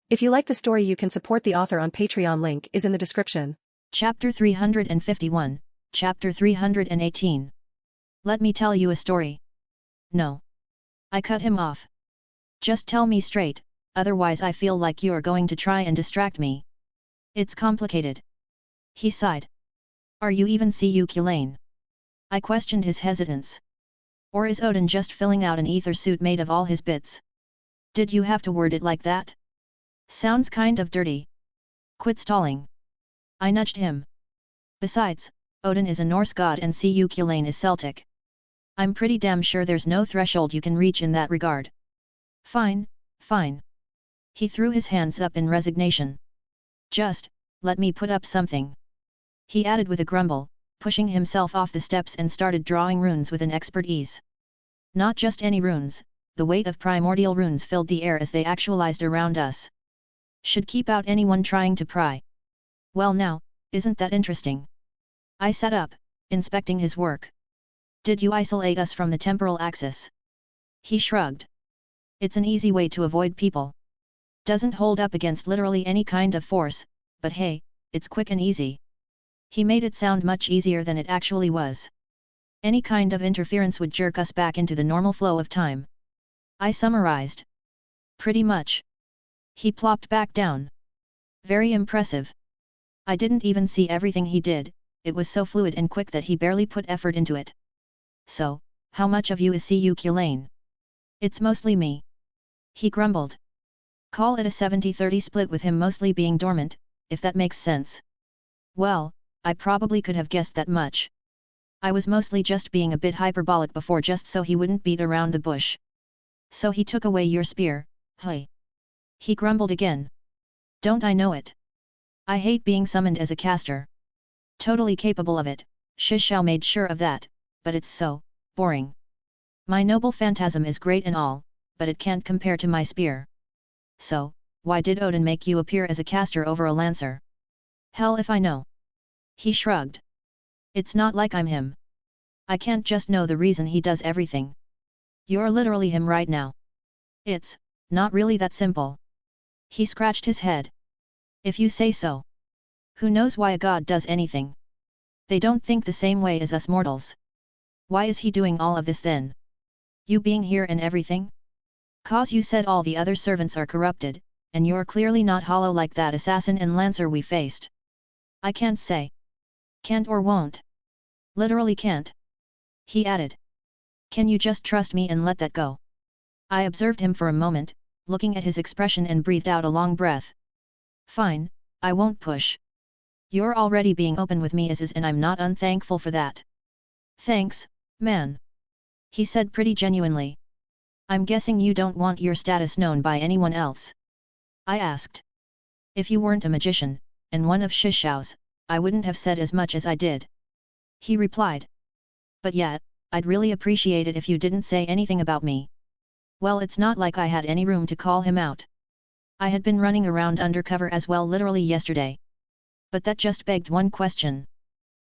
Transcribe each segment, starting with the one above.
If you like the story, you can support the author on Patreon. Link is in the description. Chapter 351, Chapter 318. Let me tell you a story. No. I cut him off. Just tell me straight, otherwise I feel like you're going to try and distract me. It's complicated. He sighed. Are you even Kaleidoscope? I questioned his hesitance. Or is Odin just filling out an ether suit made of all his bits? Did you have to word it like that? Sounds kind of dirty. Quit stalling. I nudged him. Besides, Odin is a Norse god and Kaleidoscope is Celtic. I'm pretty damn sure there's no threshold you can reach in that regard. Fine, fine. He threw his hands up in resignation. Just, let me put up something. He added with a grumble, pushing himself off the steps and started drawing runes with an expert ease. Not just any runes, the weight of primordial runes filled the air as they actualized around us. Should keep out anyone trying to pry. Well now, isn't that interesting? I sat up, inspecting his work. Did you isolate us from the temporal axis? He shrugged. It's an easy way to avoid people. Doesn't hold up against literally any kind of force, but hey, it's quick and easy. He made it sound much easier than it actually was. Any kind of interference would jerk us back into the normal flow of time. I summarized. Pretty much. He plopped back down. Very impressive. I didn't even see everything he did, it was so fluid and quick that he barely put effort into it. So, how much of you is Kaleidoscope? It's mostly me. He grumbled. Call it a 70-30 split with him mostly being dormant, if that makes sense. Well, I probably could have guessed that much. I was mostly just being a bit hyperbolic before just so he wouldn't beat around the bush. So he took away your spear, hey. He grumbled again. Don't I know it? I hate being summoned as a caster. Totally capable of it, Shishao made sure of that, but it's so boring. My noble phantasm is great and all, but it can't compare to my spear. So, why did Odin make you appear as a caster over a lancer? Hell if I know. He shrugged. It's not like I'm him. I can't just know the reason he does everything. You're literally him right now. It's not really that simple. He scratched his head. If you say so. Who knows why a god does anything? They don't think the same way as us mortals. Why is he doing all of this then? You being here and everything? 'Cause you said all the other servants are corrupted, and you're clearly not hollow like that assassin and lancer we faced. I can't say. Can't or won't. Literally can't. He added. Can you just trust me and let that go? I observed him for a moment, looking at his expression and breathed out a long breath. Fine, I won't push. You're already being open with me as is and I'm not unthankful for that. Thanks, man. He said pretty genuinely. I'm guessing you don't want your status known by anyone else. I asked. If you weren't a magician, and one of Shishao's, I wouldn't have said as much as I did. He replied. But yet, I'd really appreciate it if you didn't say anything about me. Well, it's not like I had any room to call him out. I had been running around undercover as well literally yesterday. But that just begged one question.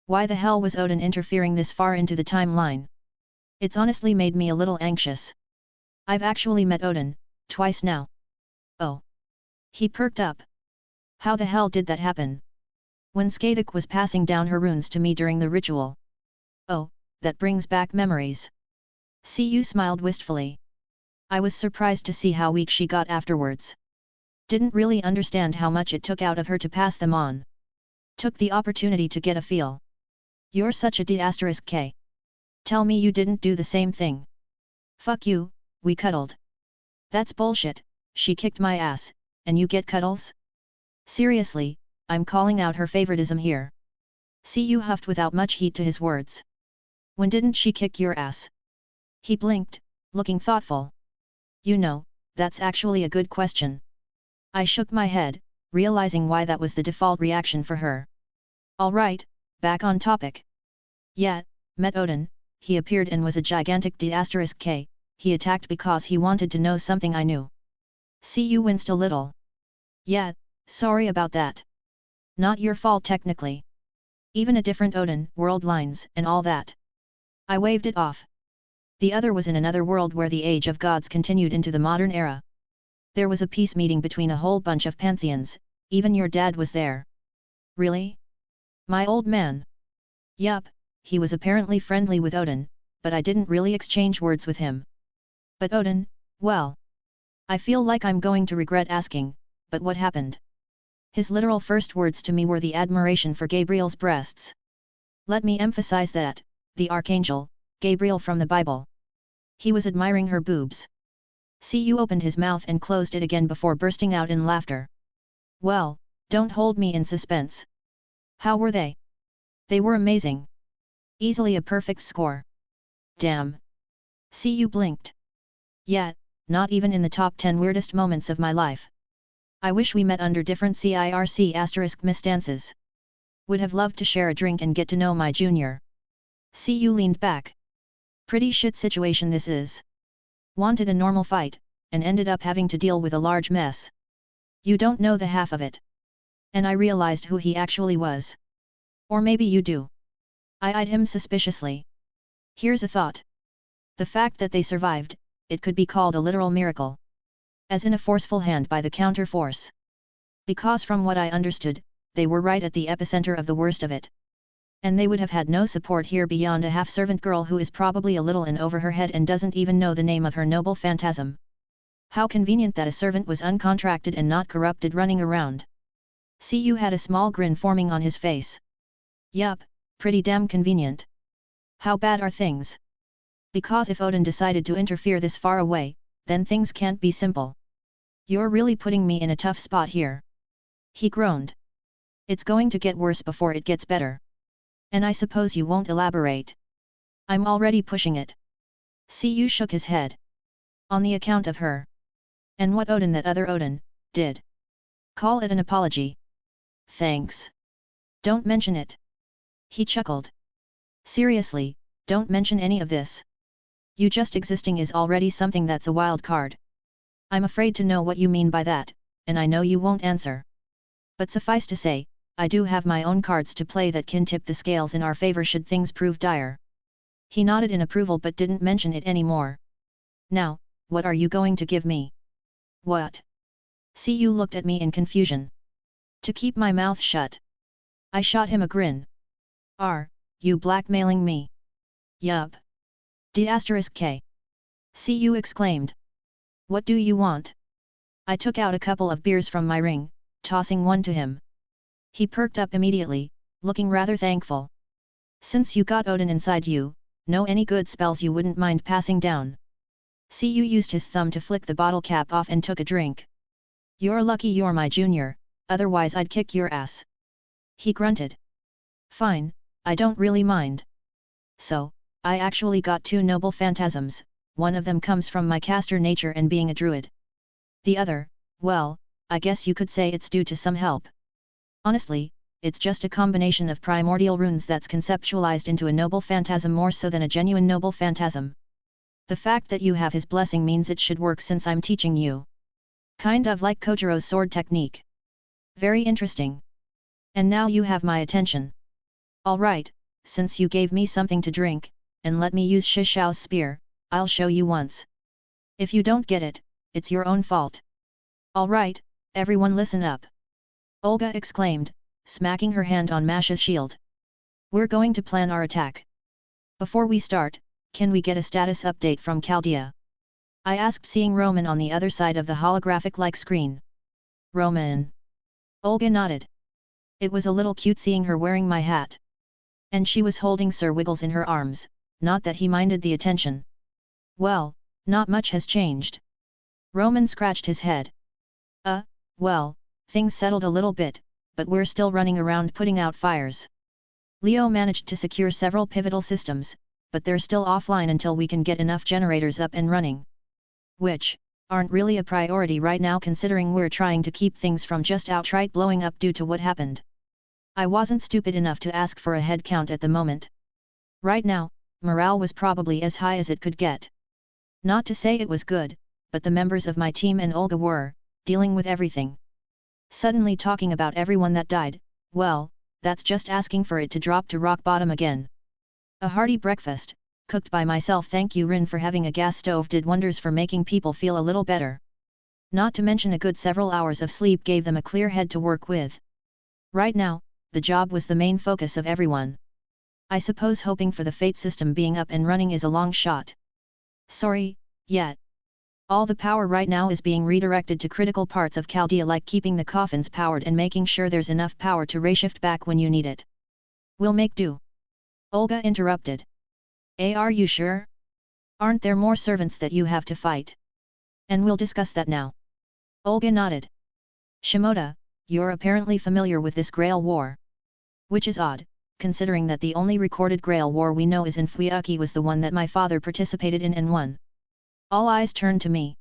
Why the hell was Odin interfering this far into the timeline? It's honestly made me a little anxious. I've actually met Odin, twice now. Oh. He perked up. How the hell did that happen? When Skadic was passing down her runes to me during the ritual. Oh, that brings back memories. You smiled wistfully. I was surprised to see how weak she got afterwards. Didn't really understand how much it took out of her to pass them on. Took the opportunity to get a feel. You're such a D*K. Tell me you didn't do the same thing. Fuck you, we cuddled. That's bullshit, she kicked my ass, and you get cuddles? Seriously, I'm calling out her favoritism here. You huffed without much heat to his words. When didn't she kick your ass? He blinked, looking thoughtful. You know, that's actually a good question. I shook my head, realizing why that was the default reaction for her. Alright, back on topic. Yet, met Odin, he appeared and was a gigantic D*K, he attacked because he wanted to know something I knew. You winced a little. Yeah, sorry about that. Not your fault technically. Even a different Odin, world lines and all that. I waved it off. The other was in another world where the age of gods continued into the modern era. There was a peace meeting between a whole bunch of pantheons, even your dad was there. Really? My old man? Yup, he was apparently friendly with Odin, but I didn't really exchange words with him. But Odin, well. I feel like I'm going to regret asking, but what happened? His literal first words to me were the admiration for Gabriel's breasts. Let me emphasize that, the archangel, Gabriel from the Bible. He was admiring her boobs. Cu opened his mouth and closed it again before bursting out in laughter. Well, don't hold me in suspense. How were they? They were amazing. Easily a perfect score. Damn. Cu blinked. Yet, not even in the top 10 weirdest moments of my life. I wish we met under different circ** stances. Would have loved to share a drink and get to know my junior. Cu leaned back. Pretty shit situation this is. Wanted a normal fight, and ended up having to deal with a large mess. You don't know the half of it. And I realized who he actually was. Or maybe you do. I eyed him suspiciously. Here's a thought. The fact that they survived, it could be called a literal miracle. As in a forceful hand by the counter force. Because from what I understood, they were right at the epicenter of the worst of it. And they would have had no support here beyond a half-servant girl who is probably a little in over her head and doesn't even know the name of her noble phantasm. How convenient that a servant was uncontracted and not corrupted running around. Cu had a small grin forming on his face. Yup, pretty damn convenient. How bad are things? Because if Odin decided to interfere this far away, then things can't be simple. You're really putting me in a tough spot here. He groaned. It's going to get worse before it gets better. And I suppose you won't elaborate. I'm already pushing it. Cu shook his head. On the account of her. And what Odin, that other Odin, did. Call it an apology. Thanks. Don't mention it. He chuckled. Seriously, don't mention any of this. You just existing is already something that's a wild card. I'm afraid to know what you mean by that, and I know you won't answer. But suffice to say, I do have my own cards to play that can tip the scales in our favor should things prove dire. He nodded in approval but didn't mention it anymore. Now, what are you going to give me? What? Cu looked at me in confusion. To keep my mouth shut. I shot him a grin. Are you blackmailing me? Yup. D*K. Cu exclaimed. What do you want? I took out a couple of beers from my ring, tossing one to him. He perked up immediately, looking rather thankful. Since you got Odin inside you, know any good spells you wouldn't mind passing down? Cu used his thumb to flick the bottle cap off and took a drink. You're lucky you're my junior, otherwise I'd kick your ass. He grunted. Fine, I don't really mind. So, I actually got two noble phantasms, one of them comes from my caster nature and being a druid. The other, well, I guess you could say it's due to some help. Honestly, it's just a combination of primordial runes that's conceptualized into a noble phantasm more so than a genuine noble phantasm. The fact that you have his blessing means it should work since I'm teaching you. Kind of like Kojiro's sword technique. Very interesting. And now you have my attention. Alright, since you gave me something to drink, and let me use Shishao's spear, I'll show you once. If you don't get it, it's your own fault. Alright, everyone listen up. Olga exclaimed, smacking her hand on Masha's shield. We're going to plan our attack. Before we start, can we get a status update from Chaldea? I asked, seeing Roman on the other side of the holographic-like screen. Roman. Olga nodded. It was a little cute seeing her wearing my hat. And she was holding Sir Wiggles in her arms, not that he minded the attention. Well, not much has changed. Roman scratched his head. Well, things settled a little bit, but we're still running around putting out fires. Leo managed to secure several pivotal systems, but they're still offline until we can get enough generators up and running. Which aren't really a priority right now considering we're trying to keep things from just outright blowing up due to what happened. I wasn't stupid enough to ask for a head count at the moment. Right now, morale was probably as high as it could get. Not to say it was good, but the members of my team and Olga were dealing with everything. Suddenly talking about everyone that died, well, that's just asking for it to drop to rock bottom again. A hearty breakfast, cooked by myself, thank you Rin for having a gas stove, did wonders for making people feel a little better. Not to mention a good several hours of sleep gave them a clear head to work with. Right now, the job was the main focus of everyone. I suppose hoping for the fate system being up and running is a long shot. Sorry, yet. All the power right now is being redirected to critical parts of Chaldea, like keeping the coffins powered and making sure there's enough power to reshift back when you need it. We'll make do. Olga interrupted. Are you sure? Aren't there more servants that you have to fight? And we'll discuss that now. Olga nodded. Shimoda, you're apparently familiar with this Grail War. Which is odd, considering that the only recorded Grail War we know is in Fuyuki was the one that my father participated in and won. All eyes turned to me.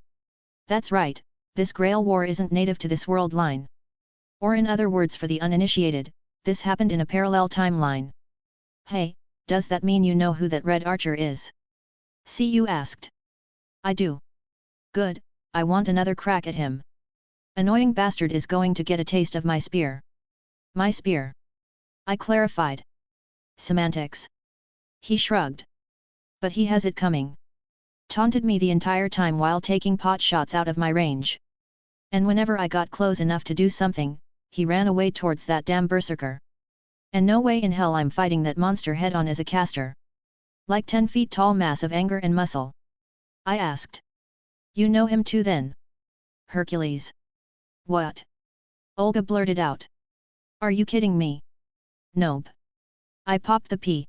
That's right, this Grail War isn't native to this world line. Or in other words, for the uninitiated, this happened in a parallel timeline. Hey, does that mean you know who that Red Archer is? CU asked. I do. Good, I want another crack at him. Annoying bastard is going to get a taste of my spear. My spear. I clarified. Semantics. He shrugged. But he has it coming. Taunted me the entire time while taking pot shots out of my range. And whenever I got close enough to do something, he ran away towards that damn berserker. And no way in hell I'm fighting that monster head on as a caster. Like 10 feet tall mass of anger and muscle. I asked. You know him too then? Hercules. What? Olga blurted out. Are you kidding me? Nope. I popped the P.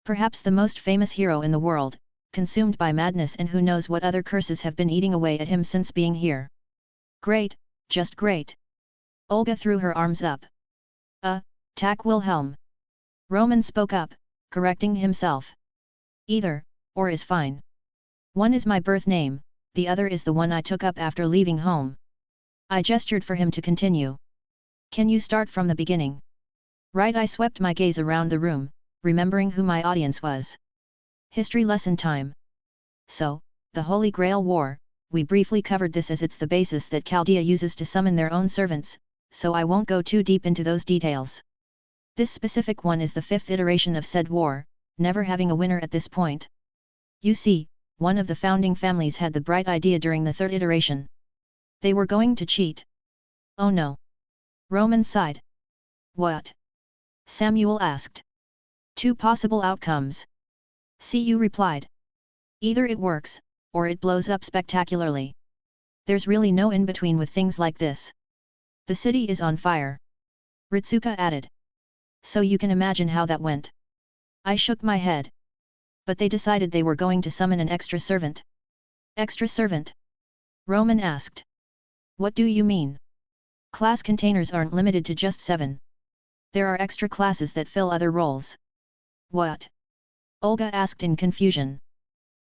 Perhaps the most famous hero in the world, consumed by madness, and who knows what other curses have been eating away at him since being here. Great, just great. Olga threw her arms up. Tak Wilhelm. Roman spoke up, correcting himself. Either, or is fine. One is my birth name, the other is the one I took up after leaving home. I gestured for him to continue. Can you start from the beginning? Right, I swept my gaze around the room, remembering who my audience was. History lesson time. So, the Holy Grail War, we briefly covered this as it's the basis that Chaldea uses to summon their own servants, so I won't go too deep into those details. This specific one is the 5th iteration of said war, never having a winner at this point. You see, one of the founding families had the bright idea during the 3rd iteration. They were going to cheat. Oh no. Roman sighed. What? Samuel asked. 2 possible outcomes. CU replied. Either it works, or it blows up spectacularly. There's really no in-between with things like this. The city is on fire. Ritsuka added. So you can imagine how that went. I shook my head. But they decided they were going to summon an extra servant. Extra servant? Roman asked. What do you mean? Class containers aren't limited to just 7. There are extra classes that fill other roles. What? Olga asked in confusion.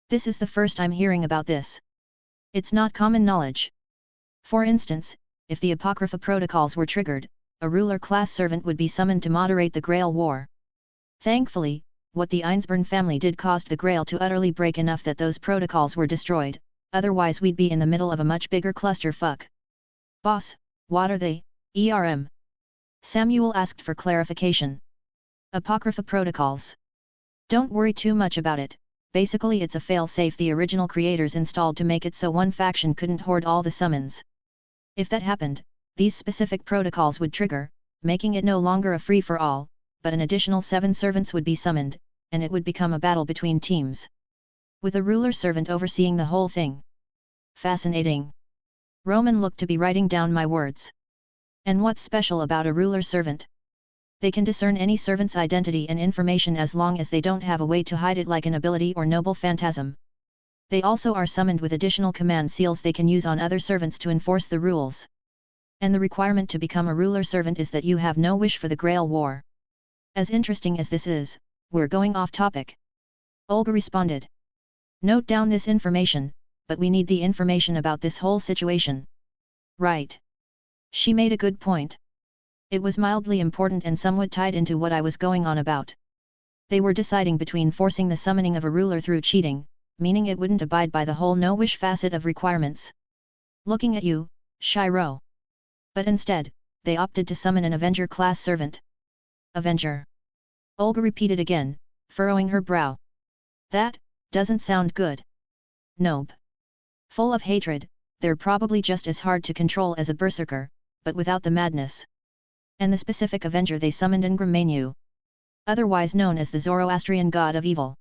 This is the first I'm hearing about this. It's not common knowledge. For instance, if the Apocrypha protocols were triggered, a ruler class servant would be summoned to moderate the Grail War. Thankfully, what the Einsborn family did caused the Grail to utterly break enough that those protocols were destroyed, otherwise we'd be in the middle of a much bigger clusterfuck. Boss, what are they, ERM? Samuel asked for clarification. Apocrypha protocols. Don't worry too much about it, basically it's a fail-safe the original creators installed to make it so one faction couldn't hoard all the summons. If that happened, these specific protocols would trigger, making it no longer a free-for-all, but an additional 7 servants would be summoned, and it would become a battle between teams. With a ruler servant overseeing the whole thing. Fascinating. Roman looked to be writing down my words. And what's special about a ruler servant? They can discern any servant's identity and information as long as they don't have a way to hide it like an ability or noble phantasm. They also are summoned with additional command seals they can use on other servants to enforce the rules. And the requirement to become a ruler servant is that you have no wish for the Grail War. As interesting as this is, we're going off topic. Olga responded. Note down this information, but we need the information about this whole situation. Right. She made a good point. It was mildly important and somewhat tied into what I was going on about. They were deciding between forcing the summoning of a ruler through cheating, meaning it wouldn't abide by the whole no-wish facet of requirements. Looking at you, Shiro. But instead, they opted to summon an Avenger-class servant. Avenger. Olga repeated again, furrowing her brow. That doesn't sound good. Nope. Full of hatred, they're probably just as hard to control as a berserker, but without the madness. And the specific avenger they summoned Ngramenu, otherwise known as the Zoroastrian god of evil.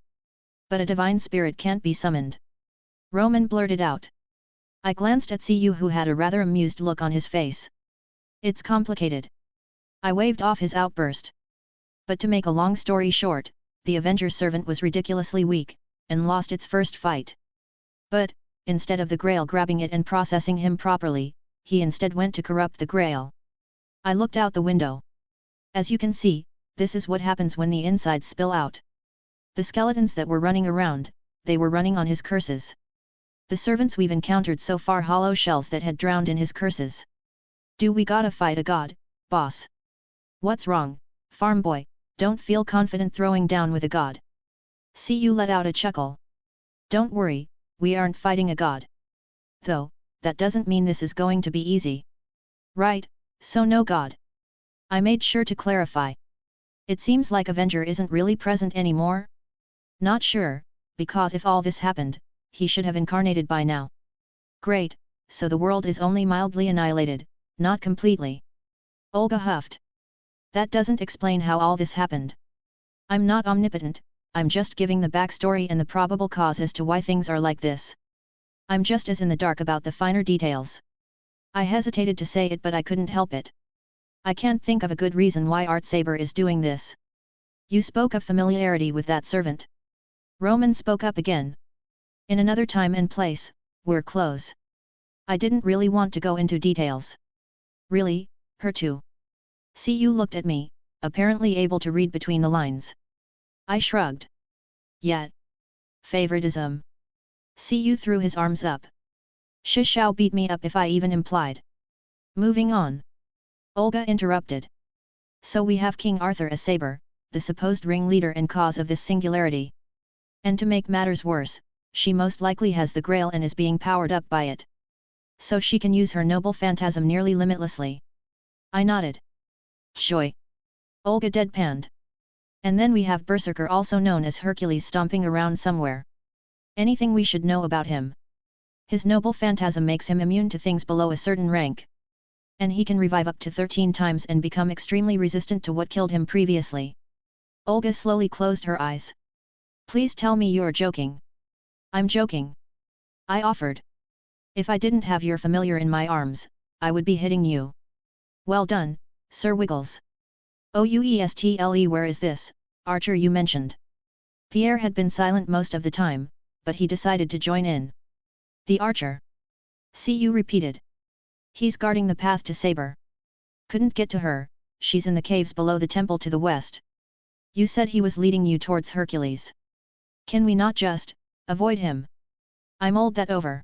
But a divine spirit can't be summoned. Roman blurted out. I glanced at Cu, who had a rather amused look on his face. It's complicated. I waved off his outburst. But to make a long story short, the Avenger servant was ridiculously weak, and lost its first fight. But, instead of the Grail grabbing it and processing him properly, he instead went to corrupt the Grail. I looked out the window. As you can see, this is what happens when the insides spill out. The skeletons that were running around, they were running on his curses. The servants we've encountered so far, hollow shells that had drowned in his curses. Do we gotta fight a god, boss? What's wrong, farm boy? Don't feel confident throwing down with a god. Cu let out a chuckle. Don't worry, we aren't fighting a god. Though, that doesn't mean this is going to be easy. Right, so no god. I made sure to clarify. It seems like Avenger isn't really present anymore? Not sure, because if all this happened, he should have incarnated by now. Great, so the world is only mildly annihilated, not completely. Olga huffed. That doesn't explain how all this happened. I'm not omnipotent, I'm just giving the backstory and the probable cause as to why things are like this. I'm just as in the dark about the finer details. I hesitated to say it, but I couldn't help it. I can't think of a good reason why Artsaber is doing this. You spoke of familiarity with that servant. Roman spoke up again. In another time and place, we're close. I didn't really want to go into details. Really, her too? Cu looked at me, apparently able to read between the lines. I shrugged. Yet. Favoritism. Cu threw his arms up. Shishao beat me up if I even implied. Moving on. Olga interrupted. So we have King Arthur as Saber, the supposed ringleader and cause of this singularity. And to make matters worse, she most likely has the Grail and is being powered up by it. So she can use her noble phantasm nearly limitlessly. I nodded. Joy. Olga deadpanned. And then we have Berserker, also known as Hercules, stomping around somewhere. Anything we should know about him? His noble phantasm makes him immune to things below a certain rank. And he can revive up to 13 times and become extremely resistant to what killed him previously. Olga slowly closed her eyes. Please tell me you're joking. I'm joking. I offered. If I didn't have your familiar in my arms, I would be hitting you. Well done, Sir Wiggles. Oustle, where is this archer you mentioned? Pierre had been silent most of the time, but he decided to join in. The archer. Cu repeated. He's guarding the path to Saber. Couldn't get to her, she's in the caves below the temple to the west. You said he was leading you towards Hercules. Can we not just avoid him? I mulled that over.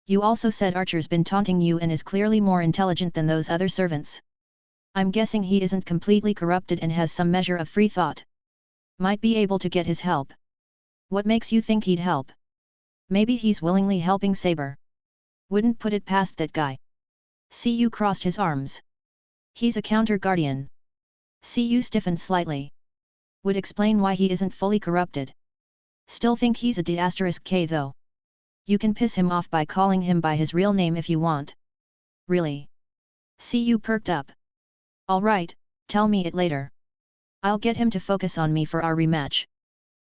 You also said Archer's been taunting you and is clearly more intelligent than those other servants. I'm guessing he isn't completely corrupted and has some measure of free thought. Might be able to get his help. What makes you think he'd help? Maybe he's willingly helping Saber. Wouldn't put it past that guy. Cu crossed his arms. He's a counter-guardian. Cu stiffened slightly. Would explain why he isn't fully corrupted. Still think he's a D*K though. You can piss him off by calling him by his real name if you want. Really? Cu perked up. Alright, tell me it later. I'll get him to focus on me for our rematch.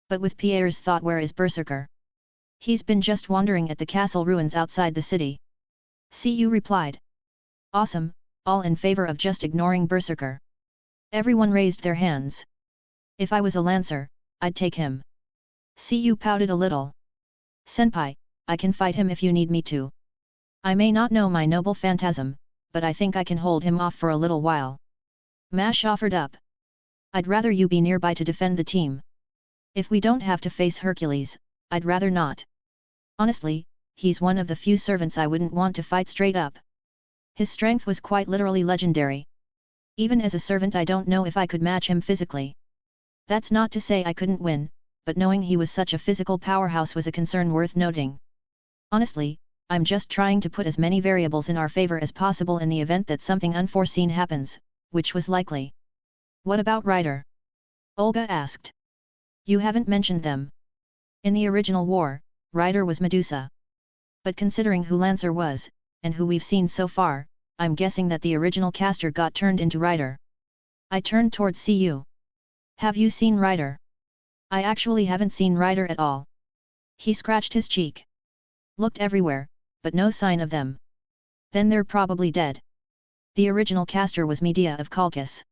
But with Pierre's thought, where is Berserker? He's been just wandering at the castle ruins outside the city. Cu replied. Awesome, all in favor of just ignoring Berserker. Everyone raised their hands. If I was a lancer, I'd take him. Cu pouted a little. Senpai, I can fight him if you need me to. I may not know my noble phantasm, but I think I can hold him off for a little while. Mash offered up. I'd rather you be nearby to defend the team. If we don't have to face Hercules, I'd rather not. Honestly, he's one of the few servants I wouldn't want to fight straight up. His strength was quite literally legendary. Even as a servant, I don't know if I could match him physically. That's not to say I couldn't win, but knowing he was such a physical powerhouse was a concern worth noting. Honestly, I'm just trying to put as many variables in our favor as possible in the event that something unforeseen happens, which was likely. What about Ryder? Olga asked. You haven't mentioned them. In the original war, Ryder was Medusa. But considering who Lancer was, and who we've seen so far, I'm guessing that the original caster got turned into Rider. I turned towards CU. Have you seen Rider? I actually haven't seen Rider at all. He scratched his cheek. Looked everywhere, but no sign of them. Then they're probably dead. The original caster was Medea of Colchis.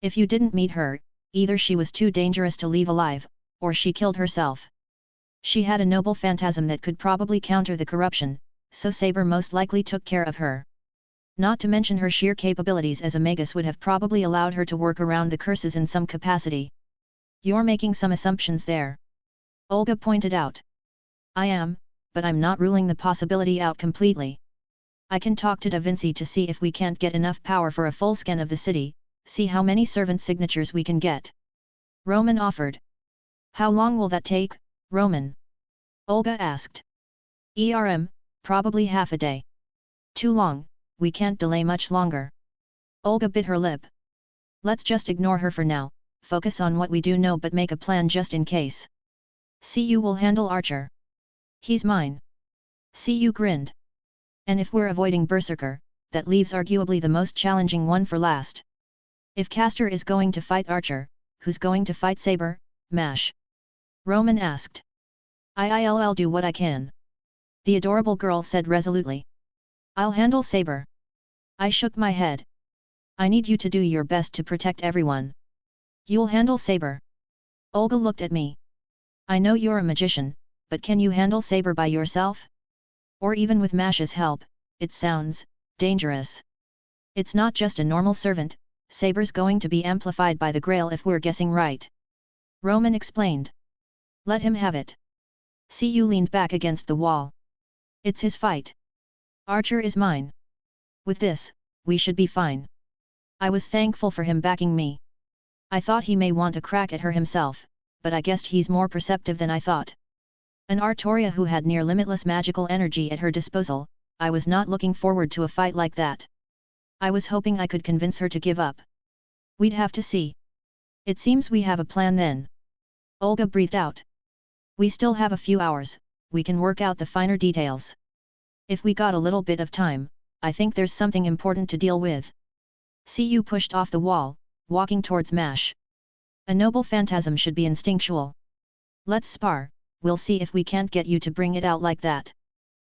If you didn't meet her, either she was too dangerous to leave alive, or she killed herself. She had a noble phantasm that could probably counter the corruption, so Saber most likely took care of her. Not to mention her sheer capabilities as a magus would have probably allowed her to work around the curses in some capacity. You're making some assumptions there. Olga pointed out. I am, but I'm not ruling the possibility out completely. I can talk to Da Vinci to see if we can't get enough power for a full scan of the city, see how many servant signatures we can get. Roman offered. How long will that take, Roman? Olga asked. Probably half a day. Too long, we can't delay much longer. Olga bit her lip. Let's just ignore her for now, focus on what we do know but make a plan just in case. CU will handle Archer. He's mine. CU grinned. And if we're avoiding Berserker, that leaves arguably the most challenging one for last. If Caster is going to fight Archer, who's going to fight Saber, Mash? Roman asked. I'll do what I can. The adorable girl said resolutely. I'll handle Saber. I shook my head. I need you to do your best to protect everyone. You'll handle Saber. Olga looked at me. I know you're a magician, but can you handle Saber by yourself? Or even with Mash's help? It sounds dangerous. It's not just a normal servant, Saber's going to be amplified by the Grail if we're guessing right. Roman explained. Let him have it. CU leaned back against the wall. It's his fight. Archer is mine. With this, we should be fine. I was thankful for him backing me. I thought he may want a crack at her himself, but I guessed he's more perceptive than I thought. An Artoria who had near limitless magical energy at her disposal, I was not looking forward to a fight like that. I was hoping I could convince her to give up. We'd have to see. It seems we have a plan then. Olga breathed out. We still have a few hours, we can work out the finer details. If we got a little bit of time, I think there's something important to deal with. CU pushed off the wall, walking towards Mash. A noble phantasm should be instinctual. Let's spar, we'll see if we can't get you to bring it out like that.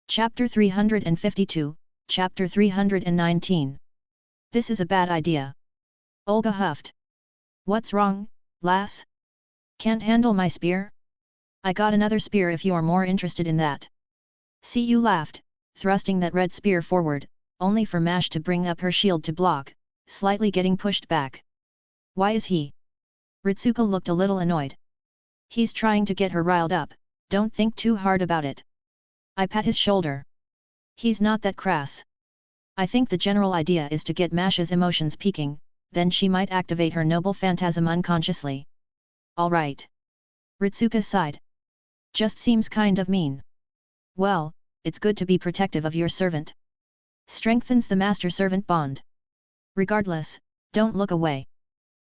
Chapter 352, Chapter 319. This is a bad idea. Olga huffed. What's wrong, lass? Can't handle my spear? I got another spear if you're more interested in that. CU laughed, thrusting that red spear forward, only for Mash to bring up her shield to block, slightly getting pushed back. Why is he? Ritsuka looked a little annoyed. He's trying to get her riled up, don't think too hard about it. I pat his shoulder. He's not that crass. I think the general idea is to get Mash's emotions peaking, then she might activate her noble phantasm unconsciously. All right. Ritsuka sighed. Just seems kind of mean. Well, it's good to be protective of your servant. Strengthens the master-servant bond. Regardless, don't look away.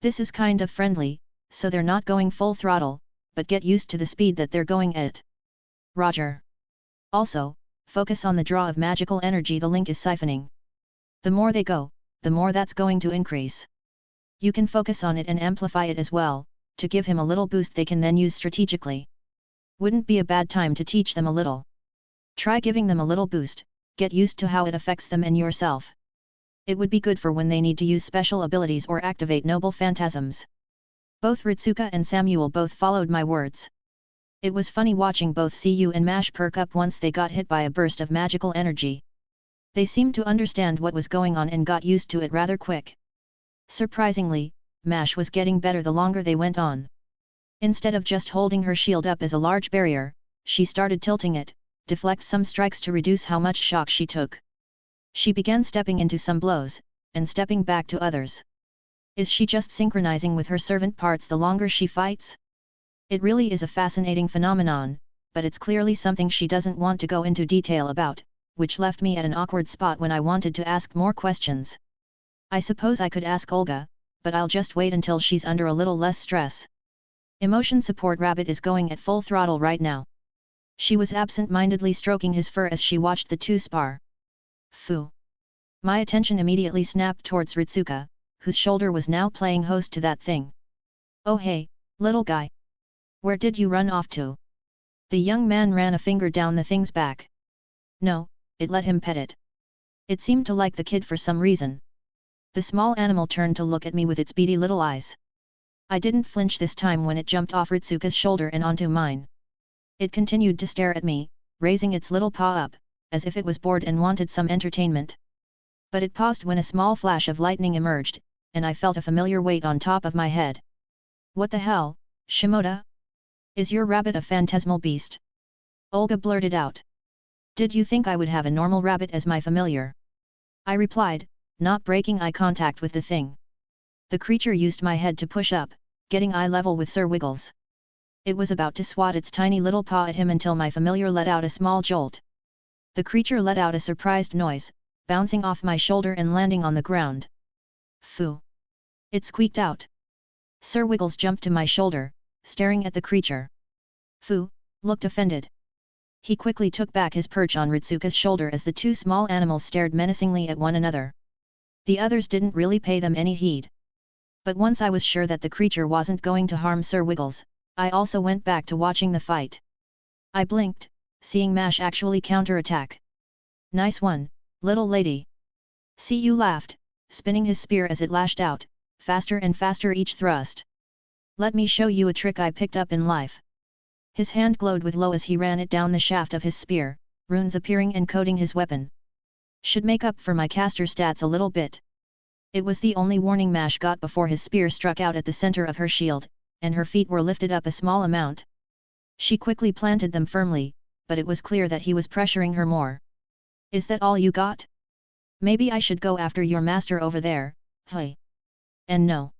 This is kind of friendly, so they're not going full throttle, but get used to the speed that they're going at. Roger. Also, focus on the draw of magical energy the link is siphoning. The more they go, the more that's going to increase. You can focus on it and amplify it as well, to give him a little boost they can then use strategically. Wouldn't be a bad time to teach them a little. Try giving them a little boost, get used to how it affects them and yourself. It would be good for when they need to use special abilities or activate noble phantasms. Both Ritsuka and Samuel both followed my words. It was funny watching both CU and Mash perk up once they got hit by a burst of magical energy. They seemed to understand what was going on and got used to it rather quick. Surprisingly, Mash was getting better the longer they went on. Instead of just holding her shield up as a large barrier, she started tilting it, deflect some strikes to reduce how much shock she took. She began stepping into some blows, and stepping back to others. Is she just synchronizing with her servant parts the longer she fights? It really is a fascinating phenomenon, but it's clearly something she doesn't want to go into detail about, which left me at an awkward spot when I wanted to ask more questions. I suppose I could ask Olga, but I'll just wait until she's under a little less stress. Emotion Support Rabbit is going at full throttle right now. She was absent-mindedly stroking his fur as she watched the two spar. Phew! My attention immediately snapped towards Ritsuka, whose shoulder was now playing host to that thing. Oh hey, little guy! Where did you run off to? The young man ran a finger down the thing's back. No, it let him pet it. It seemed to like the kid for some reason. The small animal turned to look at me with its beady little eyes. I didn't flinch this time when it jumped off Ritsuka's shoulder and onto mine. It continued to stare at me, raising its little paw up, as if it was bored and wanted some entertainment. But it paused when a small flash of lightning emerged, and I felt a familiar weight on top of my head. What the hell, Shimoda? Is your rabbit a phantasmal beast? Olga blurted out. Did you think I would have a normal rabbit as my familiar? I replied, not breaking eye contact with the thing. The creature used my head to push up, getting eye level with Sir Wiggles. It was about to swat its tiny little paw at him until my familiar let out a small jolt. The creature let out a surprised noise, bouncing off my shoulder and landing on the ground. Phew! It squeaked out. Sir Wiggles jumped to my shoulder, staring at the creature. Phew! Looked offended. He quickly took back his perch on Ritsuka's shoulder as the two small animals stared menacingly at one another. The others didn't really pay them any heed. But once I was sure that the creature wasn't going to harm Sir Wiggles, I also went back to watching the fight. I blinked, seeing Mash actually counterattack. Nice one, little lady. See-you laughed, spinning his spear as it lashed out, faster and faster each thrust. Let me show you a trick I picked up in life. His hand glowed with glow as he ran it down the shaft of his spear, runes appearing and coating his weapon. Should make up for my caster stats a little bit. It was the only warning Mash got before his spear struck out at the center of her shield, and her feet were lifted up a small amount. She quickly planted them firmly, but it was clear that he was pressuring her more. Is that all you got? Maybe I should go after your master over there, hey. And no.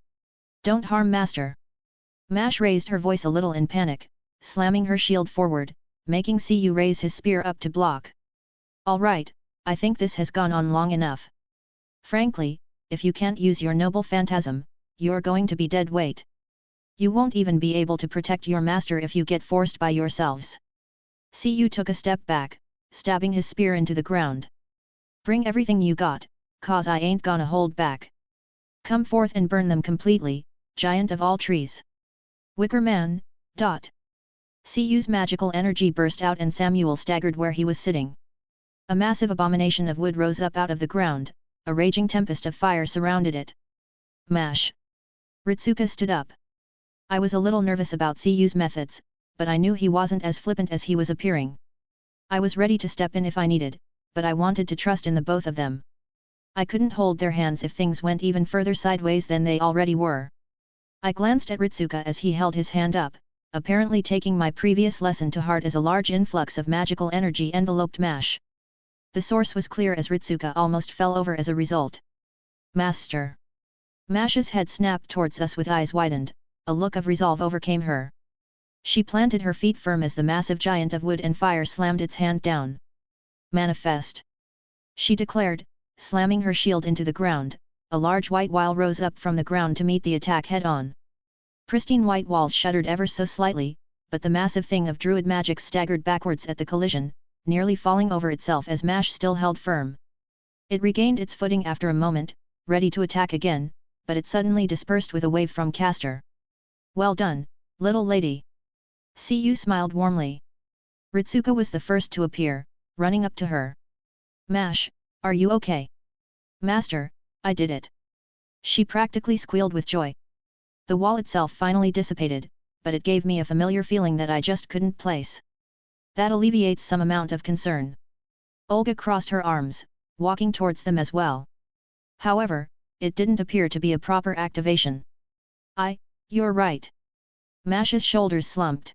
Don't harm master. Mash raised her voice a little in panic, slamming her shield forward, making Cu raise his spear up to block. Alright, I think this has gone on long enough. Frankly, if you can't use your noble phantasm, you're going to be dead weight. You won't even be able to protect your master if you get forced by yourselves. Cu took a step back, stabbing his spear into the ground. Bring everything you got, cause I ain't gonna hold back. Come forth and burn them completely, giant of all trees. Wicker man, dot. Cu's magical energy burst out and Samuel staggered where he was sitting. A massive abomination of wood rose up out of the ground, a raging tempest of fire surrounded it. Mash! Ritsuka stood up. I was a little nervous about Cu's methods, but I knew he wasn't as flippant as he was appearing. I was ready to step in if I needed, but I wanted to trust in the both of them. I couldn't hold their hands if things went even further sideways than they already were. I glanced at Ritsuka as he held his hand up, apparently taking my previous lesson to heart as a large influx of magical energy enveloped Mash. The source was clear as Ritsuka almost fell over as a result. Master! Mash's head snapped towards us with eyes widened, a look of resolve overcame her. She planted her feet firm as the massive giant of wood and fire slammed its hand down. Manifest! She declared, slamming her shield into the ground. A large white wall rose up from the ground to meet the attack head-on. Pristine white walls shuddered ever so slightly, but the massive thing of druid magic staggered backwards at the collision, nearly falling over itself as Mash still held firm. It regained its footing after a moment, ready to attack again, but it suddenly dispersed with a wave from caster. Well done, little lady. Cu smiled warmly. Ritsuka was the first to appear, running up to her. Mash, are you okay? Master, I did it. She practically squealed with joy. The wall itself finally dissipated, but it gave me a familiar feeling that I just couldn't place. That alleviates some amount of concern. Olga crossed her arms, walking towards them as well. However, it didn't appear to be a proper activation. You're right. Mash's shoulders slumped.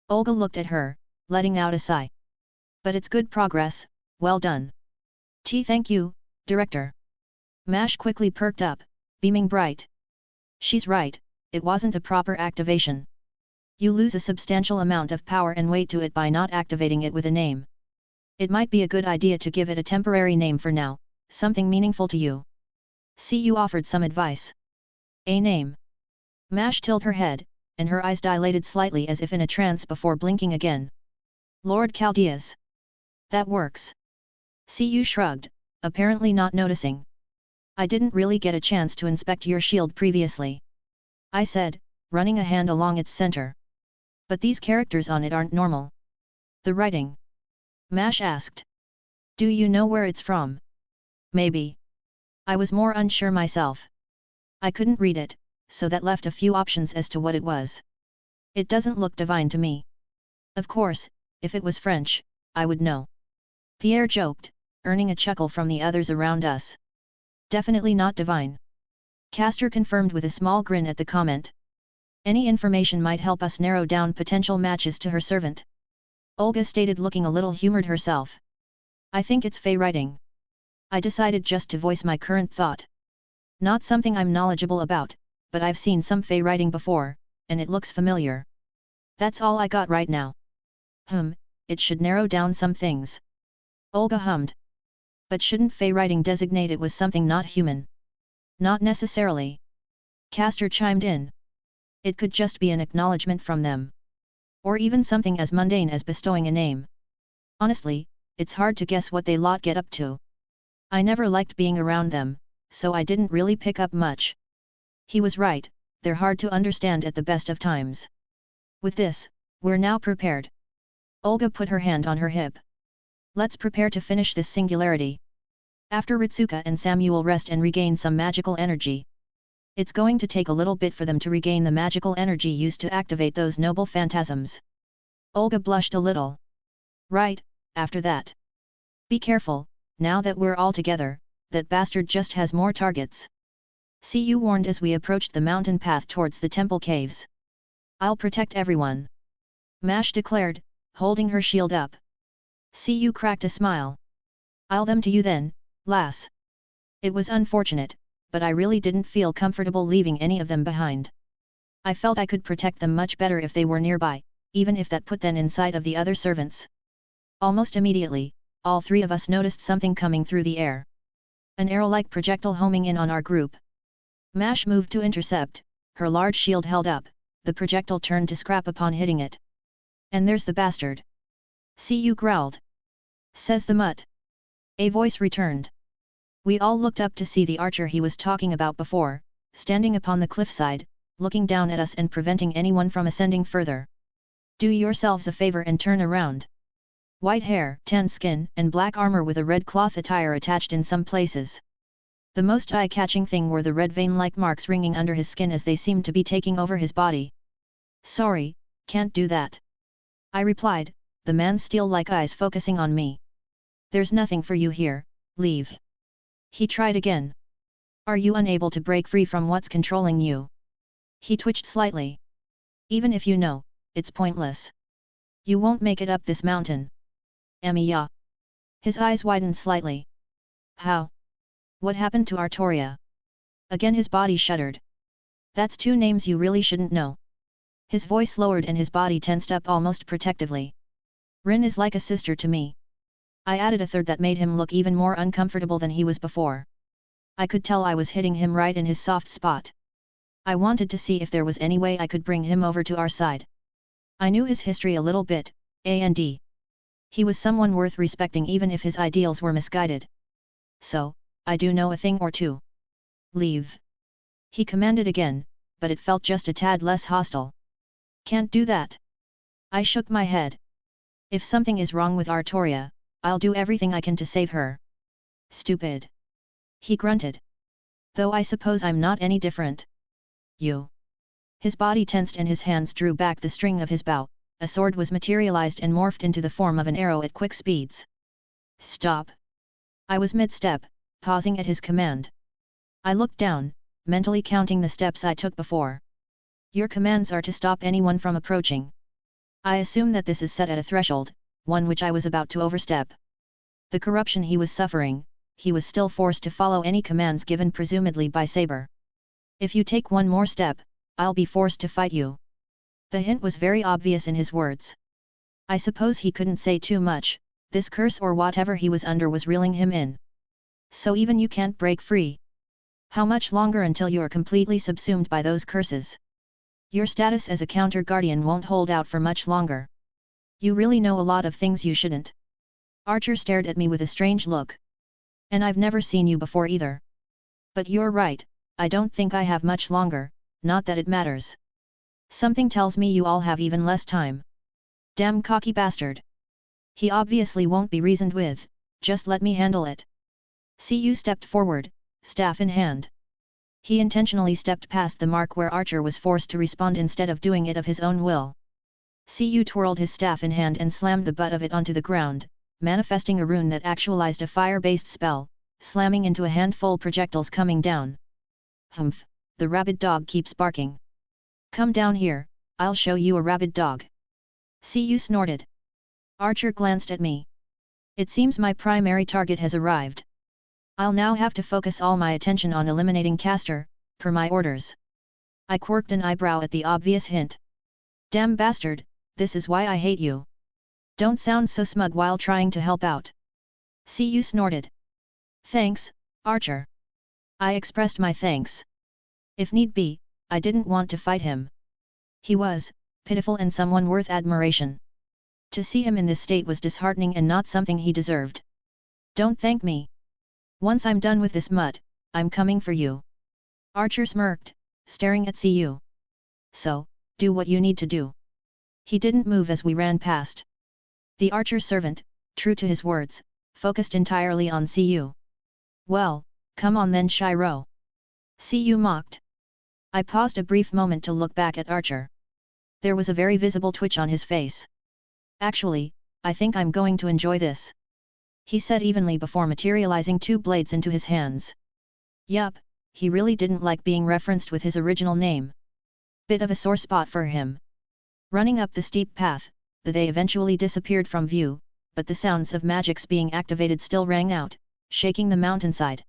Olga looked at her, letting out a sigh. But it's good progress, well done. Thank you, Director. Mash quickly perked up, beaming bright. She's right, it wasn't a proper activation. You lose a substantial amount of power and weight to it by not activating it with a name. It might be a good idea to give it a temporary name for now, something meaningful to you. Cu offered some advice. A name. Mash tilted her head, and her eyes dilated slightly as if in a trance before blinking again. Lord Chaldeas. That works. Cu shrugged, apparently not noticing. I didn't really get a chance to inspect your shield previously, I said, running a hand along its center. But these characters on it aren't normal. The writing? Mash asked. Do you know where it's from? Maybe. I was more unsure myself. I couldn't read it, so that left a few options as to what it was. It doesn't look divine to me. Of course, if it was French, I would know. Pierre joked, earning a chuckle from the others around us. Definitely not divine. Castor confirmed with a small grin at the comment. Any information might help us narrow down potential matches to her servant. Olga stated, looking a little humored herself. I think it's Fey writing. I decided just to voice my current thought. Not something I'm knowledgeable about, but I've seen some Fey writing before, and it looks familiar. That's all I got right now. It should narrow down some things. Olga hummed. But shouldn't Fey writing designate it was something not human? Not necessarily. Castor chimed in. It could just be an acknowledgement from them. Or even something as mundane as bestowing a name. Honestly, it's hard to guess what they lot get up to. I never liked being around them, so I didn't really pick up much. He was right, they're hard to understand at the best of times. With this, we're now prepared. Olga put her hand on her hip. Let's prepare to finish this singularity. After Ritsuka and Samuel rest and regain some magical energy. It's going to take a little bit for them to regain the magical energy used to activate those noble phantasms. Olga blushed a little. Right, after that. Be careful, now that we're all together, that bastard just has more targets. See, you warned as we approached the mountain path towards the temple caves. I'll protect everyone. Mash declared, holding her shield up. See, you cracked a smile. I'll them to you then, lass. It was unfortunate, but I really didn't feel comfortable leaving any of them behind. I felt I could protect them much better if they were nearby, even if that put them in sight of the other servants. Almost immediately, all three of us noticed something coming through the air. An arrow-like projectile homing in on our group. Mash moved to intercept, her large shield held up, the projectile turned to scrap upon hitting it. And there's the bastard. See, you growled. Says the mutt. A voice returned. We all looked up to see the archer he was talking about before, standing upon the cliffside, looking down at us and preventing anyone from ascending further. Do yourselves a favor and turn around. White hair, tan skin, and black armor with a red cloth attire attached in some places. The most eye-catching thing were the red vein-like marks ringing under his skin as they seemed to be taking over his body. Sorry, can't do that. I replied, the man's steel-like eyes focusing on me. There's nothing for you here, leave. He tried again. Are you unable to break free from what's controlling you? He twitched slightly. Even if you know, it's pointless. You won't make it up this mountain. Emiya. His eyes widened slightly. How? What happened to Artoria? Again his body shuddered. That's two names you really shouldn't know. His voice lowered and his body tensed up almost protectively. Rin is like a sister to me. I added a third that made him look even more uncomfortable than he was before. I could tell I was hitting him right in his soft spot. I wanted to see if there was any way I could bring him over to our side. I knew his history a little bit, and he was someone worth respecting even if his ideals were misguided. So, I do know a thing or two. Leave. He commanded again, but it felt just a tad less hostile. Can't do that. I shook my head. If something is wrong with Artoria, I'll do everything I can to save her. Stupid. He grunted. Though I suppose I'm not any different. You. His body tensed and his hands drew back the string of his bow. A sword was materialized and morphed into the form of an arrow at quick speeds. Stop. I was mid-step, pausing at his command. I looked down, mentally counting the steps I took before. Your commands are to stop anyone from approaching. I assume that this is set at a threshold, one which I was about to overstep. The corruption he was suffering, he was still forced to follow any commands given presumably by Saber. If you take one more step, I'll be forced to fight you. The hint was very obvious in his words. I suppose he couldn't say too much, this curse or whatever he was under was reeling him in. So even you can't break free? How much longer until you're completely subsumed by those curses? Your status as a counter-guardian won't hold out for much longer. You really know a lot of things you shouldn't. Archer stared at me with a strange look. And I've never seen you before either. But you're right, I don't think I have much longer, not that it matters. Something tells me you all have even less time. Damn cocky bastard. He obviously won't be reasoned with, just let me handle it. Siyu stepped forward, staff in hand. He intentionally stepped past the mark where Archer was forced to respond instead of doing it of his own will. Siyu twirled his staff in hand and slammed the butt of it onto the ground, manifesting a rune that actualized a fire-based spell, slamming into a handful projectiles coming down. Humph, the rabid dog keeps barking. Come down here, I'll show you a rabid dog. Siyu snorted. Archer glanced at me. It seems my primary target has arrived. I'll now have to focus all my attention on eliminating Castor, per my orders. I quirked an eyebrow at the obvious hint. Damn bastard, this is why I hate you. Don't sound so smug while trying to help out. Siyu snorted. Thanks, Archer. I expressed my thanks. If need be, I didn't want to fight him. He was pitiful and someone worth admiration. To see him in this state was disheartening and not something he deserved. Don't thank me. Once I'm done with this mutt, I'm coming for you. Archer smirked, staring at Siyu. So, do what you need to do. He didn't move as we ran past. The archer servant, true to his words, focused entirely on Siyu. Well, come on then Shiro. Siyu mocked. I paused a brief moment to look back at Archer. There was a very visible twitch on his face. Actually, I think I'm going to enjoy this. He said evenly before materializing two blades into his hands. Yup, he really didn't like being referenced with his original name. Bit of a sore spot for him. Running up the steep path, they eventually disappeared from view, but the sounds of magics being activated still rang out, shaking the mountainside.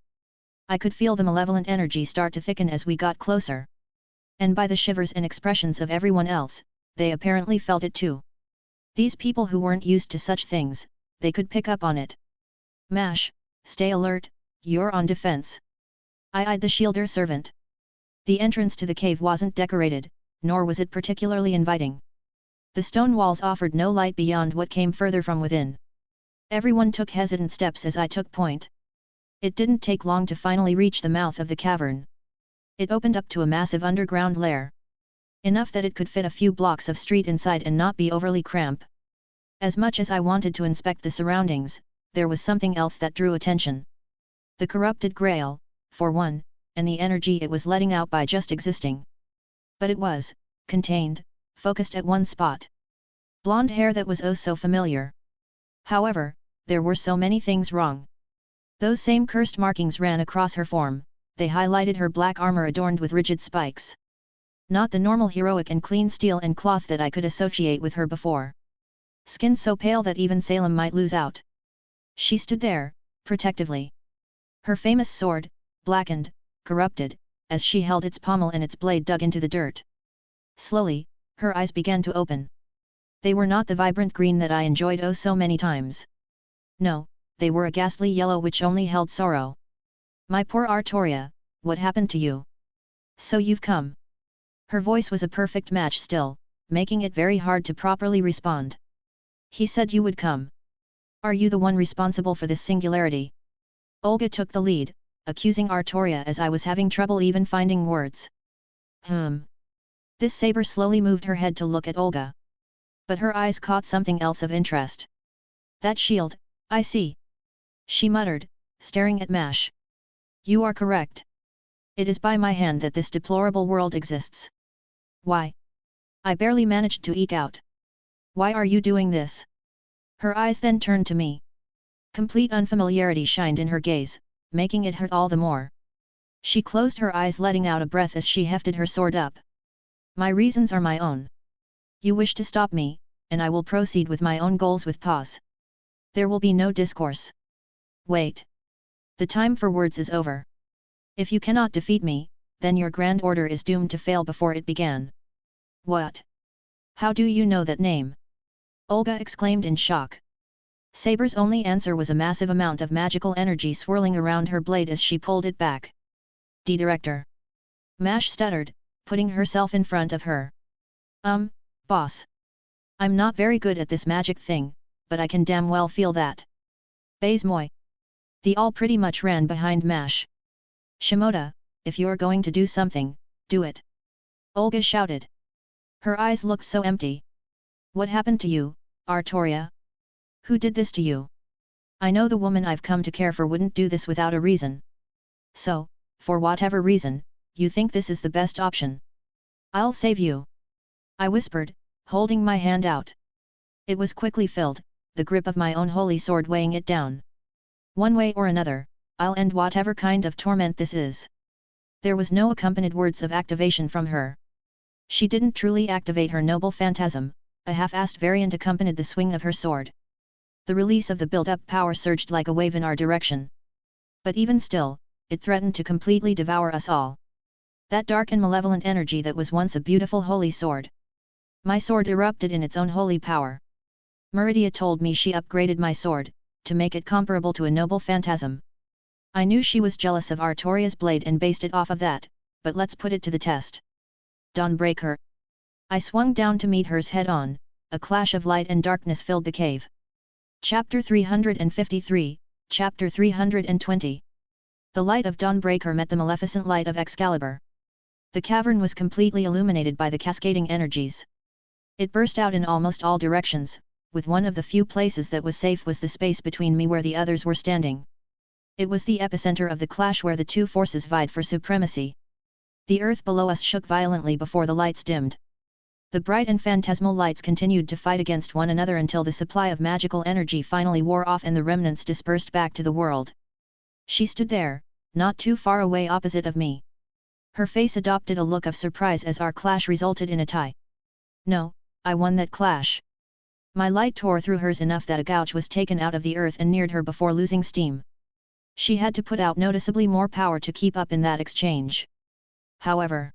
I could feel the malevolent energy start to thicken as we got closer. And by the shivers and expressions of everyone else, they apparently felt it too. These people who weren't used to such things, they could pick up on it. Mash, stay alert, you're on defense. I eyed the shielder servant. The entrance to the cave wasn't decorated, nor was it particularly inviting. The stone walls offered no light beyond what came further from within. Everyone took hesitant steps as I took point. It didn't take long to finally reach the mouth of the cavern. It opened up to a massive underground lair. Enough that it could fit a few blocks of street inside and not be overly cramped. As much as I wanted to inspect the surroundings, there was something else that drew attention. The corrupted grail, for one, and the energy it was letting out by just existing. But it was contained, focused at one spot. Blonde hair that was oh so familiar. However, there were so many things wrong. Those same cursed markings ran across her form, they highlighted her black armor adorned with rigid spikes. Not the normal heroic and clean steel and cloth that I could associate with her before. Skin so pale that even Salem might lose out. She stood there, protectively. Her famous sword, blackened, corrupted, as she held its pommel and its blade dug into the dirt. Slowly, her eyes began to open. They were not the vibrant green that I enjoyed oh so many times. No, they were a ghastly yellow which only held sorrow. My poor Artoria, what happened to you? So you've come. Her voice was a perfect match still, making it very hard to properly respond. He said you would come. Are you the one responsible for this singularity? Olga took the lead, accusing Artoria as I was having trouble even finding words. This saber slowly moved her head to look at Olga. But her eyes caught something else of interest. That shield, I see. She muttered, staring at Mash. You are correct. It is by my hand that this deplorable world exists. Why? I barely managed to eke out. Why are you doing this? Her eyes then turned to me. Complete unfamiliarity shined in her gaze, making it hurt all the more. She closed her eyes letting out a breath as she hefted her sword up. My reasons are my own. You wish to stop me, and I will proceed with my own goals with pause. There will be no discourse. Wait. The time for words is over. If you cannot defeat me, then your grand order is doomed to fail before it began. What? How do you know that name? Olga exclaimed in shock. Saber's only answer was a massive amount of magical energy swirling around her blade as she pulled it back. Director. Mash stuttered, putting herself in front of her. Boss. I'm not very good at this magic thing, but I can damn well feel that. Baze moi. They all pretty much ran behind Mash. Shimoda, if you're going to do something, do it. Olga shouted. Her eyes looked so empty. What happened to you, Artoria? Who did this to you? I know the woman I've come to care for wouldn't do this without a reason. So, for whatever reason, you think this is the best option. I'll save you. I whispered, holding my hand out. It was quickly filled, the grip of my own holy sword weighing it down. One way or another, I'll end whatever kind of torment this is. There was no accompanied words of activation from her. She didn't truly activate her noble phantasm, a half-assed variant accompanied the swing of her sword. The release of the built-up power surged like a wave in our direction. But even still, it threatened to completely devour us all. That dark and malevolent energy that was once a beautiful holy sword. My sword erupted in its own holy power. Meridia told me she upgraded my sword, to make it comparable to a noble phantasm. I knew she was jealous of Artoria's blade and based it off of that, but let's put it to the test. Dawnbreaker. I swung down to meet hers head-on, a clash of light and darkness filled the cave. Chapter 353, Chapter 320. The light of Dawnbreaker met the maleficent light of Excalibur. The cavern was completely illuminated by the cascading energies. It burst out in almost all directions, with one of the few places that was safe was the space between me where the others were standing. It was the epicenter of the clash where the two forces vied for supremacy. The earth below us shook violently before the lights dimmed. The bright and phantasmal lights continued to fight against one another until the supply of magical energy finally wore off and the remnants dispersed back to the world. She stood there, not too far away opposite of me. Her face adopted a look of surprise as our clash resulted in a tie. No, I won that clash. My light tore through hers enough that a gouge was taken out of the earth and neared her before losing steam. She had to put out noticeably more power to keep up in that exchange. However,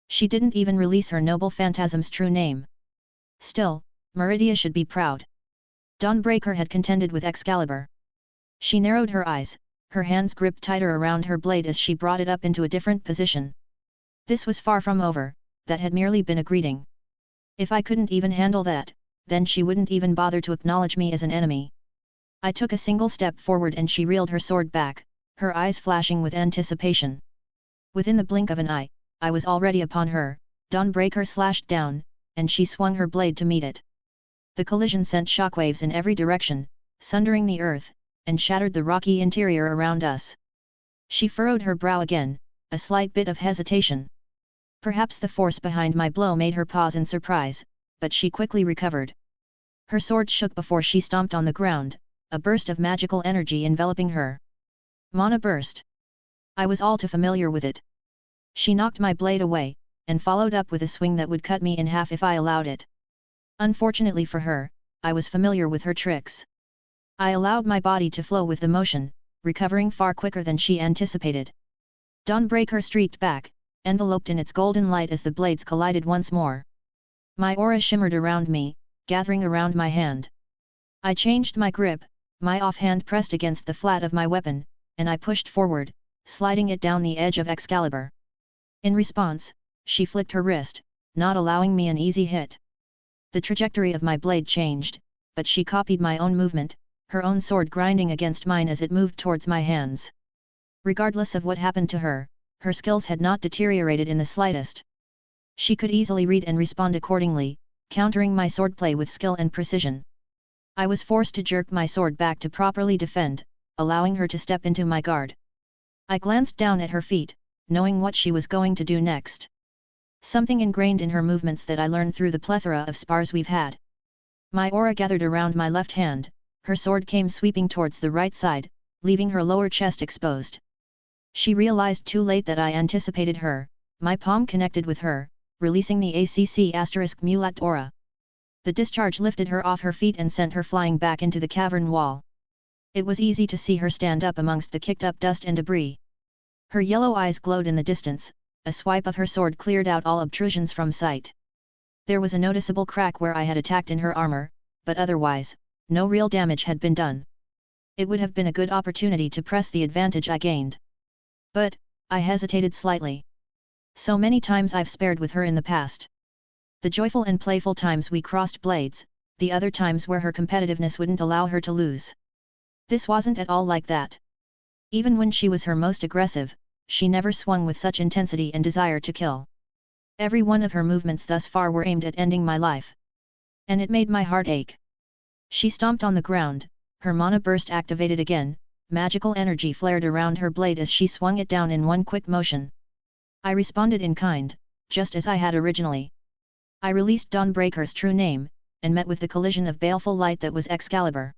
she didn't even release her noble phantasm's true name. Still, Meridia should be proud. Dawnbreaker had contended with Excalibur. She narrowed her eyes, her hands gripped tighter around her blade as she brought it up into a different position. This was far from over, that had merely been a greeting. If I couldn't even handle that, then she wouldn't even bother to acknowledge me as an enemy. I took a single step forward and she reeled her sword back, her eyes flashing with anticipation. Within the blink of an eye, I was already upon her. Dawnbreaker slashed down, and she swung her blade to meet it. The collision sent shockwaves in every direction, sundering the earth, and shattered the rocky interior around us. She furrowed her brow again, a slight bit of hesitation. Perhaps the force behind my blow made her pause in surprise, but she quickly recovered. Her sword shook before she stomped on the ground, a burst of magical energy enveloping her. Mana burst. I was all too familiar with it. She knocked my blade away, and followed up with a swing that would cut me in half if I allowed it. Unfortunately for her, I was familiar with her tricks. I allowed my body to flow with the motion, recovering far quicker than she anticipated. Dawnbreaker streaked back, enveloped in its golden light as the blades collided once more. My aura shimmered around me, gathering around my hand. I changed my grip, my offhand pressed against the flat of my weapon, and I pushed forward, sliding it down the edge of Excalibur. In response, she flicked her wrist, not allowing me an easy hit. The trajectory of my blade changed, but she copied my own movement, her own sword grinding against mine as it moved towards my hands. Regardless of what happened to her, her skills had not deteriorated in the slightest. She could easily read and respond accordingly, countering my swordplay with skill and precision. I was forced to jerk my sword back to properly defend, allowing her to step into my guard. I glanced down at her feet, knowing what she was going to do next. Something ingrained in her movements that I learned through the plethora of spars we've had. My aura gathered around my left hand, her sword came sweeping towards the right side, leaving her lower chest exposed. She realized too late that I anticipated her, my palm connected with her, releasing the ACC*Mulat aura. The discharge lifted her off her feet and sent her flying back into the cavern wall. It was easy to see her stand up amongst the kicked-up dust and debris. Her yellow eyes glowed in the distance, a swipe of her sword cleared out all obtrusions from sight. There was a noticeable crack where I had attacked in her armor, but otherwise, no real damage had been done. It would have been a good opportunity to press the advantage I gained. But, I hesitated slightly. So many times I've spared with her in the past. The joyful and playful times we crossed blades, the other times where her competitiveness wouldn't allow her to lose. This wasn't at all like that. Even when she was her most aggressive, she never swung with such intensity and desire to kill. Every one of her movements thus far were aimed at ending my life. And it made my heart ache. She stomped on the ground, her mana burst activated again, magical energy flared around her blade as she swung it down in one quick motion. I responded in kind, just as I had originally. I released Dawnbreaker's true name, and met with the collision of baleful light that was Excalibur.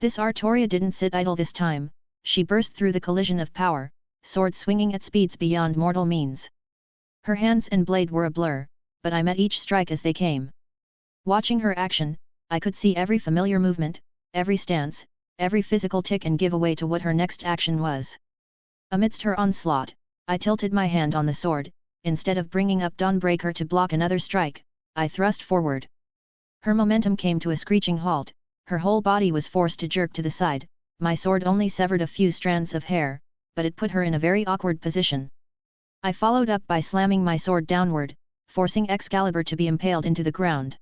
This Artoria didn't sit idle this time, she burst through the collision of power, sword swinging at speeds beyond mortal means. Her hands and blade were a blur, but I met each strike as they came. Watching her action, I could see every familiar movement, every stance, every physical tick and give away to what her next action was. Amidst her onslaught, I tilted my hand on the sword, instead of bringing up Dawnbreaker to block another strike, I thrust forward. Her momentum came to a screeching halt, her whole body was forced to jerk to the side, my sword only severed a few strands of hair, but it put her in a very awkward position. I followed up by slamming my sword downward, forcing Excalibur to be impaled into the ground.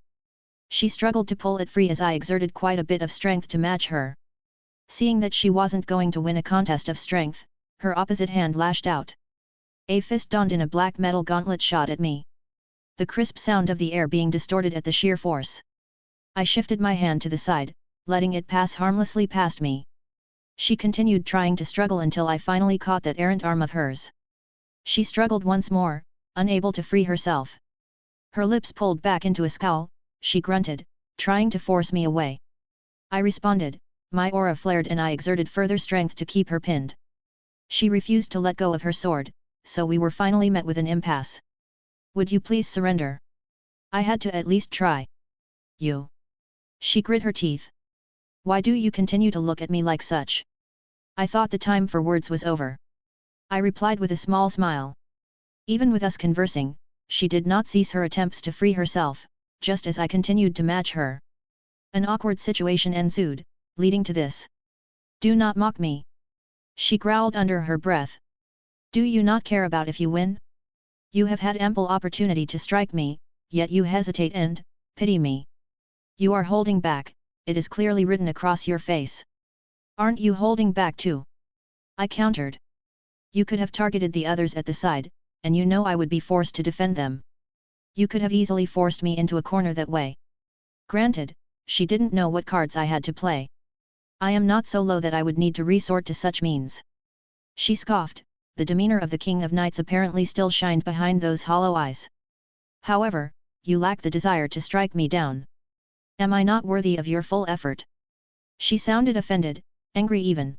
She struggled to pull it free as I exerted quite a bit of strength to match her. Seeing that she wasn't going to win a contest of strength, her opposite hand lashed out. A fist donned in a black metal gauntlet shot at me. The crisp sound of the air being distorted at the sheer force. I shifted my hand to the side, letting it pass harmlessly past me. She continued trying to struggle until I finally caught that errant arm of hers. She struggled once more, unable to free herself. Her lips pulled back into a scowl, she grunted, trying to force me away. I responded, my aura flared and I exerted further strength to keep her pinned. She refused to let go of her sword, so we were finally met with an impasse. Would you please surrender? I had to at least try. You. She grit her teeth. Why do you continue to look at me like such? I thought the time for words was over. I replied with a small smile. Even with us conversing, she did not cease her attempts to free herself, just as I continued to match her. An awkward situation ensued, leading to this. Do not mock me. She growled under her breath. Do you not care about if you win? You have had ample opportunity to strike me, yet you hesitate and pity me. You are holding back, it is clearly written across your face. Aren't you holding back too? I countered. You could have targeted the others at the side, and you know I would be forced to defend them. You could have easily forced me into a corner that way. Granted, she didn't know what cards I had to play. I am not so low that I would need to resort to such means. She scoffed, the demeanor of the King of Knights apparently still shined behind those hollow eyes. However, you lack the desire to strike me down. Am I not worthy of your full effort? She sounded offended, angry even.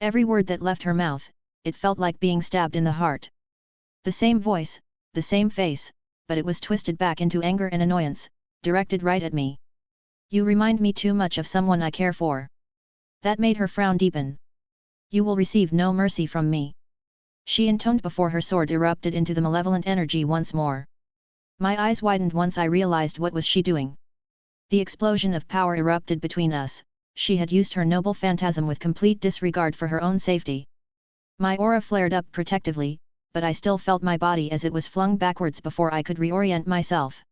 Every word that left her mouth, it felt like being stabbed in the heart. The same voice, the same face, but it was twisted back into anger and annoyance, directed right at me. You remind me too much of someone I care for. That made her frown deepen. You will receive no mercy from me. She intoned before her sword erupted into the malevolent energy once more. My eyes widened once I realized what was she doing. The explosion of power erupted between us, she had used her noble phantasm with complete disregard for her own safety. My aura flared up protectively, but I still felt my body as it was flung backwards before I could reorient myself.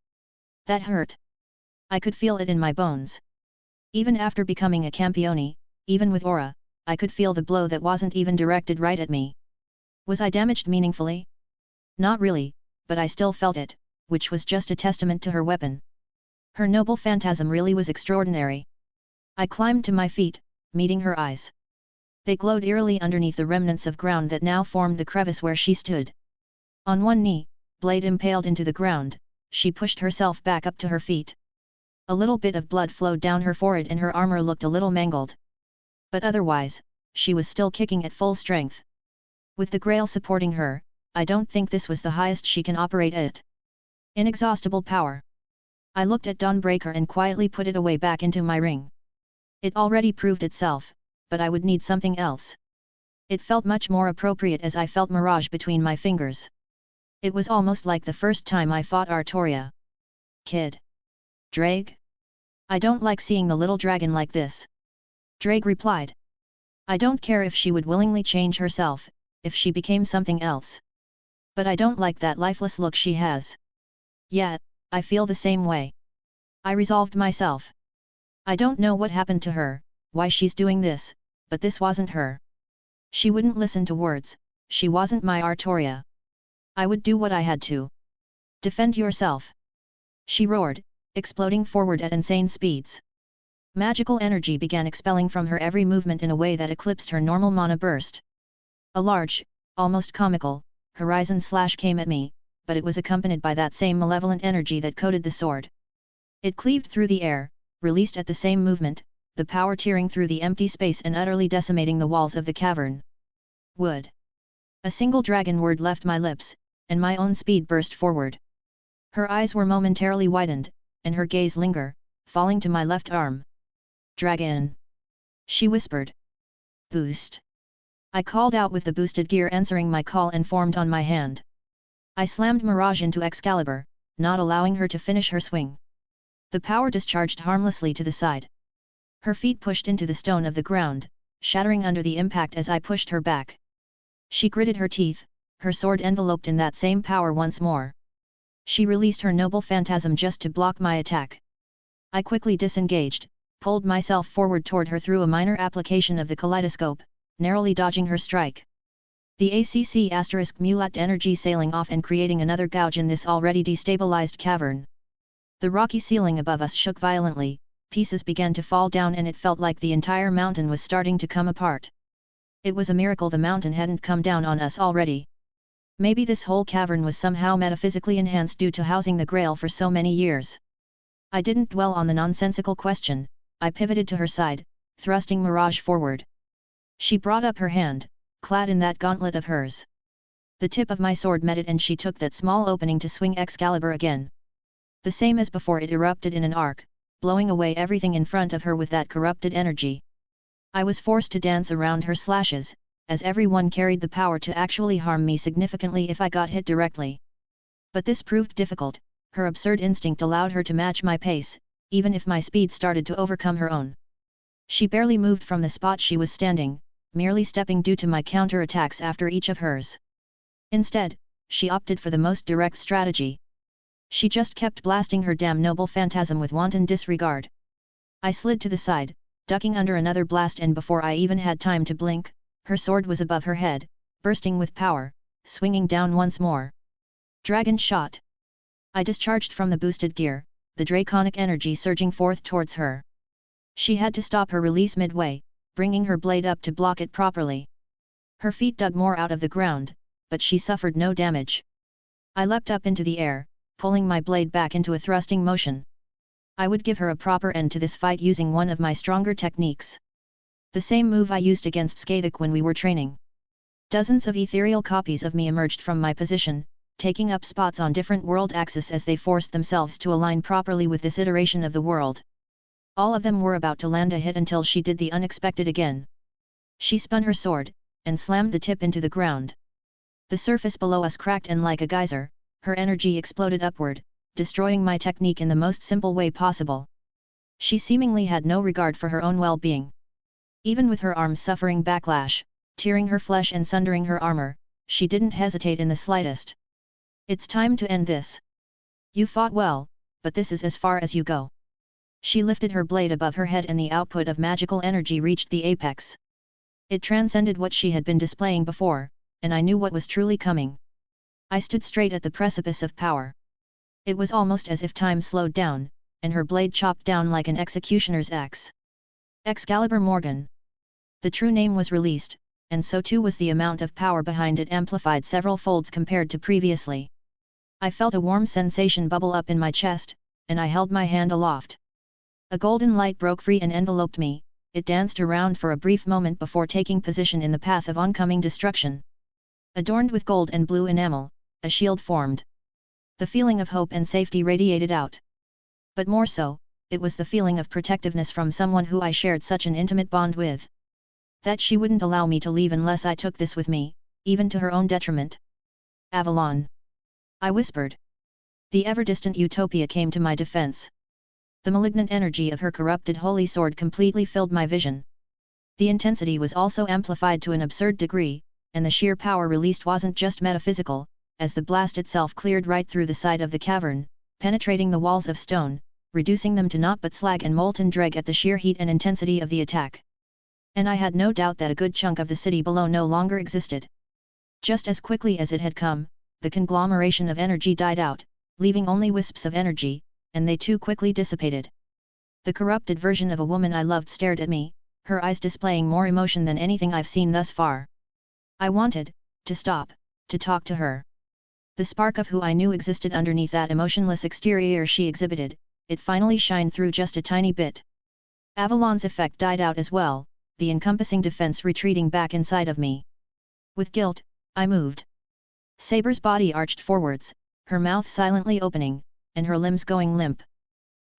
That hurt. I could feel it in my bones. Even after becoming a campione, even with aura, I could feel the blow that wasn't even directed right at me. Was I damaged meaningfully? Not really, but I still felt it, which was just a testament to her weapon. Her noble phantasm really was extraordinary. I climbed to my feet, meeting her eyes. They glowed eerily underneath the remnants of ground that now formed the crevice where she stood. On one knee, blade impaled into the ground, she pushed herself back up to her feet. A little bit of blood flowed down her forehead and her armor looked a little mangled. But otherwise, she was still kicking at full strength. With the Grail supporting her, I don't think this was the highest she can operate at. Inexhaustible power. I looked at Dawnbreaker and quietly put it away back into my ring. It already proved itself, but I would need something else. It felt much more appropriate as I felt Mirage between my fingers. It was almost like the first time I fought Artoria. Kid. Drake? I don't like seeing the little dragon like this. Drake replied. I don't care if she would willingly change herself, if she became something else. But I don't like that lifeless look she has. Yeah, I feel the same way. I resolved myself. I don't know what happened to her, why she's doing this, but this wasn't her. She wouldn't listen to words, she wasn't my Artoria. I would do what I had to. Defend yourself! She roared, exploding forward at insane speeds. Magical energy began expelling from her every movement in a way that eclipsed her normal mana burst. A large, almost comical, horizon slash came at me, but it was accompanied by that same malevolent energy that coated the sword. It cleaved through the air, released at the same movement, the power tearing through the empty space and utterly decimating the walls of the cavern. Would. A single dragon word left my lips, and my own speed burst forward. Her eyes were momentarily widened, and her gaze lingered, falling to my left arm. Dragon! She whispered. Boost! I called out with the boosted gear answering my call and formed on my hand. I slammed Mirage into Excalibur, not allowing her to finish her swing. The power discharged harmlessly to the side. Her feet pushed into the stone of the ground, shattering under the impact as I pushed her back. She gritted her teeth, her sword enveloped in that same power once more. She released her noble phantasm just to block my attack. I quickly disengaged, pulled myself forward toward her through a minor application of the kaleidoscope, narrowly dodging her strike. The ACC** mulat energy sailing off and creating another gouge in this already destabilized cavern. The rocky ceiling above us shook violently, pieces began to fall down and it felt like the entire mountain was starting to come apart. It was a miracle the mountain hadn't come down on us already. Maybe this whole cavern was somehow metaphysically enhanced due to housing the Grail for so many years. I didn't dwell on the nonsensical question, I pivoted to her side, thrusting Mirage forward. She brought up her hand, clad in that gauntlet of hers. The tip of my sword met it and she took that small opening to swing Excalibur again. The same as before, it erupted in an arc, blowing away everything in front of her with that corrupted energy. I was forced to dance around her slashes, as everyone carried the power to actually harm me significantly if I got hit directly. But this proved difficult, her absurd instinct allowed her to match my pace, even if my speed started to overcome her own. She barely moved from the spot she was standing, merely stepping due to my counter-attacks after each of hers. Instead, she opted for the most direct strategy. She just kept blasting her damn noble phantasm with wanton disregard. I slid to the side, ducking under another blast, and before I even had time to blink, her sword was above her head, bursting with power, swinging down once more. Dragon shot! I discharged from the boosted gear, the draconic energy surging forth towards her. She had to stop her release midway, bringing her blade up to block it properly. Her feet dug more out of the ground, but she suffered no damage. I leapt up into the air, pulling my blade back into a thrusting motion. I would give her a proper end to this fight using one of my stronger techniques. The same move I used against Skathik when we were training. Dozens of ethereal copies of me emerged from my position, taking up spots on different world axes as they forced themselves to align properly with this iteration of the world. All of them were about to land a hit until she did the unexpected again. She spun her sword, and slammed the tip into the ground. The surface below us cracked and like a geyser, her energy exploded upward, destroying my technique in the most simple way possible. She seemingly had no regard for her own well-being. Even with her arms suffering backlash, tearing her flesh and sundering her armor, she didn't hesitate in the slightest. It's time to end this. You fought well, but this is as far as you go. She lifted her blade above her head and the output of magical energy reached the apex. It transcended what she had been displaying before, and I knew what was truly coming. I stood straight at the precipice of power. It was almost as if time slowed down, and her blade chopped down like an executioner's axe. Excalibur Morgan. The true name was released, and so too was the amount of power behind it, amplified several folds compared to previously. I felt a warm sensation bubble up in my chest, and I held my hand aloft. A golden light broke free and enveloped me. It danced around for a brief moment before taking position in the path of oncoming destruction. Adorned with gold and blue enamel, a shield formed. The feeling of hope and safety radiated out. But more so, it was the feeling of protectiveness from someone who I shared such an intimate bond with. That she wouldn't allow me to leave unless I took this with me, even to her own detriment. Avalon! I whispered. The ever-distant Utopia came to my defense. The malignant energy of her corrupted holy sword completely filled my vision. The intensity was also amplified to an absurd degree, and the sheer power released wasn't just metaphysical, as the blast itself cleared right through the side of the cavern, penetrating the walls of stone, reducing them to naught but slag and molten dreg at the sheer heat and intensity of the attack. And I had no doubt that a good chunk of the city below no longer existed. Just as quickly as it had come, the conglomeration of energy died out, leaving only wisps of energy, and they too quickly dissipated. The corrupted version of a woman I loved stared at me, her eyes displaying more emotion than anything I've seen thus far. I wanted to stop, to talk to her. The spark of who I knew existed underneath that emotionless exterior she exhibited, it finally shined through just a tiny bit. Avalon's effect died out as well, the encompassing defense retreating back inside of me. With guilt, I moved. Saber's body arched forwards, her mouth silently opening, and her limbs going limp.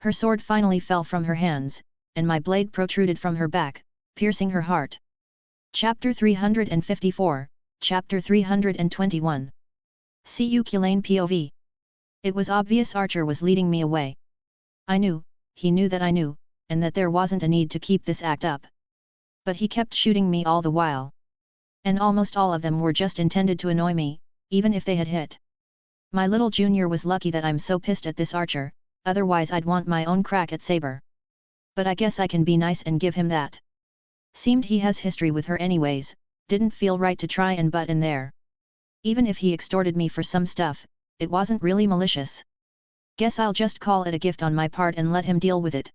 Her sword finally fell from her hands, and my blade protruded from her back, piercing her heart. Chapter 354, Chapter 321. Cu Culane POV. It was obvious Archer was leading me away. I knew, he knew that I knew, and that there wasn't a need to keep this act up. But he kept shooting me all the while. And almost all of them were just intended to annoy me, even if they had hit. My little junior was lucky that I'm so pissed at this Archer, otherwise I'd want my own crack at Saber. But I guess I can be nice and give him that. Seemed he has history with her anyways, didn't feel right to try and butt in there. Even if he extorted me for some stuff, it wasn't really malicious. Guess I'll just call it a gift on my part and let him deal with it.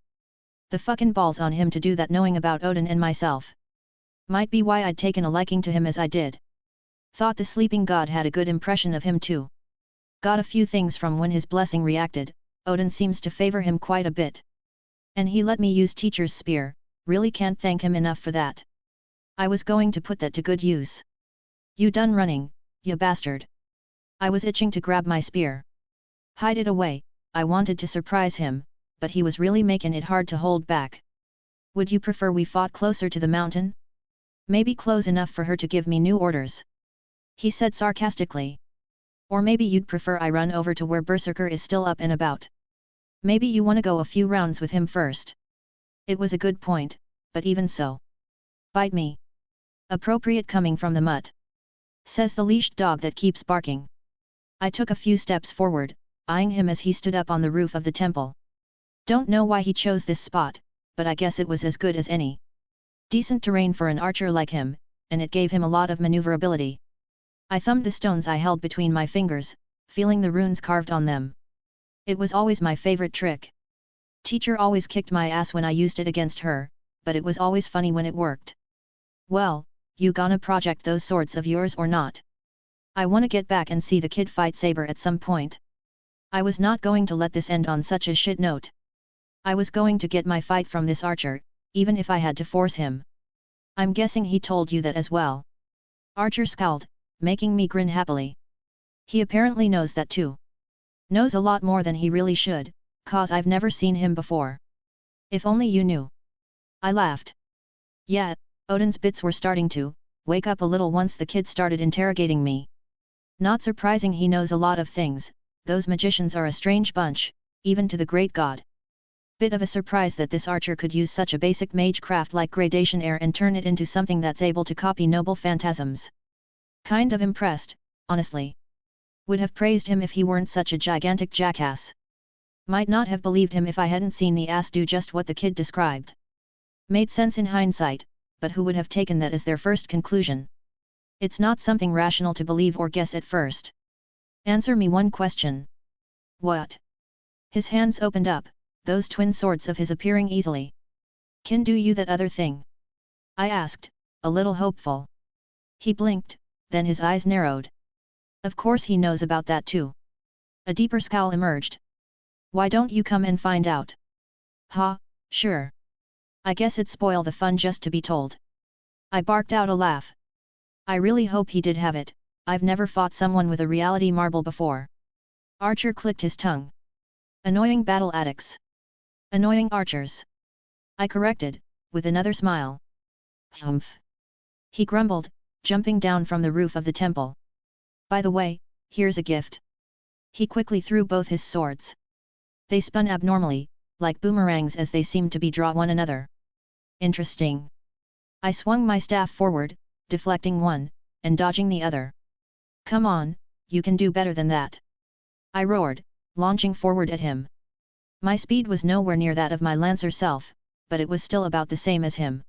The fucking balls on him to do that knowing about Odin and myself. Might be why I'd taken a liking to him as I did. Thought the sleeping god had a good impression of him too. Got a few things from when his blessing reacted, Odin seems to favor him quite a bit. And he let me use Teacher's Spear, really can't thank him enough for that. I was going to put that to good use. You done running, you bastard. I was itching to grab my spear. Hide it away, I wanted to surprise him, but he was really making it hard to hold back. Would you prefer we fought closer to the mountain? Maybe close enough for her to give me new orders? He said sarcastically. Or maybe you'd prefer I run over to where Berserker is still up and about. Maybe you want to go a few rounds with him first. It was a good point, but even so. Bite me. Appropriate coming from the mutt. Says the leashed dog that keeps barking. I took a few steps forward, eyeing him as he stood up on the roof of the temple. Don't know why he chose this spot, but I guess it was as good as any. Decent terrain for an archer like him, and it gave him a lot of maneuverability. I thumbed the stones I held between my fingers, feeling the runes carved on them. It was always my favorite trick. Teacher always kicked my ass when I used it against her, but it was always funny when it worked. Well, you gonna project those swords of yours or not? I wanna get back and see the kid fight Saber at some point. I was not going to let this end on such a shit note. I was going to get my fight from this archer, even if I had to force him. I'm guessing he told you that as well. Archer scowled, making me grin happily. He apparently knows that too. Knows a lot more than he really should, cause I've never seen him before. If only you knew. I laughed. Yeah, Odin's bits were starting to wake up a little once the kid started interrogating me. Not surprising he knows a lot of things, those magicians are a strange bunch, even to the great god. Bit of a surprise that this archer could use such a basic mage craft like gradation air and turn it into something that's able to copy noble phantasms. Kind of impressed, honestly. Would have praised him if he weren't such a gigantic jackass. Might not have believed him if I hadn't seen the ass do just what the kid described. Made sense in hindsight, but who would have taken that as their first conclusion? It's not something rational to believe or guess at first. Answer me one question. What? His hands opened up, those twin swords of his appearing easily. Can do you that other thing? I asked, a little hopeful. He blinked, then his eyes narrowed. Of course he knows about that too. A deeper scowl emerged. Why don't you come and find out? Ha, sure. I guess it'd spoil the fun just to be told. I barked out a laugh. I really hope he did have it, I've never fought someone with a reality marble before. Archer clicked his tongue. Annoying battle addicts. Annoying archers. I corrected, with another smile. Humph. He grumbled, jumping down from the roof of the temple. By the way, here's a gift. He quickly threw both his swords. They spun abnormally, like boomerangs as they seemed to be draw one another. Interesting. I swung my staff forward, deflecting one, and dodging the other. Come on, you can do better than that. I roared, launching forward at him. My speed was nowhere near that of my lancer self, but it was still about the same as him.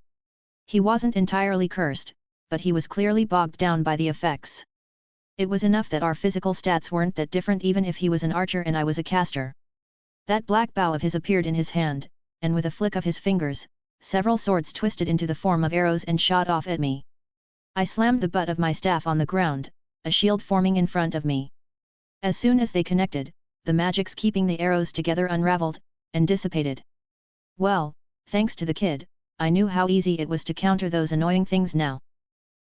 He wasn't entirely cursed, but he was clearly bogged down by the effects. It was enough that our physical stats weren't that different even if he was an archer and I was a caster. That black bow of his appeared in his hand, and with a flick of his fingers, several swords twisted into the form of arrows and shot off at me. I slammed the butt of my staff on the ground, a shield forming in front of me. As soon as they connected, the magics keeping the arrows together unraveled, and dissipated. Well, thanks to the kid, I knew how easy it was to counter those annoying things now.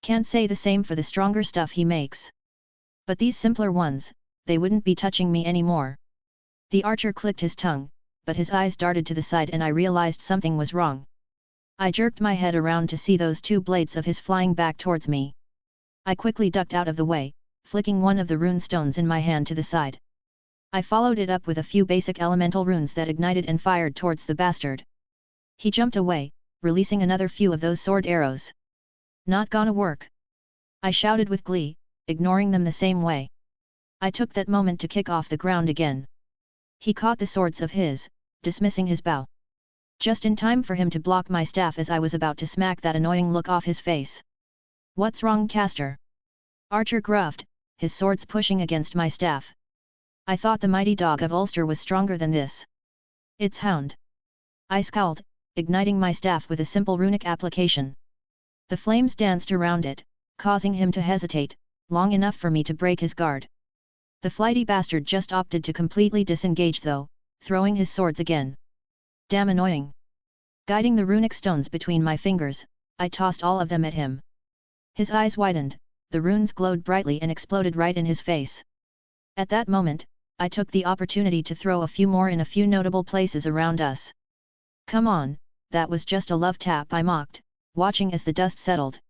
Can't say the same for the stronger stuff he makes. But these simpler ones, they wouldn't be touching me anymore. The archer clicked his tongue, but his eyes darted to the side and I realized something was wrong. I jerked my head around to see those two blades of his flying back towards me. I quickly ducked out of the way, flicking one of the rune stones in my hand to the side. I followed it up with a few basic elemental runes that ignited and fired towards the bastard. He jumped away, releasing another few of those sword arrows. Not gonna work! I shouted with glee, ignoring them the same way. I took that moment to kick off the ground again. He caught the swords of his, dismissing his bow. Just in time for him to block my staff as I was about to smack that annoying look off his face. What's wrong, caster? Archer gruffed, his swords pushing against my staff. I thought the mighty dog of Ulster was stronger than this. It's Hound. I scowled, igniting my staff with a simple runic application. The flames danced around it, causing him to hesitate, long enough for me to break his guard. The flighty bastard just opted to completely disengage though, throwing his swords again. Damn annoying. Guiding the runic stones between my fingers, I tossed all of them at him. His eyes widened, the runes glowed brightly and exploded right in his face. At that moment, I took the opportunity to throw a few more in a few notable places around us. Come on, that was just a love tap, I mocked, watching as the dust settled.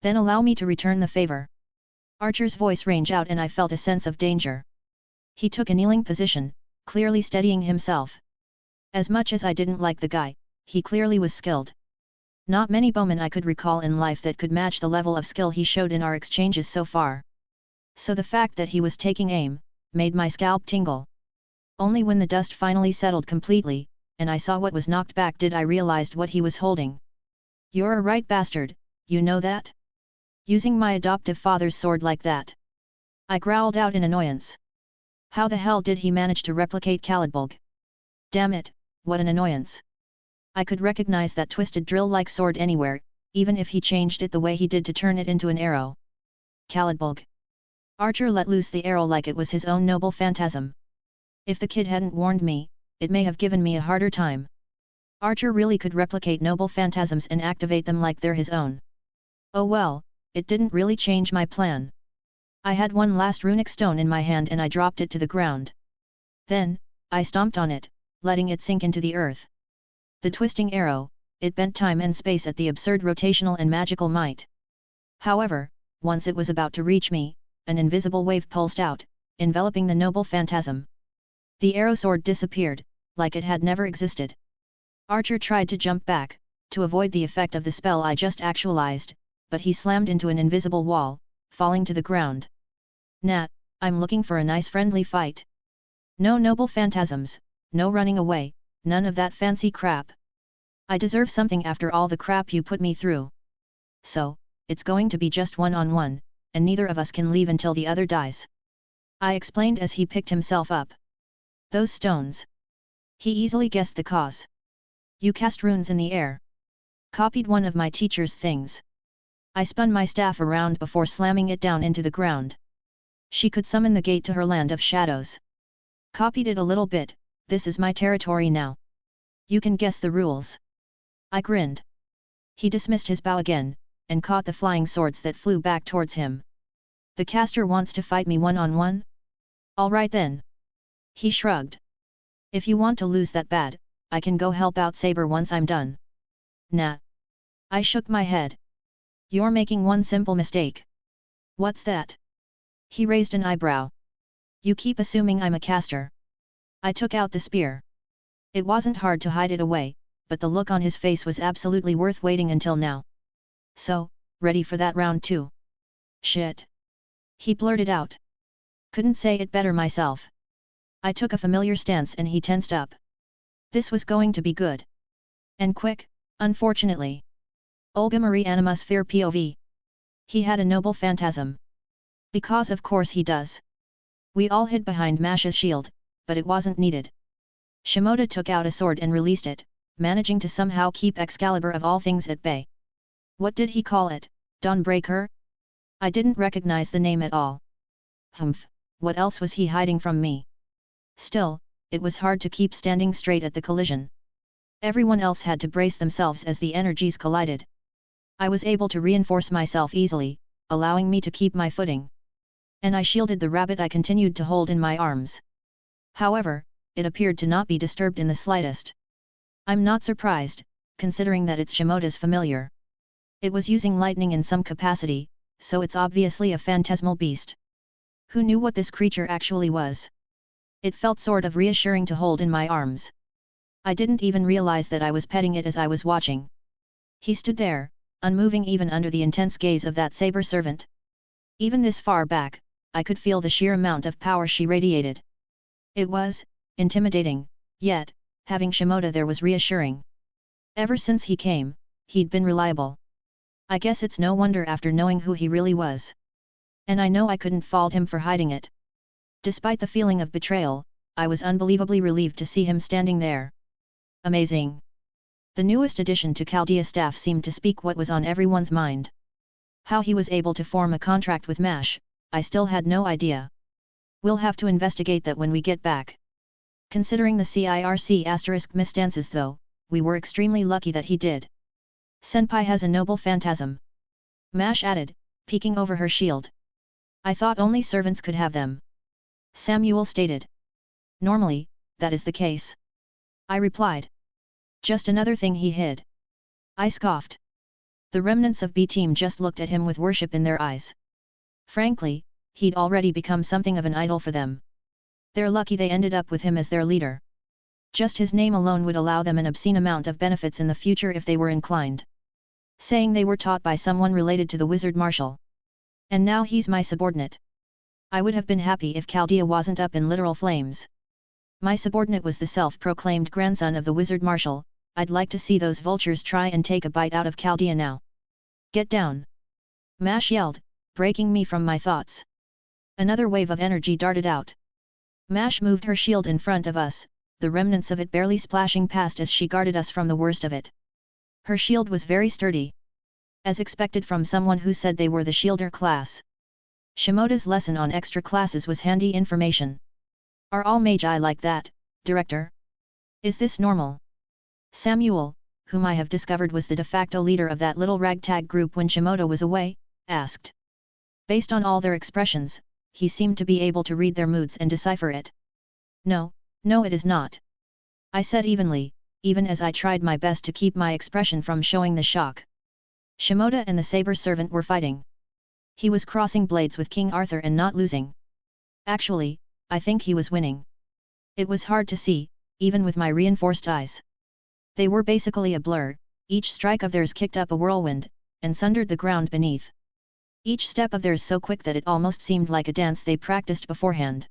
Then allow me to return the favor. Archer's voice rang out and I felt a sense of danger. He took a kneeling position, clearly steadying himself. As much as I didn't like the guy, he clearly was skilled. Not many bowmen I could recall in life that could match the level of skill he showed in our exchanges so far. So the fact that he was taking aim, made my scalp tingle. Only when the dust finally settled completely, and I saw what was knocked back did I realize what he was holding. You're a right bastard, you know that? Using my adoptive father's sword like that. I growled out in annoyance. How the hell did he manage to replicate Kaleidoscope? Damn it, what an annoyance. I could recognize that twisted drill-like sword anywhere, even if he changed it the way he did to turn it into an arrow. Kaleidoscope. Archer let loose the arrow like it was his own noble phantasm. If the kid hadn't warned me, it may have given me a harder time. Archer really could replicate noble phantasms and activate them like they're his own. Oh well, it didn't really change my plan. I had one last runic stone in my hand and I dropped it to the ground. Then, I stomped on it, letting it sink into the earth. The twisting arrow, it bent time and space at the absurd rotational and magical might. However, once it was about to reach me, an invisible wave pulsed out, enveloping the noble phantasm. The arrow sword disappeared, like it had never existed. Archer tried to jump back, to avoid the effect of the spell I just actualized, but he slammed into an invisible wall, falling to the ground. Nah, I'm looking for a nice friendly fight. No noble phantasms, no running away, none of that fancy crap. I deserve something after all the crap you put me through. So, it's going to be just one-on-one, and neither of us can leave until the other dies. I explained as he picked himself up. Those stones. He easily guessed the cause. You cast runes in the air. Copied one of my teacher's things. I spun my staff around before slamming it down into the ground. She could summon the gate to her land of shadows. Copied it a little bit, this is my territory now. You can guess the rules. I grinned. He dismissed his bow again, and caught the flying swords that flew back towards him. The caster wants to fight me one-on-one? All right then. He shrugged. If you want to lose that bad, I can go help out Saber once I'm done. Nah. I shook my head. You're making one simple mistake. What's that? He raised an eyebrow. You keep assuming I'm a caster. I took out the spear. It wasn't hard to hide it away, but the look on his face was absolutely worth waiting until now. So, ready for that round two? Shit. He blurted out. Couldn't say it better myself. I took a familiar stance and he tensed up. This was going to be good. And quick, unfortunately. Olga Marie Animusphere POV. He had a noble phantasm. Because of course he does. We all hid behind Mash's shield, but it wasn't needed. Shimoda took out a sword and released it, managing to somehow keep Excalibur of all things at bay. What did he call it, Dawnbreaker? I didn't recognize the name at all. Humph, what else was he hiding from me? Still, it was hard to keep standing straight at the collision. Everyone else had to brace themselves as the energies collided. I was able to reinforce myself easily, allowing me to keep my footing. And I shielded the rabbit I continued to hold in my arms. However, it appeared to not be disturbed in the slightest. I'm not surprised, considering that it's Shimoda's familiar. It was using lightning in some capacity, so it's obviously a phantasmal beast. Who knew what this creature actually was? It felt sort of reassuring to hold in my arms. I didn't even realize that I was petting it as I was watching. He stood there, unmoving even under the intense gaze of that saber servant. Even this far back, I could feel the sheer amount of power she radiated. It was intimidating, yet, having Shimoda there was reassuring. Ever since he came, he'd been reliable. I guess it's no wonder after knowing who he really was. And I know I couldn't fault him for hiding it. Despite the feeling of betrayal, I was unbelievably relieved to see him standing there. Amazing. The newest addition to Chaldea staff seemed to speak what was on everyone's mind. How he was able to form a contract with Mash, I still had no idea. We'll have to investigate that when we get back. Considering the CIRC* misstances though, we were extremely lucky that he did. Senpai has a noble phantasm. Mash added, peeking over her shield. I thought only servants could have them. Samuel stated. Normally, that is the case. I replied. Just another thing he hid. I scoffed. The remnants of B-Team just looked at him with worship in their eyes. Frankly, he'd already become something of an idol for them. They're lucky they ended up with him as their leader. Just his name alone would allow them an obscene amount of benefits in the future if they were inclined. Saying they were taught by someone related to the Wizard Marshal. And now he's my subordinate. I would have been happy if Chaldea wasn't up in literal flames. My subordinate was the self-proclaimed grandson of the Wizard Marshal. I'd like to see those vultures try and take a bite out of Chaldea now. Get down! Mash yelled, breaking me from my thoughts. Another wave of energy darted out. Mash moved her shield in front of us, the remnants of it barely splashing past as she guarded us from the worst of it. Her shield was very sturdy. As expected from someone who said they were the shielder class. Shimoda's lesson on extra classes was handy information. Are all magi like that, Director? Is this normal? Samuel, whom I have discovered was the de facto leader of that little ragtag group when Shimoda was away, asked. Based on all their expressions, he seemed to be able to read their moods and decipher it. No, it is not. I said evenly, even as I tried my best to keep my expression from showing the shock. Shimoda and the saber servant were fighting. He was crossing blades with King Arthur and not losing. Actually, I think he was winning. It was hard to see, even with my reinforced eyes. They were basically a blur, each strike of theirs kicked up a whirlwind, and sundered the ground beneath. Each step of theirs so quick that it almost seemed like a dance they practiced beforehand.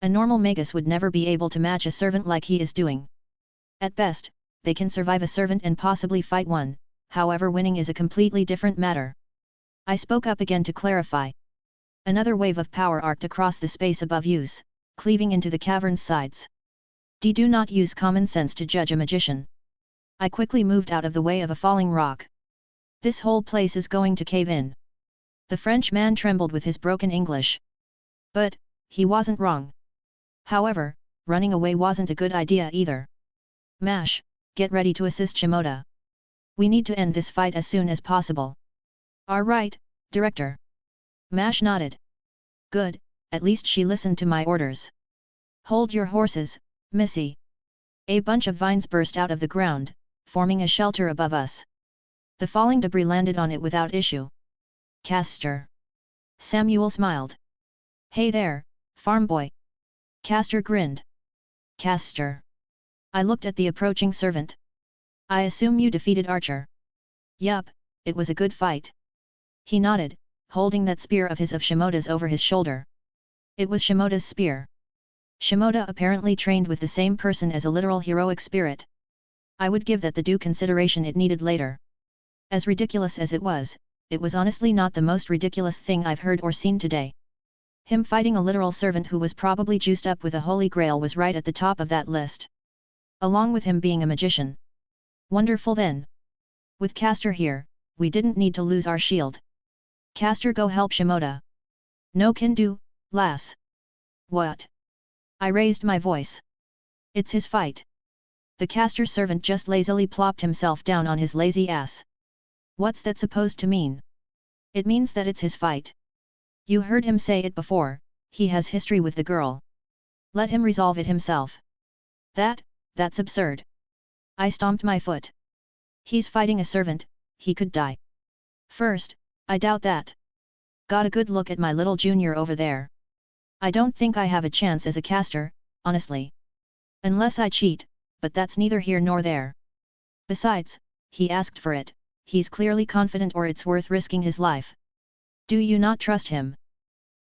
A normal magus would never be able to match a servant like he is doing. At best, they can survive a servant and possibly fight one, however winning is a completely different matter. I spoke up again to clarify. Another wave of power arced across the space above us, cleaving into the cavern's sides. Do not use common sense to judge a magician. I quickly moved out of the way of a falling rock. This whole place is going to cave in. The Frenchman trembled with his broken English. But, he wasn't wrong. However, running away wasn't a good idea either. Mash, get ready to assist Shimoda. We need to end this fight as soon as possible. All right, Director. Mash nodded. Good, at least she listened to my orders. Hold your horses, Missy. A bunch of vines burst out of the ground, forming a shelter above us. The falling debris landed on it without issue. Castor. Samuel smiled. Hey there, farm boy. Castor grinned. Castor. I looked at the approaching servant. I assume you defeated Archer. Yup, it was a good fight. He nodded, holding that spear of Shimoda's over his shoulder. It was Shimoda's spear. Shimoda apparently trained with the same person as a literal heroic spirit. I would give that the due consideration it needed later. As ridiculous as it was honestly not the most ridiculous thing I've heard or seen today. Him fighting a literal servant who was probably juiced up with a holy grail was right at the top of that list. Along with him being a magician. Wonderful then. With Caster here, we didn't need to lose our shield. Caster, go help Shimoda. No can do, lass. What? I raised my voice. It's his fight. The Caster servant just lazily plopped himself down on his lazy ass. What's that supposed to mean? It means that it's his fight. You heard him say it before, he has history with the girl. Let him resolve it himself. That's absurd. I stomped my foot. He's fighting a servant, he could die. First, I doubt that. Got a good look at my little junior over there. I don't think I have a chance as a caster, honestly. Unless I cheat, but that's neither here nor there. Besides, he asked for it, he's clearly confident or it's worth risking his life. Do you not trust him?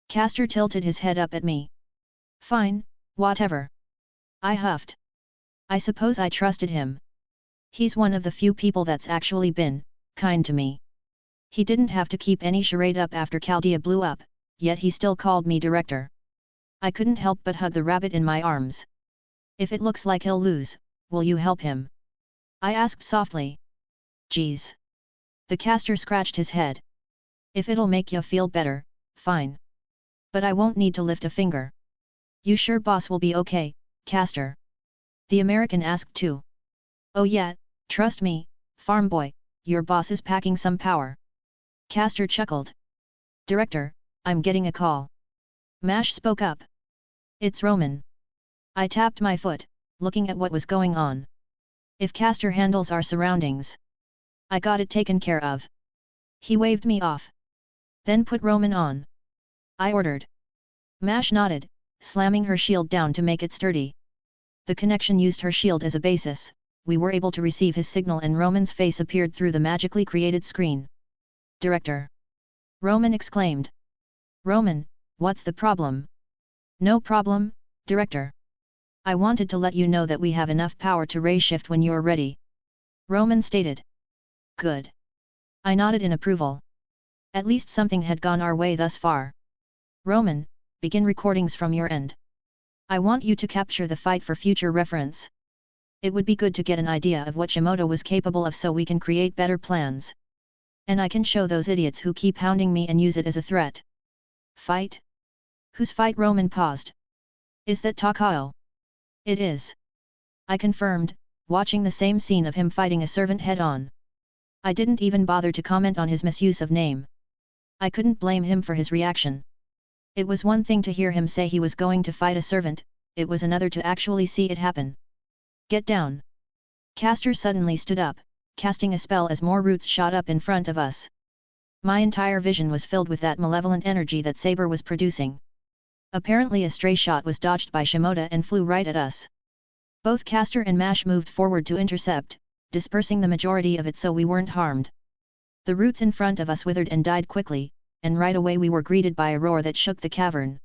Caster tilted his head up at me. Fine, whatever. I huffed. I suppose I trusted him. He's one of the few people that's actually been kind to me. He didn't have to keep any charade up after Chaldea blew up, yet he still called me director. I couldn't help but hug the rabbit in my arms. If it looks like he'll lose, will you help him? I asked softly. Geez. The caster scratched his head. If it'll make you feel better, fine. But I won't need to lift a finger. You sure boss will be okay, caster? The American asked too. Oh yeah, trust me, farm boy, your boss is packing some power. Caster chuckled. Director, I'm getting a call. Mash spoke up. It's Roman. I tapped my foot, looking at what was going on. If Caster handles our surroundings, I got it taken care of. He waved me off. Then put Roman on. I ordered. Mash nodded, slamming her shield down to make it sturdy. The connection used her shield as a basis. We were able to receive his signal and Roman's face appeared through the magically created screen. Director! Roman exclaimed. Roman, what's the problem? No problem, Director. I wanted to let you know that we have enough power to ray shift when you're ready. Roman stated. Good. I nodded in approval. At least something had gone our way thus far. Roman, begin recordings from your end. I want you to capture the fight for future reference. It would be good to get an idea of what Shimoda was capable of so we can create better plans. And I can show those idiots who keep hounding me and use it as a threat. Fight? Whose fight? Roman paused. Is that Takao? It is. I confirmed, watching the same scene of him fighting a servant head-on. I didn't even bother to comment on his misuse of name. I couldn't blame him for his reaction. It was one thing to hear him say he was going to fight a servant, it was another to actually see it happen. Get down. Caster suddenly stood up, casting a spell as more roots shot up in front of us. My entire vision was filled with that malevolent energy that Saber was producing. Apparently a stray shot was dodged by Shimoda and flew right at us. Both Caster and Mash moved forward to intercept, dispersing the majority of it so we weren't harmed. The roots in front of us withered and died quickly, and right away we were greeted by a roar that shook the cavern.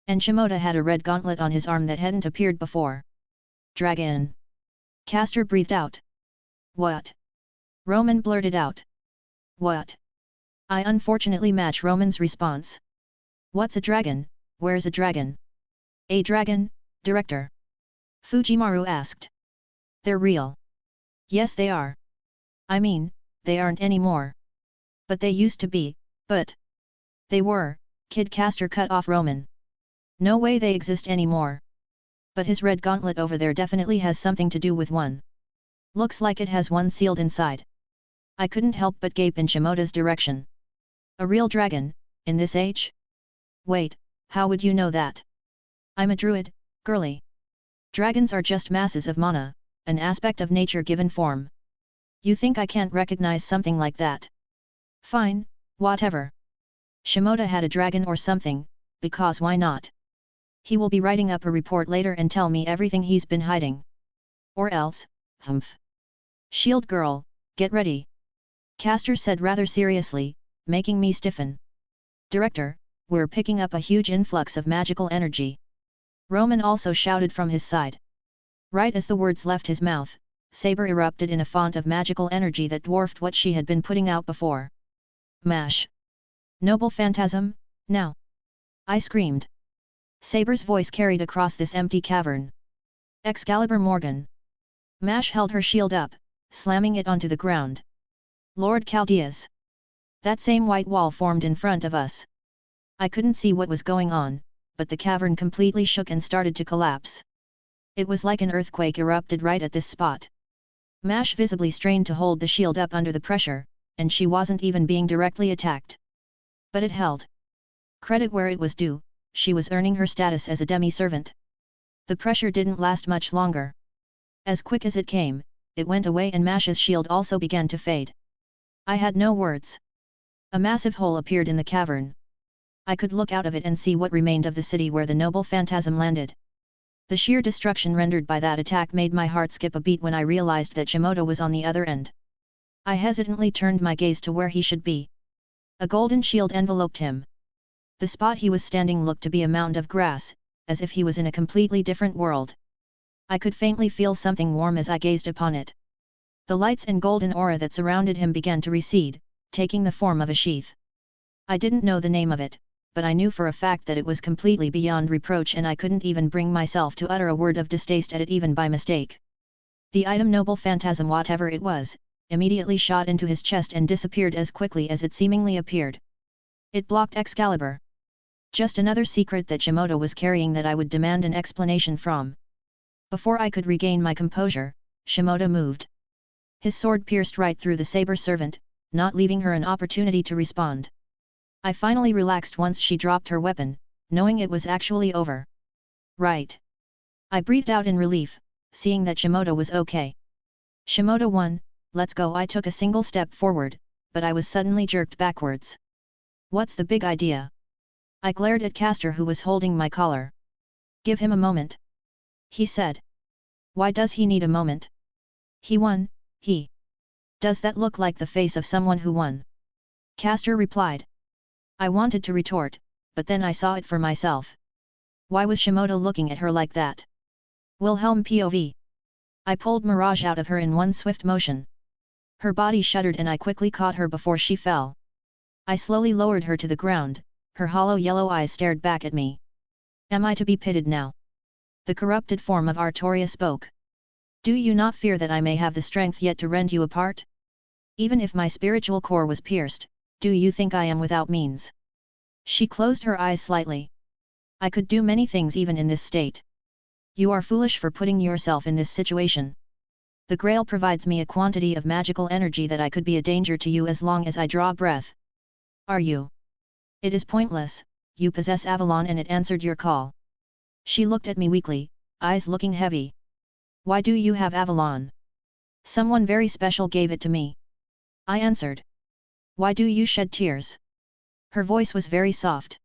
And Shimoda had a red gauntlet on his arm that hadn't appeared before. Dragon! Caster breathed out. What? Roman blurted out. What? I unfortunately match Roman's response. What's a dragon? Where's a dragon? A dragon, Director? Fujimaru asked. They're real. Yes they are. I mean, they aren't anymore. But they used to be, but... They were, Kid Caster cut off Roman. No way they exist anymore. But his red gauntlet over there definitely has something to do with one. Looks like it has one sealed inside. I couldn't help but gape in Shimoda's direction. A real dragon, in this age? Wait, how would you know that? I'm a druid, girly. Dragons are just masses of mana, an aspect of nature given form. You think I can't recognize something like that? Fine, whatever. Shimoda had a dragon or something, because why not? He will be writing up a report later and tell me everything he's been hiding. Or else, humph. Shield girl, get ready. Caster said rather seriously, making me stiffen. Director, we're picking up a huge influx of magical energy. Roman also shouted from his side. Right as the words left his mouth, saber erupted in a font of magical energy that dwarfed what she had been putting out before. Mash! Noble phantasm, now! I screamed. Saber's voice carried across this empty cavern. Excalibur Morgan! Mash held her shield up, slamming it onto the ground. Lord Chaldeas! That same white wall formed in front of us. I couldn't see what was going on, but the cavern completely shook and started to collapse. It was like an earthquake erupted right at this spot. Mash visibly strained to hold the shield up under the pressure, and she wasn't even being directly attacked. But it held. Credit where it was due, she was earning her status as a demi-servant. The pressure didn't last much longer. As quick as it came, it went away and Mash's shield also began to fade. I had no words. A massive hole appeared in the cavern. I could look out of it and see what remained of the city where the noble phantasm landed. The sheer destruction rendered by that attack made my heart skip a beat when I realized that Shimoda was on the other end. I hesitantly turned my gaze to where he should be. A golden shield enveloped him. The spot he was standing looked to be a mound of grass, as if he was in a completely different world. I could faintly feel something warm as I gazed upon it. The lights and golden aura that surrounded him began to recede, taking the form of a sheath. I didn't know the name of it, but I knew for a fact that it was completely beyond reproach and I couldn't even bring myself to utter a word of distaste at it even by mistake. The item noble phantasm, whatever it was, immediately shot into his chest and disappeared as quickly as it seemingly appeared. It blocked Excalibur. Just another secret that Shimoda was carrying that I would demand an explanation from. Before I could regain my composure, Shimoda moved. His sword pierced right through the saber servant, not leaving her an opportunity to respond. I finally relaxed once she dropped her weapon, knowing it was actually over. Right. I breathed out in relief, seeing that Shimoda was okay. Shimoda won, let's go. I took a single step forward, but I was suddenly jerked backwards. What's the big idea? I glared at Castor who was holding my collar. Give him a moment. He said. Why does he need a moment? He won, he. Does that look like the face of someone who won? Castor replied. I wanted to retort, but then I saw it for myself. Why was Shimoda looking at her like that? Wilhelm POV. I pulled Mirage out of her in one swift motion. Her body shuddered and I quickly caught her before she fell. I slowly lowered her to the ground, her hollow yellow eyes stared back at me. Am I to be pitied now? The corrupted form of Artoria spoke. Do you not fear that I may have the strength yet to rend you apart? Even if my spiritual core was pierced, do you think I am without means? She closed her eyes slightly. I could do many things even in this state. You are foolish for putting yourself in this situation. The Grail provides me a quantity of magical energy that I could be a danger to you as long as I draw breath. Are you? It is pointless, you possess Avalon and it answered your call. She looked at me weakly, eyes looking heavy. Why do you have Avalon? Someone very special gave it to me. I answered. Why do you shed tears? Her voice was very soft.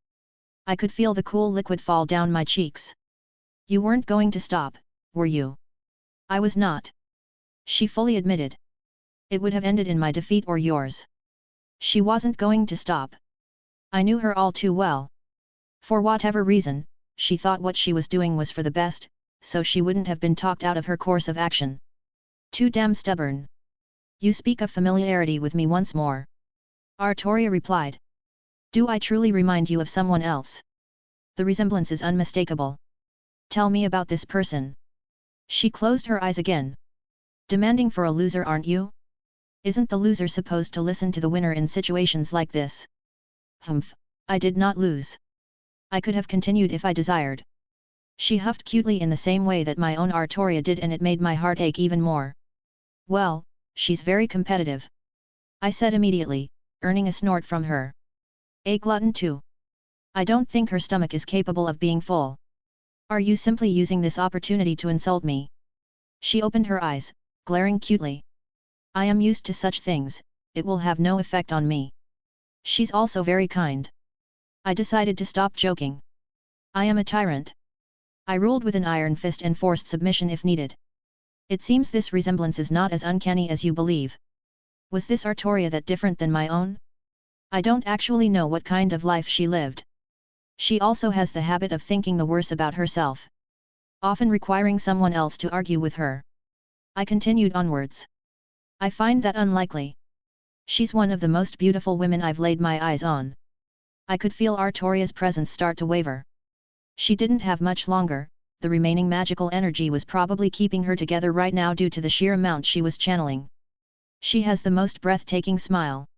I could feel the cool liquid fall down my cheeks. You weren't going to stop, were you? I was not. She fully admitted. It would have ended in my defeat or yours. She wasn't going to stop. I knew her all too well. For whatever reason, she thought what she was doing was for the best, so she wouldn't have been talked out of her course of action. Too damn stubborn. You speak of familiarity with me once more. Artoria replied. Do I truly remind you of someone else? The resemblance is unmistakable. Tell me about this person. She closed her eyes again. Demanding for a loser, aren't you? Isn't the loser supposed to listen to the winner in situations like this? Humph, I did not lose. I could have continued if I desired. She huffed cutely in the same way that my own Artoria did and it made my heart ache even more. Well, she's very competitive. I said immediately, earning a snort from her. A glutton too. I don't think her stomach is capable of being full. Are you simply using this opportunity to insult me? She opened her eyes, glaring cutely. I am used to such things, it will have no effect on me. She's also very kind. I decided to stop joking. I am a tyrant. I ruled with an iron fist and forced submission if needed. It seems this resemblance is not as uncanny as you believe. Was this Artoria that different than my own? I don't actually know what kind of life she lived. She also has the habit of thinking the worse about herself. Often requiring someone else to argue with her. I continued onwards. I find that unlikely. She's one of the most beautiful women I've laid my eyes on. I could feel Artoria's presence start to waver. She didn't have much longer, the remaining magical energy was probably keeping her together right now due to the sheer amount she was channeling. She has the most breathtaking smile.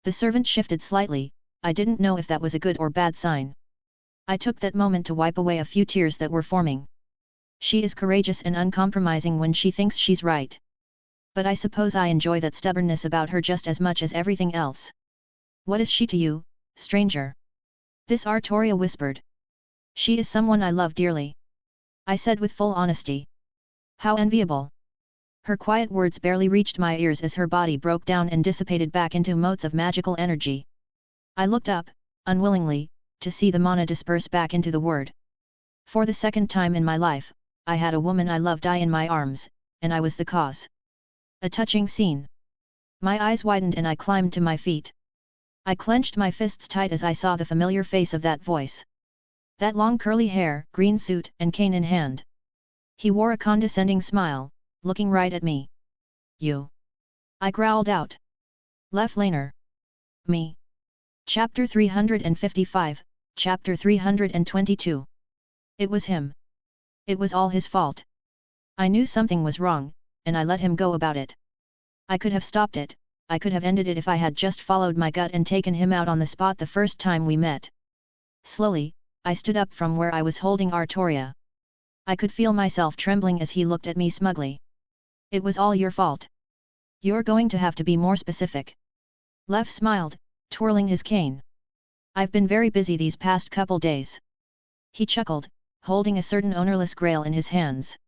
The servant shifted slightly, I didn't know if that was a good or bad sign. I took that moment to wipe away a few tears that were forming. She is courageous and uncompromising when she thinks she's right. But I suppose I enjoy that stubbornness about her just as much as everything else. What is she to you, stranger? This Artoria whispered. She is someone I love dearly. I said with full honesty. How enviable. Her quiet words barely reached my ears as her body broke down and dissipated back into motes of magical energy. I looked up, unwillingly, to see the mana disperse back into the word. For the second time in my life, I had a woman I loved die in my arms, and I was the cause. A touching scene. My eyes widened and I climbed to my feet. I clenched my fists tight as I saw the familiar face of that voice. That long curly hair, green suit, and cane in hand. He wore a condescending smile, looking right at me. You. I growled out. Lef Laner. Me. Chapter 355, Chapter 322. It was him. It was all his fault. I knew something was wrong, and I let him go about it. I could have stopped it, I could have ended it if I had just followed my gut and taken him out on the spot the first time we met. Slowly, I stood up from where I was holding Artoria. I could feel myself trembling as he looked at me smugly. It was all your fault. You're going to have to be more specific. Lef smiled, twirling his cane. I've been very busy these past couple days. He chuckled, holding a certain ownerless grail in his hands.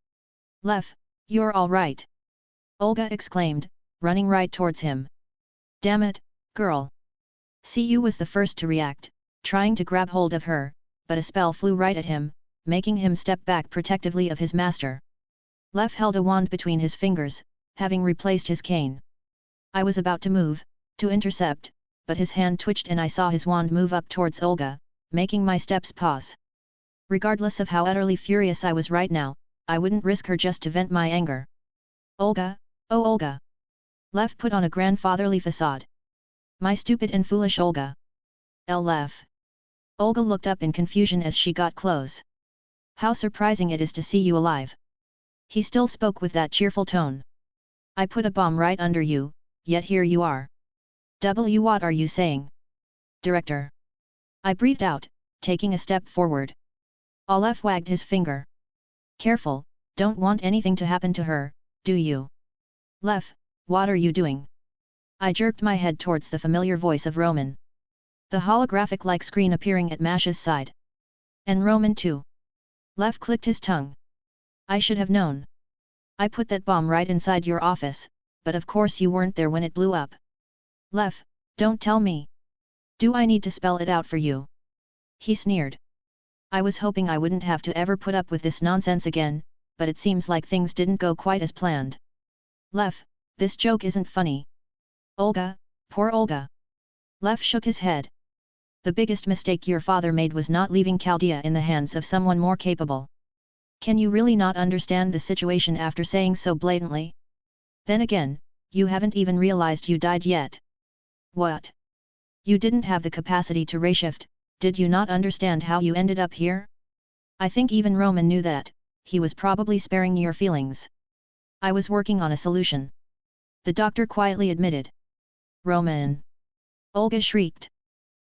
Lef, you're all right. Olga exclaimed, running right towards him. Damn it, girl. Cu was the first to react, trying to grab hold of her, but a spell flew right at him, making him step back protectively of his master. Lef held a wand between his fingers, having replaced his cane. I was about to move, to intercept, but his hand twitched and I saw his wand move up towards Olga, making my steps pause. Regardless of how utterly furious I was right now, I wouldn't risk her just to vent my anger. Olga, oh Olga! Lef put on a grandfatherly facade. My stupid and foolish Olga. Lef. Olga looked up in confusion as she got close. How surprising it is to see you alive. He still spoke with that cheerful tone. I put a bomb right under you, yet here you are. What are you saying? Director. I breathed out, taking a step forward. Olaf wagged his finger. Careful, don't want anything to happen to her, do you? Lef, what are you doing? I jerked my head towards the familiar voice of Roman. The holographic-like screen appearing at Mash's side. And Roman too. Lef clicked his tongue. I should have known. I put that bomb right inside your office, but of course you weren't there when it blew up. Lef, don't tell me. Do I need to spell it out for you? He sneered. I was hoping I wouldn't have to ever put up with this nonsense again, but it seems like things didn't go quite as planned. Lef, this joke isn't funny. Olga, poor Olga. Lef shook his head. The biggest mistake your father made was not leaving Chaldea in the hands of someone more capable. Can you really not understand the situation after saying so blatantly? Then again, you haven't even realized you died yet. What? You didn't have the capacity to reshift, did you not understand how you ended up here? I think even Roman knew that, he was probably sparing your feelings. I was working on a solution. The doctor quietly admitted. Roman. Olga shrieked.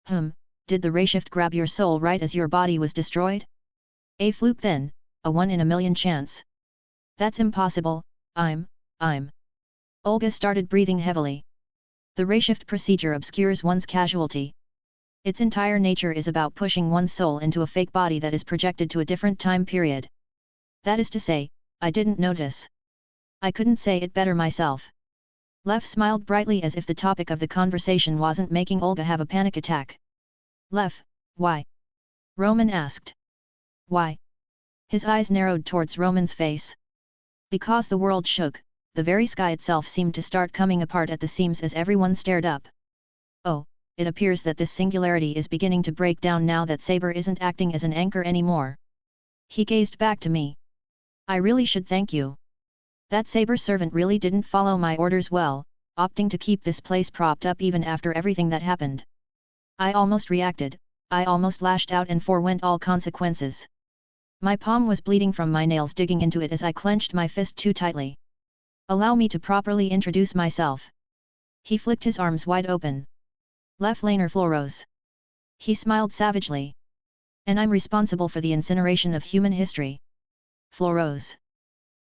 Did the reshift grab your soul right as your body was destroyed? A fluke then, a 1 in a million chance. That's impossible, I'm. Olga started breathing heavily. The reshift procedure obscures one's casualty. Its entire nature is about pushing one's soul into a fake body that is projected to a different time period. That is to say, I didn't notice. I couldn't say it better myself. Lef smiled brightly as if the topic of the conversation wasn't making Olga have a panic attack. Lef, why? Roman asked. Why? His eyes narrowed towards Roman's face. Because the world shook, the very sky itself seemed to start coming apart at the seams as everyone stared up. Oh, it appears that this singularity is beginning to break down now that Saber isn't acting as an anchor anymore. He gazed back to me. I really should thank you. That saber servant really didn't follow my orders well, opting to keep this place propped up even after everything that happened. I almost reacted, I almost lashed out and forewent all consequences. My palm was bleeding from my nails digging into it as I clenched my fist too tightly. Allow me to properly introduce myself. He flicked his arms wide open. Left Laner Floros. He smiled savagely. And I'm responsible for the incineration of human history. Floros.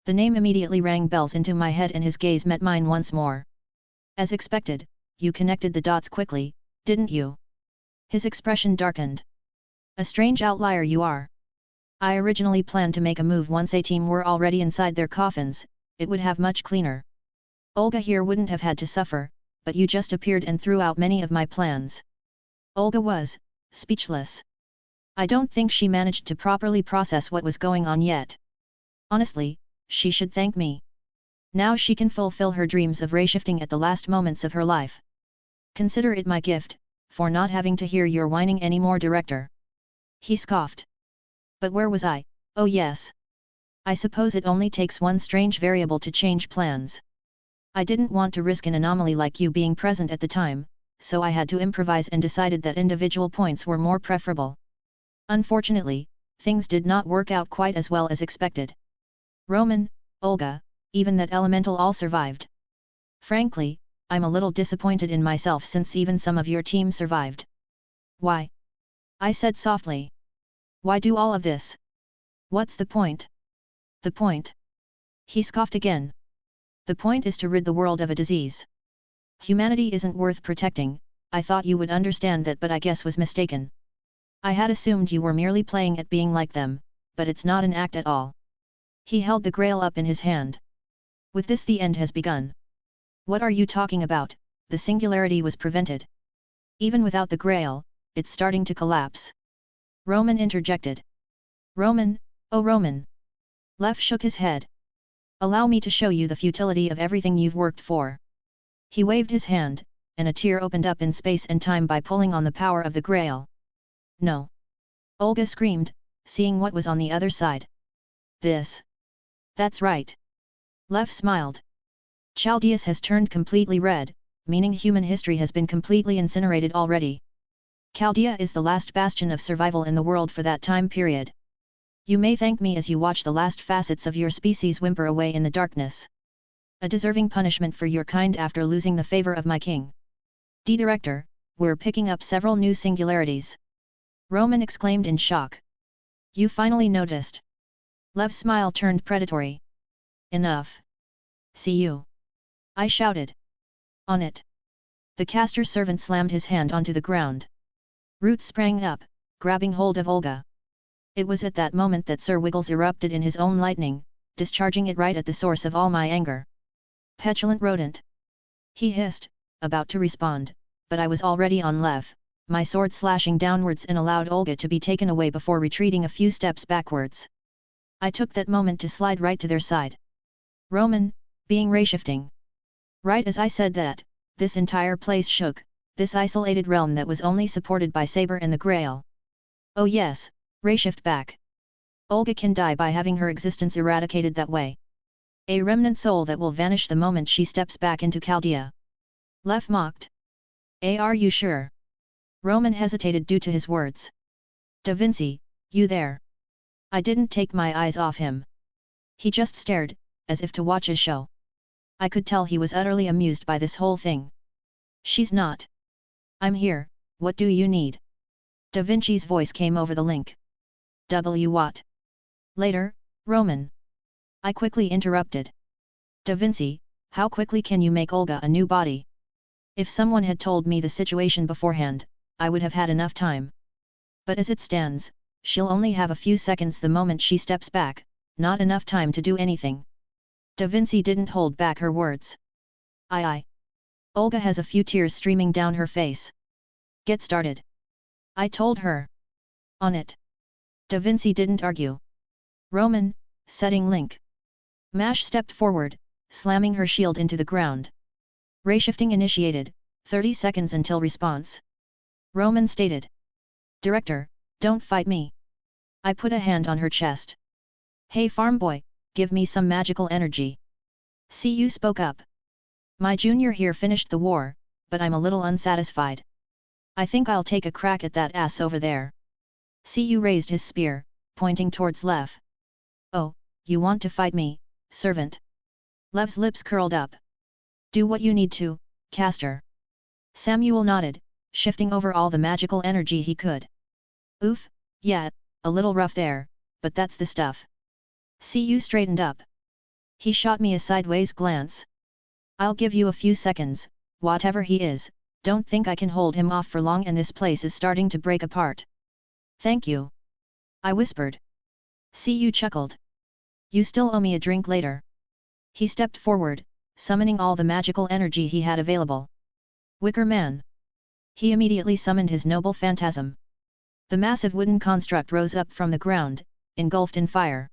The name immediately rang bells into my head and his gaze met mine once more. As expected, you connected the dots quickly, didn't you? His expression darkened. A strange outlier you are. I originally planned to make a move once a team were already inside their coffins, it would have much cleaner. Olga here wouldn't have had to suffer, but you just appeared and threw out many of my plans. Olga was speechless. I don't think she managed to properly process what was going on yet. Honestly, she should thank me. Now she can fulfill her dreams of ray-shifting at the last moments of her life. Consider it my gift, for not having to hear your whining anymore, Director. He scoffed. But where was I? Oh yes. I suppose it only takes one strange variable to change plans. I didn't want to risk an anomaly like you being present at the time, so I had to improvise and decided that individual points were more preferable. Unfortunately, things did not work out quite as well as expected. Roman, Olga, even that elemental all survived. Frankly, I'm a little disappointed in myself since even some of your team survived. Why? I said softly. Why do all of this? What's the point? The point? He scoffed again. The point is to rid the world of a disease. Humanity isn't worth protecting, I thought you would understand that, but I guess was mistaken. I had assumed you were merely playing at being like them, but it's not an act at all. He held the grail up in his hand. With this the end has begun. What are you talking about? The singularity was prevented. Even without the grail, it's starting to collapse. Roman interjected. Roman, oh Roman. Lev shook his head. Allow me to show you the futility of everything you've worked for. He waved his hand, and a tear opened up in space and time by pulling on the power of the grail. No. Olga screamed, seeing what was on the other side. This. That's right. Lev smiled. Chaldeus has turned completely red, meaning human history has been completely incinerated already. Chaldea is the last bastion of survival in the world for that time period. You may thank me as you watch the last facets of your species whimper away in the darkness. A deserving punishment for your kind after losing the favor of my king. Director, we're picking up several new singularities. Roman exclaimed in shock. You finally noticed. Lev's smile turned predatory. Enough. See you. I shouted. On it. The caster servant slammed his hand onto the ground. Root sprang up, grabbing hold of Olga. It was at that moment that Sir Wiggles erupted in his own lightning, discharging it right at the source of all my anger. Petulant rodent. He hissed, about to respond, but I was already on Lev, my sword slashing downwards and allowed Olga to be taken away before retreating a few steps backwards. I took that moment to slide right to their side. Roman, being ray-shifting. Right as I said that, this entire place shook, this isolated realm that was only supported by Saber and the Grail. Oh yes, ray-shift back. Olga can die by having her existence eradicated that way. A remnant soul that will vanish the moment she steps back into Chaldea. Lev mocked. Are you sure? Roman hesitated due to his words. Da Vinci, you there? I didn't take my eyes off him. He just stared, as if to watch a show. I could tell he was utterly amused by this whole thing. She's not. I'm here, what do you need? Da Vinci's voice came over the link. What? Later, Roman. I quickly interrupted. Da Vinci, how quickly can you make Olga a new body? If someone had told me the situation beforehand, I would have had enough time. But as it stands, she'll only have a few seconds the moment she steps back, not enough time to do anything. Da Vinci didn't hold back her words. Aye. Olga has a few tears streaming down her face. Get started. I told her. On it. Da Vinci didn't argue. Roman, setting link. Mash stepped forward, slamming her shield into the ground. Ray-shifting initiated, 30 seconds until response. Roman stated. Director, don't fight me. I put a hand on her chest. Hey farm boy, give me some magical energy. CU spoke up. My junior here finished the war, but I'm a little unsatisfied. I think I'll take a crack at that ass over there. CU raised his spear, pointing towards Lev. Oh, you want to fight me, servant? Lev's lips curled up. Do what you need to, caster. Samuel nodded, shifting over all the magical energy he could. Oof, yeah, a little rough there, but that's the stuff. CU straightened up. He shot me a sideways glance. I'll give you a few seconds, whatever he is, don't think I can hold him off for long and this place is starting to break apart. Thank you. I whispered. CU chuckled. You still owe me a drink later. He stepped forward, summoning all the magical energy he had available. Wicker Man. He immediately summoned his noble phantasm. The massive wooden construct rose up from the ground, engulfed in fire.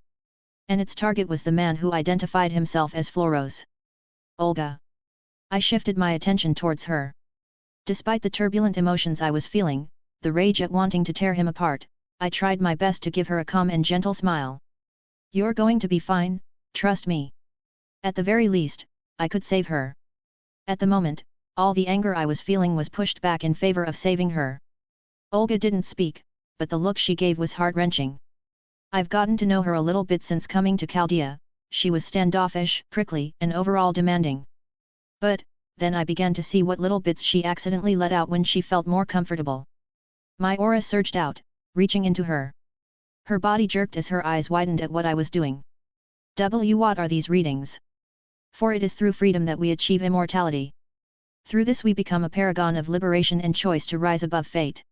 And its target was the man who identified himself as Floros. Olga. I shifted my attention towards her. Despite the turbulent emotions I was feeling, the rage at wanting to tear him apart, I tried my best to give her a calm and gentle smile. You're going to be fine, trust me. At the very least, I could save her. At the moment, all the anger I was feeling was pushed back in favor of saving her. Olga didn't speak, but the look she gave was heart-wrenching. I've gotten to know her a little bit since coming to Chaldea. She was standoffish, prickly, and overall demanding. But, then I began to see what little bits she accidentally let out when she felt more comfortable. My aura surged out, reaching into her. Her body jerked as her eyes widened at what I was doing. What are these readings? For it is through freedom that we achieve immortality. Through this we become a paragon of liberation and choice to rise above fate.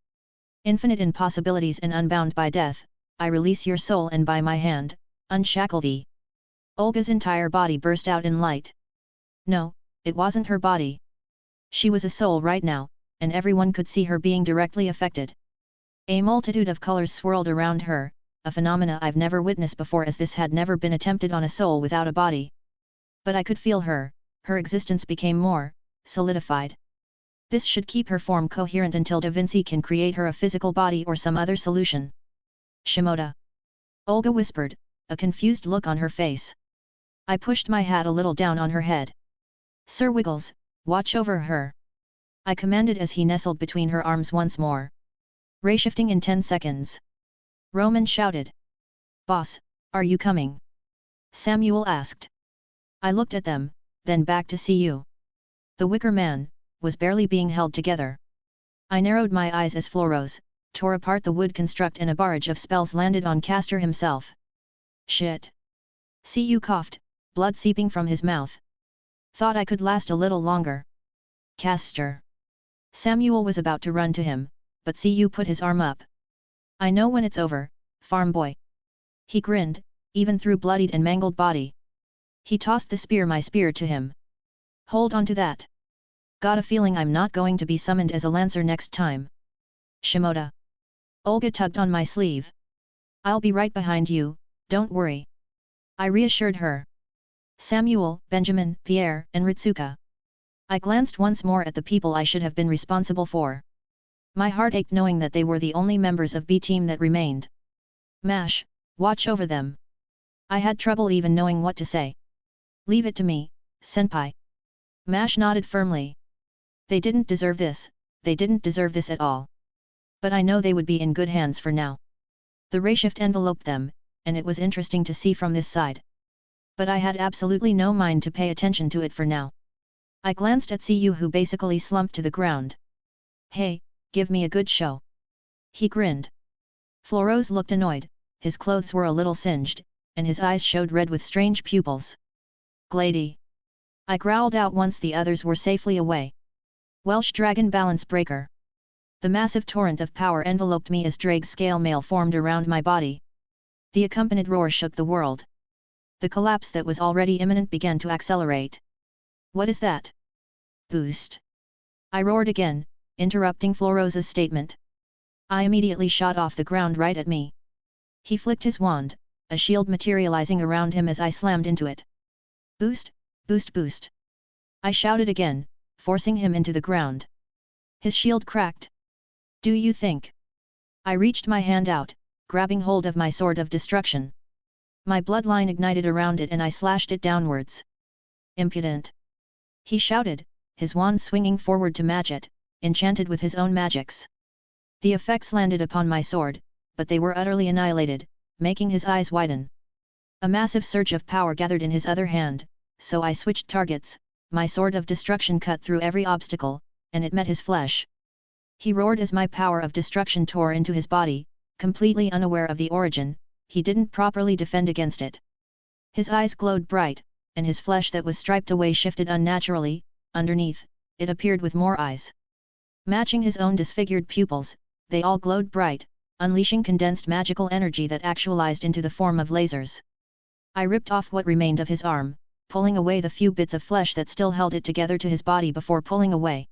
Infinite in possibilities and unbound by death, I release your soul and by my hand, unshackle thee. Olga's entire body burst out in light. No, it wasn't her body. She was a soul right now, and everyone could see her being directly affected. A multitude of colors swirled around her, a phenomena I've never witnessed before as this had never been attempted on a soul without a body. But I could feel her existence became more solidified. This should keep her form coherent until Da Vinci can create her a physical body or some other solution. Shimoda. Olga whispered, a confused look on her face. I pushed my hat a little down on her head. Sir Wiggles, watch over her. I commanded as he nestled between her arms once more. Ray shifting in 10 seconds. Roman shouted. Boss, are you coming? Samuel asked. I looked at them, then back to CU. The Wicker Man was barely being held together. I narrowed my eyes as Floros tore apart the wood construct and a barrage of spells landed on Castor himself. Shit. CU coughed, blood seeping from his mouth. Thought I could last a little longer. Castor. Samuel was about to run to him, but CU put his arm up. I know when it's over, farm boy. He grinned, even through bloodied and mangled body. He tossed my spear to him. Hold on to that. Got a feeling I'm not going to be summoned as a lancer next time. Shimoda. Olga tugged on my sleeve. I'll be right behind you, don't worry. I reassured her. Samuel, Benjamin, Pierre, and Ritsuka. I glanced once more at the people I should have been responsible for. My heart ached knowing that they were the only members of B team that remained. Mash, watch over them. I had trouble even knowing what to say. Leave it to me, senpai. Mash nodded firmly. They didn't deserve this, they didn't deserve this at all. But I know they would be in good hands for now. The ray shift enveloped them, and it was interesting to see from this side. But I had absolutely no mind to pay attention to it for now. I glanced at CU who basically slumped to the ground. Hey, give me a good show. He grinned. Floros looked annoyed, his clothes were a little singed, and his eyes showed red with strange pupils. Glady. I growled out once the others were safely away. Welsh Dragon Balance Breaker. The massive torrent of power enveloped me as Drake's scale mail formed around my body. The accompanied roar shook the world. The collapse that was already imminent began to accelerate. What is that? Boost. I roared again, interrupting Floros's statement. I immediately shot off the ground right at me. He flicked his wand, a shield materializing around him as I slammed into it. Boost, boost, boost. I shouted again, forcing him into the ground. His shield cracked. Do you think? I reached my hand out, grabbing hold of my sword of destruction. My bloodline ignited around it and I slashed it downwards. Impudent! He shouted, his wand swinging forward to match it, enchanted with his own magics. The effects landed upon my sword, but they were utterly annihilated, making his eyes widen. A massive surge of power gathered in his other hand, so I switched targets, my sword of destruction cut through every obstacle, and it met his flesh. He roared as my power of destruction tore into his body, completely unaware of the origin, he didn't properly defend against it. His eyes glowed bright, and his flesh that was striped away shifted unnaturally, underneath, it appeared with more eyes. Matching his own disfigured pupils, they all glowed bright, unleashing condensed magical energy that actualized into the form of lasers. I ripped off what remained of his arm, pulling away the few bits of flesh that still held it together to his body before pulling away.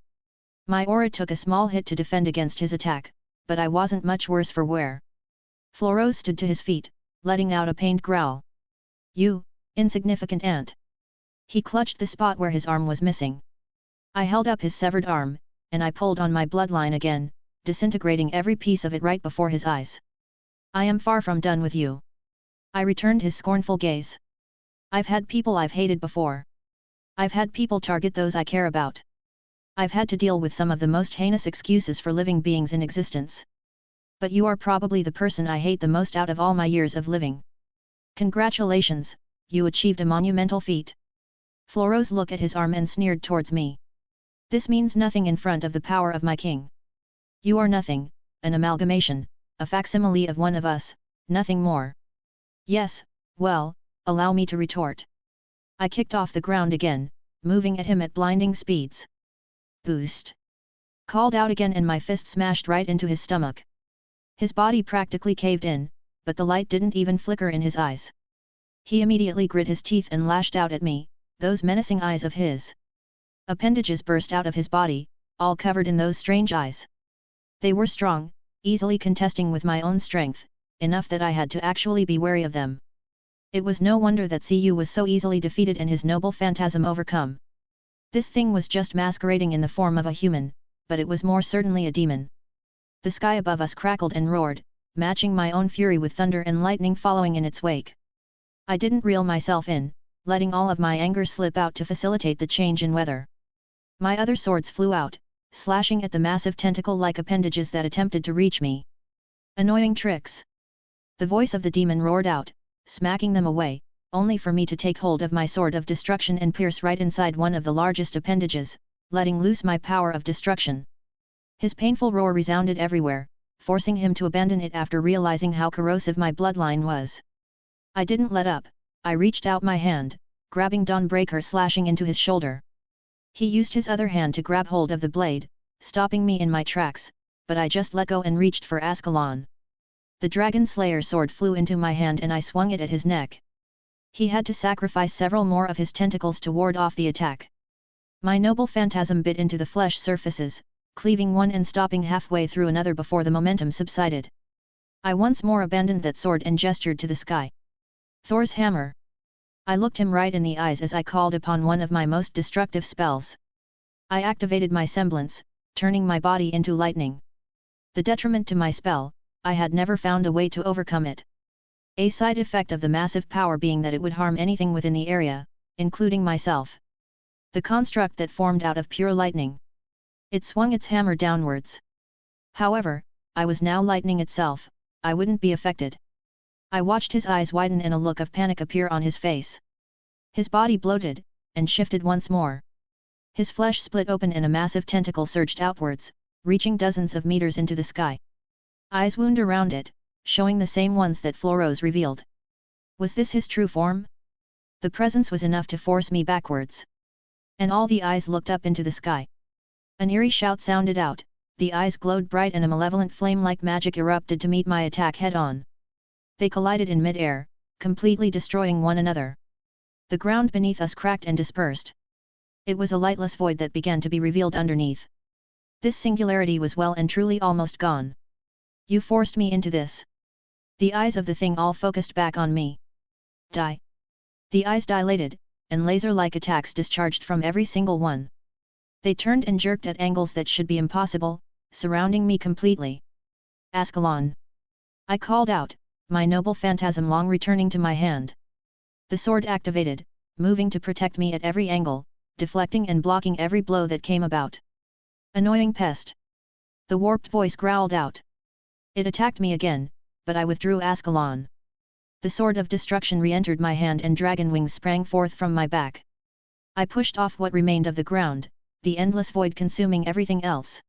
My aura took a small hit to defend against his attack, but I wasn't much worse for wear. Floros stood to his feet, letting out a pained growl. "You, insignificant ant!" He clutched the spot where his arm was missing. I held up his severed arm, and I pulled on my bloodline again, disintegrating every piece of it right before his eyes. "I am far from done with you." I returned his scornful gaze. "I've had people I've hated before. I've had people target those I care about. I've had to deal with some of the most heinous excuses for living beings in existence. But you are probably the person I hate the most out of all my years of living. Congratulations, you achieved a monumental feat." Floros looked at his arm and sneered towards me. "This means nothing in front of the power of my king. You are nothing, an amalgamation, a facsimile of one of us, nothing more." "Yes, well, allow me to retort." I kicked off the ground again, moving at him at blinding speeds. "Boost!" Called out again and my fist smashed right into his stomach. His body practically caved in, but the light didn't even flicker in his eyes. He immediately grit his teeth and lashed out at me, those menacing eyes of his. Appendages burst out of his body, all covered in those strange eyes. They were strong, easily contesting with my own strength, enough that I had to actually be wary of them. It was no wonder that Cu was so easily defeated and his noble phantasm overcome. This thing was just masquerading in the form of a human, but it was more certainly a demon. The sky above us crackled and roared, matching my own fury with thunder and lightning following in its wake. I didn't reel myself in, letting all of my anger slip out to facilitate the change in weather. My other swords flew out, slashing at the massive tentacle-like appendages that attempted to reach me. "Annoying tricks!" The voice of the demon roared out, smacking them away, only for me to take hold of my sword of destruction and pierce right inside one of the largest appendages, letting loose my power of destruction. His painful roar resounded everywhere, forcing him to abandon it after realizing how corrosive my bloodline was. I didn't let up, I reached out my hand, grabbing Dawnbreaker slashing into his shoulder. He used his other hand to grab hold of the blade, stopping me in my tracks, but I just let go and reached for Ascalon. The Dragon Slayer sword flew into my hand and I swung it at his neck. He had to sacrifice several more of his tentacles to ward off the attack. My noble phantasm bit into the flesh surfaces, cleaving one and stopping halfway through another before the momentum subsided. I once more abandoned that sword and gestured to the sky. "Thor's hammer!" I looked him right in the eyes as I called upon one of my most destructive spells. I activated my semblance, turning my body into lightning. The detriment to my spell, I had never found a way to overcome it. A side effect of the massive power being that it would harm anything within the area, including myself. The construct that formed out of pure lightning. It swung its hammer downwards. However, I was now lightning itself, I wouldn't be affected. I watched his eyes widen and a look of panic appear on his face. His body bloated, and shifted once more. His flesh split open and a massive tentacle surged outwards, reaching dozens of meters into the sky. Eyes wound around it, showing the same ones that Floros revealed. Was this his true form? The presence was enough to force me backwards. And all the eyes looked up into the sky. An eerie shout sounded out, the eyes glowed bright and a malevolent flame-like magic erupted to meet my attack head-on. They collided in mid-air, completely destroying one another. The ground beneath us cracked and dispersed. It was a lightless void that began to be revealed underneath. This singularity was well and truly almost gone. "You forced me into this." The eyes of the thing all focused back on me. Die! The eyes dilated, and laser-like attacks discharged from every single one. They turned and jerked at angles that should be impossible, surrounding me completely. "Ascalon!" I called out, my noble phantasm long returning to my hand. The sword activated, moving to protect me at every angle, deflecting and blocking every blow that came about. Annoying pest! The warped voice growled out. It attacked me again, but I withdrew Ascalon. The sword of destruction re-entered my hand and dragon wings sprang forth from my back. I pushed off what remained of the ground, the endless void consuming everything else.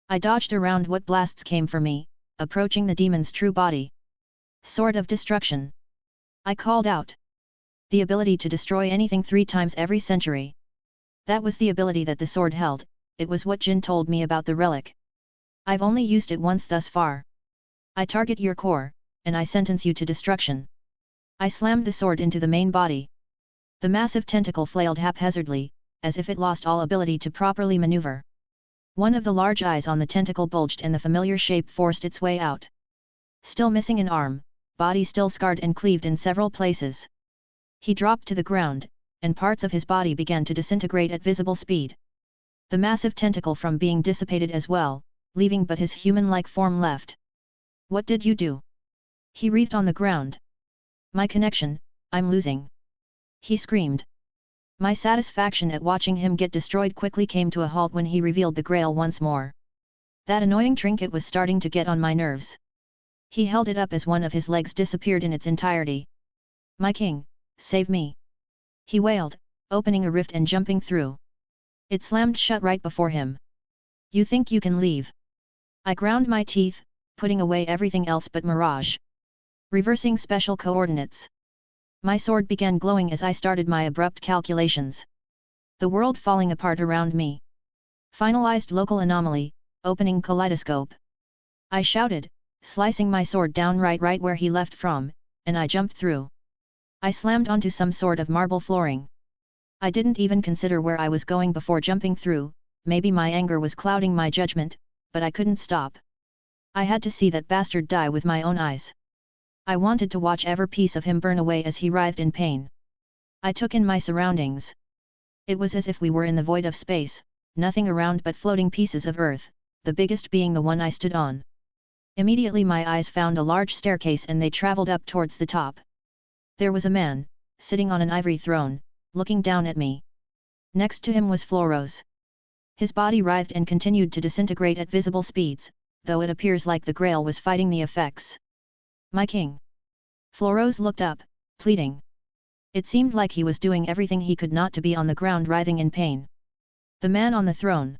I dodged around what blasts came for me, approaching the demon's true body. Sword of destruction! I called out. The ability to destroy anything 3 times every century. That was the ability that the sword held, it was what Jin told me about the relic. I've only used it once thus far. I target your core, and I sentence you to destruction. I slammed the sword into the main body. The massive tentacle flailed haphazardly, as if it lost all ability to properly maneuver. One of the large eyes on the tentacle bulged and the familiar shape forced its way out. Still missing an arm, body still scarred and cleaved in several places. He dropped to the ground, and parts of his body began to disintegrate at visible speed. The massive tentacle from being dissipated as well, leaving but his human-like form left. What did you do? He writhed on the ground. My connection, I'm losing. He screamed. My satisfaction at watching him get destroyed quickly came to a halt when he revealed the grail once more. That annoying trinket was starting to get on my nerves. He held it up as one of his legs disappeared in its entirety. My king, save me! He wailed, opening a rift and jumping through. It slammed shut right before him. You think you can leave? I ground my teeth, putting away everything else but Mirage. Reversing special coordinates. My sword began glowing as I started my abrupt calculations. The world falling apart around me. Finalized local anomaly, opening kaleidoscope. I shouted, slicing my sword down right where he left from, and I jumped through. I slammed onto some sort of marble flooring. I didn't even consider where I was going before jumping through, maybe my anger was clouding my judgment, but I couldn't stop. I had to see that bastard die with my own eyes. I wanted to watch every piece of him burn away as he writhed in pain. I took in my surroundings. It was as if we were in the void of space, nothing around but floating pieces of earth, the biggest being the one I stood on. Immediately my eyes found a large staircase and they traveled up towards the top. There was a man, sitting on an ivory throne, looking down at me. Next to him was Floros. His body writhed and continued to disintegrate at visible speeds, though it appears like the Grail was fighting the effects. My king! Floros looked up, pleading. It seemed like he was doing everything he could not to be on the ground writhing in pain. The man on the throne.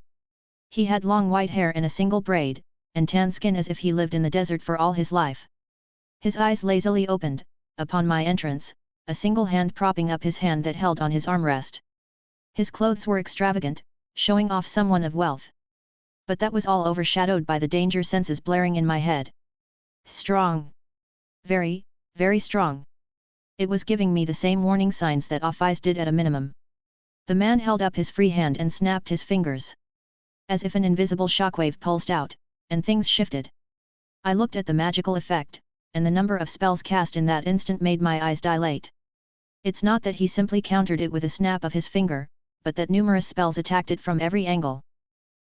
He had long white hair and a single braid, and tan skin as if he lived in the desert for all his life. His eyes lazily opened, upon my entrance, a single hand propping up his hand that held on his armrest. His clothes were extravagant, showing off someone of wealth. But that was all overshadowed by the danger senses blaring in my head. Strong. Very, very strong. It was giving me the same warning signs that off-eyes did at a minimum. The man held up his free hand and snapped his fingers. As if an invisible shockwave pulsed out, and things shifted. I looked at the magical effect, and the number of spells cast in that instant made my eyes dilate. It's not that he simply countered it with a snap of his finger, but that numerous spells attacked it from every angle.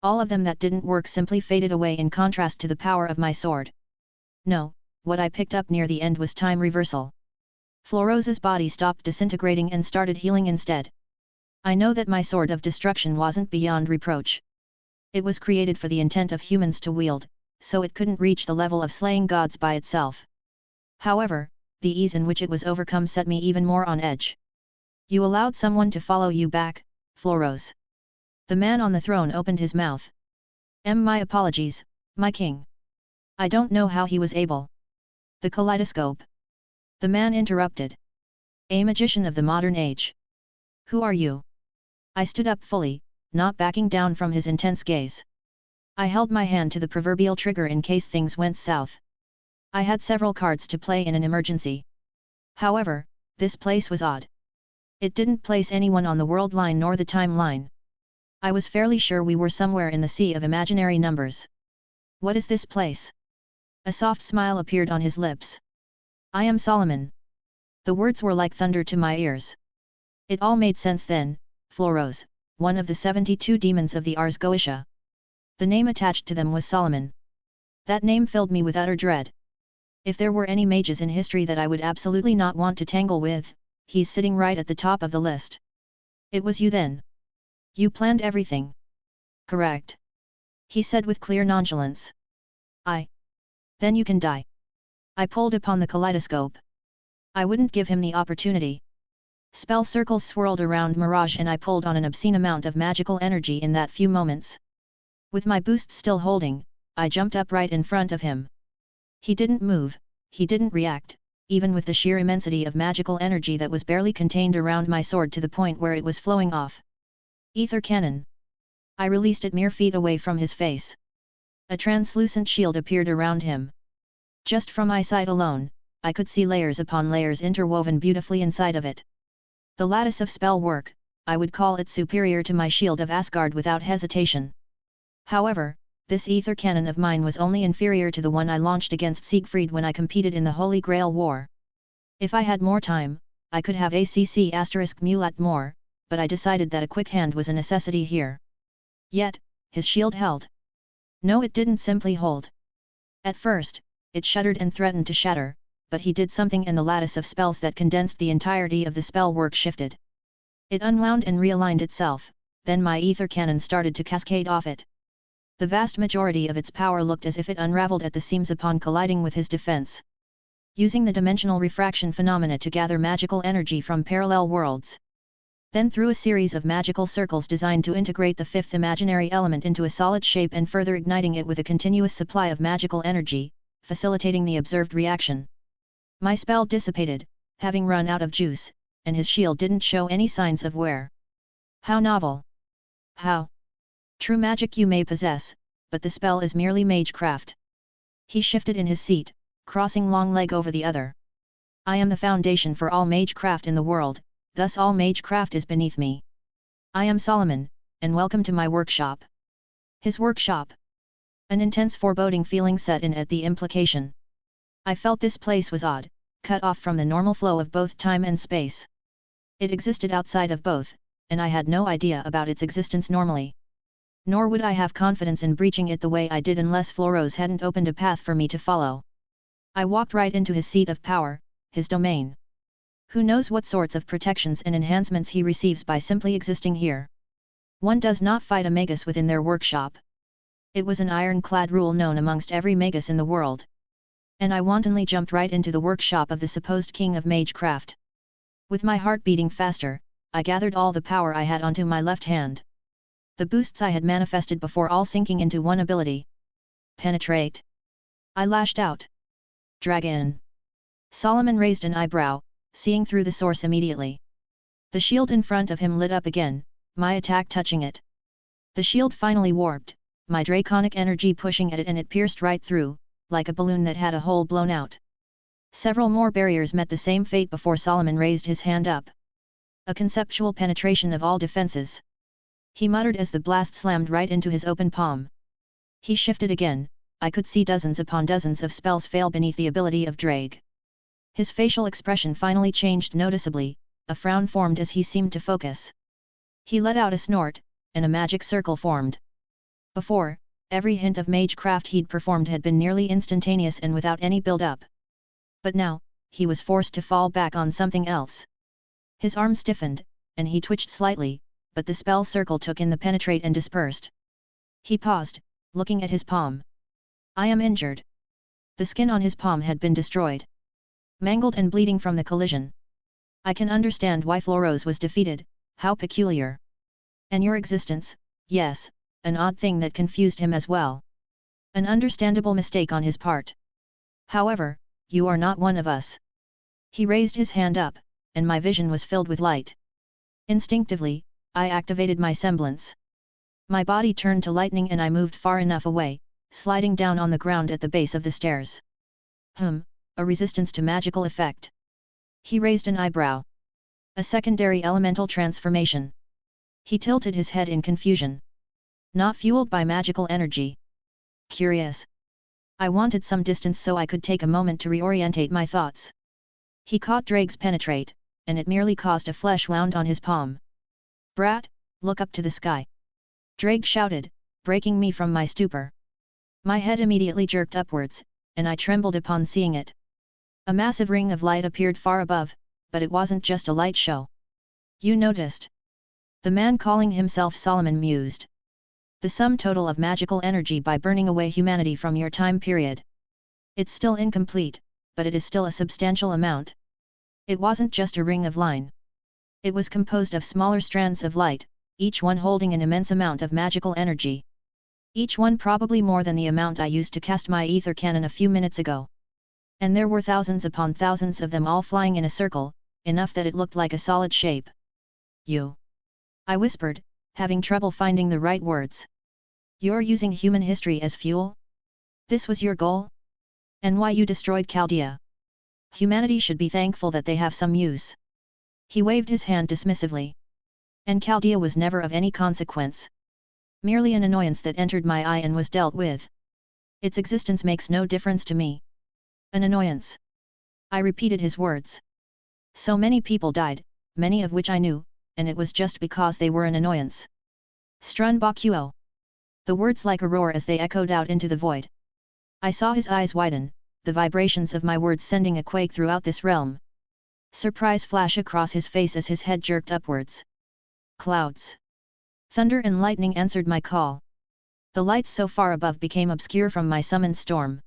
All of them that didn't work simply faded away in contrast to the power of my sword. No, what I picked up near the end was time reversal. Floros's body stopped disintegrating and started healing instead. I know that my sword of destruction wasn't beyond reproach. It was created for the intent of humans to wield, so it couldn't reach the level of slaying gods by itself. However, the ease in which it was overcome set me even more on edge. You allowed someone to follow you back, Floros. The man on the throne opened his mouth. My apologies, my king. I don't know how he was able. The kaleidoscope. The man interrupted. A magician of the modern age. Who are you? I stood up fully, not backing down from his intense gaze. I held my hand to the proverbial trigger in case things went south. I had several cards to play in an emergency. However, this place was odd. It didn't place anyone on the world line nor the timeline. I was fairly sure we were somewhere in the sea of imaginary numbers. What is this place? A soft smile appeared on his lips. I am Solomon. The words were like thunder to my ears. It all made sense then, Floros, one of the 72 demons of the Ars Goetia. The name attached to them was Solomon. That name filled me with utter dread. If there were any mages in history that I would absolutely not want to tangle with, he's sitting right at the top of the list. It was you then. You planned everything. Correct. He said with clear nonchalance. Then you can die. I pulled upon the kaleidoscope. I wouldn't give him the opportunity. Spell circles swirled around Mirage and I pulled on an obscene amount of magical energy in that few moments. With my boost still holding, I jumped up right in front of him. He didn't move, he didn't react, even with the sheer immensity of magical energy that was barely contained around my sword to the point where it was flowing off. Ether cannon. I released it mere feet away from his face. A translucent shield appeared around him. Just from my sight alone, I could see layers upon layers interwoven beautifully inside of it. The lattice of spell work, I would call it superior to my shield of Asgard without hesitation. However, this ether cannon of mine was only inferior to the one I launched against Siegfried when I competed in the Holy Grail War. If I had more time, I could have *mulat more, but I decided that a quick hand was a necessity here. Yet, his shield held. No, it didn't simply hold. At first, it shuddered and threatened to shatter, but he did something and the lattice of spells that condensed the entirety of the spell work shifted. It unwound and realigned itself, then my ether cannon started to cascade off it. The vast majority of its power looked as if it unraveled at the seams upon colliding with his defense. Using the dimensional refraction phenomena to gather magical energy from parallel worlds. Then through a series of magical circles designed to integrate the fifth imaginary element into a solid shape and further igniting it with a continuous supply of magical energy, facilitating the observed reaction. My spell dissipated, having run out of juice, and his shield didn't show any signs of wear. How novel! How true magic you may possess, but the spell is merely magecraft. He shifted in his seat, crossing long leg over the other. I am the foundation for all magecraft in the world, thus all magecraft is beneath me. I am Solomon, and welcome to my workshop. His workshop. An intense foreboding feeling set in at the implication. I felt this place was odd, cut off from the normal flow of both time and space. It existed outside of both, and I had no idea about its existence normally. Nor would I have confidence in breaching it the way I did unless Floros hadn't opened a path for me to follow. I walked right into his seat of power, his domain. Who knows what sorts of protections and enhancements he receives by simply existing here. One does not fight a magus within their workshop. It was an ironclad rule known amongst every magus in the world. And I wantonly jumped right into the workshop of the supposed king of magecraft. With my heart beating faster, I gathered all the power I had onto my left hand. The boosts I had manifested before all sinking into one ability. Penetrate. I lashed out. Dragon. Solomon raised an eyebrow, seeing through the source immediately. The shield in front of him lit up again, my attack touching it. The shield finally warped, my draconic energy pushing at it and it pierced right through, like a balloon that had a hole blown out. Several more barriers met the same fate before Solomon raised his hand up. A conceptual penetration of all defenses. He muttered as the blast slammed right into his open palm. He shifted again, I could see dozens upon dozens of spells fail beneath the ability of Drake. His facial expression finally changed noticeably, a frown formed as he seemed to focus. He let out a snort, and a magic circle formed. Before, every hint of magecraft he'd performed had been nearly instantaneous and without any build-up. But now, he was forced to fall back on something else. His arm stiffened, and he twitched slightly, but the spell circle took in the penetrate and dispersed. He paused, looking at his palm. I am injured. The skin on his palm had been destroyed. Mangled and bleeding from the collision. I can understand why Floros was defeated, how peculiar. And your existence, yes, an odd thing that confused him as well. An understandable mistake on his part. However, you are not one of us. He raised his hand up, and my vision was filled with light. Instinctively, I activated my semblance. My body turned to lightning and I moved far enough away, sliding down on the ground at the base of the stairs. A resistance to magical effect. He raised an eyebrow. A secondary elemental transformation. He tilted his head in confusion. Not fueled by magical energy. Curious. I wanted some distance so I could take a moment to reorientate my thoughts. He caught Drake's penetrate, and it merely caused a flesh wound on his palm. Brat, look up to the sky. Drake shouted, breaking me from my stupor. My head immediately jerked upwards, and I trembled upon seeing it. A massive ring of light appeared far above, but it wasn't just a light show. You noticed? The man calling himself Solomon mused. The sum total of magical energy by burning away humanity from your time period. It's still incomplete, but it is still a substantial amount. It wasn't just a ring of line. It was composed of smaller strands of light, each one holding an immense amount of magical energy. Each one probably more than the amount I used to cast my ether cannon a few minutes ago. And there were thousands upon thousands of them all flying in a circle, enough that it looked like a solid shape. You. I whispered, having trouble finding the right words. You're using human history as fuel? This was your goal? And why you destroyed Chaldea? Humanity should be thankful that they have some use. He waved his hand dismissively. And Chaldea was never of any consequence. Merely an annoyance that entered my eye and was dealt with. Its existence makes no difference to me. An annoyance. I repeated his words. So many people died, many of which I knew, and it was just because they were an annoyance. Strun Bakuo. The words like a roar as they echoed out into the void. I saw his eyes widen, the vibrations of my words sending a quake throughout this realm. Surprise flash across his face as his head jerked upwards. Clouds. Thunder and lightning answered my call. The lights so far above became obscure from my summoned storm.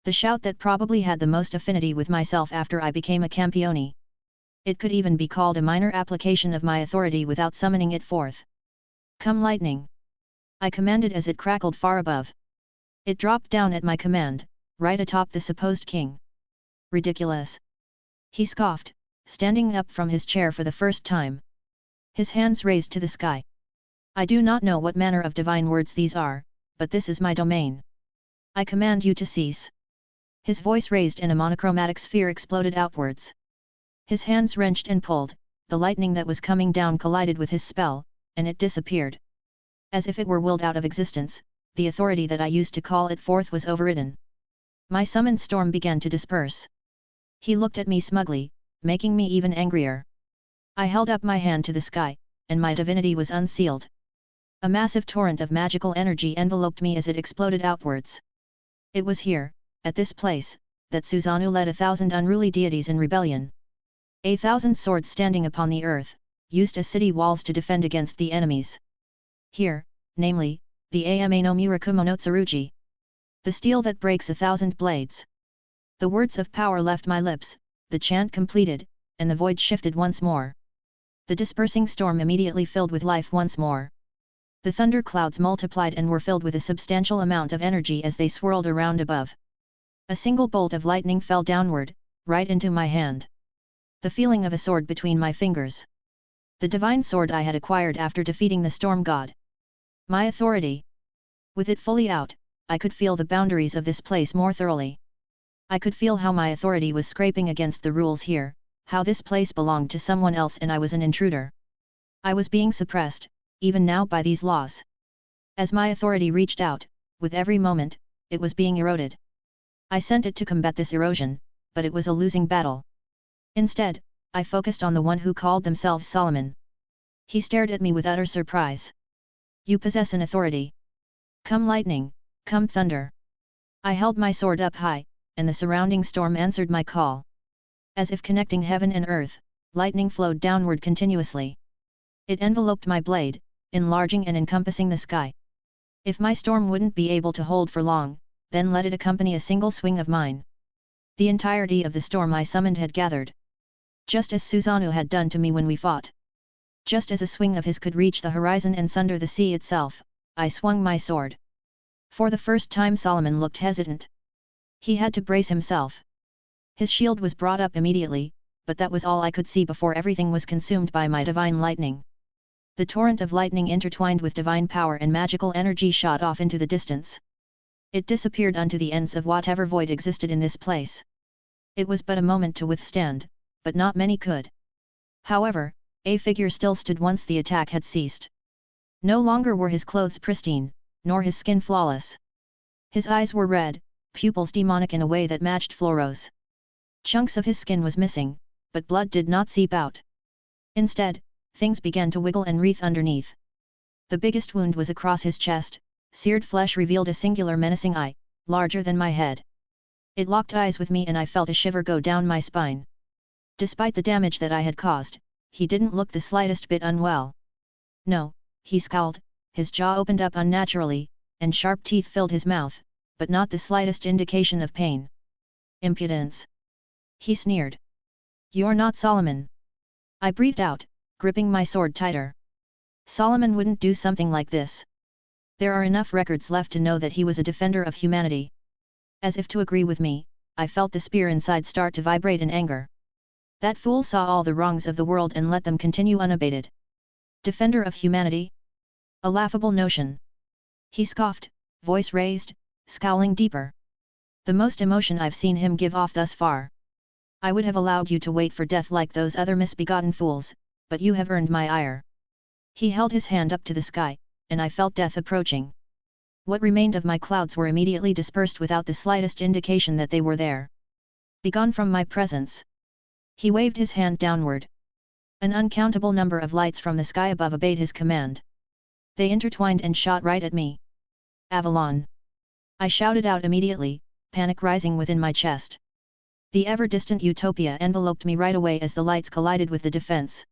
The shout that probably had the most affinity with myself after I became a campione. It could even be called a minor application of my authority without summoning it forth. Come lightning! I commanded as it crackled far above. It dropped down at my command, right atop the supposed king. Ridiculous! He scoffed, standing up from his chair for the first time. His hands raised to the sky. I do not know what manner of divine words these are, but this is my domain. I command you to cease. His voice raised and a monochromatic sphere exploded outwards. His hands wrenched and pulled, the lightning that was coming down collided with his spell, and it disappeared. As if it were willed out of existence, the authority that I used to call it forth was overridden. My summoned storm began to disperse. He looked at me smugly, making me even angrier. I held up my hand to the sky, and my divinity was unsealed. A massive torrent of magical energy enveloped me as it exploded outwards. It was here, at this place, that Susanoo led 1,000 unruly deities in rebellion. 1,000 swords standing upon the earth, used as city walls to defend against the enemies. Here, namely, the Ame no Murakumo no Tsurugi. The steel that breaks 1,000 blades. The words of power left my lips, the chant completed, and the void shifted once more. The dispersing storm immediately filled with life once more. The thunder clouds multiplied and were filled with a substantial amount of energy as they swirled around above. A single bolt of lightning fell downward, right into my hand. The feeling of a sword between my fingers. The divine sword I had acquired after defeating the storm god. My authority. With it fully out, I could feel the boundaries of this place more thoroughly. I could feel how my authority was scraping against the rules here, how this place belonged to someone else and I was an intruder. I was being suppressed, even now by these laws. As my authority reached out, with every moment, it was being eroded. I sent it to combat this erosion, but it was a losing battle. Instead, I focused on the one who called themselves Solomon. He stared at me with utter surprise. You possess an authority. Come lightning, come thunder. I held my sword up high, and the surrounding storm answered my call. As if connecting heaven and earth, lightning flowed downward continuously. It enveloped my blade, enlarging and encompassing the sky. If my storm wouldn't be able to hold for long, then let it accompany a single swing of mine. The entirety of the storm I summoned had gathered. Just as Susanoo had done to me when we fought. Just as a swing of his could reach the horizon and sunder the sea itself, I swung my sword. For the first time Solomon looked hesitant. He had to brace himself. His shield was brought up immediately, but that was all I could see before everything was consumed by my divine lightning. The torrent of lightning intertwined with divine power and magical energy shot off into the distance. It disappeared unto the ends of whatever void existed in this place. It was but a moment to withstand, but not many could. However, a figure still stood once the attack had ceased. No longer were his clothes pristine, nor his skin flawless. His eyes were red, pupils demonic in a way that matched Floro's. Chunks of his skin was missing, but blood did not seep out. Instead, things began to wiggle and wreath underneath. The biggest wound was across his chest, seared flesh revealed a singular menacing eye, larger than my head. It locked eyes with me and I felt a shiver go down my spine. Despite the damage that I had caused, he didn't look the slightest bit unwell. No, he scowled, his jaw opened up unnaturally, and sharp teeth filled his mouth, but not the slightest indication of pain. Impudence! He sneered. You're not Solomon. I breathed out, gripping my sword tighter. Solomon wouldn't do something like this. There are enough records left to know that he was a defender of humanity. As if to agree with me, I felt the spear inside start to vibrate in anger. That fool saw all the wrongs of the world and let them continue unabated. Defender of humanity? A laughable notion. He scoffed, voice raised, scowling deeper. The most emotion I've seen him give off thus far. I would have allowed you to wait for death like those other misbegotten fools, but you have earned my ire. He held his hand up to the sky, and I felt death approaching. What remained of my clouds were immediately dispersed without the slightest indication that they were there. Begone from my presence. He waved his hand downward. An uncountable number of lights from the sky above obeyed his command. They intertwined and shot right at me. Avalon! I shouted out immediately, panic rising within my chest. The ever-distant utopia enveloped me right away as the lights collided with the defense.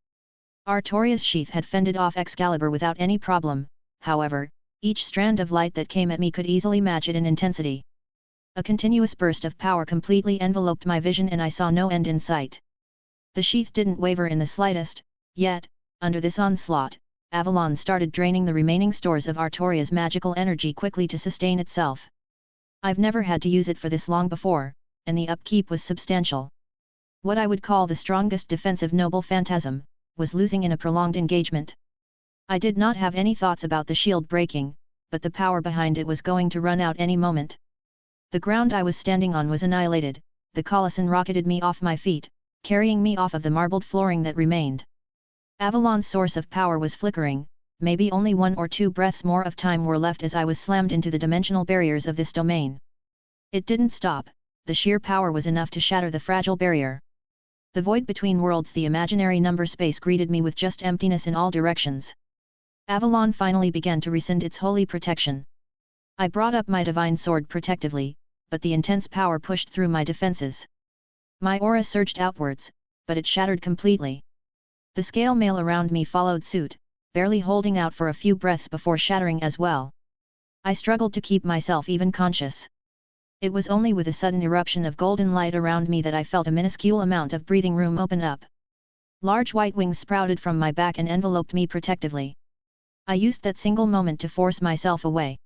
Artoria's sheath had fended off Excalibur without any problem, however, each strand of light that came at me could easily match it in intensity. A continuous burst of power completely enveloped my vision and I saw no end in sight. The sheath didn't waver in the slightest, yet, under this onslaught, Avalon started draining the remaining stores of Artoria's magical energy quickly to sustain itself. I've never had to use it for this long before, and the upkeep was substantial. What I would call the strongest defensive noble phantasm, was losing in a prolonged engagement. I did not have any thoughts about the shield breaking, but the power behind it was going to run out any moment. The ground I was standing on was annihilated, the Colosseum rocketed me off my feet, carrying me off of the marbled flooring that remained. Avalon's source of power was flickering, maybe only 1 or 2 breaths more of time were left as I was slammed into the dimensional barriers of this domain. It didn't stop, the sheer power was enough to shatter the fragile barrier. The void between worlds, the imaginary number space, greeted me with just emptiness in all directions. Avalon finally began to rescind its holy protection. I brought up my divine sword protectively, but the intense power pushed through my defenses. My aura surged outwards, but it shattered completely. The scale mail around me followed suit, barely holding out for a few breaths before shattering as well. I struggled to keep myself even conscious. It was only with a sudden eruption of golden light around me that I felt a minuscule amount of breathing room open up. Large white wings sprouted from my back and enveloped me protectively. I used that single moment to force myself away.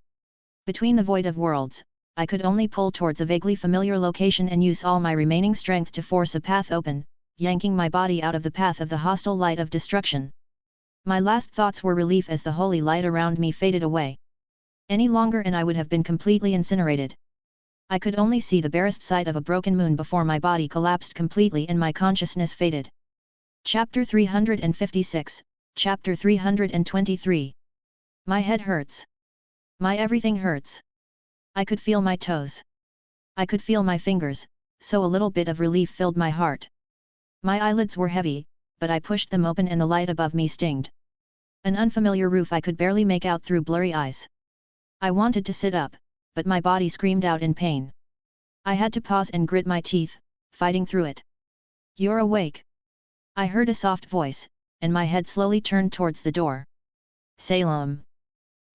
Between the void of worlds, I could only pull towards a vaguely familiar location and use all my remaining strength to force a path open, yanking my body out of the path of the hostile light of destruction. My last thoughts were relief as the holy light around me faded away. Any longer and I would have been completely incinerated. I could only see the barest sight of a broken moon before my body collapsed completely and my consciousness faded. Chapter 356, Chapter 323. My head hurts. My everything hurts. I could feel my toes. I could feel my fingers, so a little bit of relief filled my heart. My eyelids were heavy, but I pushed them open and the light above me stinged. An unfamiliar roof I could barely make out through blurry eyes. I wanted to sit up, but my body screamed out in pain. I had to pause and grit my teeth, fighting through it. You're awake. I heard a soft voice, and my head slowly turned towards the door. Salem.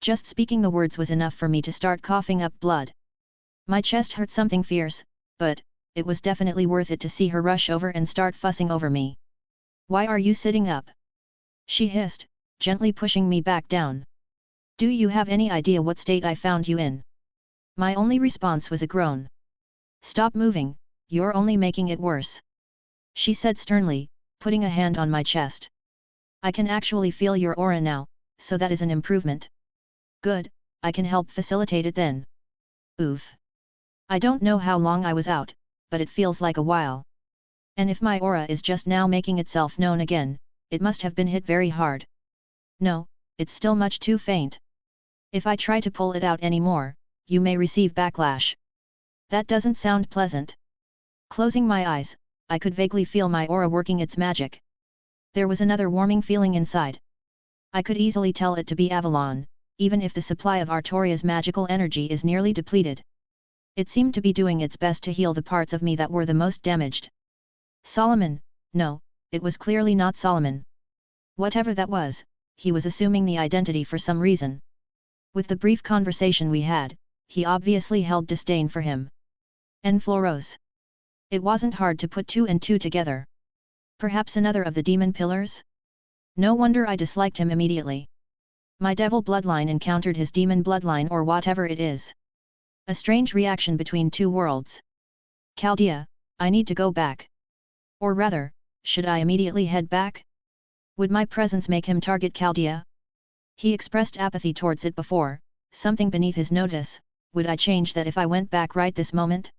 Just speaking the words was enough for me to start coughing up blood. My chest hurt something fierce, but it was definitely worth it to see her rush over and start fussing over me. Why are you sitting up? She hissed, gently pushing me back down. Do you have any idea what state I found you in? My only response was a groan. Stop moving, you're only making it worse. She said sternly, putting a hand on my chest. I can actually feel your aura now, so that is an improvement. Good, I can help facilitate it then. Oof. I don't know how long I was out, but it feels like a while. And if my aura is just now making itself known again, it must have been hit very hard. No, it's still much too faint. If I try to pull it out anymore, you may receive backlash. That doesn't sound pleasant. Closing my eyes, I could vaguely feel my aura working its magic. There was another warming feeling inside. I could easily tell it to be Avalon, even if the supply of Artoria's magical energy is nearly depleted. It seemed to be doing its best to heal the parts of me that were the most damaged. Solomon, No, it was clearly not Solomon. Whatever that was, he was assuming the identity for some reason. With the brief conversation we had, he obviously held disdain for him. And Floros. It wasn't hard to put two and two together. Perhaps another of the demon pillars? No wonder I disliked him immediately. My devil bloodline encountered his demon bloodline or whatever it is. A strange reaction between two worlds. Chaldea, I need to go back. Or rather, should I immediately head back? Would my presence make him target Chaldea? He expressed apathy towards it before, something beneath his notice. Would I change that if I went back right this moment?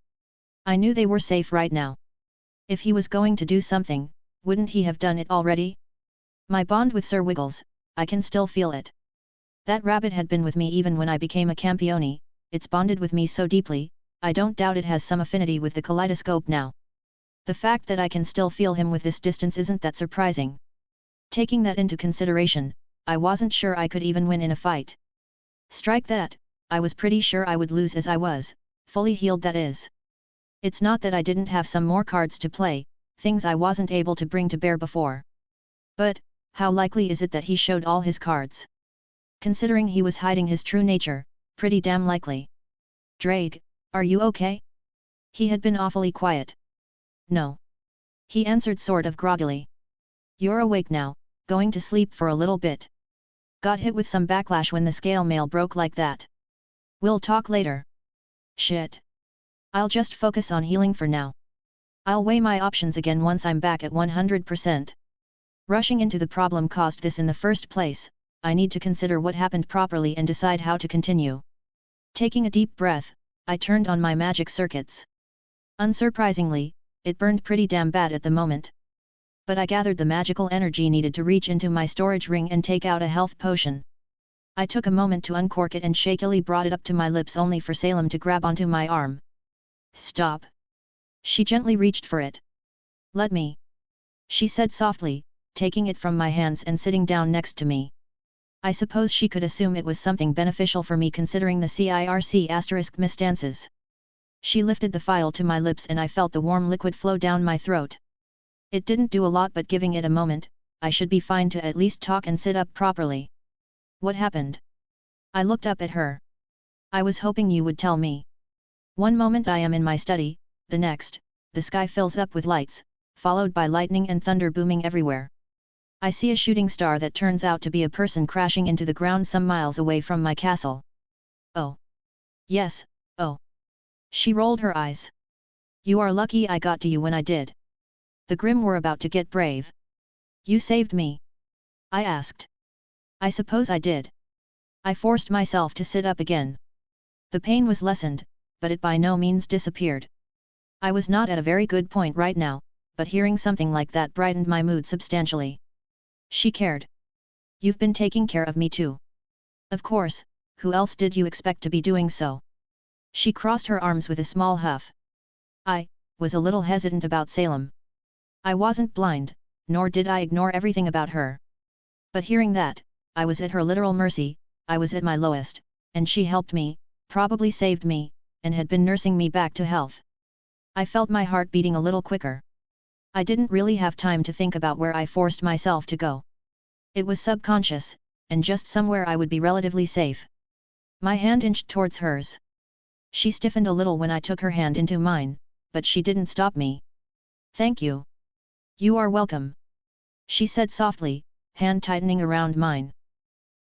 I knew they were safe right now. If he was going to do something, wouldn't he have done it already? My bond with Sir Wiggles, I can still feel it. That rabbit had been with me even when I became a Campione, it's bonded with me so deeply, I don't doubt it has some affinity with the kaleidoscope now. The fact that I can still feel him with this distance isn't that surprising. Taking that into consideration, I wasn't sure I could even win in a fight. Strike that, I was pretty sure I would lose as I was, fully healed that is. It's not that I didn't have some more cards to play, things I wasn't able to bring to bear before. But, how likely is it that he showed all his cards? Considering he was hiding his true nature, pretty damn likely. Drake, are you okay? He had been awfully quiet. No. He answered sort of groggily. You're awake now, going to sleep for a little bit. Got hit with some backlash when the scale mail broke like that. We'll talk later. Shit. I'll just focus on healing for now. I'll weigh my options again once I'm back at 100%. Rushing into the problem caused this in the first place. I need to consider what happened properly and decide how to continue. Taking a deep breath, I turned on my magic circuits. Unsurprisingly, it burned pretty damn bad at the moment. But I gathered the magical energy needed to reach into my storage ring and take out a health potion. I took a moment to uncork it and shakily brought it up to my lips only for Salem to grab onto my arm. Stop. She gently reached for it. Let me. She said softly, taking it from my hands and sitting down next to me. I suppose she could assume it was something beneficial for me considering the CIRC* misstances. She lifted the phial to my lips and I felt the warm liquid flow down my throat. It didn't do a lot, but giving it a moment, I should be fine to at least talk and sit up properly. What happened? I looked up at her. I was hoping you would tell me. One moment I am in my study, the next, the sky fills up with lights, followed by lightning and thunder booming everywhere. I see a shooting star that turns out to be a person crashing into the ground some miles away from my castle. Oh. Yes, oh. She rolled her eyes. You are lucky I got to you when I did. The Grimm were about to get brave. You saved me? I asked. I suppose I did. I forced myself to sit up again. The pain was lessened, but it by no means disappeared. I was not at a very good point right now, but hearing something like that brightened my mood substantially. She cared. You've been taking care of me too. Of course, who else did you expect to be doing so? She crossed her arms with a small huff. I was a little hesitant about Salem. I wasn't blind, nor did I ignore everything about her. But hearing that, I was at her literal mercy, I was at my lowest, and she helped me, probably saved me, and had been nursing me back to health. I felt my heart beating a little quicker. I didn't really have time to think about where I forced myself to go. It was subconscious, and just somewhere I would be relatively safe. My hand inched towards hers. She stiffened a little when I took her hand into mine, but she didn't stop me. Thank you. You are welcome. She said softly, hand tightening around mine.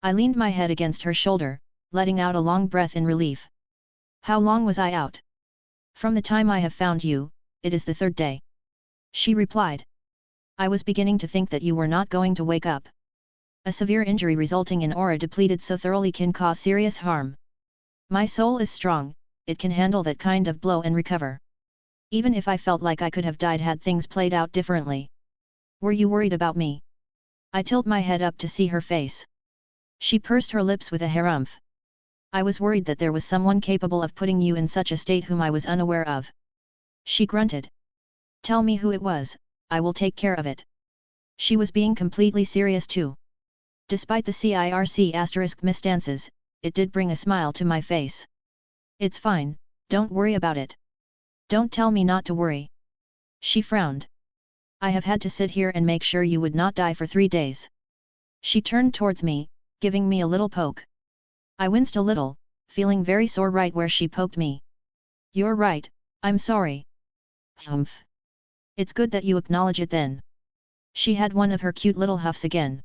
I leaned my head against her shoulder, letting out a long breath in relief. How long was I out? From the time I have found you, it is the third day. She replied. I was beginning to think that you were not going to wake up. A severe injury resulting in aura depleted so thoroughly can cause serious harm. My soul is strong, it can handle that kind of blow and recover. Even if I felt like I could have died had things played out differently. Were you worried about me? I tilted my head up to see her face. She pursed her lips with a harumph. I was worried that there was someone capable of putting you in such a state whom I was unaware of. She grunted. Tell me who it was, I will take care of it. She was being completely serious too. Despite the CIRC* misstances, it did bring a smile to my face. It's fine, don't worry about it. Don't tell me not to worry. She frowned. I have had to sit here and make sure you would not die for 3 days. She turned towards me, giving me a little poke. I winced a little, feeling very sore right where she poked me. You're right, I'm sorry. Humph. It's good that you acknowledge it then. She had one of her cute little huffs again.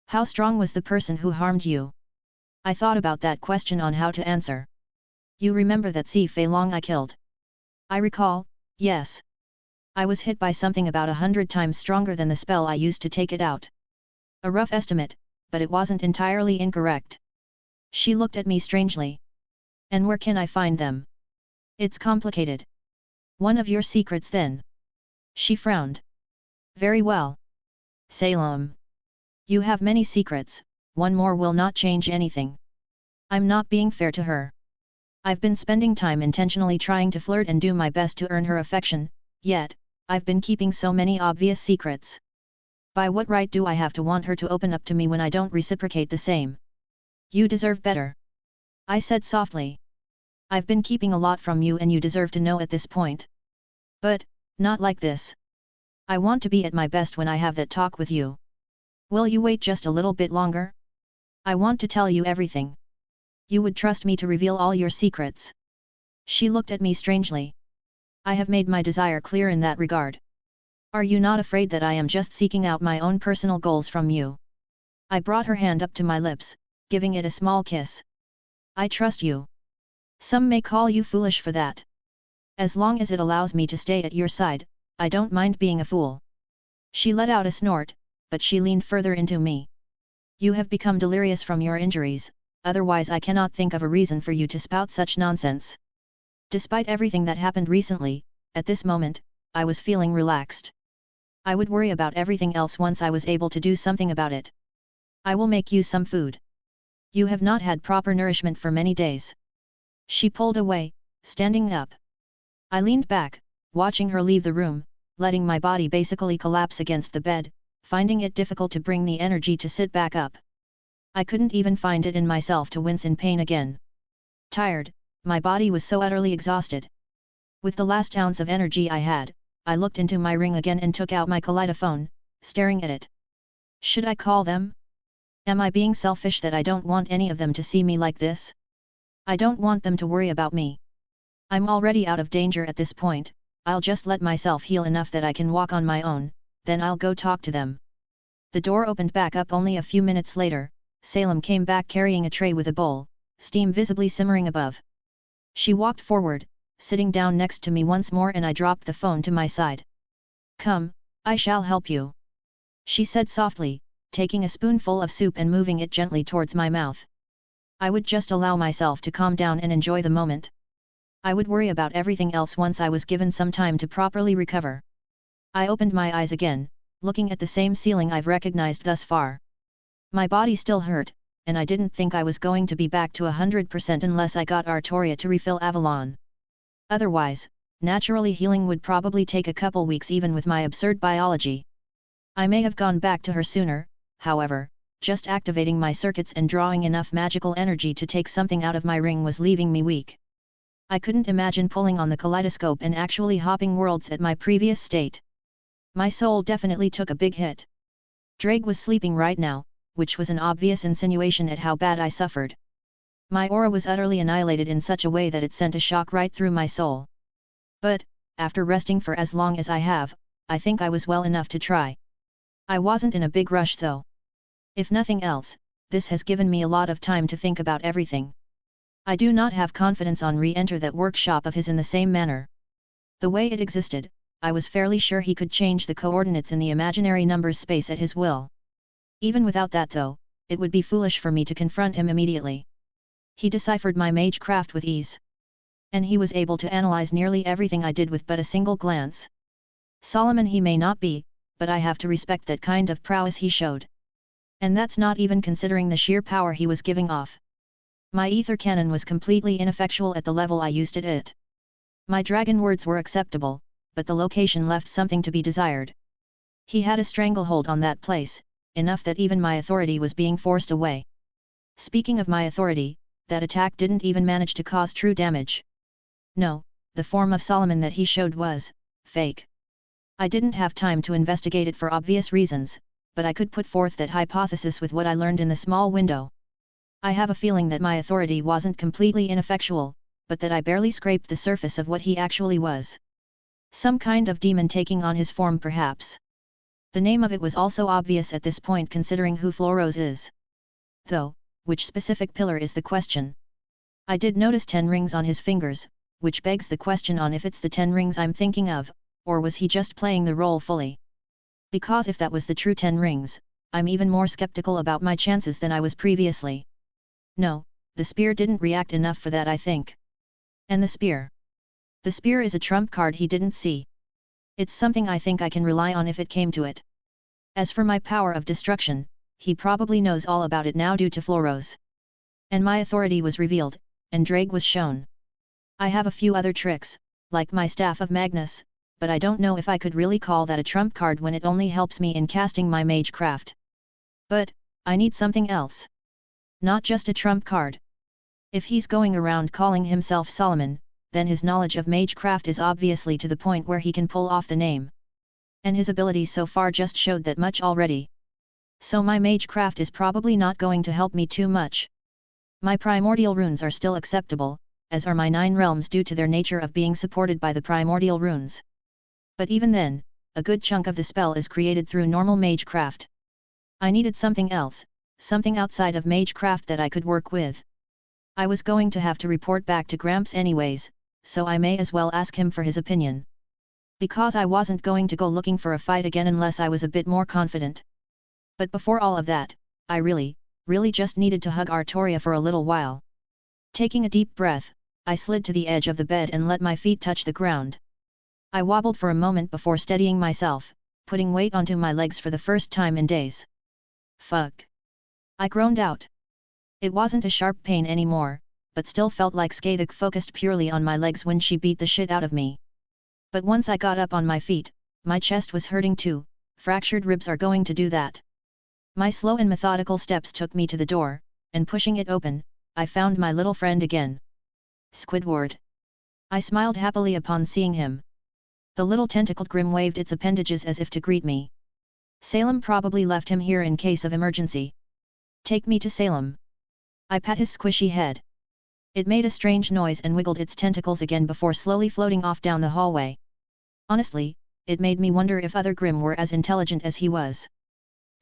How strong was the person who harmed you? I thought about that question on how to answer. You remember that Si Fei Long I killed? I recall, yes. I was hit by something about 100 times stronger than the spell I used to take it out. A rough estimate, but it wasn't entirely incorrect. She looked at me strangely. And where can I find them? It's complicated. One of your secrets then. She frowned. Very well. Salem. You have many secrets, one more will not change anything. I'm not being fair to her. I've been spending time intentionally trying to flirt and do my best to earn her affection, yet, I've been keeping so many obvious secrets. By what right do I have to want her to open up to me when I don't reciprocate the same? You deserve better. I said softly. I've been keeping a lot from you and you deserve to know at this point. But, not like this. I want to be at my best when I have that talk with you. Will you wait just a little bit longer? I want to tell you everything. You would trust me to reveal all your secrets. She looked at me strangely. I have made my desire clear in that regard. Are you not afraid that I am just seeking out my own personal goals from you? I brought her hand up to my lips, giving it a small kiss. I trust you. Some may call you foolish for that. As long as it allows me to stay at your side, I don't mind being a fool. She let out a snort, but she leaned further into me. You have become delirious from your injuries, otherwise I cannot think of a reason for you to spout such nonsense. Despite everything that happened recently, at this moment, I was feeling relaxed. I would worry about everything else once I was able to do something about it. I will make you some food. You have not had proper nourishment for many days. She pulled away, standing up. I leaned back, watching her leave the room, letting my body basically collapse against the bed, finding it difficult to bring the energy to sit back up. I couldn't even find it in myself to wince in pain again. Tired, my body was so utterly exhausted. With the last ounce of energy I had, I looked into my ring again and took out my kaleidophone, staring at it. Should I call them? Am I being selfish that I don't want any of them to see me like this? I don't want them to worry about me. I'm already out of danger at this point, I'll just let myself heal enough that I can walk on my own, then I'll go talk to them. The door opened back up only a few minutes later. Salem came back carrying a tray with a bowl, steam visibly simmering above. She walked forward, sitting down next to me once more, and I dropped the phone to my side. Come, I shall help you. She said softly, taking a spoonful of soup and moving it gently towards my mouth. I would just allow myself to calm down and enjoy the moment. I would worry about everything else once I was given some time to properly recover. I opened my eyes again, looking at the same ceiling I've recognized thus far. My body still hurt, and I didn't think I was going to be back to 100% unless I got Artoria to refill Avalon. Otherwise, naturally healing would probably take a couple weeks even with my absurd biology. I may have gone back to her sooner, however, just activating my circuits and drawing enough magical energy to take something out of my ring was leaving me weak. I couldn't imagine pulling on the kaleidoscope and actually hopping worlds at my previous state. My soul definitely took a big hit. Drake was sleeping right now, which was an obvious insinuation at how bad I suffered. My aura was utterly annihilated in such a way that it sent a shock right through my soul. But, after resting for as long as I have, I think I was well enough to try. I wasn't in a big rush though. If nothing else, this has given me a lot of time to think about everything. I do not have confidence on re-enter that workshop of his in the same manner. The way it existed, I was fairly sure he could change the coordinates in the imaginary numbers space at his will. Even without that though, it would be foolish for me to confront him immediately. He deciphered my mage craft with ease. And he was able to analyze nearly everything I did with but a single glance. Solomon he may not be, but I have to respect that kind of prowess he showed. And that's not even considering the sheer power he was giving off. My ether cannon was completely ineffectual at the level I used it at. My dragon words were acceptable, but the location left something to be desired. He had a stranglehold on that place, enough that even my authority was being forced away. Speaking of my authority, that attack didn't even manage to cause true damage. No, the form of Solomon that he showed was fake. I didn't have time to investigate it for obvious reasons, but I could put forth that hypothesis with what I learned in the small window. I have a feeling that my authority wasn't completely ineffectual, but that I barely scraped the surface of what he actually was. Some kind of demon taking on his form perhaps. The name of it was also obvious at this point considering who Floros is. Though, which specific pillar is the question? I did notice 10 rings on his fingers, which begs the question on if it's the 10 rings I'm thinking of, or was he just playing the role fully? Because if that was the true 10 rings, I'm even more skeptical about my chances than I was previously. No, the spear didn't react enough for that I think. And the spear? The spear is a trump card he didn't see. It's something I think I can rely on if it came to it. As for my power of destruction, he probably knows all about it now due to Floros. And my authority was revealed, and Drake was shown. I have a few other tricks, like my Staff of Magnus, but I don't know if I could really call that a trump card when it only helps me in casting my magecraft. But, I need something else. Not just a trump card. If he's going around calling himself Solomon, then his knowledge of magecraft is obviously to the point where he can pull off the name. And his abilities so far just showed that much already. So my magecraft is probably not going to help me too much. My primordial runes are still acceptable, as are my 9 realms due to their nature of being supported by the primordial runes. But even then, a good chunk of the spell is created through normal magecraft. I needed something else, something outside of magecraft that I could work with. I was going to have to report back to Gramps anyways, so I may as well ask him for his opinion. Because I wasn't going to go looking for a fight again unless I was a bit more confident. But before all of that, I really just needed to hug Artoria for a little while. Taking a deep breath, I slid to the edge of the bed and let my feet touch the ground. I wobbled for a moment before steadying myself, putting weight onto my legs for the first time in days. Fuck. I groaned out. It wasn't a sharp pain anymore, but still felt like Skathik focused purely on my legs when she beat the shit out of me. But once I got up on my feet, my chest was hurting too. Fractured ribs are going to do that. My slow and methodical steps took me to the door, and pushing it open, I found my little friend again. Squidward. I smiled happily upon seeing him. The little tentacled Grim waved its appendages as if to greet me. Salem probably left him here in case of emergency. Take me to Salem. I pat his squishy head. It made a strange noise and wiggled its tentacles again before slowly floating off down the hallway. Honestly, it made me wonder if other Grimm were as intelligent as he was.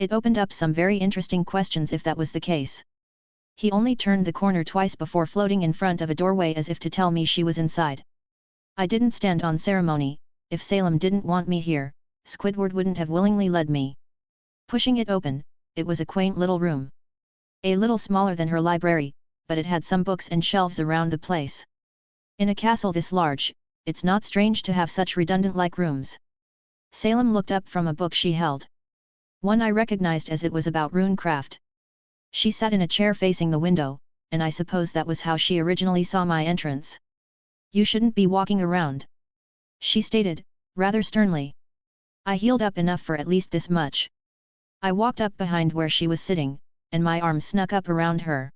It opened up some very interesting questions if that was the case. He only turned the corner twice before floating in front of a doorway as if to tell me she was inside. I didn't stand on ceremony. If Salem didn't want me here, Squidward wouldn't have willingly led me. Pushing it open, it was a quaint little room. A little smaller than her library, but it had some books and shelves around the place. In a castle this large, it's not strange to have such redundant-like rooms. Salem looked up from a book she held. One I recognized as it was about runecraft. She sat in a chair facing the window, and I suppose that was how she originally saw my entrance. You shouldn't be walking around, she stated, rather sternly. I healed up enough for at least this much. I walked up behind where she was sitting, and my arm snuck up around her.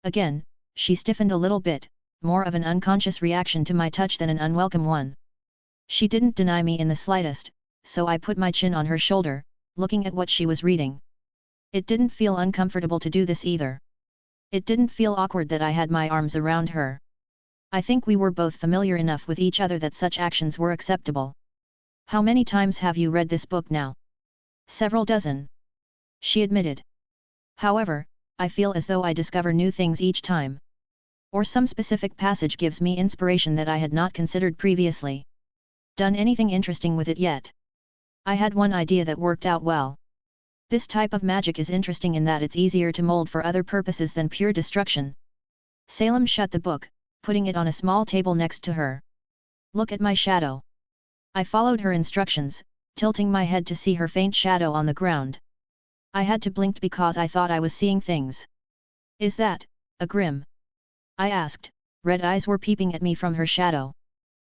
Again, she stiffened a little bit, more of an unconscious reaction to my touch than an unwelcome one. She didn't deny me in the slightest, so I put my chin on her shoulder, looking at what she was reading. It didn't feel uncomfortable to do this either. It didn't feel awkward that I had my arms around her. I think we were both familiar enough with each other that such actions were acceptable. How many times have you read this book now? Several dozen, she admitted. However, I feel as though I discover new things each time. Or some specific passage gives me inspiration that I had not considered previously. Done anything interesting with it yet? I had one idea that worked out well. This type of magic is interesting in that it's easier to mold for other purposes than pure destruction. Salem shut the book, putting it on a small table next to her. Look at my shadow. I followed her instructions, tilting my head to see her faint shadow on the ground. I had to blink because I thought I was seeing things. Is that a Grimm? I asked. Red eyes were peeping at me from her shadow.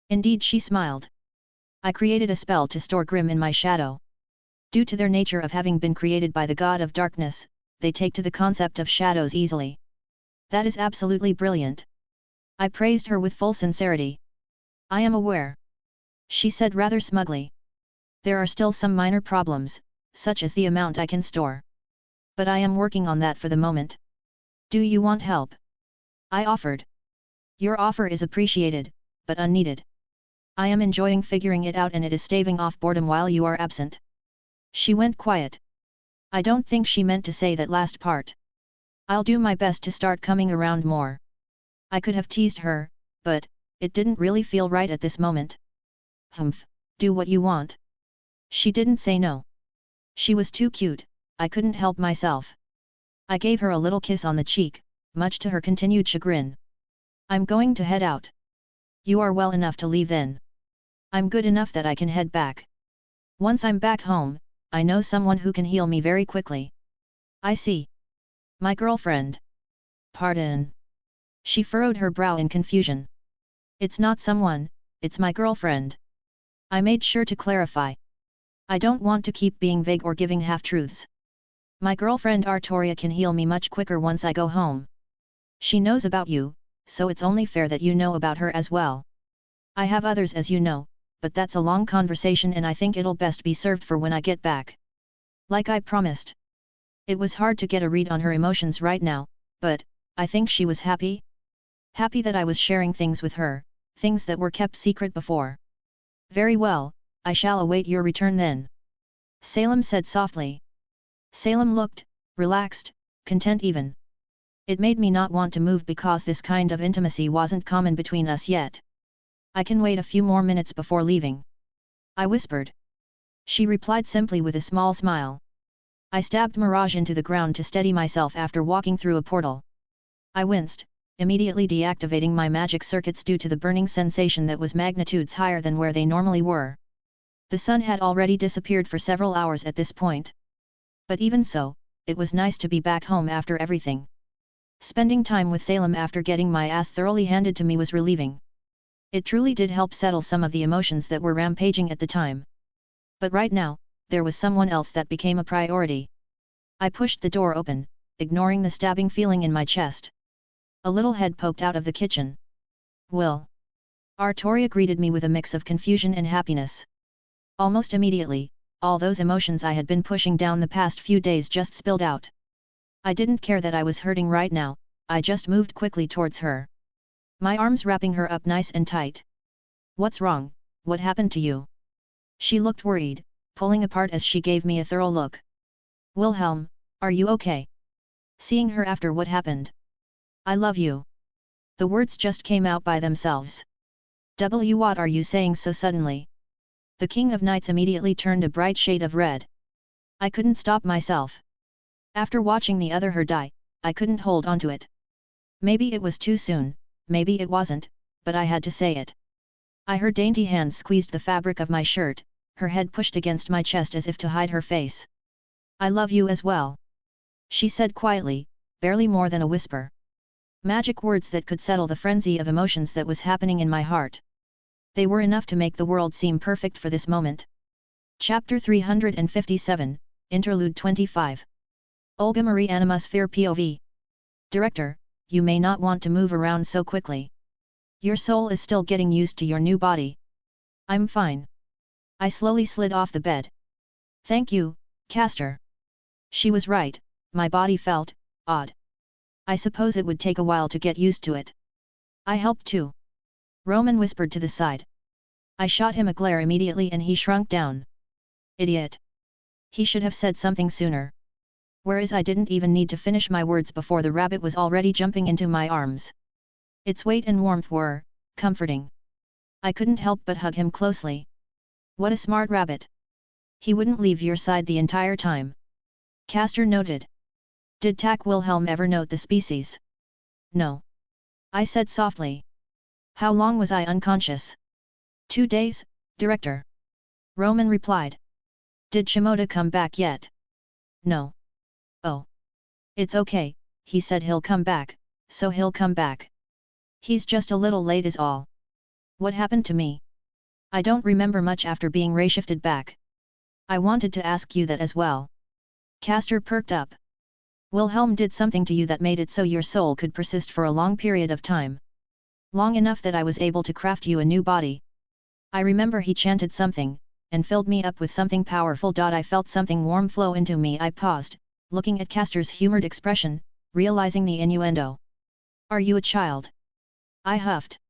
Indeed, she smiled. I created a spell to store Grimm in my shadow. Due to their nature of having been created by the god of darkness, they take to the concept of shadows easily. That is absolutely brilliant. I praised her with full sincerity. I am aware, she said rather smugly. There are still some minor problems, such as the amount I can store. But I am working on that for the moment. Do you want help? I offered. Your offer is appreciated, but unneeded. I am enjoying figuring it out and it is staving off boredom while you are absent. She went quiet. I don't think she meant to say that last part. I'll do my best to start coming around more. I could have teased her, but it didn't really feel right at this moment. Humph, do what you want. She didn't say no. She was too cute, I couldn't help myself. I gave her a little kiss on the cheek, much to her continued chagrin. I'm going to head out. You are well enough to leave then. I'm good enough that I can head back. Once I'm back home, I know someone who can heal me very quickly. I see. My girlfriend. Pardon. She furrowed her brow in confusion. It's not someone, it's my girlfriend. I made sure to clarify. I don't want to keep being vague or giving half-truths. My girlfriend Artoria can heal me much quicker once I go home. She knows about you, so it's only fair that you know about her as well. I have others as you know, but that's a long conversation and I think it'll best be served for when I get back. Like I promised. It was hard to get a read on her emotions right now, but I think she was happy. Happy that I was sharing things with her, things that were kept secret before. Very well, I shall await your return then. Salem said softly. Salem looked relaxed, content even. It made me not want to move because this kind of intimacy wasn't common between us yet. I can wait a few more minutes before leaving. I whispered. She replied simply with a small smile. I stabbed Mirage into the ground to steady myself after walking through a portal. I winced, immediately deactivating my magic circuits due to the burning sensation that was magnitudes higher than where they normally were. The sun had already disappeared for several hours at this point. But even so, it was nice to be back home after everything. Spending time with Salem after getting my ass thoroughly handed to me was relieving. It truly did help settle some of the emotions that were rampaging at the time. But right now, there was someone else that became a priority. I pushed the door open, ignoring the stabbing feeling in my chest. A little head poked out of the kitchen. Will. Artoria greeted me with a mix of confusion and happiness. Almost immediately, all those emotions I had been pushing down the past few days just spilled out. I didn't care that I was hurting right now, I just moved quickly towards her. My arms wrapping her up nice and tight. What's wrong, what happened to you? She looked worried, pulling apart as she gave me a thorough look. Wilhelm, are you okay? Seeing her after what happened. I love you. The words just came out by themselves. What are you saying so suddenly? The King of Knights immediately turned a bright shade of red. I couldn't stop myself. After watching the other her die, I couldn't hold on to it. Maybe it was too soon, maybe it wasn't, but I had to say it. Her dainty hands squeezed the fabric of my shirt, her head pushed against my chest as if to hide her face. I love you as well. She said quietly, barely more than a whisper. Magic words that could settle the frenzy of emotions that was happening in my heart. They were enough to make the world seem perfect for this moment. Chapter 357, Interlude 25. Olga Marie Animosphere POV. Director, you may not want to move around so quickly. Your soul is still getting used to your new body. I'm fine. I slowly slid off the bed. Thank you, Castor. She was right, my body felt odd. I suppose it would take a while to get used to it. I helped too. Roman whispered to the side. I shot him a glare immediately and he shrunk down. Idiot. He should have said something sooner. Whereas I didn't even need to finish my words before the rabbit was already jumping into my arms. Its weight and warmth were comforting. I couldn't help but hug him closely. What a smart rabbit. He wouldn't leave your side the entire time. Castor noted. Did Tak Wilhelm ever note the species? No. I said softly. How long was I unconscious? 2 days, Director. Roman replied. Did Shimoda come back yet? No. Oh. It's okay, he said he'll come back, so he'll come back. He's just a little late is all. What happened to me? I don't remember much after being reshifted back. I wanted to ask you that as well. Castor perked up. Wilhelm did something to you that made it so your soul could persist for a long period of time. Long enough that I was able to craft you a new body. I remember he chanted something, and filled me up with something powerful. I felt something warm flow into me. I paused, looking at Castor's humored expression, realizing the innuendo. Are you a child? I huffed.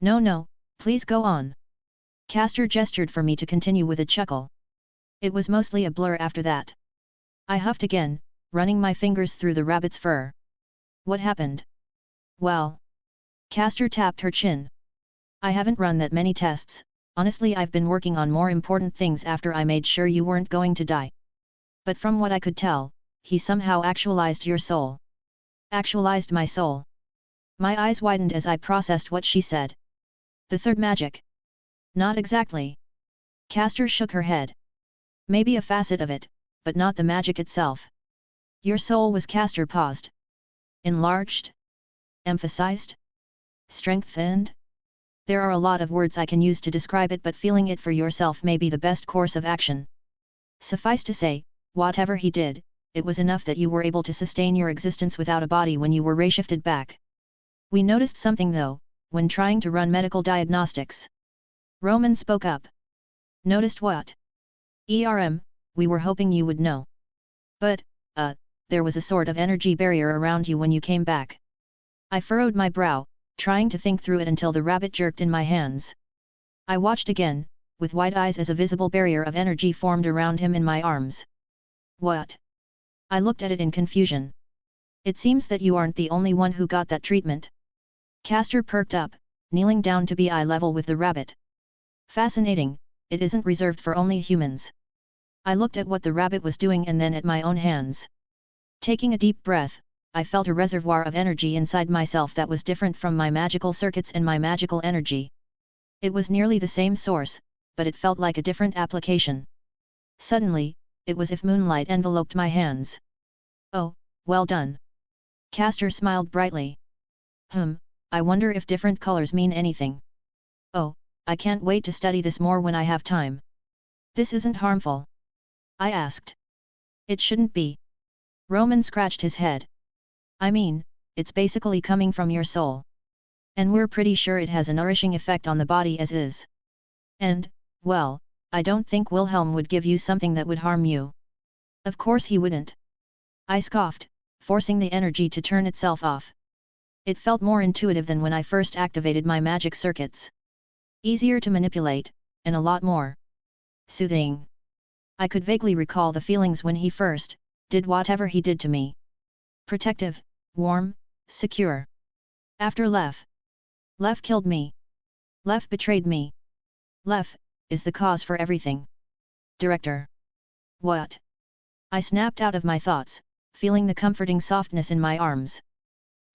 No, please go on. Castor gestured for me to continue with a chuckle. It was mostly a blur after that. I huffed again, running my fingers through the rabbit's fur. What happened? Well. Castor tapped her chin. I haven't run that many tests, honestly I've been working on more important things after I made sure you weren't going to die. But from what I could tell, he somehow actualized your soul. Actualized my soul. My eyes widened as I processed what she said. The third magic? Not exactly. Castor shook her head. Maybe a facet of it, but not the magic itself. Your soul was. Castor paused. Enlarged? Emphasized? Strengthened? There are a lot of words I can use to describe it, but feeling it for yourself may be the best course of action. Suffice to say, whatever he did, it was enough that you were able to sustain your existence without a body when you were reshifted back. We noticed something though, when trying to run medical diagnostics. Roman spoke up. Noticed what? We were hoping you would know. But, there was a sort of energy barrier around you when you came back. I furrowed my brow, trying to think through it until the rabbit jerked in my hands. I watched again, with wide eyes as a visible barrier of energy formed around him in my arms. What? I looked at it in confusion. It seems that you aren't the only one who got that treatment. Castor perked up, kneeling down to be eye level with the rabbit. Fascinating, it isn't reserved for only humans. I looked at what the rabbit was doing and then at my own hands. Taking a deep breath, I felt a reservoir of energy inside myself that was different from my magical circuits and my magical energy. It was nearly the same source, but it felt like a different application. Suddenly, it was as if moonlight enveloped my hands. Oh, well done. Castor smiled brightly. I wonder if different colors mean anything. Oh, I can't wait to study this more when I have time. This isn't harmful? I asked. It shouldn't be. Roman scratched his head. I mean, it's basically coming from your soul. And we're pretty sure it has a nourishing effect on the body as is. And, well, I don't think Wilhelm would give you something that would harm you. Of course he wouldn't. I scoffed, forcing the energy to turn itself off. It felt more intuitive than when I first activated my magic circuits. Easier to manipulate, and a lot more soothing. I could vaguely recall the feelings when he first did whatever he did to me. Protective, warm, secure. After Lef killed me. Lef betrayed me. Lef is the cause for everything. Director. What? I snapped out of my thoughts, feeling the comforting softness in my arms.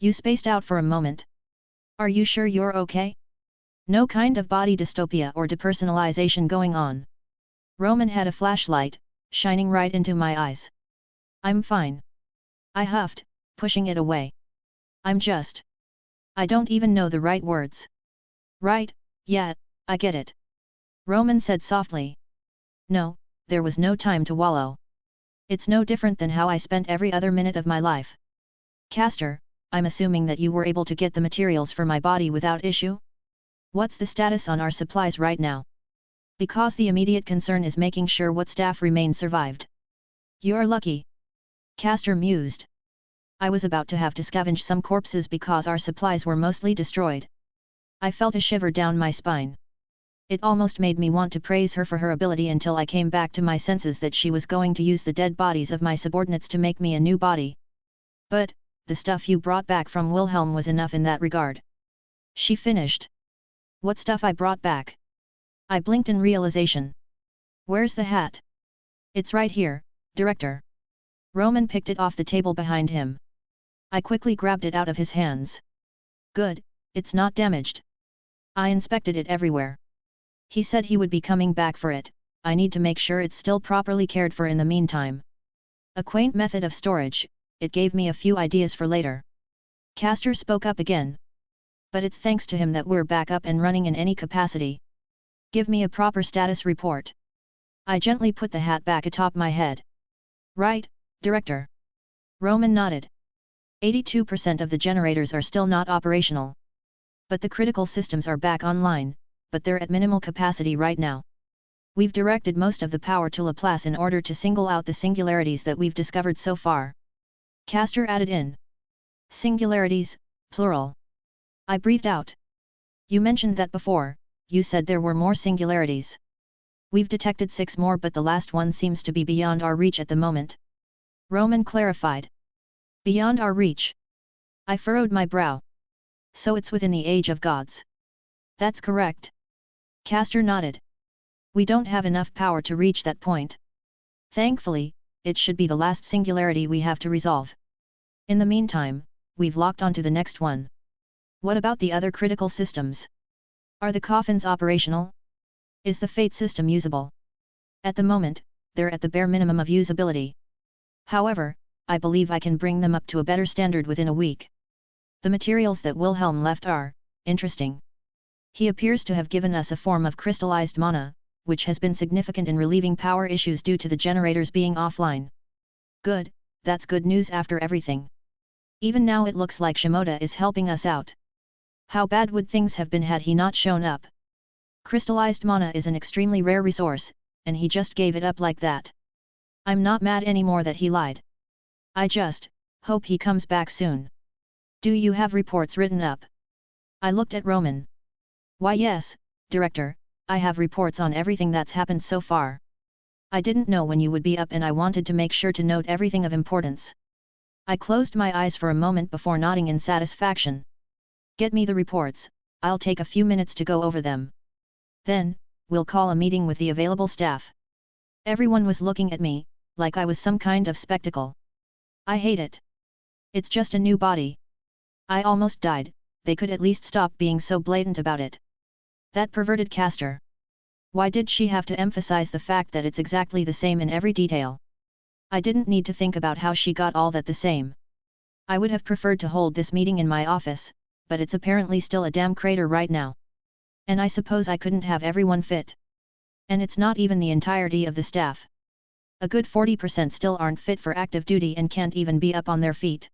You spaced out for a moment. Are you sure you're okay? No kind of body dystopia or depersonalization going on. Roman had a flashlight, shining right into my eyes. I'm fine. I huffed, pushing it away. I don't even know the right words. Right, yeah, I get it. Roman said softly. No, there was no time to wallow. It's no different than how I spent every other minute of my life. Castor, I'm assuming that you were able to get the materials for my body without issue? What's the status on our supplies right now? Because the immediate concern is making sure what staff remain survived. You're lucky. Castor mused. I was about to have to scavenge some corpses because our supplies were mostly destroyed. I felt a shiver down my spine. It almost made me want to praise her for her ability until I came back to my senses that she was going to use the dead bodies of my subordinates to make me a new body. But, the stuff you brought back from Wilhelm was enough in that regard. She finished. What stuff I brought back? I blinked in realization. Where's the hat? It's right here, Director. Roman picked it off the table behind him. I quickly grabbed it out of his hands. Good, it's not damaged. I inspected it everywhere. He said he would be coming back for it, I need to make sure it's still properly cared for in the meantime. A quaint method of storage, it gave me a few ideas for later. Castor spoke up again. But it's thanks to him that we're back up and running in any capacity. Give me a proper status report. I gently put the hat back atop my head. Right, Director. Roman nodded. 82% of the generators are still not operational. But the critical systems are back online, but they're at minimal capacity right now. We've directed most of the power to Laplace in order to single out the singularities that we've discovered so far. Castor added in. Singularities, plural. I breathed out. You mentioned that before, you said there were more singularities. We've detected 6 more, but the last one seems to be beyond our reach at the moment. Roman clarified. Beyond our reach. I furrowed my brow. So it's within the age of gods. That's correct. Castor nodded. We don't have enough power to reach that point. Thankfully, it should be the last singularity we have to resolve. In the meantime, we've locked onto the next one. What about the other critical systems? Are the coffins operational? Is the fate system usable? At the moment, they're at the bare minimum of usability. However, I believe I can bring them up to a better standard within a week. The materials that Wilhelm left are interesting. He appears to have given us a form of crystallized mana, which has been significant in relieving power issues due to the generators being offline. Good, that's good news after everything. Even now it looks like Shimoda is helping us out. How bad would things have been had he not shown up? Crystallized mana is an extremely rare resource, and he just gave it up like that. I'm not mad anymore that he lied. I just hope he comes back soon. Do you have reports written up? I looked at Roman. Why yes, Director, I have reports on everything that's happened so far. I didn't know when you would be up and I wanted to make sure to note everything of importance. I closed my eyes for a moment before nodding in satisfaction. Get me the reports, I'll take a few minutes to go over them. Then, we'll call a meeting with the available staff. Everyone was looking at me, like I was some kind of spectacle. I hate it. It's just a new body. I almost died, they could at least stop being so blatant about it. That perverted Castor. Why did she have to emphasize the fact that it's exactly the same in every detail? I didn't need to think about how she got all that the same. I would have preferred to hold this meeting in my office, but it's apparently still a damn crater right now. And I suppose I couldn't have everyone fit. And it's not even the entirety of the staff. A good 40% still aren't fit for active duty and can't even be up on their feet.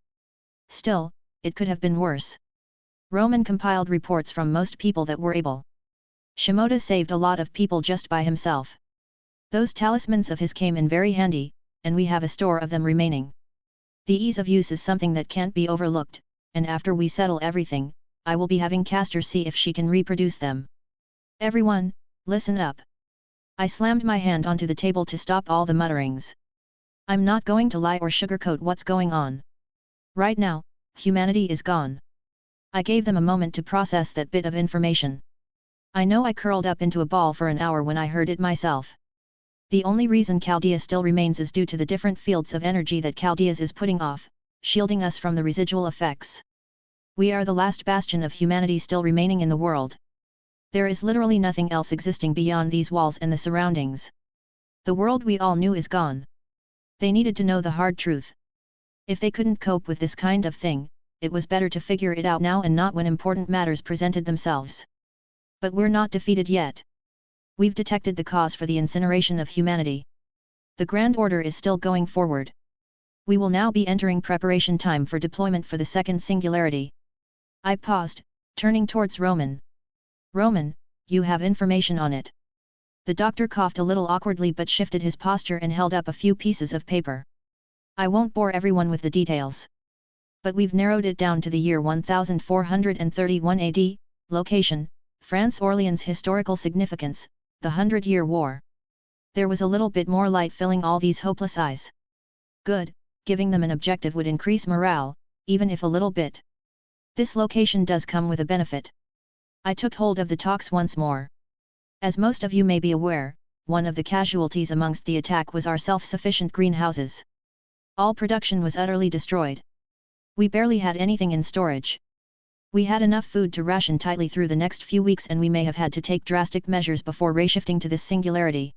Still, it could have been worse. Roman compiled reports from most people that were able. Shimoda saved a lot of people just by himself. Those talismans of his came in very handy, and we have a store of them remaining. The ease of use is something that can't be overlooked, and after we settle everything, I will be having Castor see if she can reproduce them. Everyone, listen up. I slammed my hand onto the table to stop all the mutterings. I'm not going to lie or sugarcoat what's going on. Right now, humanity is gone. I gave them a moment to process that bit of information. I know I curled up into a ball for an hour when I heard it myself. The only reason Chaldea still remains is due to the different fields of energy that Chaldea's is putting off, shielding us from the residual effects. We are the last bastion of humanity still remaining in the world. There is literally nothing else existing beyond these walls and the surroundings. The world we all knew is gone. They needed to know the hard truth. If they couldn't cope with this kind of thing, it was better to figure it out now and not when important matters presented themselves. But we're not defeated yet. We've detected the cause for the incineration of humanity. The Grand Order is still going forward. We will now be entering preparation time for deployment for the second singularity. I paused, turning towards Roman. Roman, you have information on it. The doctor coughed a little awkwardly but shifted his posture and held up a few pieces of paper. I won't bore everyone with the details. But we've narrowed it down to the year 1431 AD, location, France. Orleans. Historical significance, the 100-Year War. There was a little bit more light filling all these hopeless eyes. Good, giving them an objective would increase morale, even if a little bit. This location does come with a benefit. I took hold of the talks once more. As most of you may be aware, one of the casualties amongst the attack was our self-sufficient greenhouses. All production was utterly destroyed. We barely had anything in storage. We had enough food to ration tightly through the next few weeks, and we may have had to take drastic measures before reshifting to this singularity.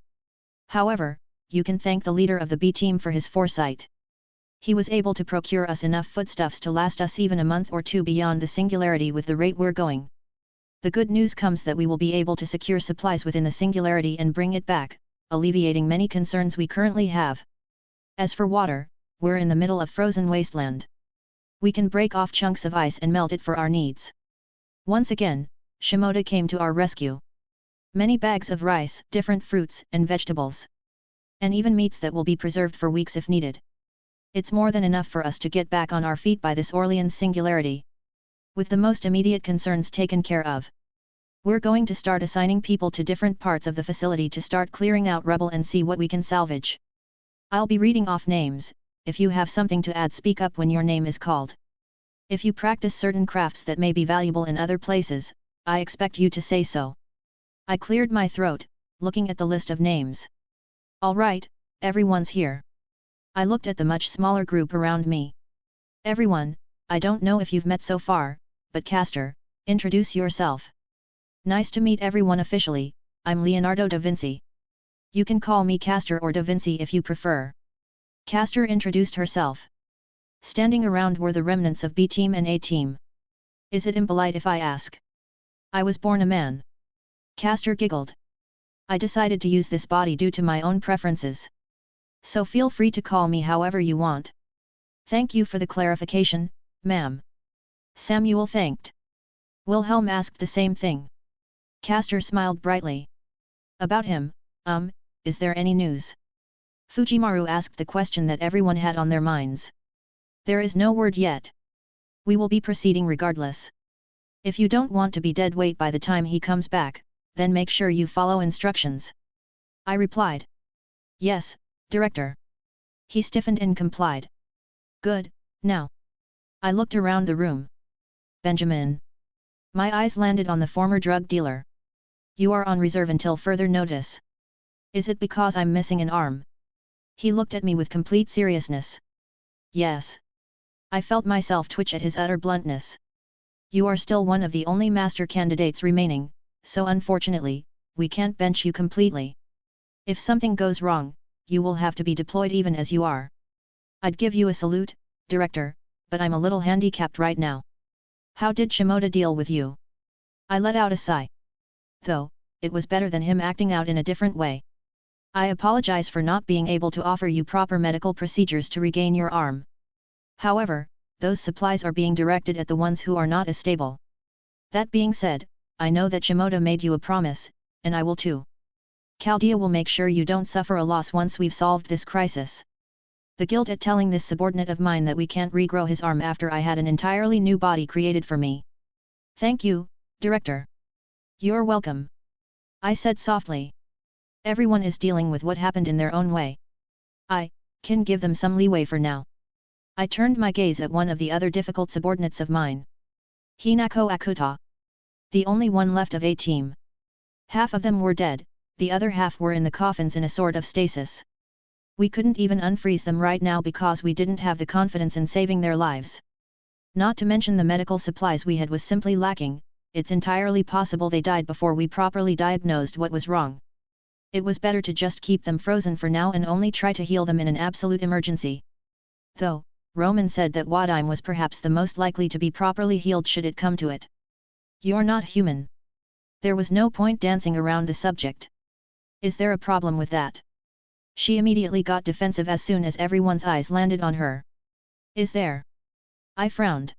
However, you can thank the leader of the B team for his foresight. He was able to procure us enough foodstuffs to last us even a month or two beyond the singularity with the rate we're going. The good news comes that we will be able to secure supplies within the singularity and bring it back, alleviating many concerns we currently have. As for water, we're in the middle of frozen wasteland. We can break off chunks of ice and melt it for our needs. Once again, Shimoda came to our rescue. Many bags of rice, different fruits and vegetables. And even meats that will be preserved for weeks if needed. It's more than enough for us to get back on our feet by this Orleans singularity. With the most immediate concerns taken care of. We're going to start assigning people to different parts of the facility to start clearing out rubble and see what we can salvage. I'll be reading off names. If you have something to add, speak up when your name is called. If you practice certain crafts that may be valuable in other places, I expect you to say so. I cleared my throat, looking at the list of names. All right, everyone's here. I looked at the much smaller group around me. Everyone, I don't know if you've met so far, but Castor, introduce yourself. Nice to meet everyone officially, I'm Leonardo da Vinci. You can call me Castor or da Vinci if you prefer. Castor introduced herself. Standing around were the remnants of B team and A team. Is it impolite if I ask? I was born a man. Castor giggled. I decided to use this body due to my own preferences. So feel free to call me however you want. Thank you for the clarification, ma'am. Samuel thanked. Wilhelm asked the same thing. Castor smiled brightly. About him, is there any news? Fujimaru asked the question that everyone had on their minds. There is no word yet. We will be proceeding regardless. If you don't want to be dead weight by the time he comes back, then make sure you follow instructions. I replied. Yes, Director. He stiffened and complied. Good, now. I looked around the room. Benjamin. My eyes landed on the former drug dealer. You are on reserve until further notice. Is it because I'm missing an arm? He looked at me with complete seriousness. Yes. I felt myself twitch at his utter bluntness. You are still one of the only master candidates remaining, so unfortunately, we can't bench you completely. If something goes wrong, you will have to be deployed even as you are. I'd give you a salute, Director, but I'm a little handicapped right now. How did Shimoda deal with you? I let out a sigh. Though, it was better than him acting out in a different way. I apologize for not being able to offer you proper medical procedures to regain your arm. However, those supplies are being directed at the ones who are not as stable. That being said, I know that Shimoda made you a promise, and I will too. Chaldea will make sure you don't suffer a loss once we've solved this crisis. The guilt at telling this subordinate of mine that we can't regrow his arm after I had an entirely new body created for me. Thank you, Director. You're welcome. I said softly. Everyone is dealing with what happened in their own way. I can give them some leeway for now. I turned my gaze at one of the other difficult subordinates of mine. Hinako Akuta. The only one left of A team. Half of them were dead, the other half were in the coffins in a sort of stasis. We couldn't even unfreeze them right now because we didn't have the confidence in saving their lives. Not to mention the medical supplies we had was simply lacking. It's entirely possible they died before we properly diagnosed what was wrong. It was better to just keep them frozen for now and only try to heal them in an absolute emergency. Though, Roman said that Wadime was perhaps the most likely to be properly healed should it come to it. You're not human. There was no point dancing around the subject. Is there a problem with that? She immediately got defensive as soon as everyone's eyes landed on her. Is there? I frowned.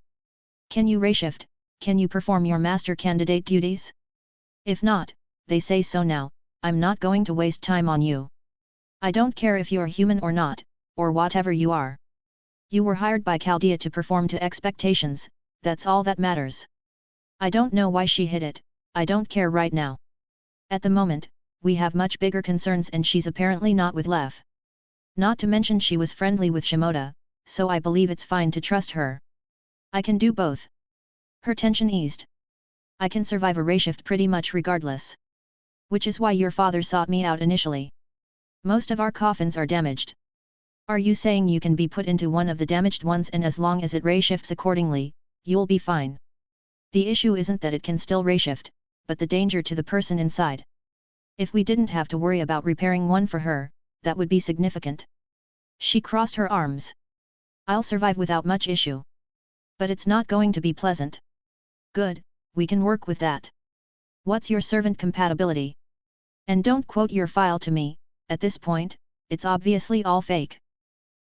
Can you reshift? Can you perform your master candidate duties? If not, they say so now, I'm not going to waste time on you. I don't care if you're human or not, or whatever you are. You were hired by Chaldea to perform to expectations, that's all that matters. I don't know why she hid it, I don't care right now. At the moment, we have much bigger concerns and she's apparently not with Lev. Not to mention she was friendly with Shimoda, so I believe it's fine to trust her. I can do both. Her tension eased. I can survive a reshift pretty much regardless. Which is why your father sought me out initially. Most of our coffins are damaged. Are you saying you can be put into one of the damaged ones and as long as it reshifts accordingly, you'll be fine? The issue isn't that it can still reshift, but the danger to the person inside. If we didn't have to worry about repairing one for her, that would be significant. She crossed her arms. I'll survive without much issue. But it's not going to be pleasant. Good, we can work with that. What's your servant compatibility? And don't quote your file to me, at this point, it's obviously all fake.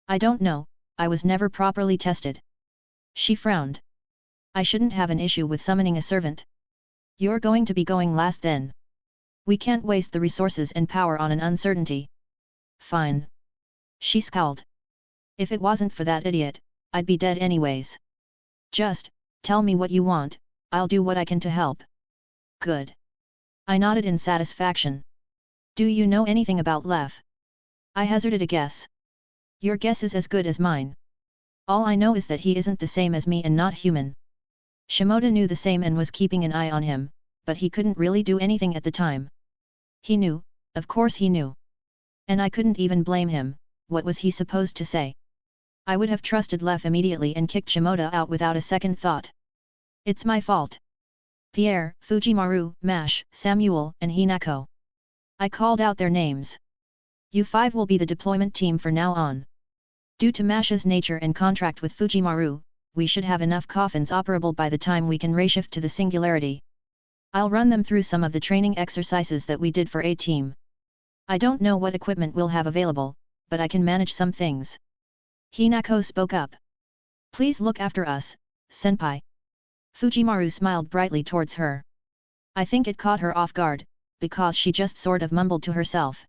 I don't know, I was never properly tested. She frowned. I shouldn't have an issue with summoning a servant. You're going to be going last then. We can't waste the resources and power on an uncertainty. Fine. She scowled. If it wasn't for that idiot, I'd be dead anyways. Just, tell me what you want, I'll do what I can to help. Good. I nodded in satisfaction. Do you know anything about Lev? I hazarded a guess. Your guess is as good as mine. All I know is that he isn't the same as me and not human. Shimoda knew the same and was keeping an eye on him, but he couldn't really do anything at the time. He knew, of course he knew. And I couldn't even blame him. What was he supposed to say? I would have trusted Lev immediately and kicked Shimoda out without a second thought. It's my fault. Pierre, Fujimaru, Mash, Samuel, and Hinako. I called out their names. You five will be the deployment team for now on. Due to Mash's nature and contract with Fujimaru, we should have enough coffins operable by the time we can reshift to the Singularity. I'll run them through some of the training exercises that we did for A-Team. I don't know what equipment we'll have available, but I can manage some things. Hinako spoke up. Please look after us, senpai. Fujimaru smiled brightly towards her. I think it caught her off guard, because she just sort of mumbled to herself.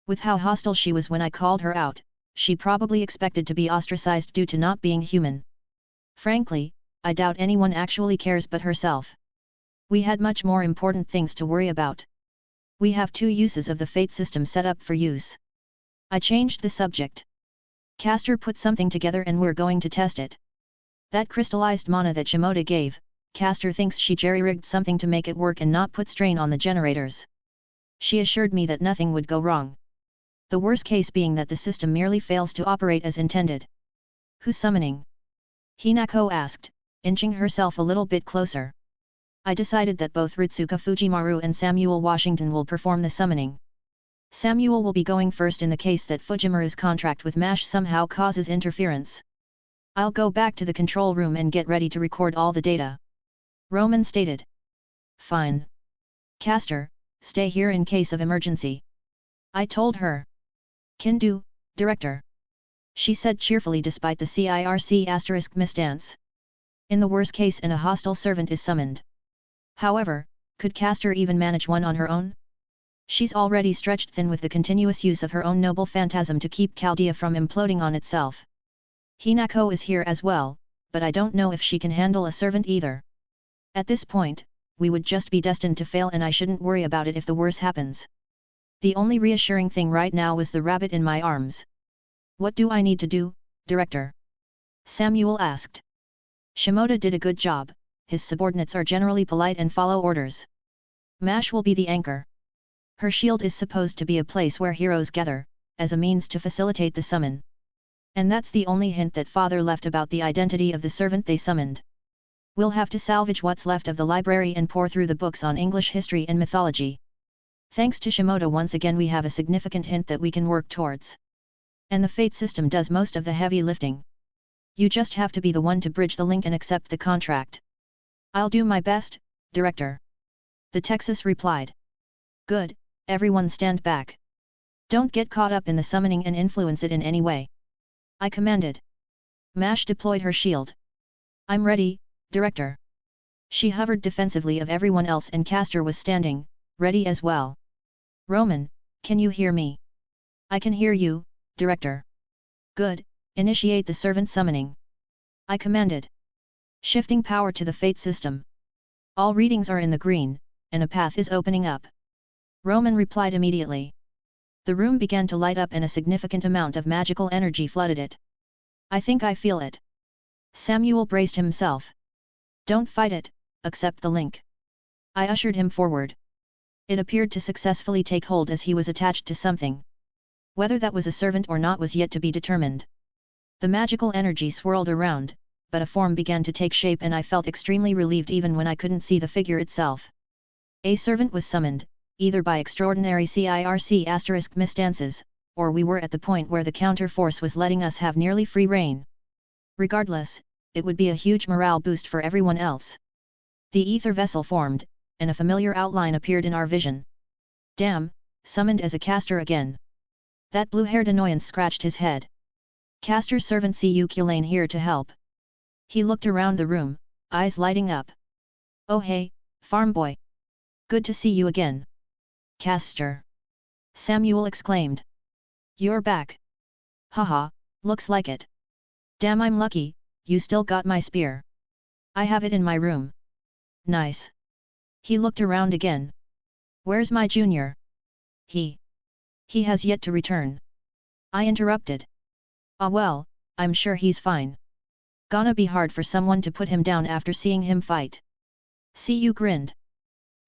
With how hostile she was when I called her out, she probably expected to be ostracized due to not being human. Frankly, I doubt anyone actually cares but herself. We had much more important things to worry about. We have 2 uses of the fate system set up for use. I changed the subject. Castor put something together and we're going to test it. That crystallized mana that Shimoda gave, Castor thinks she jerry-rigged something to make it work and not put strain on the generators. She assured me that nothing would go wrong. The worst case being that the system merely fails to operate as intended. Who's summoning? Hinako asked, inching herself a little bit closer. I decided that both Ritsuka Fujimaru and Samuel Washington will perform the summoning. Samuel will be going first in the case that Fujimaru's contract with MASH somehow causes interference. I'll go back to the control room and get ready to record all the data. Roman stated. Fine. Castor, stay here in case of emergency. I told her. Can do, Director. She said cheerfully despite the CIRC* misstance. In the worst case a hostile servant is summoned. However, could Castor even manage one on her own? She's already stretched thin with the continuous use of her own noble phantasm to keep Chaldea from imploding on itself. Hinako is here as well, but I don't know if she can handle a servant either. At this point, we would just be destined to fail and I shouldn't worry about it if the worst happens. The only reassuring thing right now was the rabbit in my arms. What do I need to do, Director? Samuel asked. Shimoda did a good job, his subordinates are generally polite and follow orders. Mash will be the anchor. Her shield is supposed to be a place where heroes gather, as a means to facilitate the summon. And that's the only hint that Father left about the identity of the servant they summoned. We'll have to salvage what's left of the library and pore through the books on English history and mythology. Thanks to Shimoda once again we have a significant hint that we can work towards. And the fate system does most of the heavy lifting. You just have to be the one to bridge the link and accept the contract. I'll do my best, Director. The Texas replied. Good, everyone stand back. Don't get caught up in the summoning and influence it in any way. I commanded. Mash deployed her shield. I'm ready, Director. She hovered defensively of everyone else and Castor was standing, ready as well. Roman, can you hear me? I can hear you, Director. Good, initiate the servant summoning. I commanded. Shifting power to the fate system. All readings are in the green, and a path is opening up. Roman replied immediately. The room began to light up and a significant amount of magical energy flooded it. I think I feel it. Samuel braced himself. Don't fight it, accept the link. I ushered him forward. It appeared to successfully take hold as he was attached to something. Whether that was a servant or not was yet to be determined. The magical energy swirled around, but a form began to take shape and I felt extremely relieved even when I couldn't see the figure itself. A servant was summoned, either by extraordinary CIRC* misstances, or we were at the point where the counter force was letting us have nearly free reign. Regardless, it would be a huge morale boost for everyone else. The ether vessel formed, and a familiar outline appeared in our vision. Damn, summoned as a caster again. That blue-haired annoyance scratched his head. Caster's servant Culane here to help. He looked around the room, eyes lighting up. Oh hey, farm boy. Good to see you again. Caster! Samuel exclaimed. You're back. Haha, looks like it. Damn, I'm lucky, you still got my spear. I have it in my room. Nice. He looked around again. Where's my junior? He has yet to return. I interrupted. Ah well, I'm sure he's fine. Gonna be hard for someone to put him down after seeing him fight. See, you grinned.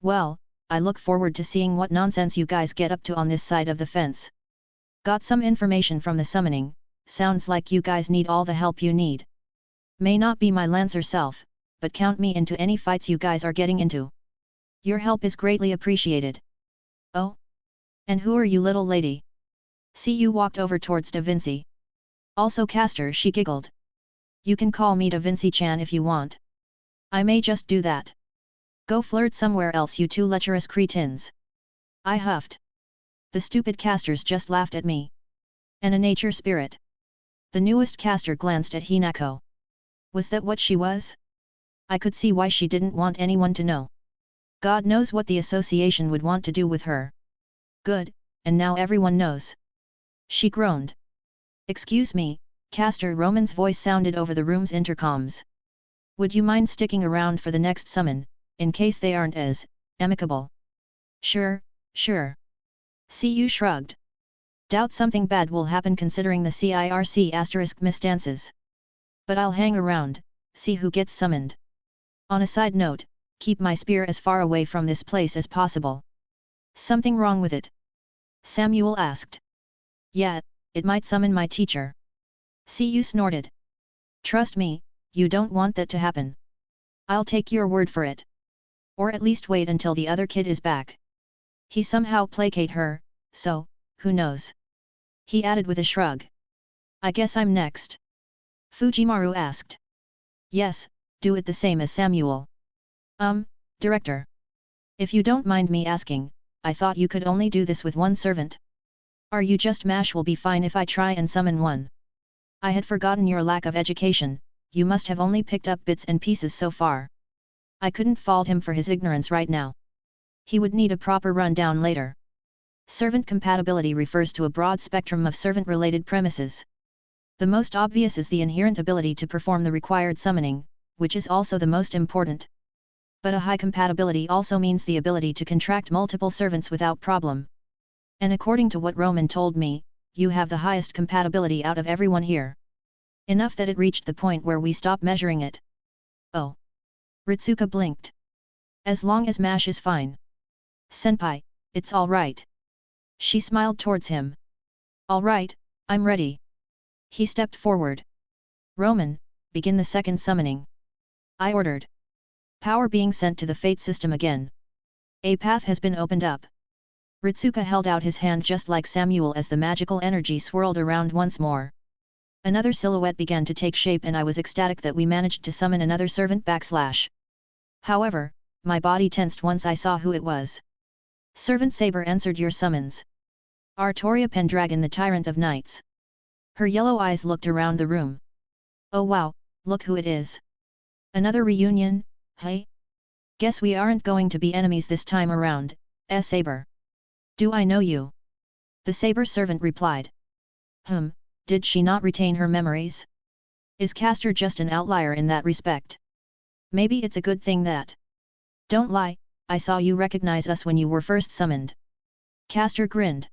Well, I look forward to seeing what nonsense you guys get up to on this side of the fence. Got some information from the summoning, sounds like you guys need all the help you need. May not be my Lancer self, but count me into any fights you guys are getting into. Your help is greatly appreciated. Oh? And who are you, little lady? See, you walked over towards Da Vinci. Also Caster, she giggled. You can call me Da Vinci-chan if you want. I may just do that. Go flirt somewhere else, you two lecherous cretins. I huffed. The stupid casters just laughed at me. And a nature spirit. The newest caster glanced at Hinako. Was that what she was? I could see why she didn't want anyone to know. God knows what the association would want to do with her. Good, and now everyone knows. She groaned. Excuse me, Caster. Roman's voice sounded over the room's intercoms. Would you mind sticking around for the next summon, in case they aren't as amicable? Sure, sure. See, you shrugged. Doubt something bad will happen considering the CIRC misstances. But I'll hang around, see who gets summoned. On a side note, keep my spear as far away from this place as possible. Something wrong with it? Samuel asked. Yeah, it might summon my teacher. See, you snorted. Trust me, you don't want that to happen. I'll take your word for it. Or at least wait until the other kid is back. He somehow placate her, so, who knows? He added with a shrug. I guess I'm next. Fujimaru asked. Yes, do it the same as Samuel. Director. If you don't mind me asking, I thought you could only do this with one servant. Are you just MASH? Will be fine if I try and summon one. I had forgotten your lack of education, you must have only picked up bits and pieces so far. I couldn't fault him for his ignorance right now. He would need a proper rundown later. Servant compatibility refers to a broad spectrum of servant-related premises. The most obvious is the inherent ability to perform the required summoning, which is also the most important. But a high compatibility also means the ability to contract multiple servants without problem. And according to what Roman told me, you have the highest compatibility out of everyone here. Enough that it reached the point where we stopped measuring it. Oh. Ritsuka blinked. As long as MASH is fine. Senpai, it's all right. She smiled towards him. All right, I'm ready. He stepped forward. Roman, begin the second summoning. I ordered. Power being sent to the fate system again. A path has been opened up. Ritsuka held out his hand just like Samuel as the magical energy swirled around once more. Another silhouette began to take shape and I was ecstatic that we managed to summon another servant /. However, my body tensed once I saw who it was. Servant Saber answered your summons. Artoria Pendragon, the Tyrant of Knights. Her yellow eyes looked around the room. Oh wow, look who it is. Another reunion, hey? Guess we aren't going to be enemies this time around, Saber. Do I know you? The Saber servant replied. Did she not retain her memories? Is Caster just an outlier in that respect? Maybe it's a good thing that. Don't lie, I saw you recognize us when you were first summoned. Caster grinned.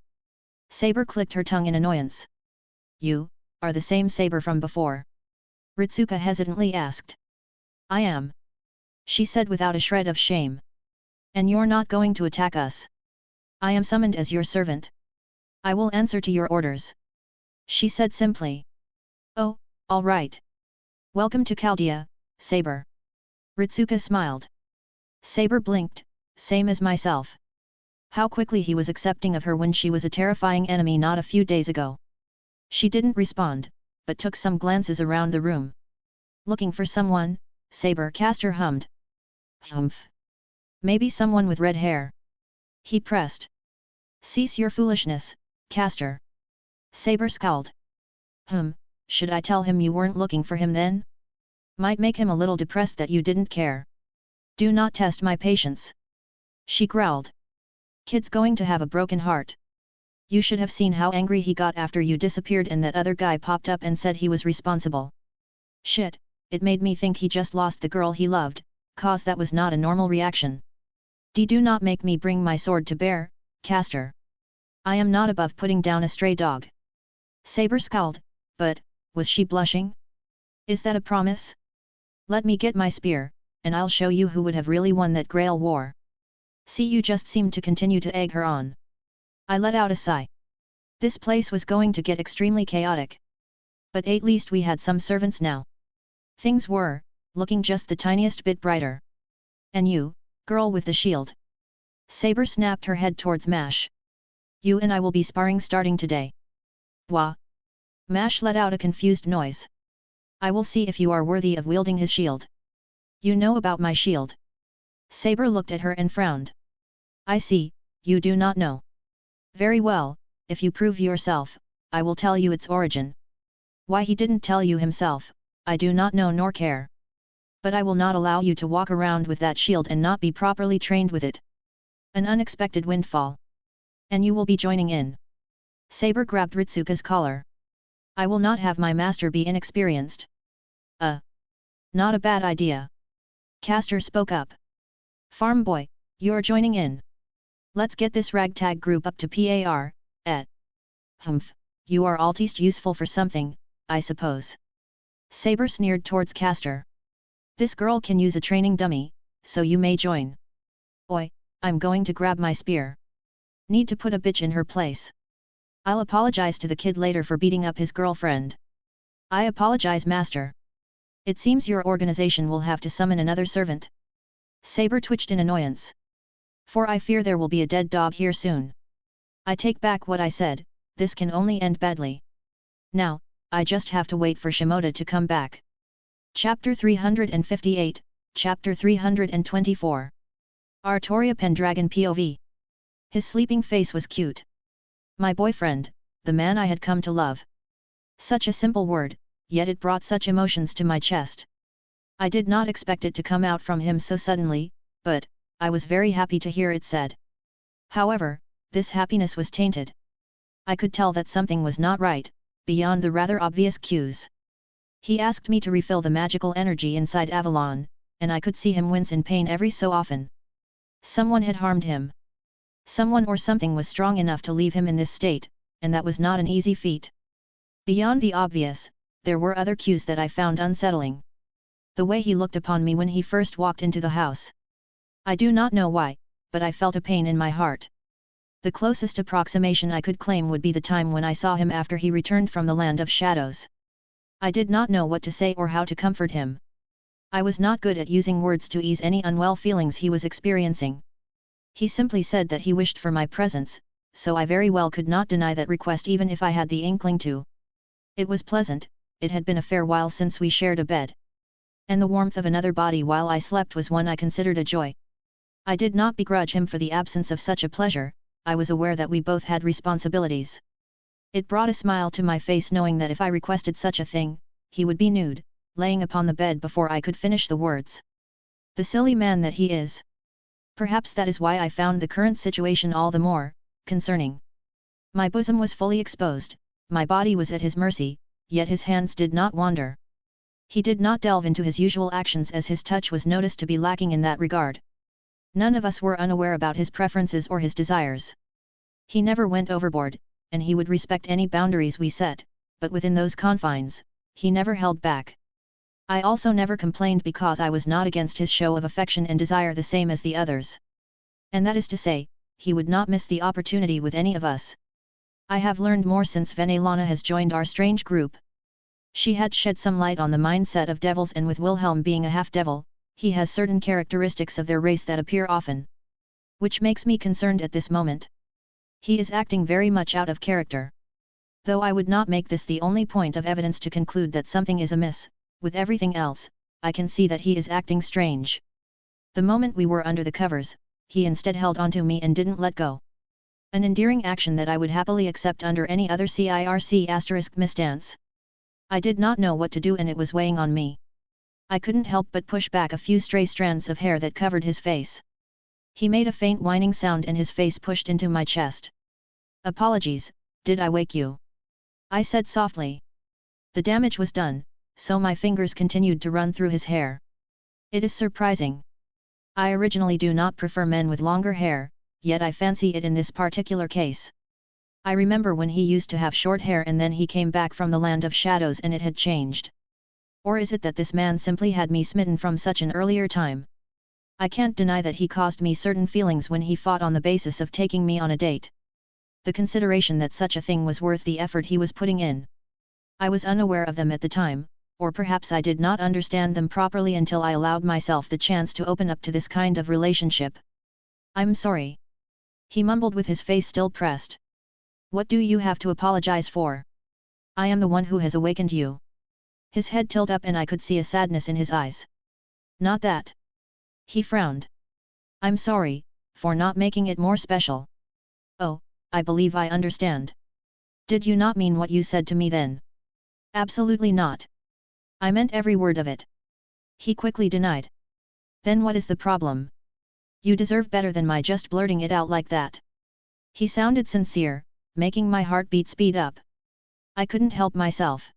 Saber clicked her tongue in annoyance. You are the same Saber from before? Ritsuka hesitantly asked. I am. She said without a shred of shame. And you're not going to attack us? I am summoned as your servant. I will answer to your orders. She said simply. Oh, all right. Welcome to Chaldea, Saber. Ritsuka smiled. Saber blinked, same as myself. How quickly he was accepting of her when she was a terrifying enemy not a few days ago. She didn't respond, but took some glances around the room. Looking for someone, Saber Caster hummed. Humph. Maybe someone with red hair. He pressed. Cease your foolishness, Caster. Saber scowled. Should I tell him you weren't looking for him then? Might make him a little depressed that you didn't care. Do not test my patience. She growled. Kid's going to have a broken heart. You should have seen how angry he got after you disappeared and that other guy popped up and said he was responsible. Shit, it made me think he just lost the girl he loved, cause that was not a normal reaction. Do not make me bring my sword to bear, Castor. I am not above putting down a stray dog. Saber scowled, but, was she blushing? Is that a promise? Let me get my spear, and I'll show you who would have really won that Grail war. See, you just seemed to continue to egg her on. I let out a sigh. This place was going to get extremely chaotic. But at least we had some servants now. Things were, looking just the tiniest bit brighter. And you, girl with the shield. Saber snapped her head towards Mash. You and I will be sparring starting today. Wah! Mash let out a confused noise. I will see if you are worthy of wielding his shield. You know about my shield. Saber looked at her and frowned. I see, you do not know. Very well, if you prove yourself, I will tell you its origin. Why he didn't tell you himself, I do not know nor care. But I will not allow you to walk around with that shield and not be properly trained with it. An unexpected windfall. And you will be joining in. Saber grabbed Ritsuka's collar. I will not have my master be inexperienced. Not a bad idea. Castor spoke up. Farm boy, you're joining in. Let's get this ragtag group up to par, Humph, you are alteast useful for something, I suppose. Saber sneered towards Castor. This girl can use a training dummy, so you may join. Oi, I'm going to grab my spear. Need to put a bitch in her place. I'll apologize to the kid later for beating up his girlfriend. I apologize, master. It seems your organization will have to summon another servant. Saber twitched in annoyance. For I fear there will be a dead dog here soon. I take back what I said, this can only end badly. Now, I just have to wait for Shimoda to come back. Chapter 358, Chapter 324. Artoria Pendragon POV. His sleeping face was cute. My boyfriend, the man I had come to love. Such a simple word, yet it brought such emotions to my chest. I did not expect it to come out from him so suddenly, but, I was very happy to hear it said. However, this happiness was tainted. I could tell that something was not right, beyond the rather obvious cues. He asked me to refill the magical energy inside Avalon, and I could see him wince in pain every so often. Someone had harmed him. Someone or something was strong enough to leave him in this state, and that was not an easy feat. Beyond the obvious, there were other cues that I found unsettling. The way he looked upon me when he first walked into the house. I do not know why, but I felt a pain in my heart. The closest approximation I could claim would be the time when I saw him after he returned from the land of shadows. I did not know what to say or how to comfort him. I was not good at using words to ease any unwell feelings he was experiencing. He simply said that he wished for my presence, so I very well could not deny that request even if I had the inkling to. It was pleasant, it had been a fair while since we shared a bed. And the warmth of another body while I slept was one I considered a joy. I did not begrudge him for the absence of such a pleasure, I was aware that we both had responsibilities. It brought a smile to my face knowing that if I requested such a thing, he would be nude, laying upon the bed before I could finish the words. The silly man that he is. Perhaps that is why I found the current situation all the more concerning. My bosom was fully exposed, my body was at his mercy, yet his hands did not wander. He did not delve into his usual actions as his touch was noticed to be lacking in that regard. None of us were unaware about his preferences or his desires. He never went overboard, and he would respect any boundaries we set, but within those confines, he never held back. I also never complained because I was not against his show of affection and desire the same as the others. And that is to say, he would not miss the opportunity with any of us. I have learned more since Venelana has joined our strange group. She had shed some light on the mindset of devils, and with Wilhelm being a half-devil, he has certain characteristics of their race that appear often. Which makes me concerned at this moment. He is acting very much out of character. Though I would not make this the only point of evidence to conclude that something is amiss, with everything else, I can see that he is acting strange. The moment we were under the covers, he instead held onto me and didn't let go. An endearing action that I would happily accept under any other circ misstance. I did not know what to do and it was weighing on me. I couldn't help but push back a few stray strands of hair that covered his face. He made a faint whining sound and his face pushed into my chest. Apologies, did I wake you? I said softly. The damage was done, so my fingers continued to run through his hair. It is surprising. I originally do not prefer men with longer hair, yet I fancy it in this particular case. I remember when he used to have short hair and then he came back from the land of shadows and it had changed. Or is it that this man simply had me smitten from such an earlier time? I can't deny that he caused me certain feelings when he fought on the basis of taking me on a date. The consideration that such a thing was worth the effort he was putting in. I was unaware of them at the time, or perhaps I did not understand them properly until I allowed myself the chance to open up to this kind of relationship. I'm sorry. He mumbled with his face still pressed. What do you have to apologize for? I am the one who has awakened you. His head tilted up and I could see a sadness in his eyes. Not that. He frowned. I'm sorry, for not making it more special. Oh, I believe I understand. Did you not mean what you said to me then? Absolutely not. I meant every word of it. He quickly denied. Then what is the problem? You deserve better than my just blurting it out like that. He sounded sincere, making my heartbeat speed up. I couldn't help myself.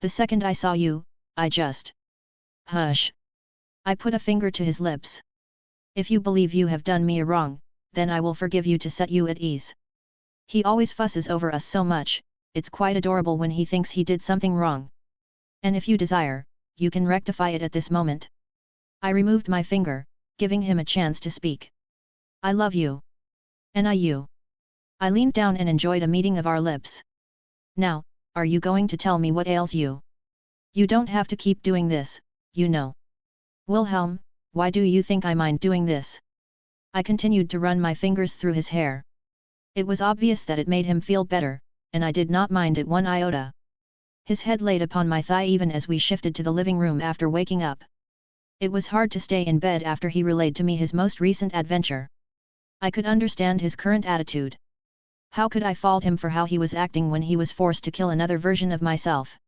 The second I saw you, I just... Hush. I put a finger to his lips. If you believe you have done me a wrong, then I will forgive you to set you at ease. He always fusses over us so much, it's quite adorable when he thinks he did something wrong. And if you desire, you can rectify it at this moment. I removed my finger, giving him a chance to speak. I love you. And you. I leaned down and enjoyed a meeting of our lips. Now, are you going to tell me what ails you? You don't have to keep doing this, you know. Wilhelm, why do you think I mind doing this? I continued to run my fingers through his hair. It was obvious that it made him feel better, and I did not mind it one iota. His head laid upon my thigh even as we shifted to the living room after waking up. It was hard to stay in bed after he relayed to me his most recent adventure. I could understand his current attitude. How could I fault him for how he was acting when he was forced to kill another version of myself?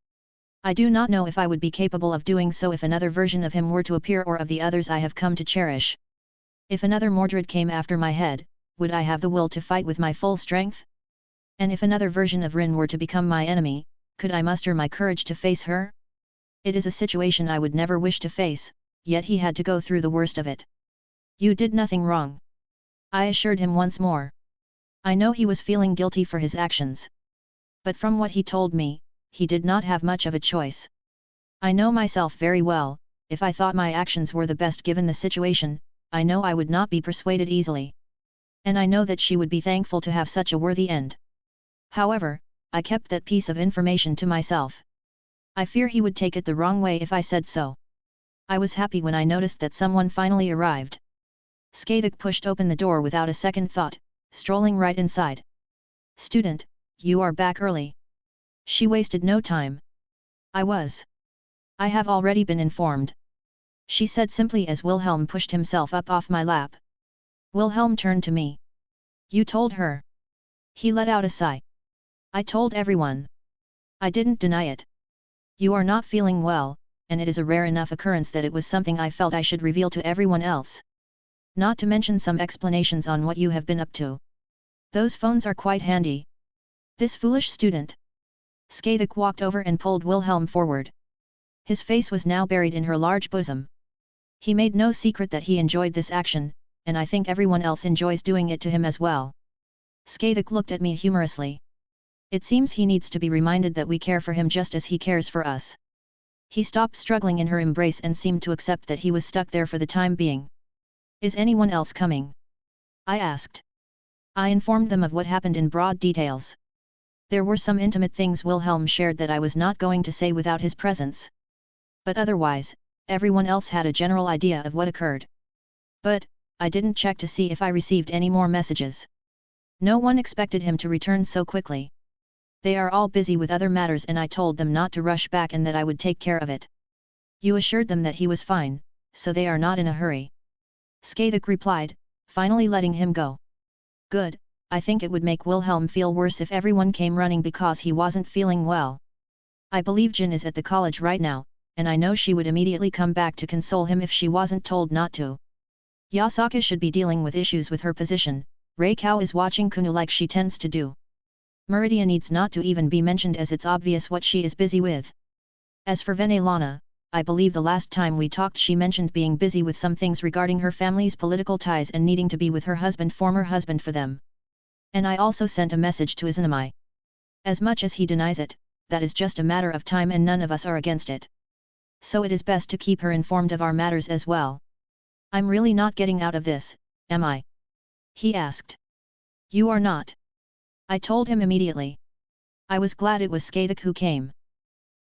I do not know if I would be capable of doing so if another version of him were to appear or of the others I have come to cherish. If another Mordred came after my head, would I have the will to fight with my full strength? And if another version of Rin were to become my enemy, could I muster my courage to face her? It is a situation I would never wish to face, yet he had to go through the worst of it. You did nothing wrong. I assured him once more. I know he was feeling guilty for his actions. But from what he told me, he did not have much of a choice. I know myself very well, if I thought my actions were the best given the situation, I know I would not be persuaded easily. And I know that she would be thankful to have such a worthy end. However, I kept that piece of information to myself. I fear he would take it the wrong way if I said so. I was happy when I noticed that someone finally arrived. Skadek pushed open the door without a second thought, strolling right inside. Student, you are back early. She wasted no time. I was. I have already been informed. She said simply as Wilhelm pushed himself up off my lap. Wilhelm turned to me. You told her. He let out a sigh. I told everyone. I didn't deny it. You are not feeling well, and it is a rare enough occurrence that it was something I felt I should reveal to everyone else. Not to mention some explanations on what you have been up to. Those phones are quite handy. This foolish student. Skadek walked over and pulled Wilhelm forward. His face was now buried in her large bosom. He made no secret that he enjoyed this action, and I think everyone else enjoys doing it to him as well. Skadek looked at me humorously. It seems he needs to be reminded that we care for him just as he cares for us. He stopped struggling in her embrace and seemed to accept that he was stuck there for the time being. Is anyone else coming? I asked. I informed them of what happened in broad details. There were some intimate things Wilhelm shared that I was not going to say without his presence. But otherwise, everyone else had a general idea of what occurred. But, I didn't check to see if I received any more messages. No one expected him to return so quickly. They are all busy with other matters and I told them not to rush back and that I would take care of it. You assured them that he was fine, so they are not in a hurry. Skadek replied, finally letting him go. Good, I think it would make Wilhelm feel worse if everyone came running because he wasn't feeling well. I believe Jin is at the college right now, and I know she would immediately come back to console him if she wasn't told not to. Yasaka should be dealing with issues with her position, Reikao is watching Kunu like she tends to do. Meridia needs not to even be mentioned as it's obvious what she is busy with. As for Venelana, I believe the last time we talked she mentioned being busy with some things regarding her family's political ties and needing to be with her former husband for them. And I also sent a message to Izanami. As much as he denies it, that is just a matter of time and none of us are against it. So it is best to keep her informed of our matters as well. I'm really not getting out of this, am I? He asked. You are not. I told him immediately. I was glad it was Skathik who came.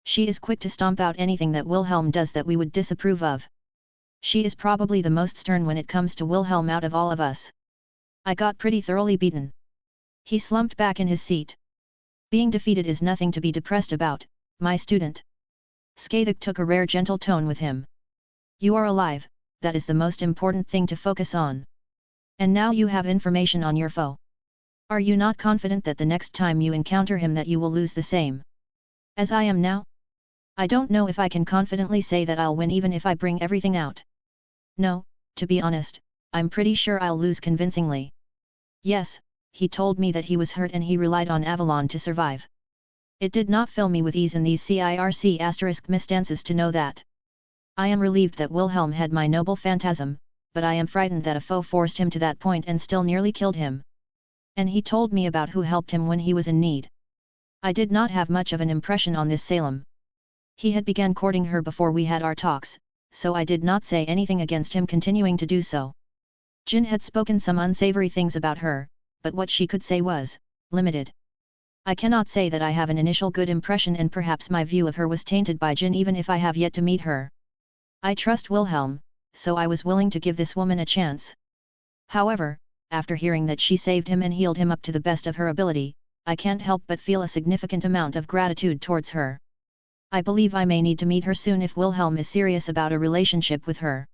She is quick to stomp out anything that Wilhelm does that we would disapprove of. She is probably the most stern when it comes to Wilhelm out of all of us. I got pretty thoroughly beaten. He slumped back in his seat. Being defeated is nothing to be depressed about, my student. Skathik took a rare gentle tone with him. You are alive, that is the most important thing to focus on. And now you have information on your foe. Are you not confident that the next time you encounter him that you will lose the same as I am now? I don't know if I can confidently say that I'll win even if I bring everything out. No, to be honest, I'm pretty sure I'll lose convincingly. Yes, he told me that he was hurt and he relied on Avalon to survive. It did not fill me with ease in these CIRC* misstances to know that. I am relieved that Wilhelm had my noble phantasm, but I am frightened that a foe forced him to that point and still nearly killed him. And he told me about who helped him when he was in need. I did not have much of an impression on this Salem. He had begun courting her before we had our talks, so I did not say anything against him continuing to do so. Jin had spoken some unsavory things about her, but what she could say was limited. I cannot say that I have an initial good impression and perhaps my view of her was tainted by Jin even if I have yet to meet her. I trust Wilhelm, so I was willing to give this woman a chance. However, after hearing that she saved him and healed him up to the best of her ability, I can't help but feel a significant amount of gratitude towards her. I believe I may need to meet her soon if Wilhelm is serious about a relationship with her.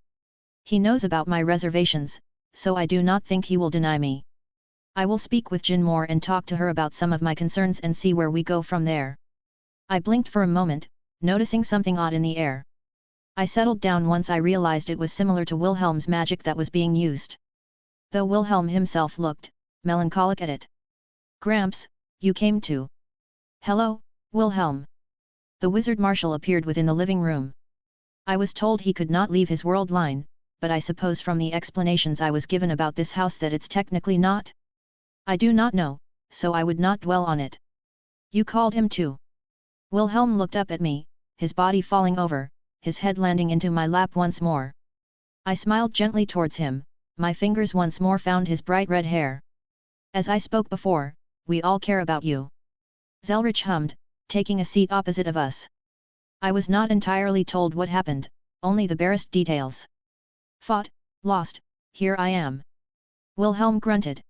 He knows about my reservations, so I do not think he will deny me. I will speak with Jin more and talk to her about some of my concerns and see where we go from there. I blinked for a moment, noticing something odd in the air. I settled down once I realized it was similar to Wilhelm's magic that was being used. Though Wilhelm himself looked melancholic at it. Gramps, you came too. Hello, Wilhelm. The wizard marshal appeared within the living room. I was told he could not leave his world line, but I suppose from the explanations I was given about this house that it's technically not. I do not know, so I would not dwell on it. You called him too. Wilhelm looked up at me, his body falling over, his head landing into my lap once more. I smiled gently towards him, my fingers once more found his bright red hair. As I spoke before, we all care about you. Zelretch hummed, taking a seat opposite of us. I was not entirely told what happened, only the barest details. Fought, lost, here I am. Wilhelm grunted.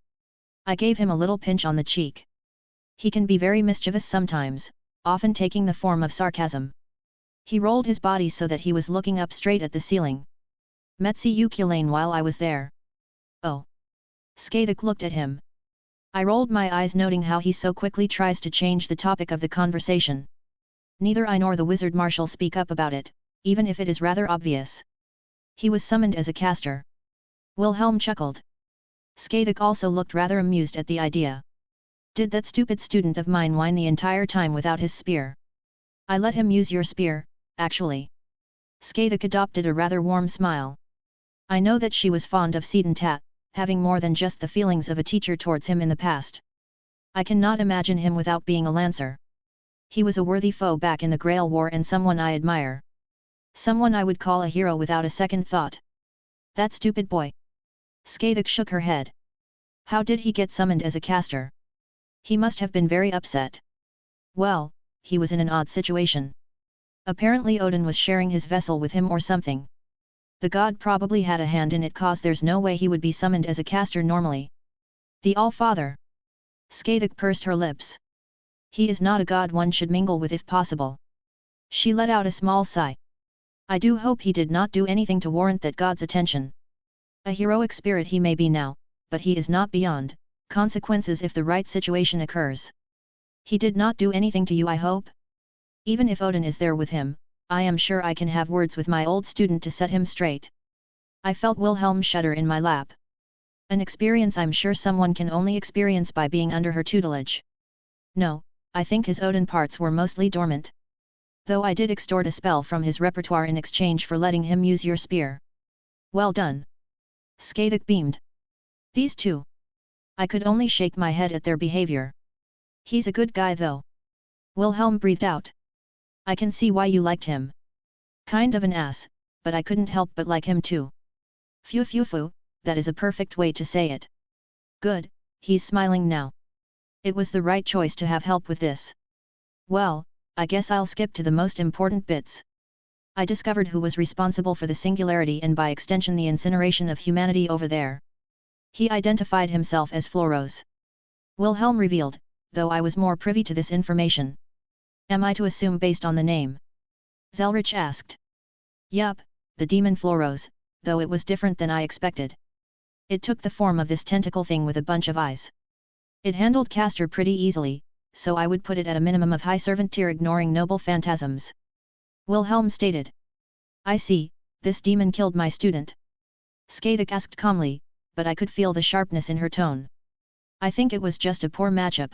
I gave him a little pinch on the cheek. He can be very mischievous sometimes, often taking the form of sarcasm. He rolled his body so that he was looking up straight at the ceiling. Metsi Ukulane while I was there. Oh. Skathik looked at him. I rolled my eyes noting how he so quickly tries to change the topic of the conversation. Neither I nor the wizard marshal speak up about it, even if it is rather obvious. He was summoned as a caster. Wilhelm chuckled. Skathik also looked rather amused at the idea. Did that stupid student of mine whine the entire time without his spear? I let him use your spear, actually. Skathik adopted a rather warm smile. I know that she was fond of Sedentat, having more than just the feelings of a teacher towards him in the past. I cannot imagine him without being a lancer. He was a worthy foe back in the Grail War and someone I admire. Someone I would call a hero without a second thought. That stupid boy. Skathik shook her head. How did he get summoned as a caster? He must have been very upset. Well, he was in an odd situation. Apparently Odin was sharing his vessel with him or something. The god probably had a hand in it cause there's no way he would be summoned as a caster normally. The All-Father. Skathik pursed her lips. He is not a god one should mingle with if possible. She let out a small sigh. I do hope he did not do anything to warrant that god's attention. A heroic spirit he may be now, but he is not beyond consequences if the right situation occurs. He did not do anything to you, I hope? Even if Odin is there with him, I am sure I can have words with my old student to set him straight. I felt Wilhelm shudder in my lap. An experience I'm sure someone can only experience by being under her tutelage. No, I think his Odin parts were mostly dormant. Though I did extort a spell from his repertoire in exchange for letting him use your spear. Well done. Skadic beamed. These two. I could only shake my head at their behavior. He's a good guy though. Wilhelm breathed out. I can see why you liked him. Kind of an ass, but I couldn't help but like him too. Phew phew phew, that is a perfect way to say it. Good, he's smiling now. It was the right choice to have help with this. Well, I guess I'll skip to the most important bits. I discovered who was responsible for the singularity and by extension the incineration of humanity over there. He identified himself as Floros. Wilhelm revealed, though I was more privy to this information. Am I to assume based on the name? Zelretch asked. Yup, the demon Floros, though it was different than I expected. It took the form of this tentacle thing with a bunch of eyes. It handled Castor pretty easily, so I would put it at a minimum of high servant tier ignoring noble phantasms. Wilhelm stated. I see, this demon killed my student. Skadic asked calmly, but I could feel the sharpness in her tone. I think it was just a poor matchup.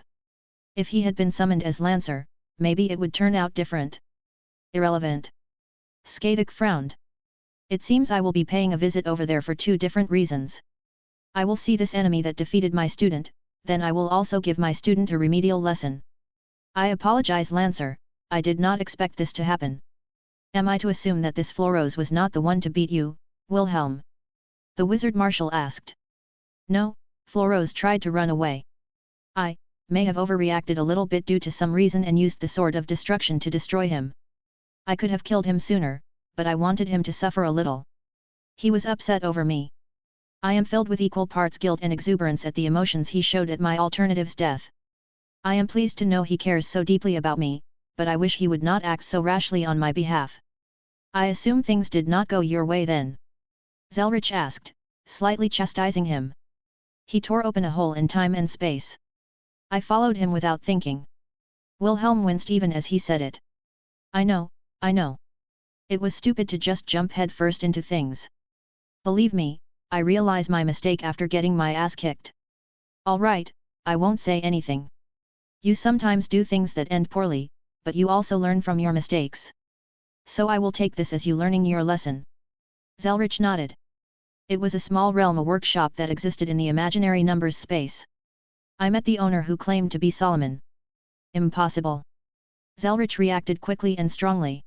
If he had been summoned as Lancer, maybe it would turn out different. Irrelevant. Skadic frowned. It seems I will be paying a visit over there for two different reasons. I will see this enemy that defeated my student, then I will also give my student a remedial lesson. I apologize Lancer, I did not expect this to happen. Am I to assume that this Floros was not the one to beat you, Wilhelm? The wizard marshal asked. No, Floros tried to run away. I may have overreacted a little bit due to some reason and used the sword of destruction to destroy him. I could have killed him sooner, but I wanted him to suffer a little. He was upset over me. I am filled with equal parts guilt and exuberance at the emotions he showed at my alternative's death. I am pleased to know he cares so deeply about me, but I wish he would not act so rashly on my behalf. I assume things did not go your way then? Zelretch asked, slightly chastising him. He tore open a hole in time and space. I followed him without thinking. Wilhelm winced even as he said it. I know. It was stupid to just jump head first into things. Believe me, I realize my mistake after getting my ass kicked. Alright, I won't say anything. You sometimes do things that end poorly, but you also learn from your mistakes. So I will take this as you learning your lesson. Zelretch nodded. It was a small realm, a workshop that existed in the imaginary numbers space. I met the owner who claimed to be Solomon. Impossible. Zelretch reacted quickly and strongly.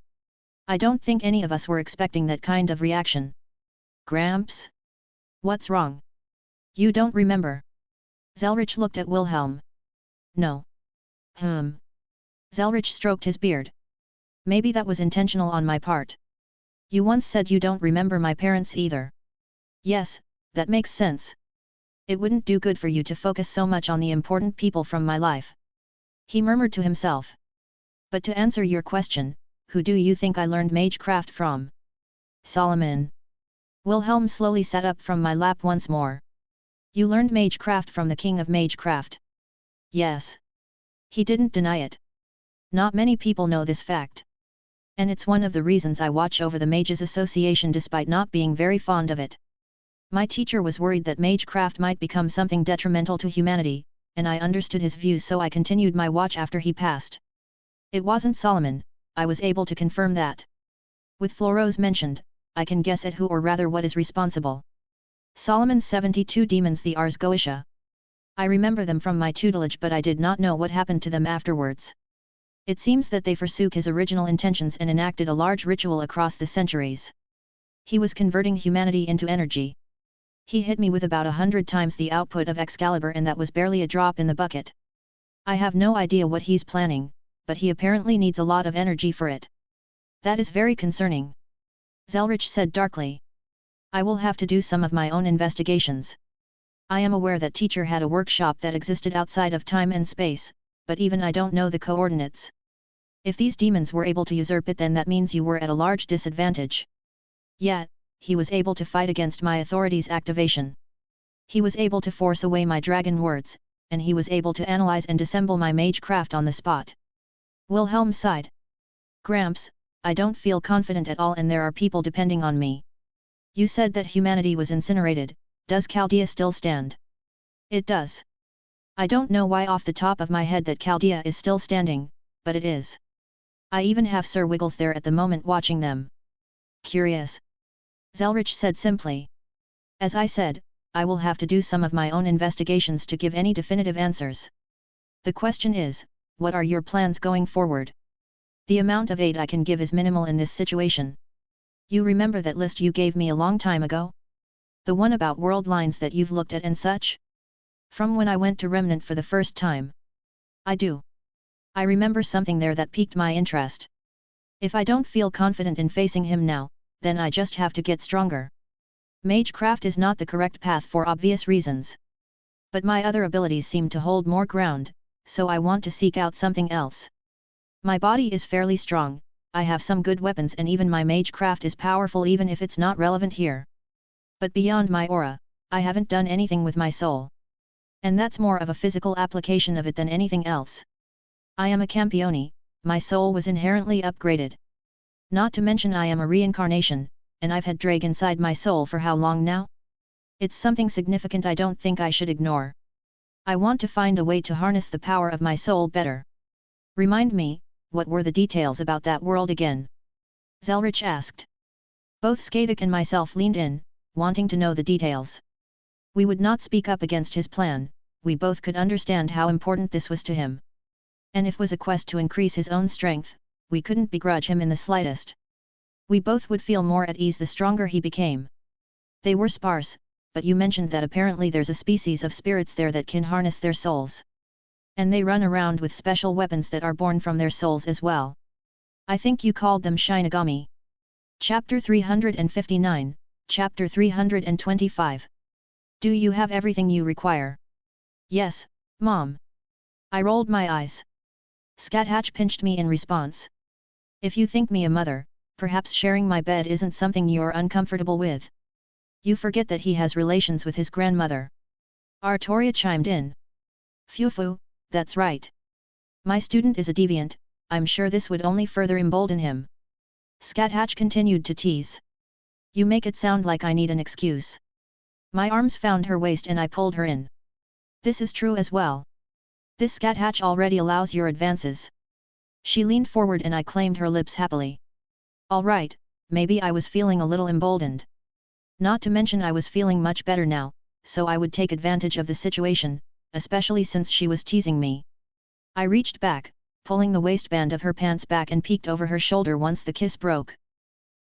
I don't think any of us were expecting that kind of reaction. Gramps? What's wrong? You don't remember? Zelretch looked at Wilhelm. No. Zelretch stroked his beard. Maybe that was intentional on my part. You once said you don't remember my parents either. Yes, that makes sense. It wouldn't do good for you to focus so much on the important people from my life. He murmured to himself. But to answer your question, who do you think I learned magecraft from? Solomon. Wilhelm slowly sat up from my lap once more. You learned magecraft from the king of magecraft. Yes. He didn't deny it. Not many people know this fact. And it's one of the reasons I watch over the Mages Association despite not being very fond of it. My teacher was worried that magecraft might become something detrimental to humanity, and I understood his views, so I continued my watch after he passed. It wasn't Solomon, I was able to confirm that. With Floros mentioned, I can guess at who, or rather what is responsible. Solomon's 72 demons, the Ars Goetia. I remember them from my tutelage, but I did not know what happened to them afterwards. It seems that they forsook his original intentions and enacted a large ritual across the centuries. He was converting humanity into energy. He hit me with about 100 times the output of Excalibur, and that was barely a drop in the bucket. I have no idea what he's planning, but he apparently needs a lot of energy for it. That is very concerning. Zelretch said darkly. I will have to do some of my own investigations. I am aware that teacher had a workshop that existed outside of time and space, but even I don't know the coordinates. If these demons were able to usurp it, then that means you were at a large disadvantage. Yet, he was able to fight against my authority's activation. He was able to force away my dragon words, and he was able to analyze and dissemble my magecraft on the spot. Wilhelm sighed. Gramps, I don't feel confident at all, and there are people depending on me. You said that humanity was incinerated, does Chaldea still stand? It does. I don't know why off the top of my head that Chaldea is still standing, but it is. I even have Sir Wiggles there at the moment watching them. Curious. Zelretch said simply. As I said, I will have to do some of my own investigations to give any definitive answers. The question is, what are your plans going forward? The amount of aid I can give is minimal in this situation. You remember that list you gave me a long time ago? The one about world lines that you've looked at and such? From when I went to Remnant for the first time. I do. I remember something there that piqued my interest. If I don't feel confident in facing him now, then I just have to get stronger. Magecraft is not the correct path for obvious reasons. But my other abilities seem to hold more ground, so I want to seek out something else. My body is fairly strong, I have some good weapons and even my magecraft is powerful even if it's not relevant here. But beyond my aura, I haven't done anything with my soul. And that's more of a physical application of it than anything else. I am a Campione, my soul was inherently upgraded. Not to mention I am a reincarnation, and I've had Drake inside my soul for how long now? It's something significant I don't think I should ignore. I want to find a way to harness the power of my soul better. Remind me, what were the details about that world again? Zelretch asked. Both Skadik and myself leaned in, wanting to know the details. We would not speak up against his plan, we both could understand how important this was to him. And if it was a quest to increase his own strength, we couldn't begrudge him in the slightest. We both would feel more at ease the stronger he became. They were sparse, but you mentioned that apparently there's a species of spirits there that can harness their souls. And they run around with special weapons that are born from their souls as well. I think you called them Shinigami. Chapter 359, Chapter 325. Do you have everything you require? Yes, Mom. I rolled my eyes. Scathatch pinched me in response. If you think me a mother, perhaps sharing my bed isn't something you're uncomfortable with. You forget that he has relations with his grandmother. Artoria chimed in. Phew, that's right. My student is a deviant, I'm sure this would only further embolden him. Scathatch continued to tease. You make it sound like I need an excuse. My arms found her waist and I pulled her in. This is true as well. This Scathatch already allows your advances. She leaned forward and I claimed her lips happily. All right, maybe I was feeling a little emboldened. Not to mention I was feeling much better now, so I would take advantage of the situation, especially since she was teasing me. I reached back, pulling the waistband of her pants back and peeked over her shoulder once the kiss broke.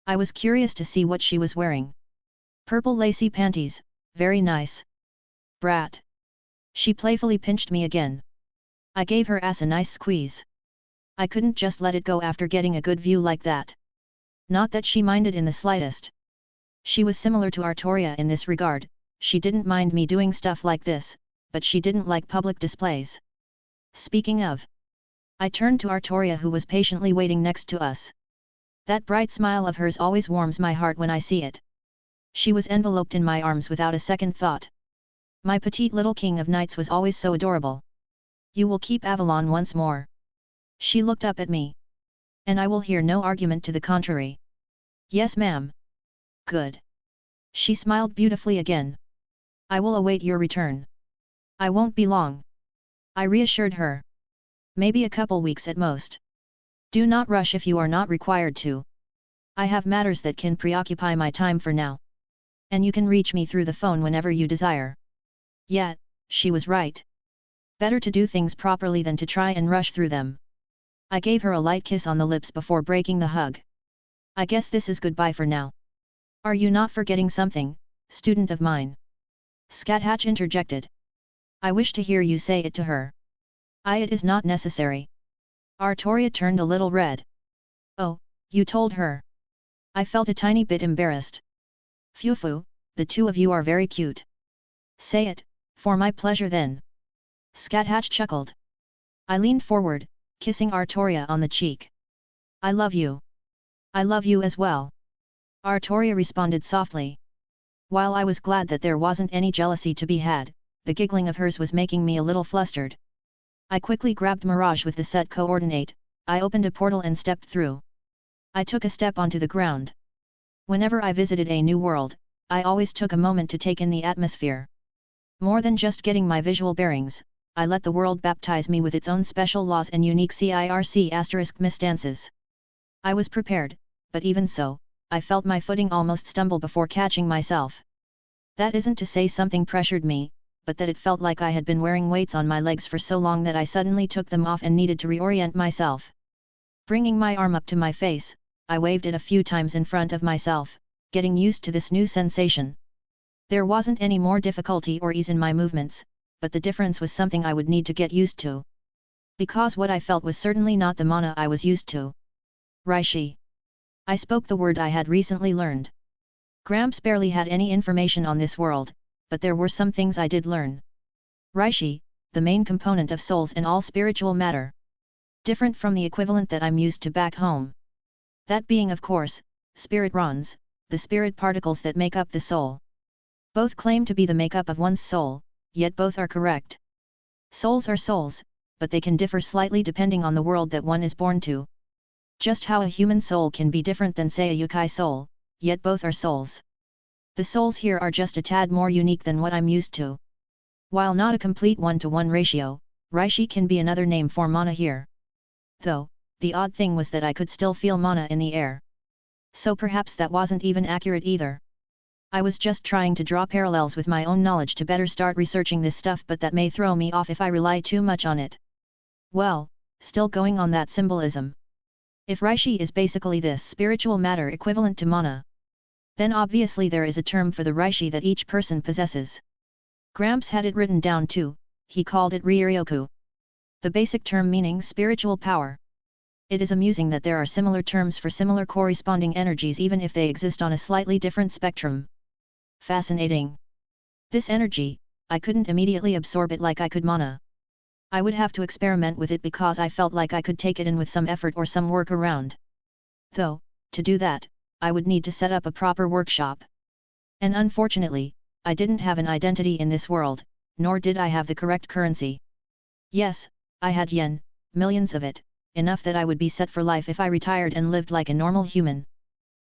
I was curious to see what she was wearing. Purple lacy panties, very nice. Brat. She playfully pinched me again. I gave her ass a nice squeeze. I couldn't just let it go after getting a good view like that. Not that she minded in the slightest. She was similar to Artoria in this regard, she didn't mind me doing stuff like this, but she didn't like public displays. Speaking of. I turned to Artoria who was patiently waiting next to us. That bright smile of hers always warms my heart when I see it. She was enveloped in my arms without a second thought. My petite little king of knights was always so adorable. You will keep Avalon once more. She looked up at me. And I will hear no argument to the contrary. Yes ma'am. Good. She smiled beautifully again. I will await your return. I won't be long. I reassured her. Maybe a couple weeks at most. Do not rush if you are not required to. I have matters that can preoccupy my time for now. And you can reach me through the phone whenever you desire. Yet, she was right. Better to do things properly than to try and rush through them. I gave her a light kiss on the lips before breaking the hug. I guess this is goodbye for now. Are you not forgetting something, student of mine? Scathatch interjected. I wish to hear you say it to her. It is not necessary. Artoria turned a little red. Oh, you told her. I felt a tiny bit embarrassed. Phew, the two of you are very cute. Say it, for my pleasure then. Scathatch chuckled. I leaned forward, kissing Artoria on the cheek. I love you. I love you as well. Artoria responded softly. While I was glad that there wasn't any jealousy to be had, the giggling of hers was making me a little flustered. I quickly grabbed Mirage with the set coordinate, I opened a portal and stepped through. I took a step onto the ground. Whenever I visited a new world, I always took a moment to take in the atmosphere. More than just getting my visual bearings, I let the world baptize me with its own special laws and unique CIRC** mistances. I was prepared, but even so, I felt my footing almost stumble before catching myself. That isn't to say something pressured me, but that it felt like I had been wearing weights on my legs for so long that I suddenly took them off and needed to reorient myself. Bringing my arm up to my face, I waved it a few times in front of myself, getting used to this new sensation. There wasn't any more difficulty or ease in my movements, but the difference was something I would need to get used to. Because what I felt was certainly not the mana I was used to. Rishi. I spoke the word I had recently learned. Gramps barely had any information on this world, but there were some things I did learn. Rishi, the main component of souls and all spiritual matter. Different from the equivalent that I'm used to back home. That being of course, spirit rons, the spirit particles that make up the soul. Both claim to be the makeup of one's soul, yet both are correct. Souls are souls, but they can differ slightly depending on the world that one is born to. Just how a human soul can be different than say a yokai soul, yet both are souls. The souls here are just a tad more unique than what I'm used to. While not a complete one-to-one ratio, Rishi can be another name for mana here. Though, the odd thing was that I could still feel mana in the air. So perhaps that wasn't even accurate either. I was just trying to draw parallels with my own knowledge to better start researching this stuff, but that may throw me off if I rely too much on it. Well, still going on that symbolism. If Rishi is basically this spiritual matter equivalent to mana, then obviously there is a term for the Rishi that each person possesses. Gramps had it written down too, he called it Ryoryoku. The basic term meaning spiritual power. It is amusing that there are similar terms for similar corresponding energies even if they exist on a slightly different spectrum. Fascinating. This energy, I couldn't immediately absorb it like I could mana. I would have to experiment with it because I felt like I could take it in with some effort or some workaround. Though, to do that, I would need to set up a proper workshop. And unfortunately, I didn't have an identity in this world, nor did I have the correct currency. Yes, I had yen, millions of it, enough that I would be set for life if I retired and lived like a normal human.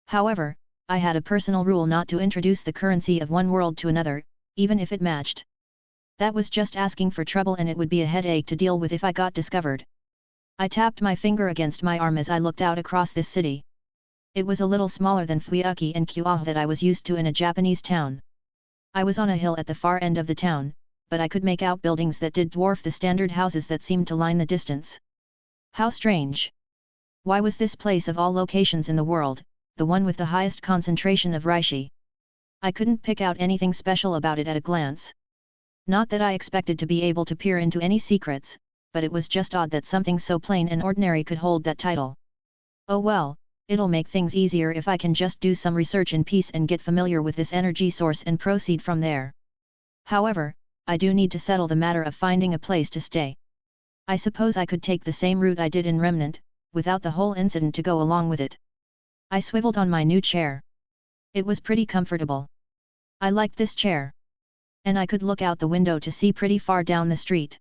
However, I had a personal rule not to introduce the currency of one world to another, even if it matched. That was just asking for trouble, and it would be a headache to deal with if I got discovered. I tapped my finger against my arm as I looked out across this city. It was a little smaller than Fuyaki and Kyoto that I was used to in a Japanese town. I was on a hill at the far end of the town, but I could make out buildings that did dwarf the standard houses that seemed to line the distance. How strange! Why was this place of all locations in the world, the one with the highest concentration of Rishi? I couldn't pick out anything special about it at a glance. Not that I expected to be able to peer into any secrets, but it was just odd that something so plain and ordinary could hold that title. Oh well, it'll make things easier if I can just do some research in peace and get familiar with this energy source and proceed from there. However, I do need to settle the matter of finding a place to stay. I suppose I could take the same route I did in Remnant, without the whole incident to go along with it. I swiveled on my new chair. It was pretty comfortable. I liked this chair. And I could look out the window to see pretty far down the street.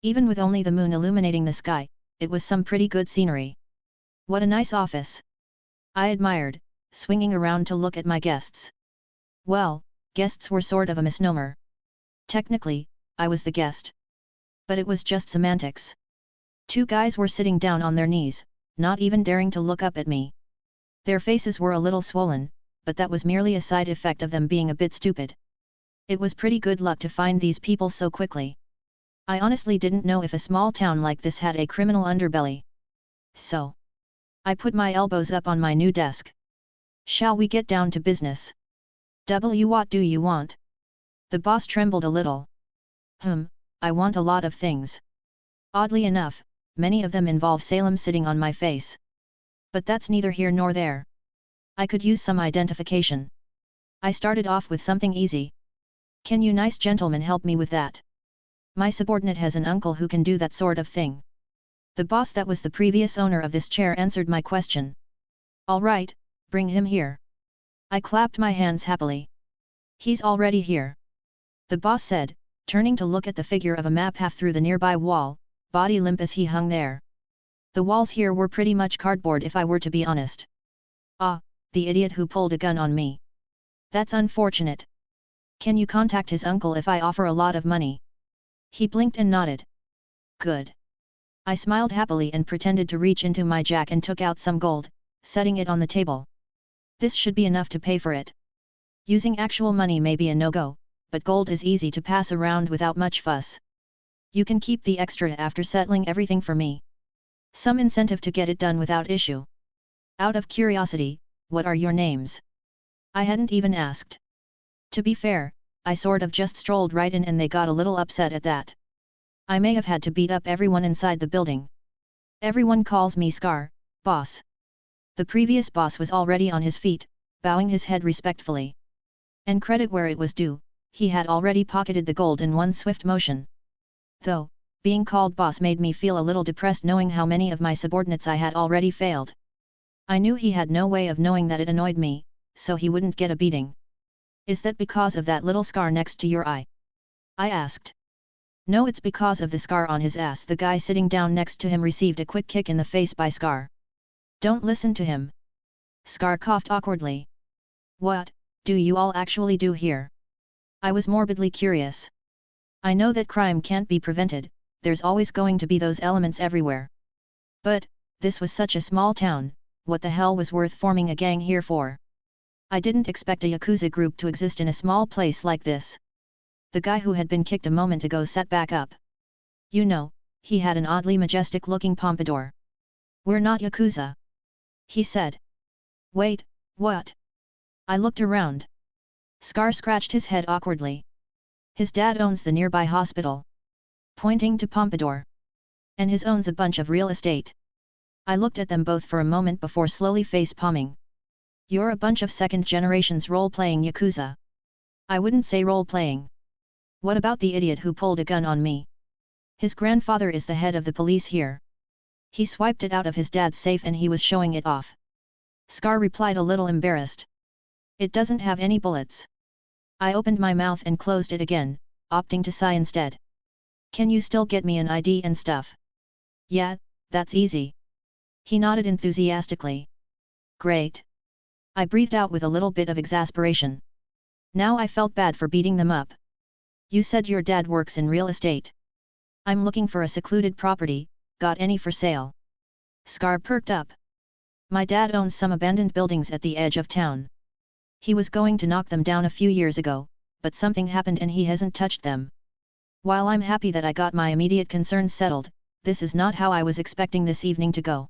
Even with only the moon illuminating the sky, it was some pretty good scenery. What a nice office! I admired, swinging around to look at my guests. Well, guests were sort of a misnomer. Technically, I was the guest. But it was just semantics. Two guys were sitting down on their knees, not even daring to look up at me. Their faces were a little swollen, but that was merely a side effect of them being a bit stupid. It was pretty good luck to find these people so quickly. I honestly didn't know if a small town like this had a criminal underbelly. So, I put my elbows up on my new desk. Shall we get down to business? What do you want? The boss trembled a little. I want a lot of things. Oddly enough, many of them involve Salem sitting on my face. But that's neither here nor there. I could use some identification. I started off with something easy. Can you nice gentlemen help me with that? My subordinate has an uncle who can do that sort of thing. The boss that was the previous owner of this chair answered my question. All right, bring him here. I clapped my hands happily. He's already here. The boss said, turning to look at the figure of a map half through the nearby wall, body limp as he hung there. The walls here were pretty much cardboard if I were to be honest. Ah, the idiot who pulled a gun on me. That's unfortunate. Can you contact his uncle if I offer a lot of money? He blinked and nodded. Good. I smiled happily and pretended to reach into my jack and took out some gold, setting it on the table. This should be enough to pay for it. Using actual money may be a no-go, but gold is easy to pass around without much fuss. You can keep the extra after settling everything for me. Some incentive to get it done without issue. Out of curiosity, what are your names? I hadn't even asked. To be fair, I sort of just strolled right in and they got a little upset at that. I may have had to beat up everyone inside the building. Everyone calls me Scar, boss. The previous boss was already on his feet, bowing his head respectfully. And credit where it was due, he had already pocketed the gold in one swift motion. Though, being called boss made me feel a little depressed knowing how many of my subordinates I had already failed. I knew he had no way of knowing that it annoyed me, so he wouldn't get a beating. Is that because of that little scar next to your eye? I asked. No, it's because of the scar on his ass. The guy sitting down next to him received a quick kick in the face by Scar. Don't listen to him. Scar coughed awkwardly. What do you all actually do here? I was morbidly curious. I know that crime can't be prevented, there's always going to be those elements everywhere. But, this was such a small town, what the hell was worth forming a gang here for? I didn't expect a Yakuza group to exist in a small place like this. The guy who had been kicked a moment ago sat back up. You know, he had an oddly majestic-looking pompadour. We're not Yakuza. He said. Wait, what? I looked around. Scar scratched his head awkwardly. His dad owns the nearby hospital. Pointing to Pompadour. And his owns a bunch of real estate. I looked at them both for a moment before slowly face-palming. You're a bunch of second generations role-playing Yakuza. I wouldn't say role-playing. What about the idiot who pulled a gun on me? His grandfather is the head of the police here. He swiped it out of his dad's safe and he was showing it off. Scar replied a little embarrassed. It doesn't have any bullets. I opened my mouth and closed it again, opting to sigh instead. Can you still get me an ID and stuff? Yeah, that's easy. He nodded enthusiastically. Great. I breathed out with a little bit of exasperation. Now I felt bad for beating them up. You said your dad works in real estate. I'm looking for a secluded property, got any for sale? Scar perked up. My dad owns some abandoned buildings at the edge of town. He was going to knock them down a few years ago, but something happened and he hasn't touched them. While I'm happy that I got my immediate concerns settled, this is not how I was expecting this evening to go.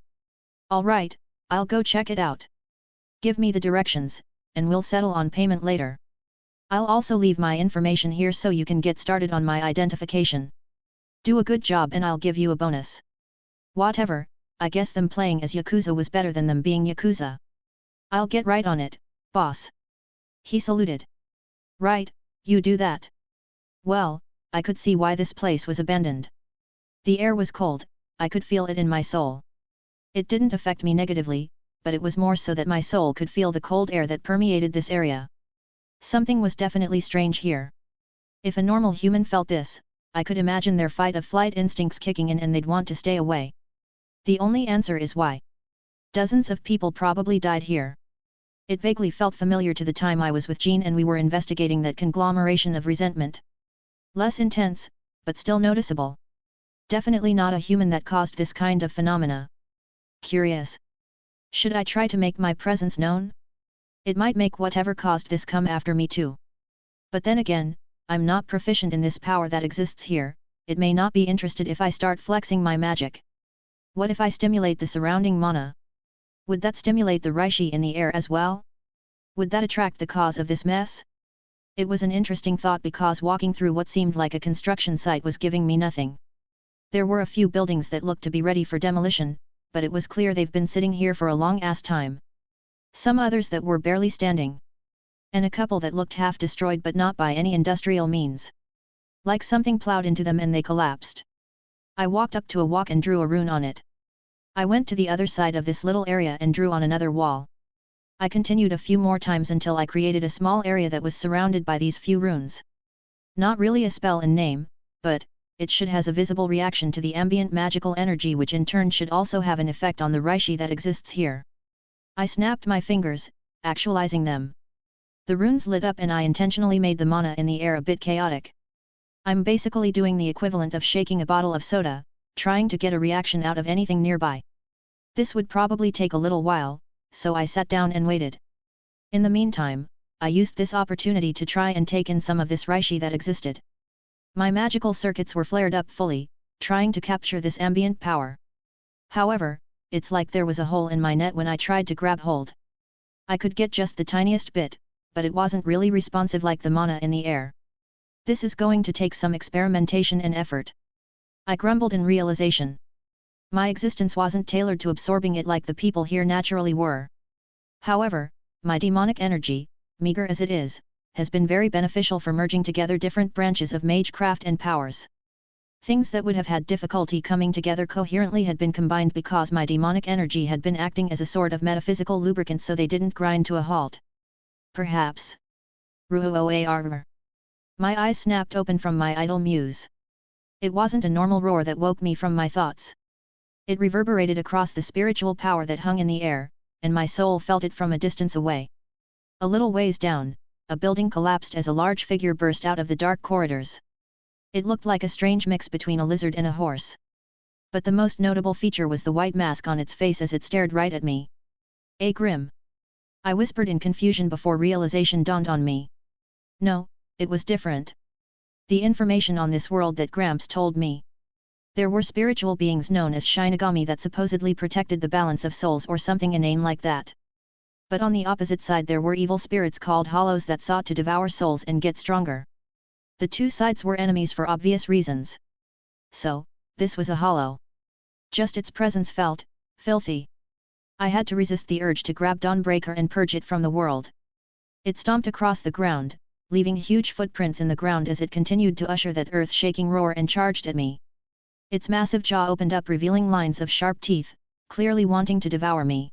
Alright, I'll go check it out. Give me the directions, and we'll settle on payment later. I'll also leave my information here so you can get started on my identification. Do a good job and I'll give you a bonus. Whatever, I guess them playing as Yakuza was better than them being Yakuza. I'll get right on it, boss. He saluted. Right, you do that. Well, I could see why this place was abandoned. The air was cold, I could feel it in my soul. It didn't affect me negatively, but it was more so that my soul could feel the cold air that permeated this area. Something was definitely strange here. If a normal human felt this, I could imagine their fight-or-flight instincts kicking in and they'd want to stay away. The only answer is why. Dozens of people probably died here. It vaguely felt familiar to the time I was with Jean and we were investigating that conglomeration of resentment. Less intense, but still noticeable. Definitely not a human that caused this kind of phenomena. Curious. Should I try to make my presence known? It might make whatever caused this come after me too. But then again, I'm not proficient in this power that exists here, it may not be interested if I start flexing my magic. What if I stimulate the surrounding mana? Would that stimulate the Reishi in the air as well? Would that attract the cause of this mess? It was an interesting thought because walking through what seemed like a construction site was giving me nothing. There were a few buildings that looked to be ready for demolition, but it was clear they've been sitting here for a long-ass time. Some others that were barely standing. And a couple that looked half destroyed but not by any industrial means. Like something plowed into them and they collapsed. I walked up to a walk and drew a rune on it. I went to the other side of this little area and drew on another wall. I continued a few more times until I created a small area that was surrounded by these few runes. Not really a spell in name, but it should has a visible reaction to the ambient magical energy which in turn should also have an effect on the Reishi that exists here. I snapped my fingers, actualizing them. The runes lit up and I intentionally made the mana in the air a bit chaotic. I'm basically doing the equivalent of shaking a bottle of soda, trying to get a reaction out of anything nearby. This would probably take a little while, so I sat down and waited. In the meantime, I used this opportunity to try and take in some of this reishi that existed. My magical circuits were flared up fully, trying to capture this ambient power. However, it's like there was a hole in my net when I tried to grab hold. I could get just the tiniest bit, but it wasn't really responsive like the mana in the air. This is going to take some experimentation and effort. I grumbled in realization. My existence wasn't tailored to absorbing it like the people here naturally were. However, my demonic energy, meager as it is, has been very beneficial for merging together different branches of magecraft and powers. Things that would have had difficulty coming together coherently had been combined because my demonic energy had been acting as a sort of metaphysical lubricant so they didn't grind to a halt. Perhaps. Ruoar. My eyes snapped open from my idle muse. It wasn't a normal roar that woke me from my thoughts. It reverberated across the spiritual power that hung in the air, and my soul felt it from a distance away. A little ways down, a building collapsed as a large figure burst out of the dark corridors. It looked like a strange mix between a lizard and a horse. But the most notable feature was the white mask on its face as it stared right at me. "A Grim," I whispered in confusion before realization dawned on me. No, it was different. The information on this world that Gramps told me. There were spiritual beings known as Shinigami that supposedly protected the balance of souls or something inane like that. But on the opposite side there were evil spirits called hollows that sought to devour souls and get stronger. The two sides were enemies for obvious reasons. So, this was a hollow. Just its presence felt filthy. I had to resist the urge to grab Dawnbreaker and purge it from the world. It stomped across the ground, leaving huge footprints in the ground as it continued to usher that earth-shaking roar and charged at me. Its massive jaw opened up revealing lines of sharp teeth, clearly wanting to devour me.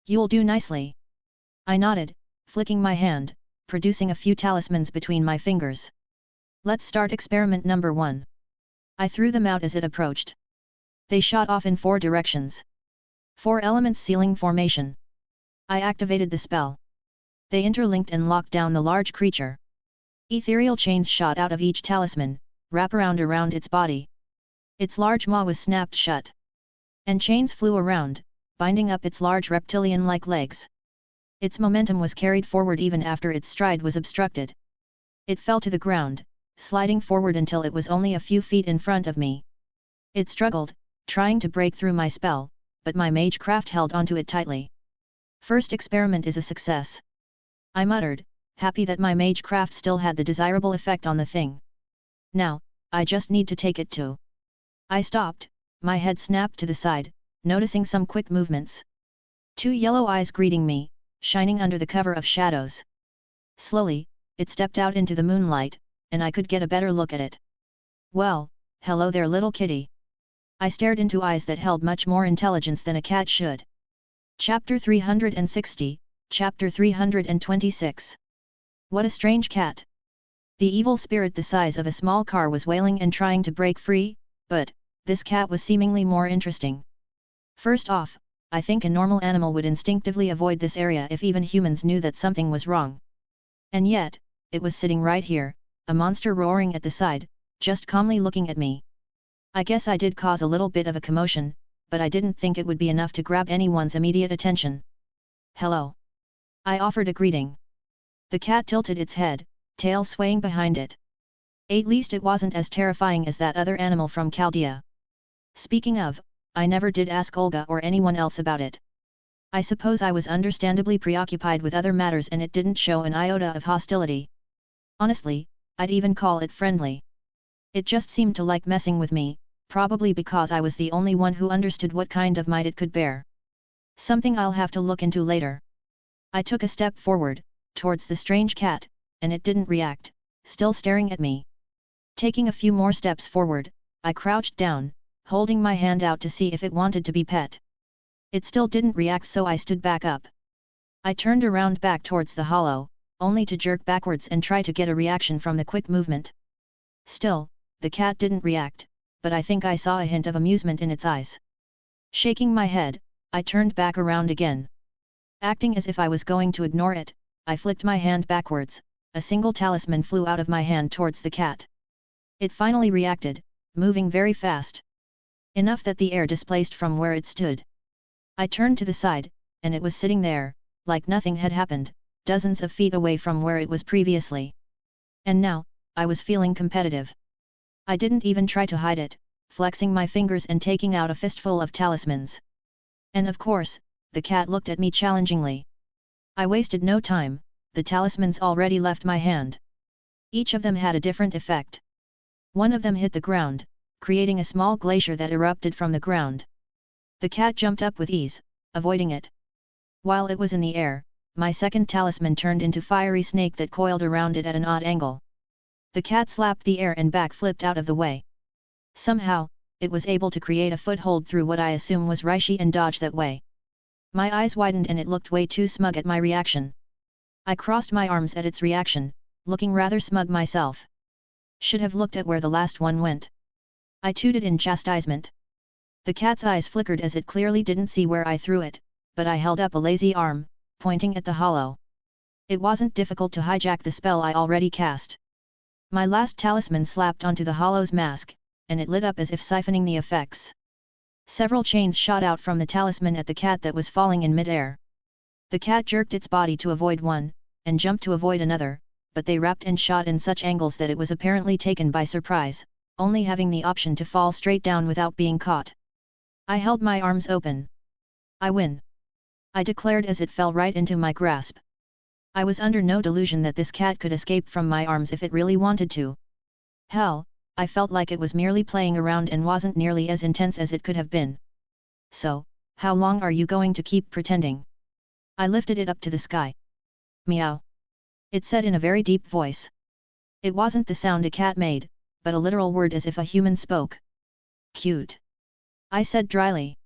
"You'll do nicely." I nodded, flicking my hand, producing a few talismans between my fingers. "Let's start experiment number 1. I threw them out as it approached. They shot off in 4 directions. 4 elements sealing formation. I activated the spell. They interlinked and locked down the large creature. Ethereal chains shot out of each talisman, wraparound around its body. Its large maw was snapped shut. And chains flew around, binding up its large reptilian-like legs. Its momentum was carried forward even after its stride was obstructed. It fell to the ground, sliding forward until it was only a few feet in front of me. It struggled, trying to break through my spell, but my magecraft held onto it tightly. "First experiment is a success," I muttered, happy that my magecraft still had the desirable effect on the thing. "Now, I just need to take it to." I stopped, my head snapped to the side, noticing some quick movements. 2 yellow eyes greeting me, shining under the cover of shadows. Slowly, it stepped out into the moonlight, and I could get a better look at it. "Well, hello there little kitty." I stared into eyes that held much more intelligence than a cat should. Chapter 360, Chapter 326. What a strange cat. The evil spirit the size of a small car was wailing and trying to break free, but this cat was seemingly more interesting. First off, I think a normal animal would instinctively avoid this area if even humans knew that something was wrong. And yet, it was sitting right here, a monster roaring at the side, just calmly looking at me. I guess I did cause a little bit of a commotion, but I didn't think it would be enough to grab anyone's immediate attention. "Hello." I offered a greeting. The cat tilted its head, tail swaying behind it. At least it wasn't as terrifying as that other animal from Chaldea. Speaking of, I never did ask Olga or anyone else about it. I suppose I was understandably preoccupied with other matters and it didn't show an iota of hostility. Honestly, I'd even call it friendly. It just seemed to like messing with me, probably because I was the only one who understood what kind of might it could bear. Something I'll have to look into later. I took a step forward, towards the strange cat, and it didn't react, still staring at me. Taking a few more steps forward, I crouched down, holding my hand out to see if it wanted to be pet. It still didn't react, so I stood back up. I turned around back towards the hollow, only to jerk backwards and try to get a reaction from the quick movement. Still, the cat didn't react, but I think I saw a hint of amusement in its eyes. Shaking my head, I turned back around again. Acting as if I was going to ignore it, I flicked my hand backwards, a single talisman flew out of my hand towards the cat. It finally reacted, moving very fast. Enough that the air displaced from where it stood. I turned to the side, and it was sitting there, like nothing had happened, dozens of feet away from where it was previously. And now, I was feeling competitive. I didn't even try to hide it, flexing my fingers and taking out a fistful of talismans. And of course, the cat looked at me challengingly. I wasted no time, the talismans already left my hand. Each of them had a different effect. One of them hit the ground, creating a small glacier that erupted from the ground. The cat jumped up with ease, avoiding it. While it was in the air, my second talisman turned into fiery snake that coiled around it at an odd angle. The cat slapped the air and back flipped out of the way. Somehow, it was able to create a foothold through what I assume was Reishi and dodge that way. My eyes widened and it looked way too smug at my reaction. I crossed my arms at its reaction, looking rather smug myself. Should have looked at where the last one went. I tooted in chastisement. The cat's eyes flickered as it clearly didn't see where I threw it, but I held up a lazy arm, pointing at the hollow. It wasn't difficult to hijack the spell I already cast. My last talisman slapped onto the hollow's mask, and it lit up as if siphoning the effects. Several chains shot out from the talisman at the cat that was falling in midair. The cat jerked its body to avoid one, and jumped to avoid another, but they wrapped and shot in such angles that it was apparently taken by surprise, only having the option to fall straight down without being caught. I held my arms open. I win, I declared as it fell right into my grasp. I was under no delusion that this cat could escape from my arms if it really wanted to. Hell, I felt like it was merely playing around and wasn't nearly as intense as it could have been. So, how long are you going to keep pretending? I lifted it up to the sky. Meow. It said in a very deep voice. It wasn't the sound a cat made, but a literal word as if a human spoke. Cute. I said dryly.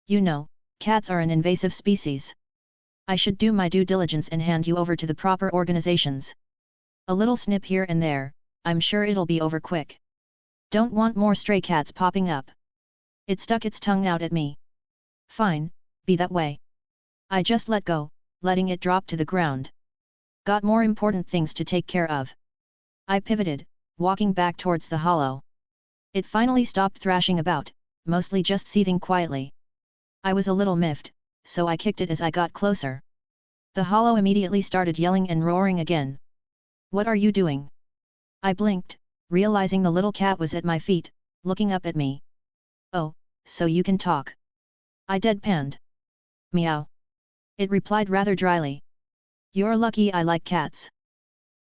You know, cats are an invasive species. I should do my due diligence and hand you over to the proper organizations. A little snip here and there, I'm sure it'll be over quick. Don't want more stray cats popping up. It stuck its tongue out at me. Fine, be that way. I just let go, letting it drop to the ground. Got more important things to take care of. I pivoted, walking back towards the hollow. It finally stopped thrashing about, mostly just seething quietly. I was a little miffed, so I kicked it as I got closer. The hollow immediately started yelling and roaring again. What are you doing? I blinked, realizing the little cat was at my feet, looking up at me. Oh, so you can talk. I deadpanned. Meow. It replied rather dryly. You're lucky I like cats.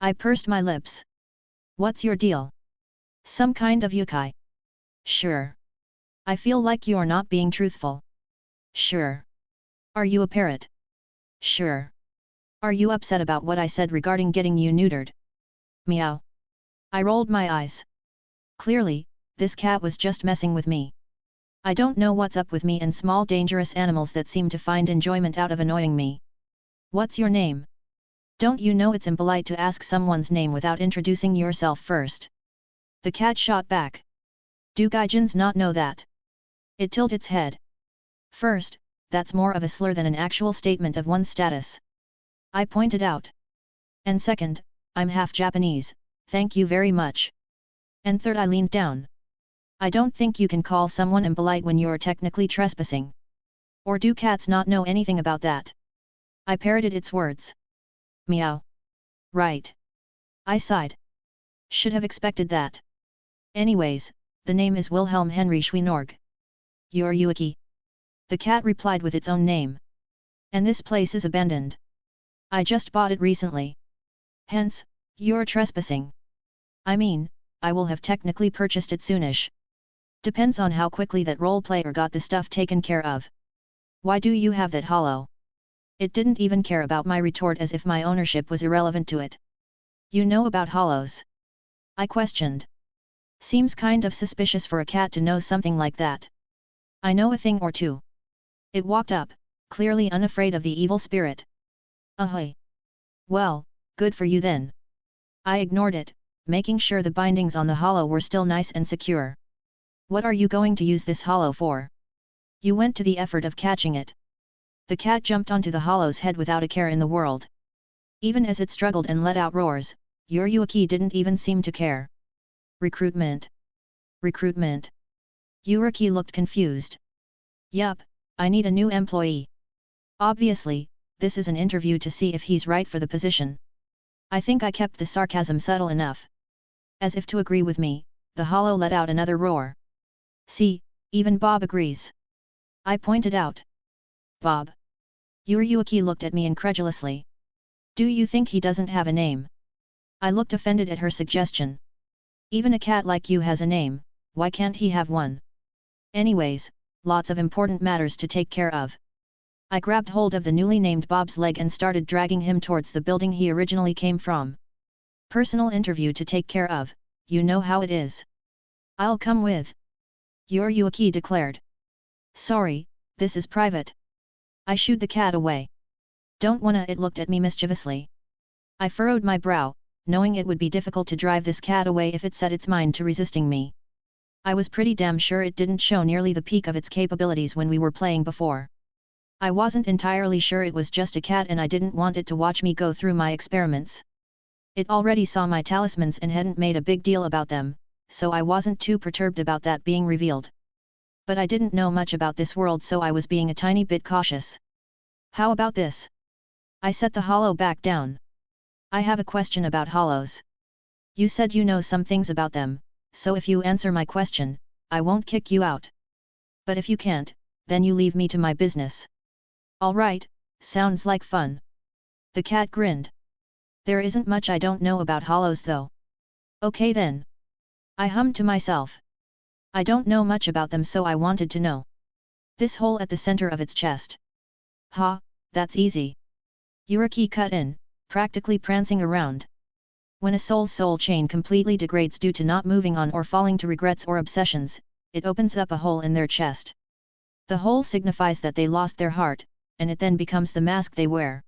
I pursed my lips. What's your deal? Some kind of yokai? Sure. I feel like you're not being truthful. Sure. Are you a parrot? Sure. Are you upset about what I said regarding getting you neutered? Meow. I rolled my eyes. Clearly, this cat was just messing with me. I don't know what's up with me and small dangerous animals that seem to find enjoyment out of annoying me. What's your name? Don't you know it's impolite to ask someone's name without introducing yourself first? The cat shot back. Do gaijins not know that? It tilted its head. First, that's more of a slur than an actual statement of one's status. I pointed out. And second, I'm half Japanese, thank you very much. And third, I leaned down. I don't think you can call someone impolite when you're technically trespassing. Or do cats not know anything about that? I parroted its words. Meow. Right. I sighed. Should have expected that. Anyways, the name is Wilhelm Henry Schweinorg. You're Yuaki. The cat replied with its own name. And this place is abandoned. I just bought it recently. Hence, you're trespassing. I mean, I will have technically purchased it soonish. Depends on how quickly that role player got the stuff taken care of. Why do you have that hollow? It didn't even care about my retort as if my ownership was irrelevant to it. You know about hollows? I questioned. Seems kind of suspicious for a cat to know something like that. I know a thing or two. It walked up, clearly unafraid of the evil spirit. Ahoy! Well, good for you then. I ignored it, making sure the bindings on the hollow were still nice and secure. What are you going to use this hollow for? You went to the effort of catching it. The cat jumped onto the hollow's head without a care in the world. Even as it struggled and let out roars, Yuryuki didn't even seem to care. Recruitment. Recruitment. Yuryuki looked confused. Yup, I need a new employee. Obviously, this is an interview to see if he's right for the position. I think I kept the sarcasm subtle enough. As if to agree with me, the hollow let out another roar. See, even Bob agrees. I pointed out. Bob. Yuryuki looked at me incredulously. Do you think he doesn't have a name? I looked offended at her suggestion. Even a cat like you has a name, why can't he have one? Anyways, lots of important matters to take care of. I grabbed hold of the newly named Bob's leg and started dragging him towards the building he originally came from. Personal interview to take care of, you know how it is. I'll come with. Yuryuki declared. Sorry, this is private. I shooed the cat away. Don't wanna. It looked at me mischievously. I furrowed my brow, knowing it would be difficult to drive this cat away if it set its mind to resisting me. I was pretty damn sure it didn't show nearly the peak of its capabilities when we were playing before. I wasn't entirely sure it was just a cat and I didn't want it to watch me go through my experiments. It already saw my talismans and hadn't made a big deal about them, so I wasn't too perturbed about that being revealed. But I didn't know much about this world, so I was being a tiny bit cautious. How about this? I set the hollow back down. I have a question about hollows. You said you know some things about them, so if you answer my question, I won't kick you out. But if you can't, then you leave me to my business. Alright, sounds like fun. The cat grinned. There isn't much I don't know about hollows though. Okay then. I hummed to myself. I don't know much about them, so I wanted to know. This hole at the center of its chest. Ha, that's easy. Yuryuki cut in, practically prancing around. When a soul's soul chain completely degrades due to not moving on or falling to regrets or obsessions, it opens up a hole in their chest. The hole signifies that they lost their heart, and it then becomes the mask they wear.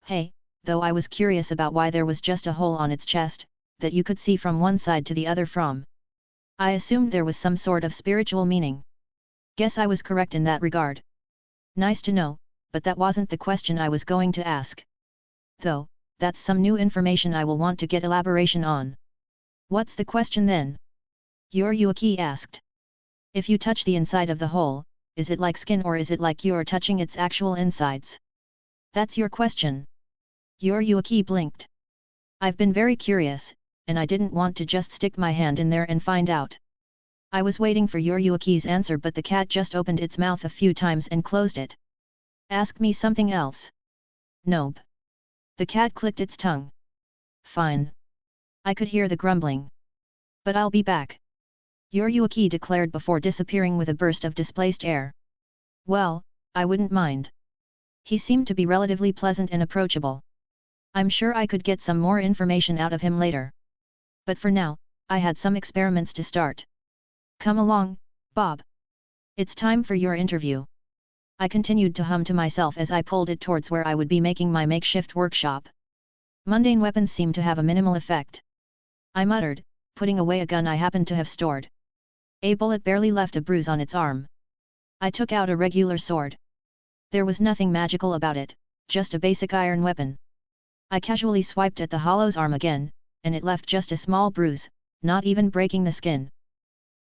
Hey, though I was curious about why there was just a hole on its chest, that you could see from one side to the other from. I assumed there was some sort of spiritual meaning. Guess I was correct in that regard. Nice to know, but that wasn't the question I was going to ask. Though, that's some new information I will want to get elaboration on. What's the question then? Yuryuki asked. If you touch the inside of the hole, is it like skin or is it like you're touching its actual insides? That's your question. Yuryuki blinked. I've been very curious, and I didn't want to just stick my hand in there and find out. I was waiting for Yuryuki's answer, but the cat just opened its mouth a few times and closed it. Ask me something else. Nope. The cat clicked its tongue. Fine. I could hear the grumbling. But I'll be back. Yuryuki declared before disappearing with a burst of displaced air. Well, I wouldn't mind. He seemed to be relatively pleasant and approachable. I'm sure I could get some more information out of him later. But for now, I had some experiments to start. Come along, Bob. It's time for your interview. I continued to hum to myself as I pulled it towards where I would be making my makeshift workshop. Mundane weapons seemed to have a minimal effect. I muttered, putting away a gun I happened to have stored. A bullet barely left a bruise on its arm. I took out a regular sword. There was nothing magical about it, just a basic iron weapon. I casually swiped at the hollow's arm again, and it left just a small bruise, not even breaking the skin.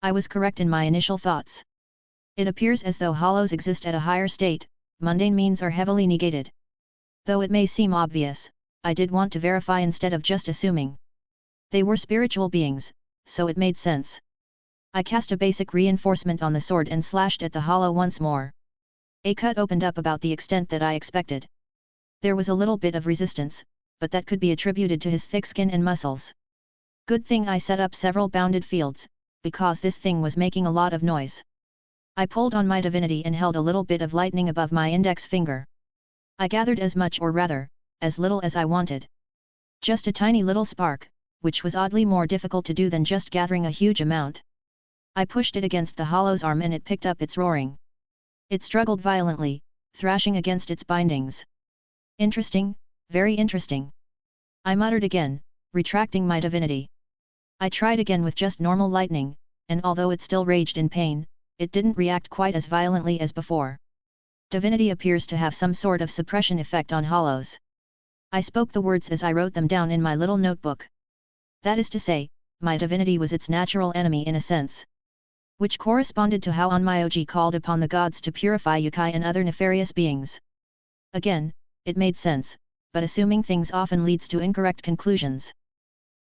I was correct in my initial thoughts. It appears as though hollows exist at a higher state, mundane means are heavily negated. Though it may seem obvious, I did want to verify instead of just assuming. They were spiritual beings, so it made sense. I cast a basic reinforcement on the sword and slashed at the hollow once more. A cut opened up about the extent that I expected. There was a little bit of resistance, but that could be attributed to his thick skin and muscles. Good thing I set up several bounded fields, because this thing was making a lot of noise. I pulled on my divinity and held a little bit of lightning above my index finger. I gathered as much or rather, as little as I wanted. Just a tiny little spark, which was oddly more difficult to do than just gathering a huge amount. I pushed it against the hollow's arm and it picked up its roaring. It struggled violently, thrashing against its bindings. Interesting, very interesting. I muttered again, retracting my divinity. I tried again with just normal lightning, and although it still raged in pain, it didn't react quite as violently as before. Divinity appears to have some sort of suppression effect on hollows. I spoke the words as I wrote them down in my little notebook. That is to say, my divinity was its natural enemy in a sense, which corresponded to how Onmyoji called upon the gods to purify Yukai and other nefarious beings. Again, it made sense, but assuming things often leads to incorrect conclusions.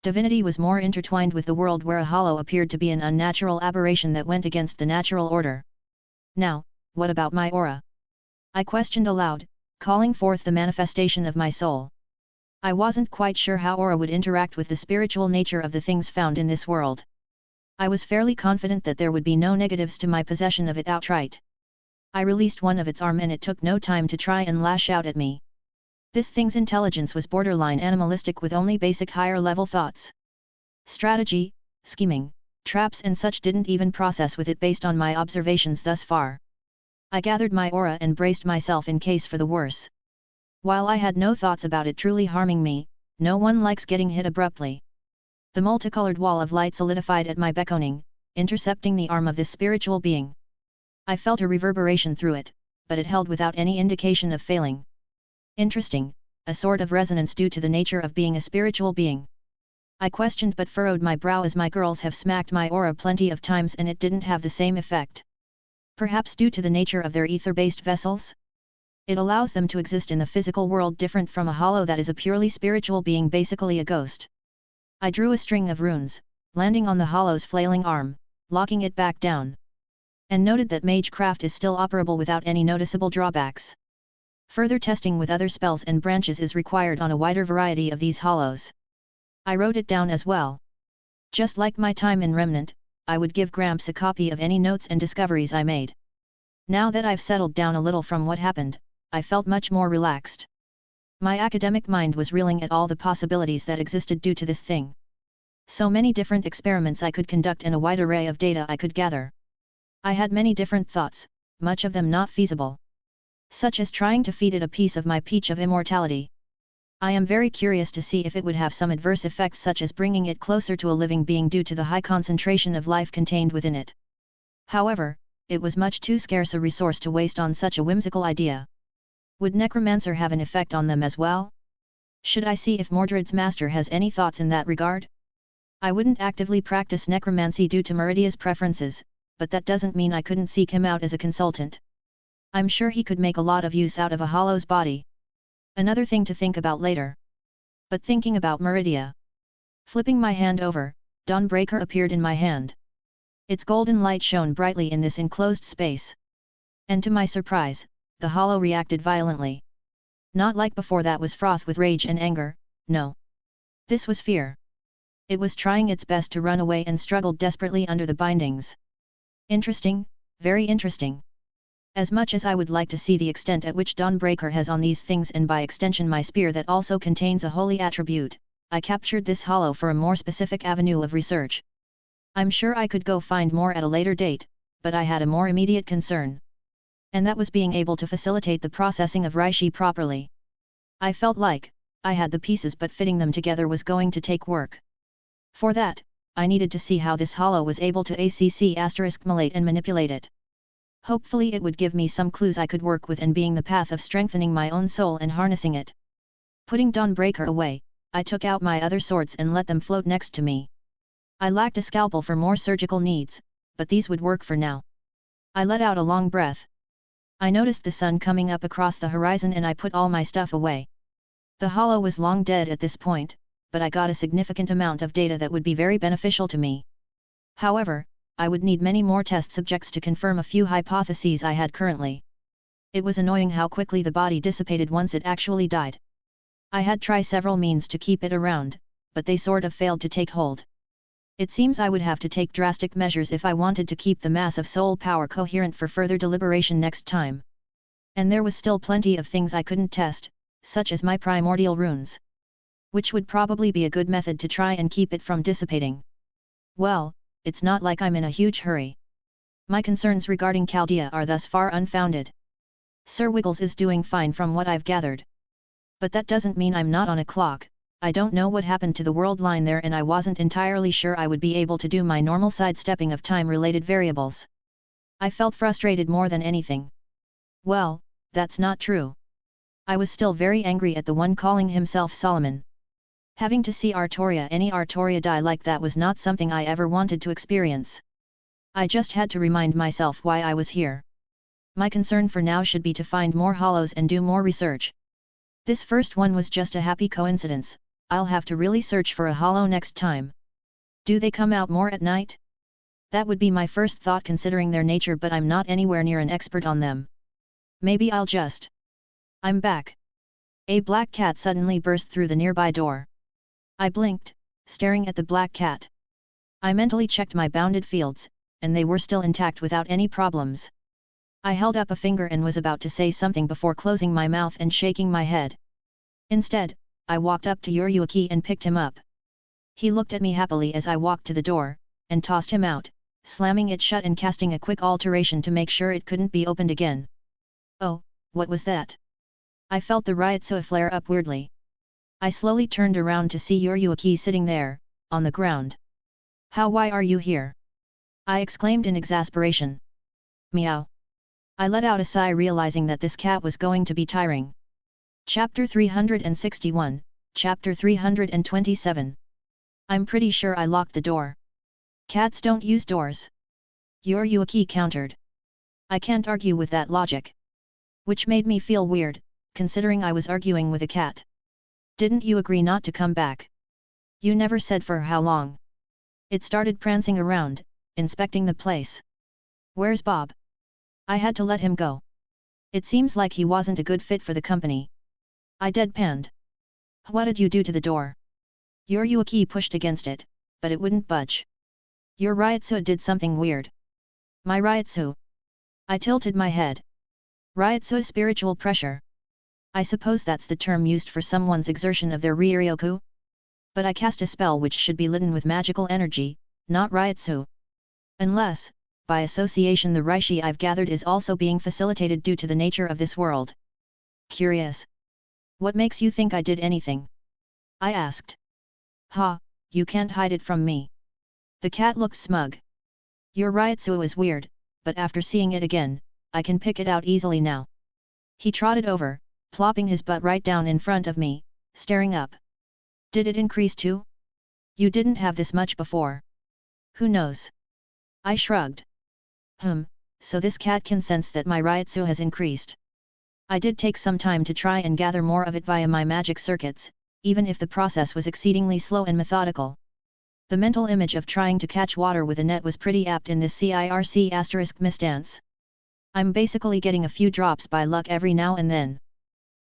Divinity was more intertwined with the world where a hollow appeared to be an unnatural aberration that went against the natural order. Now, what about my aura? I questioned aloud, calling forth the manifestation of my soul. I wasn't quite sure how aura would interact with the spiritual nature of the things found in this world. I was fairly confident that there would be no negatives to my possession of it outright. I released one of its arm and it took no time to try and lash out at me. This thing's intelligence was borderline animalistic with only basic higher-level thoughts. Strategy, scheming, traps and such didn't even process with it based on my observations thus far. I gathered my aura and braced myself in case for the worse. While I had no thoughts about it truly harming me, no one likes getting hit abruptly. The multicolored wall of light solidified at my beckoning, intercepting the arm of this spiritual being. I felt a reverberation through it, but it held without any indication of failing. Interesting, a sort of resonance due to the nature of being a spiritual being. I questioned but furrowed my brow as my girls have smacked my aura plenty of times and it didn't have the same effect. Perhaps due to the nature of their ether-based vessels? It allows them to exist in the physical world different from a hollow that is a purely spiritual being, basically a ghost. I drew a string of runes, landing on the hollow's flailing arm, locking it back down. And noted that magecraft is still operable without any noticeable drawbacks. Further testing with other spells and branches is required on a wider variety of these hollows. I wrote it down as well. Just like my time in Remnant, I would give Gramps a copy of any notes and discoveries I made. Now that I've settled down a little from what happened, I felt much more relaxed. My academic mind was reeling at all the possibilities that existed due to this thing. So many different experiments I could conduct and a wide array of data I could gather. I had many different thoughts, much of them not feasible. Such as trying to feed it a piece of my peach of immortality. I am very curious to see if it would have some adverse effects such as bringing it closer to a living being due to the high concentration of life contained within it. However, it was much too scarce a resource to waste on such a whimsical idea. Would necromancer have an effect on them as well? Should I see if Mordred's master has any thoughts in that regard? I wouldn't actively practice necromancy due to Meridia's preferences, but that doesn't mean I couldn't seek him out as a consultant. I'm sure he could make a lot of use out of a hollow's body. Another thing to think about later. But thinking about Meridia. Flipping my hand over, Dawnbreaker appeared in my hand. Its golden light shone brightly in this enclosed space. And to my surprise, the hollow reacted violently. Not like before that was fraught with rage and anger, no. This was fear. It was trying its best to run away and struggled desperately under the bindings. Interesting, very interesting. As much as I would like to see the extent at which Dawnbreaker has on these things and by extension my spear that also contains a holy attribute, I captured this hollow for a more specific avenue of research. I'm sure I could go find more at a later date, but I had a more immediate concern. And that was being able to facilitate the processing of Reishi properly. I felt like, I had the pieces but fitting them together was going to take work. For that, I needed to see how this hollow was able to *malate and manipulate it. Hopefully it would give me some clues I could work with and being the path of strengthening my own soul and harnessing it. Putting Dawnbreaker away, I took out my other swords and let them float next to me. I lacked a scalpel for more surgical needs, but these would work for now. I let out a long breath. I noticed the sun coming up across the horizon and I put all my stuff away. The hollow was long dead at this point, but I got a significant amount of data that would be very beneficial to me. However, I would need many more test subjects to confirm a few hypotheses I had currently. It was annoying how quickly the body dissipated once it actually died. I had tried several means to keep it around, but they sort of failed to take hold. It seems I would have to take drastic measures if I wanted to keep the mass of soul power coherent for further deliberation next time. And there was still plenty of things I couldn't test, such as my primordial runes. Which would probably be a good method to try and keep it from dissipating. Well, it's not like I'm in a huge hurry. My concerns regarding Chaldea are thus far unfounded. Sir Wiggles is doing fine from what I've gathered. But that doesn't mean I'm not on a clock. I don't know what happened to the world line there and I wasn't entirely sure I would be able to do my normal sidestepping of time-related variables. I felt frustrated more than anything. Well, that's not true. I was still very angry at the one calling himself Solomon. Having to see any Artoria die like that was not something I ever wanted to experience. I just had to remind myself why I was here. My concern for now should be to find more hollows and do more research. This first one was just a happy coincidence. I'll have to really search for a hollow next time. Do they come out more at night? That would be my first thought considering their nature, but I'm not anywhere near an expert on them. Maybe I'll just... I'm back. A black cat suddenly burst through the nearby door. I blinked, staring at the black cat. I mentally checked my bounded fields, and they were still intact without any problems. I held up a finger and was about to say something before closing my mouth and shaking my head. Instead, I walked up to Yuryuki and picked him up. He looked at me happily as I walked to the door, and tossed him out, slamming it shut and casting a quick alteration to make sure it couldn't be opened again. Oh, what was that? I felt the Ryotsu flare up weirdly. I slowly turned around to see Yuryuki sitting there, on the ground. Why are you here? I exclaimed in exasperation. Meow. I let out a sigh realizing that this cat was going to be tiring. Chapter 361, Chapter 327. I'm pretty sure I locked the door. Cats don't use doors. Yuryuki countered. I can't argue with that logic. Which made me feel weird, considering I was arguing with a cat. Didn't you agree not to come back? You never said for how long. It started prancing around, inspecting the place. Where's Bob? I had to let him go. It seems like he wasn't a good fit for the company. I deadpanned. What did you do to the door? Yuryuki pushed against it, but it wouldn't budge. Your Ryotsu did something weird. My Ryotsu? I tilted my head. Ryotsu's spiritual pressure. I suppose that's the term used for someone's exertion of their Ryoryoku? But I cast a spell which should be laden with magical energy, not Ryotsu. Unless, by association, the Reishi I've gathered is also being facilitated due to the nature of this world. Curious. What makes you think I did anything? I asked. You can't hide it from me. The cat looked smug. Your Ryotsu is weird, but after seeing it again, I can pick it out easily now. He trotted over, plopping his butt right down in front of me, staring up. Did it increase too? You didn't have this much before. Who knows? I shrugged. So this cat can sense that my Ryotsu has increased. I did take some time to try and gather more of it via my magic circuits, even if the process was exceedingly slow and methodical. The mental image of trying to catch water with a net was pretty apt in this CIRC* misstance. I'm basically getting a few drops by luck every now and then.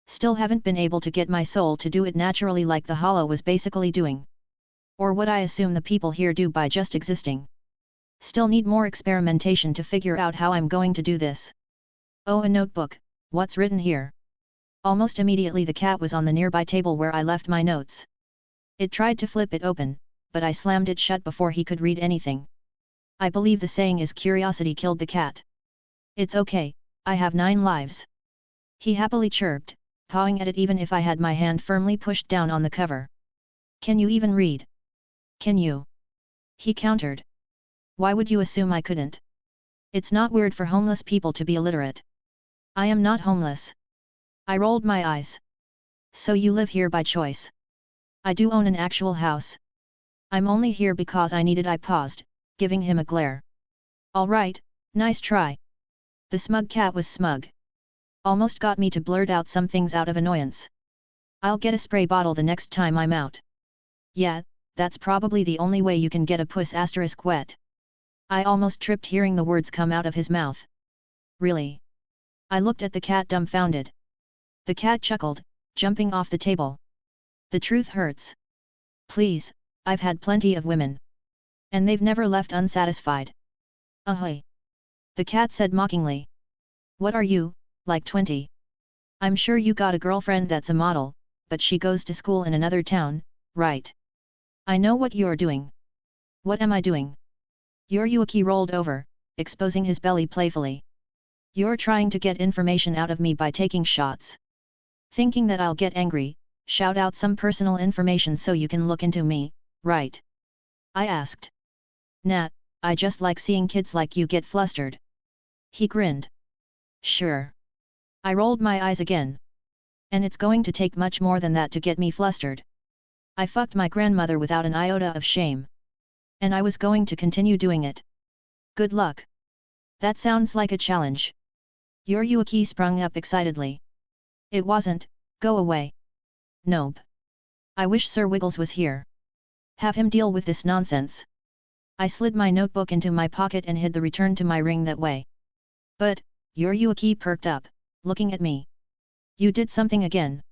Still haven't been able to get my soul to do it naturally like the hollow was basically doing. Or what I assume the people here do by just existing. Still need more experimentation to figure out how I'm going to do this. Oh, a notebook, what's written here? Almost immediately the cat was on the nearby table where I left my notes. It tried to flip it open, but I slammed it shut before he could read anything. I believe the saying is curiosity killed the cat. It's okay, I have 9 lives. He happily chirped, pawing at it even if I had my hand firmly pushed down on the cover. Can you even read? Can you? He countered. Why would you assume I couldn't? It's not weird for homeless people to be illiterate. I am not homeless. I rolled my eyes. So you live here by choice. I do own an actual house. I'm only here because I needed. I paused, giving him a glare. All right, nice try. The smug cat was smug. Almost got me to blurt out some things out of annoyance. I'll get a spray bottle the next time I'm out. Yeah, that's probably the only way you can get a puss * wet. I almost tripped hearing the words come out of his mouth. Really? I looked at the cat dumbfounded. The cat chuckled, jumping off the table. The truth hurts. Please, I've had plenty of women. And they've never left unsatisfied. Ahoy! The cat said mockingly. What are you, like 20? I'm sure you got a girlfriend that's a model, but she goes to school in another town, right? I know what you're doing. What am I doing? Yuryuki rolled over, exposing his belly playfully. You're trying to get information out of me by taking shots. Thinking that I'll get angry, shout out some personal information so you can look into me, right? I asked. Nah, I just like seeing kids like you get flustered. He grinned. Sure. I rolled my eyes again. And it's going to take much more than that to get me flustered. I fucked my grandmother without an iota of shame. And I was going to continue doing it. Good luck. That sounds like a challenge. Yuki sprung up excitedly. It wasn't, go away. Nope. I wish Sir Wiggles was here. Have him deal with this nonsense. I slid my notebook into my pocket and hid the return to my ring that way. But, Yuki perked up, looking at me. You did something again.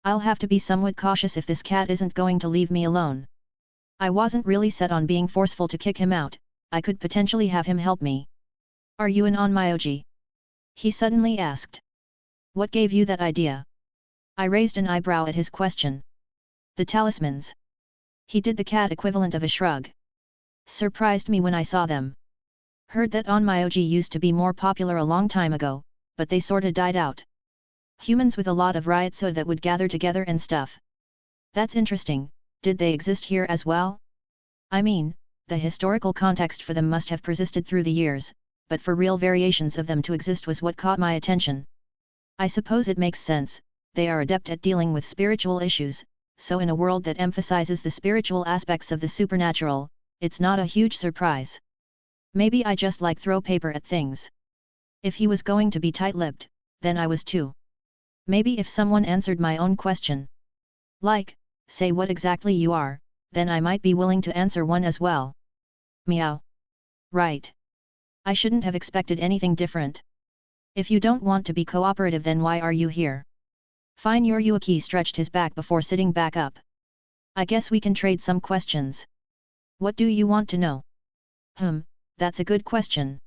I'll have to be somewhat cautious if this cat isn't going to leave me alone. I wasn't really set on being forceful to kick him out, I could potentially have him help me. Are you an onmyoji? He suddenly asked. What gave you that idea? I raised an eyebrow at his question. The talismans. He did the cat equivalent of a shrug. Surprised me when I saw them. Heard that onmyoji used to be more popular a long time ago, but they sorta died out. Humans with a lot of ryotsu that would gather together and stuff. That's interesting, did they exist here as well? I mean, the historical context for them must have persisted through the years, but for real variations of them to exist was what caught my attention. I suppose it makes sense, they are adept at dealing with spiritual issues, so in a world that emphasizes the spiritual aspects of the supernatural, it's not a huge surprise. Maybe I just like throw paper at things. If he was going to be tight-lipped, then I was too. Maybe if someone answered my own question. Like, say what exactly you are, then I might be willing to answer one as well. Meow. Right. I shouldn't have expected anything different. If you don't want to be cooperative, then why are you here? Fine. Yuki stretched his back before sitting back up. I guess we can trade some questions. What do you want to know? That's a good question.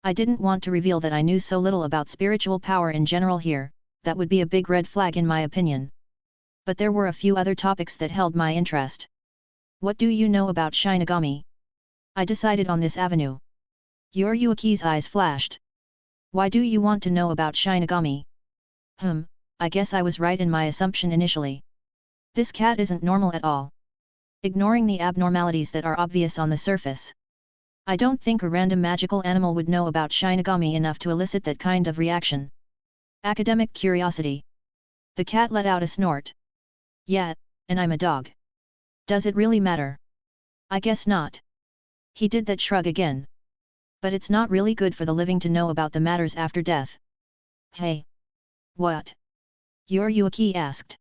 I didn't want to reveal that I knew so little about spiritual power in general here, that would be a big red flag in my opinion. But there were a few other topics that held my interest. What do you know about Shinigami? I decided on this avenue. Yuki's eyes flashed. Why do you want to know about Shinigami? I guess I was right in my assumption initially. This cat isn't normal at all. Ignoring the abnormalities that are obvious on the surface. I don't think a random magical animal would know about Shinigami enough to elicit that kind of reaction. Academic curiosity. The cat let out a snort. Yeah, and I'm a dog. Does it really matter? I guess not. He did that shrug again. But it's not really good for the living to know about the matters after death. Hey. What? Yuki asked.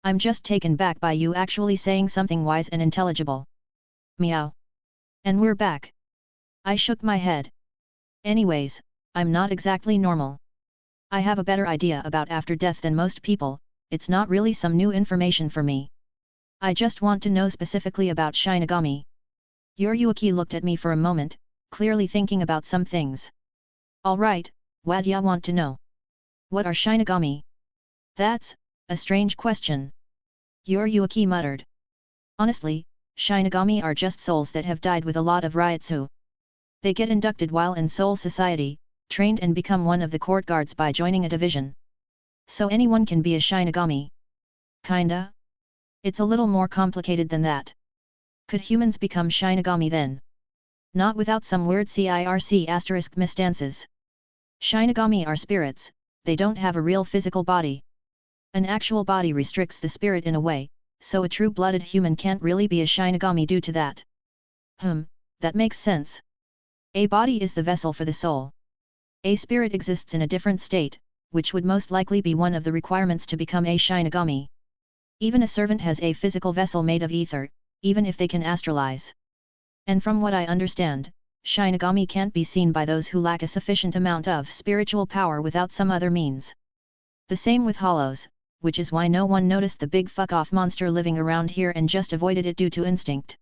I'm just taken back by you actually saying something wise and intelligible. Meow. And we're back. I shook my head. Anyways, I'm not exactly normal. I have a better idea about after death than most people, it's not really some new information for me. I just want to know specifically about Shinigami. Yuki looked at me for a moment, clearly thinking about some things. Alright, what ya want to know? What are Shinigami? That's a strange question. Yuki muttered. Honestly, Shinigami are just souls that have died with a lot of ryotsu. They get inducted while in soul society, trained and become one of the court guards by joining a division. So anyone can be a Shinigami. Kinda? It's a little more complicated than that. Could humans become Shinigami then? Not without some weird CIRC * misstances. Shinigami are spirits, they don't have a real physical body. An actual body restricts the spirit in a way, so a true-blooded human can't really be a Shinigami due to that. That makes sense. A body is the vessel for the soul. A spirit exists in a different state, which would most likely be one of the requirements to become a Shinigami. Even a servant has a physical vessel made of ether, even if they can astralize. And from what I understand, Shinigami can't be seen by those who lack a sufficient amount of spiritual power without some other means. The same with hollows, which is why no one noticed the big fuck-off monster living around here and just avoided it due to instinct.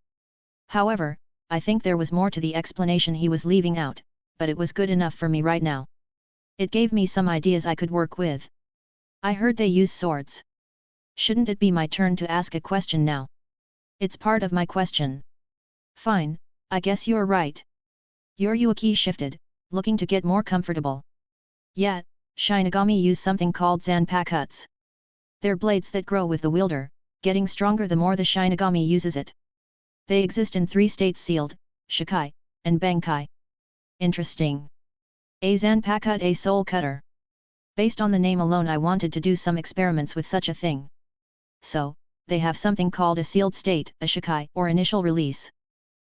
However, I think there was more to the explanation he was leaving out, but it was good enough for me right now. It gave me some ideas I could work with. I heard they use swords. Shouldn't it be my turn to ask a question now? It's part of my question. Fine, I guess you're right. Yuki shifted, looking to get more comfortable. Yeah, Shinigami use something called zanpakuts. They're blades that grow with the wielder, getting stronger the more the Shinigami uses it. They exist in 3 states: sealed, Shikai, and Bankai. Interesting. A zanpakut, a soul cutter. Based on the name alone, I wanted to do some experiments with such a thing. So, they have something called a sealed state, a shikai or initial release.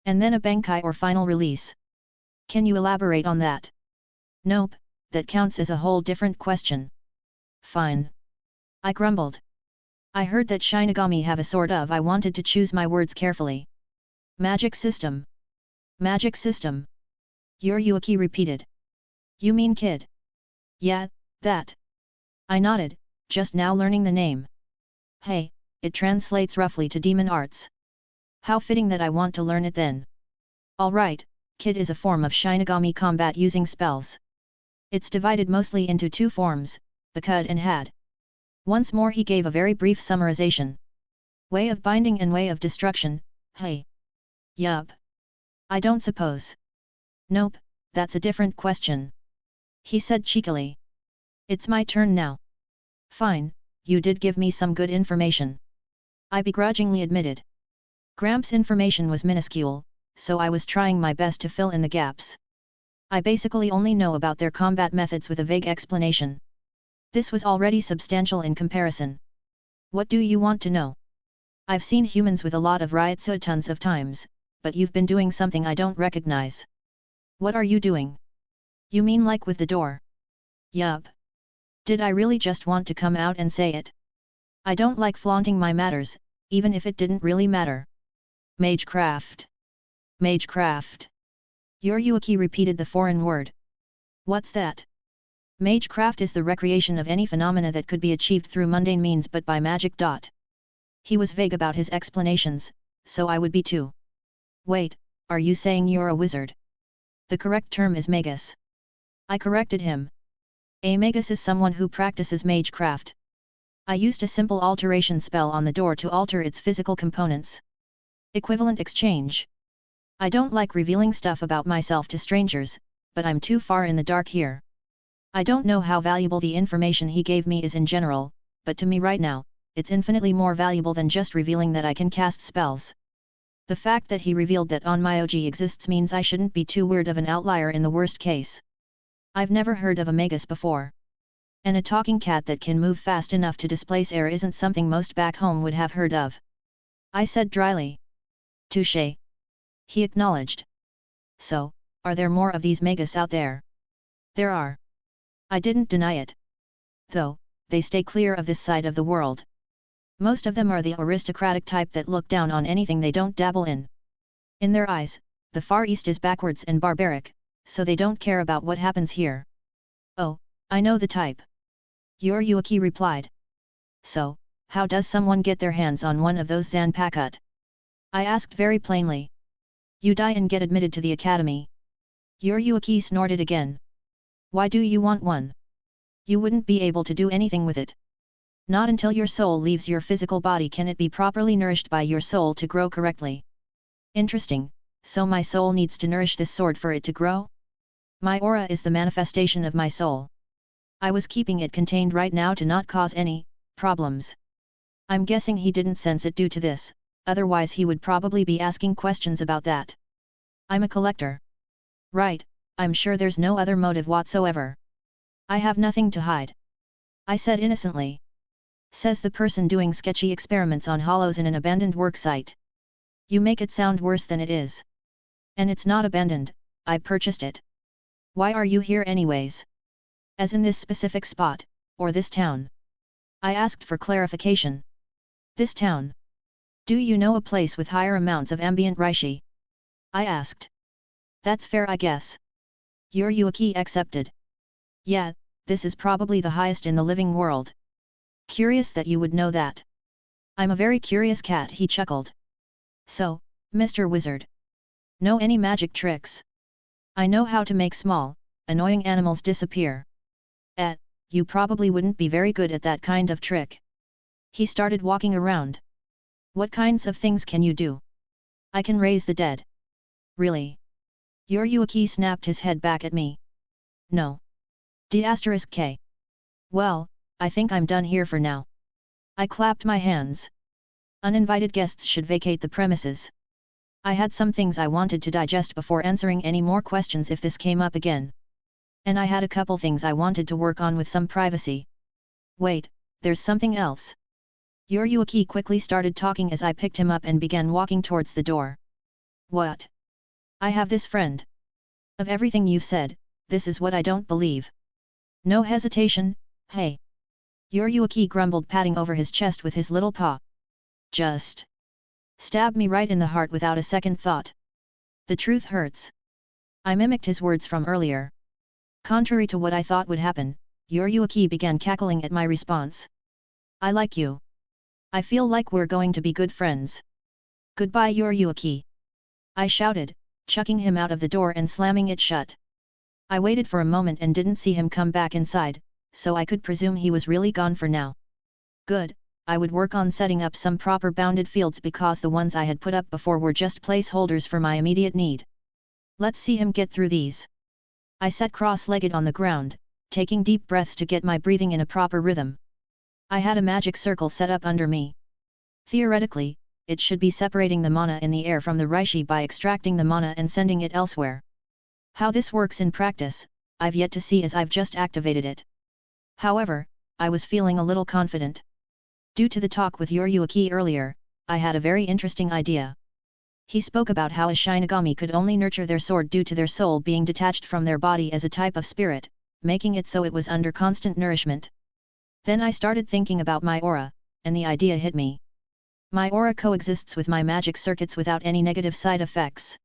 And then a bankai or final release. Can you elaborate on that? Nope, that counts as a whole different question. Fine. I grumbled. I heard that Shinigami have a sort of, I wanted to choose my words carefully. Magic system. Magic system. Yuruki repeated. You mean kid? Yeah, that. I nodded, just now learning the name. Hey, it translates roughly to demon arts. How fitting that I want to learn it then. Alright, kid is a form of Shinigami combat using spells. It's divided mostly into two forms, Bakud and Had. Once more he gave a very brief summarization. Way of binding and way of destruction, hey. Yup. I don't suppose. Nope, that's a different question. He said cheekily. It's my turn now. Fine, you did give me some good information. I begrudgingly admitted. Gramps' information was minuscule, so I was trying my best to fill in the gaps. I basically only know about their combat methods with a vague explanation. This was already substantial in comparison. What do you want to know? I've seen humans with a lot of Ryutsu tons of times, but you've been doing something I don't recognize. What are you doing? You mean like with the door? Yup. Did I really just want to come out and say it? I don't like flaunting my matters, even if it didn't really matter. Magecraft. Magecraft. Yuruki repeated the foreign word. What's that? Magecraft is the recreation of any phenomena that could be achieved through mundane means but by magic. He was vague about his explanations, so I would be too. Wait, are you saying you're a wizard? The correct term is magus. I corrected him. A magus is someone who practices magecraft. I used a simple alteration spell on the door to alter its physical components. Equivalent exchange. I don't like revealing stuff about myself to strangers, but I'm too far in the dark here. I don't know how valuable the information he gave me is in general, but to me right now, it's infinitely more valuable than just revealing that I can cast spells. The fact that he revealed that on my OG exists means I shouldn't be too weird of an outlier in the worst case. I've never heard of a magus before. And a talking cat that can move fast enough to displace air isn't something most back home would have heard of. I said dryly. Touché. He acknowledged. So, are there more of these magus out there? There are. I didn't deny it. Though, they stay clear of this side of the world. Most of them are the aristocratic type that look down on anything they don't dabble in. In their eyes, the Far East is backwards and barbaric, so they don't care about what happens here. Oh, I know the type. Yuruki replied. So, how does someone get their hands on one of those Zanpakuto? I asked very plainly. You die and get admitted to the academy. Yuruki snorted again. Why do you want one? You wouldn't be able to do anything with it. Not until your soul leaves your physical body can it be properly nourished by your soul to grow correctly. Interesting, so my soul needs to nourish this sword for it to grow? My aura is the manifestation of my soul. I was keeping it contained right now to not cause any problems. I'm guessing he didn't sense it due to this, otherwise he would probably be asking questions about that. I'm a collector. Right, I'm sure there's no other motive whatsoever. I have nothing to hide. I said innocently. Says the person doing sketchy experiments on hollows in an abandoned worksite. You make it sound worse than it is. And it's not abandoned, I purchased it. Why are you here anyways? As in this specific spot, or this town? I asked for clarification. This town. Do you know a place with higher amounts of ambient reishi? I asked. That's fair I guess. Yuruki accepted. Yeah, this is probably the highest in the living world. Curious that you would know that. I'm a very curious cat, he chuckled. So, Mr. Wizard. Know any magic tricks? I know how to make small, annoying animals disappear. You probably wouldn't be very good at that kind of trick. He started walking around. What kinds of things can you do? I can raise the dead. Really? Yuruki snapped his head back at me. No. D*K. Well, I think I'm done here for now. I clapped my hands. Uninvited guests should vacate the premises. I had some things I wanted to digest before answering any more questions if this came up again. And I had a couple things I wanted to work on with some privacy. Wait, there's something else. Yuryuki quickly started talking as I picked him up and began walking towards the door. What? I have this friend. Of everything you've said, this is what I don't believe. No hesitation, hey. Yuryuki grumbled, patting over his chest with his little paw. Just stab me right in the heart without a second thought. The truth hurts. I mimicked his words from earlier. Contrary to what I thought would happen, Yuryuki began cackling at my response. I like you. I feel like we're going to be good friends. Goodbye, Yuryuki. I shouted, chucking him out of the door and slamming it shut. I waited for a moment and didn't see him come back inside, so I could presume he was really gone for now. Good, I would work on setting up some proper bounded fields because the ones I had put up before were just placeholders for my immediate need. Let's see him get through these. I sat cross-legged on the ground, taking deep breaths to get my breathing in a proper rhythm. I had a magic circle set up under me. Theoretically, it should be separating the mana in the air from the reishi by extracting the mana and sending it elsewhere. How this works in practice, I've yet to see as I've just activated it. However, I was feeling a little confident. Due to the talk with Yuryuki earlier, I had a very interesting idea. He spoke about how a Shinigami could only nurture their sword due to their soul being detached from their body as a type of spirit, making it so it was under constant nourishment. Then I started thinking about my aura, and the idea hit me. My aura coexists with my magic circuits without any negative side effects.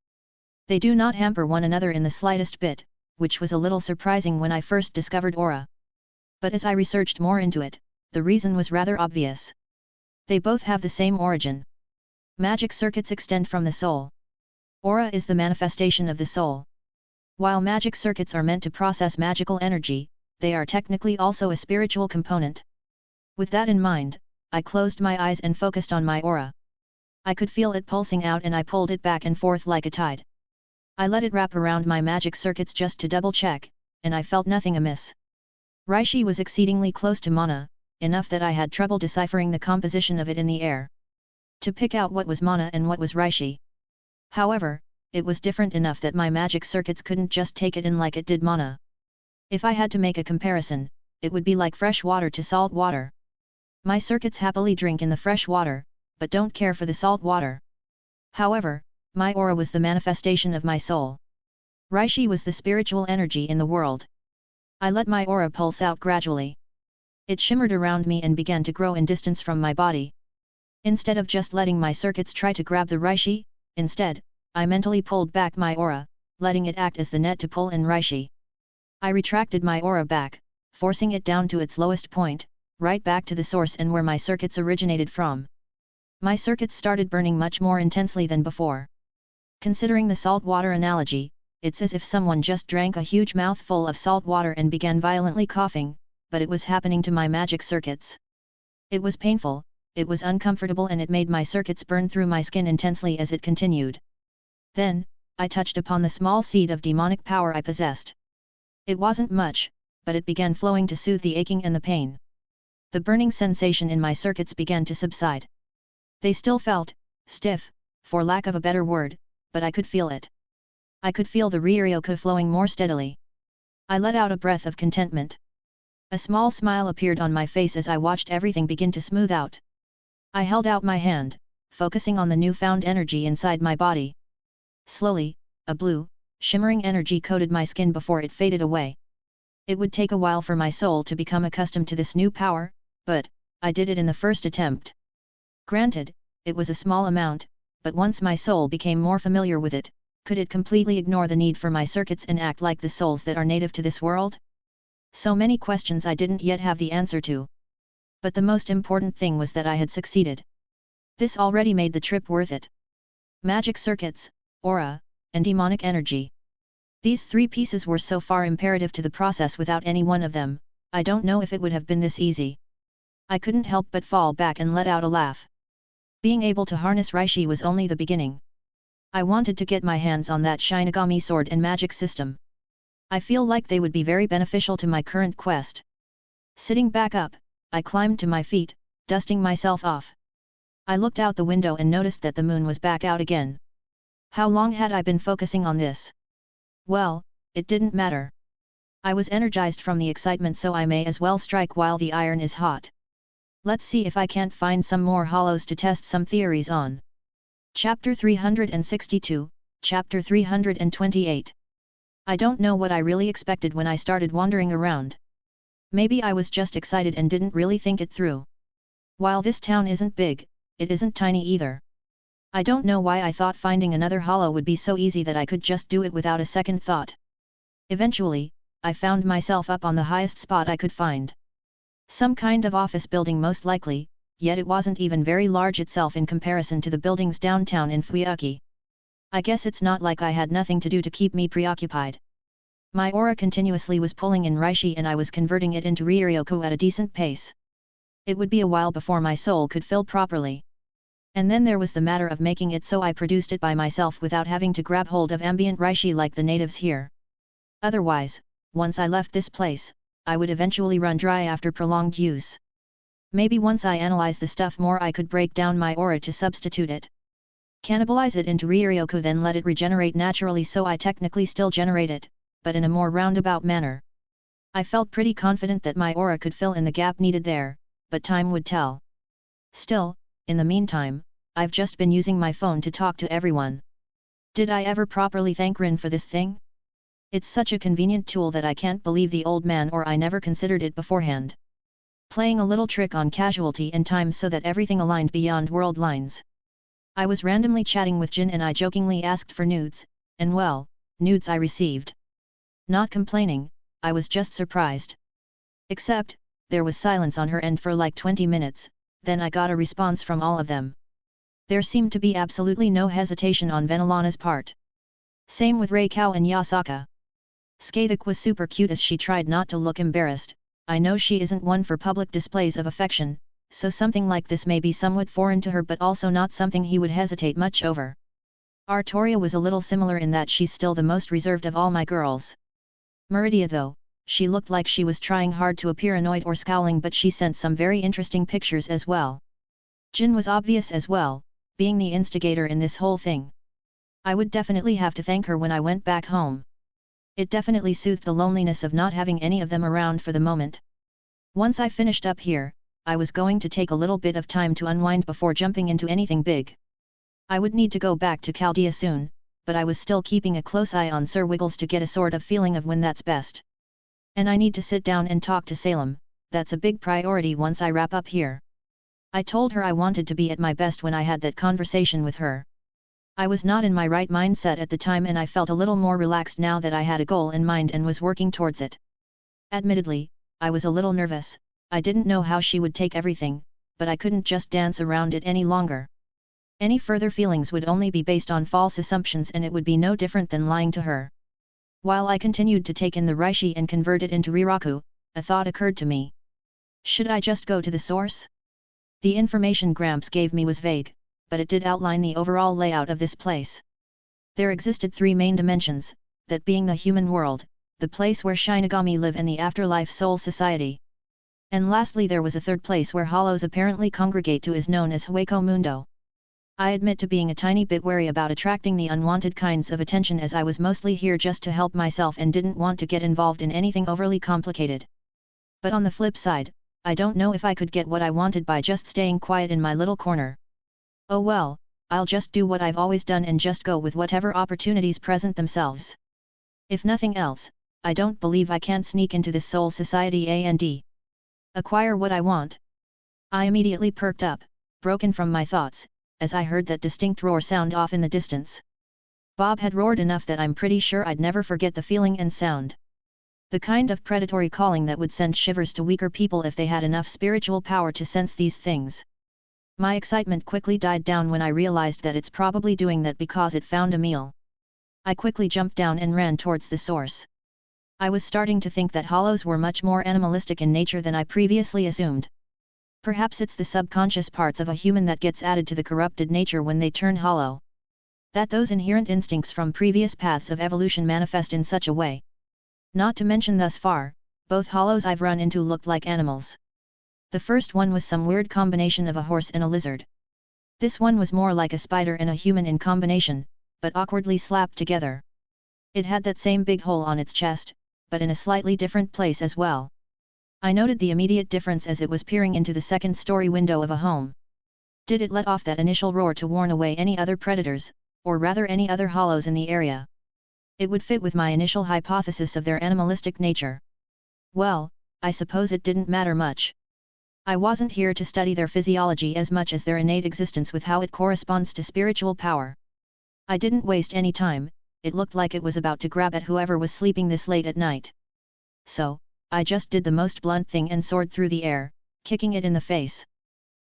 They do not hamper one another in the slightest bit, which was a little surprising when I first discovered aura. But as I researched more into it, the reason was rather obvious. They both have the same origin. Magic circuits extend from the soul. Aura is the manifestation of the soul. While magic circuits are meant to process magical energy, they are technically also a spiritual component. With that in mind, I closed my eyes and focused on my aura. I could feel it pulsing out and I pulled it back and forth like a tide. I let it wrap around my magic circuits just to double check, and I felt nothing amiss. Reishi was exceedingly close to mana, enough that I had trouble deciphering the composition of it in the air. To pick out what was mana and what was reishi. However, it was different enough that my magic circuits couldn't just take it in like it did mana. If I had to make a comparison, it would be like fresh water to salt water. My circuits happily drink in the fresh water, but don't care for the salt water. However, my aura was the manifestation of my soul. Reishi was the spiritual energy in the world. I let my aura pulse out gradually. It shimmered around me and began to grow in distance from my body. Instead of just letting my circuits try to grab the reishi, instead, I mentally pulled back my aura, letting it act as the net to pull in reishi. I retracted my aura back, forcing it down to its lowest point, right back to the source and where my circuits originated from. My circuits started burning much more intensely than before. Considering the salt water analogy, it's as if someone just drank a huge mouthful of salt water and began violently coughing, but it was happening to my magic circuits. It was painful, it was uncomfortable, and it made my circuits burn through my skin intensely as it continued. Then, I touched upon the small seed of demonic power I possessed. It wasn't much, but it began flowing to soothe the aching and the pain. The burning sensation in my circuits began to subside. They still felt stiff, for lack of a better word, but I could feel it. I could feel the ryoku flowing more steadily. I let out a breath of contentment. A small smile appeared on my face as I watched everything begin to smooth out. I held out my hand, focusing on the newfound energy inside my body. Slowly, a blue, shimmering energy coated my skin before it faded away. It would take a while for my soul to become accustomed to this new power, but I did it in the first attempt. Granted, it was a small amount, but once my soul became more familiar with it, could it completely ignore the need for my circuits and act like the souls that are native to this world? So many questions I didn't yet have the answer to. But the most important thing was that I had succeeded. This already made the trip worth it. Magic circuits, aura, and demonic energy. These three pieces were so far imperative to the process. Without any one of them, I don't know if it would have been this easy. I couldn't help but fall back and let out a laugh. Being able to harness reishi was only the beginning. I wanted to get my hands on that Shinigami sword and magic system. I feel like they would be very beneficial to my current quest. Sitting back up, I climbed to my feet, dusting myself off. I looked out the window and noticed that the moon was back out again. How long had I been focusing on this? Well, it didn't matter. I was energized from the excitement, so I may as well strike while the iron is hot. Let's see if I can't find some more hollows to test some theories on. Chapter 362, Chapter 328. I don't know what I really expected when I started wandering around. Maybe I was just excited and didn't really think it through. While this town isn't big, it isn't tiny either. I don't know why I thought finding another hollow would be so easy that I could just do it without a second thought. Eventually, I found myself up on the highest spot I could find. Some kind of office building most likely, yet it wasn't even very large itself in comparison to the buildings downtown in Fuyuki. I guess it's not like I had nothing to do to keep me preoccupied. My aura continuously was pulling in Reishi and I was converting it into Ryoryoku at a decent pace. It would be a while before my soul could fill properly. And then there was the matter of making it so I produced it by myself without having to grab hold of ambient Reishi like the natives here. Otherwise, once I left this place, I would eventually run dry after prolonged use. Maybe once I analyze the stuff more I could break down my aura to substitute it. Cannibalize it into Ryoryoku, then let it regenerate naturally, so I technically still generate it, but in a more roundabout manner. I felt pretty confident that my aura could fill in the gap needed there, but time would tell. Still, in the meantime, I've just been using my phone to talk to everyone. Did I ever properly thank Rin for this thing? It's such a convenient tool that I can't believe the old man or I never considered it beforehand. Playing a little trick on casualty and time so that everything aligned beyond world lines. I was randomly chatting with Jin and I jokingly asked for nudes, and well, nudes I received. Not complaining, I was just surprised. Except, there was silence on her end for like 20 minutes, then I got a response from all of them. There seemed to be absolutely no hesitation on Venelana's part. Same with Reikao and Yasaka. Skathik was super cute as she tried not to look embarrassed. I know she isn't one for public displays of affection, so something like this may be somewhat foreign to her, but also not something he would hesitate much over. Artoria was a little similar in that she's still the most reserved of all my girls. Meridia though, she looked like she was trying hard to appear annoyed or scowling, but she sent some very interesting pictures as well. Jin was obvious as well, being the instigator in this whole thing. I would definitely have to thank her when I went back home. It definitely soothed the loneliness of not having any of them around for the moment. Once I finished up here, I was going to take a little bit of time to unwind before jumping into anything big. I would need to go back to Chaldea soon, but I was still keeping a close eye on Sir Wiggles to get a sort of feeling of when that's best. And I need to sit down and talk to Salem, that's a big priority once I wrap up here. I told her I wanted to be at my best when I had that conversation with her. I was not in my right mindset at the time and I felt a little more relaxed now that I had a goal in mind and was working towards it. Admittedly, I was a little nervous. I didn't know how she would take everything, but I couldn't just dance around it any longer. Any further feelings would only be based on false assumptions and it would be no different than lying to her. While I continued to take in the Reishi and convert it into Riraku, a thought occurred to me. Should I just go to the source? The information Gramps gave me was vague, but it did outline the overall layout of this place. There existed 3 main dimensions, that being the human world, the place where Shinigami live and the afterlife soul society. And lastly there was a third place where hollows apparently congregate to, is known as Hueco Mundo. I admit to being a tiny bit wary about attracting the unwanted kinds of attention, as I was mostly here just to help myself and didn't want to get involved in anything overly complicated. But on the flip side, I don't know if I could get what I wanted by just staying quiet in my little corner. Oh well, I'll just do what I've always done and just go with whatever opportunities present themselves. If nothing else, I don't believe I can't sneak into this soul society and acquire what I want. I immediately perked up, broken from my thoughts, as I heard that distinct roar sound off in the distance. Bob had roared enough that I'm pretty sure I'd never forget the feeling and sound. The kind of predatory calling that would send shivers to weaker people if they had enough spiritual power to sense these things. My excitement quickly died down when I realized that it's probably doing that because it found a meal. I quickly jumped down and ran towards the source. I was starting to think that hollows were much more animalistic in nature than I previously assumed. Perhaps it's the subconscious parts of a human that gets added to the corrupted nature when they turn hollow. That those inherent instincts from previous paths of evolution manifest in such a way. Not to mention thus far, both hollows I've run into looked like animals. The first one was some weird combination of a horse and a lizard. This one was more like a spider and a human in combination, but awkwardly slapped together. It had that same big hole on its chest, but in a slightly different place as well. I noted the immediate difference as it was peering into the second-story window of a home. Did it let off that initial roar to warn away any other predators, or rather any other hollows in the area? It would fit with my initial hypothesis of their animalistic nature. Well, I suppose it didn't matter much. I wasn't here to study their physiology as much as their innate existence with how it corresponds to spiritual power. I didn't waste any time. It looked like it was about to grab at whoever was sleeping this late at night. So, I just did the most blunt thing and soared through the air, kicking it in the face.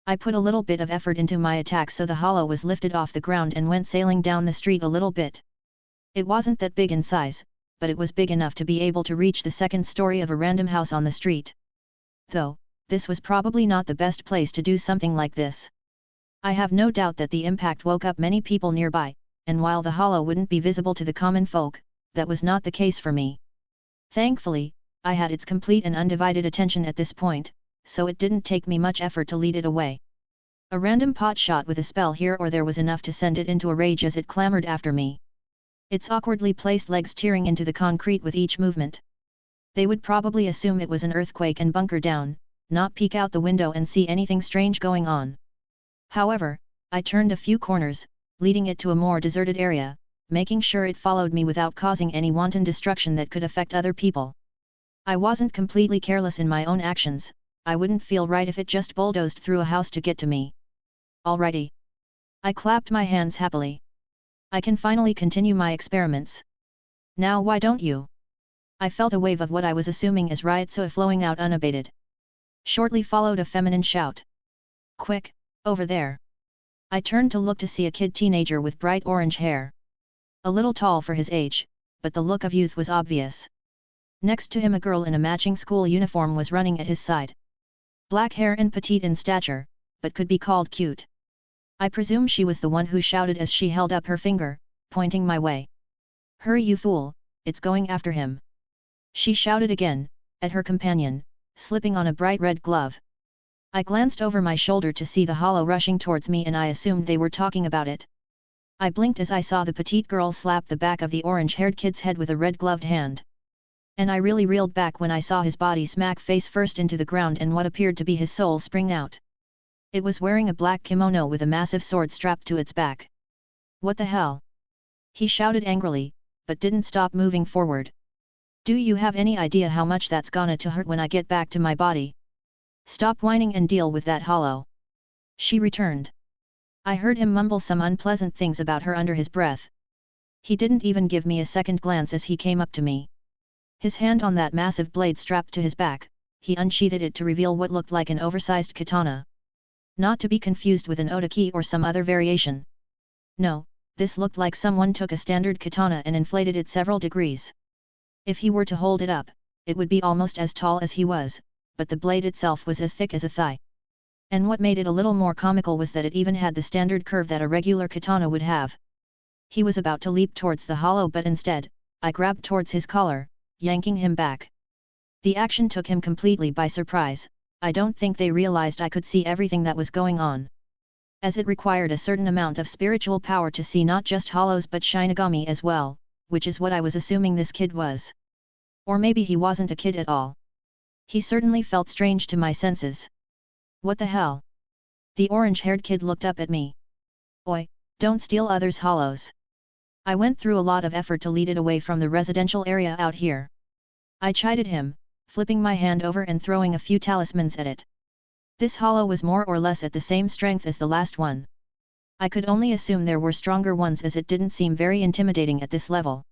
I put a little bit of effort into my attack so the hollow was lifted off the ground and went sailing down the street a little bit. It wasn't that big in size, but it was big enough to be able to reach the second story of a random house on the street. Though, this was probably not the best place to do something like this. I have no doubt that the impact woke up many people nearby, and while the hollow wouldn't be visible to the common folk, that was not the case for me. Thankfully, I had its complete and undivided attention at this point, so it didn't take me much effort to lead it away. A random pot shot with a spell here or there was enough to send it into a rage as it clamored after me. Its awkwardly placed legs tearing into the concrete with each movement. They would probably assume it was an earthquake and bunker down, not peek out the window and see anything strange going on. However, I turned a few corners, leading it to a more deserted area, making sure it followed me without causing any wanton destruction that could affect other people. I wasn't completely careless in my own actions. I wouldn't feel right if it just bulldozed through a house to get to me. Alrighty. I clapped my hands happily. I can finally continue my experiments. Now why don't you? I felt a wave of what I was assuming as riotso flowing out unabated. Shortly followed a feminine shout. Quick, over there. I turned to look to see a kid-teenager with bright orange hair. A little tall for his age, but the look of youth was obvious. Next to him a girl in a matching school uniform was running at his side. Black hair and petite in stature, but could be called cute. I presume she was the one who shouted as she held up her finger, pointing my way. Hurry you fool, it's going after him. She shouted again, at her companion, slipping on a bright red glove. I glanced over my shoulder to see the hollow rushing towards me and I assumed they were talking about it. I blinked as I saw the petite girl slap the back of the orange-haired kid's head with a red-gloved hand. And I really reeled back when I saw his body smack face first into the ground and what appeared to be his soul spring out. It was wearing a black kimono with a massive sword strapped to its back. What the hell? He shouted angrily, but didn't stop moving forward. Do you have any idea how much that's gonna to hurt when I get back to my body? Stop whining and deal with that hollow. She returned. I heard him mumble some unpleasant things about her under his breath. He didn't even give me a second glance as he came up to me. His hand on that massive blade strapped to his back, he unsheathed it to reveal what looked like an oversized katana. Not to be confused with an otaki or some other variation. No, this looked like someone took a standard katana and inflated it several degrees. If he were to hold it up, it would be almost as tall as he was, but the blade itself was as thick as a thigh. And what made it a little more comical was that it even had the standard curve that a regular katana would have. He was about to leap towards the hollow but instead, I grabbed towards his collar, yanking him back. The action took him completely by surprise. I don't think they realized I could see everything that was going on. As it required a certain amount of spiritual power to see not just hollows but Shinigami as well, which is what I was assuming this kid was. Or maybe he wasn't a kid at all. He certainly felt strange to my senses. What the hell? The orange-haired kid looked up at me. Oi, don't steal others' hollows. I went through a lot of effort to lead it away from the residential area out here. I chided him, flipping my hand over and throwing a few talismans at it. This hollow was more or less at the same strength as the last one. I could only assume there were stronger ones as it didn't seem very intimidating at this level.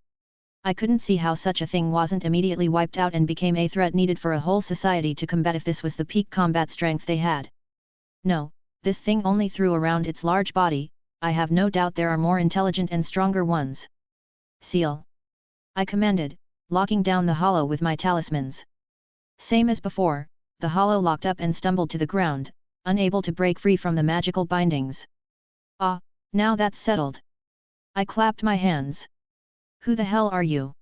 I couldn't see how such a thing wasn't immediately wiped out and became a threat needed for a whole society to combat if this was the peak combat strength they had. No, this thing only threw around its large body. I have no doubt there are more intelligent and stronger ones. Seal! I commanded, locking down the hollow with my talismans. Same as before, the hollow locked up and stumbled to the ground, unable to break free from the magical bindings. Ah, now that's settled. I clapped my hands. Who the hell are you?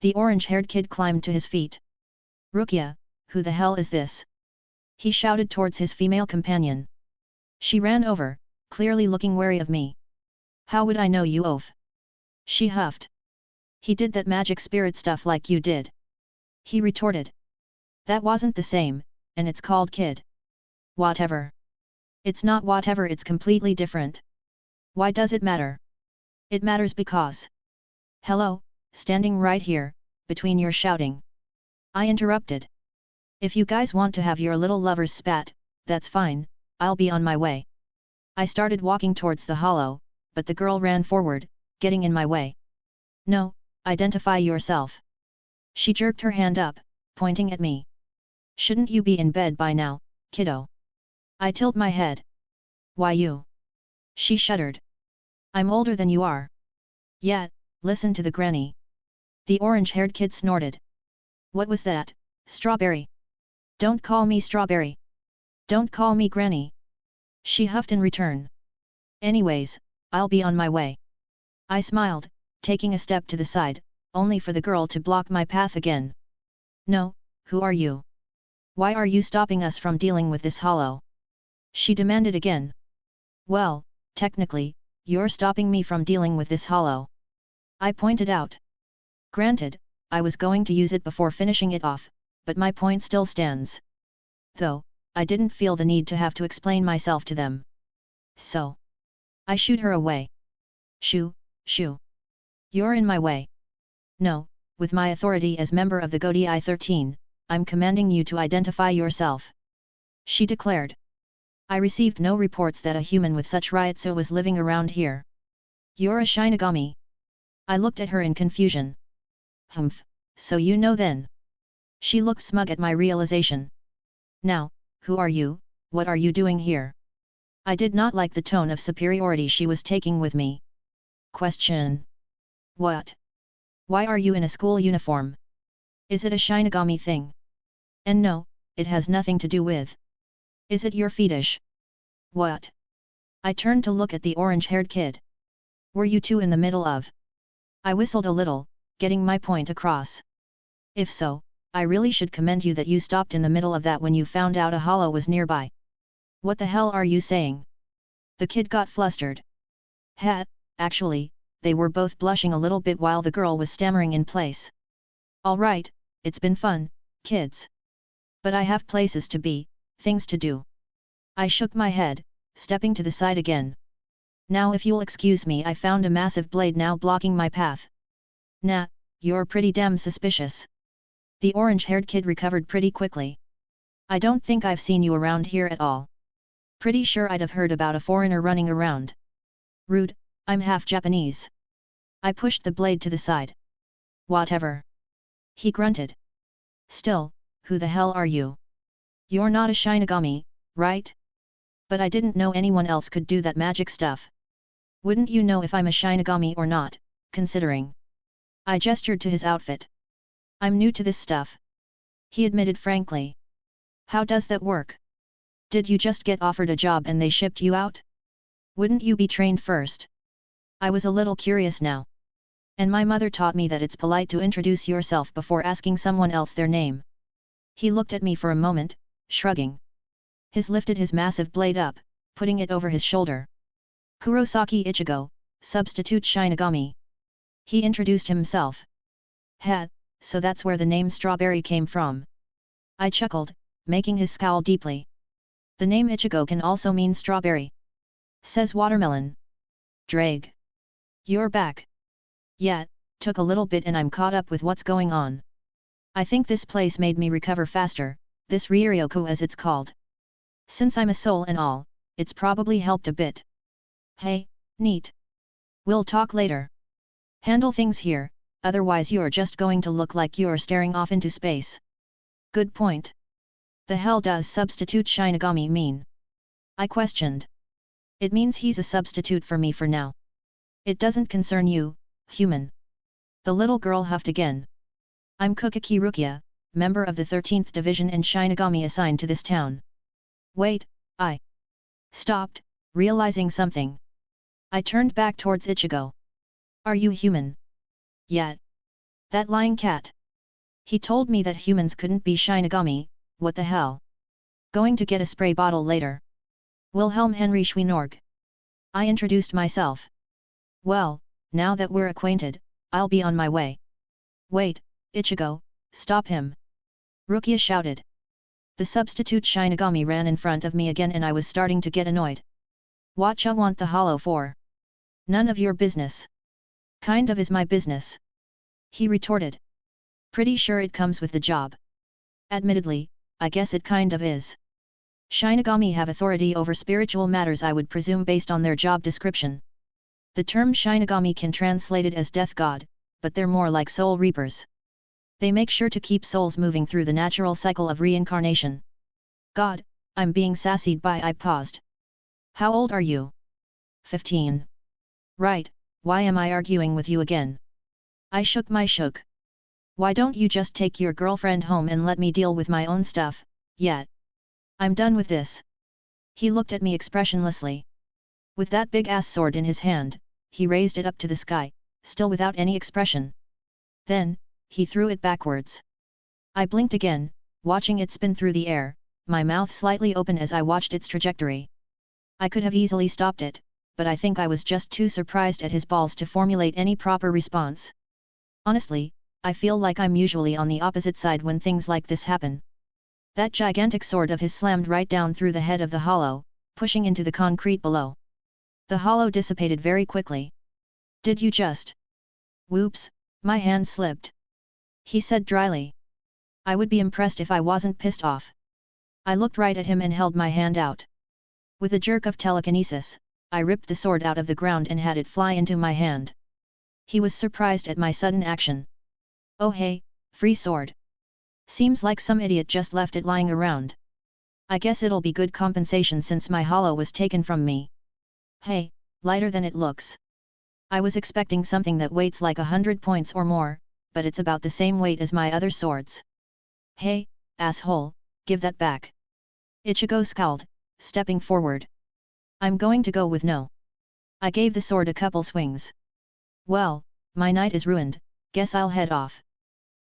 The orange-haired kid climbed to his feet. Rukia, who the hell is this? He shouted towards his female companion. She ran over, clearly looking wary of me. How would I know you, Oaf? She huffed. He did that magic spirit stuff like you did. He retorted. That wasn't the same, and it's called kid. Whatever. It's not whatever, it's completely different. Why does it matter? It matters because. Hello, standing right here, between your shouting. I interrupted. If you guys want to have your little lovers spat, that's fine, I'll be on my way. I started walking towards the hollow, but the girl ran forward, getting in my way. No, identify yourself. She jerked her hand up, pointing at me. Shouldn't you be in bed by now, kiddo? I tilted my head. Why you? She shuddered. I'm older than you are. Yet, listen to the granny. The orange-haired kid snorted. What was that, Strawberry? Don't call me Strawberry. Don't call me Granny. She huffed in return. Anyways, I'll be on my way. I smiled, taking a step to the side, only for the girl to block my path again. No, who are you? Why are you stopping us from dealing with this hollow? She demanded again. Well, technically, you're stopping me from dealing with this hollow. I pointed out. Granted, I was going to use it before finishing it off, but my point still stands. Though, I didn't feel the need to have to explain myself to them. So. I shooed her away. Shoo, shoo. You're in my way. No, with my authority as member of the Godi 13, I'm commanding you to identify yourself. She declared. I received no reports that a human with such Ryotsu was living around here. You're a Shinigami. I looked at her in confusion. Humph, so you know then. She looked smug at my realization. Now, who are you, what are you doing here? I did not like the tone of superiority she was taking with me. Question. What? Why are you in a school uniform? Is it a Shinigami thing? And no, it has nothing to do with. Is it your fetish? What? I turned to look at the orange-haired kid. Were you two in the middle of? I whistled a little, getting my point across. If so, I really should commend you that you stopped in the middle of that when you found out a hollow was nearby. What the hell are you saying? The kid got flustered. Actually, they were both blushing a little bit while the girl was stammering in place. Alright, it's been fun, kids. But I have places to be, things to do. I shook my head, stepping to the side again. Now if you'll excuse me, I found a massive blade now blocking my path. Nah, you're pretty damn suspicious. The orange-haired kid recovered pretty quickly. I don't think I've seen you around here at all. Pretty sure I'd have heard about a foreigner running around. Rude, I'm half Japanese. I pushed the blade to the side. Whatever. He grunted. Still, who the hell are you? You're not a Shinigami, right? But I didn't know anyone else could do that magic stuff. Wouldn't you know if I'm a Shinigami or not, considering? I gestured to his outfit. I'm new to this stuff. He admitted frankly. How does that work? Did you just get offered a job and they shipped you out? Wouldn't you be trained first? I was a little curious now. And my mother taught me that it's polite to introduce yourself before asking someone else their name. He looked at me for a moment, shrugging. He lifted his massive blade up, putting it over his shoulder. Kurosaki Ichigo, substitute Shinigami. He introduced himself. So that's where the name Strawberry came from. I chuckled, making his scowl deeply. The name Ichigo can also mean strawberry. Says watermelon. Drag. You're back. Yeah, took a little bit and I'm caught up with what's going on. I think this place made me recover faster, this Ryoryoku as it's called. Since I'm a soul and all, it's probably helped a bit. Hey, neat. We'll talk later. Handle things here, otherwise you're just going to look like you're staring off into space. Good point. The hell does substitute Shinigami mean? I questioned. It means he's a substitute for me for now. It doesn't concern you, human. The little girl huffed again. I'm Kukiki Rukia, member of the 13th Division and Shinigami assigned to this town. Wait, I stopped, realizing something. I turned back towards Ichigo. Are you human? Yeah. That lying cat. He told me that humans couldn't be Shinigami, what the hell? Going to get a spray bottle later. Wilhelm Henry Schweinorg. I introduced myself. Well, now that we're acquainted, I'll be on my way. Wait, Ichigo, Stop him! Rukia shouted. The substitute Shinigami ran in front of me again and I was starting to get annoyed. Whatcha want the hollow for? None of your business. Kind of is my business. He retorted. Pretty sure it comes with the job. Admittedly, I guess it kind of is. Shinigami have authority over spiritual matters, I would presume, based on their job description. The term Shinigami can translate it as death god, but they're more like soul reapers. They make sure to keep souls moving through the natural cycle of reincarnation. God, I'm being sassied by. I paused. How old are you? 15. Right, why am I arguing with you again? I shook my shook. Why don't you just take your girlfriend home and let me deal with my own stuff, yet? I'm done with this. He looked at me expressionlessly. With that big-ass sword in his hand, he raised it up to the sky, still without any expression. Then, he threw it backwards. I blinked again, watching it spin through the air, my mouth slightly open as I watched its trajectory. I could have easily stopped it, but I think I was just too surprised at his balls to formulate any proper response. Honestly, I feel like I'm usually on the opposite side when things like this happen. That gigantic sword of his slammed right down through the head of the hollow, pushing into the concrete below. The hollow dissipated very quickly. Did you just? Whoops, my hand slipped. He said dryly. I would be impressed if I wasn't pissed off. I looked right at him and held my hand out. With a jerk of telekinesis, I ripped the sword out of the ground and had it fly into my hand. He was surprised at my sudden action. Oh hey, free sword. Seems like some idiot just left it lying around. I guess it'll be good compensation since my hollow was taken from me. Hey, lighter than it looks. I was expecting something that weighs like 100 points or more, but it's about the same weight as my other swords. Hey, asshole, give that back. Ichigo scowled, stepping forward. I'm going to go with no. I gave the sword a couple swings. Well, my night is ruined, guess I'll head off.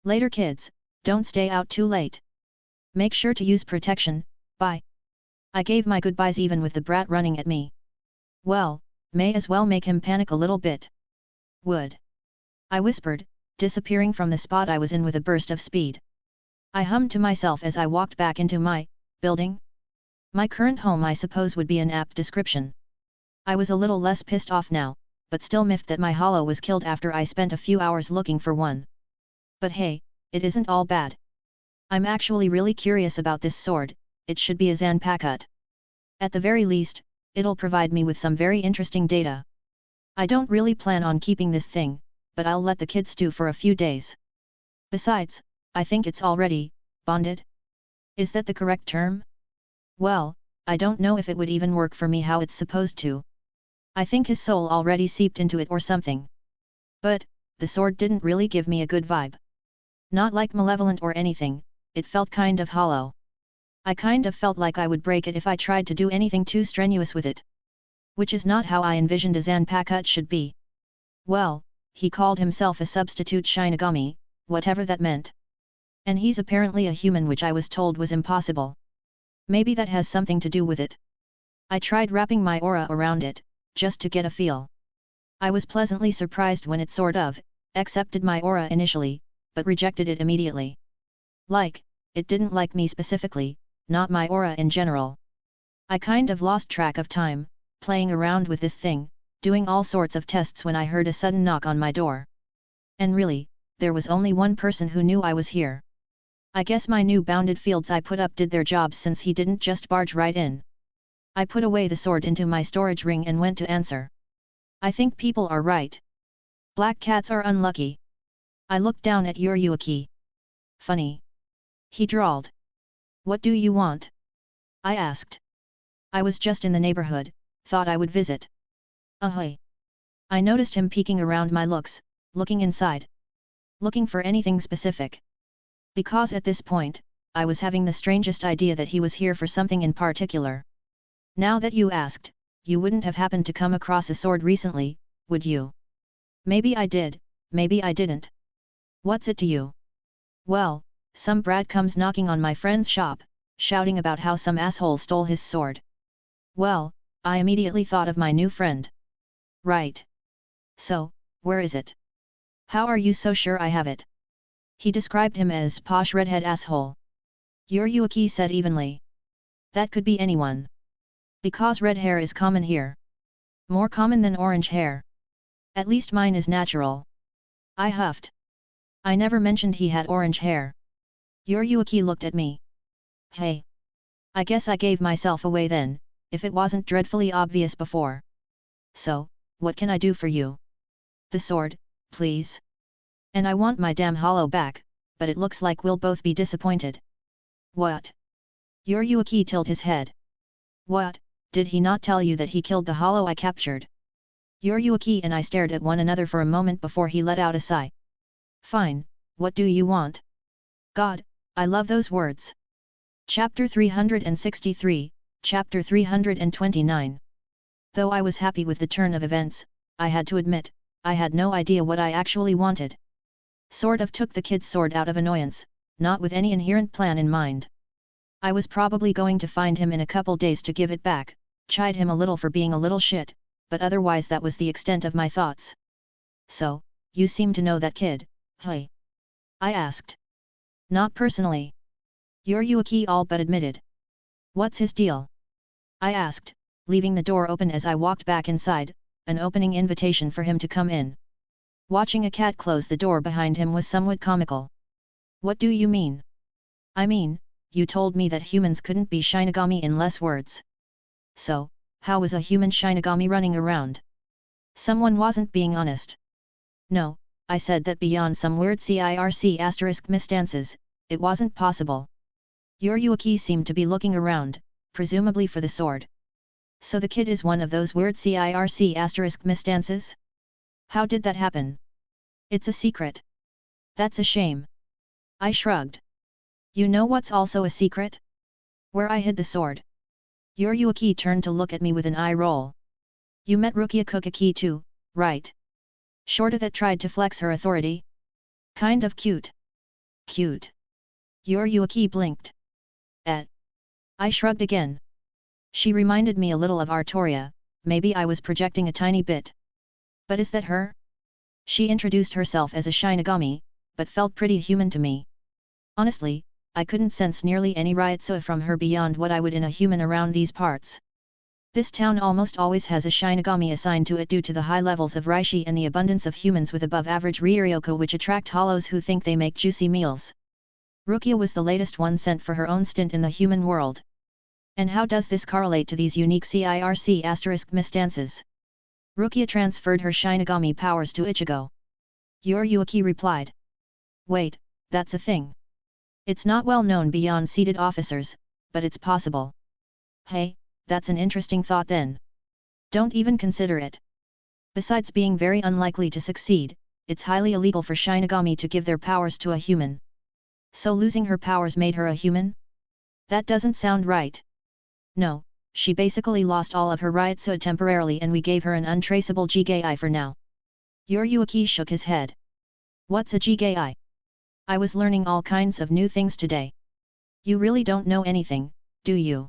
Later kids, don't stay out too late. Make sure to use protection, bye. I gave my goodbyes even with the brat running at me. Well, may as well make him panic a little bit. Would. I whispered, disappearing from the spot I was in with a burst of speed. I hummed to myself as I walked back into my building. My current home, I suppose, would be an apt description. I was a little less pissed off now, but still miffed that my hollow was killed after I spent a few hours looking for one. But hey, it isn't all bad. I'm actually really curious about this sword. It should be a Zanpakuto. At the very least, it'll provide me with some very interesting data. I don't really plan on keeping this thing, but I'll let the kids stew for a few days. Besides, I think it's already bonded. Is that the correct term? Well, I don't know if it would even work for me how it's supposed to. I think his soul already seeped into it or something. But, the sword didn't really give me a good vibe. Not like malevolent or anything, it felt kind of hollow. I kind of felt like I would break it if I tried to do anything too strenuous with it. Which is not how I envisioned a Zanpakuto should be. Well, he called himself a substitute Shinigami, whatever that meant. And he's apparently a human, which I was told was impossible. Maybe that has something to do with it. I tried wrapping my aura around it, just to get a feel. I was pleasantly surprised when it sort of accepted my aura initially, but rejected it immediately. Like, it didn't like me specifically, not my aura in general. I kind of lost track of time, playing around with this thing, doing all sorts of tests when I heard a sudden knock on my door. And really, there was only one person who knew I was here. I guess my new bounded fields I put up did their job, since he didn't just barge right in. I put away the sword into my storage ring and went to answer. I think people are right. Black cats are unlucky. I looked down at Yuruaki. Funny. He drawled. What do you want? I asked. I was just in the neighborhood, thought I would visit. Ahoy. I noticed him peeking around my looks, looking inside. Looking for anything specific. Because at this point, I was having the strangest idea that he was here for something in particular. Now that you asked, you wouldn't have happened to come across a sword recently, would you? Maybe I did, maybe I didn't. What's it to you? Well, some brat comes knocking on my friend's shop, shouting about how some asshole stole his sword. Well, I immediately thought of my new friend. Right. So, where is it? How are you so sure I have it? He described him as posh redhead asshole. Yuryuki said evenly. That could be anyone. Because red hair is common here. More common than orange hair. At least mine is natural. I huffed. I never mentioned he had orange hair. Yuryuki looked at me. Hey. I guess I gave myself away then, if it wasn't dreadfully obvious before. So, what can I do for you? The sword, please. And I want my damn hollow back, but it looks like we'll both be disappointed. What? Yuryuki tilted his head. What, did he not tell you that he killed the hollow I captured? Yuryuki and I stared at one another for a moment before he let out a sigh. Fine, what do you want? God, I love those words. Chapter 363, Chapter 329. Though I was happy with the turn of events, I had to admit, I had no idea what I actually wanted. Sort of took the kid's sword out of annoyance, not with any inherent plan in mind. I was probably going to find him in a couple days to give it back, chide him a little for being a little shit, but otherwise that was the extent of my thoughts. So, you seem to know that kid, hey? I asked. Not personally. Yuryuki all but admitted. What's his deal? I asked, leaving the door open as I walked back inside, an opening invitation for him to come in. Watching a cat close the door behind him was somewhat comical. What do you mean? I mean, you told me that humans couldn't be Shinigami in less words. So, how was a human Shinigami running around? Someone wasn't being honest. No, I said that beyond some weird CIRC* misstances, it wasn't possible. Yuryuki seemed to be looking around, presumably for the sword. So the kid is one of those weird CIRC* misstances? How did that happen? It's a secret. That's a shame. I shrugged. You know what's also a secret? Where I hid the sword. Yuryuki turned to look at me with an eye roll. You met Rukia Kukaki too, right? Shorta that tried to flex her authority? Kind of cute. Cute. Yuryuki blinked. I shrugged again. She reminded me a little of Artoria, maybe I was projecting a tiny bit. But is that her? She introduced herself as a Shinigami, but felt pretty human to me. Honestly, I couldn't sense nearly any Ryutsu from her beyond what I would in a human around these parts. This town almost always has a Shinigami assigned to it due to the high levels of Reishi and the abundance of humans with above-average Ryuryoku which attract hollows who think they make juicy meals. Rukia was the latest one sent for her own stint in the human world. And how does this correlate to these unique CIRC* misstances? Rukia transferred her Shinigami powers to Ichigo. Yuryuki replied. Wait, that's a thing. It's not well known beyond seated officers, but it's possible. Hey, that's an interesting thought then. Don't even consider it. Besides being very unlikely to succeed, it's highly illegal for Shinigami to give their powers to a human. So losing her powers made her a human? That doesn't sound right. No, she basically lost all of her Ryutsu temporarily and we gave her an untraceable Jigai for now. Yuryuki shook his head. What's a Jigai? I was learning all kinds of new things today. You really don't know anything, do you?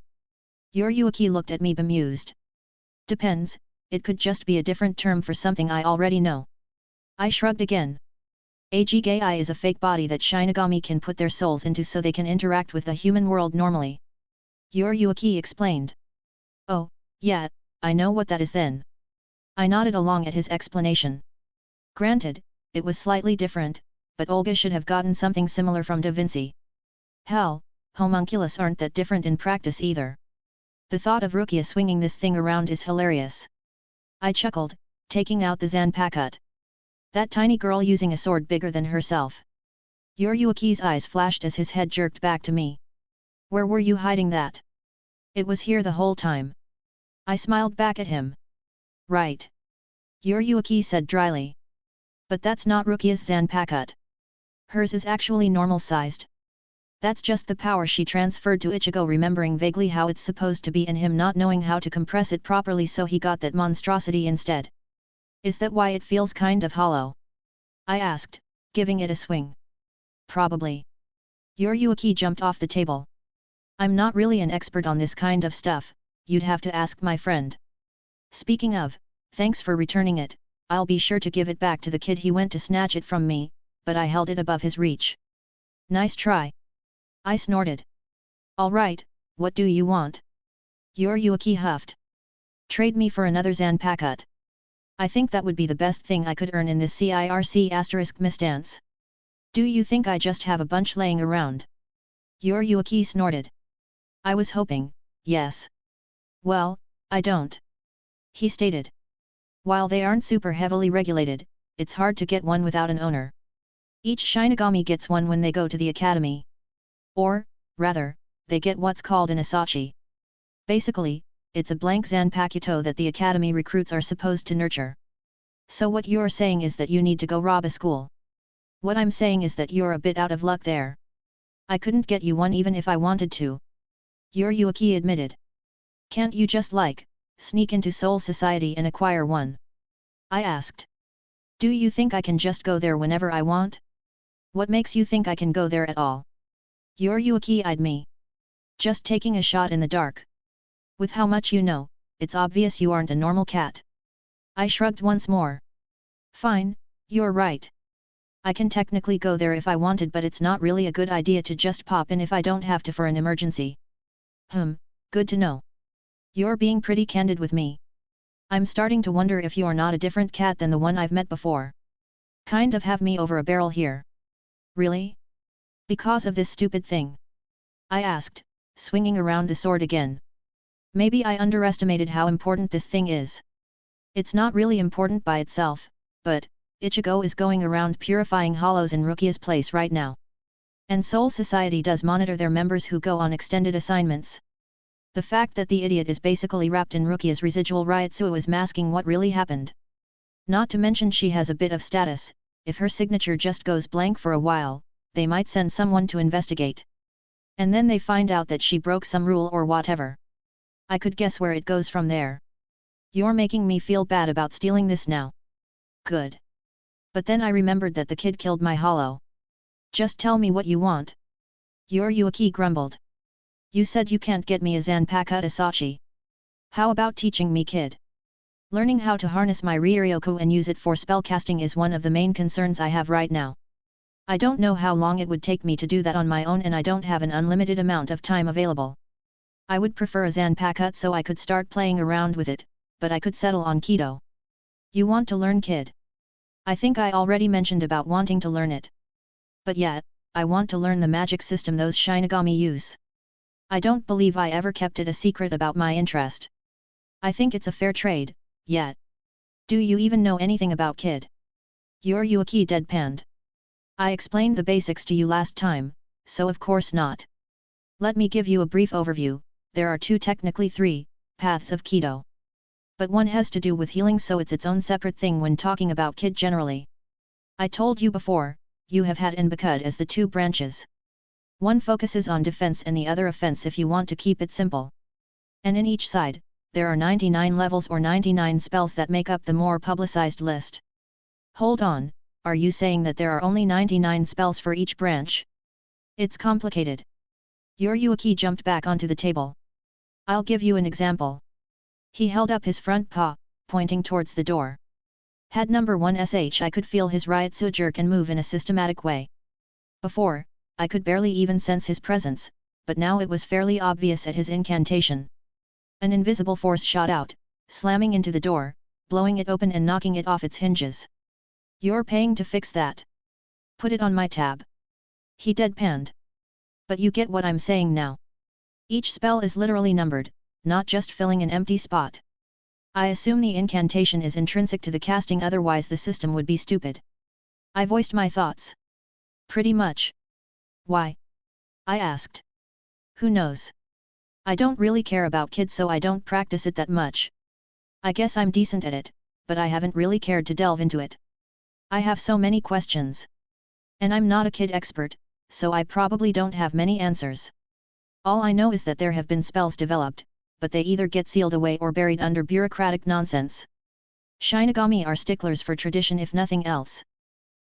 Yuryuki looked at me bemused. Depends, it could just be a different term for something I already know. I shrugged again. A Jigai is a fake body that Shinigami can put their souls into so they can interact with the human world normally. Yuryuki explained. Oh, yeah, I know what that is then. I nodded along at his explanation. Granted, it was slightly different, but Olga should have gotten something similar from Da Vinci. Hell, homunculus aren't that different in practice either. The thought of Rukia swinging this thing around is hilarious. I chuckled, taking out the Zanpakuto. That tiny girl using a sword bigger than herself. Yuryuki's eyes flashed as his head jerked back to me. Where were you hiding that? It was here the whole time. I smiled back at him. Right. Yuryuki said dryly. But that's not Rukia's Zanpakuto. Hers is actually normal-sized. That's just the power she transferred to Ichigo, remembering vaguely how it's supposed to be and him not knowing how to compress it properly, so he got that monstrosity instead. Is that why it feels kind of hollow? I asked, giving it a swing. Probably. Yuryuki jumped off the table. I'm not really an expert on this kind of stuff, you'd have to ask my friend. Speaking of, thanks for returning it, I'll be sure to give it back to the kid he went to snatch it from me, but I held it above his reach. Nice try. I snorted. Alright, what do you want? Yuaki huffed. Trade me for another Zanpakuto. I think that would be the best thing I could earn in this CIRC misdance. Do you think I just have a bunch laying around? Yuaki snorted. I was hoping, yes. Well, I don't. He stated. While they aren't super heavily regulated, it's hard to get one without an owner. Each Shinigami gets one when they go to the academy. Or, rather, they get what's called an Asachi. Basically, it's a blank Zanpakuto that the academy recruits are supposed to nurture. So what you're saying is that you need to go rob a school. What I'm saying is that you're a bit out of luck there. I couldn't get you one even if I wanted to. Yuaki admitted. Can't you just sneak into Soul Society and acquire one? I asked. Do you think I can just go there whenever I want? What makes you think I can go there at all? Yuaki eyed me. Just taking a shot in the dark. With how much you know, it's obvious you aren't a normal cat. I shrugged once more. Fine, you're right. I can technically go there if I wanted, but it's not really a good idea to just pop in if I don't have to for an emergency. Good to know. You're being pretty candid with me. I'm starting to wonder if you're not a different cat than the one I've met before. Kind of have me over a barrel here. Really? Because of this stupid thing? I asked, swinging around the sword again. Maybe I underestimated how important this thing is. It's not really important by itself, but Ichigo is going around purifying hollows in Rukia's place right now. And Soul Society does monitor their members who go on extended assignments. The fact that the idiot is basically wrapped in Rukia's residual Ryutsu is masking what really happened. Not to mention she has a bit of status. If her signature just goes blank for a while, they might send someone to investigate. And then they find out that she broke some rule or whatever. I could guess where it goes from there. You're making me feel bad about stealing this now. Good. But then I remembered that the kid killed my hollow. Just tell me what you want. Yuaki grumbled. You said you can't get me a Zanpakuto Asachi. How about teaching me, kid? Learning how to harness my Ryoryoku and use it for spellcasting is one of the main concerns I have right now. I don't know how long it would take me to do that on my own, and I don't have an unlimited amount of time available. I would prefer a Zanpakuto so I could start playing around with it, but I could settle on Kido. You want to learn, kid? I think I already mentioned about wanting to learn it. But yet, I want to learn the magic system those Shinigami use. I don't believe I ever kept it a secret about my interest. I think it's a fair trade, yet. Do you even know anything about kid? Yuaki deadpanned. I explained the basics to you last time, so of course not. Let me give you a brief overview. There are technically three, paths of Kido. But one has to do with healing, so it's its own separate thing when talking about kid generally. I told you before, you have had and Bakud as the two branches. One focuses on defense and the other offense if you want to keep it simple. And in each side, there are 99 levels or 99 spells that make up the more publicized list. Hold on, are you saying that there are only 99 spells for each branch? It's complicated. Yuaki jumped back onto the table. I'll give you an example. He held up his front paw, pointing towards the door. Had number 1 sh I could feel his Ryutsu jerk and move in a systematic way. Before, I could barely even sense his presence, but now it was fairly obvious at his incantation. An invisible force shot out, slamming into the door, blowing it open and knocking it off its hinges. You're paying to fix that. Put it on my tab. He deadpanned. But you get what I'm saying now. Each spell is literally numbered, not just filling an empty spot. I assume the incantation is intrinsic to the casting, otherwise the system would be stupid. I voiced my thoughts. Pretty much. Why? I asked. Who knows? I don't really care about kids, so I don't practice it that much. I guess I'm decent at it, but I haven't really cared to delve into it. I have so many questions. And I'm not a kid expert, so I probably don't have many answers. All I know is that there have been spells developed, but they either get sealed away or buried under bureaucratic nonsense. Shinigami are sticklers for tradition if nothing else.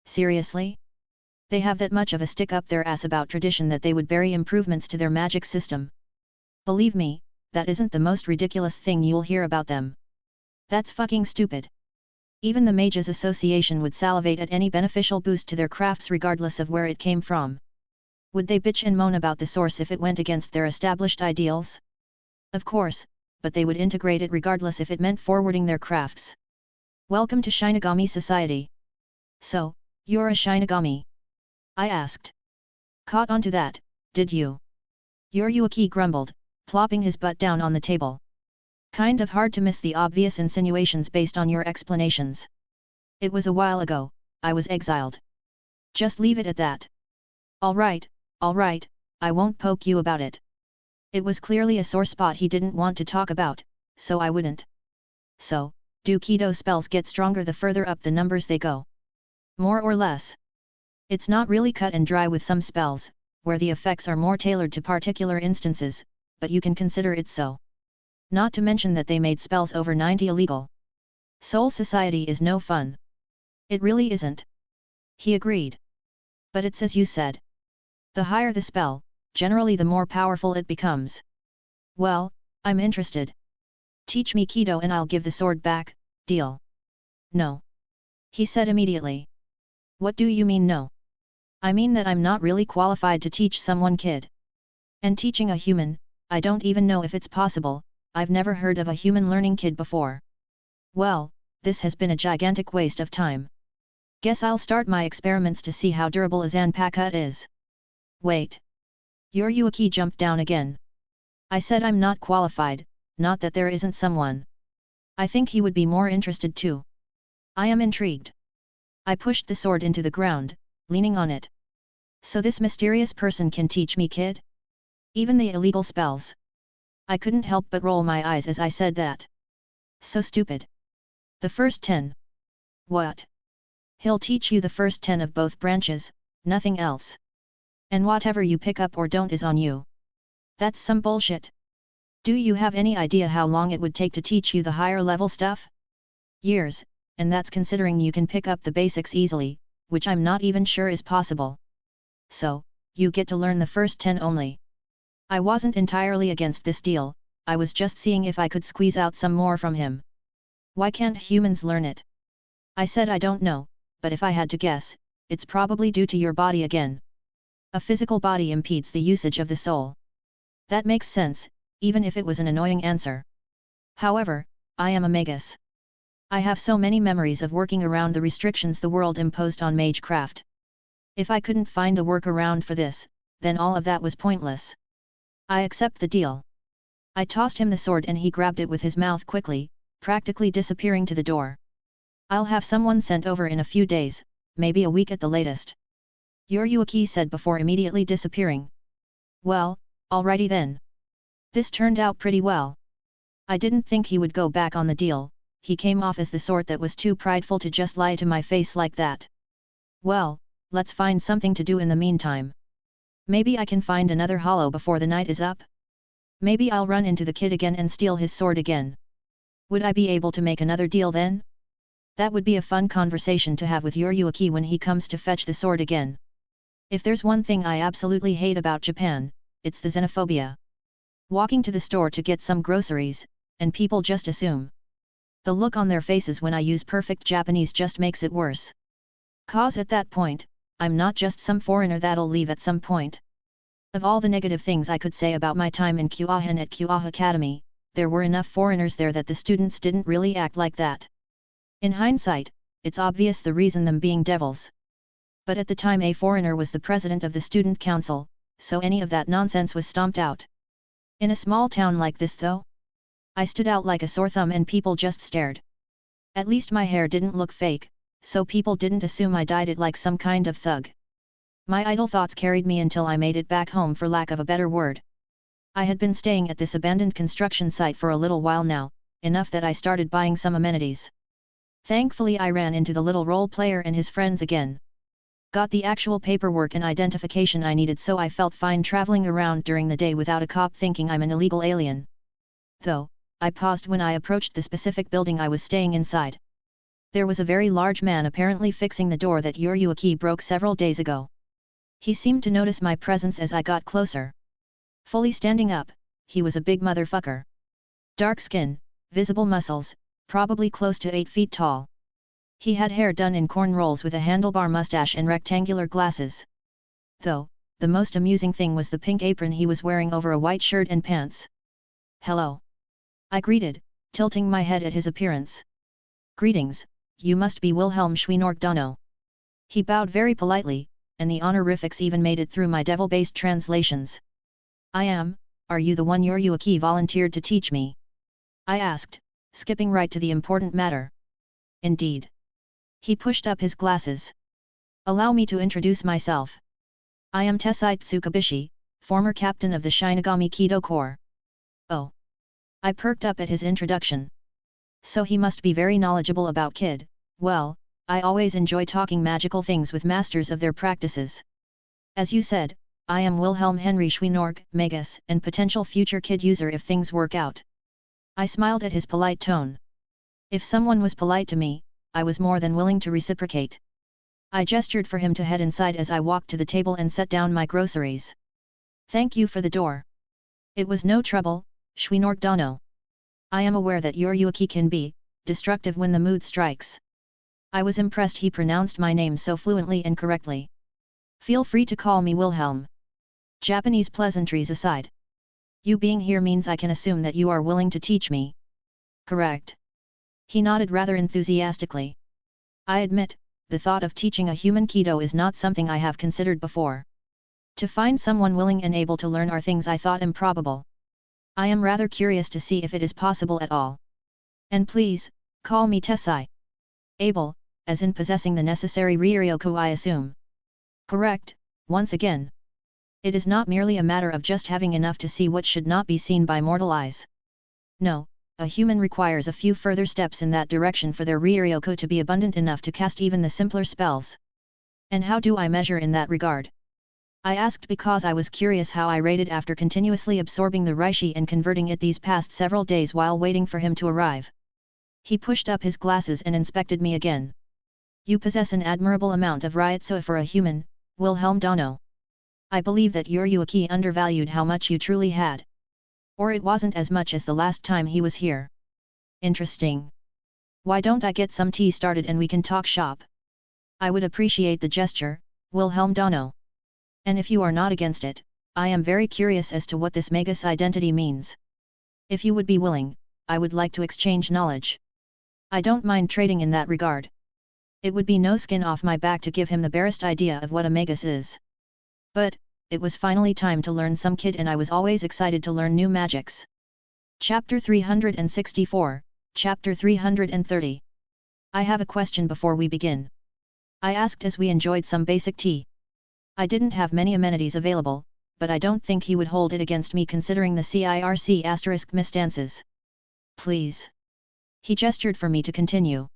Seriously? They have that much of a stick up their ass about tradition that they would bury improvements to their magic system. Believe me, that isn't the most ridiculous thing you'll hear about them. That's fucking stupid. Even the Mages Association would salivate at any beneficial boost to their crafts regardless of where it came from. Would they bitch and moan about the source if it went against their established ideals? Of course, but they would integrate it regardless if it meant forwarding their crafts. Welcome to Shinigami Society. So, you're a Shinigami? I asked. Caught onto that, did you? Yuryuki grumbled, plopping his butt down on the table. Kind of hard to miss the obvious insinuations based on your explanations. It was a while ago, I was exiled. Just leave it at that. Alright, I won't poke you about it. It was clearly a sore spot he didn't want to talk about, so I wouldn't. So, do Kido spells get stronger the further up the numbers they go? More or less. It's not really cut and dry with some spells, where the effects are more tailored to particular instances, but you can consider it so. Not to mention that they made spells over 90 illegal. Soul Society is no fun. It really isn't. He agreed. But it's as you said. The higher the spell, generally the more powerful it becomes. Well, I'm interested. Teach me Kido and I'll give the sword back, deal? No. He said immediately. What do you mean no? I mean that I'm not really qualified to teach someone kid. And teaching a human, I don't even know if it's possible. I've never heard of a human learning kid before. Well, this has been a gigantic waste of time. Guess I'll start my experiments to see how durable a Zanpakuto is. Wait. Yuryuki jumped down again. I said I'm not qualified, not that there isn't someone. I think he would be more interested too. I am intrigued. I pushed the sword into the ground, leaning on it. So this mysterious person can teach me kid? Even the illegal spells. I couldn't help but roll my eyes as I said that. So stupid. The first 10. What? He'll teach you the first 10 of both branches, nothing else. And whatever you pick up or don't is on you. That's some bullshit. Do you have any idea how long it would take to teach you the higher level stuff? Years, and that's considering you can pick up the basics easily, which I'm not even sure is possible. So, you get to learn the first 10 only. I wasn't entirely against this deal, I was just seeing if I could squeeze out some more from him. Why can't humans learn it? I said I don't know, but if I had to guess, it's probably due to your body again. A physical body impedes the usage of the soul. That makes sense, even if it was an annoying answer. However, I am a magus. I have so many memories of working around the restrictions the world imposed on magecraft. If I couldn't find a workaround for this, then all of that was pointless. I accept the deal. I tossed him the sword and he grabbed it with his mouth quickly, practically disappearing to the door. I'll have someone sent over in a few days, maybe a week at the latest. Yuryuki said before immediately disappearing. Well, alrighty then. This turned out pretty well. I didn't think he would go back on the deal, he came off as the sort that was too prideful to just lie to my face like that. Well, let's find something to do in the meantime. Maybe I can find another hollow before the night is up? Maybe I'll run into the kid again and steal his sword again. Would I be able to make another deal then? That would be a fun conversation to have with Yuryuki when he comes to fetch the sword again. If there's one thing I absolutely hate about Japan, it's the xenophobia. Walking to the store to get some groceries, and people just assume. The look on their faces when I use perfect Japanese just makes it worse. 'Cause at that point, I'm not just some foreigner that'll leave at some point. Of all the negative things I could say about my time in Kyohan at Kyoha Academy, there were enough foreigners there that the students didn't really act like that. In hindsight, it's obvious the reason them being devils. But at the time a foreigner was the president of the student council, so any of that nonsense was stomped out. In a small town like this though? I stood out like a sore thumb and people just stared. At least my hair didn't look fake, so people didn't assume I dyed it like some kind of thug. My idle thoughts carried me until I made it back home for lack of a better word. I had been staying at this abandoned construction site for a little while now, enough that I started buying some amenities. Thankfully I ran into the little role player and his friends again. Got the actual paperwork and identification I needed so I felt fine traveling around during the day without a cop thinking I'm an illegal alien. Though, I paused when I approached the specific building I was staying inside. There was a very large man apparently fixing the door that Yuryuki broke several days ago. He seemed to notice my presence as I got closer. Fully standing up, he was a big motherfucker. Dark skin, visible muscles, probably close to 8 feet tall. He had hair done in corn rolls with a handlebar mustache and rectangular glasses. Though, the most amusing thing was the pink apron he was wearing over a white shirt and pants. "Hello," I greeted, tilting my head at his appearance. "Greetings, you must be Wilhelm Schweinork-Donau." He bowed very politely, and the honorifics even made it through my devil-based translations. "I am. Are you the one Yuryuaki volunteered to teach me?" I asked, skipping right to the important matter. "Indeed." He pushed up his glasses. "Allow me to introduce myself. I am Tessai Tsukabishi, former captain of the Shinigami Kido Corps." Oh. I perked up at his introduction. So he must be very knowledgeable about Kid. Well, I always enjoy talking magical things with masters of their practices. "As you said, I am Wilhelm Henry Schweinork, Magus, and potential future Kid user if things work out." I smiled at his polite tone. If someone was polite to me, I was more than willing to reciprocate. I gestured for him to head inside as I walked to the table and set down my groceries. "Thank you for the door." "It was no trouble, Schweinork-Donau. I am aware that Yuryuaki can be destructive when the mood strikes." I was impressed he pronounced my name so fluently and correctly. "Feel free to call me Wilhelm. Japanese pleasantries aside. You being here means I can assume that you are willing to teach me." "Correct." He nodded rather enthusiastically. I admit, the thought of teaching a human Kido is not something I have considered before. To find someone willing and able to learn are things I thought improbable. I am rather curious to see if it is possible at all. "And please, call me Tessai." "Able, as in possessing the necessary Ryoryoku, I assume." "Correct, once again. It is not merely a matter of just having enough to see what should not be seen by mortal eyes. No, a human requires a few further steps in that direction for their Ryoryoku to be abundant enough to cast even the simpler spells." "And how do I measure in that regard?" I asked because I was curious how I rated after continuously absorbing the Reishi and converting it these past several days while waiting for him to arrive. He pushed up his glasses and inspected me again. "You possess an admirable amount of Ryotsu for a human, Wilhelm Donau. I believe that Yuryuaki undervalued how much you truly had. Or it wasn't as much as the last time he was here." "Interesting. Why don't I get some tea started and we can talk shop?" "I would appreciate the gesture, Wilhelm Donau. And if you are not against it, I am very curious as to what this Magus identity means. If you would be willing, I would like to exchange knowledge. I don't mind trading in that regard. It would be no skin off my back to give him the barest idea of what a Magus is. But, it was finally time to learn some Kid, and I was always excited to learn new magics. Chapter 364, Chapter 330. "I have a question before we begin," I asked as we enjoyed some basic tea. I didn't have many amenities available, but I don't think he would hold it against me considering the CIRC** misstances. "Please." He gestured for me to continue.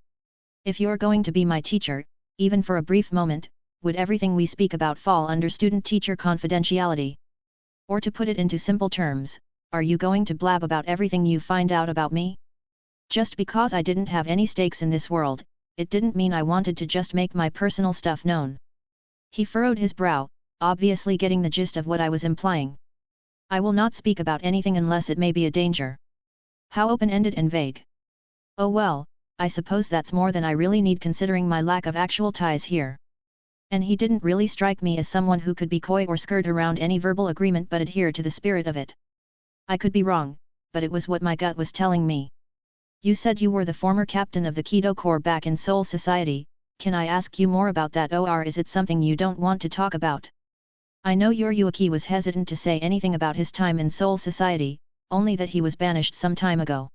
"If you're going to be my teacher, even for a brief moment, would everything we speak about fall under student-teacher confidentiality? Or to put it into simple terms, are you going to blab about everything you find out about me? Just because I didn't have any stakes in this world, it didn't mean I wanted to just make my personal stuff known." He furrowed his brow, obviously getting the gist of what I was implying. "I will not speak about anything unless it may be a danger." How open-ended and vague. Oh well, I suppose that's more than I really need considering my lack of actual ties here. And he didn't really strike me as someone who could be coy or skirt around any verbal agreement but adhere to the spirit of it. I could be wrong, but it was what my gut was telling me. "You said you were the former captain of the Kido Corps back in Soul Society. Can I ask you more about that, or is it something you don't want to talk about?" I know Yuryuaki was hesitant to say anything about his time in Soul Society, only that he was banished some time ago.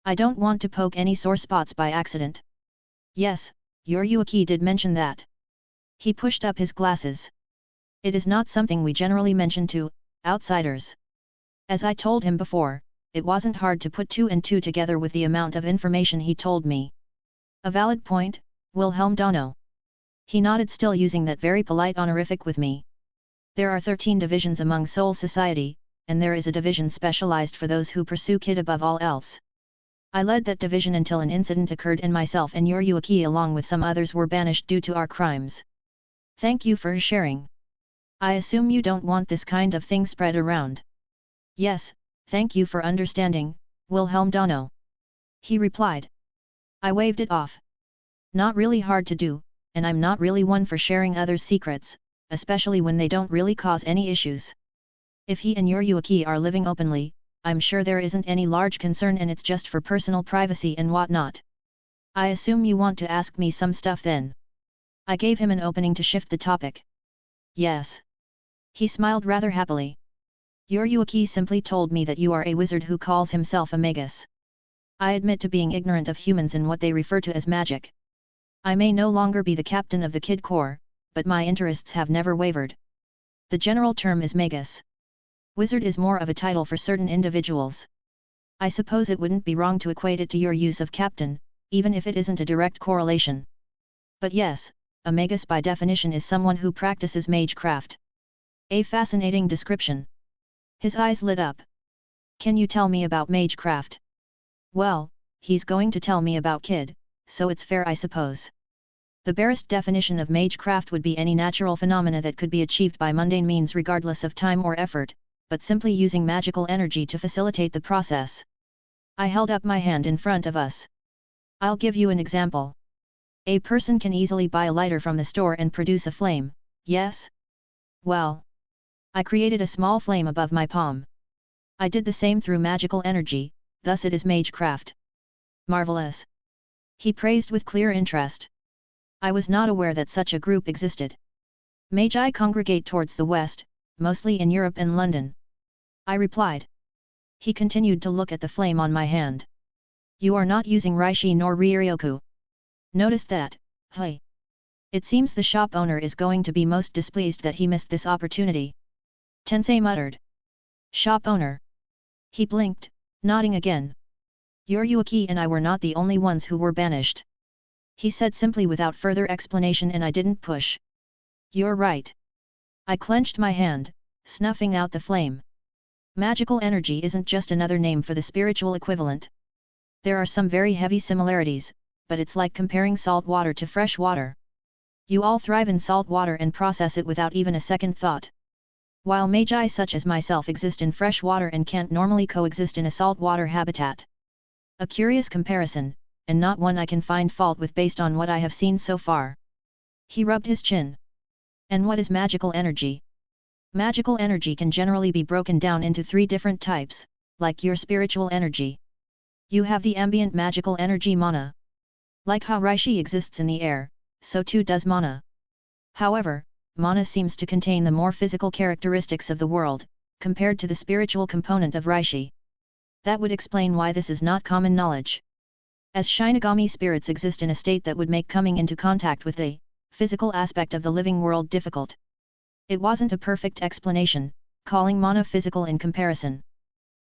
I don't want to poke any sore spots by accident. "Yes, Yuryuaki did mention that." He pushed up his glasses. "It is not something we generally mention to outsiders. As I told him before, it wasn't hard to put two and two together with the amount of information he told me." "A valid point, Wilhelm Donau." He nodded, still using that very polite honorific with me. "There are 13 divisions among Soul Society, and there is a division specialized for those who pursue Kid above all else. I led that division until an incident occurred and myself and Yuryuaki along with some others were banished due to our crimes." "Thank you for sharing. I assume you don't want this kind of thing spread around." "Yes, thank you for understanding, Wilhelm Donau," he replied. I waved it off. Not really hard to do, and I'm not really one for sharing others' secrets, especially when they don't really cause any issues. If he and your Yuaki are living openly, I'm sure there isn't any large concern and it's just for personal privacy and whatnot. I assume you want to ask me some stuff then. I gave him an opening to shift the topic. Yes. He smiled rather happily. Your Yuaki simply told me that you are a wizard who calls himself a magus. I admit to being ignorant of humans and what they refer to as magic. I may no longer be the captain of the Kid Corps, but my interests have never wavered. The general term is magus. Wizard is more of a title for certain individuals. I suppose it wouldn't be wrong to equate it to your use of captain, even if it isn't a direct correlation. But yes, a magus by definition is someone who practices magecraft. A fascinating description. His eyes lit up. Can you tell me about magecraft? Well, he's going to tell me about Kid, so it's fair I suppose. The barest definition of magecraft would be any natural phenomena that could be achieved by mundane means regardless of time or effort, but simply using magical energy to facilitate the process. I held up my hand in front of us. I'll give you an example. A person can easily buy a lighter from the store and produce a flame, yes? Well, I created a small flame above my palm. I did the same through magical energy, thus it is magecraft. Marvelous! He praised with clear interest. I was not aware that such a group existed. Magi congregate towards the west, mostly in Europe and London. I replied. He continued to look at the flame on my hand. You are not using Reishi nor Ryoryoku. Notice that, hey. It seems the shop owner is going to be most displeased that he missed this opportunity. Tensei muttered. Shop owner. He blinked, nodding again. Your Yuaki and I were not the only ones who were banished. He said simply without further explanation and I didn't push. You're right. I clenched my hand, snuffing out the flame. Magical energy isn't just another name for the spiritual equivalent. There are some very heavy similarities, but it's like comparing salt water to fresh water. You all thrive in salt water and process it without even a second thought. While magi such as myself exist in fresh water and can't normally coexist in a saltwater habitat. A curious comparison, and not one I can find fault with based on what I have seen so far. He rubbed his chin. And what is magical energy? Magical energy can generally be broken down into 3 different types, like your spiritual energy. You have the ambient magical energy mana. Like how Reishi exists in the air, so too does mana. However, mana seems to contain the more physical characteristics of the world, compared to the spiritual component of Reishi. That would explain why this is not common knowledge. As Shinigami spirits exist in a state that would make coming into contact with the physical aspect of the living world difficult. It wasn't a perfect explanation, calling mana physical in comparison.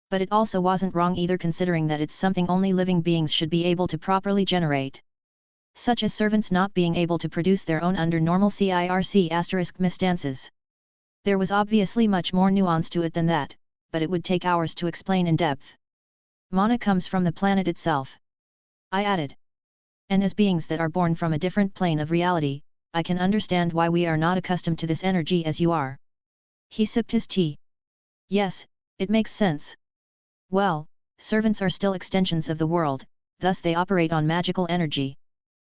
But it also wasn't wrong either considering that it's something only living beings should be able to properly generate. Such as servants not being able to produce their own under normal circumstances. There was obviously much more nuance to it than that, but it would take hours to explain in depth. Mana comes from the planet itself. I added. And as beings that are born from a different plane of reality, I can understand why we are not accustomed to this energy as you are. He sipped his tea. Yes, it makes sense. Well, servants are still extensions of the world, thus they operate on magical energy.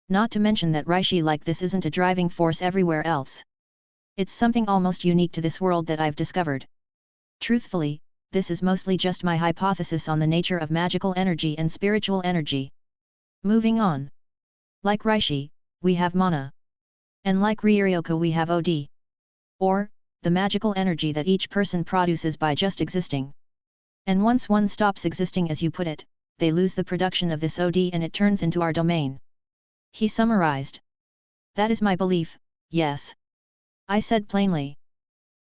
Not to mention that Reishi like this isn't a driving force everywhere else. It's something almost unique to this world that I've discovered. Truthfully, this is mostly just my hypothesis on the nature of magical energy and spiritual energy. Moving on. Like Reishi, we have mana. And like Ryoryoku we have OD. Or, the magical energy that each person produces by just existing. And once one stops existing as you put it, they lose the production of this OD and it turns into our domain. He summarized. That is my belief, yes. I said plainly.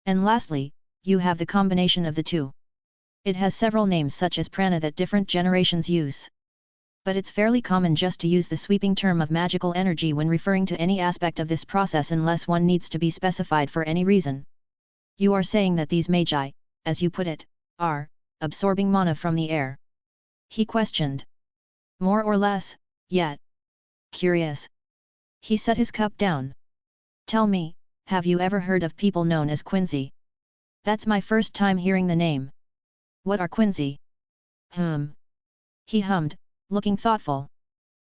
And lastly, you have the combination of the two. It has several names such as prana that different generations use. But it's fairly common just to use the sweeping term of magical energy when referring to any aspect of this process unless one needs to be specified for any reason. You are saying that these magi, as you put it, are absorbing mana from the air? He questioned. More or less, yet. Curious. He set his cup down. Tell me, have you ever heard of people known as Quincy? That's my first time hearing the name. What are Quincy? He hummed, looking thoughtful.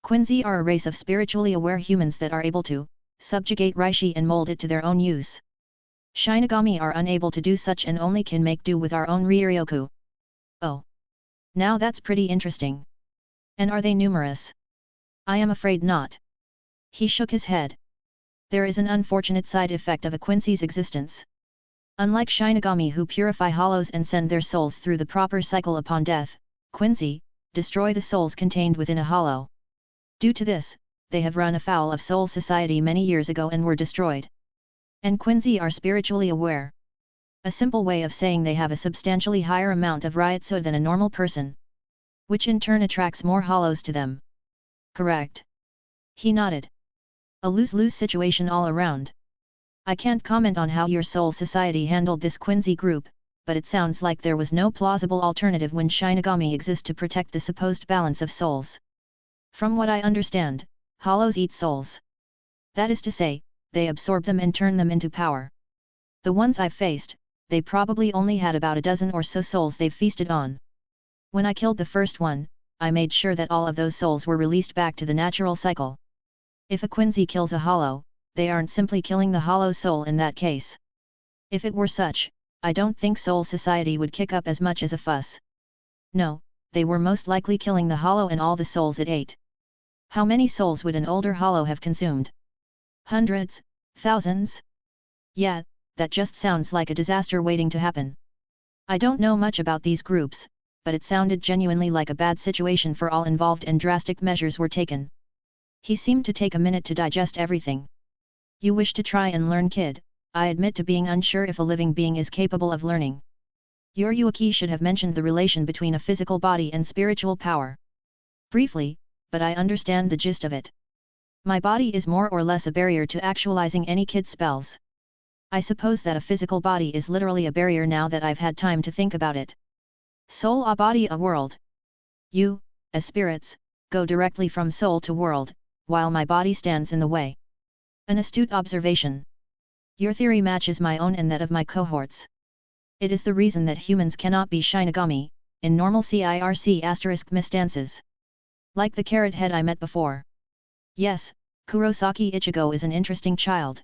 Quincy are a race of spiritually aware humans that are able to subjugate Rishi and mold it to their own use. Shinigami are unable to do such and only can make do with our own Ryoryoku. Oh. Now that's pretty interesting. And are they numerous? I am afraid not. He shook his head. There is an unfortunate side effect of a Quincy's existence. Unlike Shinigami who purify hollows and send their souls through the proper cycle upon death, Quincy destroy the souls contained within a hollow. Due to this, they have run afoul of Soul Society many years ago and were destroyed. And Quincy are spiritually aware. A simple way of saying they have a substantially higher amount of Ryotsu than a normal person. Which in turn attracts more hollows to them. Correct. He nodded. A lose-lose situation all around. I can't comment on how your Soul Society handled this Quincy group, but it sounds like there was no plausible alternative when Shinigami exist to protect the supposed balance of souls. From what I understand, hollows eat souls. That is to say, they absorb them and turn them into power. The ones I've faced, they probably only had about a dozen or so souls they've feasted on. When I killed the first one, I made sure that all of those souls were released back to the natural cycle. If a Quincy kills a hollow, they aren't simply killing the hollow soul in that case. If it were such, I don't think Soul Society would kick up as much as a fuss. No, they were most likely killing the hollow and all the souls it ate. How many souls would an older hollow have consumed? Hundreds? Thousands? Yeah, that just sounds like a disaster waiting to happen. I don't know much about these groups, but it sounded genuinely like a bad situation for all involved and drastic measures were taken. He seemed to take a minute to digest everything. You wish to try and learn, kid. I admit to being unsure if a living being is capable of learning. Your Yuaki should have mentioned the relation between a physical body and spiritual power. Briefly, but I understand the gist of it. My body is more or less a barrier to actualizing any kid's spells. I suppose that a physical body is literally a barrier now that I've had time to think about it. Soul a body a world. You, as spirits, go directly from soul to world, while my body stands in the way. An astute observation. Your theory matches my own and that of my cohorts. It is the reason that humans cannot be Shinigami, in normal CIRC** stances. Like the carrot head I met before. Yes, Kurosaki Ichigo is an interesting child.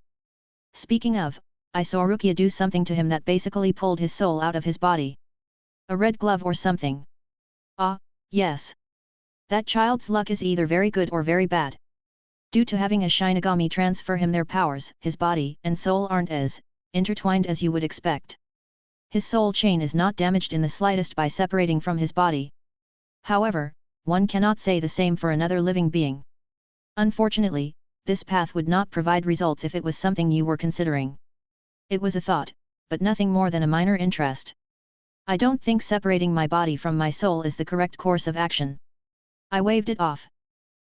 Speaking of, I saw Rukia do something to him that basically pulled his soul out of his body. A red glove or something. Ah, yes. That child's luck is either very good or very bad. Due to having a Shinigami transfer him their powers, his body and soul aren't as intertwined as you would expect. His soul chain is not damaged in the slightest by separating from his body. However, one cannot say the same for another living being. Unfortunately, this path would not provide results if it was something you were considering. It was a thought, but nothing more than a minor interest. I don't think separating my body from my soul is the correct course of action. I waved it off.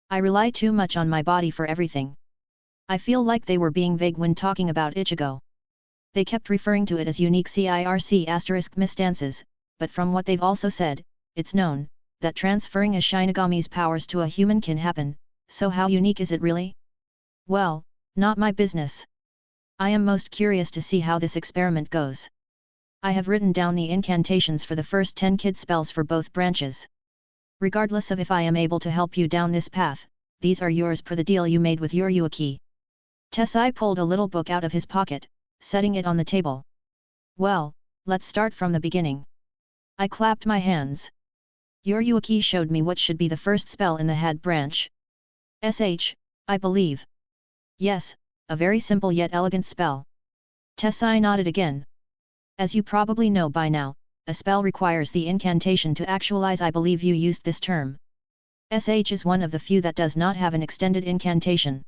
I rely too much on my body for everything. I feel like they were being vague when talking about Ichigo. They kept referring to it as unique CIRC** stances, but from what they've also said, it's known that transferring a Shinigami's powers to a human can happen, so how unique is it really? Well, not my business. I am most curious to see how this experiment goes. I have written down the incantations for the first 10 kid spells for both branches. Regardless of if I am able to help you down this path, these are yours per the deal you made with your Yuaki. Tessai pulled a little book out of his pocket, setting it on the table. Well, let's start from the beginning. I clapped my hands. Your Yuaki showed me what should be the first spell in the Had branch. I believe. Yes, a very simple yet elegant spell. Tessai nodded again. As you probably know by now, a spell requires the incantation to actualize. I believe you used this term. Is one of the few that does not have an extended incantation.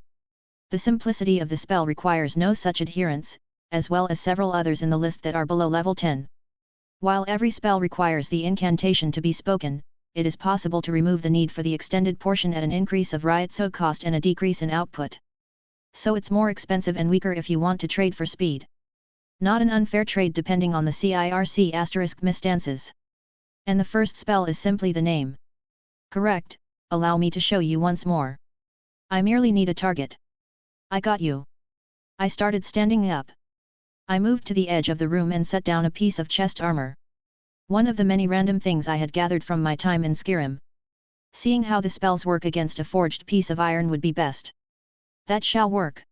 The simplicity of the spell requires no such adherence, as well as several others in the list that are below level 10. While every spell requires the incantation to be spoken, it is possible to remove the need for the extended portion at an increase of Ryotsu cost and a decrease in output. So it's more expensive and weaker if you want to trade for speed. Not an unfair trade depending on the CIRC** stances. And the first spell is simply the name. Correct, allow me to show you once more. I merely need a target. I got you. I started standing up. I moved to the edge of the room and set down a piece of chest armor. One of the many random things I had gathered from my time in Skyrim. Seeing how the spells work against a forged piece of iron would be best. That shall work.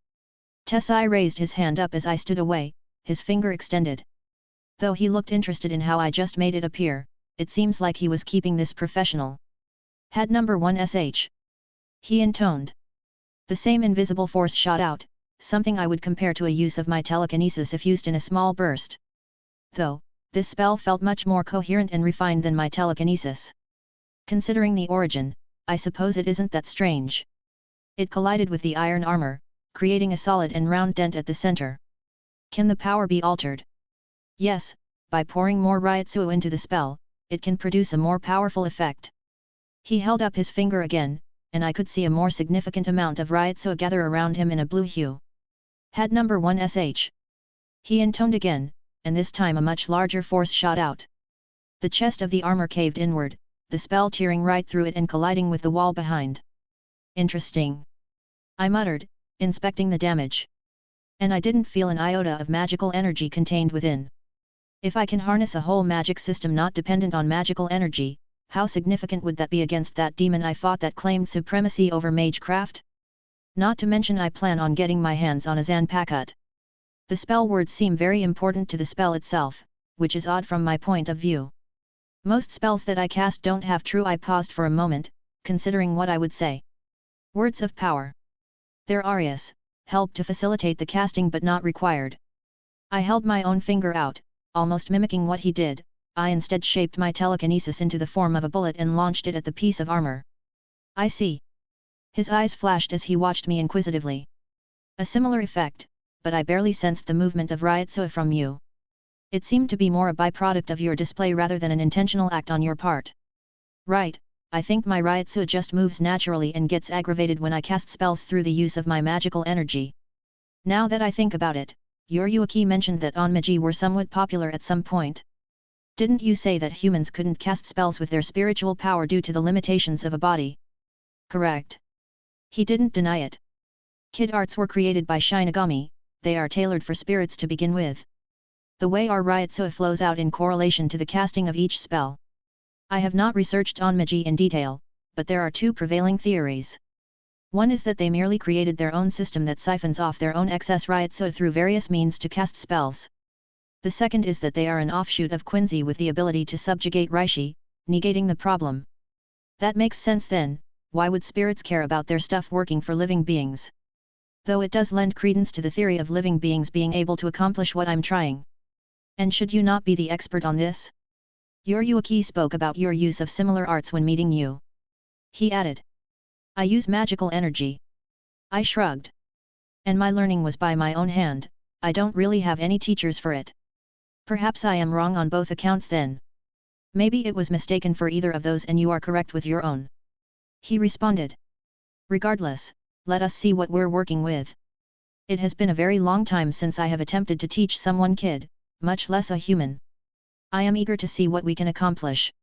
Tessai raised his hand up as I stood away, his finger extended. Though he looked interested in how I just made it appear, it seems like he was keeping this professional. Had number 1 sh. He intoned. The same invisible force shot out, something I would compare to a use of my telekinesis if used in a small burst. Though, this spell felt much more coherent and refined than my telekinesis. Considering the origin, I suppose it isn't that strange. It collided with the iron armor, creating a solid and round dent at the center. Can the power be altered? Yes, by pouring more Ryotsuo into the spell, it can produce a more powerful effect. He held up his finger again, and I could see a more significant amount of Ryotsuo gather around him in a blue hue. Had number 1 sh. He intoned again, and this time a much larger force shot out. The chest of the armor caved inward, the spell tearing right through it and colliding with the wall behind. Interesting. I muttered, inspecting the damage. And I didn't feel an iota of magical energy contained within. If I can harness a whole magic system not dependent on magical energy, how significant would that be against that demon I fought that claimed supremacy over magecraft? Not to mention I plan on getting my hands on a Zanpakut. The spell words seem very important to the spell itself, which is odd from my point of view. Most spells that I cast don't have true. I paused for a moment, considering what I would say. Words of power. Their arias, help to facilitate the casting but not required. I held my own finger out, almost mimicking what he did. I instead shaped my telekinesis into the form of a bullet and launched it at the piece of armor. I see. His eyes flashed as he watched me inquisitively. A similar effect, but I barely sensed the movement of Ryotsuo from you. It seemed to be more a byproduct of your display rather than an intentional act on your part. Right, I think my Ryotsuo just moves naturally and gets aggravated when I cast spells through the use of my magical energy. Now that I think about it, your Yuaki mentioned that onmagi were somewhat popular at some point. Didn't you say that humans couldn't cast spells with their spiritual power due to the limitations of a body? Correct. He didn't deny it. Kid arts were created by Shinigami, they are tailored for spirits to begin with. The way our Ryotsuo flows out in correlation to the casting of each spell. I have not researched onmagi in detail, but there are two prevailing theories. One is that they merely created their own system that siphons off their own excess Ryotsuo through various means to cast spells. The second is that they are an offshoot of Quincy with the ability to subjugate Reishi, negating the problem. That makes sense then, why would spirits care about their stuff working for living beings? Though it does lend credence to the theory of living beings being able to accomplish what I'm trying. And should you not be the expert on this? Your Yuaki spoke about your use of similar arts when meeting you. He added. I use magical energy. I shrugged. And my learning was by my own hand, I don't really have any teachers for it. Perhaps I am wrong on both accounts then. Maybe it was mistaken for either of those and you are correct with your own. He responded. Regardless, let us see what we're working with. It has been a very long time since I have attempted to teach someone kid, much less a human. I am eager to see what we can accomplish.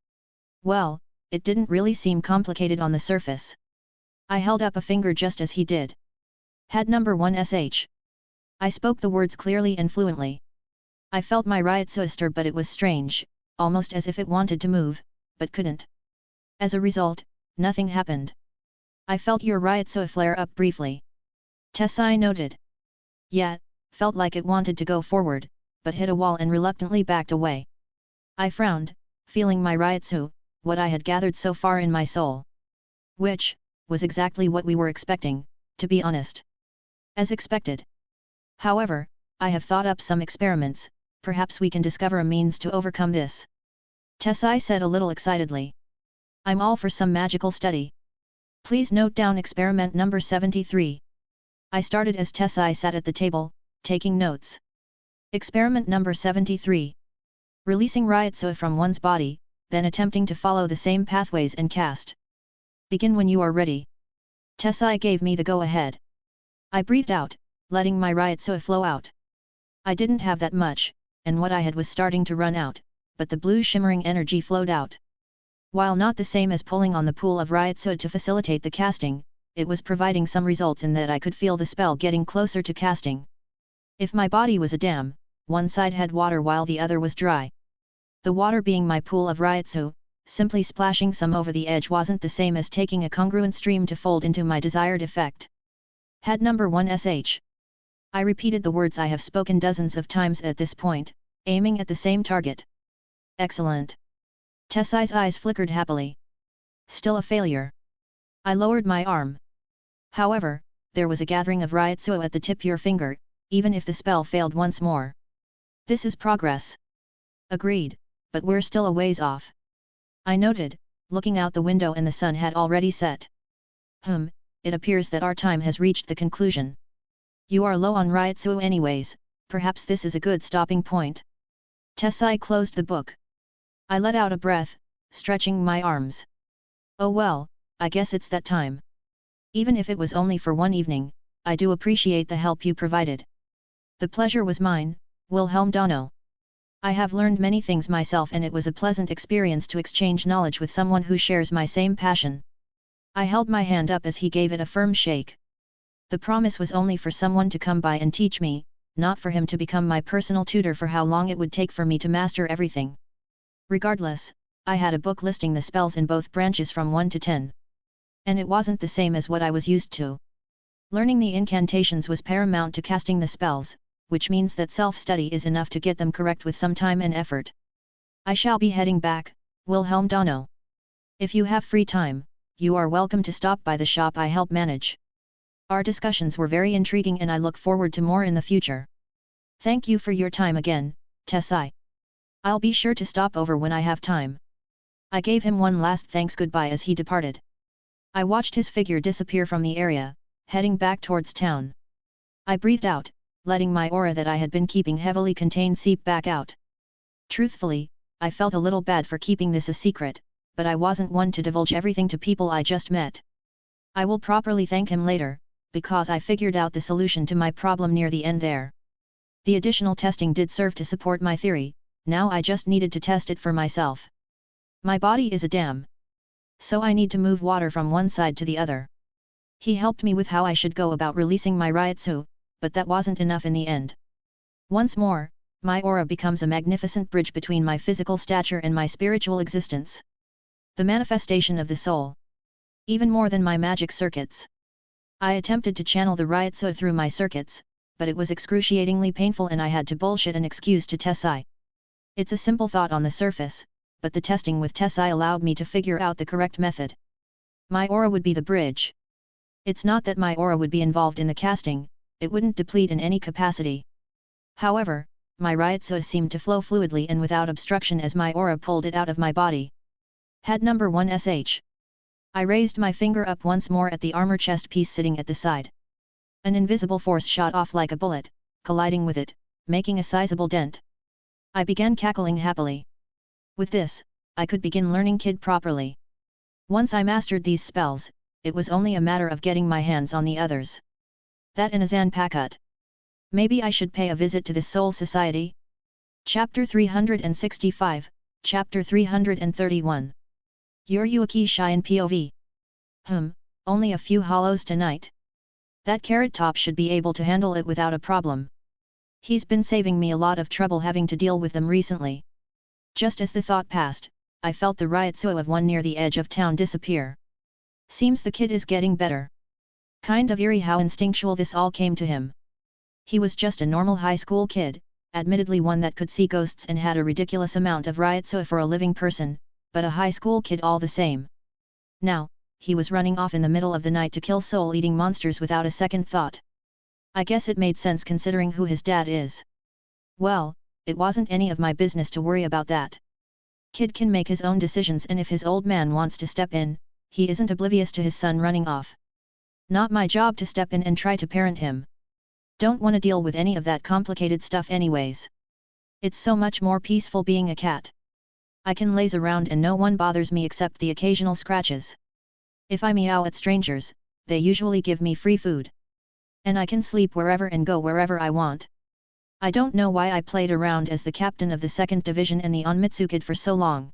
Well, it didn't really seem complicated on the surface. I held up a finger just as he did. Had number 1 sh. I spoke the words clearly and fluently. I felt my Ryotsuo stir, but it was strange, almost as if it wanted to move, but couldn't. As a result, nothing happened. I felt your Ryotsuo flare up briefly. Tessai noted. Yeah, felt like it wanted to go forward, but hit a wall and reluctantly backed away. I frowned, feeling my Ryotsuo, what I had gathered so far in my soul. Which, was exactly what we were expecting, to be honest. As expected. However, I have thought up some experiments, perhaps we can discover a means to overcome this. Tessai said a little excitedly. I'm all for some magical study. Please note down experiment number 73. I started as Tessai sat at the table, taking notes. Experiment number 73. Releasing Ryotsuo from one's body, then attempting to follow the same pathways and cast. Begin when you are ready. Tessai gave me the go-ahead. I breathed out, letting my Ryotsuo flow out. I didn't have that much, and what I had was starting to run out, but the blue shimmering energy flowed out. While not the same as pulling on the pool of Ryotsuo to facilitate the casting, it was providing some results in that I could feel the spell getting closer to casting. If my body was a dam, one side had water while the other was dry. The water being my pool of Ryotsuo, simply splashing some over the edge wasn't the same as taking a congruent stream to fold into my desired effect. Head number 1 sh. I repeated the words I have spoken dozens of times at this point, aiming at the same target. Excellent. Tessai's eyes flickered happily. Still a failure. I lowered my arm. However, there was a gathering of Ryutsuo at the tip of your finger, even if the spell failed once more. This is progress. Agreed, but we're still a ways off. I noted, looking out the window, and the sun had already set. It appears that our time has reached the conclusion. You are low on Ryutsuo anyways, perhaps this is a good stopping point. Tessai closed the book. I let out a breath, stretching my arms. Oh well, I guess it's that time. Even if it was only for one evening, I do appreciate the help you provided. The pleasure was mine, Wilhelm Dono. I have learned many things myself, and it was a pleasant experience to exchange knowledge with someone who shares my same passion. I held my hand up as he gave it a firm shake. The promise was only for someone to come by and teach me, not for him to become my personal tutor for how long it would take for me to master everything. Regardless, I had a book listing the spells in both branches from 1 to 10. And it wasn't the same as what I was used to. Learning the incantations was paramount to casting the spells, which means that self-study is enough to get them correct with some time and effort. I shall be heading back, Wilhelm Dono. If you have free time, you are welcome to stop by the shop I help manage. Our discussions were very intriguing, and I look forward to more in the future. Thank you for your time again, Tessai. I'll be sure to stop over when I have time. I gave him one last thanks goodbye as he departed. I watched his figure disappear from the area, heading back towards town. I breathed out, letting my aura that I had been keeping heavily contained seep back out. Truthfully, I felt a little bad for keeping this a secret, but I wasn't one to divulge everything to people I just met. I will properly thank him later, because I figured out the solution to my problem near the end there. The additional testing did serve to support my theory, now I just needed to test it for myself. My body is a dam. So I need to move water from one side to the other. He helped me with how I should go about releasing my Ryutsu, but that wasn't enough in the end. Once more, my aura becomes a magnificent bridge between my physical stature and my spiritual existence. The manifestation of the soul. Even more than my magic circuits. I attempted to channel the Ryutsu through my circuits, but it was excruciatingly painful, and I had to bullshit an excuse to Tessai. It's a simple thought on the surface, but the testing with Tessai allowed me to figure out the correct method. My aura would be the bridge. It's not that my aura would be involved in the casting, it wouldn't deplete in any capacity. However, my Ryutsu seemed to flow fluidly and without obstruction as my aura pulled it out of my body. Head number 1 sh. I raised my finger up once more at the armor chest piece sitting at the side. An invisible force shot off like a bullet, colliding with it, making a sizable dent. I began cackling happily. With this, I could begin learning Kid properly. Once I mastered these spells, it was only a matter of getting my hands on the others. That and a Zanpakut. Maybe I should pay a visit to this soul society? Chapter 365, Chapter 331. Yuryuaki Shine POV. Only a few hollows tonight. That Carrot Top should be able to handle it without a problem. He's been saving me a lot of trouble having to deal with them recently. Just as the thought passed, I felt the Ryutsu of one near the edge of town disappear. Seems the kid is getting better. Kind of eerie how instinctual this all came to him. He was just a normal high school kid, admittedly one that could see ghosts and had a ridiculous amount of Ryutsu for a living person, but a high school kid all the same. Now, he was running off in the middle of the night to kill soul-eating monsters without a second thought. I guess it made sense considering who his dad is. Well, it wasn't any of my business to worry about that. Kid can make his own decisions, and if his old man wants to step in, he isn't oblivious to his son running off. Not my job to step in and try to parent him. Don't want to deal with any of that complicated stuff anyways. It's so much more peaceful being a cat. I can laze around and no one bothers me except the occasional scratches. If I meow at strangers, they usually give me free food. And I can sleep wherever and go wherever I want. I don't know why I played around as the captain of the 2nd Division and the Onmitsu Kid for so long.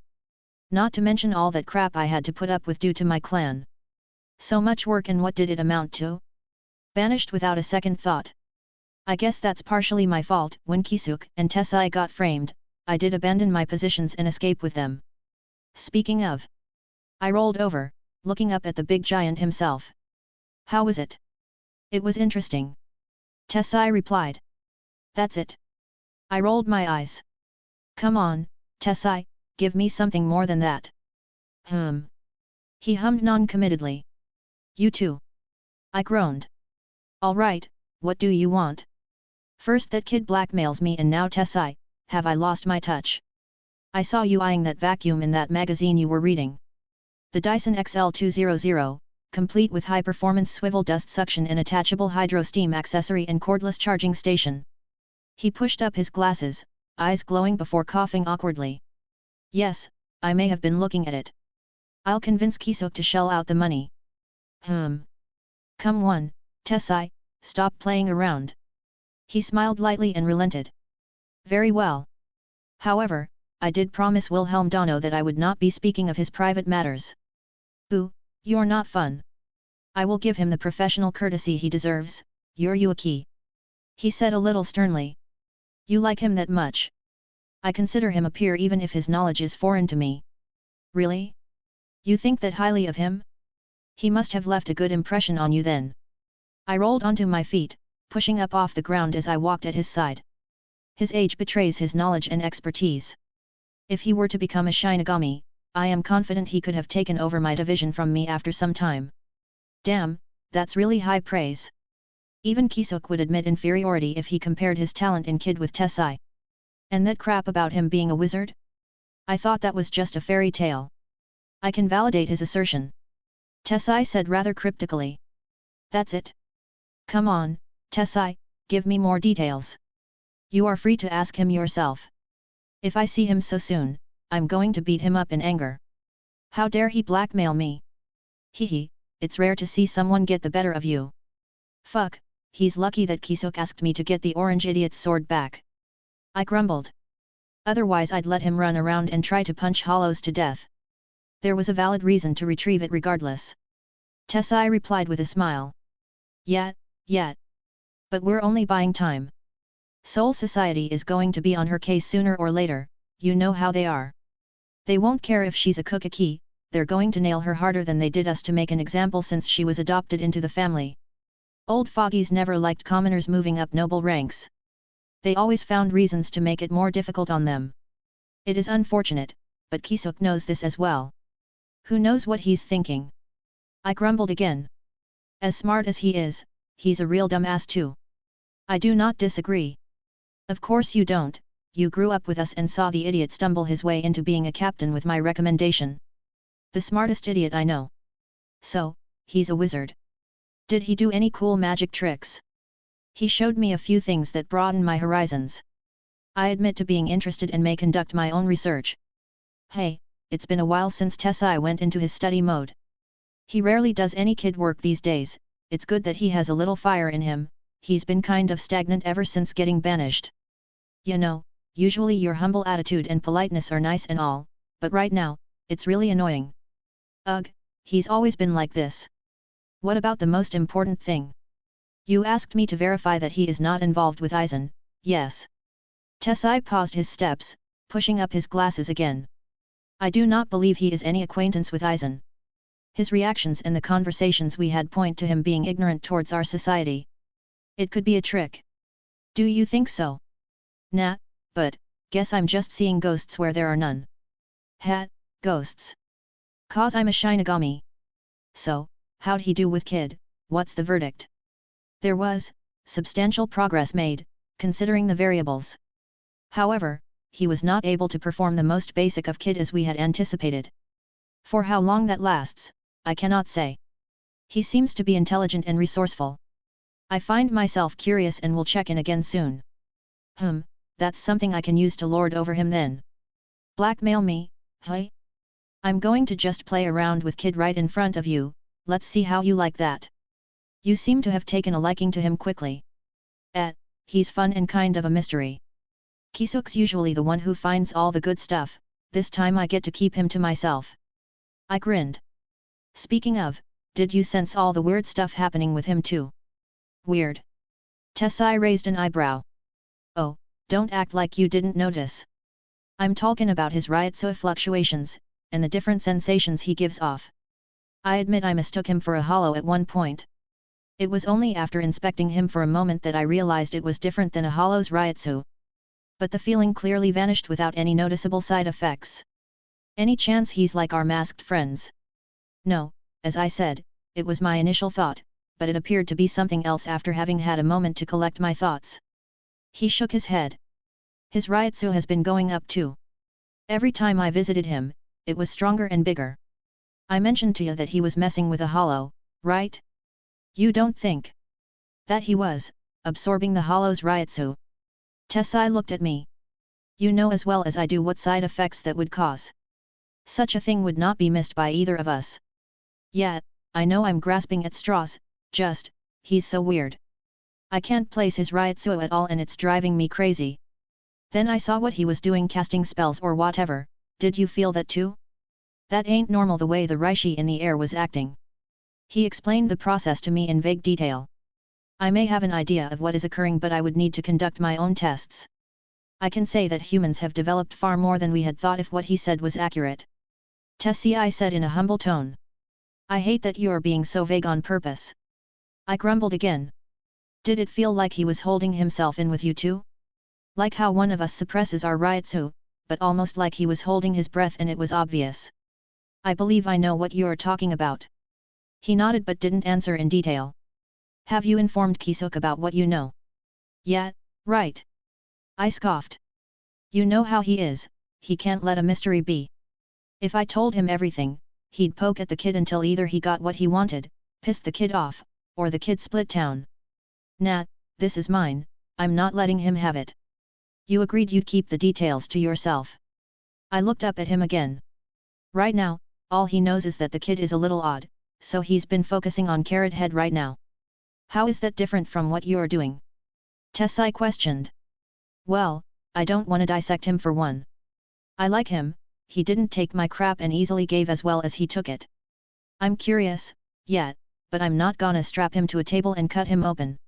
Not to mention all that crap I had to put up with due to my clan. So much work, and what did it amount to? Banished without a second thought. I guess that's partially my fault. When Kisuke and Tessai got framed, I did abandon my positions and escape with them. Speaking of. I rolled over, looking up at the big giant himself. How was it? It was interesting. Tessai replied. That's it. I rolled my eyes. Come on, Tessai, give me something more than that. He hummed non-committedly. You too. I groaned. All right, what do you want? First that kid blackmails me and now Tessai, have I lost my touch? I saw you eyeing that vacuum in that magazine you were reading. The Dyson XL200, complete with high-performance swivel dust suction and attachable hydro steam accessory and cordless charging station. He pushed up his glasses, eyes glowing before coughing awkwardly. Yes, I may have been looking at it. I'll convince Kisuk to shell out the money. Come on, Tessai, stop playing around. He smiled lightly and relented. Very well. However, I did promise Wilhelm Dono that I would not be speaking of his private matters. Ooh, you're not fun. I will give him the professional courtesy he deserves, Yuaki. He said a little sternly. You like him that much? I consider him a peer even if his knowledge is foreign to me. Really? You think that highly of him? He must have left a good impression on you then. I rolled onto my feet, pushing up off the ground as I walked at his side. His age betrays his knowledge and expertise. If he were to become a Shinigami, I am confident he could have taken over my division from me after some time. Damn, that's really high praise. Even Kisuk would admit inferiority if he compared his talent in Kid with Tessai. And that crap about him being a wizard? I thought that was just a fairy tale. I can validate his assertion. Tessai said rather cryptically. That's it. Come on, Tessai, give me more details. You are free to ask him yourself. If I see him so soon, I'm going to beat him up in anger. How dare he blackmail me? Hehe, it's rare to see someone get the better of you. Fuck, he's lucky that Kisuk asked me to get the orange idiot's sword back. I grumbled. Otherwise I'd let him run around and try to punch hollows to death. There was a valid reason to retrieve it regardless. Tessai replied with a smile. Yet. But we're only buying time. Soul Society is going to be on her case sooner or later, you know how they are. They won't care if she's a Kukaki, they're going to nail her harder than they did us to make an example since she was adopted into the family. Old fogies never liked commoners moving up noble ranks. They always found reasons to make it more difficult on them. It is unfortunate, but Kisuk knows this as well. Who knows what he's thinking? I grumbled again. As smart as he is, he's a real dumbass too. I do not disagree. Of course you don't, you grew up with us and saw the idiot stumble his way into being a captain with my recommendation. The smartest idiot I know. So, he's a wizard. Did he do any cool magic tricks? He showed me a few things that broaden my horizons. I admit to being interested and may conduct my own research. Hey, it's been a while since Tessai went into his study mode. He rarely does any kid work these days, it's good that he has a little fire in him, he's been kind of stagnant ever since getting banished. You know, usually your humble attitude and politeness are nice and all, but right now, it's really annoying. Ugh, he's always been like this. What about the most important thing? You asked me to verify that he is not involved with Aizen, yes. Tessai paused his steps, pushing up his glasses again. I do not believe he is any acquaintance with Aizen. His reactions and the conversations we had point to him being ignorant towards our society. It could be a trick. Do you think so? Nah, but, guess I'm just seeing ghosts where there are none. Ghosts. 'Cause I'm a Shinigami. So, how'd he do with Kid, what's the verdict? There was, substantial progress made, considering the variables. However, he was not able to perform the most basic of Kid as we had anticipated. For how long that lasts, I cannot say. He seems to be intelligent and resourceful. I find myself curious and will check in again soon. That's something I can use to lord over him then. Blackmail me, hey? I'm going to just play around with Kid right in front of you, let's see how you like that. You seem to have taken a liking to him quickly. He's fun and kind of a mystery. Kisuk's usually the one who finds all the good stuff, this time I get to keep him to myself. I grinned. Speaking of, did you sense all the weird stuff happening with him too? Weird. Tessai raised an eyebrow. Oh, don't act like you didn't notice. I'm talking about his Ryotsu fluctuations, and the different sensations he gives off. I admit I mistook him for a hollow at one point. It was only after inspecting him for a moment that I realized it was different than a hollow's Ryatsu. But the feeling clearly vanished without any noticeable side effects. Any chance he's like our masked friends? No, as I said, it was my initial thought, but it appeared to be something else after having had a moment to collect my thoughts. He shook his head. His Ryatsu has been going up too. Every time I visited him, it was stronger and bigger. I mentioned to you that he was messing with a hollow, right? You don't think that he was absorbing the hollow's Ryatsu? Tessai looked at me. You know as well as I do what side effects that would cause. Such a thing would not be missed by either of us. Yet, I know I'm grasping at straws, he's so weird. I can't place his Ryatsu at all and it's driving me crazy. Then I saw what he was doing, casting spells or whatever. Did you feel that too? That ain't normal the way the Rishi in the air was acting. He explained the process to me in vague detail. I may have an idea of what is occurring, but I would need to conduct my own tests. I can say that humans have developed far more than we had thought if what he said was accurate. Tessai said in a humble tone. I hate that you're being so vague on purpose. I grumbled again. Did it feel like he was holding himself in with you too? Like how one of us suppresses our Ryatsu, but almost like he was holding his breath and it was obvious. I believe I know what you're talking about. He nodded but didn't answer in detail. Have you informed Kisuk about what you know? Yeah, right. I scoffed. You know how he is, he can't let a mystery be. If I told him everything, he'd poke at the kid until either he got what he wanted, pissed the kid off, or the kid split town. Nah, this is mine, I'm not letting him have it. You agreed you'd keep the details to yourself. I looked up at him again. Right now, all he knows is that the kid is a little odd, so he's been focusing on Carrot Head right now. How is that different from what you're doing? Tessai questioned. Well, I don't want to dissect him for one. I like him, he didn't take my crap and easily gave as well as he took it. I'm curious, yeah, but I'm not gonna strap him to a table and cut him open.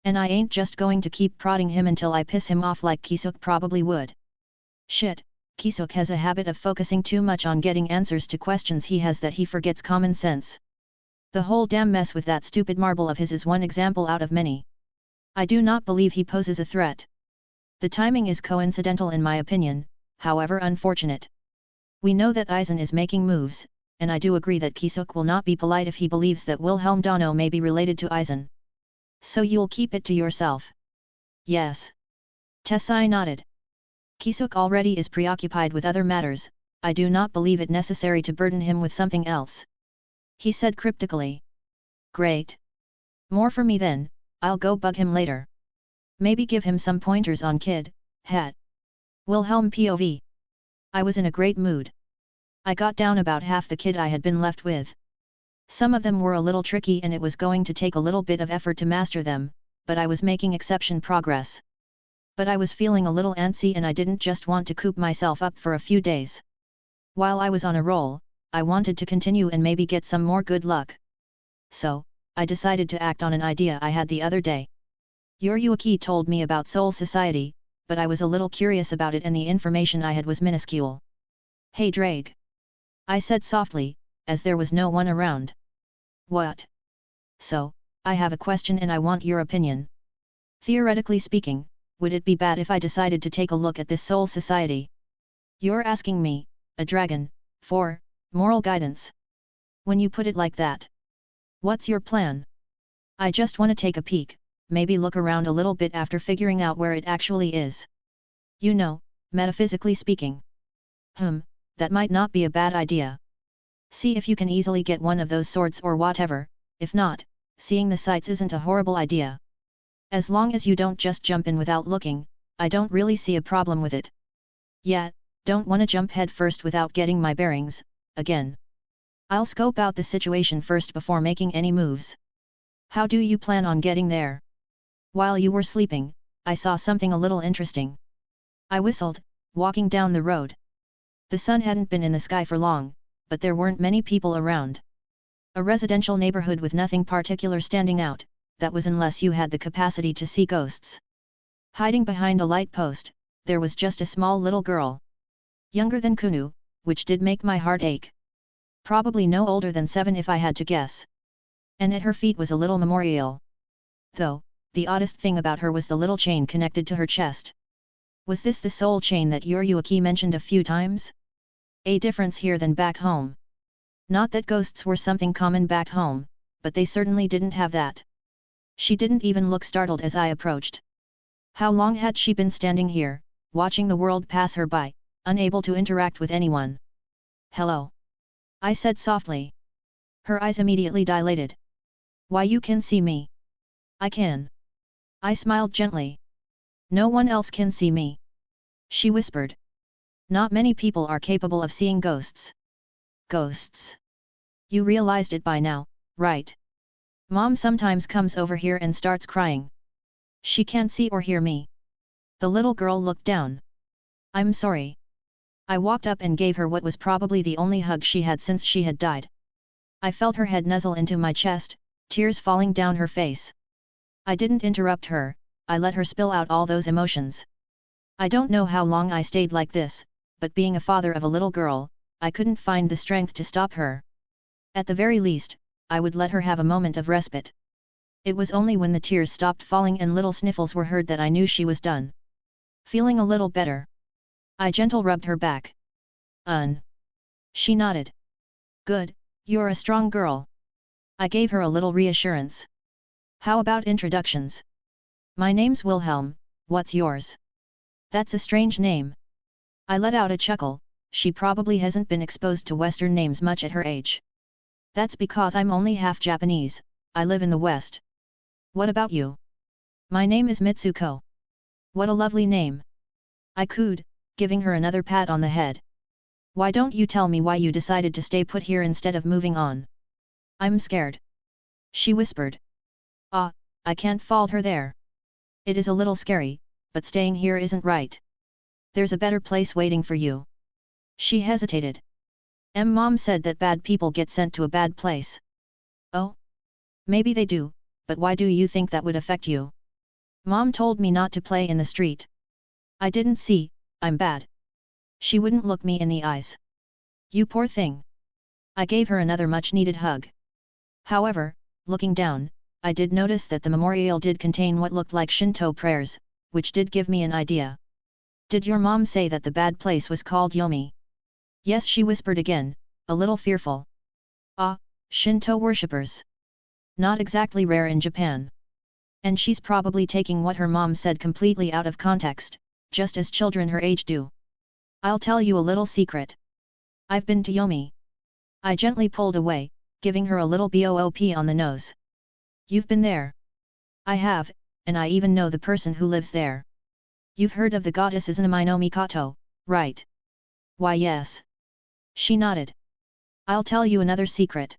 And I ain't just going to keep prodding him until I piss him off like Kisuk probably would. Shit, Kisuk has a habit of focusing too much on getting answers to questions he has that he forgets common sense. The whole damn mess with that stupid marble of his is one example out of many. I do not believe he poses a threat. The timing is coincidental in my opinion, however unfortunate. We know that Aizen is making moves, and I do agree that Kisuk will not be polite if he believes that Wilhelm Dono may be related to Aizen. So you'll keep it to yourself? Yes. Tessai nodded. Kisuk already is preoccupied with other matters, I do not believe it necessary to burden him with something else. He said cryptically. Great. More for me then, I'll go bug him later. Maybe give him some pointers on Kid, Het. Wilhelm POV. I was in a great mood. I got down about half the kid I had been left with. Some of them were a little tricky and it was going to take a little bit of effort to master them, but I was making exception progress. But I was feeling a little antsy and I didn't just want to coop myself up for a few days. While I was on a roll, I wanted to continue and maybe get some more good luck. So, I decided to act on an idea I had the other day. Yuruaki told me about Soul Society, but I was a little curious about it and the information I had was minuscule. Hey Drake. I said softly, as there was no one around. What? So, I have a question and I want your opinion. Theoretically speaking, would it be bad if I decided to take a look at this Soul Society? You're asking me, a dragon, for moral guidance. When you put it like that. What's your plan? I just want to take a peek, maybe look around a little bit after figuring out where it actually is. You know, metaphysically speaking. That might not be a bad idea. See if you can easily get one of those swords or whatever, if not, seeing the sights isn't a horrible idea. As long as you don't just jump in without looking, I don't really see a problem with it. Yeah, don't want to jump head first without getting my bearings, again. I'll scope out the situation first before making any moves. How do you plan on getting there? While you were sleeping, I saw something a little interesting. I whistled, walking down the road. The sun hadn't been in the sky for long, but there weren't many people around. A residential neighborhood with nothing particular standing out, that was unless you had the capacity to see ghosts. Hiding behind a light post, there was just a small little girl. Younger than Kunu, which did make my heart ache. Probably no older than 7 if I had to guess. And at her feet was a little memorial. Though, the oddest thing about her was the little chain connected to her chest. Was this the soul chain that Yuruaki mentioned a few times? A difference here than back home. Not that ghosts were something common back home, but they certainly didn't have that. She didn't even look startled as I approached. How long had she been standing here, watching the world pass her by, unable to interact with anyone? "Hello," I said softly. Her eyes immediately dilated. "Why, you can see me?" "I can." I smiled gently. "No one else can see me," she whispered. "Not many people are capable of seeing ghosts." "Ghosts? You realized it by now, right? Mom sometimes comes over here and starts crying. She can't see or hear me." The little girl looked down. "I'm sorry." I walked up and gave her what was probably the only hug she had since she had died. I felt her head nuzzle into my chest, tears falling down her face. I didn't interrupt her, I let her spill out all those emotions. I don't know how long I stayed like this, but being a father of a little girl, I couldn't find the strength to stop her. At the very least, I would let her have a moment of respite. It was only when the tears stopped falling and little sniffles were heard that I knew she was done. Feeling a little better, I gentle rubbed her back. She nodded. "Good, you're a strong girl." I gave her a little reassurance. "How about introductions? My name's Wilhelm, what's yours?" "That's a strange name." I let out a chuckle, she probably hasn't been exposed to Western names much at her age. "That's because I'm only half Japanese, I live in the West." "What about you?" "My name is Mitsuko." "What a lovely name." I cooed, giving her another pat on the head. "Why don't you tell me why you decided to stay put here instead of moving on?" "I'm scared," she whispered. I can't fault her there. It is a little scary, but staying here isn't right. There's a better place waiting for you. She hesitated. Mom said that bad people get sent to a bad place." "Oh? Maybe they do, but why do you think that would affect you?" "Mom told me not to play in the street." "I didn't see, I'm bad." She wouldn't look me in the eyes. "You poor thing." I gave her another much-needed hug. However, looking down, I did notice that the memorial did contain what looked like Shinto prayers, which did give me an idea. "Did your mom say that the bad place was called Yomi?" "Yes," she whispered again, a little fearful. Shinto worshippers. Not exactly rare in Japan. And she's probably taking what her mom said completely out of context, just as children her age do. "I'll tell you a little secret. I've been to Yomi." I gently pulled away, giving her a little boop on the nose. "You've been there?" "I have, and I even know the person who lives there." "You've heard of the goddess Izanami no Mikoto, right?" "Why, yes." She nodded. "I'll tell you another secret."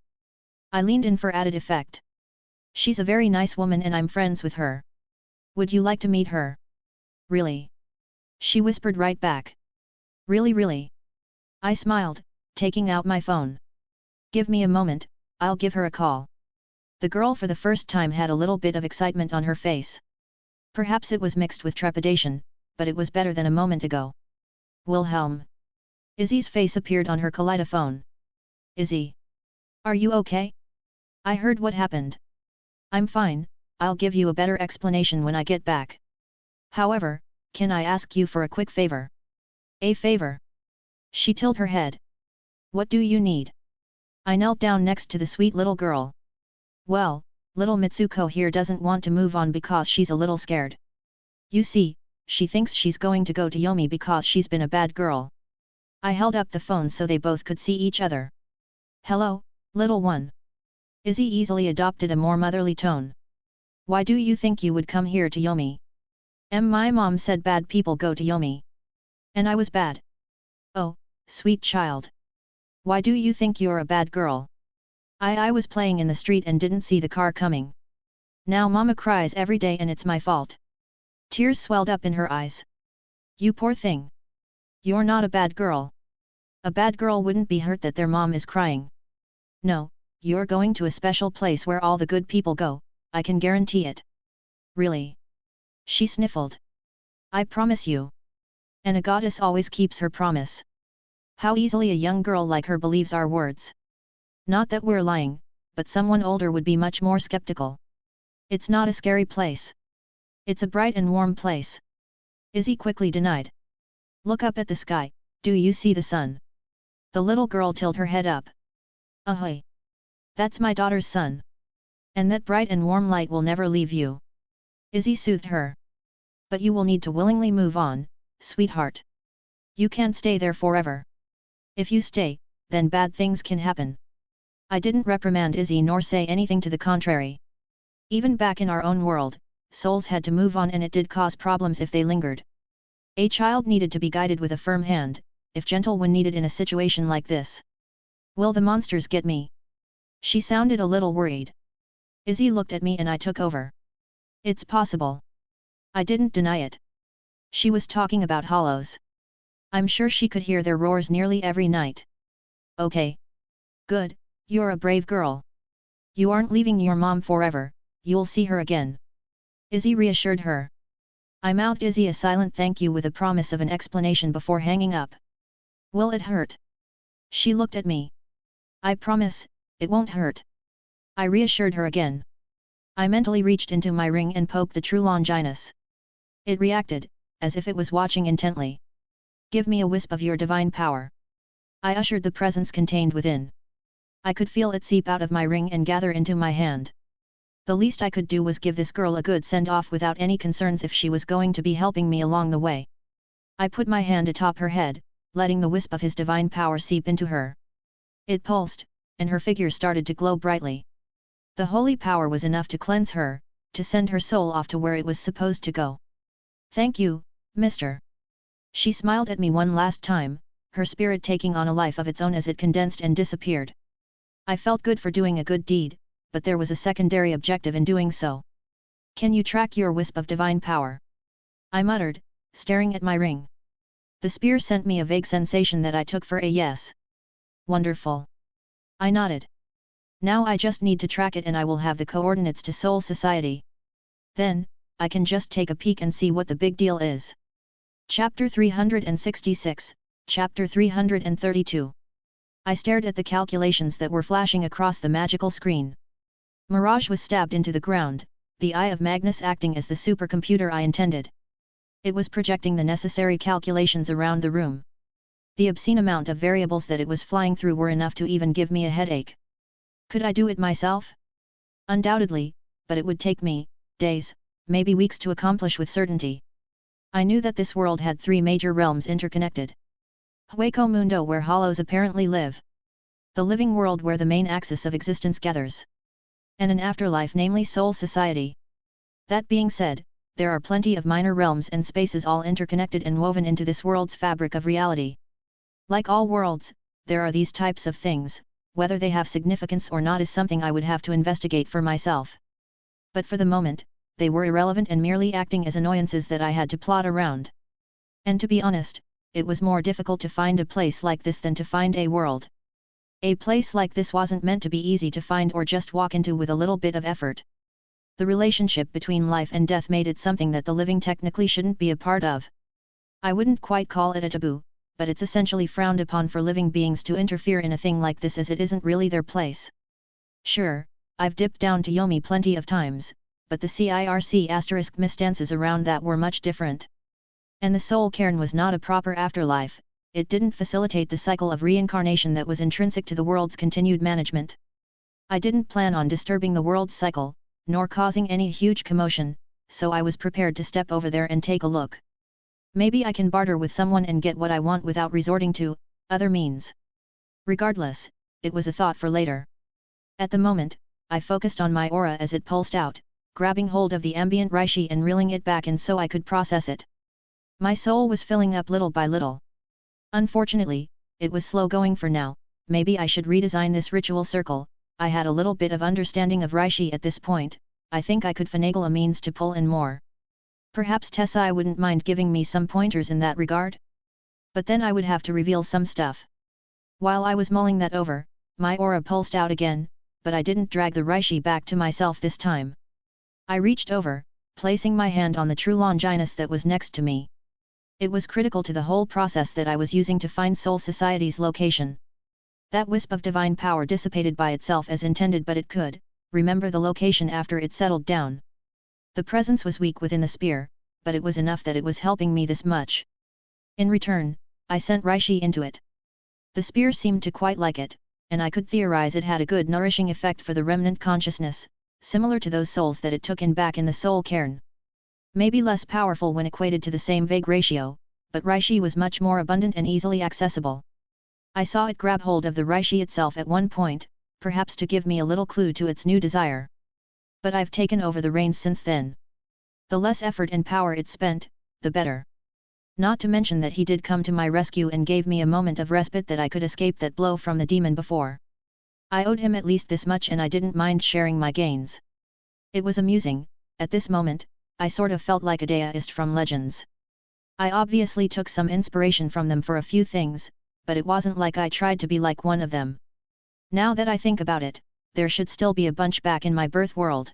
I leaned in for added effect. "She's a very nice woman and I'm friends with her. Would you like to meet her?" "Really?" She whispered right back. "Really, really?" I smiled, taking out my phone. "Give me a moment, I'll give her a call." The girl for the first time had a little bit of excitement on her face. Perhaps it was mixed with trepidation, but it was better than a moment ago. "Wilhelm." Izzy's face appeared on her kaleidophone. "Izzy. Are you okay?" "I heard what happened." "I'm fine, I'll give you a better explanation when I get back. However, can I ask you for a quick favor?" "A favor?" She tilted her head. "What do you need?" I knelt down next to the sweet little girl. "Well, little Mitsuko here doesn't want to move on because she's a little scared. You see, she thinks she's going to go to Yomi because she's been a bad girl." I held up the phone so they both could see each other. "Hello, little one." Izzy easily adopted a more motherly tone. "Why do you think you would come here to Yomi?" My mom said bad people go to Yomi. And I was bad." "Oh, sweet child. Why do you think you're a bad girl?" I was playing in the street and didn't see the car coming. Now mama cries every day and it's my fault." Tears swelled up in her eyes. "You poor thing. You're not a bad girl. A bad girl wouldn't be hurt that their mom is crying. No, you're going to a special place where all the good people go, I can guarantee it." "Really?" She sniffled. "I promise you. And a goddess always keeps her promise." How easily a young girl like her believes our words. Not that we're lying, but someone older would be much more skeptical. It's not a scary place. It's a bright and warm place. Izzy quickly denied. Look up at the sky, do you see the sun? The little girl tilted her head up. Ahoy! That's my daughter's sun. And that bright and warm light will never leave you. Izzy soothed her. But you will need to willingly move on, sweetheart. You can't stay there forever. If you stay, then bad things can happen. I didn't reprimand Izzy nor say anything to the contrary. Even back in our own world, souls had to move on and it did cause problems if they lingered. A child needed to be guided with a firm hand, if gentle when needed in a situation like this. Will the monsters get me? She sounded a little worried. Izzy looked at me and I took over. It's possible. I didn't deny it. She was talking about hollows. I'm sure she could hear their roars nearly every night. Okay. Good, you're a brave girl. You aren't leaving your mom forever, you'll see her again. Izzy reassured her. I mouthed Izzy a silent thank you with a promise of an explanation before hanging up. Will it hurt? She looked at me. I promise, it won't hurt. I reassured her again. I mentally reached into my ring and poked the true Longinus. It reacted, as if it was watching intently. Give me a wisp of your divine power. I ushered the presence contained within. I could feel it seep out of my ring and gather into my hand. The least I could do was give this girl a good send-off without any concerns if she was going to be helping me along the way. I put my hand atop her head, letting the wisp of his divine power seep into her. It pulsed, and her figure started to glow brightly. The holy power was enough to cleanse her, to send her soul off to where it was supposed to go. Thank you, mister. She smiled at me one last time, her spirit taking on a life of its own as it condensed and disappeared. I felt good for doing a good deed, but there was a secondary objective in doing so. Can you track your wisp of divine power? I muttered, staring at my ring. The spear sent me a vague sensation that I took for a yes. Wonderful. I nodded. Now I just need to track it and I will have the coordinates to Soul Society. Then, I can just take a peek and see what the big deal is. Chapter 366, Chapter 332. I stared at the calculations that were flashing across the magical screen. Mirage was stabbed into the ground, the eye of Magnus acting as the supercomputer I intended. It was projecting the necessary calculations around the room. The obscene amount of variables that it was flying through were enough to even give me a headache. Could I do it myself? Undoubtedly, but it would take me, days, maybe weeks to accomplish with certainty. I knew that this world had 3 major realms interconnected. Hueco Mundo where hollows apparently live. The living world where the main axis of existence gathers. And an afterlife namely Soul Society. That being said, there are plenty of minor realms and spaces all interconnected and woven into this world's fabric of reality. Like all worlds, there are these types of things, whether they have significance or not is something I would have to investigate for myself. But for the moment, they were irrelevant and merely acting as annoyances that I had to plot around. And to be honest, it was more difficult to find a place like this than to find a world. A place like this wasn't meant to be easy to find or just walk into with a little bit of effort. The relationship between life and death made it something that the living technically shouldn't be a part of. I wouldn't quite call it a taboo, but it's essentially frowned upon for living beings to interfere in a thing like this as it isn't really their place. Sure, I've dipped down to Yomi plenty of times, but the CIRC * misstances around that were much different. And the soul cairn was not a proper afterlife, it didn't facilitate the cycle of reincarnation that was intrinsic to the world's continued management. I didn't plan on disturbing the world's cycle, nor causing any huge commotion, so I was prepared to step over there and take a look. Maybe I can barter with someone and get what I want without resorting to other means. Regardless, it was a thought for later. At the moment, I focused on my aura as it pulsed out, grabbing hold of the ambient reishi and reeling it back in so I could process it. My soul was filling up little by little. Unfortunately, it was slow going for now. Maybe I should redesign this ritual circle. I had a little bit of understanding of reishi at this point. I think I could finagle a means to pull in more. Perhaps Tessai wouldn't mind giving me some pointers in that regard? But then I would have to reveal some stuff. While I was mulling that over, my aura pulsed out again, but I didn't drag the reishi back to myself this time. I reached over, placing my hand on the true Longinus that was next to me. It was critical to the whole process that I was using to find Soul Society's location. That wisp of divine power dissipated by itself as intended, but it could remember the location after it settled down. The presence was weak within the spear, but it was enough that it was helping me this much. In return, I sent Rishi into it. The spear seemed to quite like it, and I could theorize it had a good nourishing effect for the remnant consciousness, similar to those souls that it took in back in the soul cairn. Maybe less powerful when equated to the same vague ratio, but Rishi was much more abundant and easily accessible. I saw it grab hold of the Rishi itself at one point, perhaps to give me a little clue to its new desire. But I've taken over the reins since then. The less effort and power it spent, the better. Not to mention that he did come to my rescue and gave me a moment of respite that I could escape that blow from the demon before. I owed him at least this much and I didn't mind sharing my gains. It was amusing, at this moment, I sort of felt like a deist from Legends. I obviously took some inspiration from them for a few things, but it wasn't like I tried to be like one of them. Now that I think about it, there should still be a bunch back in my birth world.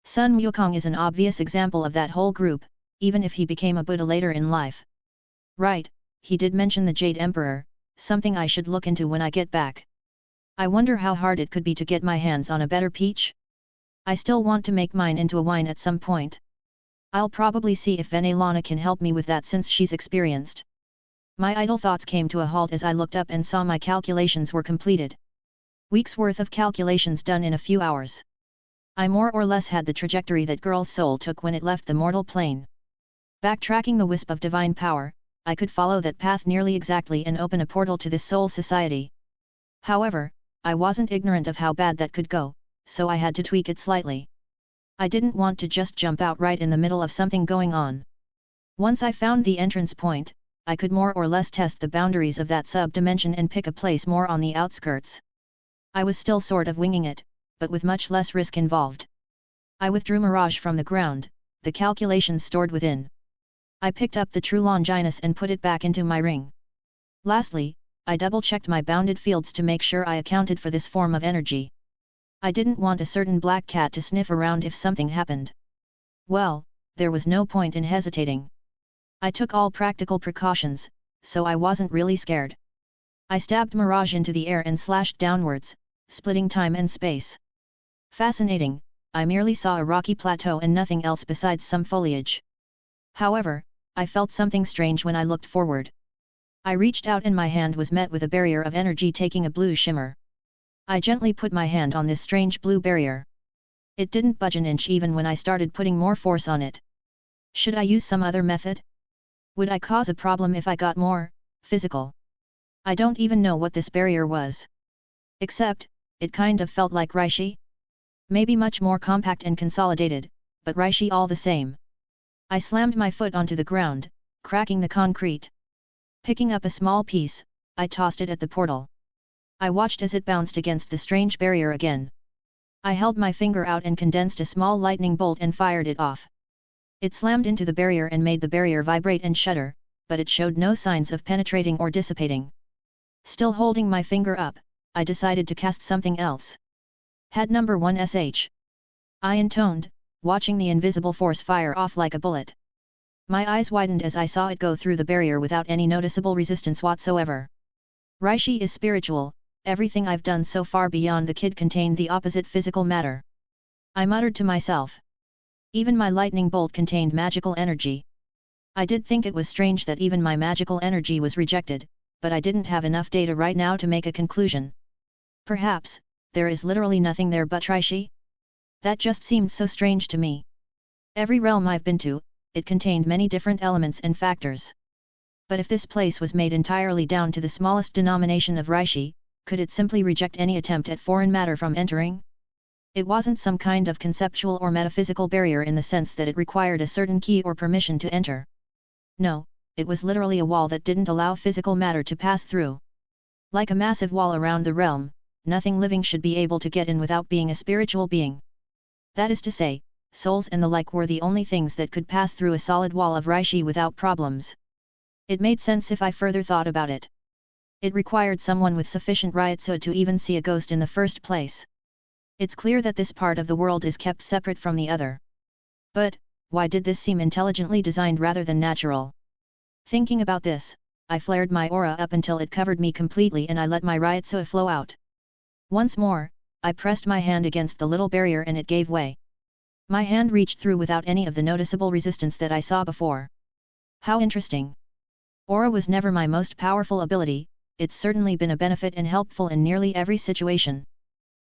Sun Wukong is an obvious example of that whole group, even if he became a Buddha later in life. Right, he did mention the Jade Emperor, something I should look into when I get back. I wonder how hard it could be to get my hands on a better peach? I still want to make mine into a wine at some point. I'll probably see if Venelana can help me with that since she's experienced. My idle thoughts came to a halt as I looked up and saw my calculations were completed. Weeks worth of calculations done in a few hours. I more or less had the trajectory that girl's soul took when it left the mortal plane. Backtracking the wisp of divine power, I could follow that path nearly exactly and open a portal to this soul society. However, I wasn't ignorant of how bad that could go, so I had to tweak it slightly. I didn't want to just jump out right in the middle of something going on. Once I found the entrance point, I could more or less test the boundaries of that sub-dimension and pick a place more on the outskirts. I was still sort of winging it, but with much less risk involved. I withdrew Mirage from the ground, the calculations stored within. I picked up the True Longinus and put it back into my ring. Lastly, I double-checked my bounded fields to make sure I accounted for this form of energy. I didn't want a certain black cat to sniff around if something happened. Well, there was no point in hesitating. I took all practical precautions, so I wasn't really scared. I stabbed Mirage into the air and slashed downwards, splitting time and space. Fascinating, I merely saw a rocky plateau and nothing else besides some foliage. However, I felt something strange when I looked forward. I reached out and my hand was met with a barrier of energy taking a blue shimmer. I gently put my hand on this strange blue barrier. It didn't budge an inch even when I started putting more force on it. Should I use some other method? Would I cause a problem if I got more physical? I don't even know what this barrier was. Except, it kind of felt like Rishi. Maybe much more compact and consolidated, but Rishi all the same. I slammed my foot onto the ground, cracking the concrete. Picking up a small piece, I tossed it at the portal. I watched as it bounced against the strange barrier again. I held my finger out and condensed a small lightning bolt and fired it off. It slammed into the barrier and made the barrier vibrate and shudder, but it showed no signs of penetrating or dissipating. Still holding my finger up, I decided to cast something else. Had number 1 sh. I intoned, watching the invisible force fire off like a bullet. My eyes widened as I saw it go through the barrier without any noticeable resistance whatsoever. Rishi is spiritual, everything I've done so far beyond the kid contained the opposite physical matter. I muttered to myself. Even my lightning bolt contained magical energy. I did think it was strange that even my magical energy was rejected, but I didn't have enough data right now to make a conclusion. Perhaps, there is literally nothing there but Rishi? That just seemed so strange to me. Every realm I've been to, it contained many different elements and factors. But if this place was made entirely down to the smallest denomination of Rishi, could it simply reject any attempt at foreign matter from entering? It wasn't some kind of conceptual or metaphysical barrier in the sense that it required a certain key or permission to enter. No, it was literally a wall that didn't allow physical matter to pass through. Like a massive wall around the realm, nothing living should be able to get in without being a spiritual being. That is to say, souls and the like were the only things that could pass through a solid wall of Rishi without problems. It made sense if I further thought about it. It required someone with sufficient Ryotsu to even see a ghost in the first place. It's clear that this part of the world is kept separate from the other. But, why did this seem intelligently designed rather than natural? Thinking about this, I flared my aura up until it covered me completely and I let my Ryotsu flow out. Once more, I pressed my hand against the little barrier and it gave way. My hand reached through without any of the noticeable resistance that I saw before. How interesting. Aura was never my most powerful ability, it's certainly been a benefit and helpful in nearly every situation.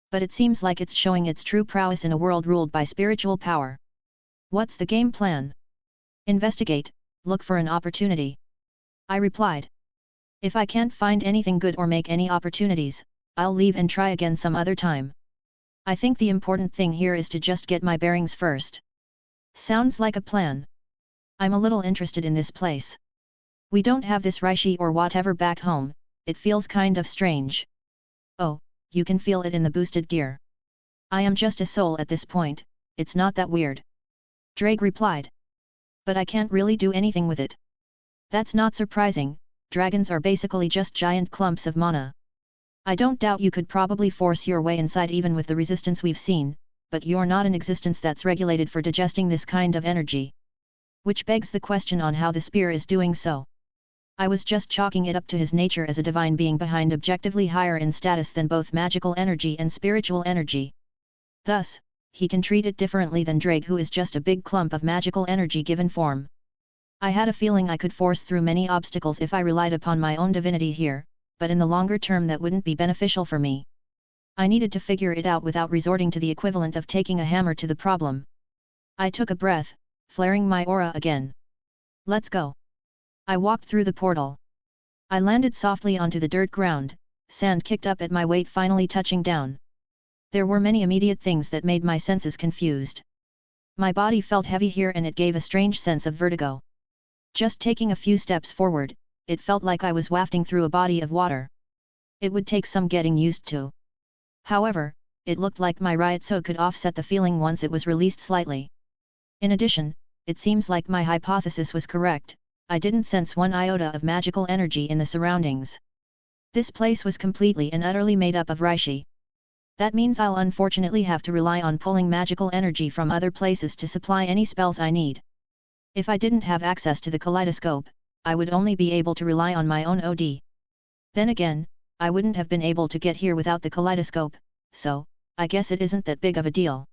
But it seems like it's showing its true prowess in a world ruled by spiritual power. What's the game plan? Investigate, look for an opportunity. I replied. If I can't find anything good or make any opportunities, I'll leave and try again some other time. I think the important thing here is to just get my bearings first. Sounds like a plan. I'm a little interested in this place. We don't have this reishi or whatever back home, it feels kind of strange. Oh, you can feel it in the boosted gear. I am just a soul at this point, it's not that weird. Drake replied. But I can't really do anything with it. That's not surprising, dragons are basically just giant clumps of mana. I don't doubt you could probably force your way inside even with the resistance we've seen, but you're not an existence that's regulated for digesting this kind of energy. Which begs the question on how the spear is doing so. I was just chalking it up to his nature as a divine being behind objectively higher in status than both magical energy and spiritual energy. Thus, he can treat it differently than Drake, who is just a big clump of magical energy given form. I had a feeling I could force through many obstacles if I relied upon my own divinity here, but in the longer term that wouldn't be beneficial for me. I needed to figure it out without resorting to the equivalent of taking a hammer to the problem. I took a breath, flaring my aura again. Let's go. I walked through the portal. I landed softly onto the dirt ground, sand kicked up at my weight finally touching down. There were many immediate things that made my senses confused. My body felt heavy here and it gave a strange sense of vertigo. Just taking a few steps forward, it felt like I was wafting through a body of water. It would take some getting used to. However, it looked like my Ryotsu could offset the feeling once it was released slightly. In addition, it seems like my hypothesis was correct, I didn't sense one iota of magical energy in the surroundings. This place was completely and utterly made up of reishi. That means I'll unfortunately have to rely on pulling magical energy from other places to supply any spells I need. If I didn't have access to the kaleidoscope, I would only be able to rely on my own OD. Then again, I wouldn't have been able to get here without the kaleidoscope, so, I guess it isn't that big of a deal.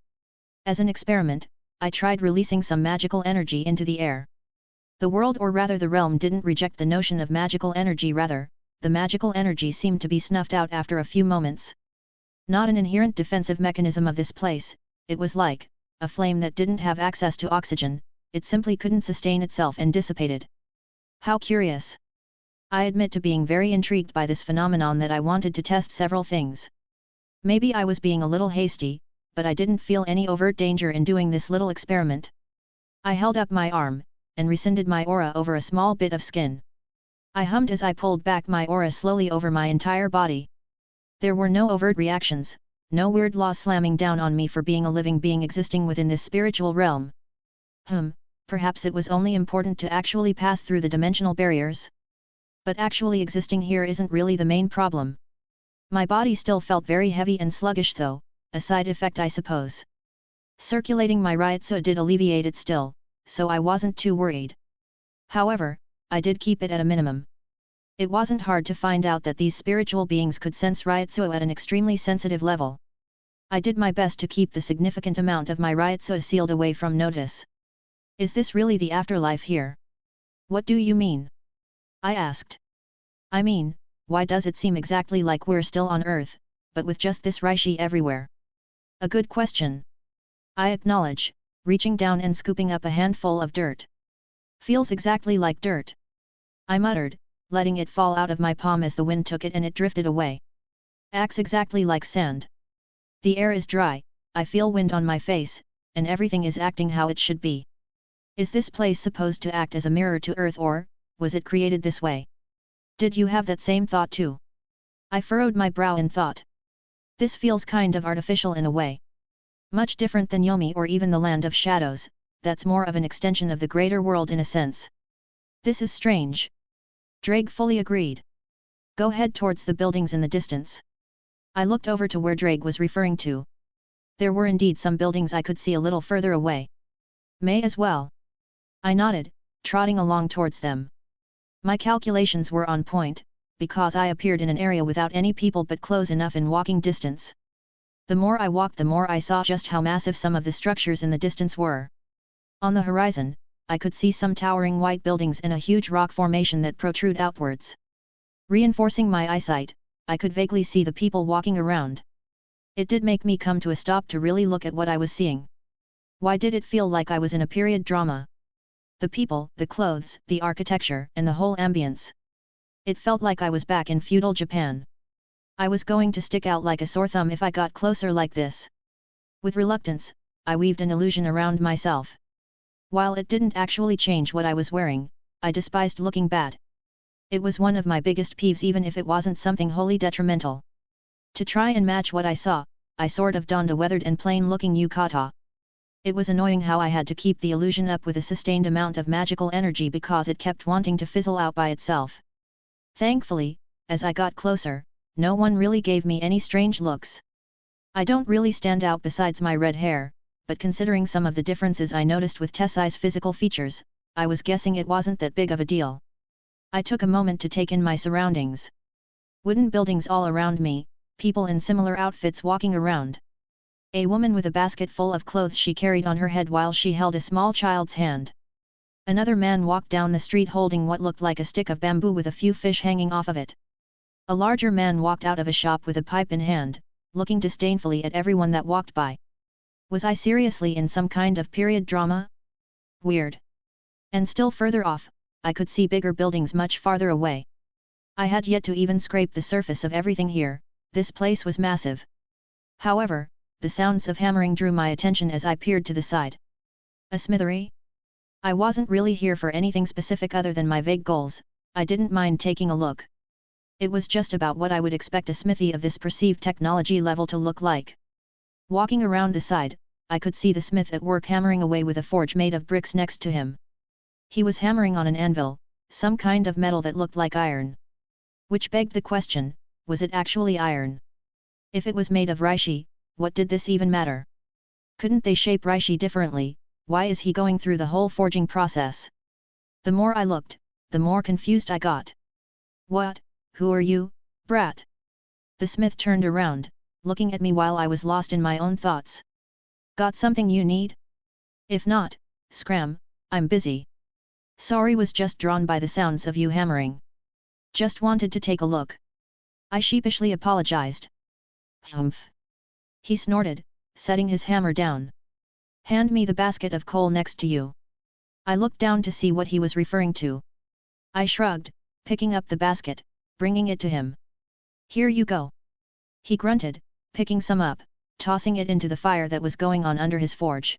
As an experiment, I tried releasing some magical energy into the air. The world, or rather the realm, didn't reject the notion of magical energy, rather, the magical energy seemed to be snuffed out after a few moments. Not an inherent defensive mechanism of this place, it was like a flame that didn't have access to oxygen, it simply couldn't sustain itself and dissipated. How curious. I admit to being very intrigued by this phenomenon that I wanted to test several things. Maybe I was being a little hasty, but I didn't feel any overt danger in doing this little experiment. I held up my arm, and rescinded my aura over a small bit of skin. I hummed as I pulled back my aura slowly over my entire body. There were no overt reactions, no weird law slamming down on me for being a living being existing within this spiritual realm. Perhaps it was only important to actually pass through the dimensional barriers. But actually existing here isn't really the main problem. My body still felt very heavy and sluggish though, a side effect I suppose. Circulating my Ryotsu did alleviate it still, so I wasn't too worried. However, I did keep it at a minimum. It wasn't hard to find out that these spiritual beings could sense Ryotsu at an extremely sensitive level. I did my best to keep the significant amount of my Ryotsu sealed away from notice. Is this really the afterlife here? What do you mean? I asked. I mean, why does it seem exactly like we're still on Earth, but with just this reishi everywhere? A good question. I acknowledge, reaching down and scooping up a handful of dirt. Feels exactly like dirt. I muttered, letting it fall out of my palm as the wind took it and it drifted away. Acts exactly like sand. The air is dry, I feel wind on my face, and everything is acting how it should be. Is this place supposed to act as a mirror to Earth, or was it created this way? Did you have that same thought too? I furrowed my brow in thought. This feels kind of artificial in a way. Much different than Yomi or even the Land of Shadows, that's more of an extension of the greater world in a sense. This is strange. Drake fully agreed. Go head towards the buildings in the distance. I looked over to where Drake was referring to. There were indeed some buildings I could see a little further away. May as well. I nodded, trotting along towards them. My calculations were on point, because I appeared in an area without any people but close enough in walking distance. The more I walked, the more I saw just how massive some of the structures in the distance were. On the horizon, I could see some towering white buildings and a huge rock formation that protrude outwards. Reinforcing my eyesight, I could vaguely see the people walking around. It did make me come to a stop to really look at what I was seeing. Why did it feel like I was in a period drama? The people, the clothes, the architecture, and the whole ambience. It felt like I was back in feudal Japan. I was going to stick out like a sore thumb if I got closer like this. With reluctance, I weaved an illusion around myself. While it didn't actually change what I was wearing, I despised looking bad. It was one of my biggest peeves, even if it wasn't something wholly detrimental. To try and match what I saw, I sort of donned a weathered and plain-looking yukata. It was annoying how I had to keep the illusion up with a sustained amount of magical energy because it kept wanting to fizzle out by itself. Thankfully, as I got closer, no one really gave me any strange looks. I don't really stand out besides my red hair, but considering some of the differences I noticed with Tessai's physical features, I was guessing it wasn't that big of a deal. I took a moment to take in my surroundings. Wooden buildings all around me, people in similar outfits walking around. A woman with a basket full of clothes she carried on her head while she held a small child's hand. Another man walked down the street holding what looked like a stick of bamboo with a few fish hanging off of it. A larger man walked out of a shop with a pipe in hand, looking disdainfully at everyone that walked by. Was I seriously in some kind of period drama? Weird. And still further off, I could see bigger buildings much farther away. I had yet to even scrape the surface of everything here. This place was massive. However, the sounds of hammering drew my attention as I peered to the side. A smithery? I wasn't really here for anything specific other than my vague goals. I didn't mind taking a look. It was just about what I would expect a smithy of this perceived technology level to look like. Walking around the side, I could see the smith at work hammering away with a forge made of bricks next to him. He was hammering on an anvil, some kind of metal that looked like iron. Which begged the question, was it actually iron? If it was made of reishi, what did this even matter? Couldn't they shape reishi differently? Why is he going through the whole forging process? The more I looked, the more confused I got. What? Who are you, brat? The smith turned around, looking at me while I was lost in my own thoughts. Got something you need? If not, scram, I'm busy. Sorry, was just drawn by the sounds of you hammering. Just wanted to take a look. I sheepishly apologized. Humph. He snorted, setting his hammer down. Hand me the basket of coal next to you. I looked down to see what he was referring to. I shrugged, picking up the basket, bringing it to him. Here you go. He grunted, picking some up, tossing it into the fire that was going on under his forge.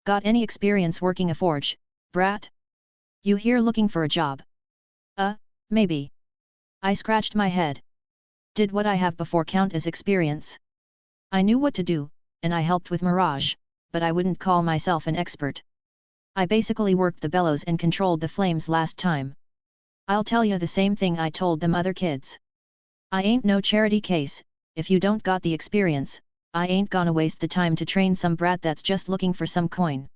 Got any experience working a forge, brat? You here looking for a job? Maybe. I scratched my head. Did what I have before count as experience? I knew what to do, and I helped with Mirage, but I wouldn't call myself an expert. I basically worked the bellows and controlled the flames last time. I'll tell you the same thing I told them other kids. I ain't no charity case. If you don't got the experience, I ain't gonna waste the time to train some brat that's just looking for some coin.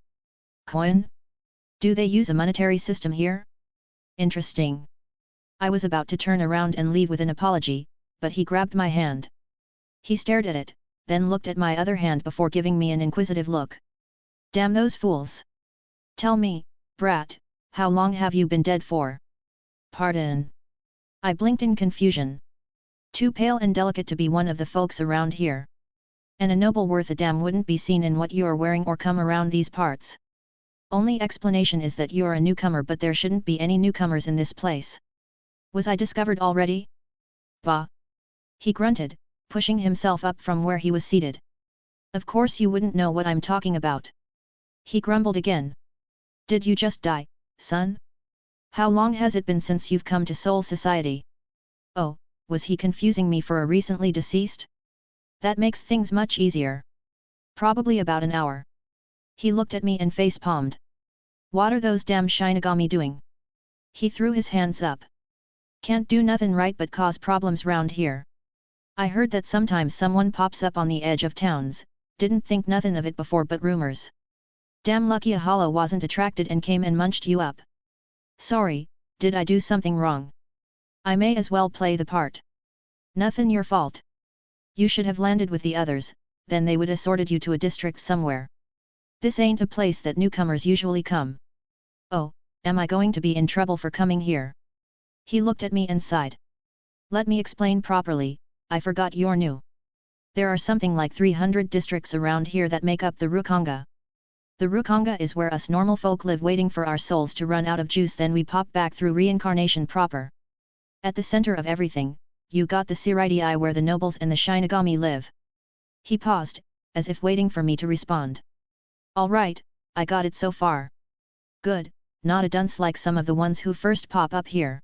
Coin? Do they use a monetary system here? Interesting. I was about to turn around and leave with an apology, but he grabbed my hand. He stared at it, then looked at my other hand before giving me an inquisitive look. Damn those fools! Tell me, brat, how long have you been dead for? Pardon? I blinked in confusion. Too pale and delicate to be one of the folks around here. And a noble worth a damn wouldn't be seen in what you're wearing or come around these parts. Only explanation is that you're a newcomer, but there shouldn't be any newcomers in this place. Was I discovered already? Bah! He grunted, pushing himself up from where he was seated. Of course you wouldn't know what I'm talking about. He grumbled again. Did you just die, son? How long has it been since you've come to Soul Society? Oh, was he confusing me for a recently deceased? That makes things much easier. Probably about an hour. He looked at me and face-palmed. What are those damn Shinigami doing? He threw his hands up. Can't do nothing right but cause problems round here. I heard that sometimes someone pops up on the edge of towns, didn't think nothing of it before but rumors. Damn lucky a hollow wasn't attracted and came and munched you up. Sorry, Did I do something wrong? I may as well play the part. Nothin' your fault. You should have landed with the others, then they would escorted you to a district somewhere. This ain't a place that newcomers usually come. Oh, am I going to be in trouble for coming here? He looked at me and sighed. Let me explain properly, I forgot you're new. There are something like 300 districts around here that make up the Rukanga. The Rukanga is where us normal folk live waiting for our souls to run out of juice, then we pop back through reincarnation proper. At the center of everything, you got the Siridii where the nobles and the Shinigami live. He paused, as if waiting for me to respond. All right, I got it so far. Good, not a dunce like some of the ones who first pop up here.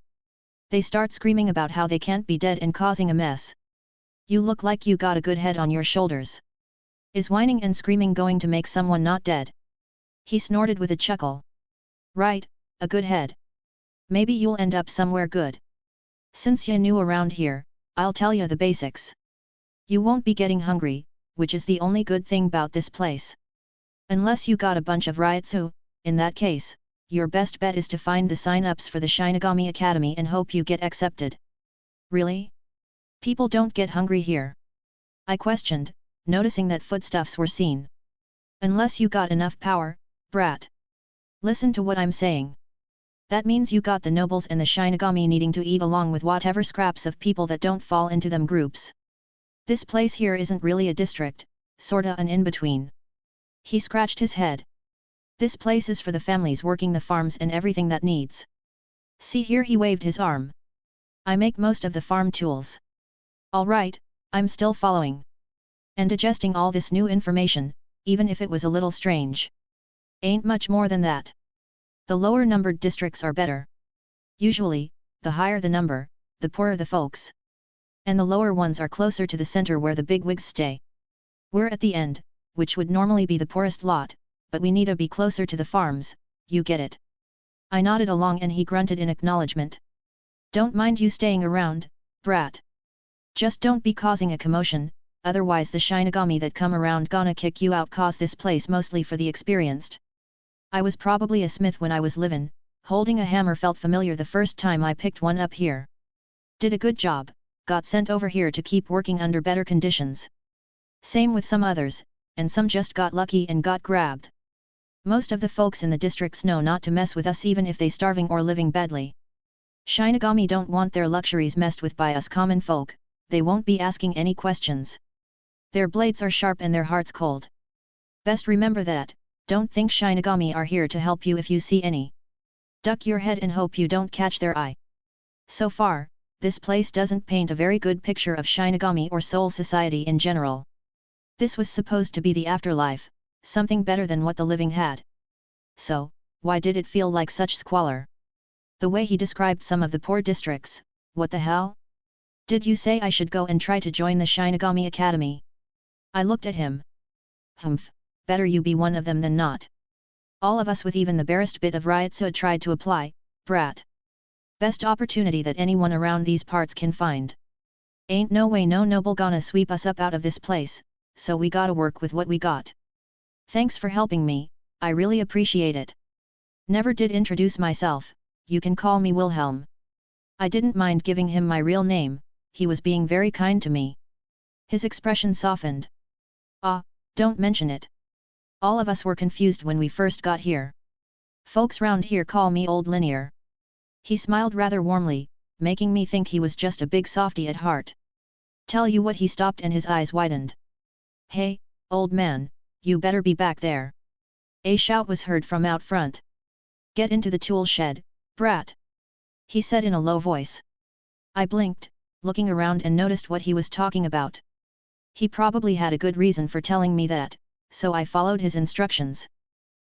They start screaming about how they can't be dead and causing a mess. You look like you got a good head on your shoulders. Is whining and screaming going to make someone not dead? He snorted with a chuckle. Right, a good head. Maybe you'll end up somewhere good. Since you're new around here, I'll tell you the basics. You won't be getting hungry, which is the only good thing about this place. Unless you got a bunch of Ryotsu, in that case, your best bet is to find the sign-ups for the Shinigami Academy and hope you get accepted. Really? People don't get hungry here? I questioned, noticing that footsteps were seen. Unless you got enough power, brat. Listen to what I'm saying. That means you got the nobles and the Shinigami needing to eat along with whatever scraps of people that don't fall into them groups. This place here isn't really a district, sorta an in-between. He scratched his head. This place is for the families working the farms and everything that needs. See here, he waved his arm. I make most of the farm tools. Alright, I'm still following. And digesting all this new information, even if it was a little strange. Ain't much more than that. The lower numbered districts are better. Usually, the higher the number, the poorer the folks. And the lower ones are closer to the center where the bigwigs stay. We're at the end, which would normally be the poorest lot, but we need to be closer to the farms, you get it. I nodded along and he grunted in acknowledgement. Don't mind you staying around, brat. Just don't be causing a commotion, otherwise the Shinigami that come around gonna kick you out, cause this place mostly for the experienced. I was probably a smith when I was livin', holding a hammer felt familiar the first time I picked one up here. Did a good job, got sent over here to keep working under better conditions. Same with some others, and some just got lucky and got grabbed. Most of the folks in the districts know not to mess with us even if they starving or living badly. Shinigami don't want their luxuries messed with by us common folk, they won't be asking any questions. Their blades are sharp and their hearts cold. Best remember that, don't think Shinigami are here to help you if you see any. Duck your head and hope you don't catch their eye. So far, this place doesn't paint a very good picture of Shinigami or soul society in general. This was supposed to be the afterlife, something better than what the living had. So, why did it feel like such squalor? The way he described some of the poor districts, what the hell? Did you say I should go and try to join the Shinigami Academy? I looked at him. Humph, better you be one of them than not. All of us with even the barest bit of Ryotsu tried to apply, brat. Best opportunity that anyone around these parts can find. Ain't no way no noble gonna sweep us up out of this place, so we gotta work with what we got. Thanks for helping me, I really appreciate it. Never did introduce myself, you can call me Wilhelm. I didn't mind giving him my real name, he was being very kind to me. His expression softened. Ah, don't mention it. All of us were confused when we first got here. Folks round here call me Old Linear. He smiled rather warmly, making me think he was just a big softy at heart. Tell you what, he stopped and his eyes widened. Hey, old man, you better be back there. A shout was heard from out front. Get into the tool shed, brat. He said in a low voice. I blinked, looking around and noticed what he was talking about. He probably had a good reason for telling me that, so I followed his instructions.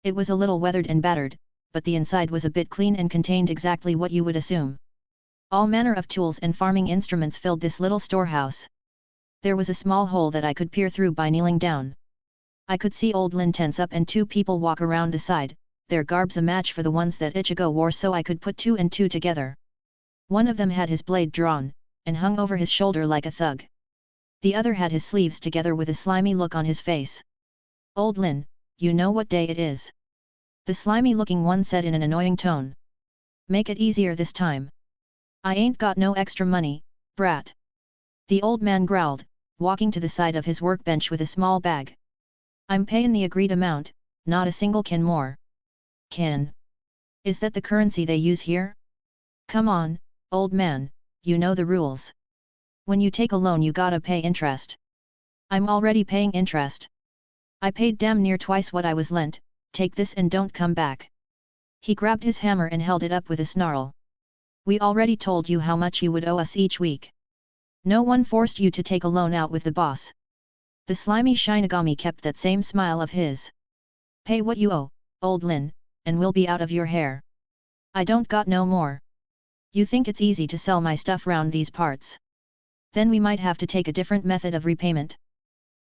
It was a little weathered and battered, but the inside was a bit clean and contained exactly what you would assume. All manner of tools and farming instruments filled this little storehouse. There was a small hole that I could peer through by kneeling down. I could see old Lin tense up and two people walk around the side, their garbs a match for the ones that Ichigo wore, so I could put two and two together. One of them had his blade drawn, and hung over his shoulder like a thug. The other had his sleeves together with a slimy look on his face. Old Lin, you know what day it is? The slimy-looking one said in an annoying tone. Make it easier this time. I ain't got no extra money, brat. The old man growled, walking to the side of his workbench with a small bag. I'm payin' the agreed amount, not a single kin more. Kin? Is that the currency they use here? Come on, old man, you know the rules. When you take a loan you gotta pay interest. I'm already paying interest. I paid damn near twice what I was lent, take this and don't come back. He grabbed his hammer and held it up with a snarl. We already told you how much you would owe us each week. No one forced you to take a loan out with the boss. The slimy Shinigami kept that same smile of his. Pay what you owe, old Lin, and we'll be out of your hair. I don't got no more. You think it's easy to sell my stuff round these parts? Then we might have to take a different method of repayment.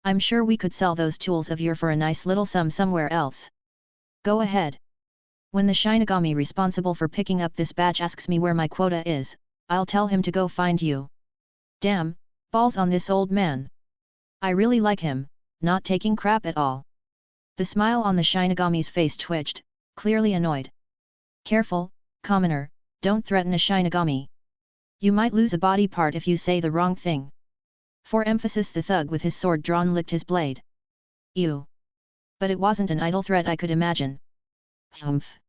I'm sure we could sell those tools of yours for a nice little sum somewhere else. Go ahead. When the Shinigami responsible for picking up this batch asks me where my quota is, I'll tell him to go find you. Damn, balls on this old man. I really like him, not taking crap at all. The smile on the Shinigami's face twitched, clearly annoyed. Careful, commoner, don't threaten a Shinigami. You might lose a body part if you say the wrong thing. For emphasis the thug with his sword drawn licked his blade. Ew. But it wasn't an idle threat I could imagine. Humph.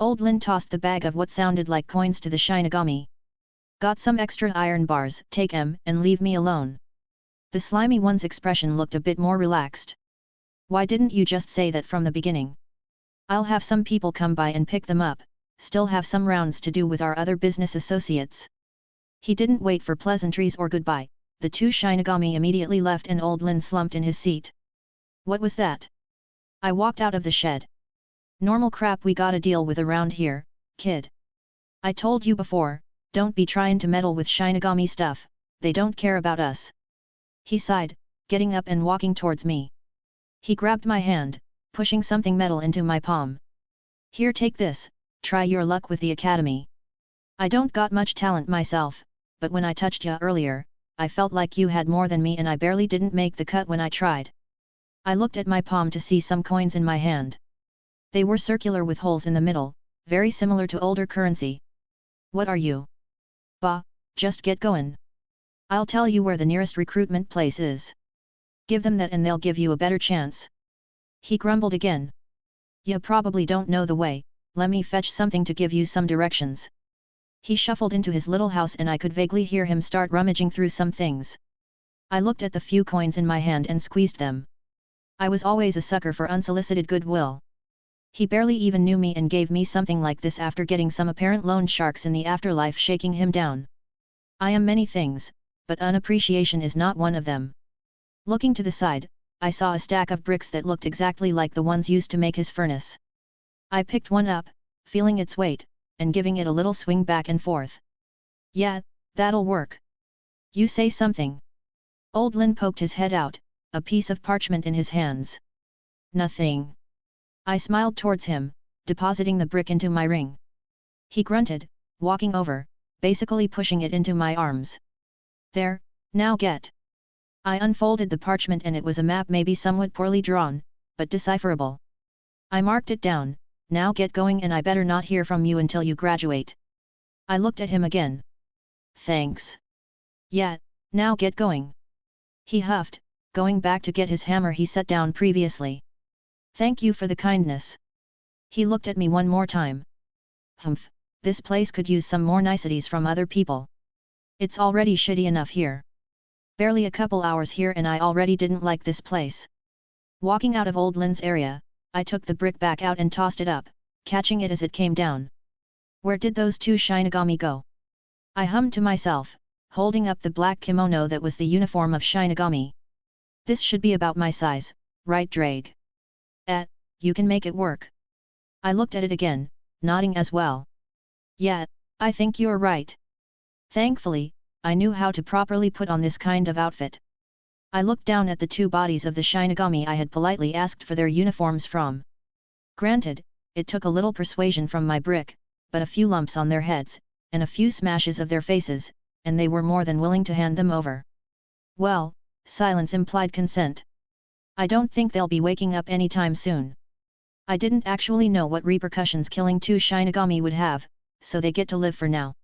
Old Lin tossed the bag of what sounded like coins to the Shinigami. Got some extra iron bars, take 'em, and leave me alone. The slimy one's expression looked a bit more relaxed. Why didn't you just say that from the beginning? I'll have some people come by and pick them up, still have some rounds to do with our other business associates. He didn't wait for pleasantries or goodbye, the two Shinigami immediately left and old Lin slumped in his seat. What was that? I walked out of the shed. Normal crap we gotta deal with around here, kid. I told you before, don't be trying to meddle with Shinigami stuff, they don't care about us. He sighed, getting up and walking towards me. He grabbed my hand, pushing something metal into my palm. Here, take this, try your luck with the academy. I don't got much talent myself, but when I touched ya earlier, I felt like you had more than me and I barely didn't make the cut when I tried. I looked at my palm to see some coins in my hand. They were circular with holes in the middle, very similar to older currency. What are you? Bah, just get going. I'll tell you where the nearest recruitment place is. Give them that and they'll give you a better chance. He grumbled again. You probably don't know the way, let me fetch something to give you some directions. He shuffled into his little house and I could vaguely hear him start rummaging through some things. I looked at the few coins in my hand and squeezed them. I was always a sucker for unsolicited goodwill. He barely even knew me and gave me something like this after getting some apparent loan sharks in the afterlife shaking him down. I am many things, but unappreciation is not one of them. Looking to the side, I saw a stack of bricks that looked exactly like the ones used to make his furnace. I picked one up, feeling its weight, and giving it a little swing back and forth. Yeah, that'll work. You say something. Old Lin poked his head out, a piece of parchment in his hands. Nothing. I smiled towards him, depositing the brick into my ring. He grunted, walking over, basically pushing it into my arms. There, now get. I unfolded the parchment and it was a map, maybe somewhat poorly drawn, but decipherable. I marked it down, now get going and I better not hear from you until you graduate. I looked at him again. Thanks. Yeah, now get going. He huffed, going back to get his hammer he set down previously. Thank you for the kindness. He looked at me one more time. Humph, this place could use some more niceties from other people. It's already shitty enough here. Barely a couple hours here and I already didn't like this place. Walking out of Old Lin's area, I took the brick back out and tossed it up, catching it as it came down. Where did those two Shinigami go? I hummed to myself, holding up the black kimono that was the uniform of Shinigami. This should be about my size, right Drake? You can make it work. I looked at it again, nodding as well. Yeah, I think you're right. Thankfully, I knew how to properly put on this kind of outfit. I looked down at the two bodies of the Shinigami I had politely asked for their uniforms from. Granted, it took a little persuasion from my brick, but a few lumps on their heads, and a few smashes of their faces, and they were more than willing to hand them over. Well, silence implied consent. I don't think they'll be waking up anytime soon. I didn't actually know what repercussions killing two Shinigami would have, so they get to live for now.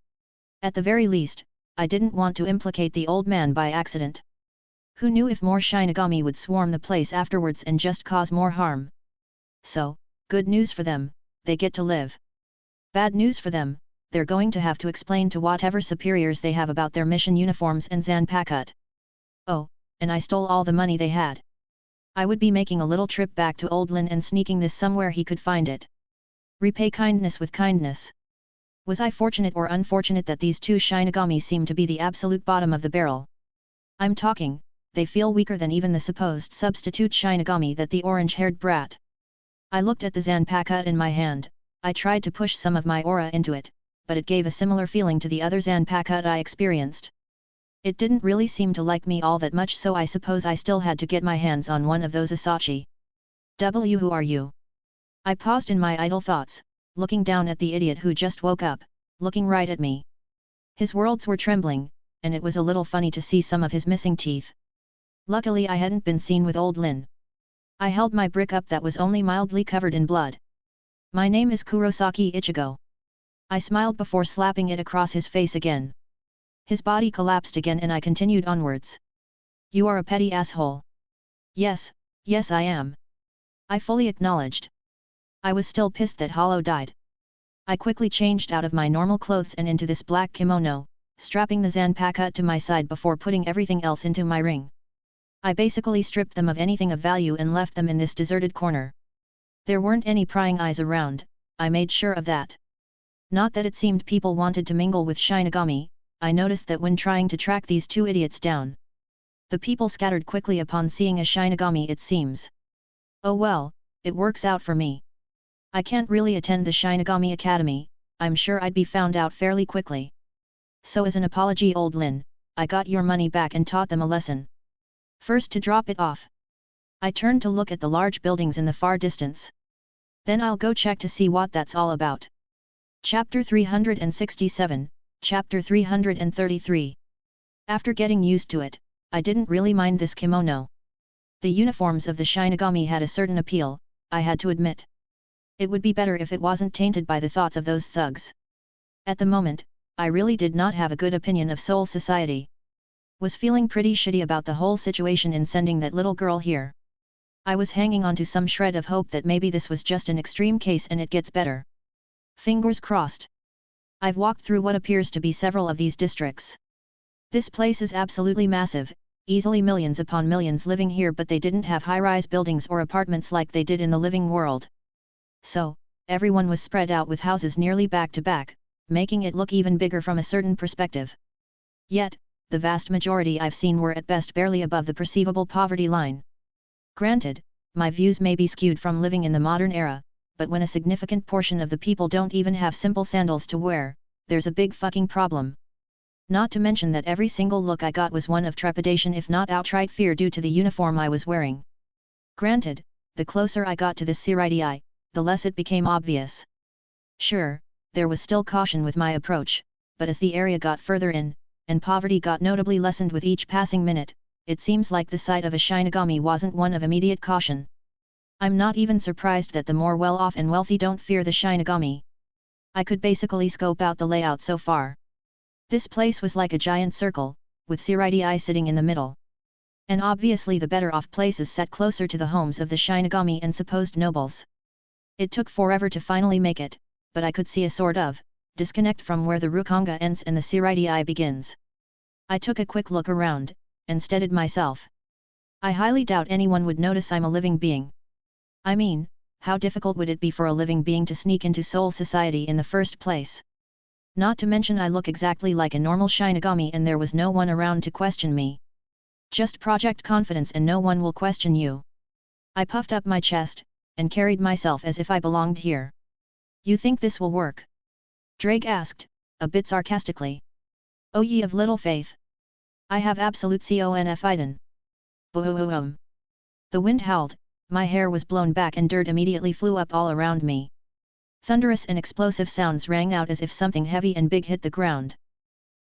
At the very least, I didn't want to implicate the old man by accident. Who knew if more Shinigami would swarm the place afterwards and just cause more harm? So, good news for them, they get to live. Bad news for them, they're going to have to explain to whatever superiors they have about their mission uniforms and Zanpakuto. Oh, and I stole all the money they had. I would be making a little trip back to Old Lin and sneaking this somewhere he could find it. Repay kindness with kindness. Was I fortunate or unfortunate that these two Shinigami seem to be the absolute bottom of the barrel? I'm talking, they feel weaker than even the supposed substitute Shinigami that the orange-haired brat. I looked at the Zanpakuto in my hand, I tried to push some of my aura into it, but it gave a similar feeling to the other Zanpakuto I experienced. It didn't really seem to like me all that much, so I suppose I still had to get my hands on one of those Asachi. Who are you? I paused in my idle thoughts, looking down at the idiot who just woke up, looking right at me. His worlds were trembling, and it was a little funny to see some of his missing teeth. Luckily I hadn't been seen with Old Lin. I held my brick up that was only mildly covered in blood. My name is Kurosaki Ichigo. I smiled before slapping it across his face again. His body collapsed again and I continued onwards. You are a petty asshole. Yes I am. I fully acknowledged. I was still pissed that Hollow died. I quickly changed out of my normal clothes and into this black kimono, strapping the Zanpakuto to my side before putting everything else into my ring. I basically stripped them of anything of value and left them in this deserted corner. There weren't any prying eyes around, I made sure of that. Not that it seemed people wanted to mingle with Shinigami, I noticed that when trying to track these two idiots down. The people scattered quickly upon seeing a Shinigami, it seems. Oh well, it works out for me. I can't really attend the Shinigami Academy, I'm sure I'd be found out fairly quickly. So as an apology, Old Lin, I got your money back and taught them a lesson. First to drop it off. I turned to look at the large buildings in the far distance. Then I'll go check to see what that's all about. Chapter 367, Chapter 333. After getting used to it, I didn't really mind this kimono. The uniforms of the Shinigami had a certain appeal, I had to admit. It would be better if it wasn't tainted by the thoughts of those thugs. At the moment, I really did not have a good opinion of Soul Society. Was feeling pretty shitty about the whole situation in sending that little girl here. I was hanging on to some shred of hope that maybe this was just an extreme case and it gets better. Fingers crossed. I've walked through what appears to be several of these districts. This place is absolutely massive, easily millions upon millions living here, but they didn't have high-rise buildings or apartments like they did in the living world. So, everyone was spread out with houses nearly back to back, making it look even bigger from a certain perspective. Yet, the vast majority I've seen were at best barely above the perceivable poverty line. Granted, my views may be skewed from living in the modern era, but when a significant portion of the people don't even have simple sandals to wear, there's a big fucking problem. Not to mention that every single look I got was one of trepidation, if not outright fear, due to the uniform I was wearing. Granted, the closer I got to this Siraidii, the less it became obvious. Sure, there was still caution with my approach, but as the area got further in, and poverty got notably lessened with each passing minute, it seems like the sight of a Shinigami wasn't one of immediate caution. I'm not even surprised that the more well-off and wealthy don't fear the Shinigami. I could basically scope out the layout so far. This place was like a giant circle, with Siraidii sitting in the middle. And obviously the better-off places set closer to the homes of the Shinigami and supposed nobles. It took forever to finally make it, but I could see a sort of disconnect from where the Rukanga ends and the Siraidii begins. I took a quick look around, and steadied myself. I highly doubt anyone would notice I'm a living being. I mean, how difficult would it be for a living being to sneak into Soul Society in the first place? Not to mention I look exactly like a normal Shinigami and there was no one around to question me. Just project confidence and no one will question you. I puffed up my chest, and carried myself as if I belonged here. You think this will work? Drake asked, a bit sarcastically. O ye of little faith! I have absolute confidence. Boom. The wind howled, my hair was blown back and dirt immediately flew up all around me. Thunderous and explosive sounds rang out as if something heavy and big hit the ground.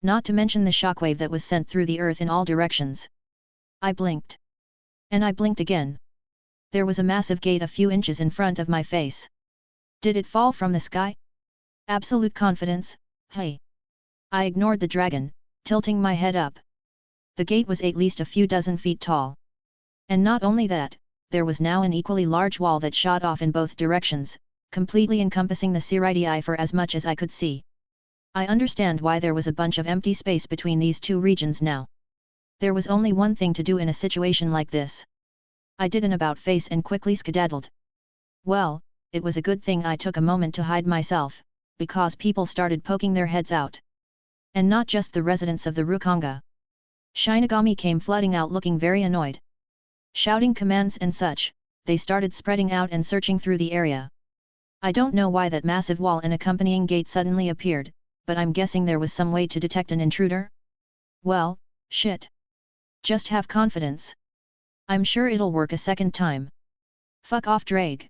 Not to mention the shockwave that was sent through the earth in all directions. I blinked. And I blinked again. There was a massive gate a few inches in front of my face. Did it fall from the sky? Absolute confidence, hey. I ignored the dragon, tilting my head up. The gate was at least a few dozen feet tall. And not only that, there was now an equally large wall that shot off in both directions, completely encompassing the Siridii for as much as I could see. I understand why there was a bunch of empty space between these two regions now. There was only one thing to do in a situation like this. I did an about-face and quickly skedaddled. Well, it was a good thing I took a moment to hide myself, because people started poking their heads out. And not just the residents of the Rukanga. Shinigami came flooding out looking very annoyed. Shouting commands and such, they started spreading out and searching through the area. I don't know why that massive wall and accompanying gate suddenly appeared, but I'm guessing there was some way to detect an intruder? Well, shit. Just have confidence. I'm sure it'll work a second time. Fuck off, Drake.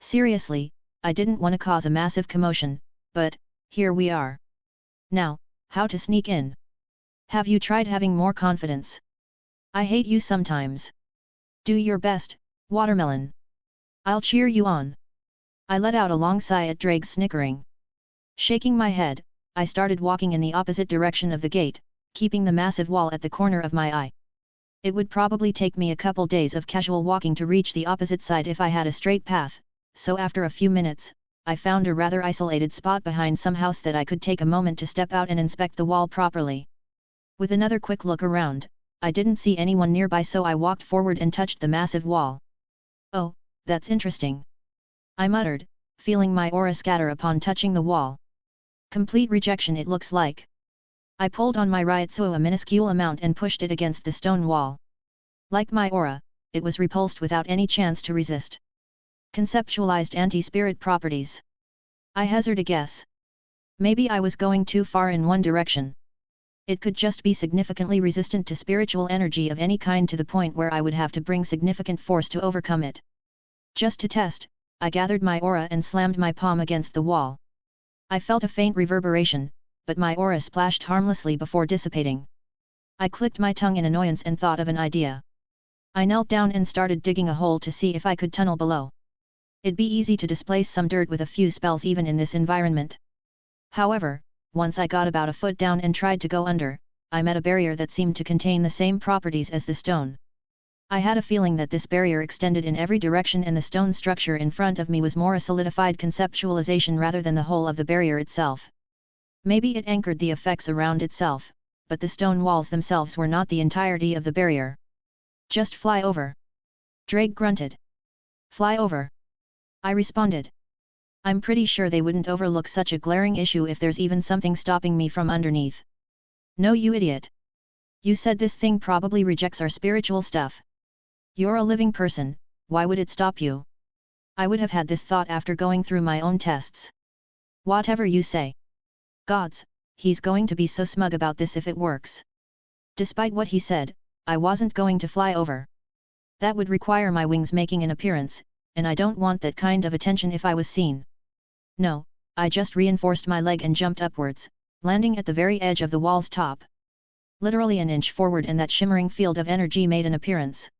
Seriously, I didn't want to cause a massive commotion, but, here we are. Now, how to sneak in? Have you tried having more confidence? I hate you sometimes. Do your best, Watermelon. I'll cheer you on. I let out a long sigh at Drake's snickering. Shaking my head, I started walking in the opposite direction of the gate, keeping the massive wall at the corner of my eye. It would probably take me a couple days of casual walking to reach the opposite side if I had a straight path, so after a few minutes, I found a rather isolated spot behind some house that I could take a moment to step out and inspect the wall properly. With another quick look around, I didn't see anyone nearby, so I walked forward and touched the massive wall. Oh, that's interesting. I muttered, feeling my aura scatter upon touching the wall. Complete rejection it looks like. I pulled on my Ryotsuo a minuscule amount and pushed it against the stone wall. Like my aura, it was repulsed without any chance to resist. Conceptualized anti-spirit properties. I hazard a guess. Maybe I was going too far in one direction. It could just be significantly resistant to spiritual energy of any kind to the point where I would have to bring significant force to overcome it. Just to test, I gathered my aura and slammed my palm against the wall. I felt a faint reverberation, but my aura splashed harmlessly before dissipating. I clicked my tongue in annoyance and thought of an idea. I knelt down and started digging a hole to see if I could tunnel below. It'd be easy to displace some dirt with a few spells even in this environment. However, once I got about a foot down and tried to go under, I met a barrier that seemed to contain the same properties as the stone. I had a feeling that this barrier extended in every direction and the stone structure in front of me was more a solidified conceptualization rather than the whole of the barrier itself. Maybe it anchored the effects around itself, but the stone walls themselves were not the entirety of the barrier. Just fly over. Drake grunted. Fly over. I responded. I'm pretty sure they wouldn't overlook such a glaring issue if there's even something stopping me from underneath. No, you idiot. You said this thing probably rejects our spiritual stuff. You're a living person, why would it stop you? I would have had this thought after going through my own tests. Whatever you say. Gods, he's going to be so smug about this if it works. Despite what he said, I wasn't going to fly over. That would require my wings making an appearance, and I don't want that kind of attention if I was seen. No, I just reinforced my leg and jumped upwards, landing at the very edge of the wall's top. Literally an inch forward and that shimmering field of energy made an appearance.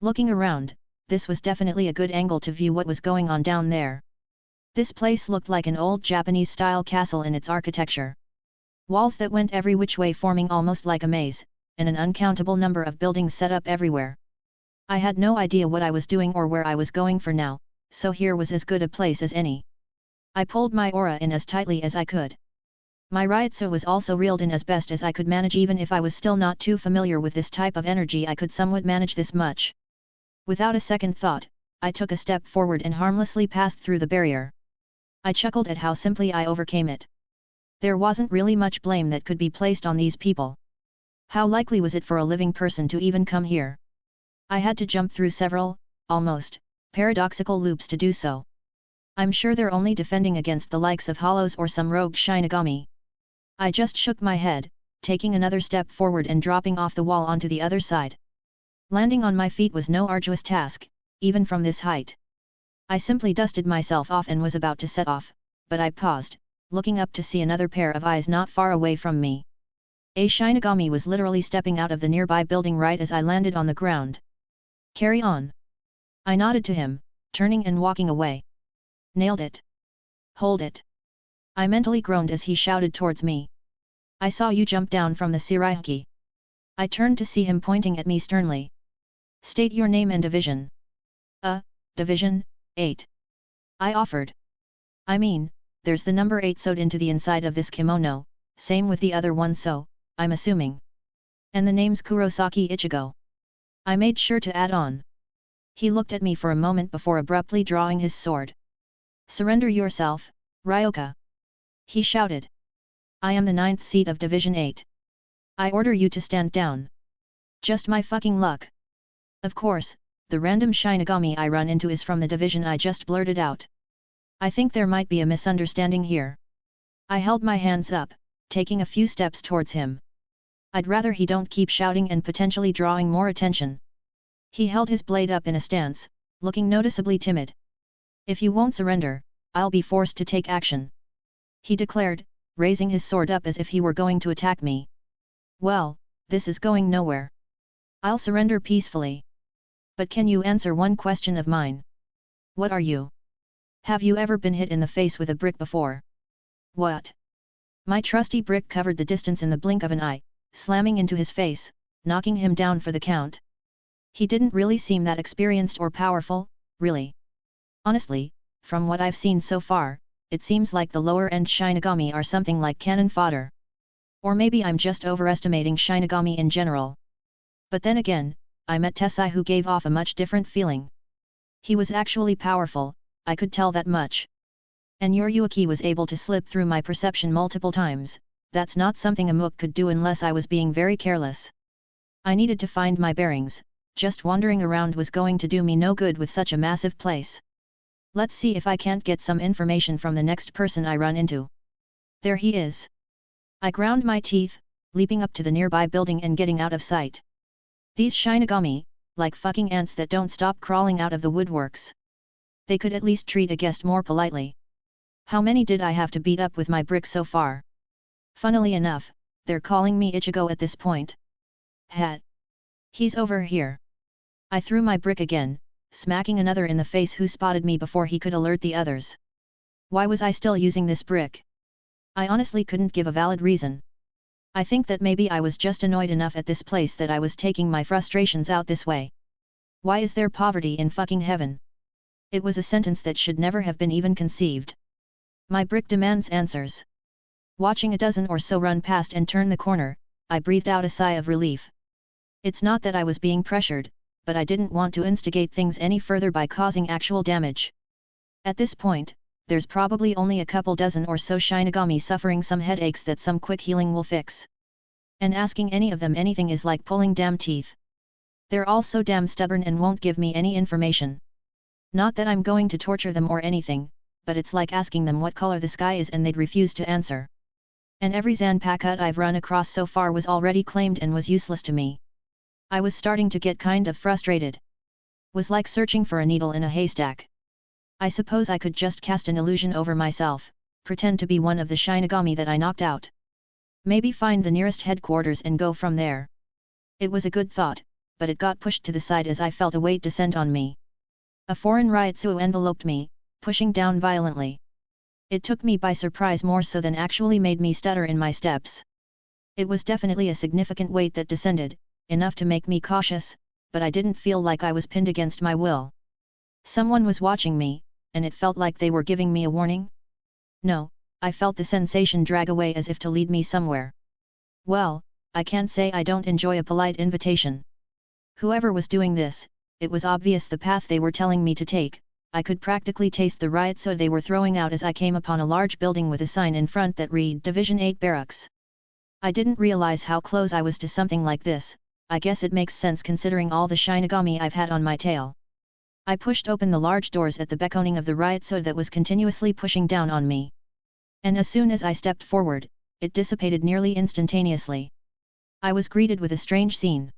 Looking around, this was definitely a good angle to view what was going on down there. This place looked like an old Japanese-style castle in its architecture. Walls that went every which way forming almost like a maze, and an uncountable number of buildings set up everywhere. I had no idea what I was doing or where I was going for now, so here was as good a place as any. I pulled my aura in as tightly as I could. My Ryotsu was also reeled in as best as I could manage. Even if I was still not too familiar with this type of energy, I could somewhat manage this much. Without a second thought, I took a step forward and harmlessly passed through the barrier. I chuckled at how simply I overcame it. There wasn't really much blame that could be placed on these people. How likely was it for a living person to even come here? I had to jump through several, almost, paradoxical loops to do so. I'm sure they're only defending against the likes of Hollows or some rogue Shinigami. I just shook my head, taking another step forward and dropping off the wall onto the other side. Landing on my feet was no arduous task, even from this height. I simply dusted myself off and was about to set off, but I paused, looking up to see another pair of eyes not far away from me. A Shinigami was literally stepping out of the nearby building right as I landed on the ground. Carry on. I nodded to him, turning and walking away. Nailed it. Hold it. I mentally groaned as he shouted towards me. I saw you jump down from the Siraiki. I turned to see him pointing at me sternly. State your name and division. Division 8. I offered. I mean, there's the number 8 sewed into the inside of this kimono, same with the other one, so, I'm assuming. And the name's Kurosaki Ichigo. I made sure to add on. He looked at me for a moment before abruptly drawing his sword. Surrender yourself, Ryoka! He shouted. I am the 9th seat of Division 8. I order you to stand down. Just my fucking luck. Of course, the random Shinigami I run into is from the division I just blurted out. I think there might be a misunderstanding here. I held my hands up, taking a few steps towards him. I'd rather he don't keep shouting and potentially drawing more attention. He held his blade up in a stance, looking noticeably timid. If you won't surrender, I'll be forced to take action. He declared, raising his sword up as if he were going to attack me. Well, this is going nowhere. I'll surrender peacefully. But can you answer one question of mine? What are you? Have you ever been hit in the face with a brick before? What? My trusty brick covered the distance in the blink of an eye, slamming into his face, knocking him down for the count. He didn't really seem that experienced or powerful, really. Honestly, from what I've seen so far, it seems like the lower-end Shinigami are something like cannon fodder. Or maybe I'm just overestimating Shinigami in general. But then again, I met Tessai who gave off a much different feeling. He was actually powerful, I could tell that much. And your Yuaki was able to slip through my perception multiple times, that's not something a mook could do unless I was being very careless. I needed to find my bearings, just wandering around was going to do me no good with such a massive place. Let's see if I can't get some information from the next person I run into. There he is. I ground my teeth, leaping up to the nearby building and getting out of sight. These Shinigami, like fucking ants that don't stop crawling out of the woodworks. They could at least treat a guest more politely. How many did I have to beat up with my brick so far? Funnily enough, they're calling me Ichigo at this point. Hat. He's over here. I threw my brick again, smacking another in the face who spotted me before he could alert the others. Why was I still using this brick? I honestly couldn't give a valid reason. I think that maybe I was just annoyed enough at this place that I was taking my frustrations out this way. Why is there poverty in fucking heaven? It was a sentence that should never have been even conceived. My brick demands answers. Watching a dozen or so run past and turn the corner, I breathed out a sigh of relief. It's not that I was being pressured, but I didn't want to instigate things any further by causing actual damage. At this point, there's probably only a couple dozen or so Shinigami suffering some headaches that some quick healing will fix. And asking any of them anything is like pulling damn teeth. They're all so damn stubborn and won't give me any information. Not that I'm going to torture them or anything, but it's like asking them what color the sky is and they'd refuse to answer. And every Zanpakuto I've run across so far was already claimed and was useless to me. I was starting to get kind of frustrated. Was like searching for a needle in a haystack. I suppose I could just cast an illusion over myself, pretend to be one of the Shinigami that I knocked out. Maybe find the nearest headquarters and go from there. It was a good thought, but it got pushed to the side as I felt a weight descend on me. A foreign Ryutsu enveloped me, pushing down violently. It took me by surprise more so than actually made me stutter in my steps. It was definitely a significant weight that descended, enough to make me cautious, but I didn't feel like I was pinned against my will. Someone was watching me, and it felt like they were giving me a warning? No, I felt the sensation drag away as if to lead me somewhere. Well, I can't say I don't enjoy a polite invitation. Whoever was doing this, it was obvious the path they were telling me to take. I could practically taste the ryutsu they were throwing out as I came upon a large building with a sign in front that read Division 8 Barracks. I didn't realize how close I was to something like this. I guess it makes sense considering all the Shinigami I've had on my tail. I pushed open the large doors at the beckoning of the ryutsu that was continuously pushing down on me. And as soon as I stepped forward, it dissipated nearly instantaneously. I was greeted with a strange scene.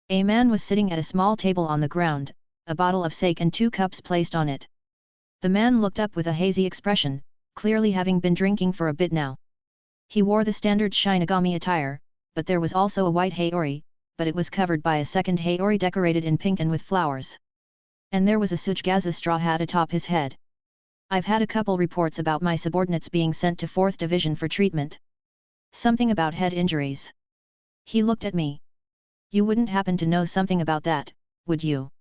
A man was sitting at a small table on the ground, a bottle of sake and 2 cups placed on it. The man looked up with a hazy expression, clearly having been drinking for a bit now. He wore the standard Shinigami attire, but there was also a white haori, but it was covered by a second haori decorated in pink and with flowers. And there was a Tsuchigaza straw hat atop his head. I've had a couple reports about my subordinates being sent to 4th Division for treatment. Something about head injuries. He looked at me. You wouldn't happen to know something about that, would you?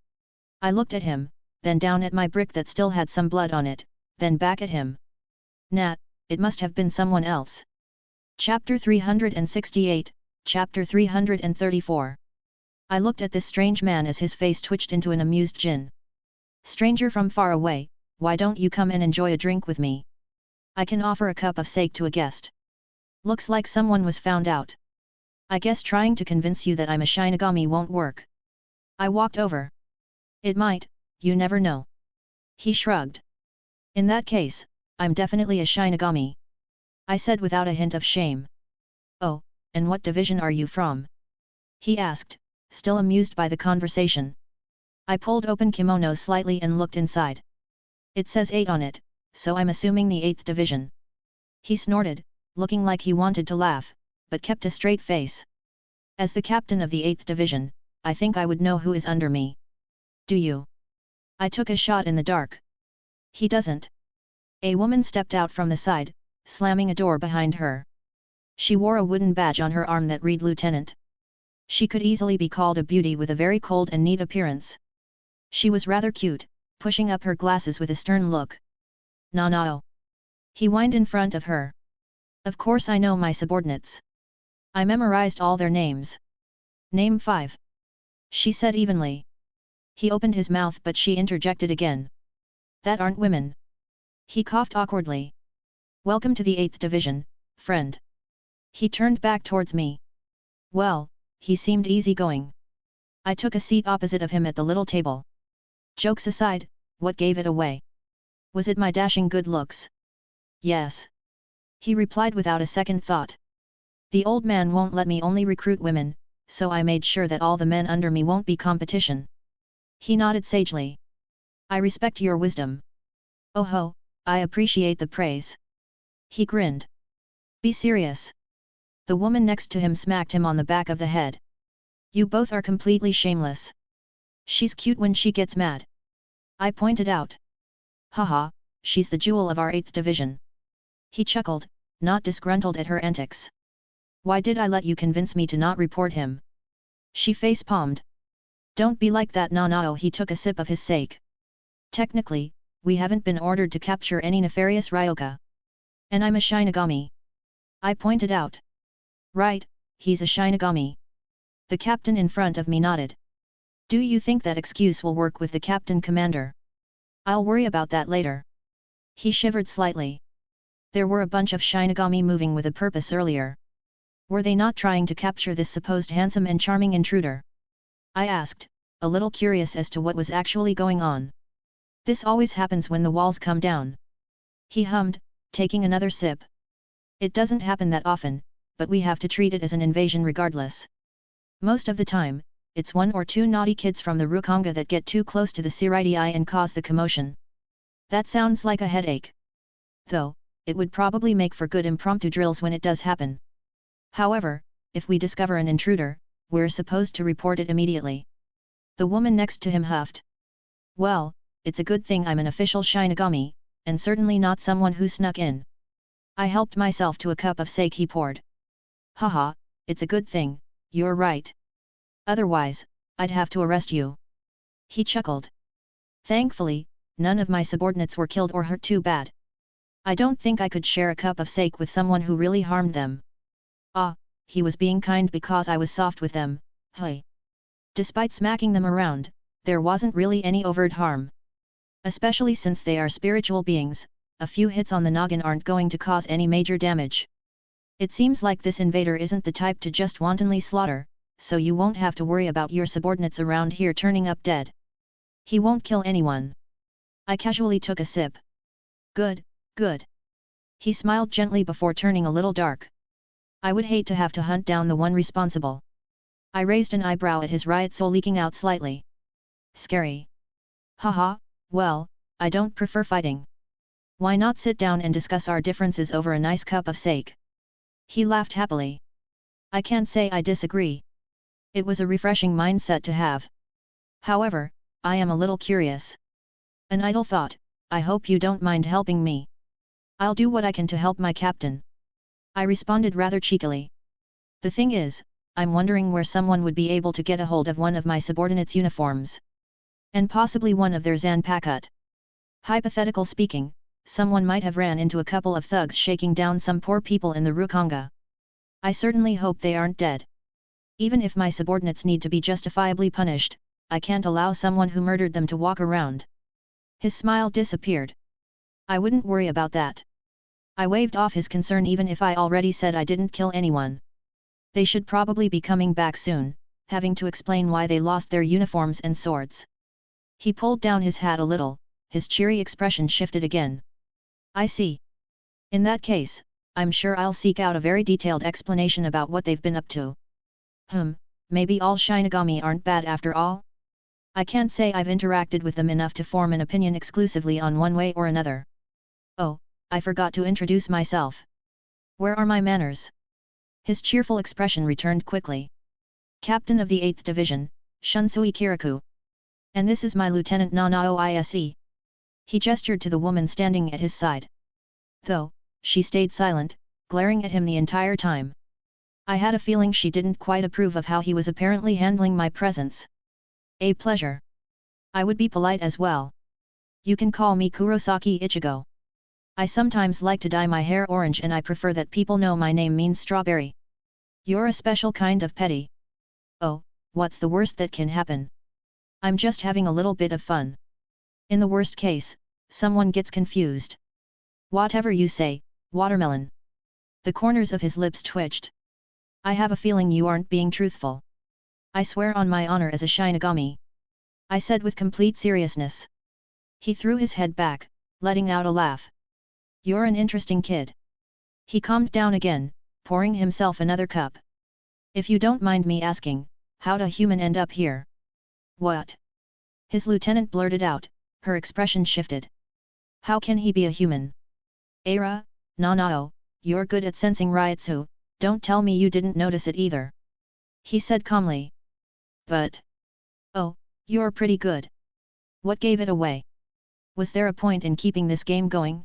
I looked at him, then down at my brick that still had some blood on it, then back at him. Nah, it must have been someone else. Chapter 368, Chapter 334. I looked at this strange man as his face twitched into an amused grin. Stranger from far away, why don't you come and enjoy a drink with me? I can offer a cup of sake to a guest. Looks like someone was found out. I guess trying to convince you that I'm a Shinigami won't work. I walked over. It might, you never know. He shrugged. In that case, I'm definitely a Shinigami. I said without a hint of shame. Oh, and what division are you from? He asked, still amused by the conversation. I pulled open kimono slightly and looked inside. It says 8 on it, so I'm assuming the 8th Division. He snorted, looking like he wanted to laugh, but kept a straight face. As the captain of the 8th Division, I think I would know who is under me. Do you? I took a shot in the dark. He doesn't. A woman stepped out from the side, slamming a door behind her. She wore a wooden badge on her arm that read Lieutenant. She could easily be called a beauty with a very cold and neat appearance. She was rather cute, pushing up her glasses with a stern look. "No." He whined in front of her. "Of course I know my subordinates. I memorized all their names." "Name 5. She said evenly. He opened his mouth but she interjected again. "That aren't women." He coughed awkwardly. "Welcome to the 8th Division, friend." He turned back towards me. Well, he seemed easygoing. I took a seat opposite of him at the little table. Jokes aside, what gave it away? Was it my dashing good looks? Yes. He replied without a second thought. The old man won't let me only recruit women, so I made sure that all the men under me won't be competition. He nodded sagely. I respect your wisdom. Oh ho, I appreciate the praise. He grinned. Be serious. The woman next to him smacked him on the back of the head. You both are completely shameless. She's cute when she gets mad. I pointed out. Haha, she's the jewel of our 8th Division. He chuckled, not disgruntled at her antics. Why did I let you convince me to not report him? She face-palmed. Don't be like that Nanao. He took a sip of his sake. Technically, we haven't been ordered to capture any nefarious Ryoka. And I'm a Shinigami. I pointed out. Right, he's a Shinigami. The captain in front of me nodded. Do you think that excuse will work with the captain commander? I'll worry about that later. He shivered slightly. There were a bunch of Shinigami moving with a purpose earlier. Were they not trying to capture this supposed handsome and charming intruder? I asked, a little curious as to what was actually going on. This always happens when the walls come down. He hummed, taking another sip. It doesn't happen that often, but we have to treat it as an invasion regardless. Most of the time, it's 1 or 2 naughty kids from the Rukanga that get too close to the Siraidii and cause the commotion. That sounds like a headache. Though, it would probably make for good impromptu drills when it does happen. However, if we discover an intruder, we're supposed to report it immediately. The woman next to him huffed. Well, it's a good thing I'm an official Shinigami, and certainly not someone who snuck in. I helped myself to a cup of sake he poured. Haha, it's a good thing, you're right. Otherwise, I'd have to arrest you. He chuckled. Thankfully, none of my subordinates were killed or hurt too bad. I don't think I could share a cup of sake with someone who really harmed them. Ah, he was being kind because I was soft with them, hey. Despite smacking them around, there wasn't really any overt harm. Especially since they are spiritual beings, a few hits on the noggin aren't going to cause any major damage. It seems like this invader isn't the type to just wantonly slaughter, so you won't have to worry about your subordinates around here turning up dead. He won't kill anyone. I casually took a sip. Good, good. He smiled gently before turning a little dark. I would hate to have to hunt down the one responsible. I raised an eyebrow at his riot soul leaking out slightly. Scary. Haha, well, I don't prefer fighting. Why not sit down and discuss our differences over a nice cup of sake? He laughed happily. I can't say I disagree. It was a refreshing mindset to have. However, I am a little curious. An idle thought, I hope you don't mind helping me. I'll do what I can to help my captain. I responded rather cheekily. The thing is, I'm wondering where someone would be able to get a hold of one of my subordinates' uniforms. And possibly one of their Zanpakut. Hypothetical speaking, someone might have ran into a couple of thugs shaking down some poor people in the Rukanga. I certainly hope they aren't dead. Even if my subordinates need to be justifiably punished, I can't allow someone who murdered them to walk around. His smile disappeared. I wouldn't worry about that. I waved off his concern even if I already said I didn't kill anyone. They should probably be coming back soon, having to explain why they lost their uniforms and swords. He pulled down his hat a little, his cheery expression shifted again. I see. In that case, I'm sure I'll seek out a very detailed explanation about what they've been up to. Maybe all Shinigami aren't bad after all? I can't say I've interacted with them enough to form an opinion exclusively on one way or another. Oh, I forgot to introduce myself. Where are my manners? His cheerful expression returned quickly. Captain of the 8th Division, Shunsui Kirikou. And this is my Lieutenant Nanao Ise. He gestured to the woman standing at his side. Though, she stayed silent, glaring at him the entire time. I had a feeling she didn't quite approve of how he was apparently handling my presence. A pleasure. I would be polite as well. You can call me Kurosaki Ichigo. I sometimes like to dye my hair orange and I prefer that people know my name means strawberry. You're a special kind of petty. Oh, what's the worst that can happen? I'm just having a little bit of fun. In the worst case, someone gets confused. Whatever you say, watermelon. The corners of his lips twitched. I have a feeling you aren't being truthful. I swear on my honor as a Shinigami. I said with complete seriousness. He threw his head back, letting out a laugh. You're an interesting kid. He calmed down again, pouring himself another cup. If you don't mind me asking, how'd a human end up here? What? His lieutenant blurted out, her expression shifted. How can he be a human? Aira, Nanao, you're good at sensing Ryutsu, don't tell me you didn't notice it either. He said calmly. But... Oh, you're pretty good. What gave it away? Was there a point in keeping this game going?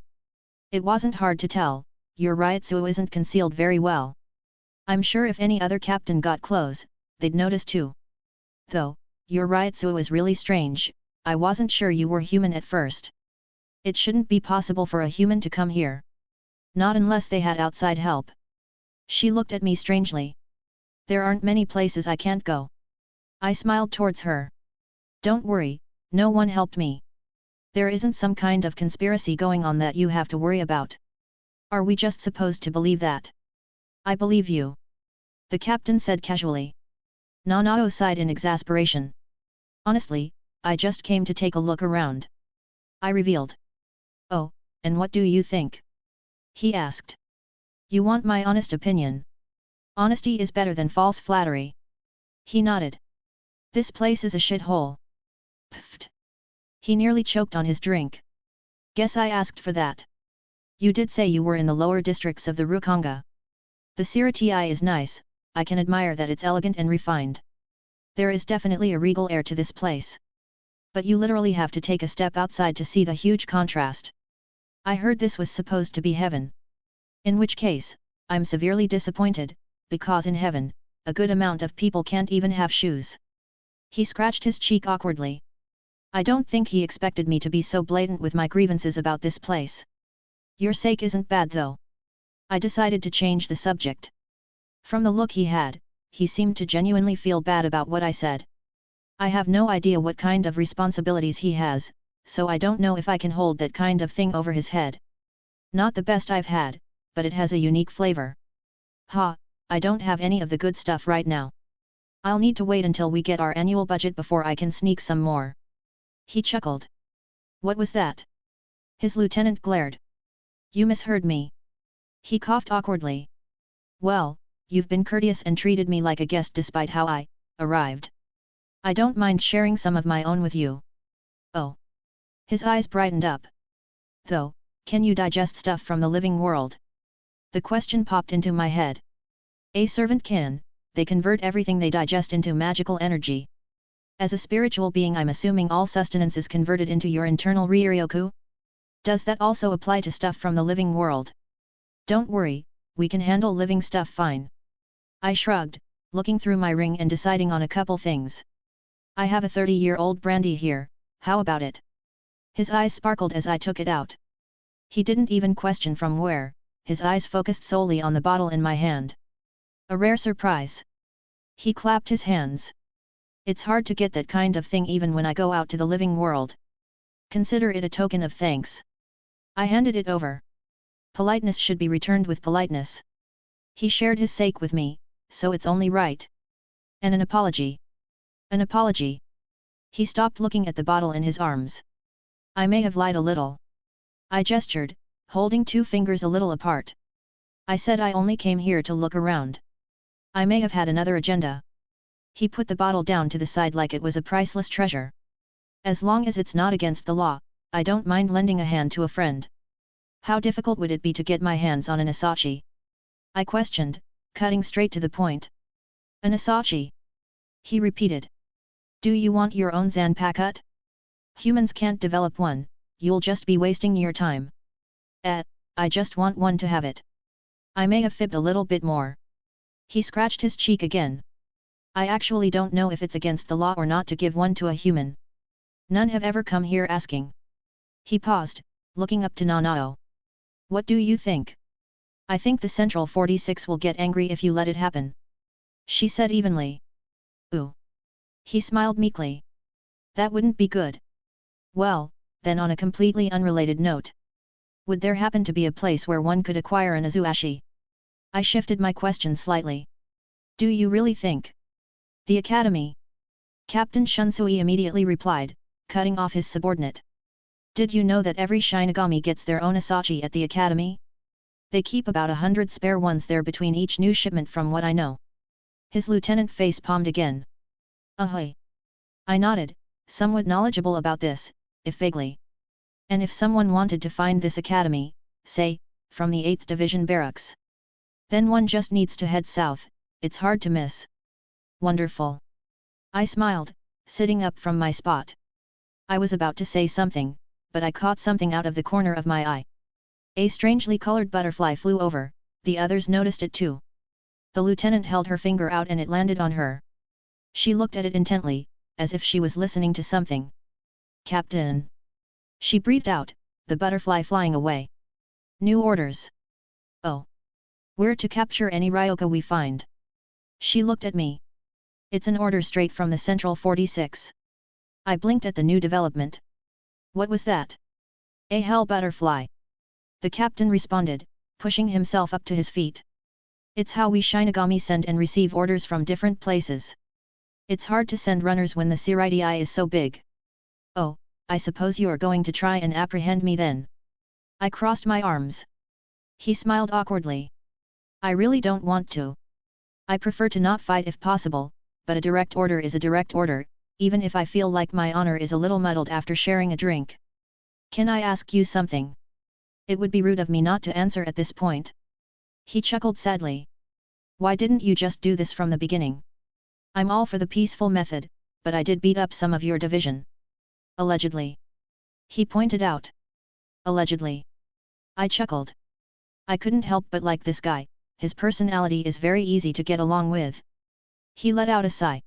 It wasn't hard to tell, your Ryutsu isn't concealed very well. I'm sure if any other captain got close, they'd notice too. Though, your Ryutsu is really strange, I wasn't sure you were human at first. It shouldn't be possible for a human to come here. Not unless they had outside help. She looked at me strangely. There aren't many places I can't go. I smiled towards her. Don't worry, no one helped me. There isn't some kind of conspiracy going on that you have to worry about. Are we just supposed to believe that? I believe you. The captain said casually. Nanao sighed in exasperation. Honestly, I just came to take a look around. I revealed. Oh, and what do you think? He asked. You want my honest opinion? Honesty is better than false flattery. He nodded. This place is a shithole. Pfft. He nearly choked on his drink. Guess I asked for that. You did say you were in the lower districts of the Rukanga. The Siratii is nice, I can admire that it's elegant and refined. There is definitely a regal air to this place. But you literally have to take a step outside to see the huge contrast. I heard this was supposed to be heaven. In which case, I'm severely disappointed, because in heaven, a good amount of people can't even have shoes. He scratched his cheek awkwardly. I don't think he expected me to be so blatant with my grievances about this place. Your sake isn't bad though. I decided to change the subject. From the look he had, he seemed to genuinely feel bad about what I said. I have no idea what kind of responsibilities he has, so I don't know if I can hold that kind of thing over his head. Not the best I've had, but it has a unique flavor. Ha, I don't have any of the good stuff right now. I'll need to wait until we get our annual budget before I can sneak some more. He chuckled. What was that? His lieutenant glared. You misheard me. He coughed awkwardly. Well, you've been courteous and treated me like a guest despite how I arrived. I don't mind sharing some of my own with you. Oh. His eyes brightened up. Though, can you digest stuff from the living world? The question popped into my head. A servant can, they convert everything they digest into magical energy. As a spiritual being I'm assuming all sustenance is converted into your internal Ryoryoku? Does that also apply to stuff from the living world? Don't worry, we can handle living stuff fine. I shrugged, looking through my ring and deciding on a couple things. I have a 30-year-old brandy here, how about it? His eyes sparkled as I took it out. He didn't even question from where, his eyes focused solely on the bottle in my hand. A rare surprise. He clapped his hands. It's hard to get that kind of thing even when I go out to the living world. Consider it a token of thanks. I handed it over. Politeness should be returned with politeness. He shared his sake with me, so it's only right. And an apology. An apology. He stopped looking at the bottle in his arms. I may have lied a little. I gestured, holding two fingers a little apart. I said I only came here to look around. I may have had another agenda. He put the bottle down to the side like it was a priceless treasure. As long as it's not against the law, I don't mind lending a hand to a friend. How difficult would it be to get my hands on an Asachi? I questioned, cutting straight to the point. An Asachi? He repeated. Do you want your own Zanpakuto? Humans can't develop one, you'll just be wasting your time. I just want one to have it. I may have fibbed a little bit more. He scratched his cheek again. I actually don't know if it's against the law or not to give one to a human. None have ever come here asking. He paused, looking up to Nanao. What do you think? I think the Central 46 will get angry if you let it happen. She said evenly. Ooh. He smiled meekly. That wouldn't be good. Well, then on a completely unrelated note. Would there happen to be a place where one could acquire an Azuashi? I shifted my question slightly. Do you really think? The Academy. Captain Shunsui immediately replied, cutting off his subordinate. Did you know that every Shinigami gets their own Asachi at the Academy? They keep about 100 spare ones there between each new shipment from what I know. His lieutenant face palmed again. Ahoy! I nodded, somewhat knowledgeable about this, if vaguely. And if someone wanted to find this academy, say, from the 8th Division barracks, then one just needs to head south, it's hard to miss. Wonderful. I smiled, sitting up from my spot. I was about to say something, but I caught something out of the corner of my eye. A strangely colored butterfly flew over, the others noticed it too. The lieutenant held her finger out and it landed on her. She looked at it intently, as if she was listening to something. Captain! She breathed out, the butterfly flying away. New orders. Oh. We're to capture any Ryoka we find. She looked at me. It's an order straight from the Central 46. I blinked at the new development. What was that? A hell butterfly. The captain responded, pushing himself up to his feet. It's how we Shinigami send and receive orders from different places. It's hard to send runners when the Siridi is so big. Oh, I suppose you are going to try and apprehend me then. I crossed my arms. He smiled awkwardly. I really don't want to. I prefer to not fight if possible, but a direct order is a direct order, even if I feel like my honor is a little muddled after sharing a drink. Can I ask you something? It would be rude of me not to answer at this point. He chuckled sadly. Why didn't you just do this from the beginning? I'm all for the peaceful method, but I did beat up some of your division. Allegedly. He pointed out. Allegedly. I chuckled. I couldn't help but like this guy, his personality is very easy to get along with. He let out a sigh.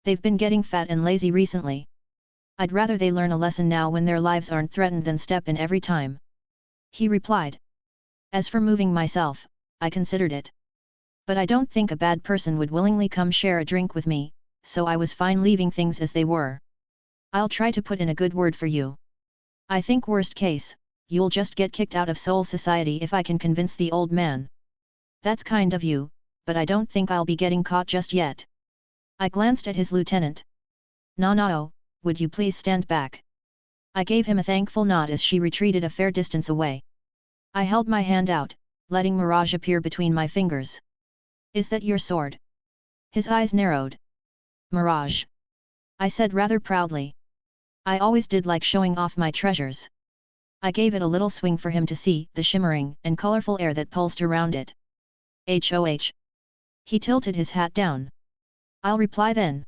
They've been getting fat and lazy recently. I'd rather they learn a lesson now when their lives aren't threatened than step in every time. He replied. As for moving myself, I considered it. But I don't think a bad person would willingly come share a drink with me, so I was fine leaving things as they were. I'll try to put in a good word for you. I think worst case, you'll just get kicked out of Soul Society if I can convince the old man. That's kind of you, but I don't think I'll be getting caught just yet. I glanced at his lieutenant. Nanao, would you please stand back? I gave him a thankful nod as she retreated a fair distance away. I held my hand out, letting Mirage appear between my fingers. Is that your sword? His eyes narrowed. Mirage. I said rather proudly. I always did like showing off my treasures. I gave it a little swing for him to see the shimmering and colorful air that pulsed around it. HOH. He tilted his hat down. I'll reply then.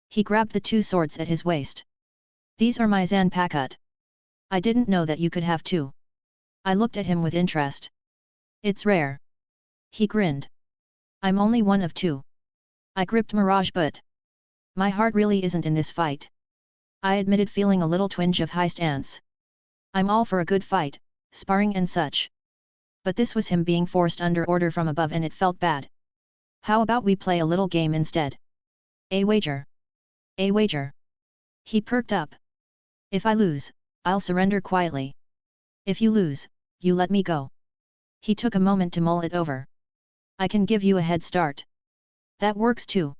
He grabbed the two swords at his waist. These are my Zanpakuto. I didn't know that you could have two. I looked at him with interest. It's rare. He grinned. I'm only one of two. I gripped Mirage, but my heart really isn't in this fight. I admitted, feeling a little twinge of high stance. I'm all for a good fight, sparring and such. But this was him being forced under order from above, and it felt bad. How about we play a little game instead? A wager. A wager. He perked up. If I lose, I'll surrender quietly. If you lose, you let me go. He took a moment to mull it over. I can give you a head start. That works too.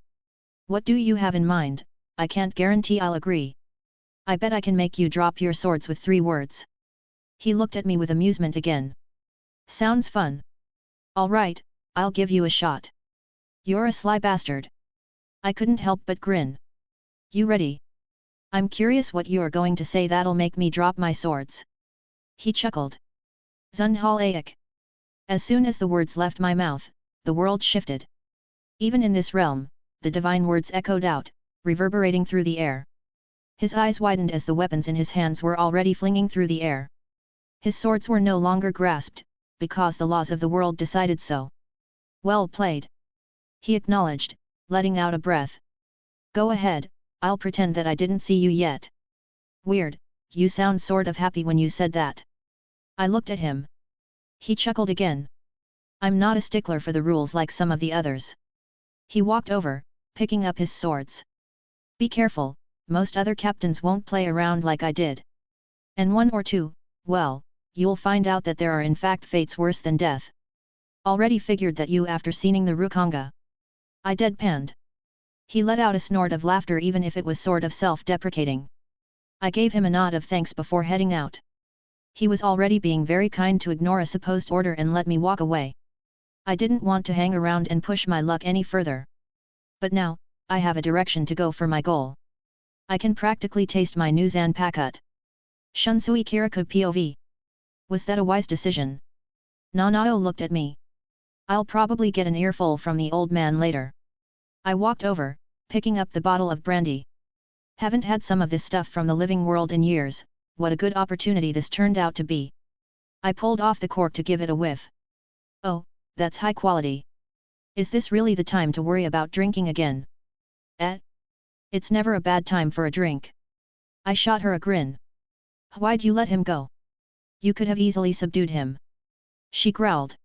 What do you have in mind? I can't guarantee I'll agree. I bet I can make you drop your swords with 3 words. He looked at me with amusement again. Sounds fun. All right, I'll give you a shot. You're a sly bastard. I couldn't help but grin. You ready? I'm curious what you're going to say that'll make me drop my swords. He chuckled. Zunhalayak. As soon as the words left my mouth, the world shifted. Even in this realm, the divine words echoed out, reverberating through the air. His eyes widened as the weapons in his hands were already flinging through the air. His swords were no longer grasped, because the laws of the world decided so. Well played. He acknowledged, letting out a breath. Go ahead, I'll pretend that I didn't see you yet. Weird, you sound sort of happy when you said that. I looked at him. He chuckled again. I'm not a stickler for the rules like some of the others. He walked over, picking up his swords. Be careful, most other captains won't play around like I did. And 1 or 2, well, you'll find out that there are in fact fates worse than death. Already figured that you after seeing the Rukanga. I deadpanned. He let out a snort of laughter, even if it was sort of self-deprecating. I gave him a nod of thanks before heading out. He was already being very kind to ignore a supposed order and let me walk away. I didn't want to hang around and push my luck any further. But now, I have a direction to go for my goal. I can practically taste my new Zanpakutt. Shunsui Kiraku POV. Was that a wise decision? Nanao looked at me. I'll probably get an earful from the old man later. I walked over, picking up the bottle of brandy. Haven't had some of this stuff from the living world in years. What a good opportunity this turned out to be. I pulled off the cork to give it a whiff. Oh, that's high quality. Is this really the time to worry about drinking again? It's never a bad time for a drink. I shot her a grin. Why'd you let him go? You could have easily subdued him. She growled.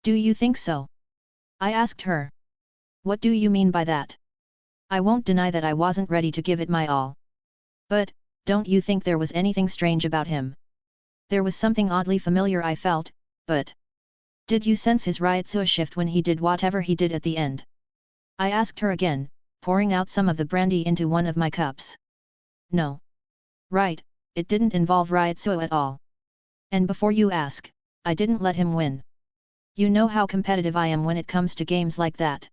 Do you think so? I asked her. What do you mean by that? I won't deny that I wasn't ready to give it my all. But, don't you think there was anything strange about him? There was something oddly familiar I felt, but... Did you sense his Ryutsu shift when he did whatever he did at the end? I asked her again, pouring out some of the brandy into one of my cups. No. Right, it didn't involve Ryutsu at all. And before you ask, I didn't let him win. You know how competitive I am when it comes to games like that.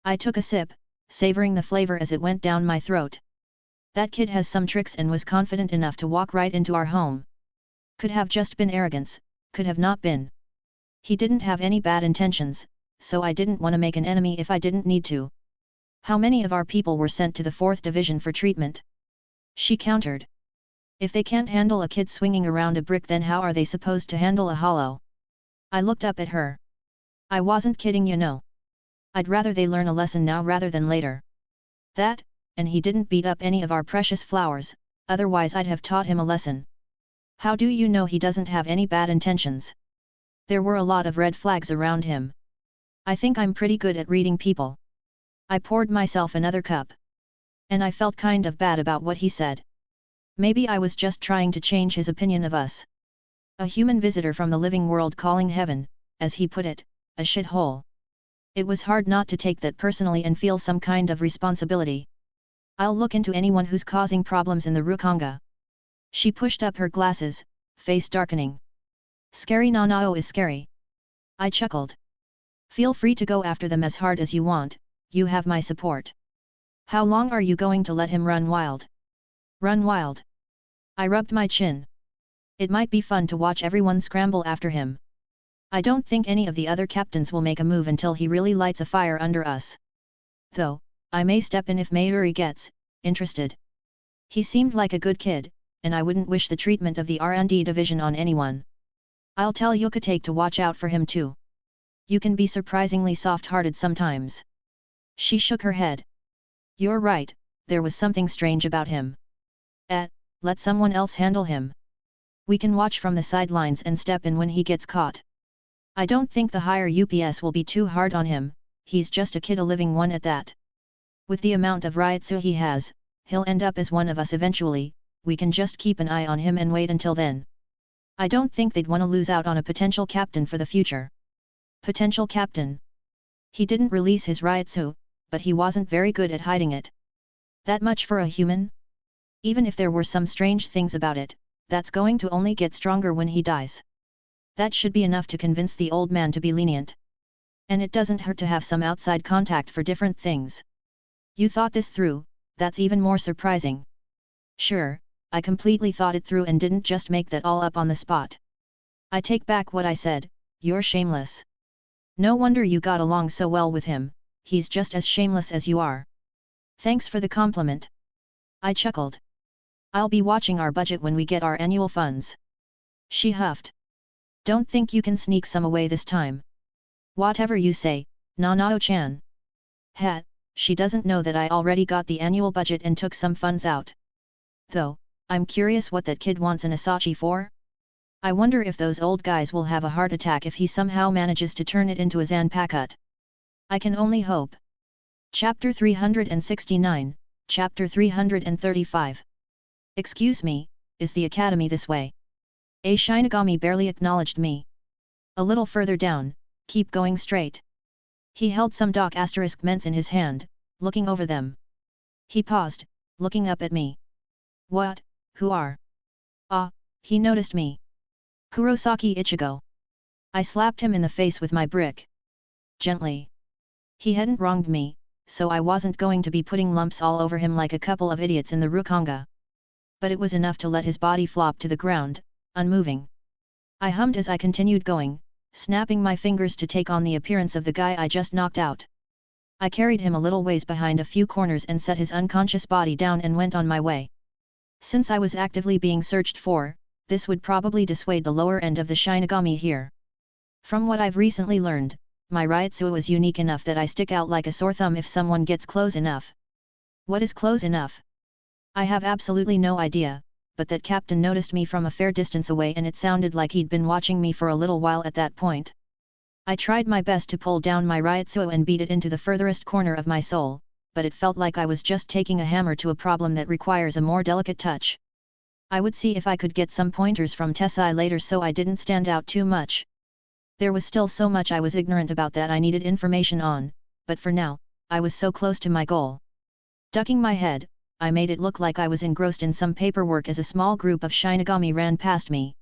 I took a sip, savoring the flavor as it went down my throat. That kid has some tricks and was confident enough to walk right into our home. Could have just been arrogance, could have not been. He didn't have any bad intentions, so I didn't want to make an enemy if I didn't need to. How many of our people were sent to the 4th Division for treatment? She countered. If they can't handle a kid swinging around a brick, then how are they supposed to handle a hollow? I looked up at her. I wasn't kidding, you know. I'd rather they learn a lesson now rather than later. That, and he didn't beat up any of our precious flowers, otherwise I'd have taught him a lesson. How do you know he doesn't have any bad intentions? There were a lot of red flags around him. I think I'm pretty good at reading people. I poured myself another cup. And I felt kind of bad about what he said. Maybe I was just trying to change his opinion of us. A human visitor from the living world calling heaven, as he put it, a shithole. It was hard not to take that personally and feel some kind of responsibility. I'll look into anyone who's causing problems in the Rukanga. She pushed up her glasses, face darkening. Scary Nanao is scary. I chuckled. Feel free to go after them as hard as you want, you have my support. How long are you going to let him run wild? Run wild? I rubbed my chin. It might be fun to watch everyone scramble after him. I don't think any of the other captains will make a move until he really lights a fire under us. Though, I may step in if Mayuri gets interested. He seemed like a good kid, and I wouldn't wish the treatment of the R&D division on anyone. I'll tell Yucatake to watch out for him too. You can be surprisingly soft-hearted sometimes. She shook her head. You're right, there was something strange about him. Let someone else handle him. We can watch from the sidelines and step in when he gets caught. I don't think the higher UPS will be too hard on him, he's just a kid, a living one at that. With the amount of Ryutsu he has, he'll end up as one of us eventually, we can just keep an eye on him and wait until then. I don't think they'd want to lose out on a potential captain for the future. Potential captain. He didn't release his Ryutsu, but he wasn't very good at hiding it. That much for a human? Even if there were some strange things about it, that's going to only get stronger when he dies. That should be enough to convince the old man to be lenient. And it doesn't hurt to have some outside contact for different things. You thought this through, that's even more surprising. Sure, I completely thought it through and didn't just make that all up on the spot. I take back what I said, you're shameless. No wonder you got along so well with him, he's just as shameless as you are. Thanks for the compliment. I chuckled. I'll be watching our budget when we get our annual funds. She huffed. Don't think you can sneak some away this time. Whatever you say, Nanao-chan. Hat, she doesn't know that I already got the annual budget and took some funds out. Though, I'm curious what that kid wants an Asachi for? I wonder if those old guys will have a heart attack if he somehow manages to turn it into a Zanpakuto. I can only hope. Chapter 369, Chapter 335. Excuse me, is the academy this way? A Shinigami barely acknowledged me. A little further down, keep going straight. He held some ments in his hand, looking over them. He paused, looking up at me. What, who are? Ah, he noticed me. Kurosaki Ichigo. I slapped him in the face with my brick. Gently. He hadn't wronged me, so I wasn't going to be putting lumps all over him like a couple of idiots in the Rukanga. But it was enough to let his body flop to the ground, unmoving. I hummed as I continued going, snapping my fingers to take on the appearance of the guy I just knocked out. I carried him a little ways behind a few corners and set his unconscious body down and went on my way. Since I was actively being searched for, this would probably dissuade the lower end of the Shinigami here. From what I've recently learned, my Ryutsu is unique enough that I stick out like a sore thumb if someone gets close enough. What is close enough? I have absolutely no idea, but that captain noticed me from a fair distance away and it sounded like he'd been watching me for a little while at that point. I tried my best to pull down my Ryutsu and beat it into the furthest corner of my soul, but it felt like I was just taking a hammer to a problem that requires a more delicate touch. I would see if I could get some pointers from Tessai later so I didn't stand out too much. There was still so much I was ignorant about that I needed information on, but for now, I was so close to my goal. Ducking my head, I made it look like I was engrossed in some paperwork as a small group of Shinigami ran past me.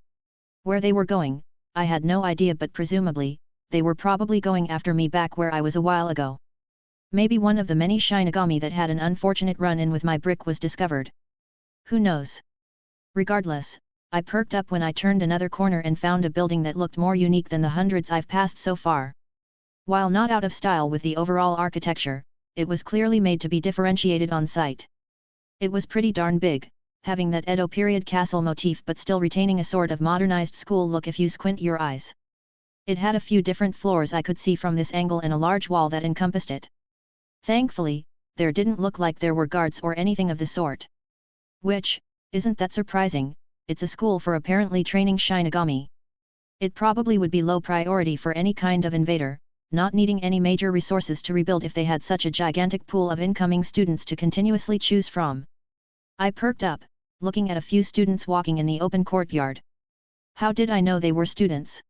Where they were going, I had no idea, but presumably, they were probably going after me back where I was a while ago. Maybe one of the many Shinigami that had an unfortunate run-in with my brick was discovered. Who knows? Regardless, I perked up when I turned another corner and found a building that looked more unique than the hundreds I've passed so far. While not out of style with the overall architecture, it was clearly made to be differentiated on site. It was pretty darn big, having that Edo period castle motif but still retaining a sort of modernized school look if you squint your eyes. It had a few different floors I could see from this angle and a large wall that encompassed it. Thankfully, there didn't look like there were guards or anything of the sort. Which, isn't that surprising, it's a school for apparently training Shinigami. It probably would be low priority for any kind of invader, not needing any major resources to rebuild if they had such a gigantic pool of incoming students to continuously choose from. I perked up, looking at a few students walking in the open courtyard. How did I know they were students?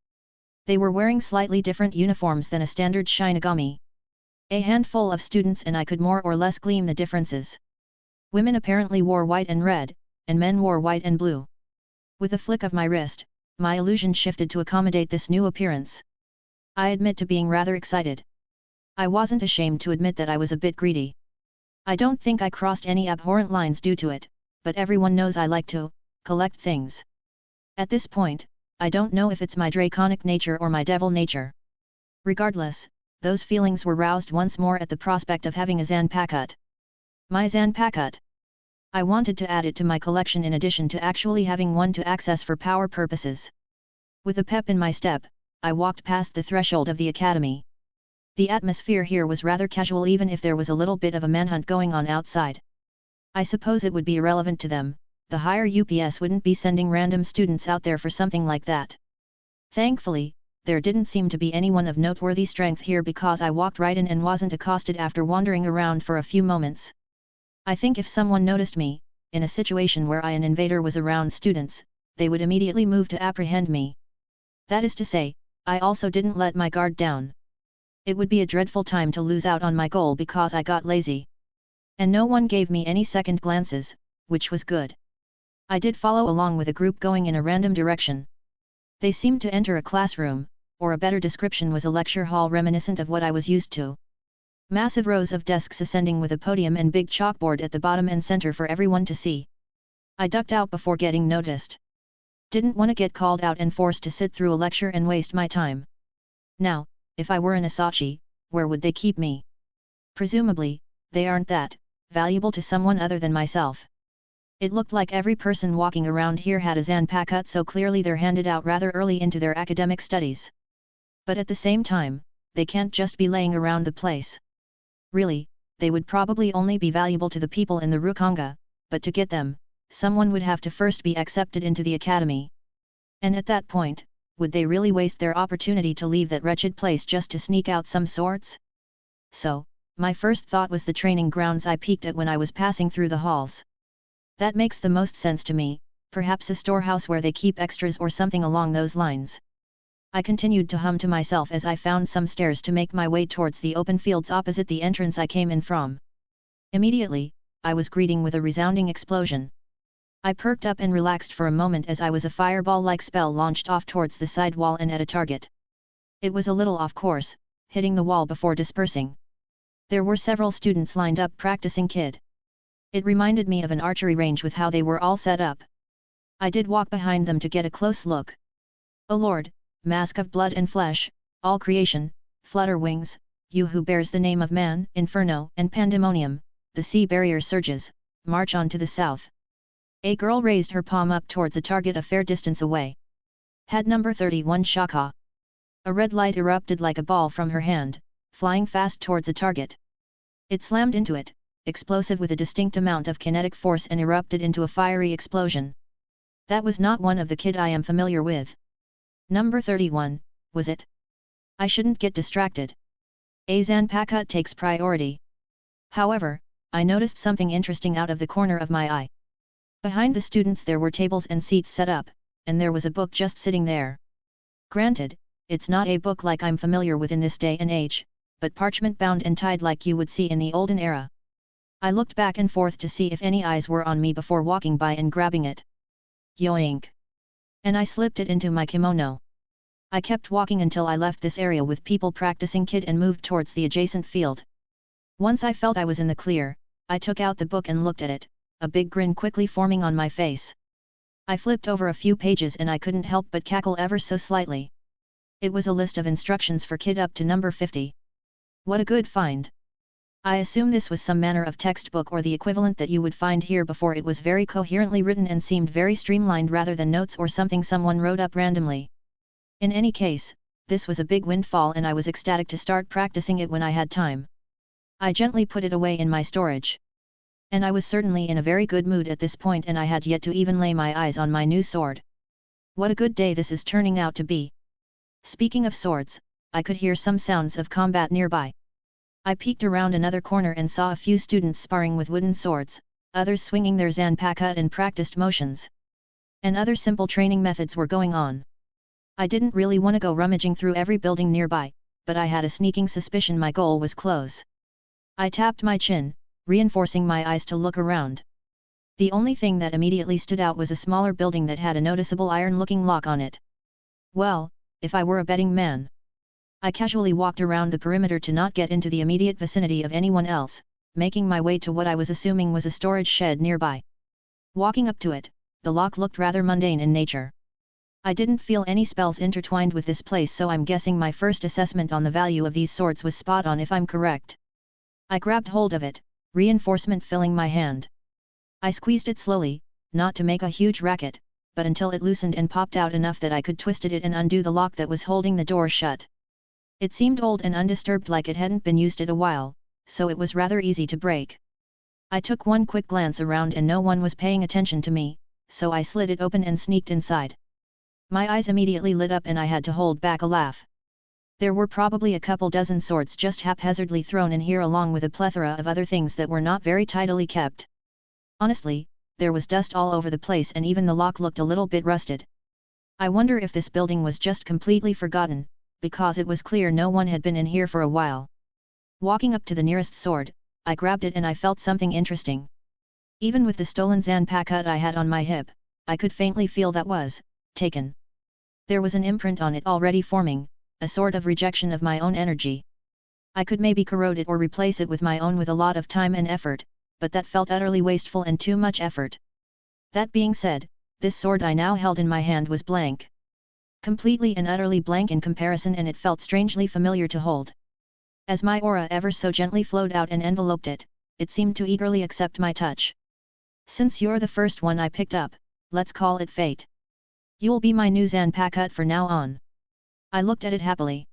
They were wearing slightly different uniforms than a standard Shinigami. A handful of students and I could more or less glean the differences. Women apparently wore white and red, and men wore white and blue. With a flick of my wrist, my illusion shifted to accommodate this new appearance. I admit to being rather excited. I wasn't ashamed to admit that I was a bit greedy. I don't think I crossed any abhorrent lines due to it, but everyone knows I like to collect things. At this point, I don't know if it's my draconic nature or my devil nature. Regardless, those feelings were roused once more at the prospect of having a Zanpakuto. My Zanpakuto. I wanted to add it to my collection in addition to actually having one to access for power purposes. With a pep in my step, I walked past the threshold of the academy. The atmosphere here was rather casual even if there was a little bit of a manhunt going on outside. I suppose it would be irrelevant to them, the higher UPS wouldn't be sending random students out there for something like that. Thankfully, there didn't seem to be anyone of noteworthy strength here because I walked right in and wasn't accosted after wandering around for a few moments. I think if someone noticed me, in a situation where an invader was around students, they would immediately move to apprehend me. That is to say, I also didn't let my guard down. It would be a dreadful time to lose out on my goal because I got lazy. And no one gave me any second glances, which was good. I did follow along with a group going in a random direction. They seemed to enter a classroom, or a better description was a lecture hall reminiscent of what I was used to. Massive rows of desks ascending with a podium and big chalkboard at the bottom and center for everyone to see. I ducked out before getting noticed. Didn't want to get called out and forced to sit through a lecture and waste my time. Now, if I were an Asachi, where would they keep me? Presumably, they aren't that valuable to someone other than myself. It looked like every person walking around here had a zanpakuto, so clearly they're handed out rather early into their academic studies. But at the same time, they can't just be laying around the place. Really, they would probably only be valuable to the people in the Rukanga, but to get them, someone would have to first be accepted into the academy. And at that point, would they really waste their opportunity to leave that wretched place just to sneak out some sorts? So, my first thought was the training grounds I peeked at when I was passing through the halls. That makes the most sense to me, perhaps a storehouse where they keep extras or something along those lines. I continued to hum to myself as I found some stairs to make my way towards the open fields opposite the entrance I came in from. Immediately, I was greeted with a resounding explosion. I perked up and relaxed for a moment as I was a fireball-like spell launched off towards the side wall and at a target. It was a little off course, hitting the wall before dispersing. There were several students lined up practicing kid. It reminded me of an archery range with how they were all set up. I did walk behind them to get a close look. O Lord, mask of blood and flesh, all creation, flutter wings, you who bears the name of man, inferno and pandemonium, the sea barrier surges, march on to the south. A girl raised her palm up towards a target a fair distance away. Had number 31 Shaka. A red light erupted like a ball from her hand, flying fast towards a target. It slammed into it, explosive with a distinct amount of kinetic force, and erupted into a fiery explosion. That was not one of the kid I am familiar with. Number 31, was it? I shouldn't get distracted. A zanpakuto takes priority. However, I noticed something interesting out of the corner of my eye. Behind the students there were tables and seats set up, and there was a book just sitting there. Granted, it's not a book like I'm familiar with in this day and age, but parchment bound and tied like you would see in the olden era. I looked back and forth to see if any eyes were on me before walking by and grabbing it. Yoink! And I slipped it into my kimono. I kept walking until I left this area with people practicing kid and moved towards the adjacent field. Once I felt I was in the clear, I took out the book and looked at it, a big grin quickly forming on my face. I flipped over a few pages and I couldn't help but cackle ever so slightly. It was a list of instructions for kid up to number 50. What a good find! I assume this was some manner of textbook or the equivalent that you would find here before. It was very coherently written and seemed very streamlined rather than notes or something someone wrote up randomly. In any case, this was a big windfall and I was ecstatic to start practicing it when I had time. I gently put it away in my storage. And I was certainly in a very good mood at this point, and I had yet to even lay my eyes on my new sword. What a good day this is turning out to be. Speaking of swords, I could hear some sounds of combat nearby. I peeked around another corner and saw a few students sparring with wooden swords, others swinging their zanpakuto in practiced motions. And other simple training methods were going on. I didn't really want to go rummaging through every building nearby, but I had a sneaking suspicion my goal was close. I tapped my chin, reinforcing my eyes to look around. The only thing that immediately stood out was a smaller building that had a noticeable iron-looking lock on it. Well, if I were a betting man. I casually walked around the perimeter to not get into the immediate vicinity of anyone else, making my way to what I was assuming was a storage shed nearby. Walking up to it, the lock looked rather mundane in nature. I didn't feel any spells intertwined with this place, so I'm guessing my first assessment on the value of these swords was spot on if I'm correct. I grabbed hold of it, reinforcement filling my hand. I squeezed it slowly, not to make a huge racket, but until it loosened and popped out enough that I could twist it and undo the lock that was holding the door shut. It seemed old and undisturbed, like it hadn't been used in a while, so it was rather easy to break. I took one quick glance around and no one was paying attention to me, so I slid it open and sneaked inside. My eyes immediately lit up and I had to hold back a laugh. There were probably a couple dozen swords just haphazardly thrown in here, along with a plethora of other things that were not very tidily kept. Honestly, there was dust all over the place and even the lock looked a little bit rusted. I wonder if this building was just completely forgotten, because it was clear no one had been in here for a while. Walking up to the nearest sword, I grabbed it and I felt something interesting. Even with the stolen Zanpakutt I had on my hip, I could faintly feel that was taken. There was an imprint on it already forming, a sort of rejection of my own energy. I could maybe corrode it or replace it with my own with a lot of time and effort, but that felt utterly wasteful and too much effort. That being said, this sword I now held in my hand was blank. Completely and utterly blank in comparison, and it felt strangely familiar to hold. As my aura ever so gently flowed out and enveloped it, it seemed to eagerly accept my touch. Since you're the first one I picked up, let's call it fate. You'll be my new Zanpakutt for now on. I looked at it happily.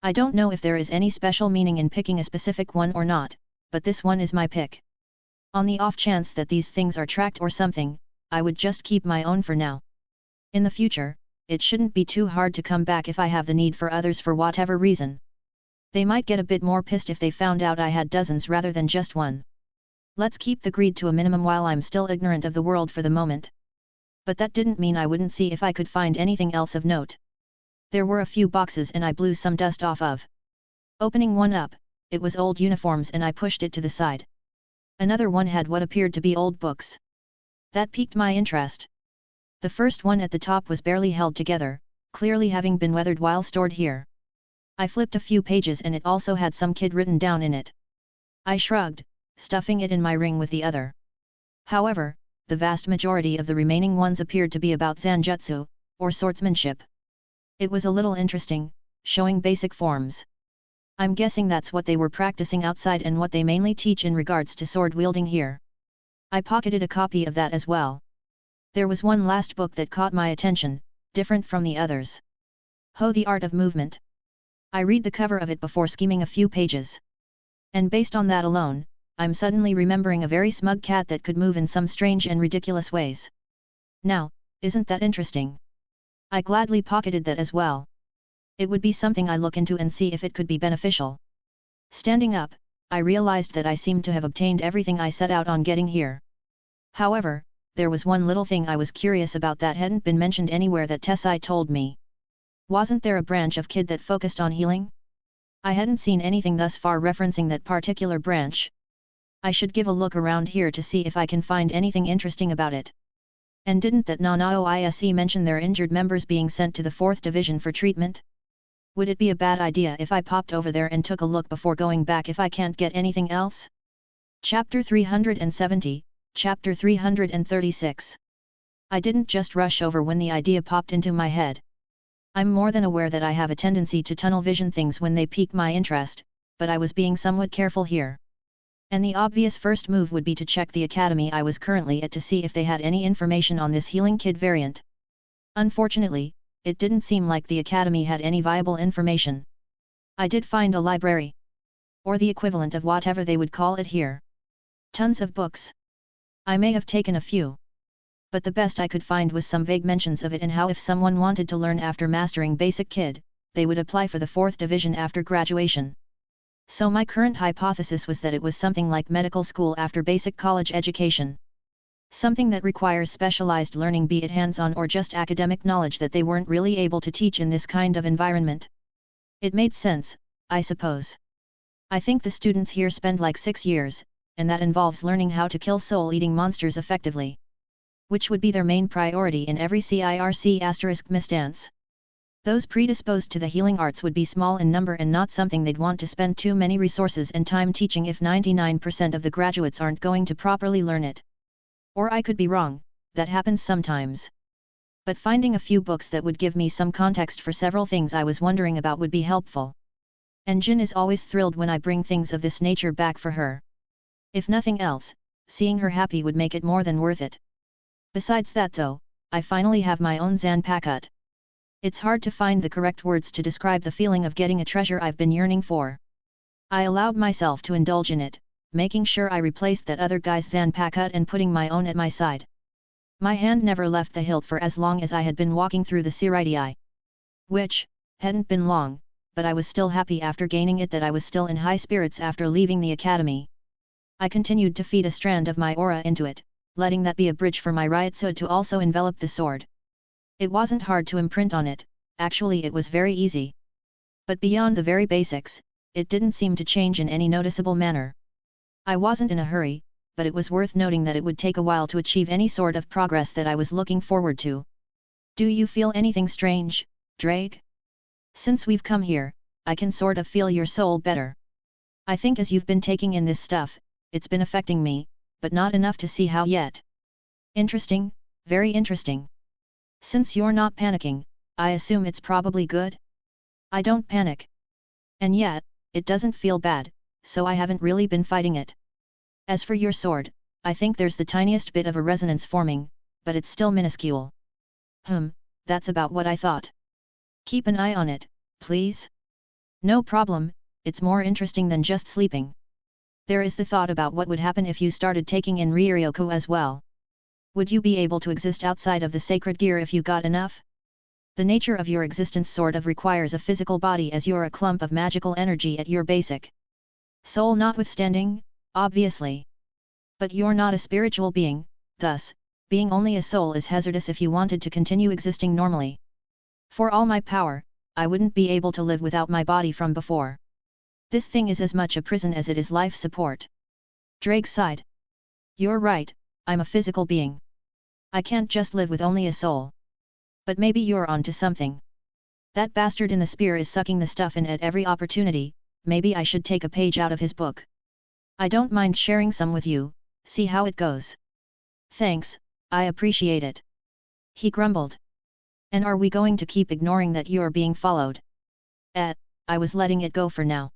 I don't know if there is any special meaning in picking a specific one or not, but this one is my pick. On the off chance that these things are tracked or something, I would just keep my own for now. In the future, it shouldn't be too hard to come back if I have the need for others for whatever reason. They might get a bit more pissed if they found out I had dozens rather than just one. Let's keep the greed to a minimum while I'm still ignorant of the world for the moment. But that didn't mean I wouldn't see if I could find anything else of note. There were a few boxes and I blew some dust off of. Opening one up, it was old uniforms and I pushed it to the side. Another one had what appeared to be old books. That piqued my interest. The first one at the top was barely held together, clearly having been weathered while stored here. I flipped a few pages and it also had some kid written down in it. I shrugged, stuffing it in my ring with the other. However, the vast majority of the remaining ones appeared to be about zanjutsu, or swordsmanship. It was a little interesting, showing basic forms. I'm guessing that's what they were practicing outside and what they mainly teach in regards to sword wielding here. I pocketed a copy of that as well. There was one last book that caught my attention, different from the others. Ho, the Art of Movement. I read the cover of it before skimming a few pages. And based on that alone, I'm suddenly remembering a very smug cat that could move in some strange and ridiculous ways. Now, isn't that interesting? I gladly pocketed that as well. It would be something I look into and see if it could be beneficial. Standing up, I realized that I seemed to have obtained everything I set out on getting here. However, there was one little thing I was curious about that hadn't been mentioned anywhere that Tessai told me. Wasn't there a branch of Kid that focused on healing? I hadn't seen anything thus far referencing that particular branch. I should give a look around here to see if I can find anything interesting about it. And didn't that Nanao ISE mention their injured members being sent to the 4th Division for treatment? Would it be a bad idea if I popped over there and took a look before going back if I can't get anything else? Chapter 370, Chapter 336. I didn't just rush over when the idea popped into my head. I'm more than aware that I have a tendency to tunnel vision things when they pique my interest, but I was being somewhat careful here. And the obvious first move would be to check the academy I was currently at to see if they had any information on this healing kid variant. Unfortunately, it didn't seem like the academy had any viable information. I did find a library. Or the equivalent of whatever they would call it here. Tons of books. I may have taken a few. But the best I could find was some vague mentions of it and how if someone wanted to learn after mastering Basic Kid, they would apply for the 4th Division after graduation. So my current hypothesis was that it was something like medical school after basic college education. Something that requires specialized learning, be it hands-on or just academic knowledge that they weren't really able to teach in this kind of environment. It made sense, I suppose. I think the students here spend like 6 years, and that involves learning how to kill soul-eating monsters effectively. Which would be their main priority in every CIRC** misstance. Those predisposed to the healing arts would be small in number and not something they'd want to spend too many resources and time teaching if 99% of the graduates aren't going to properly learn it. Or I could be wrong, that happens sometimes. But finding a few books that would give me some context for several things I was wondering about would be helpful. And Jin is always thrilled when I bring things of this nature back for her. If nothing else, seeing her happy would make it more than worth it. Besides that though, I finally have my own Zanpakutt. It's hard to find the correct words to describe the feeling of getting a treasure I've been yearning for. I allowed myself to indulge in it, making sure I replaced that other guy's Zanpakutt and putting my own at my side. My hand never left the hilt for as long as I had been walking through the Siridii. Which, hadn't been long, but I was still happy after gaining it that I was still in high spirits after leaving the academy. I continued to feed a strand of my aura into it, letting that be a bridge for my Ryotsu to also envelop the sword. It wasn't hard to imprint on it, actually it was very easy. But beyond the very basics, it didn't seem to change in any noticeable manner. I wasn't in a hurry, but it was worth noting that it would take a while to achieve any sort of progress that I was looking forward to. Do you feel anything strange, Drake? Since we've come here, I can sort of feel your soul better. I think as you've been taking in this stuff, it's been affecting me, but not enough to see how yet. Interesting, very interesting. Since you're not panicking, I assume it's probably good? I don't panic. And yet, it doesn't feel bad, so I haven't really been fighting it. As for your sword, I think there's the tiniest bit of a resonance forming, but it's still minuscule. That's about what I thought. Keep an eye on it, please? No problem, it's more interesting than just sleeping. There is the thought about what would happen if you started taking in Ryoryoku as well. Would you be able to exist outside of the sacred gear if you got enough? The nature of your existence sort of requires a physical body as you're a clump of magical energy at your basic. Soul notwithstanding, obviously. But you're not a spiritual being, thus, being only a soul is hazardous if you wanted to continue existing normally. For all my power, I wouldn't be able to live without my body from before. This thing is as much a prison as it is life support. Drake sighed. You're right, I'm a physical being. I can't just live with only a soul. But maybe you're onto something. That bastard in the spear is sucking the stuff in at every opportunity, maybe I should take a page out of his book. I don't mind sharing some with you, see how it goes. Thanks, I appreciate it. He grumbled. And are we going to keep ignoring that you're being followed? I was letting it go for now.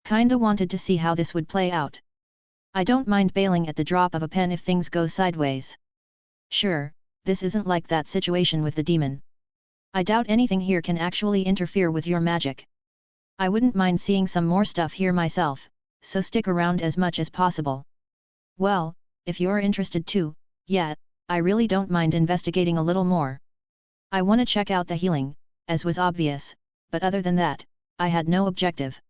Kinda wanted to see how this would play out. I don't mind bailing at the drop of a pen if things go sideways. Sure, this isn't like that situation with the demon. I doubt anything here can actually interfere with your magic. I wouldn't mind seeing some more stuff here myself, so stick around as much as possible. Well, if you're interested too, yeah, I really don't mind investigating a little more. I want to check out the healing, as was obvious, but other than that, I had no objective.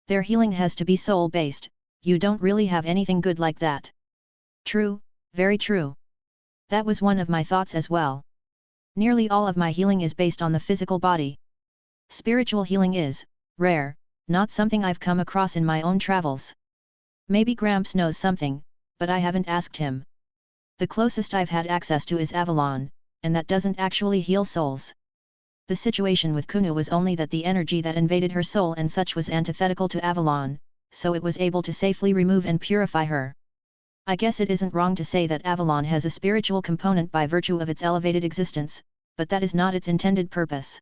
Their healing has to be soul-based, you don't really have anything good like that. True, very true. That was one of my thoughts as well. Nearly all of my healing is based on the physical body. Spiritual healing is, rare, not something I've come across in my own travels. Maybe Gramps knows something, but I haven't asked him. The closest I've had access to is Avalon, and that doesn't actually heal souls. The situation with Kunu was only that the energy that invaded her soul and such was antithetical to Avalon, so it was able to safely remove and purify her. I guess it isn't wrong to say that Avalon has a spiritual component by virtue of its elevated existence, but that is not its intended purpose.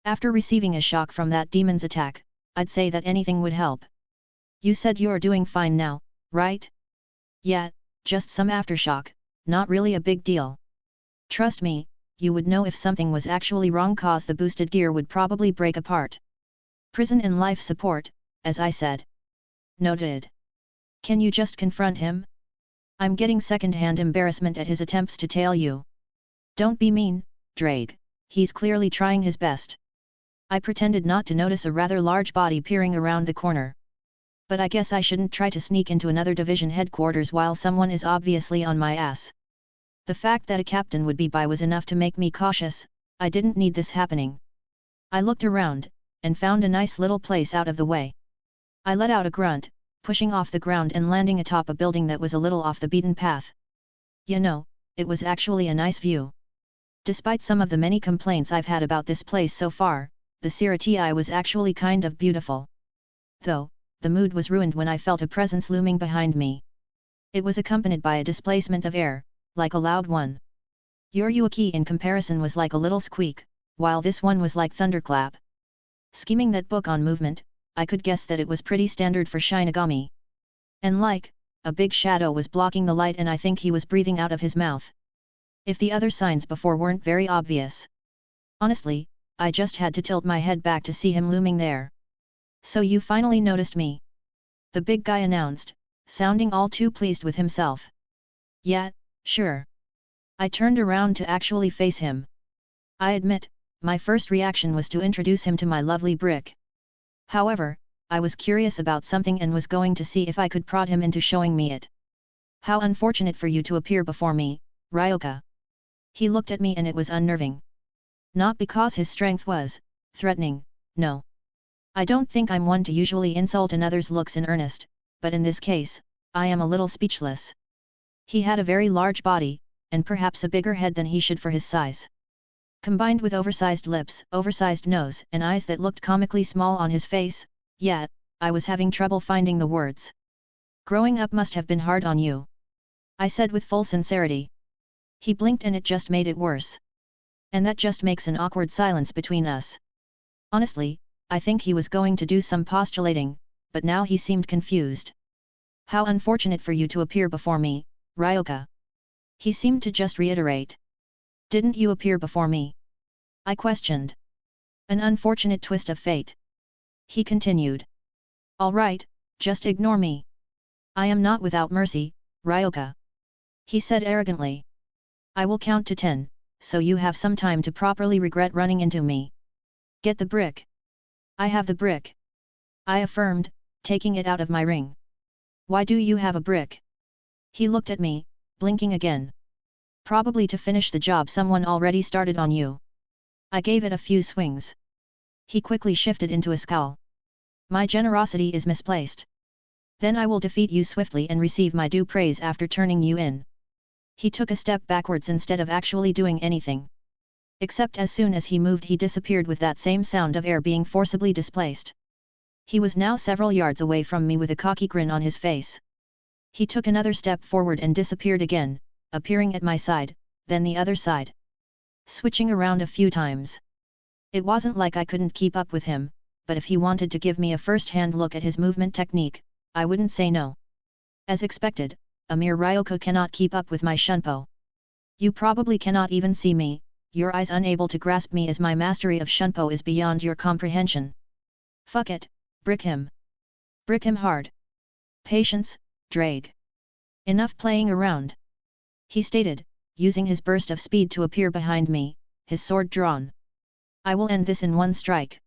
After receiving a shock from that demon's attack, I'd say that anything would help. You said you're doing fine now, right? Yeah, just some aftershock, not really a big deal. Trust me, you would know if something was actually wrong cause the boosted gear would probably break apart. Prison and life support, as I said. Noted. Can you just confront him? I'm getting second-hand embarrassment at his attempts to tail you. Don't be mean, Drake, he's clearly trying his best. I pretended not to notice a rather large body peering around the corner. But I guess I shouldn't try to sneak into another division headquarters while someone is obviously on my ass. The fact that a captain would be by was enough to make me cautious, I didn't need this happening. I looked around, and found a nice little place out of the way. I let out a grunt, pushing off the ground and landing atop a building that was a little off the beaten path. You know, it was actually a nice view. Despite some of the many complaints I've had about this place so far, the Siridii was actually kind of beautiful. Though, the mood was ruined when I felt a presence looming behind me. It was accompanied by a displacement of air, like a loud one. Your Yuaki in comparison was like a little squeak, while this one was like thunderclap. Scheming that book on movement, I could guess that it was pretty standard for Shinigami. And like, a big shadow was blocking the light and I think he was breathing out of his mouth. If the other signs before weren't very obvious. Honestly, I just had to tilt my head back to see him looming there. So you finally noticed me? The big guy announced, sounding all too pleased with himself. Yeah, sure. I turned around to actually face him. I admit, my first reaction was to introduce him to my lovely brick. However, I was curious about something and was going to see if I could prod him into showing me it. How unfortunate for you to appear before me, Ryoka. He looked at me and it was unnerving. Not because his strength was threatening, no. I don't think I'm one to usually insult another's looks in earnest, but in this case, I am a little speechless. He had a very large body, and perhaps a bigger head than he should for his size. Combined with oversized lips, oversized nose, and eyes that looked comically small on his face, yeah, I was having trouble finding the words. Growing up must have been hard on you. I said with full sincerity. He blinked and it just made it worse. And that just makes an awkward silence between us. Honestly, I think he was going to do some postulating, but now he seemed confused. How unfortunate for you to appear before me, Ryoka. He seemed to just reiterate. Didn't you appear before me? I questioned. An unfortunate twist of fate. He continued. All right, just ignore me. I am not without mercy, Ryoka. He said arrogantly. I will count to 10, so you have some time to properly regret running into me. Get the brick. I have the brick. I affirmed, taking it out of my ring. Why do you have a brick? He looked at me, blinking again. Probably to finish the job someone already started on you. I gave it a few swings. He quickly shifted into a scowl. My generosity is misplaced. Then I will defeat you swiftly and receive my due praise after turning you in. He took a step backwards instead of actually doing anything. Except as soon as he moved he disappeared with that same sound of air being forcibly displaced. He was now several yards away from me with a cocky grin on his face. He took another step forward and disappeared again, appearing at my side, then the other side. Switching around a few times. It wasn't like I couldn't keep up with him, but if he wanted to give me a first-hand look at his movement technique, I wouldn't say no. As expected, a mere Ryoka cannot keep up with my Shunpo. You probably cannot even see me, your eyes unable to grasp me as my mastery of Shunpo is beyond your comprehension. Fuck it, brick him. Brick him hard. Patience, Drake. Enough playing around. He stated, using his burst of speed to appear behind me, his sword drawn. I will end this in one strike.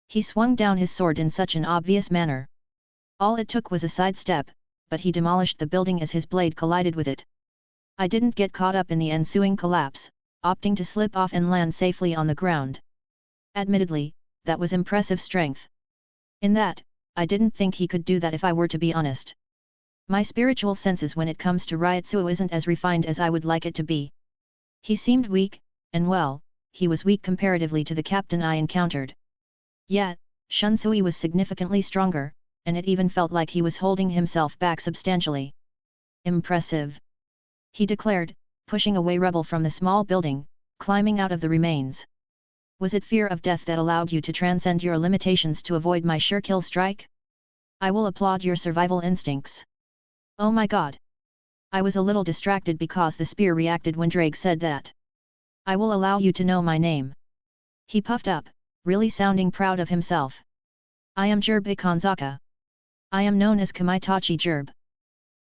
He swung down his sword in such an obvious manner. All it took was a sidestep, but he demolished the building as his blade collided with it. I didn't get caught up in the ensuing collapse, opting to slip off and land safely on the ground. Admittedly, that was impressive strength. In that, I didn't think he could do that if I were to be honest. My spiritual senses when it comes to Ryotsuo isn't as refined as I would like it to be. He seemed weak, and well, he was weak comparatively to the captain I encountered. Yet, Shunsui was significantly stronger, and it even felt like he was holding himself back substantially. Impressive. He declared, pushing away rubble from the small building, climbing out of the remains. Was it fear of death that allowed you to transcend your limitations to avoid my sure kill strike? I will applaud your survival instincts. Oh my god. I was a little distracted because the spear reacted when Drake said that. I will allow you to know my name. He puffed up, really sounding proud of himself. I am Jerb Ikanzaka. I am known as Kamaitachi Jerb.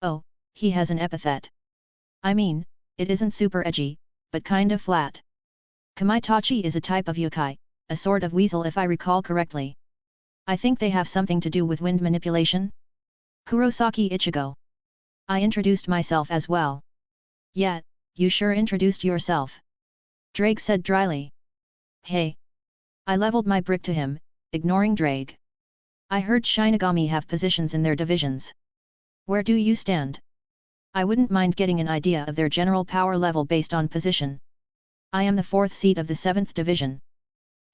Oh, he has an epithet. I mean, it isn't super edgy, but kinda flat. Kamaitachi is a type of yokai, a sort of weasel if I recall correctly. I think they have something to do with wind manipulation? Kurosaki Ichigo. I introduced myself as well. Yeah, you sure introduced yourself. Drake said dryly. Hey. I leveled my brick to him, ignoring Drake. I heard Shinigami have positions in their divisions. Where do you stand? I wouldn't mind getting an idea of their general power level based on position. I am the 4th seat of the 7th division.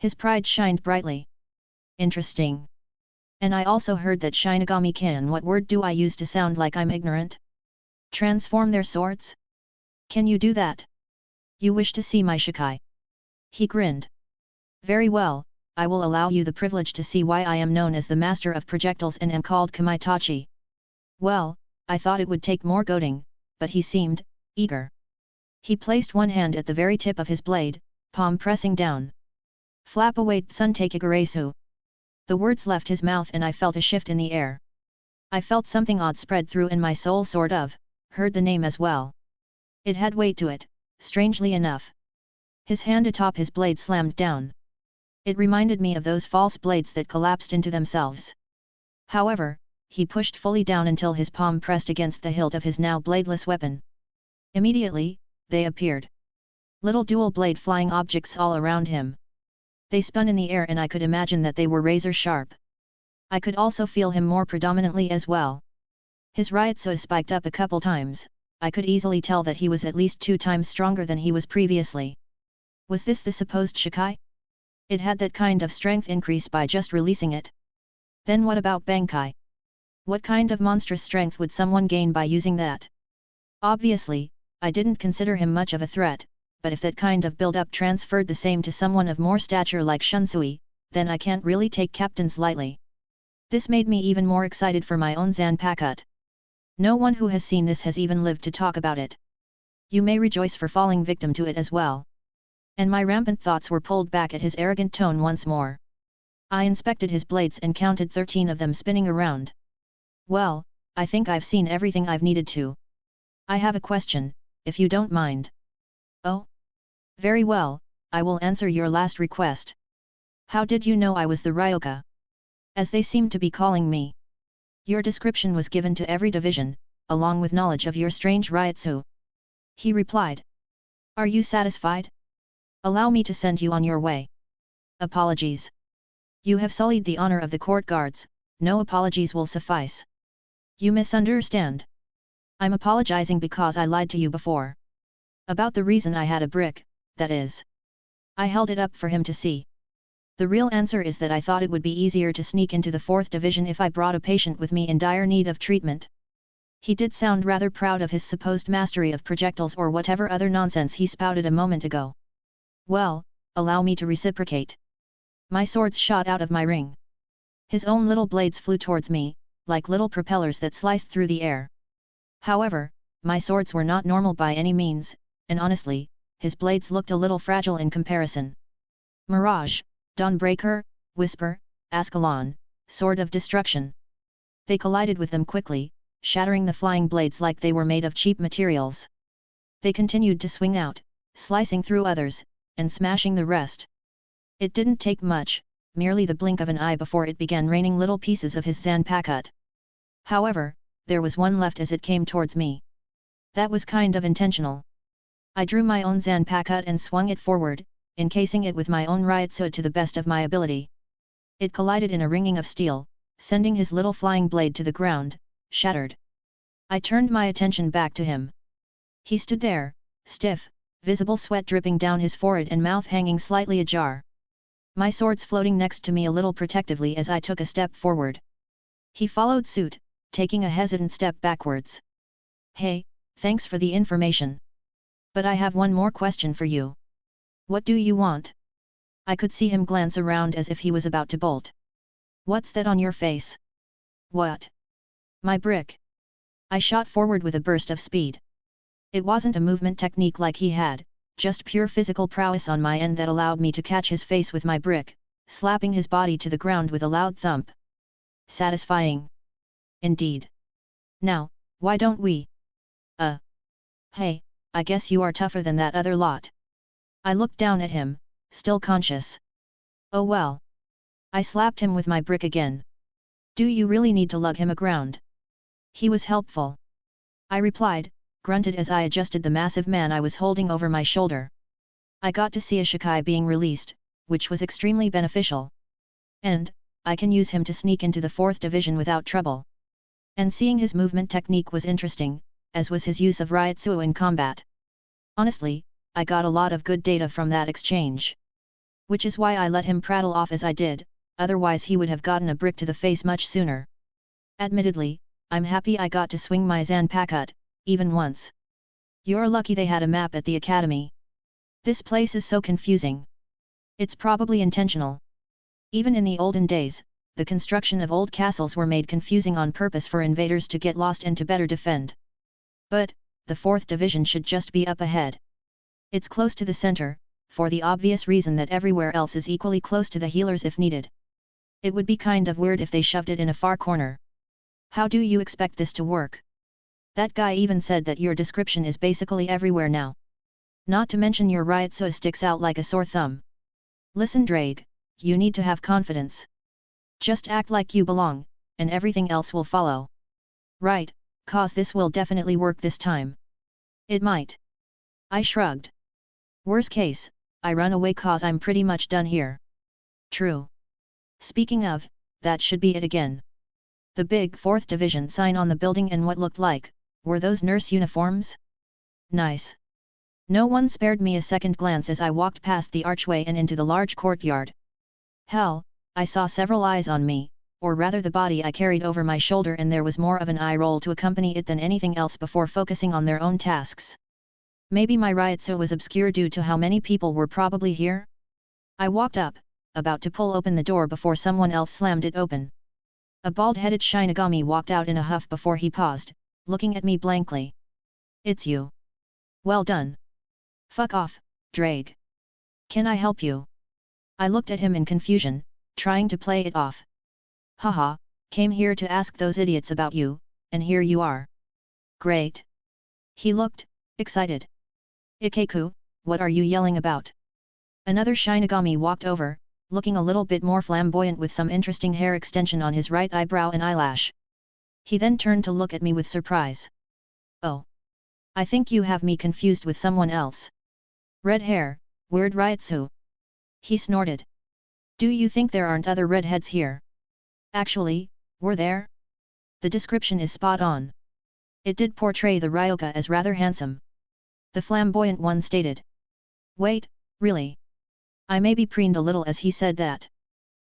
His pride shined brightly. Interesting. And I also heard that Shinigami can. What word do I use to sound like I'm ignorant? Transform their swords? Can you do that? You wish to see my Shikai? He grinned. Very well, I will allow you the privilege to see why I am known as the master of projectiles and am called Kamaitachi. Well, I thought it would take more goading, but he seemed eager. He placed one hand at the very tip of his blade, palm pressing down. Flap away Tsuntakegaresu. The words left his mouth and I felt a shift in the air. I felt something odd spread through in my soul, sort of, heard the name as well. It had weight to it, strangely enough. His hand atop his blade slammed down. It reminded me of those false blades that collapsed into themselves. However, he pushed fully down until his palm pressed against the hilt of his now bladeless weapon. Immediately, they appeared. Little dual-blade flying objects all around him. They spun in the air and I could imagine that they were razor-sharp. I could also feel him more predominantly as well. His Ryutsu spiked up a couple times. I could easily tell that he was at least 2 times stronger than he was previously. Was this the supposed Shikai? It had that kind of strength increase by just releasing it. Then what about Bankai? What kind of monstrous strength would someone gain by using that? Obviously, I didn't consider him much of a threat, but if that kind of build-up transferred the same to someone of more stature like Shunsui, then I can't really take captains lightly. This made me even more excited for my own Zanpakuto. No one who has seen this has even lived to talk about it. You may rejoice for falling victim to it as well. And my rampant thoughts were pulled back at his arrogant tone once more. I inspected his blades and counted 13 of them spinning around. Well, I think I've seen everything I've needed to. I have a question, if you don't mind. Oh? Very well, I will answer your last request. How did you know I was the Ryoka? As they seemed to be calling me. Your description was given to every division, along with knowledge of your strange Ryutsu. He replied. Are you satisfied? Allow me to send you on your way. Apologies. You have sullied the honor of the court guards, no apologies will suffice. You misunderstand. I'm apologizing because I lied to you before. About the reason I had a brick, that is. I held it up for him to see. The real answer is that I thought it would be easier to sneak into the 4th division if I brought a patient with me in dire need of treatment. He did sound rather proud of his supposed mastery of projectiles or whatever other nonsense he spouted a moment ago. Well, allow me to reciprocate. My swords shot out of my ring. His own little blades flew towards me, like little propellers that sliced through the air. However, my swords were not normal by any means, and honestly, his blades looked a little fragile in comparison. Mirage, Dawnbreaker, Whisper, Ascalon, Sword of Destruction. They collided with them quickly, shattering the flying blades like they were made of cheap materials. They continued to swing out, slicing through others, and smashing the rest. It didn't take much, merely the blink of an eye before it began raining little pieces of his Zanpakuto. However, there was one left as it came towards me. That was kind of intentional. I drew my own Zanpakuto and swung it forward, encasing it with my own Ryutsu to the best of my ability. It collided in a ringing of steel, sending his little flying blade to the ground, shattered. I turned my attention back to him. He stood there, stiff, visible sweat dripping down his forehead and mouth hanging slightly ajar. My swords floating next to me a little protectively as I took a step forward. He followed suit, taking a hesitant step backwards. Hey, thanks for the information. But I have one more question for you. What do you want? I could see him glance around as if he was about to bolt. What's that on your face? What? My brick. I shot forward with a burst of speed. It wasn't a movement technique like he had, just pure physical prowess on my end that allowed me to catch his face with my brick, slapping his body to the ground with a loud thump. Satisfying. Indeed. Now, why don't we? Hey, I guess you are tougher than that other lot. I looked down at him, still conscious. Oh well. I slapped him with my brick again. Do you really need to lug him aground? He was helpful. I replied, grunted as I adjusted the massive man I was holding over my shoulder. I got to see a Shikai being released, which was extremely beneficial. And, I can use him to sneak into the 4th division without trouble. And seeing his movement technique was interesting, as was his use of Ryutsu in combat. Honestly, I got a lot of good data from that exchange. Which is why I let him prattle off as I did, otherwise he would have gotten a brick to the face much sooner. Admittedly, I'm happy I got to swing my Zanpakuto, even once. You're lucky they had a map at the academy. This place is so confusing. It's probably intentional. Even in the olden days, the construction of old castles were made confusing on purpose for invaders to get lost and to better defend. But, the 4th Division should just be up ahead. It's close to the center, for the obvious reason that everywhere else is equally close to the healers if needed. It would be kind of weird if they shoved it in a far corner. How do you expect this to work? That guy even said that your description is basically everywhere now. Not to mention your riot so sticks out like a sore thumb. Listen Drake, you need to have confidence. Just act like you belong, and everything else will follow. Right, cause this will definitely work this time. It might. I shrugged. Worst case, I run away cause I'm pretty much done here. True. Speaking of, that should be it again. The big 4th Division sign on the building and what looked like, were those nurse uniforms? Nice. No one spared me a second glance as I walked past the archway and into the large courtyard. Hell, I saw several eyes on me, or rather the body I carried over my shoulder, and there was more of an eye roll to accompany it than anything else before focusing on their own tasks. Maybe my riot so was obscure due to how many people were probably here? I walked up, about to pull open the door before someone else slammed it open. A bald-headed Shinigami walked out in a huff before he paused, looking at me blankly. It's you. Well done. Fuck off, Drake. Can I help you? I looked at him in confusion, trying to play it off. Haha, came here to ask those idiots about you, and here you are. Great. He looked excited. Ikeku, what are you yelling about? Another Shinigami walked over, looking a little bit more flamboyant with some interesting hair extension on his right eyebrow and eyelash. He then turned to look at me with surprise. Oh. I think you have me confused with someone else. Red hair, weird Ryutsu. He snorted. Do you think there aren't other redheads here? Actually, were there? The description is spot on. It did portray the Ryoka as rather handsome. The flamboyant one stated. Wait, really? I maybe preened a little as he said that.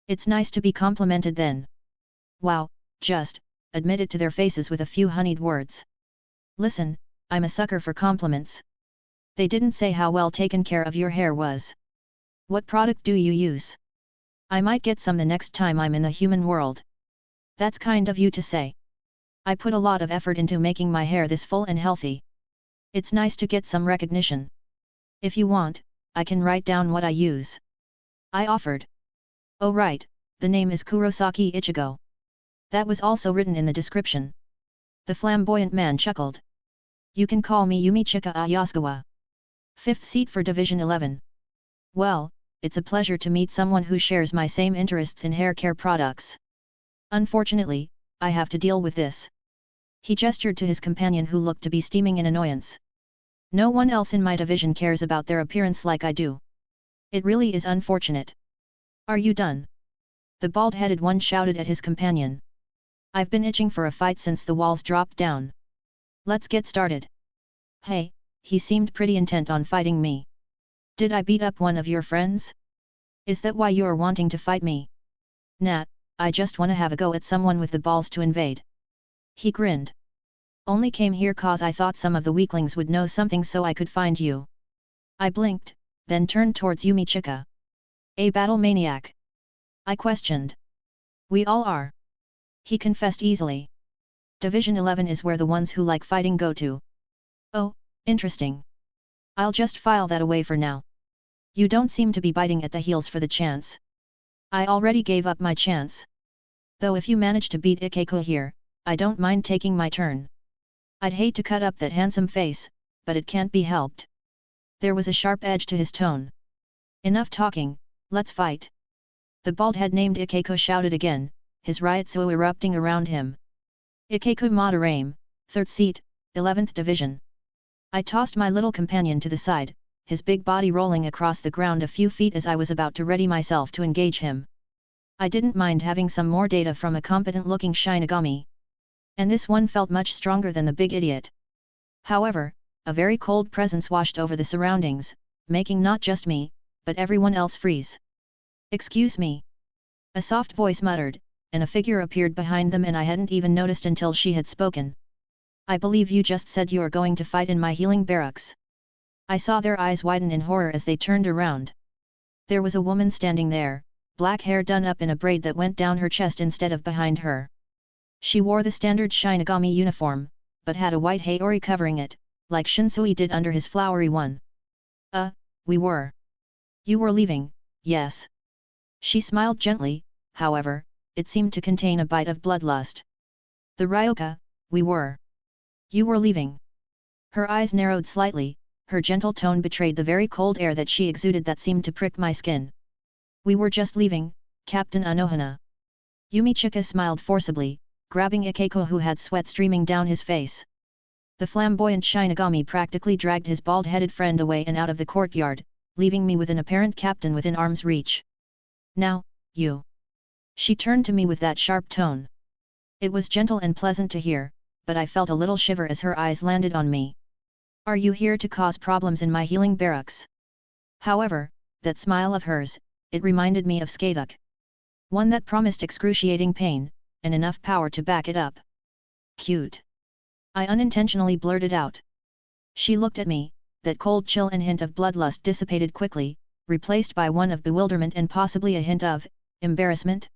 It's nice to be complimented then. Wow, just, admit it to their faces with a few honeyed words. Listen, I'm a sucker for compliments. They didn't say how well taken care of your hair was. What product do you use? I might get some the next time I'm in the human world. That's kind of you to say. I put a lot of effort into making my hair this full and healthy. It's nice to get some recognition. If you want, I can write down what I use. I offered. Oh right, the name is Kurosaki Ichigo. That was also written in the description. The flamboyant man chuckled. You can call me Yumichika Ayasukawa. 5th seat for Division 11. Well, it's a pleasure to meet someone who shares my same interests in hair care products. Unfortunately, I have to deal with this. He gestured to his companion who looked to be steaming in annoyance. No one else in my division cares about their appearance like I do. It really is unfortunate. Are you done? The bald-headed one shouted at his companion. I've been itching for a fight since the walls dropped down. Let's get started. Hey, he seemed pretty intent on fighting me. Did I beat up one of your friends? Is that why you're wanting to fight me? Nah, I just wanna have a go at someone with the balls to invade. He grinned. Only came here cause I thought some of the weaklings would know something so I could find you. I blinked, then turned towards Yumichika. A battle maniac? I questioned. We all are. He confessed easily. Division 11 is where the ones who like fighting go to. Oh, interesting. I'll just file that away for now. You don't seem to be biting at the heels for the chance. I already gave up my chance. Though if you manage to beat Ikeku here, I don't mind taking my turn. I'd hate to cut up that handsome face, but it can't be helped. There was a sharp edge to his tone. Enough talking, let's fight. The bald-head named Ikeku shouted again, his Ryutsu erupting around him. Ikeku Madarame, 3rd seat, 11th Division. I tossed my little companion to the side, his big body rolling across the ground a few feet as I was about to ready myself to engage him. I didn't mind having some more data from a competent-looking Shinigami. And this one felt much stronger than the big idiot. However, a very cold presence washed over the surroundings, making not just me, but everyone else freeze. Excuse me. A soft voice muttered, and a figure appeared behind them and I hadn't even noticed until she had spoken. I believe you just said you are going to fight in my healing barracks. I saw their eyes widen in horror as they turned around. There was a woman standing there, black hair done up in a braid that went down her chest instead of behind her. She wore the standard Shinigami uniform, but had a white haori covering it, like Shinsui did under his flowery one. We were. You were leaving, yes. She smiled gently, however, it seemed to contain a bite of bloodlust. The Ryoka, we were. You were leaving. Her eyes narrowed slightly, her gentle tone betrayed the very cold air that she exuded that seemed to prick my skin. We were just leaving, Captain Anohana. Yumichika smiled forcibly, grabbing Ikeko who had sweat streaming down his face. The flamboyant Shinigami practically dragged his bald-headed friend away and out of the courtyard, leaving me with an apparent captain within arm's reach. Now, you. She turned to me with that sharp tone. It was gentle and pleasant to hear, but I felt a little shiver as her eyes landed on me. Are you here to cause problems in my healing barracks? However, that smile of hers, it reminded me of Skathuk. One that promised excruciating pain, and enough power to back it up. Cute. I unintentionally blurted out. She looked at me, that cold chill and hint of bloodlust dissipated quickly, replaced by one of bewilderment and possibly a hint of embarrassment.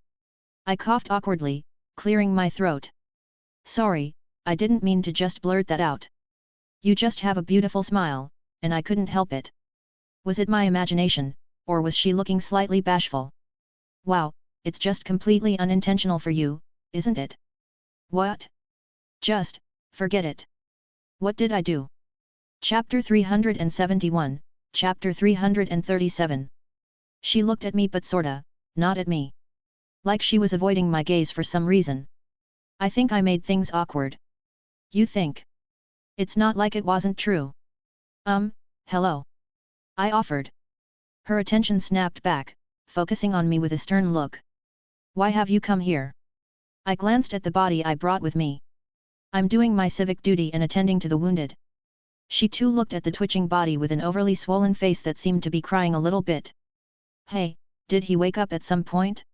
I coughed awkwardly, clearing my throat. Sorry, I didn't mean to just blurt that out. You just have a beautiful smile, and I couldn't help it. Was it my imagination, or was she looking slightly bashful? Wow, it's just completely unintentional for you, isn't it? What? Just, forget it. What did I do? Chapter 371, Chapter 337. She looked at me but sorta, not at me. Like she was avoiding my gaze for some reason. I think I made things awkward. You think? It's not like it wasn't true. Hello. I offered. Her attention snapped back, focusing on me with a stern look. Why have you come here? I glanced at the body I brought with me. I'm doing my civic duty and attending to the wounded. She too looked at the twitching body with an overly swollen face that seemed to be crying a little bit. Hey, did he wake up at some point?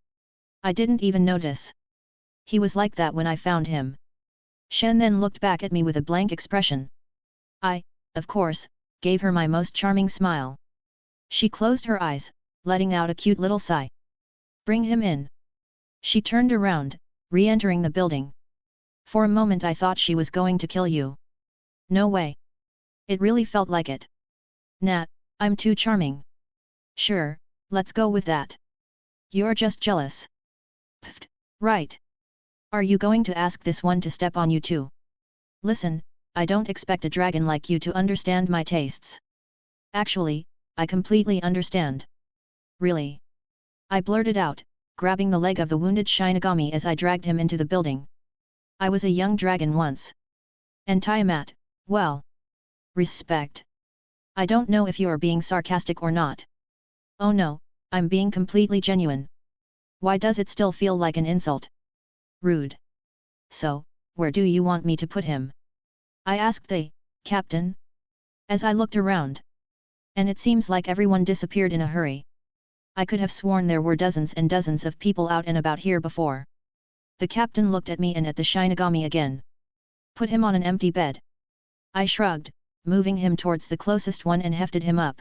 I didn't even notice. He was like that when I found him. Shen then looked back at me with a blank expression. I, of course, gave her my most charming smile. She closed her eyes, letting out a cute little sigh. Bring him in. She turned around, re-entering the building. For a moment I thought she was going to kill you. No way. It really felt like it. Nat, I'm too charming. Sure, let's go with that. You're just jealous. Pfft, right. Are you going to ask this one to step on you too? Listen, I don't expect a dragon like you to understand my tastes. Actually, I completely understand. Really? I blurted out, grabbing the leg of the wounded Shinigami as I dragged him into the building. I was a young dragon once. And Tiamat, well. Respect. I don't know if you're being sarcastic or not. Oh no, I'm being completely genuine. Why does it still feel like an insult? Rude. So, where do you want me to put him? I asked the captain. As I looked around. And it seems like everyone disappeared in a hurry. I could have sworn there were dozens and dozens of people out and about here before. The captain looked at me and at the Shinigami again. Put him on an empty bed. I shrugged, moving him towards the closest one and hefted him up.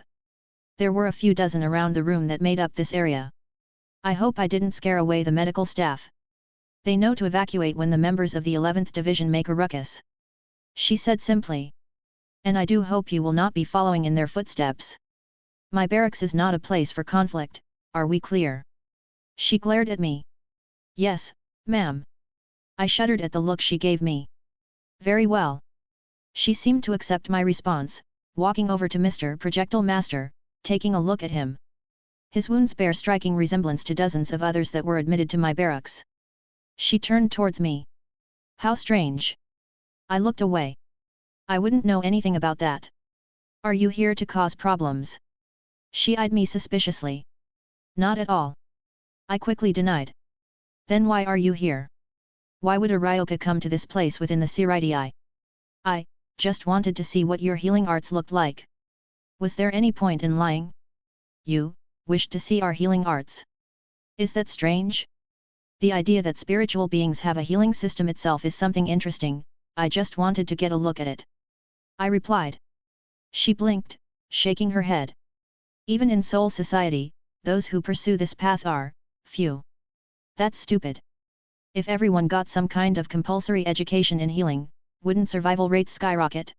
There were a few dozen around the room that made up this area. I hope I didn't scare away the medical staff. They know to evacuate when the members of the 11th Division make a ruckus. She said simply. And I do hope you will not be following in their footsteps. My barracks is not a place for conflict, are we clear? She glared at me. Yes, ma'am. I shuddered at the look she gave me. Very well. She seemed to accept my response, walking over to Mr. Projectile Master, taking a look at him. His wounds bear striking resemblance to dozens of others that were admitted to my barracks. She turned towards me. How strange. I looked away. I wouldn't know anything about that. Are you here to cause problems? She eyed me suspiciously. Not at all. I quickly denied. Then why are you here? Why would a Ryoka come to this place within the Siritii? I just wanted to see what your healing arts looked like. Was there any point in lying? You wished to see our healing arts. Is that strange? The idea that spiritual beings have a healing system itself is something interesting, I just wanted to get a look at it. I replied. She blinked, shaking her head. Even in Soul Society, those who pursue this path are, Phew. That's stupid. If everyone got some kind of compulsory education in healing, wouldn't survival rates skyrocket?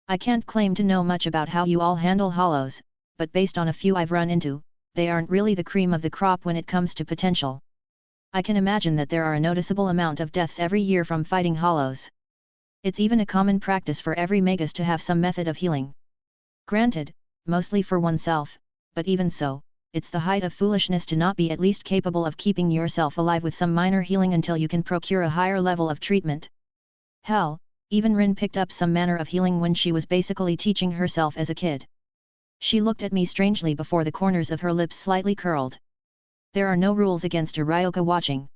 I can't claim to know much about how you all handle hollows, but based on a few I've run into, they aren't really the cream of the crop when it comes to potential. I can imagine that there are a noticeable amount of deaths every year from fighting hollows. It's even a common practice for every magus to have some method of healing. Granted, mostly for oneself, but even so, it's the height of foolishness to not be at least capable of keeping yourself alive with some minor healing until you can procure a higher level of treatment. Hell, even Rin picked up some manner of healing when she was basically teaching herself as a kid. She looked at me strangely before the corners of her lips slightly curled. There are no rules against a Ryoka watching,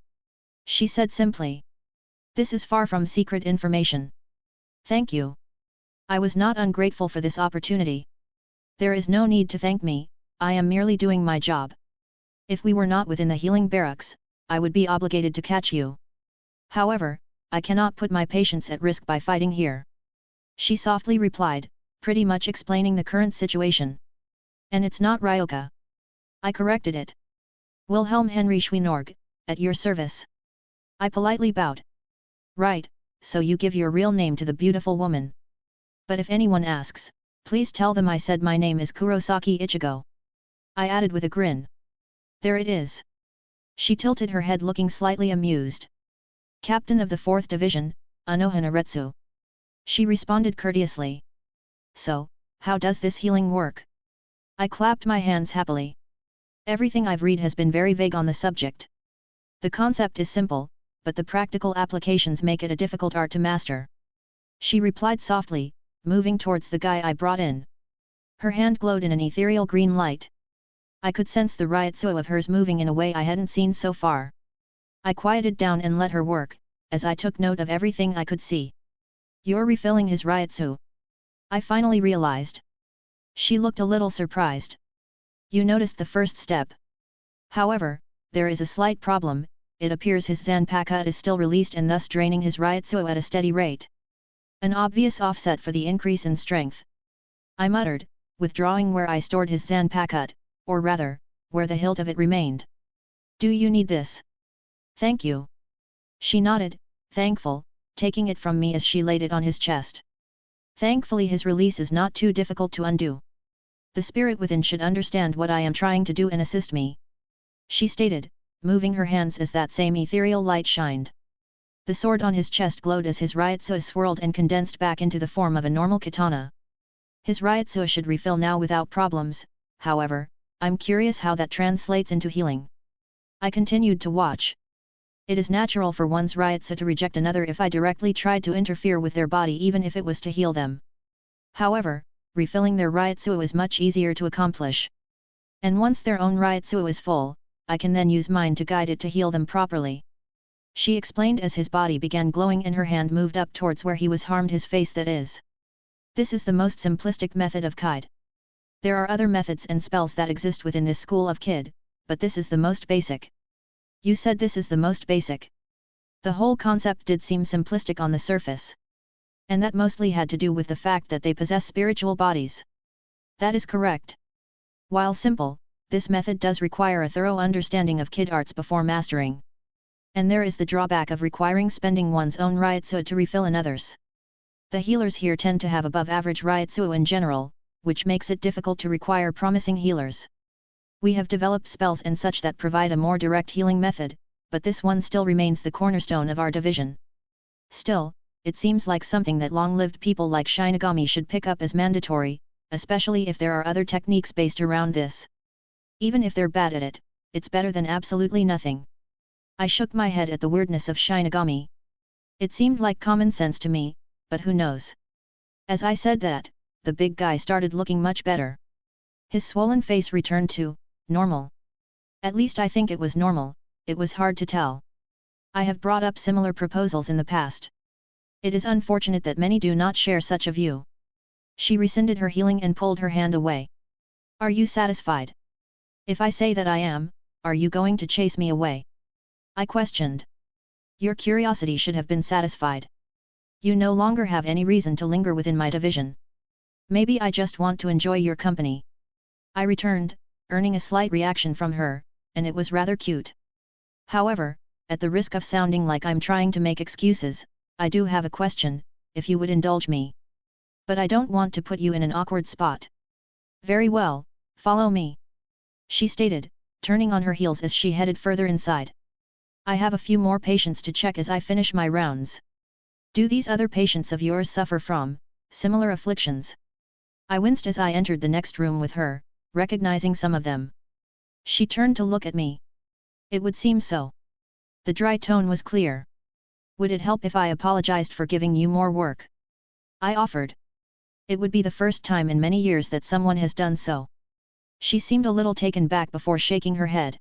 she said simply. This is far from secret information. Thank you. I was not ungrateful for this opportunity. There is no need to thank me, I am merely doing my job. If we were not within the healing barracks, I would be obligated to catch you. However, I cannot put my patients at risk by fighting here. She softly replied, pretty much explaining the current situation. And it's not Ryoka. I corrected it. Wilhelm Henry Schweinorg, at your service. I politely bowed. Right, so you give your real name to the beautiful woman. But if anyone asks, please tell them I said my name is Kurosaki Ichigo. I added with a grin. There it is. She tilted her head looking slightly amused. Captain of the 4th Division, Anoha Naretsu. She responded courteously. So, how does this healing work? I clapped my hands happily. Everything I've read has been very vague on the subject. The concept is simple, but the practical applications make it a difficult art to master. She replied softly, moving towards the guy I brought in. Her hand glowed in an ethereal green light. I could sense the Ryotsuo of hers moving in a way I hadn't seen so far. I quieted down and let her work, as I took note of everything I could see. You're refilling his Ryotsu. I finally realized. She looked a little surprised. You noticed the first step. However, there is a slight problem, it appears his Zanpakuto is still released and thus draining his Ryotsuo at a steady rate. An obvious offset for the increase in strength. I muttered, withdrawing where I stored his Zanpakuto, or rather, where the hilt of it remained. Do you need this? Thank you. She nodded, thankful, taking it from me as she laid it on his chest. Thankfully his release is not too difficult to undo. The spirit within should understand what I am trying to do and assist me. She stated, moving her hands as that same ethereal light shined. The sword on his chest glowed as his Ryotsuo swirled and condensed back into the form of a normal katana. His Ryotsuo should refill now without problems, however, I'm curious how that translates into healing. I continued to watch. It is natural for one's Ryotsuo to reject another if I directly tried to interfere with their body even if it was to heal them. However, refilling their Ryotsuo is much easier to accomplish. And once their own Ryotsuo is full, I can then use mine to guide it to heal them properly. She explained as his body began glowing and her hand moved up towards where he was harmed, his face, that is. This is the most simplistic method of Kide. There are other methods and spells that exist within this school of Kid, but this is the most basic. You said this is the most basic. The whole concept did seem simplistic on the surface. And that mostly had to do with the fact that they possess spiritual bodies. That is correct. While simple, this method does require a thorough understanding of Kid arts before mastering. And there is the drawback of requiring spending one's own Ryotsuo to refill another's. The healers here tend to have above average Ryotsuo in general, which makes it difficult to require promising healers. We have developed spells and such that provide a more direct healing method, but this one still remains the cornerstone of our division. Still, it seems like something that long-lived people like Shinigami should pick up as mandatory, especially if there are other techniques based around this. Even if they're bad at it, it's better than absolutely nothing. I shook my head at the weirdness of Shinigami. It seemed like common sense to me, but who knows? As I said that, the big guy started looking much better. His swollen face returned to normal. At least I think it was normal, it was hard to tell. I have brought up similar proposals in the past. It is unfortunate that many do not share such a view. She rescinded her healing and pulled her hand away. Are you satisfied? If I say that I am, are you going to chase me away? I questioned. Your curiosity should have been satisfied. You no longer have any reason to linger within my division. Maybe I just want to enjoy your company. I returned, earning a slight reaction from her, and it was rather cute. However, at the risk of sounding like I'm trying to make excuses, I do have a question, if you would indulge me. But I don't want to put you in an awkward spot. Very well, follow me, she stated, turning on her heels as she headed further inside. I have a few more patients to check as I finish my rounds. Do these other patients of yours suffer from similar afflictions? I winced as I entered the next room with her, recognizing some of them. She turned to look at me. It would seem so. The dry tone was clear. Would it help if I apologized for giving you more work? I offered. It would be the first time in many years that someone has done so. She seemed a little taken back before shaking her head.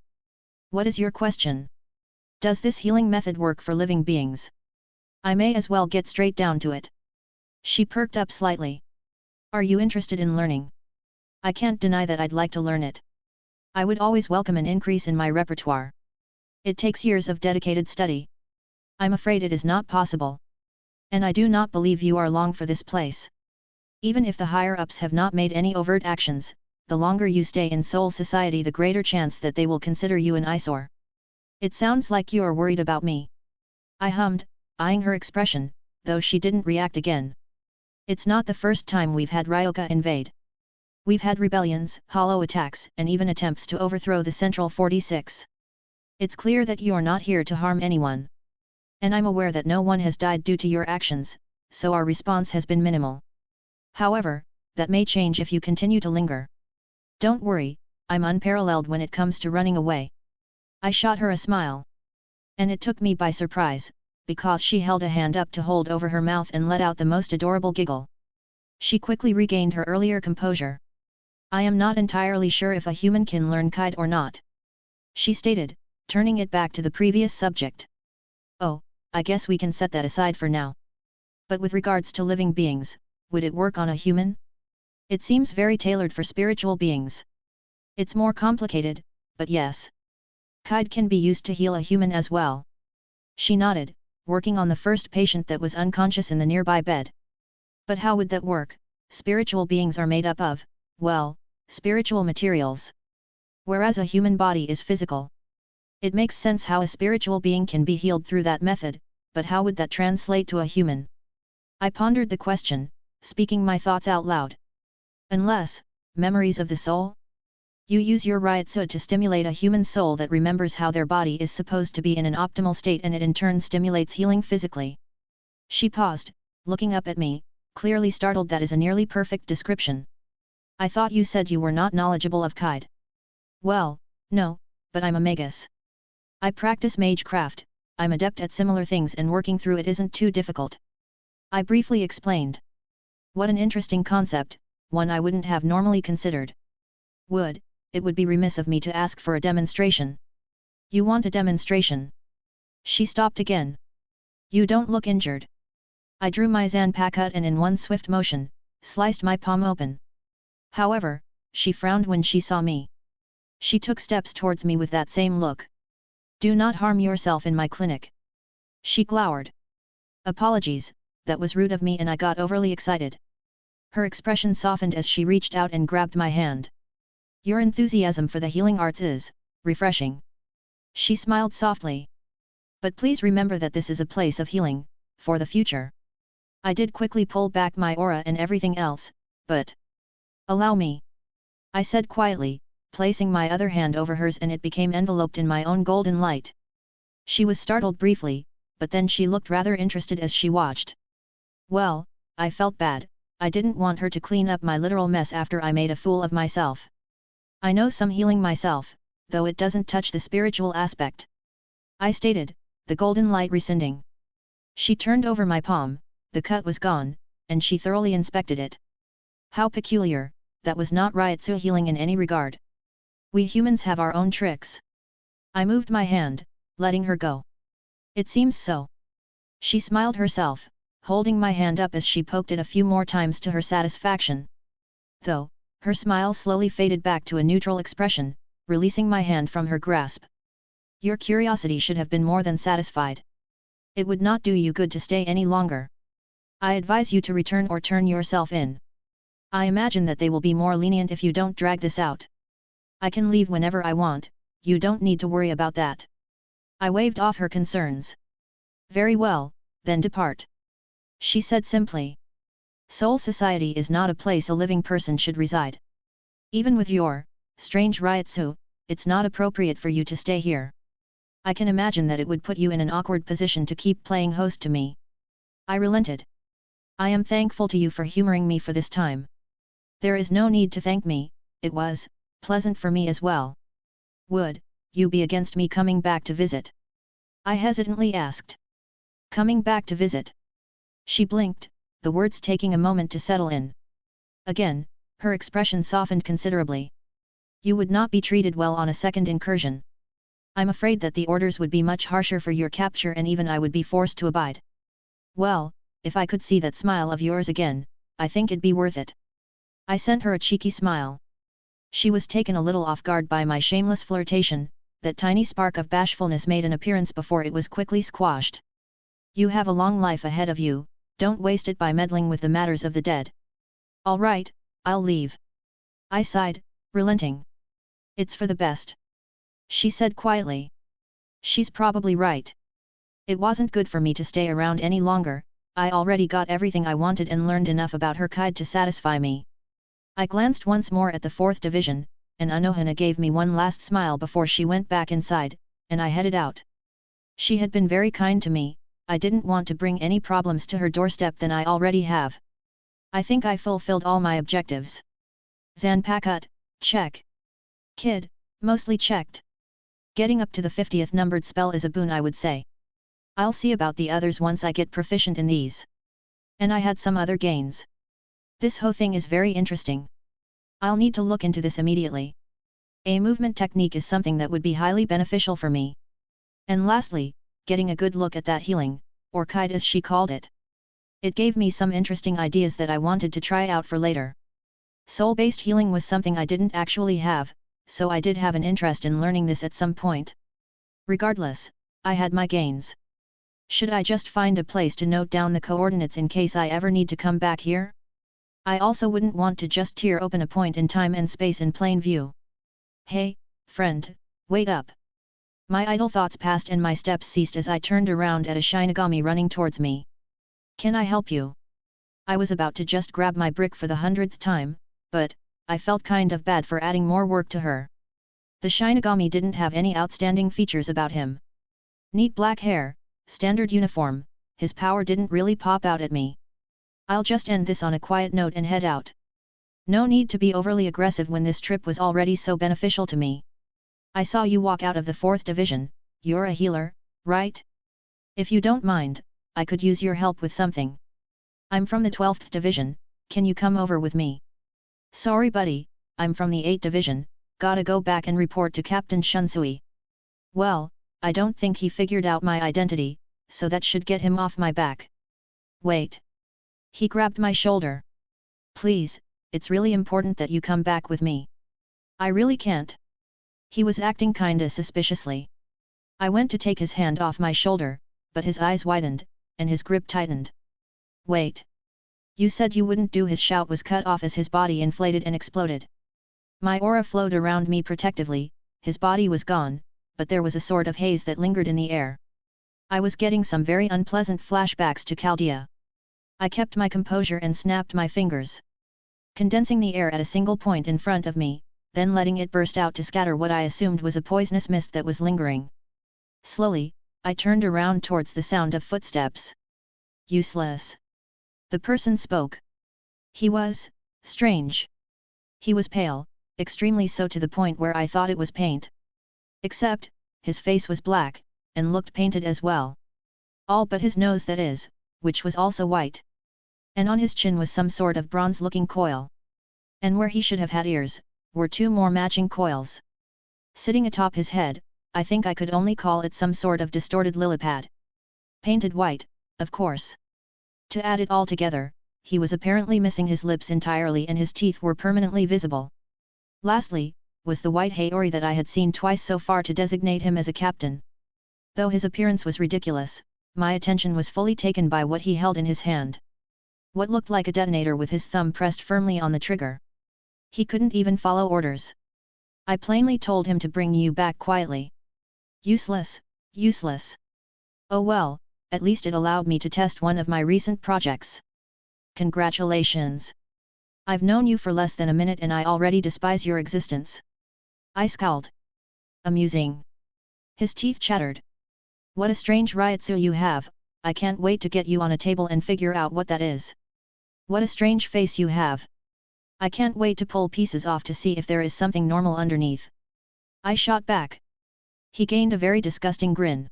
What is your question? Does this healing method work for living beings? I may as well get straight down to it. She perked up slightly. Are you interested in learning? I can't deny that I'd like to learn it. I would always welcome an increase in my repertoire. It takes years of dedicated study. I'm afraid it is not possible. And I do not believe you are long for this place. Even if the higher-ups have not made any overt actions, the longer you stay in Soul Society the greater chance that they will consider you an eyesore. It sounds like you are worried about me. I hummed, eyeing her expression, though she didn't react again. It's not the first time we've had Ryoka invade. We've had rebellions, hollow attacks, and even attempts to overthrow the Central 46. It's clear that you're not here to harm anyone. And I'm aware that no one has died due to your actions, so our response has been minimal. However, that may change if you continue to linger. Don't worry, I'm unparalleled when it comes to running away. I shot her a smile. And it took me by surprise, because she held a hand up to hold over her mouth and let out the most adorable giggle. She quickly regained her earlier composure. I am not entirely sure if a human can learn kite or not, she stated, turning it back to the previous subject. Oh, I guess we can set that aside for now. But with regards to living beings, would it work on a human? It seems very tailored for spiritual beings. It's more complicated, but yes. Kite can be used to heal a human as well. She nodded, working on the first patient that was unconscious in the nearby bed. But how would that work? Spiritual beings are made up of, well, spiritual materials. Whereas a human body is physical. It makes sense how a spiritual being can be healed through that method, but how would that translate to a human? I pondered the question, speaking my thoughts out loud. Unless, memories of the soul? You use your Ryotsu to stimulate a human soul that remembers how their body is supposed to be in an optimal state, and it in turn stimulates healing physically. She paused, looking up at me, clearly startled. That is a nearly perfect description. I thought you said you were not knowledgeable of kite. Well, no, but I'm a magus. I practice magecraft, I'm adept at similar things and working through it isn't too difficult. I briefly explained. What an interesting concept, one I wouldn't have normally considered. It would be remiss of me to ask for a demonstration. You want a demonstration? She stopped again. You don't look injured. I drew my Zanpakuto and in one swift motion, sliced my palm open. However, she frowned when she saw me. She took steps towards me with that same look. Do not harm yourself in my clinic. She glowered. Apologies, that was rude of me and I got overly excited. Her expression softened as she reached out and grabbed my hand. Your enthusiasm for the healing arts is refreshing. She smiled softly. But please remember that this is a place of healing, for the future. I did quickly pull back my aura and everything else, but... Allow me. I said quietly, placing my other hand over hers, and it became enveloped in my own golden light. She was startled briefly, but then she looked rather interested as she watched. Well, I felt bad, I didn't want her to clean up my literal mess after I made a fool of myself. I know some healing myself, though it doesn't touch the spiritual aspect. I stated, the golden light rescinding. She turned over my palm, the cut was gone, and she thoroughly inspected it. How peculiar, that was not Ryotsu healing in any regard. We humans have our own tricks. I moved my hand, letting her go. It seems so. She smiled herself, holding my hand up as she poked it a few more times to her satisfaction. Though, her smile slowly faded back to a neutral expression, releasing my hand from her grasp. Your curiosity should have been more than satisfied. It would not do you good to stay any longer. I advise you to return or turn yourself in. I imagine that they will be more lenient if you don't drag this out. I can leave whenever I want, you don't need to worry about that. I waved off her concerns. Very well, then depart. She said simply. Soul Society is not a place a living person should reside. Even with your strange Ryotsu, it's not appropriate for you to stay here. I can imagine that it would put you in an awkward position to keep playing host to me. I relented. I am thankful to you for humoring me for this time. There is no need to thank me, it was pleasant for me as well. Would you be against me coming back to visit? I hesitantly asked. Coming back to visit? She blinked, the words taking a moment to settle in. Again, her expression softened considerably. You would not be treated well on a second incursion. I'm afraid that the orders would be much harsher for your capture and even I would be forced to abide. Well, if I could see that smile of yours again, I think it'd be worth it. I sent her a cheeky smile. She was taken a little off guard by my shameless flirtation, that tiny spark of bashfulness made an appearance before it was quickly squashed. You have a long life ahead of you, don't waste it by meddling with the matters of the dead. All right, I'll leave. I sighed, relenting. It's for the best. She said quietly. She's probably right. It wasn't good for me to stay around any longer, I already got everything I wanted and learned enough about her kind to satisfy me. I glanced once more at the 4th Division, and Anohana gave me one last smile before she went back inside, and I headed out. She had been very kind to me, I didn't want to bring any problems to her doorstep than I already have. I think I fulfilled all my objectives. Zanpakut, check. Kid, mostly checked. Getting up to the 50th numbered spell is a boon, I would say. I'll see about the others once I get proficient in these. And I had some other gains. This whole thing is very interesting. I'll need to look into this immediately. A movement technique is something that would be highly beneficial for me. And lastly, getting a good look at that healing, or kite as she called it. It gave me some interesting ideas that I wanted to try out for later. Soul-based healing was something I didn't actually have, so I did have an interest in learning this at some point. Regardless, I had my gains. Should I just find a place to note down the coordinates in case I ever need to come back here? I also wouldn't want to just tear open a point in time and space in plain view. Hey, friend, wait up. My idle thoughts passed and my steps ceased as I turned around at a Shinigami running towards me. Can I help you? I was about to just grab my brick for the 100th time, but I felt kind of bad for adding more work to her. The Shinigami didn't have any outstanding features about him. Neat black hair, standard uniform, his power didn't really pop out at me. I'll just end this on a quiet note and head out. No need to be overly aggressive when this trip was already so beneficial to me. I saw you walk out of the 4th Division, you're a healer, right? If you don't mind, I could use your help with something. I'm from the 12th Division, can you come over with me? Sorry buddy, I'm from the 8th Division, gotta go back and report to Captain Shunsui. Well, I don't think he figured out my identity, so that should get him off my back. Wait. He grabbed my shoulder. Please, it's really important that you come back with me. I really can't. He was acting kinda suspiciously. I went to take his hand off my shoulder, but his eyes widened, and his grip tightened. Wait. You said you wouldn't do. His shout was cut off as his body inflated and exploded. My aura flowed around me protectively, his body was gone, but there was a sort of haze that lingered in the air. I was getting some very unpleasant flashbacks to Chaldea. I kept my composure and snapped my fingers, condensing the air at a single point in front of me, then letting it burst out to scatter what I assumed was a poisonous mist that was lingering. Slowly, I turned around towards the sound of footsteps. Useless. The person spoke. He was strange. He was pale, extremely so to the point where I thought it was paint. Except, his face was black, and looked painted as well. All but his nose, that is, which was also white. And on his chin was some sort of bronze-looking coil. And where he should have had ears, were two more matching coils. Sitting atop his head, I think I could only call it some sort of distorted lily pad. Painted white, of course. To add it all together, he was apparently missing his lips entirely and his teeth were permanently visible. Lastly, was the white Haori that I had seen twice so far to designate him as a captain. Though his appearance was ridiculous, my attention was fully taken by what he held in his hand. What looked like a detonator with his thumb pressed firmly on the trigger. He couldn't even follow orders. I plainly told him to bring you back quietly. Useless, Useless. Oh well, at least it allowed me to test one of my recent projects. Congratulations. I've known you for less than a minute and I already despise your existence. I scowled. Amusing. His teeth chattered. What a strange ryotsu you have, I can't wait to get you on a table and figure out what that is. What a strange face you have. I can't wait to pull pieces off to see if there is something normal underneath. I shot back. He gained a very disgusting grin.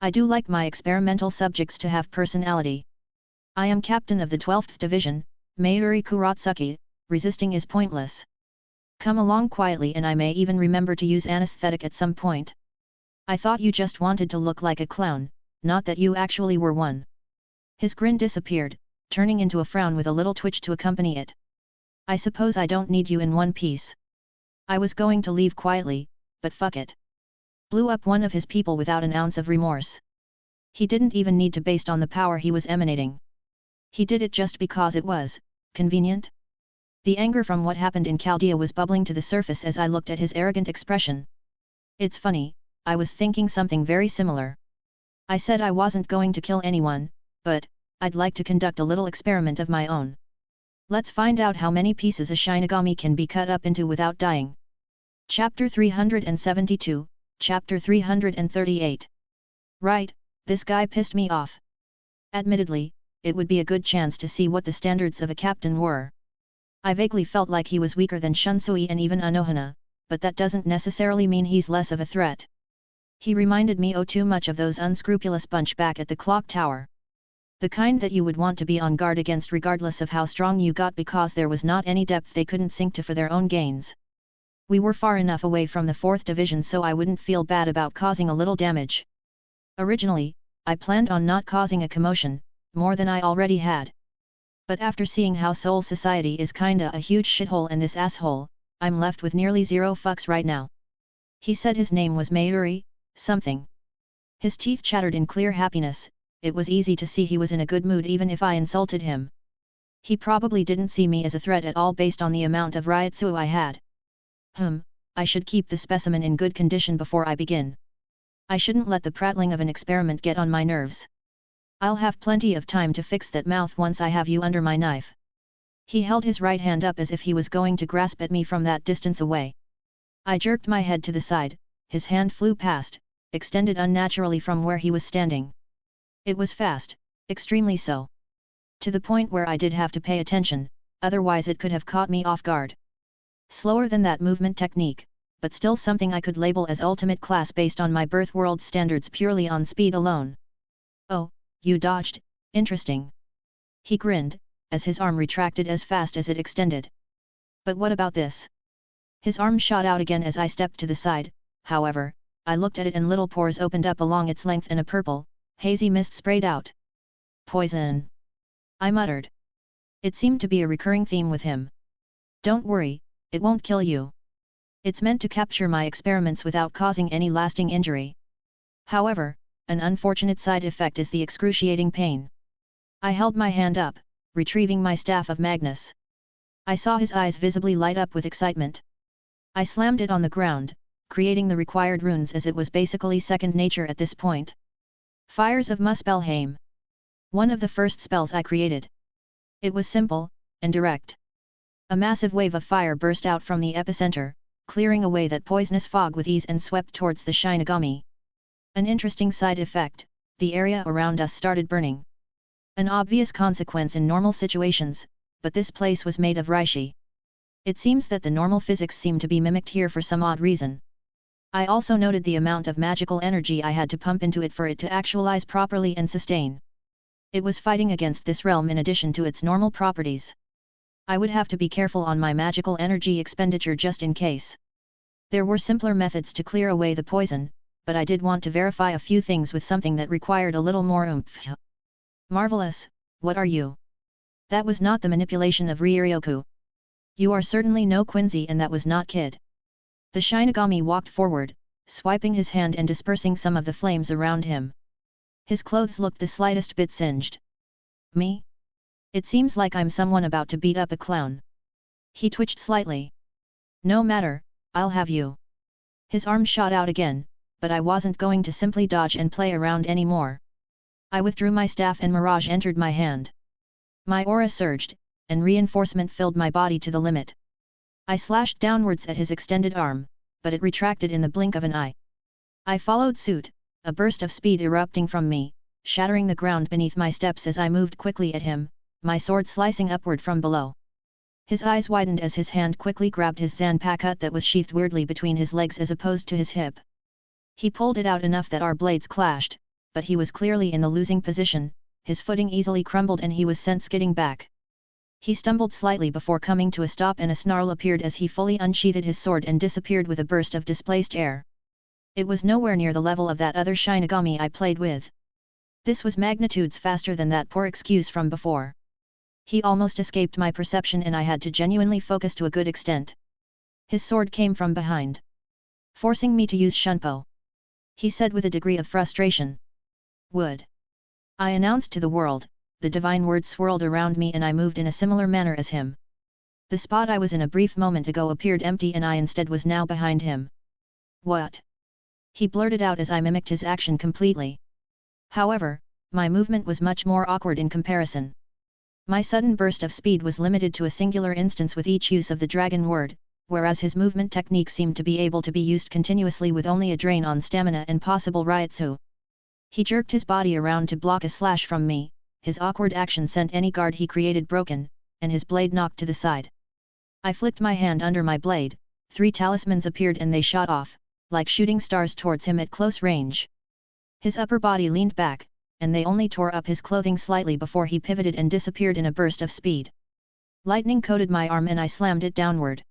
I do like my experimental subjects to have personality. I am captain of the 12th Division, Mayuri Kuratsuki, resisting is pointless. Come along quietly and I may even remember to use anesthetic at some point. I thought you just wanted to look like a clown, not that you actually were one. His grin disappeared, turning into a frown with a little twitch to accompany it. I suppose I don't need you in one piece. I was going to leave quietly, but fuck it. Blew up one of his people without an ounce of remorse. He didn't even need to based on the power he was emanating. He did it just because it was convenient. The anger from what happened in Chaldea was bubbling to the surface as I looked at his arrogant expression. It's funny, I was thinking something very similar. I said I wasn't going to kill anyone, but I'd like to conduct a little experiment of my own. Let's find out how many pieces a Shinigami can be cut up into without dying. Chapter 372, Chapter 338. Right, this guy pissed me off. Admittedly, it would be a good chance to see what the standards of a captain were. I vaguely felt like he was weaker than Shunsui and even Anohana, but that doesn't necessarily mean he's less of a threat. He reminded me too much of those unscrupulous bunch back at the clock tower. The kind that you would want to be on guard against regardless of how strong you got because there was not any depth they couldn't sink to for their own gains. We were far enough away from the 4th Division so I wouldn't feel bad about causing a little damage. Originally, I planned on not causing a commotion, more than I already had. But after seeing how Soul Society is kinda a huge shithole and this asshole, I'm left with nearly zero fucks right now. He said his name was Mayuri, something. His teeth chattered in clear happiness, it was easy to see he was in a good mood even if I insulted him. He probably didn't see me as a threat at all based on the amount of ryotsu I had. I should keep the specimen in good condition before I begin. I shouldn't let the prattling of an experiment get on my nerves. I'll have plenty of time to fix that mouth once I have you under my knife. He held his right hand up as if he was going to grasp at me from that distance away. I jerked my head to the side, his hand flew past, extended unnaturally from where he was standing. It was fast, extremely so. To the point where I did have to pay attention, otherwise it could have caught me off guard. Slower than that movement technique, but still something I could label as ultimate class based on my birth world standards purely on speed alone. Oh, you dodged, interesting. He grinned, as his arm retracted as fast as it extended. But what about this? His arm shot out again as I stepped to the side, however, I looked at it and little pores opened up along its length and a purple, hazy mist sprayed out. Poison. I muttered. It seemed to be a recurring theme with him. Don't worry, it won't kill you. It's meant to capture my experiments without causing any lasting injury. However, an unfortunate side effect is the excruciating pain. I held my hand up, retrieving my staff of Magnus. I saw his eyes visibly light up with excitement. I slammed it on the ground, creating the required runes as it was basically second nature at this point. Fires of Muspelheim. One of the first spells I created. It was simple, and direct. A massive wave of fire burst out from the epicenter, clearing away that poisonous fog with ease and swept towards the Shinigami. An interesting side effect, the area around us started burning. An obvious consequence in normal situations, but this place was made of reishi. It seems that the normal physics seem to be mimicked here for some odd reason. I also noted the amount of magical energy I had to pump into it for it to actualize properly and sustain. It was fighting against this realm in addition to its normal properties. I would have to be careful on my magical energy expenditure just in case. There were simpler methods to clear away the poison, but I did want to verify a few things with something that required a little more oomph. Marvelous, what are you? That was not the manipulation of Ryuryoku. You are certainly no Quincy and that was not Kid. The Shinigami walked forward, swiping his hand and dispersing some of the flames around him. His clothes looked the slightest bit singed. Me? It seems like I'm someone about to beat up a clown. He twitched slightly. No matter, I'll have you. His arm shot out again, but I wasn't going to simply dodge and play around anymore. I withdrew my staff and Mirage entered my hand. My aura surged, and reinforcement filled my body to the limit. I slashed downwards at his extended arm, but it retracted in the blink of an eye. I followed suit, a burst of speed erupting from me, shattering the ground beneath my steps as I moved quickly at him, my sword slicing upward from below. His eyes widened as his hand quickly grabbed his Zanpakut that was sheathed weirdly between his legs as opposed to his hip. He pulled it out enough that our blades clashed, but he was clearly in the losing position, his footing easily crumbled and he was sent skidding back. He stumbled slightly before coming to a stop and a snarl appeared as he fully unsheathed his sword and disappeared with a burst of displaced air. It was nowhere near the level of that other Shinigami I played with. This was magnitudes faster than that poor excuse from before. He almost escaped my perception and I had to genuinely focus to a good extent. His sword came from behind, forcing me to use Shunpo. He said with a degree of frustration. Would. I announced to the world, the divine words swirled around me and I moved in a similar manner as him. The spot I was in a brief moment ago appeared empty and I instead was now behind him. What? He blurted out as I mimicked his action completely. However, my movement was much more awkward in comparison. My sudden burst of speed was limited to a singular instance with each use of the dragon word, whereas his movement technique seemed to be able to be used continuously with only a drain on stamina and possible Ryutsu. He jerked his body around to block a slash from me, his awkward action sent any guard he created broken, and his blade knocked to the side. I flicked my hand under my blade, 3 talismans appeared and they shot off, like shooting stars towards him at close range. His upper body leaned back, and they only tore up his clothing slightly before he pivoted and disappeared in a burst of speed. Lightning coated my arm and I slammed it downward.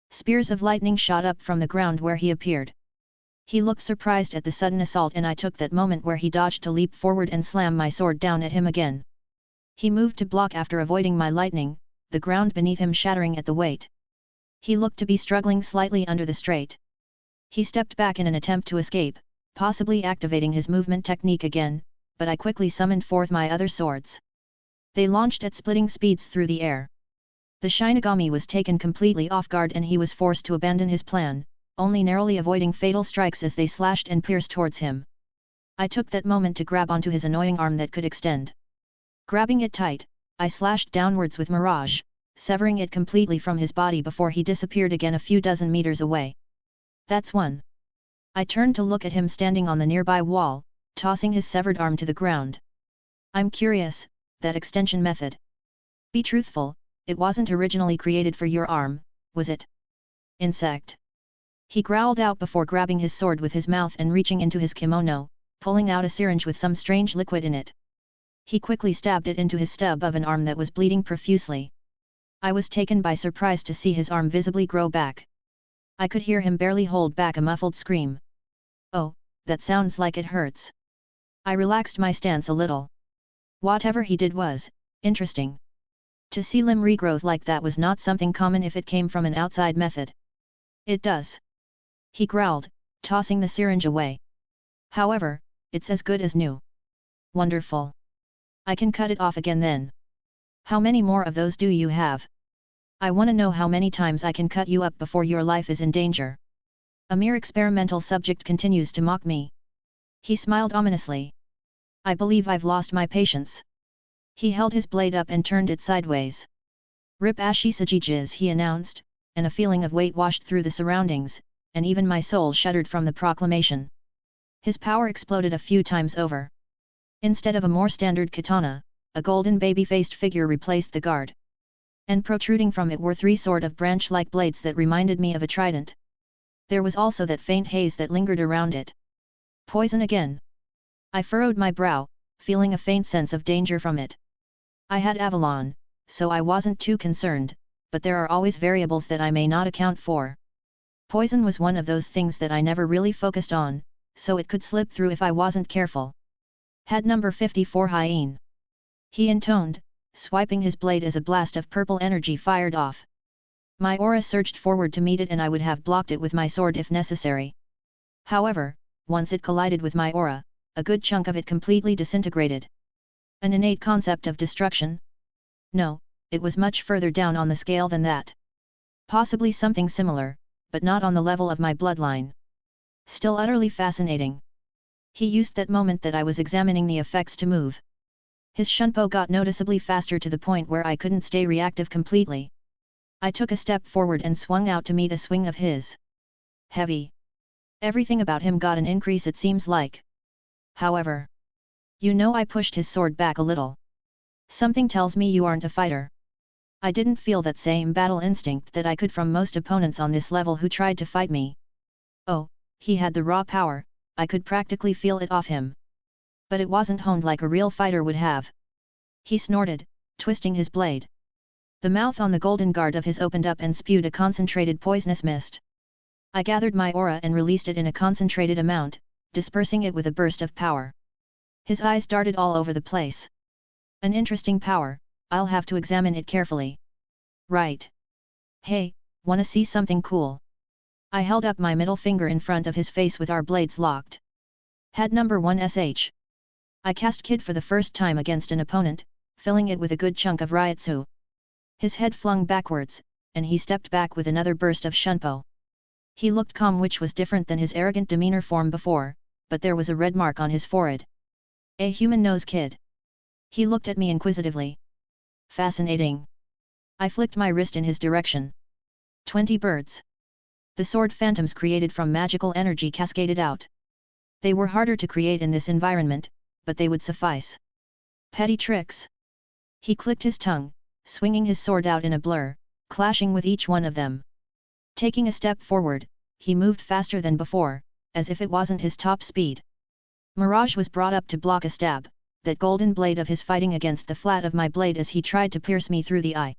Spears of lightning shot up from the ground where he appeared. He looked surprised at the sudden assault and I took that moment where he dodged to leap forward and slam my sword down at him again. He moved to block after avoiding my lightning, the ground beneath him shattering at the weight. He looked to be struggling slightly under the straight. He stepped back in an attempt to escape, possibly activating his movement technique again, but I quickly summoned forth my other swords. They launched at splitting speeds through the air. The Shinigami was taken completely off guard and he was forced to abandon his plan, only narrowly avoiding fatal strikes as they slashed and pierced towards him. I took that moment to grab onto his annoying arm that could extend. Grabbing it tight, I slashed downwards with Mirage, severing it completely from his body before he disappeared again a few dozen meters away. That's one. I turned to look at him standing on the nearby wall, tossing his severed arm to the ground. I'm curious, that extension method. Be truthful, it wasn't originally created for your arm, was it? Insect. He growled out before grabbing his sword with his mouth and reaching into his kimono, pulling out a syringe with some strange liquid in it. He quickly stabbed it into his stub of an arm that was bleeding profusely. I was taken by surprise to see his arm visibly grow back. I could hear him barely hold back a muffled scream. Oh, that sounds like it hurts. I relaxed my stance a little. Whatever he did was interesting. To see limb regrowth like that was not something common if it came from an outside method. It does. He growled, tossing the syringe away. However, it's as good as new. Wonderful. I can cut it off again then. How many more of those do you have? I want to know how many times I can cut you up before your life is in danger. A mere experimental subject continues to mock me. He smiled ominously. I believe I've lost my patience. He held his blade up and turned it sideways. Rip Ashisajijis, he announced, and a feeling of weight washed through the surroundings, and even my soul shuddered from the proclamation. His power exploded a few times over. Instead of a more standard katana, a golden baby-faced figure replaced the guard. And protruding from it were 3 sort of branch-like blades that reminded me of a trident. There was also that faint haze that lingered around it. Poison again. I furrowed my brow, feeling a faint sense of danger from it. I had Avalon, so I wasn't too concerned, but there are always variables that I may not account for. Poison was one of those things that I never really focused on, so it could slip through if I wasn't careful. Had number 54 Hyene. He intoned, swiping his blade as a blast of purple energy fired off. My aura surged forward to meet it and I would have blocked it with my sword if necessary. However, once it collided with my aura, a good chunk of it completely disintegrated. An innate concept of destruction? No, it was much further down on the scale than that. Possibly something similar, but not on the level of my bloodline. Still utterly fascinating. He used that moment that I was examining the effects to move. His shunpo got noticeably faster to the point where I couldn't stay reactive completely. I took a step forward and swung out to meet a swing of his. Heavy. Everything about him got an increase, it seems like. However, I pushed his sword back a little. Something tells me you aren't a fighter. I didn't feel that same battle instinct that I could from most opponents on this level who tried to fight me. Oh, he had the raw power, I could practically feel it off him. But it wasn't honed like a real fighter would have. He snorted, twisting his blade. The mouth on the golden guard of his opened up and spewed a concentrated poisonous mist. I gathered my aura and released it in a concentrated amount, dispersing it with a burst of power. His eyes darted all over the place. An interesting power, I'll have to examine it carefully. Right. Hey, wanna see something cool? I held up my middle finger in front of his face with our blades locked. Had number 1 SH. I cast Kid for the first time against an opponent, filling it with a good chunk of Ryutsu. His head flung backwards, and he stepped back with another burst of shunpo. He looked calm, which was different than his arrogant demeanor form before, but there was a red mark on his forehead. A human nose, Kid. He looked at me inquisitively. Fascinating. I flicked my wrist in his direction. 20 birds. The sword phantoms created from magical energy cascaded out. They were harder to create in this environment, but they would suffice. Petty tricks. He clicked his tongue, swinging his sword out in a blur, clashing with each one of them. Taking a step forward, he moved faster than before, as if it wasn't his top speed. Mirage was brought up to block a stab, that golden blade of his fighting against the flat of my blade as he tried to pierce me through the eye.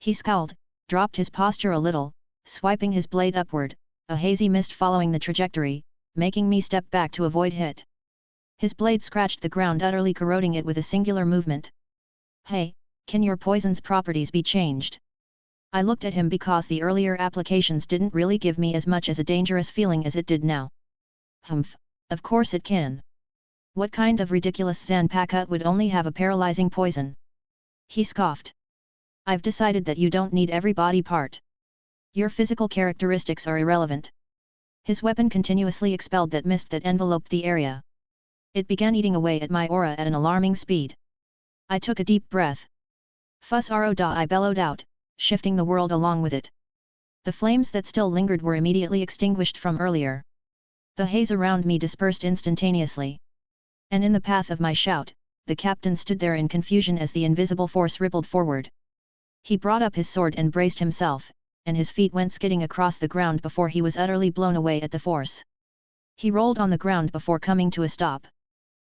He scowled, dropped his posture a little, swiping his blade upward, a hazy mist following the trajectory, making me step back to avoid hit. His blade scratched the ground, utterly corroding it with a singular movement. Hey, can your poison's properties be changed? I looked at him because the earlier applications didn't really give me as much as a dangerous feeling as it did now. Humph, of course it can. What kind of ridiculous Zanpakuto would only have a paralyzing poison? He scoffed. I've decided that you don't need every body part. Your physical characteristics are irrelevant. His weapon continuously expelled that mist that enveloped the area. It began eating away at my aura at an alarming speed. I took a deep breath. Fuss ro da, I bellowed out, shifting the world along with it. The flames that still lingered were immediately extinguished from earlier. The haze around me dispersed instantaneously. And in the path of my shout, the captain stood there in confusion as the invisible force rippled forward. He brought up his sword and braced himself, and his feet went skidding across the ground before he was utterly blown away at the force. He rolled on the ground before coming to a stop.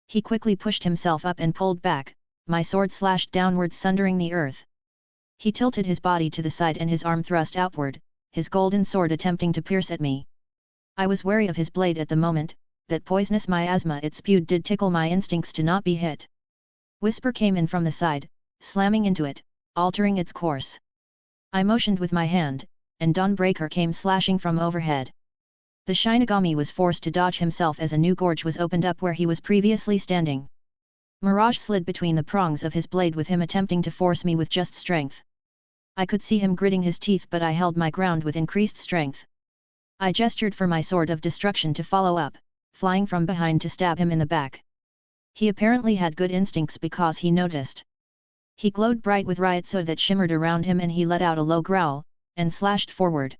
He quickly pushed himself up and pulled back, my sword slashed downwards, sundering the earth. He tilted his body to the side and his arm thrust outward, his golden sword attempting to pierce at me. I was wary of his blade at the moment, that poisonous miasma it spewed did tickle my instincts to not be hit. Whisper came in from the side, slamming into it, altering its course. I motioned with my hand, and Dawnbreaker came slashing from overhead. The Shinigami was forced to dodge himself as a new gorge was opened up where he was previously standing. Mirage slid between the prongs of his blade with him attempting to force me with just strength. I could see him gritting his teeth, but I held my ground with increased strength. I gestured for my sword of destruction to follow up, flying from behind to stab him in the back. He apparently had good instincts because he noticed. He glowed bright with Ryutsu that shimmered around him, and he let out a low growl, and slashed forward.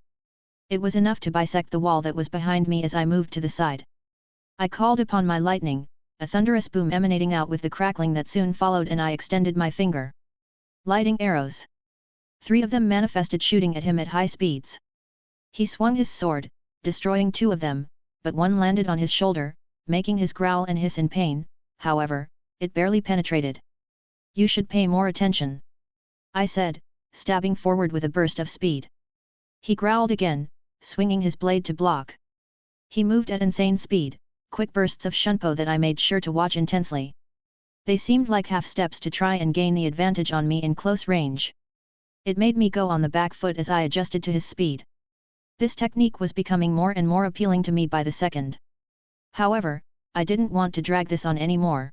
It was enough to bisect the wall that was behind me as I moved to the side. I called upon my lightning, a thunderous boom emanating out with the crackling that soon followed, and I extended my finger. Lighting arrows. 3 of them manifested, shooting at him at high speeds. He swung his sword, destroying 2 of them, but 1 landed on his shoulder, making his growl and hiss in pain. However, it barely penetrated. You should pay more attention, I said, stabbing forward with a burst of speed. He growled again, swinging his blade to block. He moved at insane speed, quick bursts of shunpo that I made sure to watch intensely. They seemed like half steps to try and gain the advantage on me in close range. It made me go on the back foot as I adjusted to his speed. This technique was becoming more and more appealing to me by the second. However, I didn't want to drag this on anymore.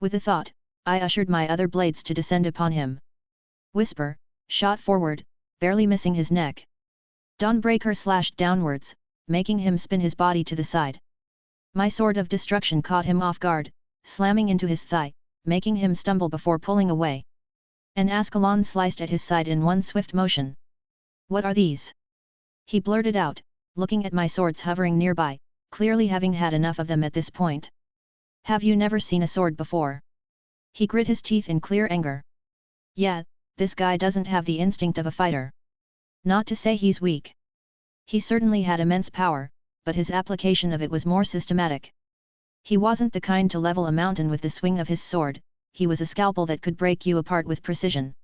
With a thought, I ushered my other blades to descend upon him. Whisper shot forward, barely missing his neck. Dawnbreaker slashed downwards, making him spin his body to the side. My sword of destruction caught him off guard, slamming into his thigh, making him stumble before pulling away. An Ascalon sliced at his side in one swift motion. "What are these?" he blurted out, looking at my swords hovering nearby, clearly having had enough of them at this point. "Have you never seen a sword before?" He grit his teeth in clear anger. "Yeah, this guy doesn't have the instinct of a fighter. Not to say he's weak. He certainly had immense power, but his application of it was more systematic. He wasn't the kind to level a mountain with the swing of his sword, he was a scalpel that could break you apart with precision.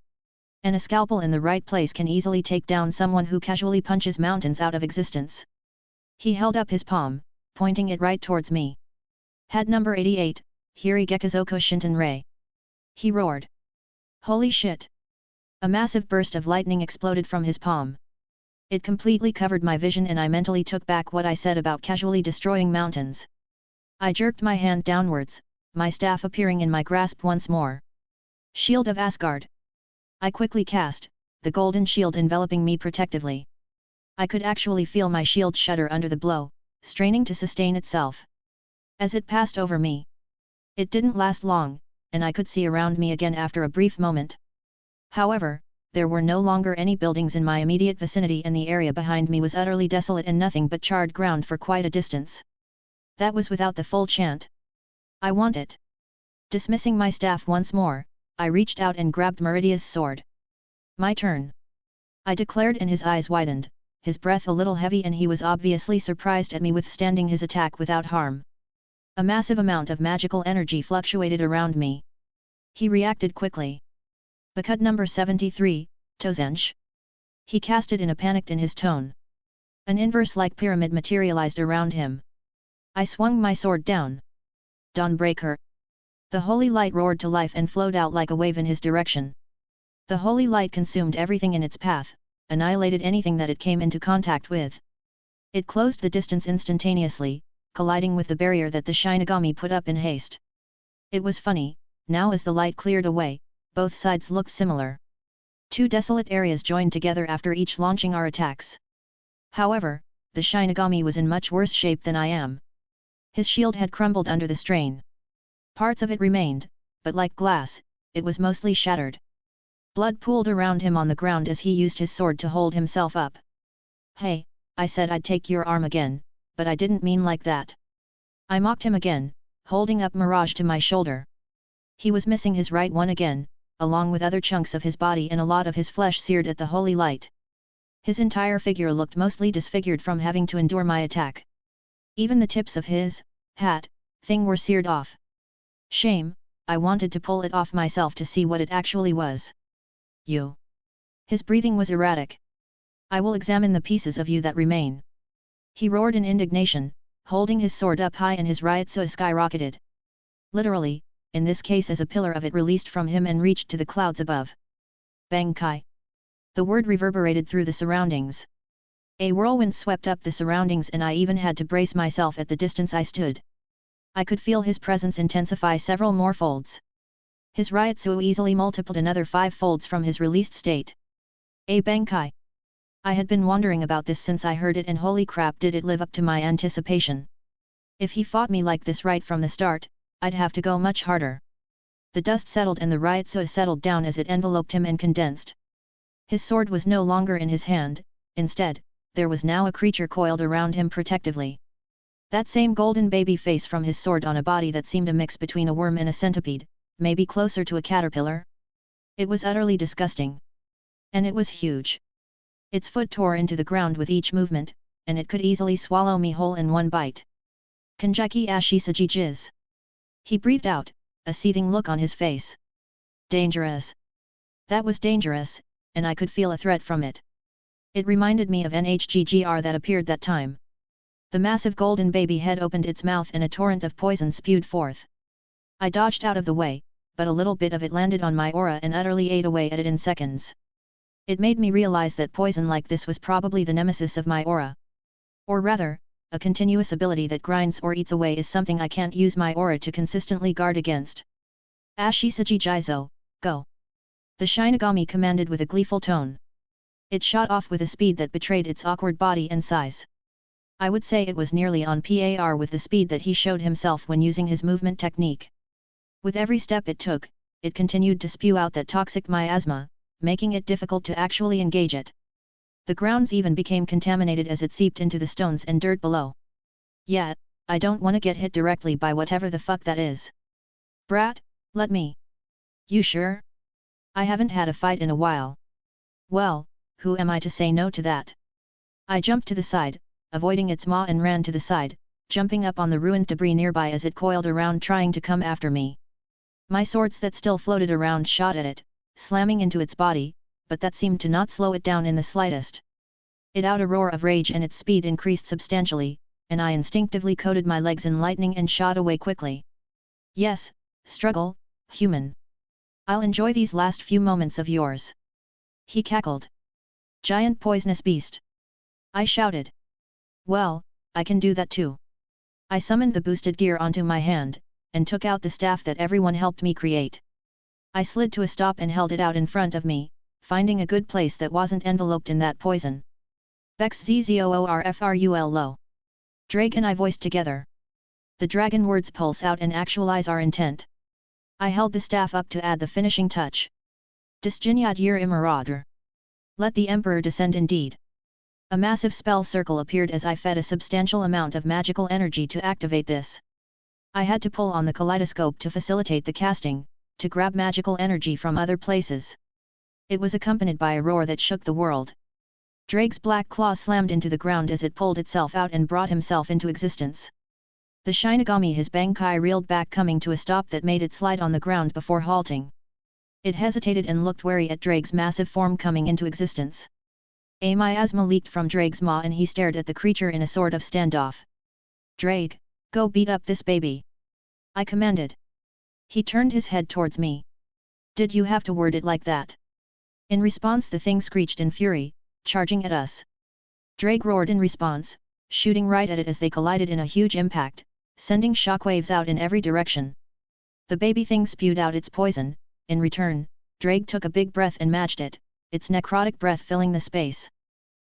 And a scalpel in the right place can easily take down someone who casually punches mountains out of existence." He held up his palm, pointing it right towards me. "Had number 88, Hiri Gekizoko Shinton Rei." He roared. "Holy shit!" A massive burst of lightning exploded from his palm. It completely covered my vision and I mentally took back what I said about casually destroying mountains. I jerked my hand downwards, my staff appearing in my grasp once more. "Shield of Asgard." I quickly cast, the golden shield enveloping me protectively. I could actually feel my shield shudder under the blow, straining to sustain itself. As it passed over me. It didn't last long, and I could see around me again after a brief moment. However, there were no longer any buildings in my immediate vicinity and the area behind me was utterly desolate and nothing but charred ground for quite a distance. That was without the full chant. "I want it." Dismissing my staff once more, I reached out and grabbed Meridia's sword. "My turn," I declared, and his eyes widened, his breath a little heavy, and he was obviously surprised at me withstanding his attack without harm. A massive amount of magical energy fluctuated around me. He reacted quickly. "Bakut number 73, Tozench." He cast it in a panic in his tone. An inverse-like pyramid materialized around him. I swung my sword down. "Dawnbreaker." The holy light roared to life and flowed out like a wave in his direction. The holy light consumed everything in its path, annihilated anything that it came into contact with. It closed the distance instantaneously, colliding with the barrier that the Shinigami put up in haste. It was funny, now as the light cleared away, both sides looked similar. Two desolate areas joined together after each launching our attacks. However, the Shinigami was in much worse shape than I am. His shield had crumbled under the strain. Parts of it remained, but like glass, it was mostly shattered. Blood pooled around him on the ground as he used his sword to hold himself up. "Hey, I said I'd take your arm again, but I didn't mean like that." I mocked him again, holding up Mirage to my shoulder. He was missing his right one again, along with other chunks of his body and a lot of his flesh seared at the holy light. His entire figure looked mostly disfigured from having to endure my attack. Even the tips of his hat thing were seared off. Shame, I wanted to pull it off myself to see what it actually was. "You." His breathing was erratic. "I will examine the pieces of you that remain." He roared in indignation, holding his sword up high, and his Ryotsu skyrocketed. Literally, in this case as a pillar of it released from him and reached to the clouds above. "Bankai." The word reverberated through the surroundings. A whirlwind swept up the surroundings and I even had to brace myself at the distance I stood. I could feel his presence intensify several more folds. His Ryotsu easily multiplied another 5 folds from his released state. A Bankai. I had been wondering about this since I heard it, and holy crap, did it live up to my anticipation. If he fought me like this right from the start, I'd have to go much harder. The dust settled and the Ryotsu settled down as it enveloped him and condensed. His sword was no longer in his hand, instead, there was now a creature coiled around him protectively. That same golden baby face from his sword on a body that seemed a mix between a worm and a centipede, maybe closer to a caterpillar. It was utterly disgusting. And it was huge. Its foot tore into the ground with each movement, and it could easily swallow me whole in one bite. "Kanjaki Ashisaji Jiz." He breathed out, a seething look on his face. "Dangerous." That was dangerous, and I could feel a threat from it. It reminded me of NHGGR that appeared that time. The massive golden baby head opened its mouth and a torrent of poison spewed forth. I dodged out of the way, but a little bit of it landed on my aura and utterly ate away at it in seconds. It made me realize that poison like this was probably the nemesis of my aura. Or rather, a continuous ability that grinds or eats away is something I can't use my aura to consistently guard against. "Ashisaji Jizo, go!" The Shinigami commanded with a gleeful tone. It shot off with a speed that betrayed its awkward body and size. I would say it was nearly on par with the speed that he showed himself when using his movement technique. With every step it took, it continued to spew out that toxic miasma, making it difficult to actually engage it. The grounds even became contaminated as it seeped into the stones and dirt below. Yeah, I don't want to get hit directly by whatever the fuck that is. Brat, let me. You sure? I haven't had a fight in a while. Well, who am I to say no to that? I jumped to the side, avoiding its maw and ran to the side, jumping up on the ruined debris nearby as it coiled around trying to come after me. My swords that still floated around shot at it, slamming into its body, but that seemed to not slow it down in the slightest. It out a roar of rage and its speed increased substantially, and I instinctively coated my legs in lightning and shot away quickly. Yes, struggle, human. I'll enjoy these last few moments of yours. He cackled. Giant poisonous beast. I shouted. Well, I can do that too. I summoned the boosted gear onto my hand, and took out the staff that everyone helped me create. I slid to a stop and held it out in front of me, finding a good place that wasn't enveloped in that poison. Bex ZZOORFRUL low. Drake and I voiced together. The dragon words pulse out and actualize our intent. I held the staff up to add the finishing touch. Disgeniat Yir Immeradr. Let the Emperor descend indeed. A massive spell circle appeared as I fed a substantial amount of magical energy to activate this. I had to pull on the kaleidoscope to facilitate the casting, to grab magical energy from other places. It was accompanied by a roar that shook the world. Drake's black claw slammed into the ground as it pulled itself out and brought himself into existence. The Shinigami his Bankai reeled back coming to a stop that made it slide on the ground before halting. It hesitated and looked wary at Drake's massive form coming into existence. A miasma leaked from Drake's maw and he stared at the creature in a sort of standoff. Drake, go beat up this baby. I commanded. He turned his head towards me. Did you have to word it like that? In response the thing screeched in fury, charging at us. Drake roared in response, shooting right at it as they collided in a huge impact, sending shockwaves out in every direction. The baby thing spewed out its poison. In return, Drake took a big breath and matched it, its necrotic breath filling the space.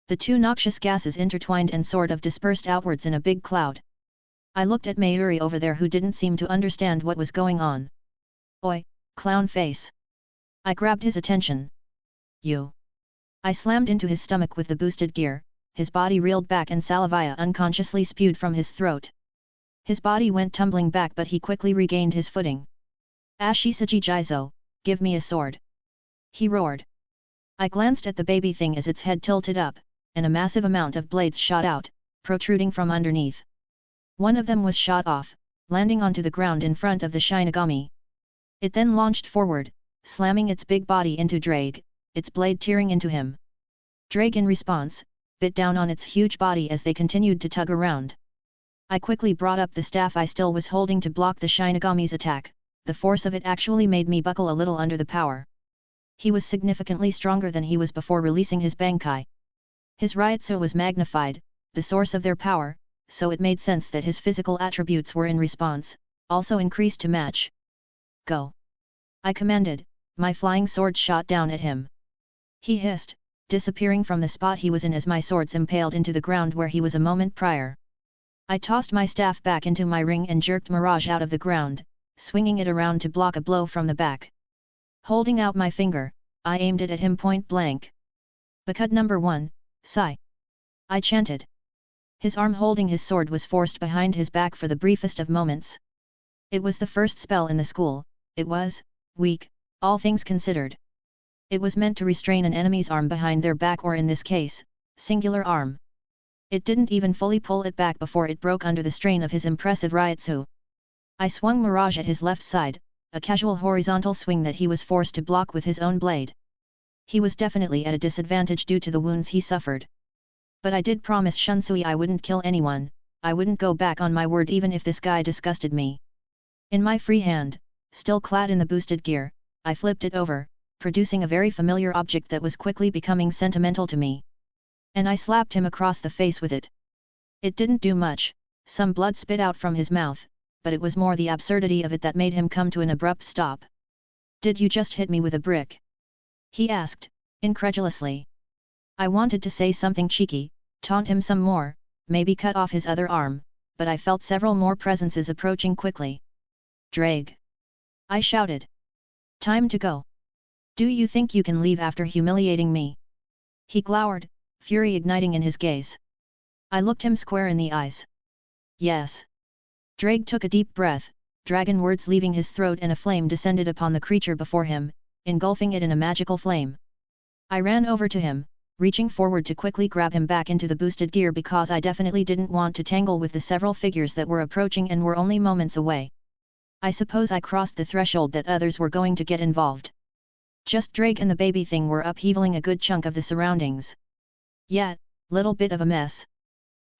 The two noxious gases intertwined and sort of dispersed outwards in a big cloud. I looked at Mayuri over there who didn't seem to understand what was going on. Oi, clown face. I grabbed his attention. You. I slammed into his stomach with the boosted gear, his body reeled back and salivia unconsciously spewed from his throat. His body went tumbling back but he quickly regained his footing. Ashisaji Jizo, give me a sword. He roared. I glanced at the baby thing as its head tilted up, and a massive amount of blades shot out, protruding from underneath. One of them was shot off, landing onto the ground in front of the Shinigami. It then launched forward, slamming its big body into Drake, its blade tearing into him. Drake in response, bit down on its huge body as they continued to tug around. I quickly brought up the staff I still was holding to block the Shinigami's attack. The force of it actually made me buckle a little under the power. He was significantly stronger than he was before releasing his Bankai. His Ryutsu was magnified, the source of their power, so it made sense that his physical attributes were in response, also increased to match. Go! I commanded, my flying sword shot down at him. He hissed, disappearing from the spot he was in as my swords impaled into the ground where he was a moment prior. I tossed my staff back into my ring and jerked Mirage out of the ground, swinging it around to block a blow from the back. Holding out my finger, I aimed it at him point blank. Bakud number 1, Sai. I chanted. His arm holding his sword was forced behind his back for the briefest of moments. It was the first spell in the school. It was weak, all things considered. It was meant to restrain an enemy's arm behind their back or in this case, singular arm. It didn't even fully pull it back before it broke under the strain of his impressive Ryutsu. I swung Mirage at his left side, a casual horizontal swing that he was forced to block with his own blade. He was definitely at a disadvantage due to the wounds he suffered. But I did promise Shunsui I wouldn't kill anyone, I wouldn't go back on my word even if this guy disgusted me. In my free hand, still clad in the boosted gear, I flipped it over, producing a very familiar object that was quickly becoming sentimental to me. And I slapped him across the face with it. It didn't do much, some blood spit out from his mouth, but it was more the absurdity of it that made him come to an abrupt stop. Did you just hit me with a brick? He asked, incredulously. I wanted to say something cheeky, taunt him some more, maybe cut off his other arm, but I felt several more presences approaching quickly. Drag! I shouted. Time to go. Do you think you can leave after humiliating me? He glowered, fury igniting in his gaze. I looked him square in the eyes. Yes. Drag took a deep breath, dragon words leaving his throat, and a flame descended upon the creature before him, engulfing it in a magical flame. I ran over to him, reaching forward to quickly grab him back into the boosted gear because I definitely didn't want to tangle with the several figures that were approaching and were only moments away. I suppose I crossed the threshold that others were going to get involved. Just Drake and the baby thing were upheaving a good chunk of the surroundings. Yet, little bit of a mess.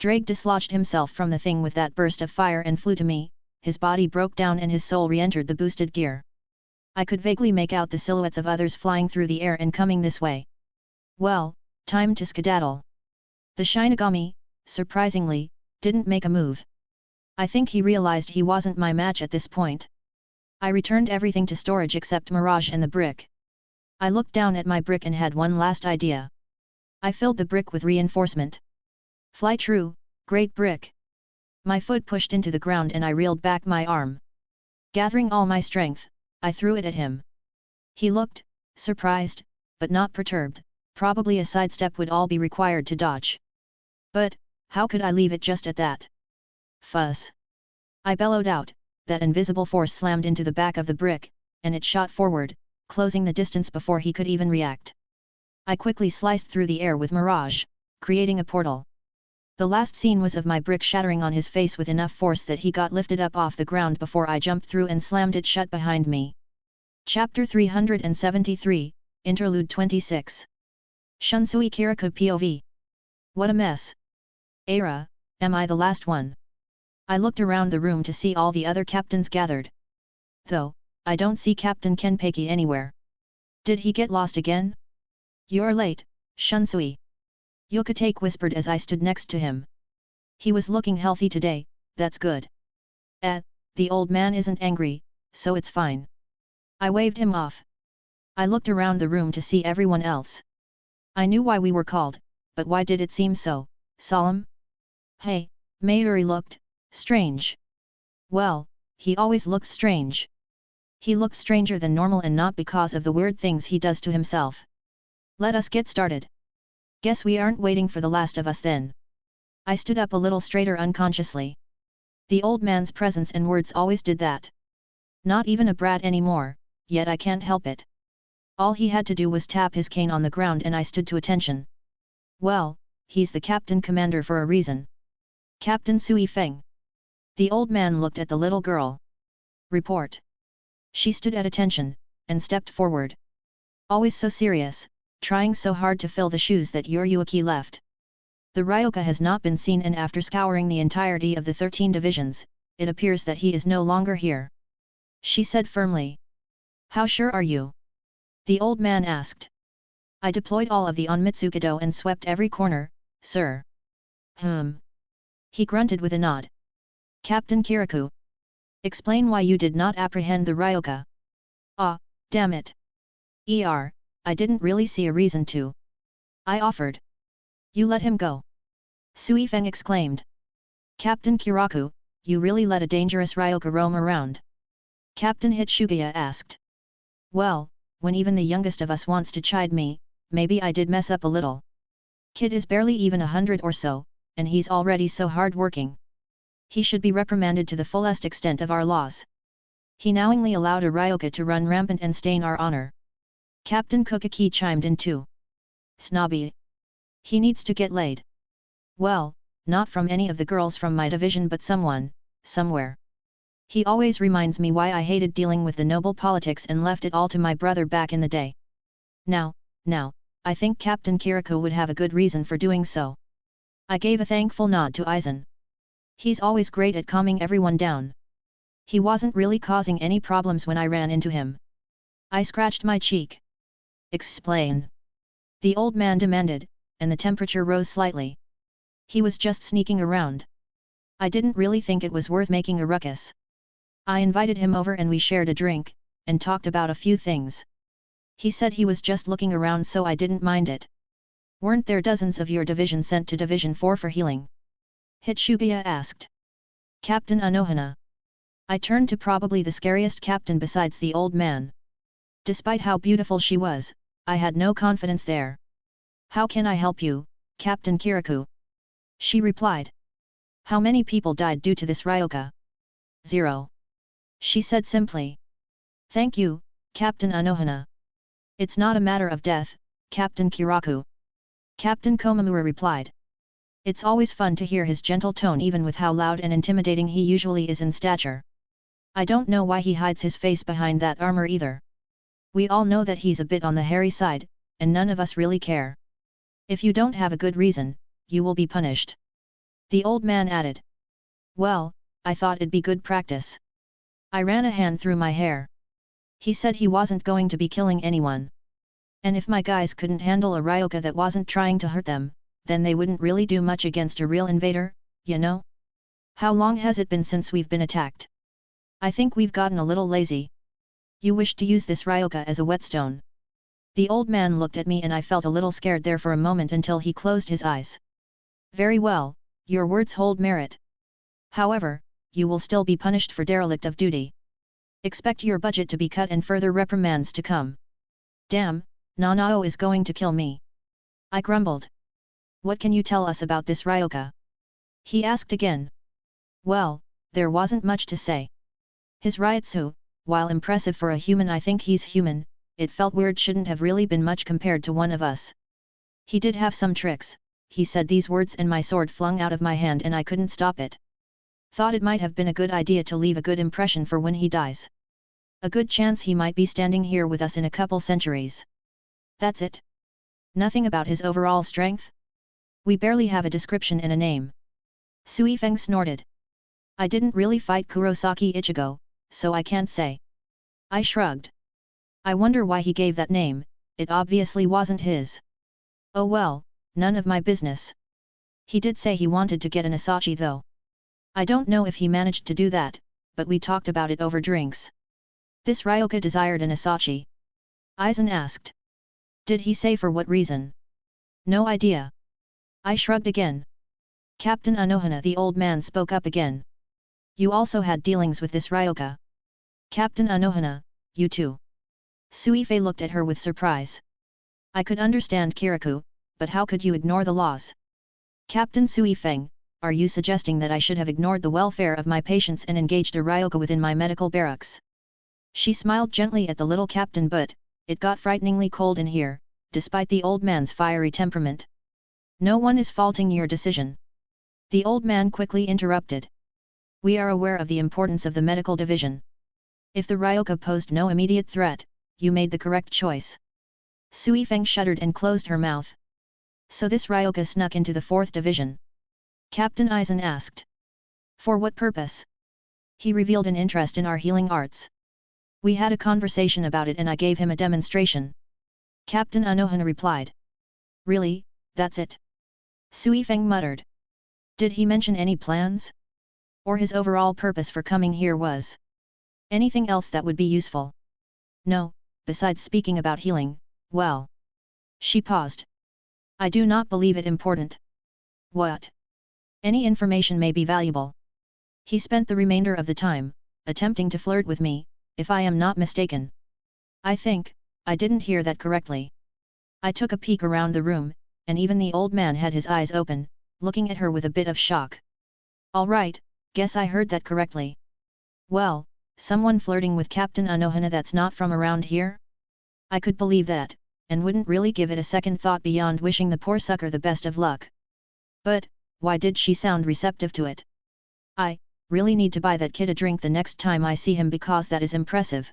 Drake dislodged himself from the thing with that burst of fire and flew to me, his body broke down and his soul re-entered the boosted gear. I could vaguely make out the silhouettes of others flying through the air and coming this way. Well, time to skedaddle. The Shinigami, surprisingly, didn't make a move. I think he realized he wasn't my match at this point. I returned everything to storage except Mirage and the brick. I looked down at my brick and had one last idea. I filled the brick with reinforcement. Fly true, great brick. My foot pushed into the ground and I reeled back my arm. Gathering all my strength, I threw it at him. He looked, surprised, but not perturbed, probably a sidestep would all be required to dodge. But, how could I leave it just at that? Fuzz! I bellowed out, that invisible force slammed into the back of the brick, and it shot forward, closing the distance before he could even react. I quickly sliced through the air with Mirage, creating a portal. The last scene was of my brick shattering on his face with enough force that he got lifted up off the ground before I jumped through and slammed it shut behind me. Chapter 373, Interlude 26. Shunsui Kirikou POV. What a mess. Era, am I the last one? I looked around the room to see all the other captains gathered. Though, I don't see Captain Kenpeki anywhere. Did he get lost again? You're late, Shunsui. Yokotake whispered as I stood next to him. He was looking healthy today, that's good. The old man isn't angry, so it's fine. I waved him off. I looked around the room to see everyone else. I knew why we were called, but why did it seem so solemn? Hey, Mayuri looked strange. Well, he always looks strange. He looked stranger than normal, and not because of the weird things he does to himself. Let us get started. Guess we aren't waiting for the last of us then. I stood up a little straighter unconsciously. The old man's presence and words always did that. Not even a brat anymore, yet I can't help it. All he had to do was tap his cane on the ground and I stood to attention. Well, he's the captain commander for a reason. Captain Sui Feng. The old man looked at the little girl. Report. She stood at attention, and stepped forward. Always so serious, trying so hard to fill the shoes that Yuryuki left. The Ryoka has not been seen, and after scouring the entirety of the 13 divisions, it appears that he is no longer here. She said firmly. How sure are you? The old man asked. I deployed all of the Onmitsukido and swept every corner, sir. He grunted with a nod. Captain Kirikou. Explain why you did not apprehend the Ryoka. Ah, damn it. I didn't really see a reason to. I offered. You let him go. Sui Feng exclaimed. Captain Kirikou, you really let a dangerous Ryoka roam around? Captain Hitsugaya asked. Well, when even the youngest of us wants to chide me, maybe I did mess up a little. Kid is barely even 100 or so, and he's already so hard-working. He should be reprimanded to the fullest extent of our laws. He knowingly allowed a Ryoka to run rampant and stain our honor. Captain Kokaki chimed in too. Snobby. He needs to get laid. Well, not from any of the girls from my division, but someone, somewhere. He always reminds me why I hated dealing with the noble politics and left it all to my brother back in the day. Now, I think Captain Kirikou would have a good reason for doing so. I gave a thankful nod to Aizen. He's always great at calming everyone down. He wasn't really causing any problems when I ran into him. I scratched my cheek. Explain. The old man demanded, and the temperature rose slightly. He was just sneaking around. I didn't really think it was worth making a ruckus. I invited him over and we shared a drink, and talked about a few things. He said he was just looking around, so I didn't mind it. Weren't there dozens of your division sent to Division 4 for healing? Hitsugaya asked. Captain Anohana. I turned to probably the scariest captain besides the old man. Despite how beautiful she was, I had no confidence there. How can I help you, Captain Kirikou? She replied. How many people died due to this ryoka? 0. She said simply. Thank you, Captain Anohana. It's not a matter of death, Captain Kirikou. Captain Komamura replied. It's always fun to hear his gentle tone even with how loud and intimidating he usually is in stature. I don't know why he hides his face behind that armor either. We all know that he's a bit on the hairy side, and none of us really care. If you don't have a good reason, you will be punished. The old man added. Well, I thought it'd be good practice. I ran a hand through my hair. He said he wasn't going to be killing anyone. And if my guys couldn't handle a ryoka that wasn't trying to hurt them, then they wouldn't really do much against a real invader, you know? How long has it been since we've been attacked? I think we've gotten a little lazy. You wish to use this ryoka as a whetstone. The old man looked at me and I felt a little scared there for a moment until he closed his eyes. Very well, your words hold merit. However, you will still be punished for derelict of duty. Expect your budget to be cut and further reprimands to come. Damn, Nanao is going to kill me. I grumbled. What can you tell us about this ryoka? He asked again. Well, there wasn't much to say. His ryotsu, while impressive for a human, I think he's human, it felt weird, shouldn't have really been much compared to one of us. He did have some tricks, he said these words and my sword flung out of my hand and I couldn't stop it. Thought it might have been a good idea to leave a good impression for when he dies. A good chance he might be standing here with us in a couple centuries. That's it. Nothing about his overall strength? We barely have a description and a name. Sui Feng snorted. I didn't really fight Kurosaki Ichigo, so I can't say. I shrugged. I wonder why he gave that name, it obviously wasn't his. Oh well, none of my business. He did say he wanted to get an Asachi though. I don't know if he managed to do that, but we talked about it over drinks. This ryoka desired an Asachi? Aizen asked. Did he say for what reason? No idea. I shrugged again. Captain Anohana, the old man spoke up again. You also had dealings with this ryoka. Captain Anohana, you too. Suifei looked at her with surprise. I could understand Kirikou, but how could you ignore the laws? Captain Suifeng, are you suggesting that I should have ignored the welfare of my patients and engaged a ryoka within my medical barracks? She smiled gently at the little captain, but it got frighteningly cold in here, despite the old man's fiery temperament. No one is faulting your decision. The old man quickly interrupted. We are aware of the importance of the medical division. If the ryoka posed no immediate threat, you made the correct choice. Suifeng shuddered and closed her mouth. So this ryoka snuck into the 4th division? Captain Aizen asked. For what purpose? He revealed an interest in our healing arts. We had a conversation about it and I gave him a demonstration. Captain Anohana replied. Really, that's it? Suifeng muttered. Did he mention any plans? Or his overall purpose for coming here was anything else that would be useful? No, besides speaking about healing, well. She paused. I do not believe it important. What? Any information may be valuable. He spent the remainder of the time, attempting to flirt with me, if I am not mistaken. I think, I didn't hear that correctly. I took a peek around the room, and even the old man had his eyes open, looking at her with a bit of shock. All right, guess I heard that correctly. Well, someone flirting with Captain Anohana that's not from around here? I could believe that, and wouldn't really give it a second thought beyond wishing the poor sucker the best of luck. But, why did she sound receptive to it? I really need to buy that kid a drink the next time I see him because that is impressive.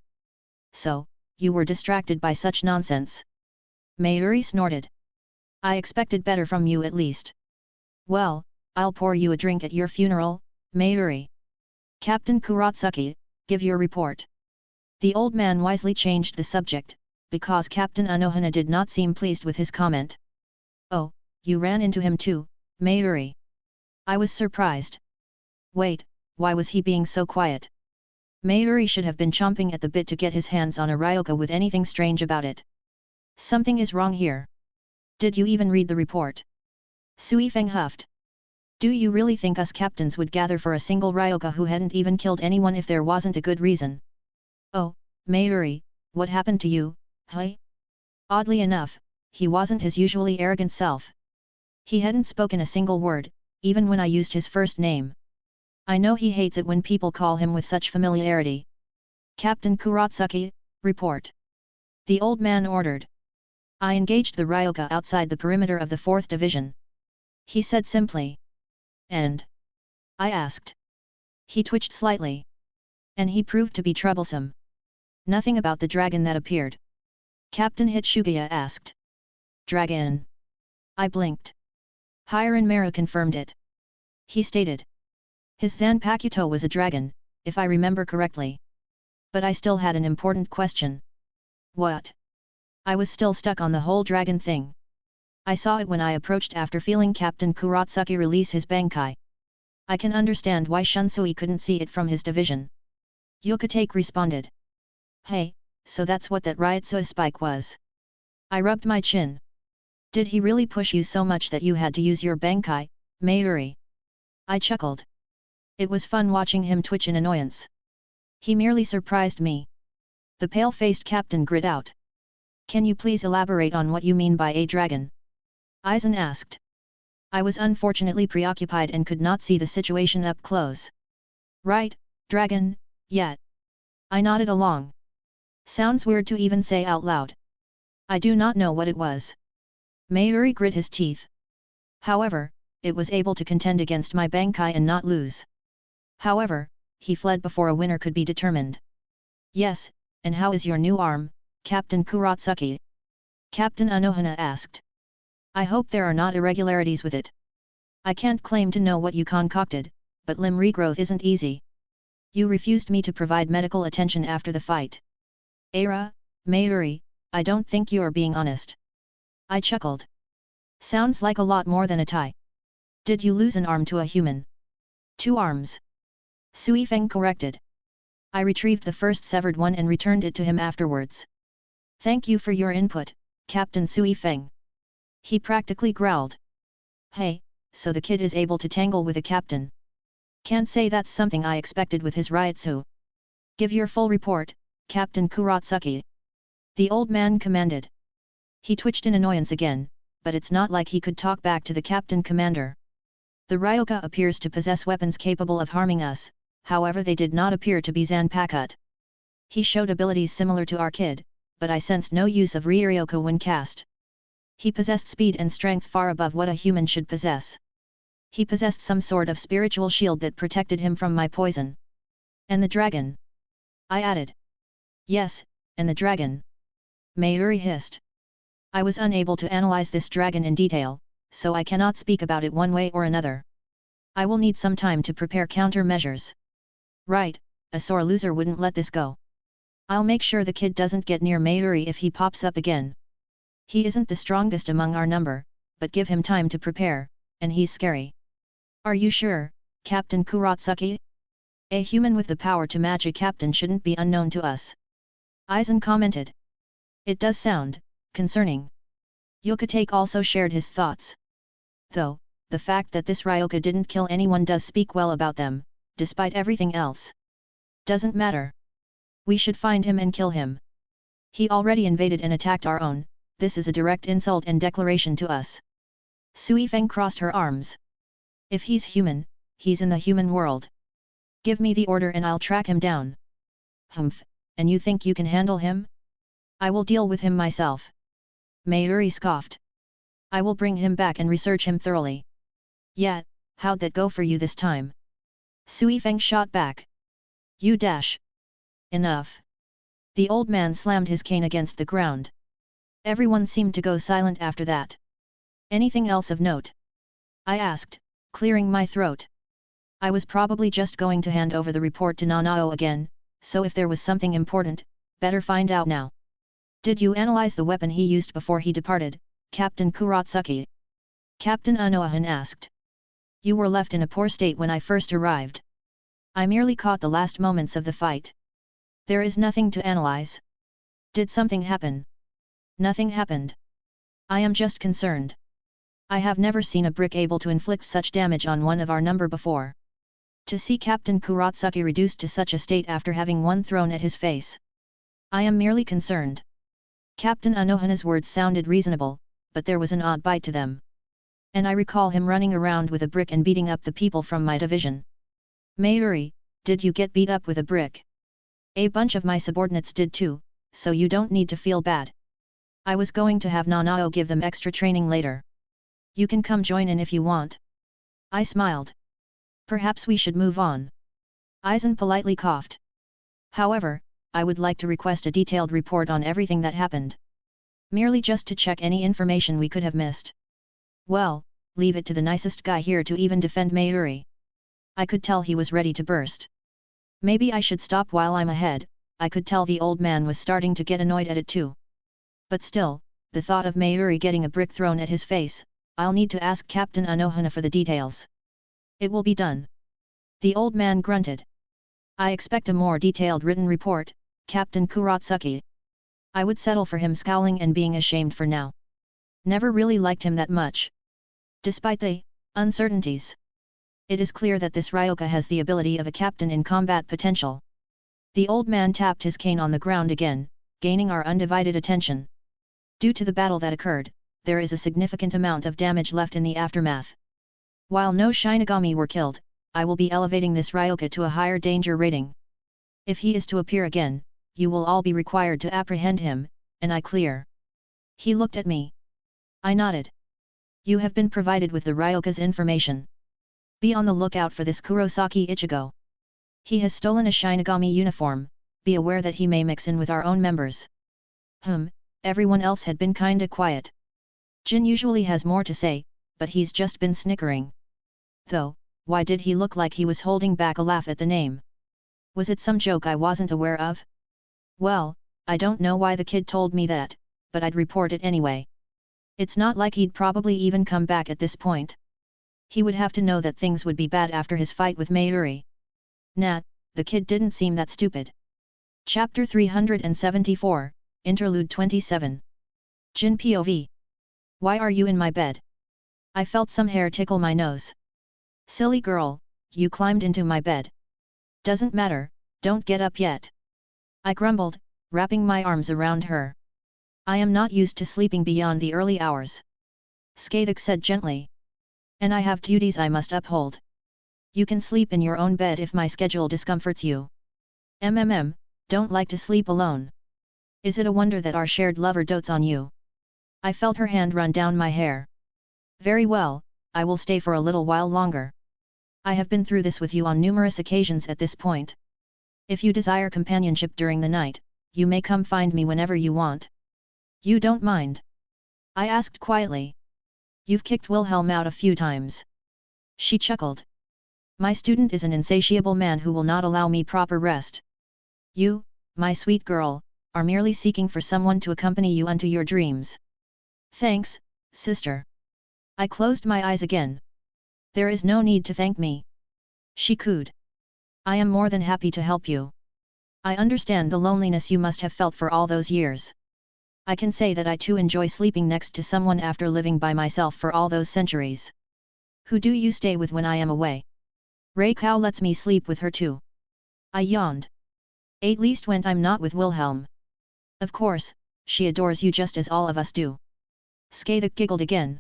So, you were distracted by such nonsense? Mayuri snorted. I expected better from you at least. Well, I'll pour you a drink at your funeral, Mayuri. Captain Kuratsuki, give your report. The old man wisely changed the subject, because Captain Anohana did not seem pleased with his comment. Oh, you ran into him too, Mayuri. I was surprised. Wait, why was he being so quiet? Mayuri should have been chomping at the bit to get his hands on a ryoka with anything strange about it. Something is wrong here. Did you even read the report? Suifeng huffed. Do you really think us captains would gather for a single Ryoka who hadn't even killed anyone if there wasn't a good reason? Oh, Mayuri, what happened to you, hey? Oddly enough, he wasn't his usually arrogant self. He hadn't spoken a single word, even when I used his first name. I know he hates it when people call him with such familiarity. Captain Kuratsuki, report. The old man ordered. I engaged the Ryoka outside the perimeter of the 4th Division. He said simply. And? I asked. He twitched slightly. And he proved to be troublesome. Nothing about the dragon that appeared. Captain Hitsugaya asked. Dragon? I blinked. Hiran Maru confirmed it. He stated. His Zanpakuto was a dragon, if I remember correctly. But I still had an important question. What? I was still stuck on the whole dragon thing. I saw it when I approached after feeling Captain Kuratsuki release his Bankai. I can understand why Shunsui couldn't see it from his division. Yokotake responded. Hey, so that's what that Ryutsui spike was. I rubbed my chin. Did he really push you so much that you had to use your Bankai, Mayuri? I chuckled. It was fun watching him twitch in annoyance. He merely surprised me. The pale-faced captain grit out. Can you please elaborate on what you mean by a dragon? Aizen asked. I was unfortunately preoccupied and could not see the situation up close. Right, dragon, yet. I nodded along. Sounds weird to even say out loud. I do not know what it was. Mayuri grit his teeth. However, it was able to contend against my Bankai and not lose. However, he fled before a winner could be determined. Yes, and how is your new arm, Captain Kuratsuki? Captain Anohana asked. I hope there are not irregularities with it. I can't claim to know what you concocted, but limb regrowth isn't easy. You refused me to provide medical attention after the fight. Era, Mayuri, I don't think you are being honest. I chuckled. Sounds like a lot more than a tie. Did you lose an arm to a human? 2 arms. Sui Feng corrected. I retrieved the first severed one and returned it to him afterwards. Thank you for your input, Captain Sui Feng. He practically growled. Hey, so the kid is able to tangle with a captain. Can't say that's something I expected with his Ryutsu. Give your full report, Captain Kuratsuki. The old man commanded. He twitched in annoyance again, but it's not like he could talk back to the captain commander. The Ryoka appears to possess weapons capable of harming us, however they did not appear to be Zanpakuto. He showed abilities similar to our kid, but I sensed no use of Ryoryoka when cast. He possessed speed and strength far above what a human should possess. He possessed some sort of spiritual shield that protected him from my poison. And the dragon? I added. Yes, and the dragon. Mayuri hissed. I was unable to analyze this dragon in detail, so I cannot speak about it one way or another. I will need some time to prepare countermeasures. Right, a sore loser wouldn't let this go. I'll make sure the kid doesn't get near Mayuri if he pops up again. He isn't the strongest among our number, but give him time to prepare, and he's scary. Are you sure, Captain Kuratsuki? A human with the power to match a captain shouldn't be unknown to us. Aizen commented. It does sound concerning. Yokotake also shared his thoughts. Though, the fact that this Ryoka didn't kill anyone does speak well about them, despite everything else. Doesn't matter. We should find him and kill him. He already invaded and attacked our own. This is a direct insult and declaration to us. Sui Feng crossed her arms. If he's human, he's in the human world. Give me the order and I'll track him down. Humph, and you think you can handle him? I will deal with him myself. Mayuri scoffed. I will bring him back and research him thoroughly. Yet, how'd that go for you this time? Sui Feng shot back. You dash. Enough. The old man slammed his cane against the ground. Everyone seemed to go silent after that. Anything else of note? I asked, clearing my throat. I was probably just going to hand over the report to Nanao again, so if there was something important, better find out now. Did you analyze the weapon he used before he departed, Captain Kuratsuki? Captain Anoahan asked. You were left in a poor state when I first arrived. I merely caught the last moments of the fight. There is nothing to analyze. Did something happen? Nothing happened. I am just concerned. I have never seen a brick able to inflict such damage on one of our number before. To see Captain Kuratsuki reduced to such a state after having one thrown at his face. I am merely concerned. Captain Anohana's words sounded reasonable, but there was an odd bite to them. And I recall him running around with a brick and beating up the people from my division. Mayuri, did you get beat up with a brick? A bunch of my subordinates did too, so you don't need to feel bad. I was going to have Nanao give them extra training later. You can come join in if you want. I smiled. Perhaps we should move on. Aizen politely coughed. However, I would like to request a detailed report on everything that happened. Merely just to check any information we could have missed. Well, leave it to the nicest guy here to even defend Mayuri. I could tell he was ready to burst. Maybe I should stop while I'm ahead. I could tell the old man was starting to get annoyed at it too. But still, the thought of Mayuri getting a brick thrown at his face, I'll need to ask Captain Anohana for the details. It will be done. The old man grunted. I expect a more detailed written report, Captain Kuratsuki. I would settle for him scowling and being ashamed for now. Never really liked him that much. Despite the uncertainties. It is clear that this Ryoka has the ability of a captain in combat potential. The old man tapped his cane on the ground again, gaining our undivided attention. Due to the battle that occurred, there is a significant amount of damage left in the aftermath. While no Shinigami were killed, I will be elevating this Ryoka to a higher danger rating. If he is to appear again, you will all be required to apprehend him, and I clear. He looked at me. I nodded. You have been provided with the Ryoka's information. Be on the lookout for this Kurosaki Ichigo. He has stolen a Shinigami uniform, be aware that he may mix in with our own members. Everyone else had been kinda quiet. Jin usually has more to say, but he's just been snickering. Though, why did he look like he was holding back a laugh at the name? Was it some joke I wasn't aware of? Well, I don't know why the kid told me that, but I'd report it anyway. It's not like he'd probably even come back at this point. He would have to know that things would be bad after his fight with Mayuri. Nah, the kid didn't seem that stupid. Chapter 374, Interlude 27. Jin POV. Why are you in my bed? I felt some hair tickle my nose. Silly girl, you climbed into my bed. Doesn't matter, don't get up yet. I grumbled, wrapping my arms around her. I am not used to sleeping beyond the early hours. Skathik said gently. And I have duties I must uphold. You can sleep in your own bed if my schedule discomforts you. Don't like to sleep alone. Is it a wonder that our shared lover dotes on you? I felt her hand run down my hair. Very well, I will stay for a little while longer. I have been through this with you on numerous occasions at this point. If you desire companionship during the night, you may come find me whenever you want. You don't mind? I asked quietly. You've kicked Wilhelm out a few times. She chuckled. My student is an insatiable man who will not allow me proper rest. You, my sweet girl, are merely seeking for someone to accompany you unto your dreams. Thanks, sister. I closed my eyes again. There is no need to thank me. She cooed. I am more than happy to help you. I understand the loneliness you must have felt for all those years. I can say that I too enjoy sleeping next to someone after living by myself for all those centuries. Who do you stay with when I am away? Reikau lets me sleep with her too. I yawned. At least when I'm not with Wilhelm. Of course, she adores you just as all of us do. Skathik giggled again.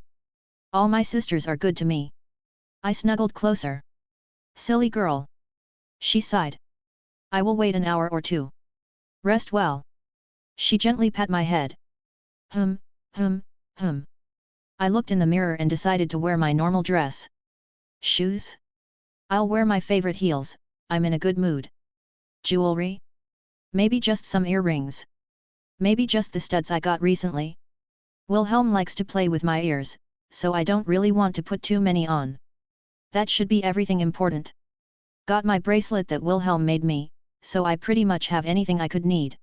All my sisters are good to me. I snuggled closer. Silly girl. She sighed. I will wait an hour or two. Rest well. She gently pat my head. I looked in the mirror and decided to wear my normal dress. Shoes? I'll wear my favorite heels, I'm in a good mood. Jewelry? Maybe just some earrings. Maybe just the studs I got recently. Wilhelm likes to play with my ears, so I don't really want to put too many on. That should be everything important. Got my bracelet that Wilhelm made me, so I pretty much have anything I could need.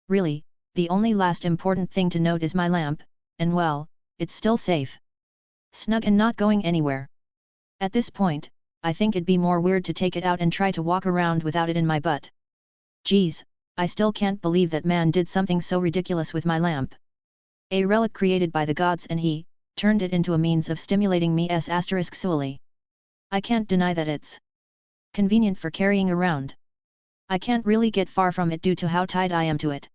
Really, the only last important thing to note is my lamp, and well, it's still safe. Snug and not going anywhere. At this point, I think it'd be more weird to take it out and try to walk around without it in my butt. Geez, I still can't believe that man did something so ridiculous with my lamp. A relic created by the gods and he, turned it into a means of stimulating me sexually. I can't deny that it's convenient for carrying around. I can't really get far from it due to how tied I am to it.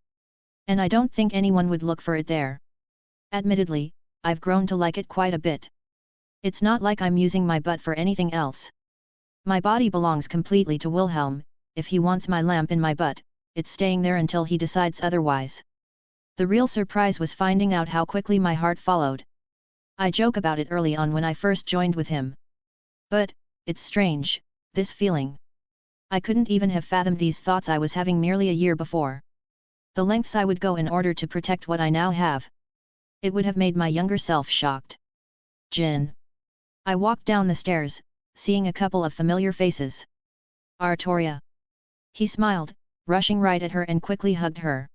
And I don't think anyone would look for it there. Admittedly, I've grown to like it quite a bit. It's not like I'm using my butt for anything else. My body belongs completely to Wilhelm. If he wants my lamp in my butt, it's staying there until he decides otherwise. The real surprise was finding out how quickly my heart followed. I joke about it early on when I first joined with him. But, it's strange, this feeling. I couldn't even have fathomed these thoughts I was having merely a year before. The lengths I would go in order to protect what I now have. It would have made my younger self shocked. Jin. I walked down the stairs, seeing a couple of familiar faces. Artoria. He smiled, rushing right at her and quickly hugged her.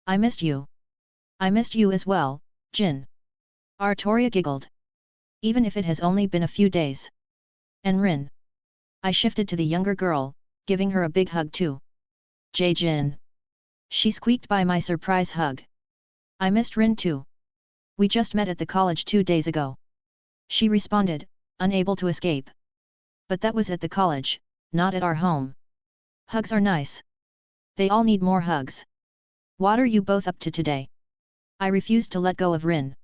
I missed you. I missed you as well, Jin. Artoria giggled. Even if it has only been a few days. And Rin. I shifted to the younger girl, giving her a big hug too. Jin. She squeaked by my surprise hug. I missed Rin too. We just met at the college 2 days ago. She responded, unable to escape. But that was at the college, not at our home. Hugs are nice. They all need more hugs. What are you both up to today? I refused to let go of Rin.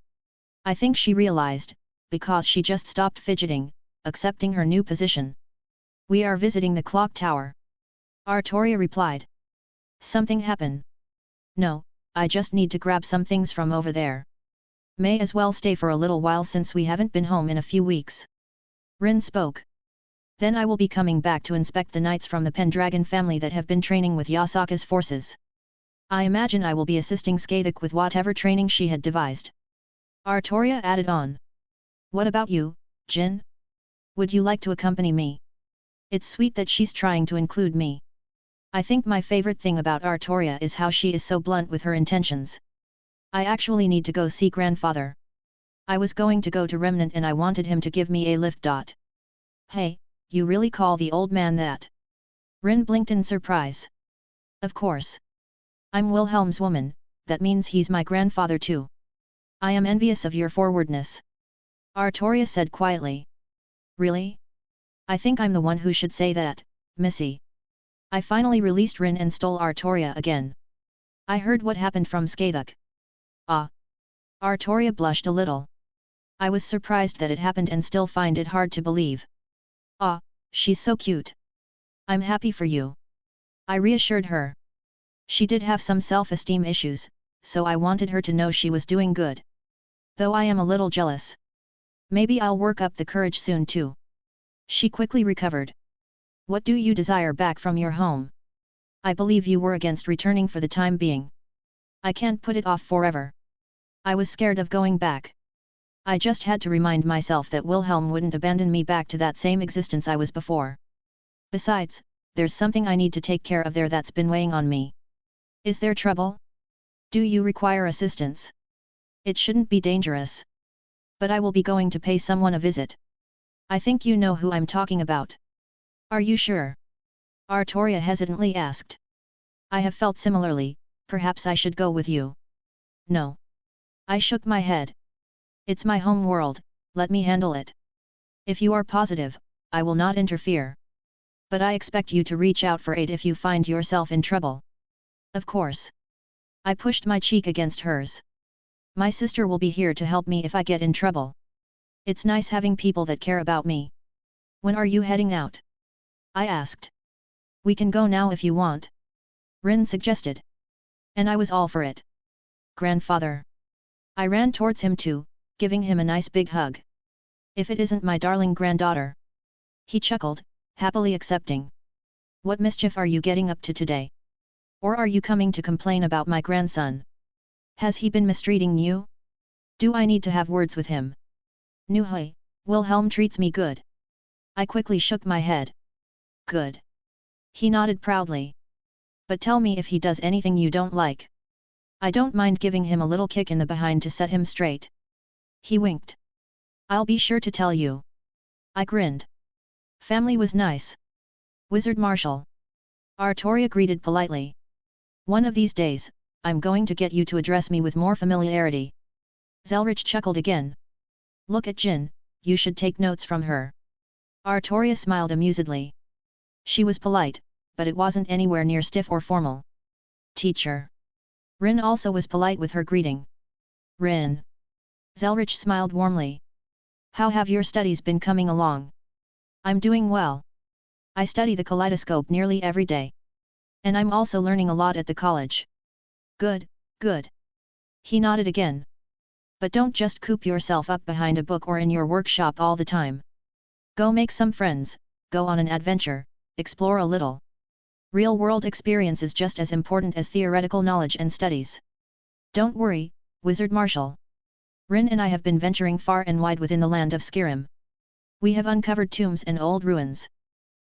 I think she realized, because she just stopped fidgeting, accepting her new position. We are visiting the clock tower. Artoria replied. Something happened? No, I just need to grab some things from over there. May as well stay for a little while since we haven't been home in a few weeks. Rin spoke. Then I will be coming back to inspect the knights from the Pendragon family that have been training with Yasaka's forces. I imagine I will be assisting Skathik with whatever training she had devised. Artoria added on. What about you, Jin? Would you like to accompany me? It's sweet that she's trying to include me. I think my favorite thing about Artoria is how she is so blunt with her intentions. I actually need to go see grandfather. I was going to go to Remnant and I wanted him to give me a lift. Hey, you really call the old man that? Rin blinked in surprise. Of course. I'm Wilhelm's woman, that means he's my grandfather too. I am envious of your forwardness. Artoria said quietly. Really? I think I'm the one who should say that, Missy. I finally released Rin and stole Artoria again. I heard what happened from Skathik. Ah. Artoria blushed a little. I was surprised that it happened and still find it hard to believe. Ah, she's so cute. I'm happy for you. I reassured her. She did have some self-esteem issues, so I wanted her to know she was doing good. Though I am a little jealous. Maybe I'll work up the courage soon too. She quickly recovered. What do you desire back from your home? I believe you were against returning for the time being. I can't put it off forever. I was scared of going back. I just had to remind myself that Wilhelm wouldn't abandon me back to that same existence I was before. Besides, there's something I need to take care of there that's been weighing on me. Is there trouble? Do you require assistance? It shouldn't be dangerous. But I will be going to pay someone a visit. I think you know who I'm talking about. Are you sure? Artoria hesitantly asked. I have felt similarly, perhaps I should go with you. No. I shook my head. It's my home world, let me handle it. If you are positive, I will not interfere. But I expect you to reach out for aid if you find yourself in trouble. Of course. I pushed my cheek against hers. My sister will be here to help me if I get in trouble. It's nice having people that care about me. When are you heading out? I asked. We can go now if you want. Rin suggested. And I was all for it. Grandfather. I ran towards him too, giving him a nice big hug. If it isn't my darling granddaughter. He chuckled, happily accepting. What mischief are you getting up to today? Or are you coming to complain about my grandson? Has he been mistreating you? Do I need to have words with him? Nuhui, Wilhelm treats me good. I quickly shook my head. Good. He nodded proudly. But tell me if he does anything you don't like. I don't mind giving him a little kick in the behind to set him straight. He winked. I'll be sure to tell you. I grinned. Family was nice. Wizard Marshal. Artoria greeted politely. One of these days, I'm going to get you to address me with more familiarity. Zelretch chuckled again. Look at Jin, you should take notes from her. Artoria smiled amusedly. She was polite, but it wasn't anywhere near stiff or formal. Teacher. Rin also was polite with her greeting. Rin. Zelretch smiled warmly. How have your studies been coming along? I'm doing well. I study the kaleidoscope nearly every day. And I'm also learning a lot at the college. Good, good. He nodded again. But don't just coop yourself up behind a book or in your workshop all the time. Go make some friends, go on an adventure, explore a little. Real-world experience is just as important as theoretical knowledge and studies. Don't worry, Wizard Marshal. Rin and I have been venturing far and wide within the land of Skyrim. We have uncovered tombs and old ruins.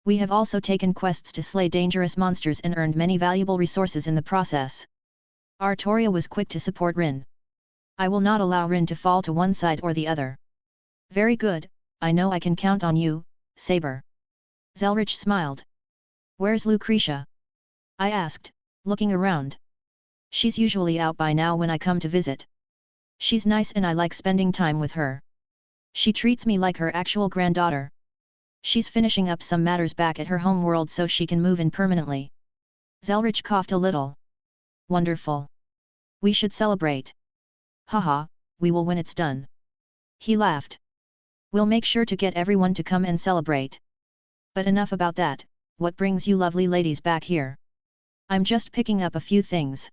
We have also taken quests to slay dangerous monsters and earned many valuable resources in the process. Artoria was quick to support Rin. I will not allow Rin to fall to one side or the other. Very good, I know I can count on you, Saber. Zelretch smiled. Where's Lucretia? I asked, looking around. She's usually out by now when I come to visit. She's nice and I like spending time with her. She treats me like her actual granddaughter. She's finishing up some matters back at her home world so she can move in permanently. Zelretch coughed a little. Wonderful. We should celebrate. Haha, we will when it's done. He laughed. We'll make sure to get everyone to come and celebrate. But enough about that, what brings you lovely ladies back here? I'm just picking up a few things.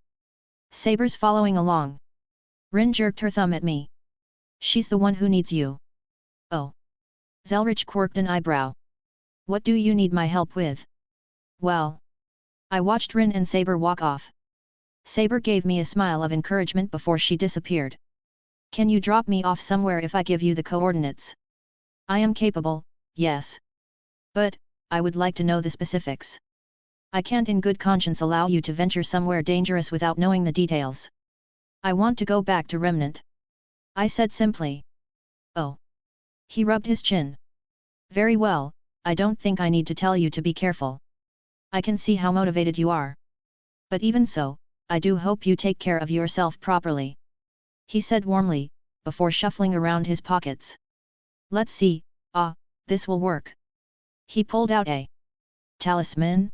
Saber's following along. Rin jerked her thumb at me. She's the one who needs you. Oh. Zelretch quirked an eyebrow. What do you need my help with? Well. I watched Rin and Saber walk off. Saber gave me a smile of encouragement before she disappeared. Can you drop me off somewhere if I give you the coordinates? I am capable, yes. But, I would like to know the specifics. I can't in good conscience allow you to venture somewhere dangerous without knowing the details. I want to go back to Remnant. I said simply. Oh. He rubbed his chin. Very well, I don't think I need to tell you to be careful. I can see how motivated you are. But even so, I do hope you take care of yourself properly. He said warmly, before shuffling around his pockets. Let's see, this will work. He pulled out a talisman.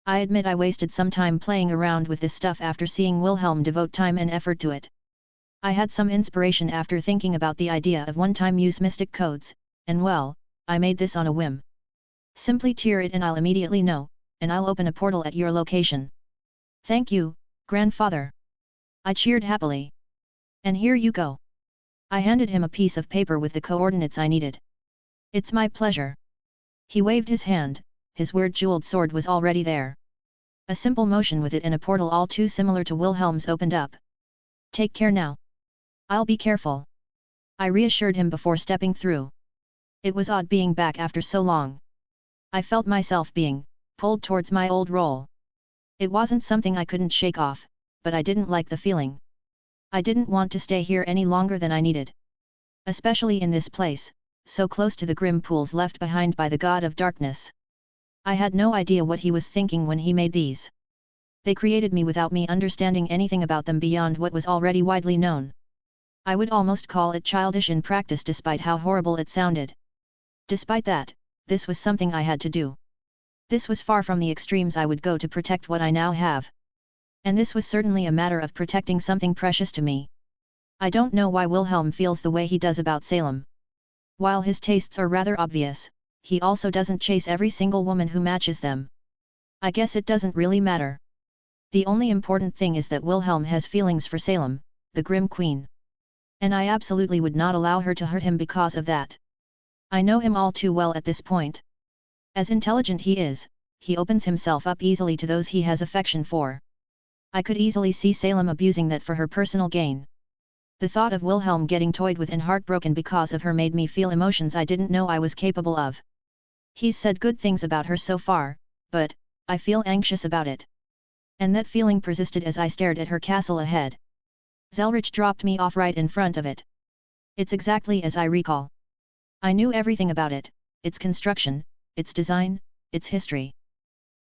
I admit I wasted some time playing around with this stuff after seeing Wilhelm devote time and effort to it. I had some inspiration after thinking about the idea of one-time use mystic codes, and well, I made this on a whim. Simply tear it and I'll immediately know, and I'll open a portal at your location. Thank you, grandfather. I cheered happily. And here you go. I handed him a piece of paper with the coordinates I needed. It's my pleasure. He waved his hand, his weird jeweled sword was already there. A simple motion with it and a portal all too similar to Wilhelm's opened up. Take care now. I'll be careful. I reassured him before stepping through. It was odd being back after so long. I felt myself being pulled towards my old role. It wasn't something I couldn't shake off, but I didn't like the feeling. I didn't want to stay here any longer than I needed. Especially in this place, so close to the grim pools left behind by the God of Darkness. I had no idea what he was thinking when he made these. They created me without me understanding anything about them beyond what was already widely known. I would almost call it childish in practice despite how horrible it sounded. Despite that, this was something I had to do. This was far from the extremes I would go to protect what I now have. And this was certainly a matter of protecting something precious to me. I don't know why Wilhelm feels the way he does about Salem. While his tastes are rather obvious, he also doesn't chase every single woman who matches them. I guess it doesn't really matter. The only important thing is that Wilhelm has feelings for Salem, the Grim Queen. And I absolutely would not allow her to hurt him because of that. I know him all too well at this point. As intelligent he is, he opens himself up easily to those he has affection for. I could easily see Salem abusing that for her personal gain. The thought of Wilhelm getting toyed with and heartbroken because of her made me feel emotions I didn't know I was capable of. He's said good things about her so far, but I feel anxious about it. And that feeling persisted as I stared at her castle ahead. Zelretch dropped me off right in front of it. It's exactly as I recall. I knew everything about it, its construction, its design, its history.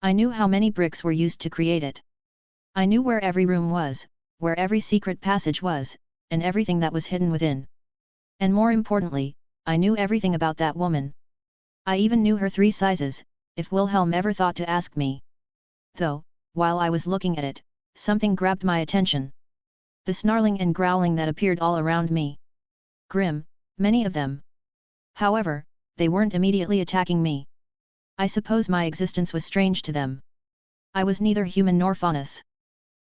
I knew how many bricks were used to create it. I knew where every room was, where every secret passage was, and everything that was hidden within. And more importantly, I knew everything about that woman. I even knew her 3 sizes, if Wilhelm ever thought to ask me. Though, while I was looking at it, something grabbed my attention. The snarling and growling that appeared all around me. Grim, many of them. However, they weren't immediately attacking me. I suppose my existence was strange to them. I was neither human nor faunus.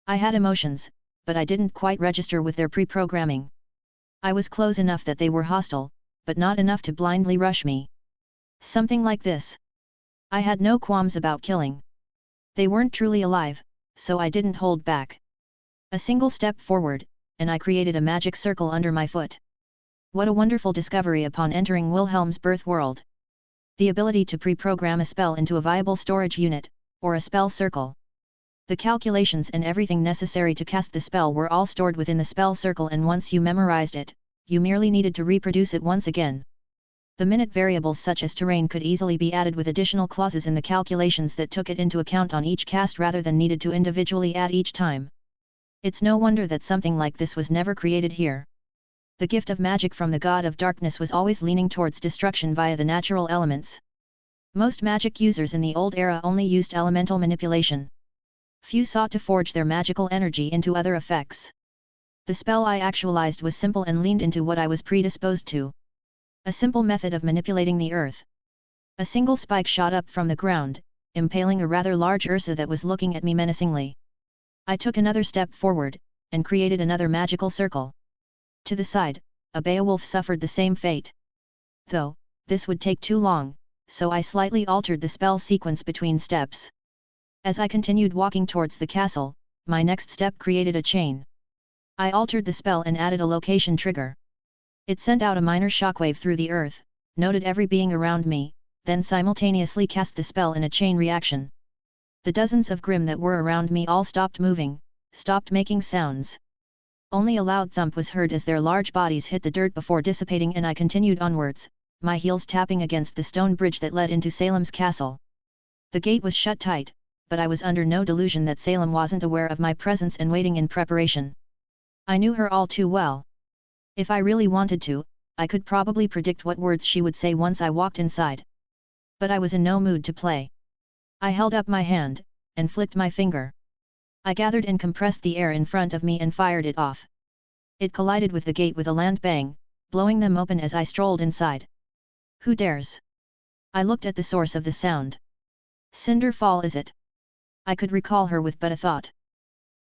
I had emotions, but I didn't quite register with their pre-programming. I was close enough that they were hostile, but not enough to blindly rush me. Something like this. I had no qualms about killing. They weren't truly alive, so I didn't hold back. A single step forward, and I created a magic circle under my foot. What a wonderful discovery upon entering Wilhelm's birth world. The ability to pre-program a spell into a viable storage unit, or a spell circle. The calculations and everything necessary to cast the spell were all stored within the spell circle, and once you memorized it, you merely needed to reproduce it once again. The minute variables such as terrain could easily be added with additional clauses in the calculations that took it into account on each cast rather than needed to individually add each time. It's no wonder that something like this was never created here. The gift of magic from the god of darkness was always leaning towards destruction via the natural elements. Most magic users in the old era only used elemental manipulation. Few sought to forge their magical energy into other effects. The spell I actualized was simple and leaned into what I was predisposed to. A simple method of manipulating the earth. A single spike shot up from the ground, impaling a rather large Ursa that was looking at me menacingly. I took another step forward, and created another magical circle. To the side, a Beowulf suffered the same fate. Though, this would take too long, so I slightly altered the spell sequence between steps. As I continued walking towards the castle, my next step created a chain. I altered the spell and added a location trigger. It sent out a minor shockwave through the earth, noted every being around me, then simultaneously cast the spell in a chain reaction. The dozens of Grimm that were around me all stopped moving, stopped making sounds. Only a loud thump was heard as their large bodies hit the dirt before dissipating, and I continued onwards, my heels tapping against the stone bridge that led into Salem's castle. The gate was shut tight, but I was under no delusion that Salem wasn't aware of my presence and waiting in preparation. I knew her all too well. If I really wanted to, I could probably predict what words she would say once I walked inside. But I was in no mood to play. I held up my hand, and flicked my finger. I gathered and compressed the air in front of me and fired it off. It collided with the gate with a land bang, blowing them open as I strolled inside. Who dares? I looked at the source of the sound. Cinder Fall, is it? I could recall her with but a thought.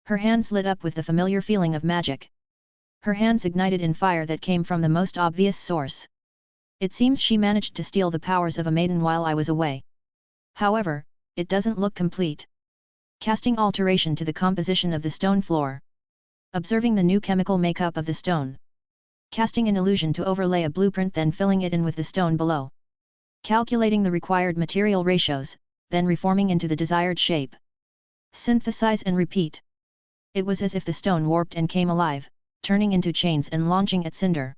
Her hands lit up with the familiar feeling of magic. Her hands ignited in fire that came from the most obvious source. It seems she managed to steal the powers of a maiden while I was away. However, it doesn't look complete. Casting alteration to the composition of the stone floor. Observing the new chemical makeup of the stone. Casting an illusion to overlay a blueprint, then filling it in with the stone below. Calculating the required material ratios, then reforming into the desired shape. Synthesize and repeat. It was as if the stone warped and came alive, turning into chains and launching at Cinder.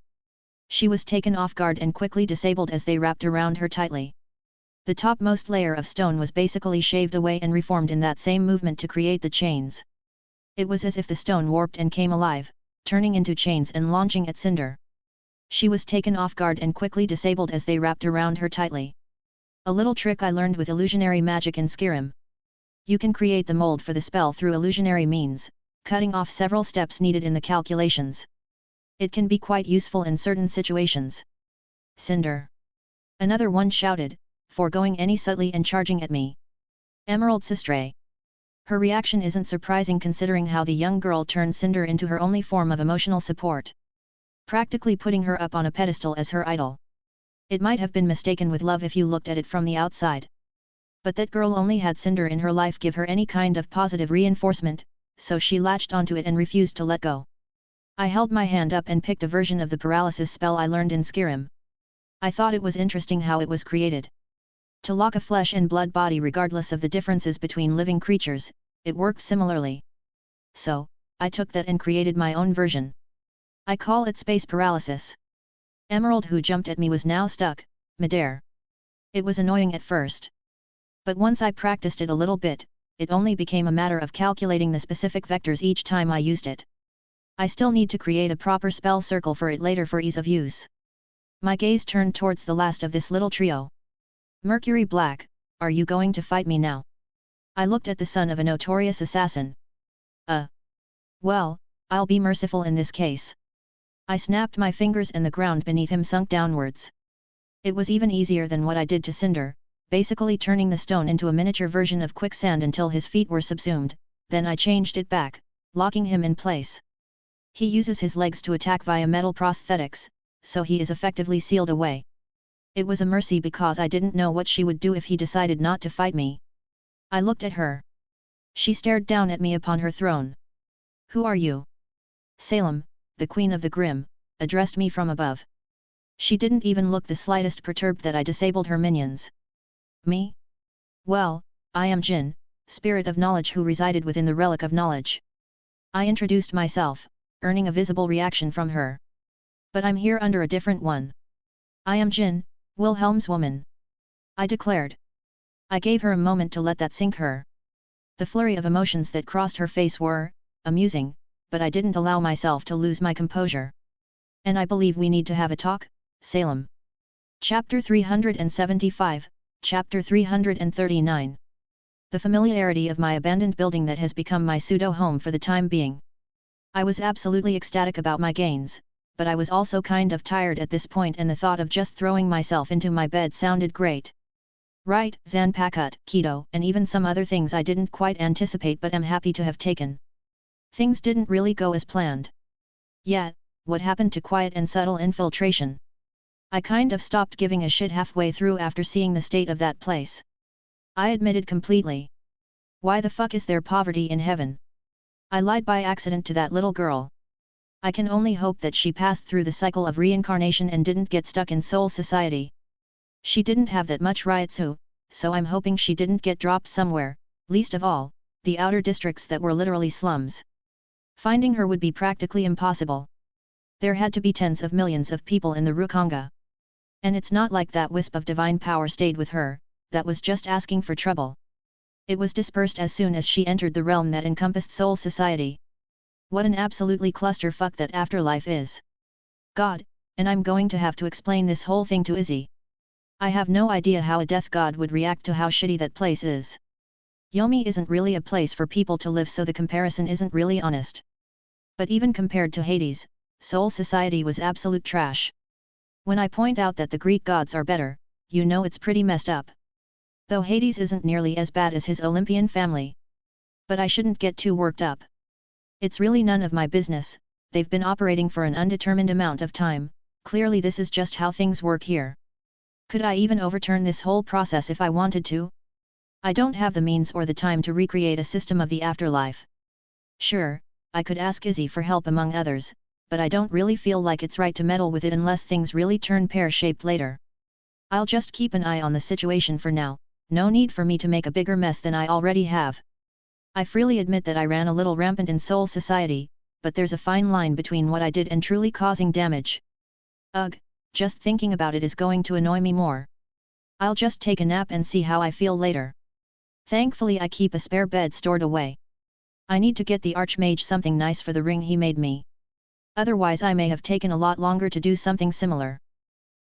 She was taken off guard and quickly disabled as they wrapped around her tightly. The topmost layer of stone was basically shaved away and reformed in that same movement to create the chains. It was as if the stone warped and came alive, turning into chains and launching at Cinder. She was taken off guard and quickly disabled as they wrapped around her tightly. A little trick I learned with illusionary magic in Skyrim. You can create the mold for the spell through illusionary means, cutting off several steps needed in the calculations. It can be quite useful in certain situations. Cinder! Another one shouted, foregoing any subtlety and charging at me. Emerald Sistray! Her reaction isn't surprising considering how the young girl turned Cinder into her only form of emotional support. Practically putting her up on a pedestal as her idol. It might have been mistaken with love if you looked at it from the outside. But that girl only had Cinder in her life give her any kind of positive reinforcement, so she latched onto it and refused to let go. I held my hand up and picked a version of the paralysis spell I learned in Skyrim. I thought it was interesting how it was created. To lock a flesh and blood body regardless of the differences between living creatures, it worked similarly. So, I took that and created my own version. I call it space paralysis. Emerald, who jumped at me, was now stuck midair. It was annoying at first. But once I practiced it a little bit, it only became a matter of calculating the specific vectors each time I used it. I still need to create a proper spell circle for it later for ease of use. My gaze turned towards the last of this little trio. Mercury Black, are you going to fight me now? I looked at the son of a notorious assassin. Well, I'll be merciful in this case. I snapped my fingers and the ground beneath him sunk downwards. It was even easier than what I did to Cinder, basically turning the stone into a miniature version of quicksand until his feet were subsumed, then I changed it back, locking him in place. He uses his legs to attack via metal prosthetics, so he is effectively sealed away. It was a mercy because I didn't know what she would do if he decided not to fight me. I looked at her. She stared down at me upon her throne. Who are you? Salem, the Queen of the Grim, addressed me from above. She didn't even look the slightest perturbed that I disabled her minions. Me? Well, I am Jin, Spirit of Knowledge who resided within the Relic of Knowledge. I introduced myself, earning a visible reaction from her. But I'm here under a different one. I am Jin, Wilhelm's woman. I declared. I gave her a moment to let that sink her. The flurry of emotions that crossed her face were amusing, but I didn't allow myself to lose my composure. And I believe we need to have a talk, Salem. Chapter 375, Chapter 339. The familiarity of my abandoned building that has become my pseudo-home for the time being. I was absolutely ecstatic about my gains, but I was also kind of tired at this point and the thought of just throwing myself into my bed sounded great. Right, Zanpakutt, Keto, and even some other things I didn't quite anticipate but am happy to have taken. Things didn't really go as planned. Yet, what happened to quiet and subtle infiltration? I kind of stopped giving a shit halfway through after seeing the state of that place. I admitted completely. Why the fuck is there poverty in heaven? I lied by accident to that little girl. I can only hope that she passed through the cycle of reincarnation and didn't get stuck in soul society. She didn't have that much ryotsu, so I'm hoping she didn't get dropped somewhere, least of all, the outer districts that were literally slums. Finding her would be practically impossible. There had to be tens of millions of people in the Rukanga. And it's not like that wisp of divine power stayed with her, that was just asking for trouble. It was dispersed as soon as she entered the realm that encompassed soul society. What an absolutely clusterfuck that afterlife is. God, and I'm going to have to explain this whole thing to Izzy. I have no idea how a death god would react to how shitty that place is. Yomi isn't really a place for people to live, so the comparison isn't really honest. But even compared to Hades, soul society was absolute trash. When I point out that the Greek gods are better, you know it's pretty messed up. Though Hades isn't nearly as bad as his Olympian family. But I shouldn't get too worked up. It's really none of my business, they've been operating for an undetermined amount of time, clearly this is just how things work here. Could I even overturn this whole process if I wanted to? I don't have the means or the time to recreate a system of the afterlife. Sure, I could ask Izzy for help among others, but I don't really feel like it's right to meddle with it unless things really turn pear-shaped later. I'll just keep an eye on the situation for now, no need for me to make a bigger mess than I already have. I freely admit that I ran a little rampant in soul society, but there's a fine line between what I did and truly causing damage. Ugh, just thinking about it is going to annoy me more. I'll just take a nap and see how I feel later. Thankfully I keep a spare bed stored away. I need to get the Archmage something nice for the ring he made me. Otherwise I may have taken a lot longer to do something similar.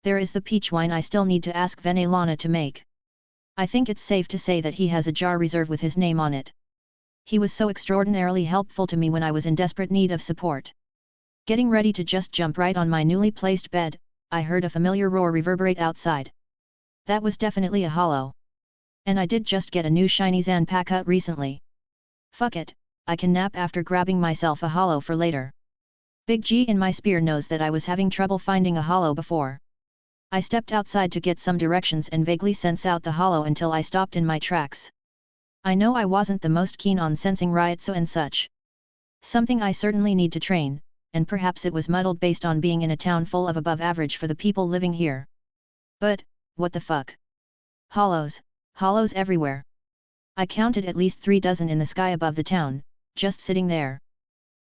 There is the peach wine I still need to ask Venelana to make. I think it's safe to say that he has a jar reserve with his name on it. He was so extraordinarily helpful to me when I was in desperate need of support. Getting ready to just jump right on my newly placed bed, I heard a familiar roar reverberate outside. That was definitely a hollow. And I did just get a new shiny Zanpakutt recently. Fuck it, I can nap after grabbing myself a hollow for later. Big G in my spear knows that I was having trouble finding a hollow before. I stepped outside to get some directions and vaguely sense out the hollow until I stopped in my tracks. I know I wasn't the most keen on sensing ryotsu and such. Something I certainly need to train, and perhaps it was muddled based on being in a town full of above average for the people living here. But, what the fuck? Hollows everywhere. I counted at least 3 dozen in the sky above the town, just sitting there.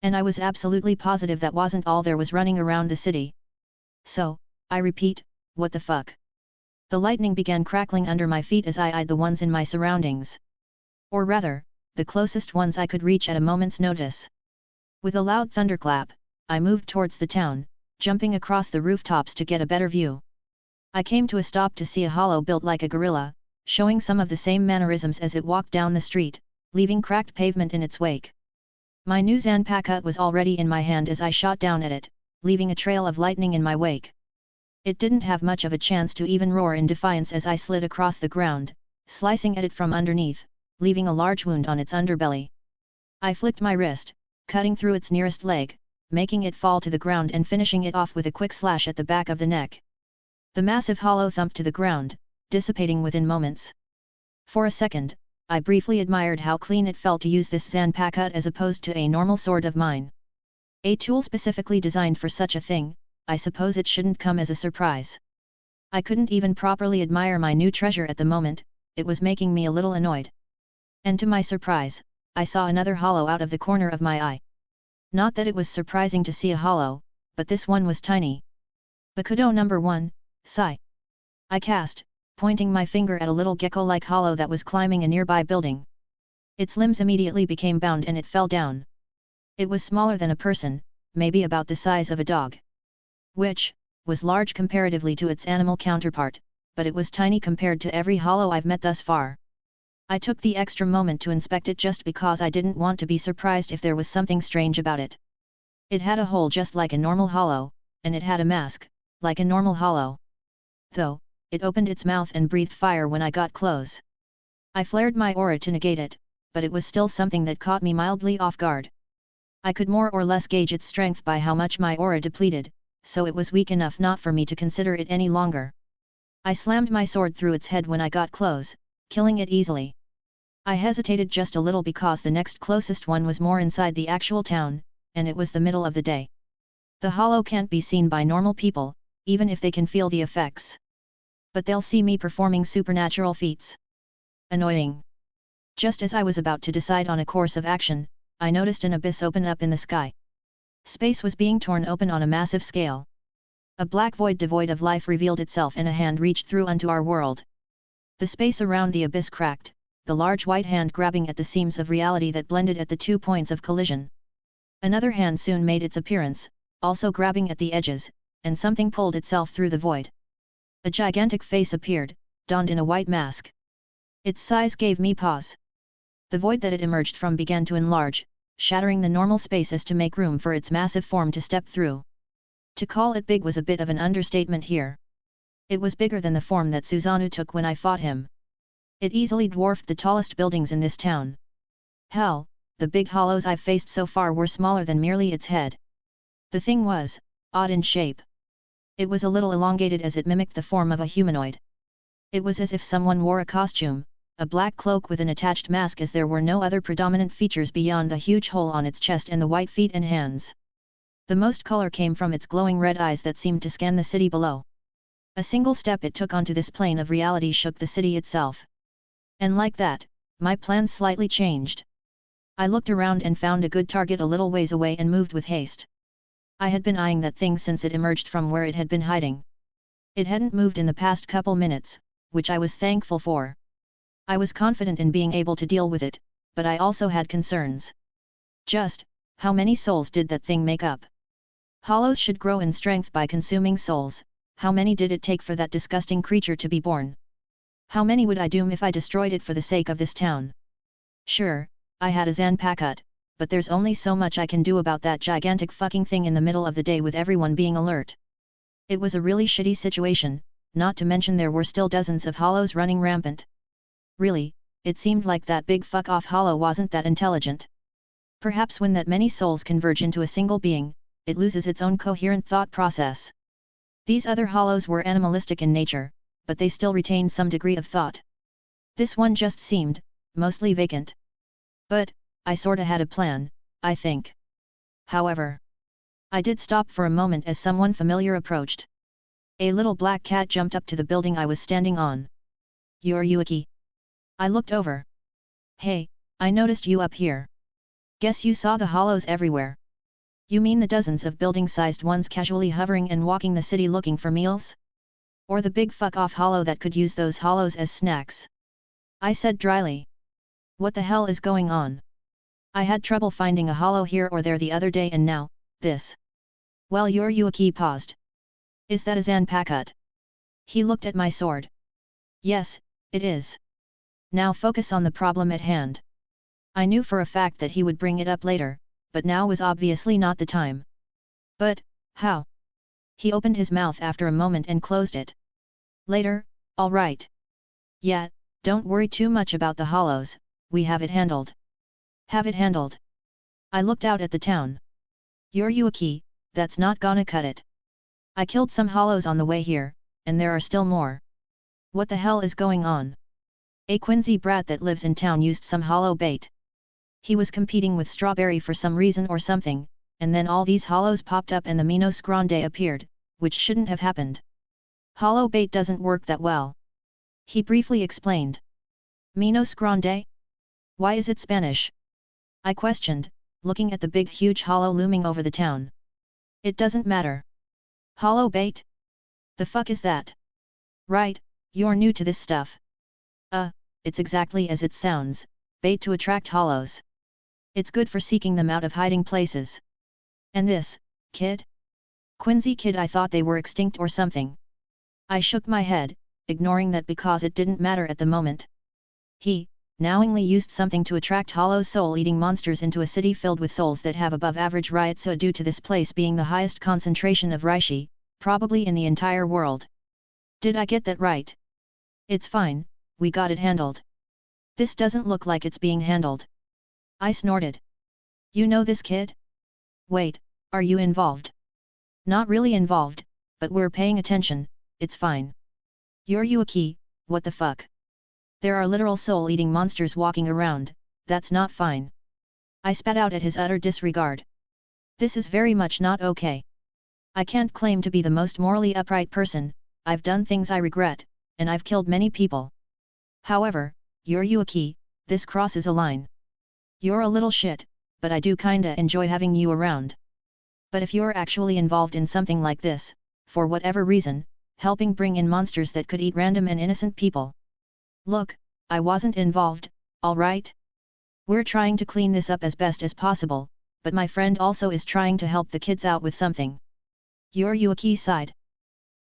And I was absolutely positive that wasn't all there was running around the city. So, I repeat, what the fuck? The lightning began crackling under my feet as I eyed the ones in my surroundings. Or rather, the closest ones I could reach at a moment's notice. With a loud thunderclap, I moved towards the town, jumping across the rooftops to get a better view. I came to a stop to see a hollow built like a gorilla, showing some of the same mannerisms as it walked down the street, leaving cracked pavement in its wake. My new Zanpakutt was already in my hand as I shot down at it, leaving a trail of lightning in my wake. It didn't have much of a chance to even roar in defiance as I slid across the ground, slicing at it from underneath, leaving a large wound on its underbelly. I flicked my wrist, cutting through its nearest leg, making it fall to the ground and finishing it off with a quick slash at the back of the neck. The massive hollow thumped to the ground, dissipating within moments. For a second, I briefly admired how clean it felt to use this Zanpakutt as opposed to a normal sword of mine. A tool specifically designed for such a thing, I suppose it shouldn't come as a surprise. I couldn't even properly admire my new treasure at the moment, it was making me a little annoyed. And to my surprise, I saw another hollow out of the corner of my eye. Not that it was surprising to see a hollow, but this one was tiny. Bakudo number 1, Sigh. I cast, pointing my finger at a little gecko-like hollow that was climbing a nearby building. Its limbs immediately became bound and it fell down. It was smaller than a person, maybe about the size of a dog. Which, was large comparatively to its animal counterpart, but it was tiny compared to every hollow I've met thus far. I took the extra moment to inspect it just because I didn't want to be surprised if there was something strange about it. It had a hole just like a normal hollow, and it had a mask, like a normal hollow. Though, it opened its mouth and breathed fire when I got close. I flared my aura to negate it, but it was still something that caught me mildly off guard. I could more or less gauge its strength by how much my aura depleted, so it was weak enough not for me to consider it any longer. I slammed my sword through its head when I got close, killing it easily. I hesitated just a little because the next closest one was more inside the actual town, and it was the middle of the day. The hollow can't be seen by normal people, even if they can feel the effects. But they'll see me performing supernatural feats. Annoying. Just as I was about to decide on a course of action, I noticed an abyss open up in the sky. Space was being torn open on a massive scale. A black void devoid of life revealed itself and a hand reached through unto our world. The space around the abyss cracked, the large white hand grabbing at the seams of reality that blended at the 2 points of collision. Another hand soon made its appearance, also grabbing at the edges, and something pulled itself through the void. A gigantic face appeared, donned in a white mask. Its size gave me pause. The void that it emerged from began to enlarge, shattering the normal spaces to make room for its massive form to step through. To call it big was a bit of an understatement here. It was bigger than the form that Susanoo took when I fought him. It easily dwarfed the tallest buildings in this town. Hell, the big hollows I've faced so far were smaller than merely its head. The thing was odd in shape. It was a little elongated as it mimicked the form of a humanoid. It was as if someone wore a costume, a black cloak with an attached mask, as there were no other predominant features beyond the huge hole on its chest and the white feet and hands. The most color came from its glowing red eyes that seemed to scan the city below. A single step it took onto this plane of reality shook the city itself. And like that, my plans slightly changed. I looked around and found a good target a little ways away and moved with haste. I had been eyeing that thing since it emerged from where it had been hiding. It hadn't moved in the past couple minutes, which I was thankful for. I was confident in being able to deal with it, but I also had concerns. Just, how many souls did that thing make up? Hollows should grow in strength by consuming souls, how many did it take for that disgusting creature to be born? How many would I doom if I destroyed it for the sake of this town? Sure, I had a Zanpakutt, but there's only so much I can do about that gigantic fucking thing in the middle of the day with everyone being alert. It was a really shitty situation, not to mention there were still dozens of hollows running rampant. Really, it seemed like that big fuck-off hollow wasn't that intelligent. Perhaps when that many souls converge into a single being, it loses its own coherent thought process. These other hollows were animalistic in nature, but they still retained some degree of thought. This one just seemed mostly vacant. But I sorta had a plan, I think. However, I did stop for a moment as someone familiar approached. A little black cat jumped up to the building I was standing on. "You're Yuki." I looked over. "Hey, I noticed you up here. Guess you saw the hollows everywhere. You mean the dozens of building-sized ones casually hovering and walking the city looking for meals? Or the big fuck-off hollow that could use those hollows as snacks?" I said dryly. "What the hell is going on? I had trouble finding a hollow here or there the other day and now, this. Well, Yuaki paused. Is that a Zanpakutt? He looked at my sword. Yes, it is. Now focus on the problem at hand. I knew for a fact that he would bring it up later, but now was obviously not the time. But, how? He opened his mouth after a moment and closed it. Later, all right. Yeah, don't worry too much about the hollows, we have it handled. Have it handled. I looked out at the town. Yuaki, that's not gonna cut it. I killed some hollows on the way here, and there are still more. What the hell is going on? A Quincy brat that lives in town used some hollow bait. He was competing with Strawberry for some reason or something, and then all these hollows popped up and the Minos Grande appeared, which shouldn't have happened. Hollow bait doesn't work that well. He briefly explained. Minos Grande? Why is it Spanish? I questioned, looking at the big huge hollow looming over the town. It doesn't matter. Hollow bait? The fuck is that? Right, you're new to this stuff. It's exactly as it sounds, bait to attract hollows. It's good for seeking them out of hiding places. And this, kid? Quincy kid, I thought they were extinct or something. I shook my head, ignoring that because it didn't matter at the moment. He, knowingly used something to attract hollow soul-eating monsters into a city filled with souls that have above-average Ryotsu due to this place being the highest concentration of Reishi, probably in the entire world. Did I get that right? It's fine, we got it handled. This doesn't look like it's being handled. I snorted. You know this kid? Wait, are you involved? Not really involved, but we're paying attention, it's fine. Yuaki, what the fuck? There are literal soul-eating monsters walking around, that's not fine. I spat out at his utter disregard. This is very much not okay. I can't claim to be the most morally upright person, I've done things I regret, and I've killed many people. However, Yuaki, this crosses a line. You're a little shit, but I do kinda enjoy having you around. But if you're actually involved in something like this, for whatever reason, helping bring in monsters that could eat random and innocent people. Look, I wasn't involved, alright? We're trying to clean this up as best as possible, but my friend also is trying to help the kids out with something. Yuaki sighed.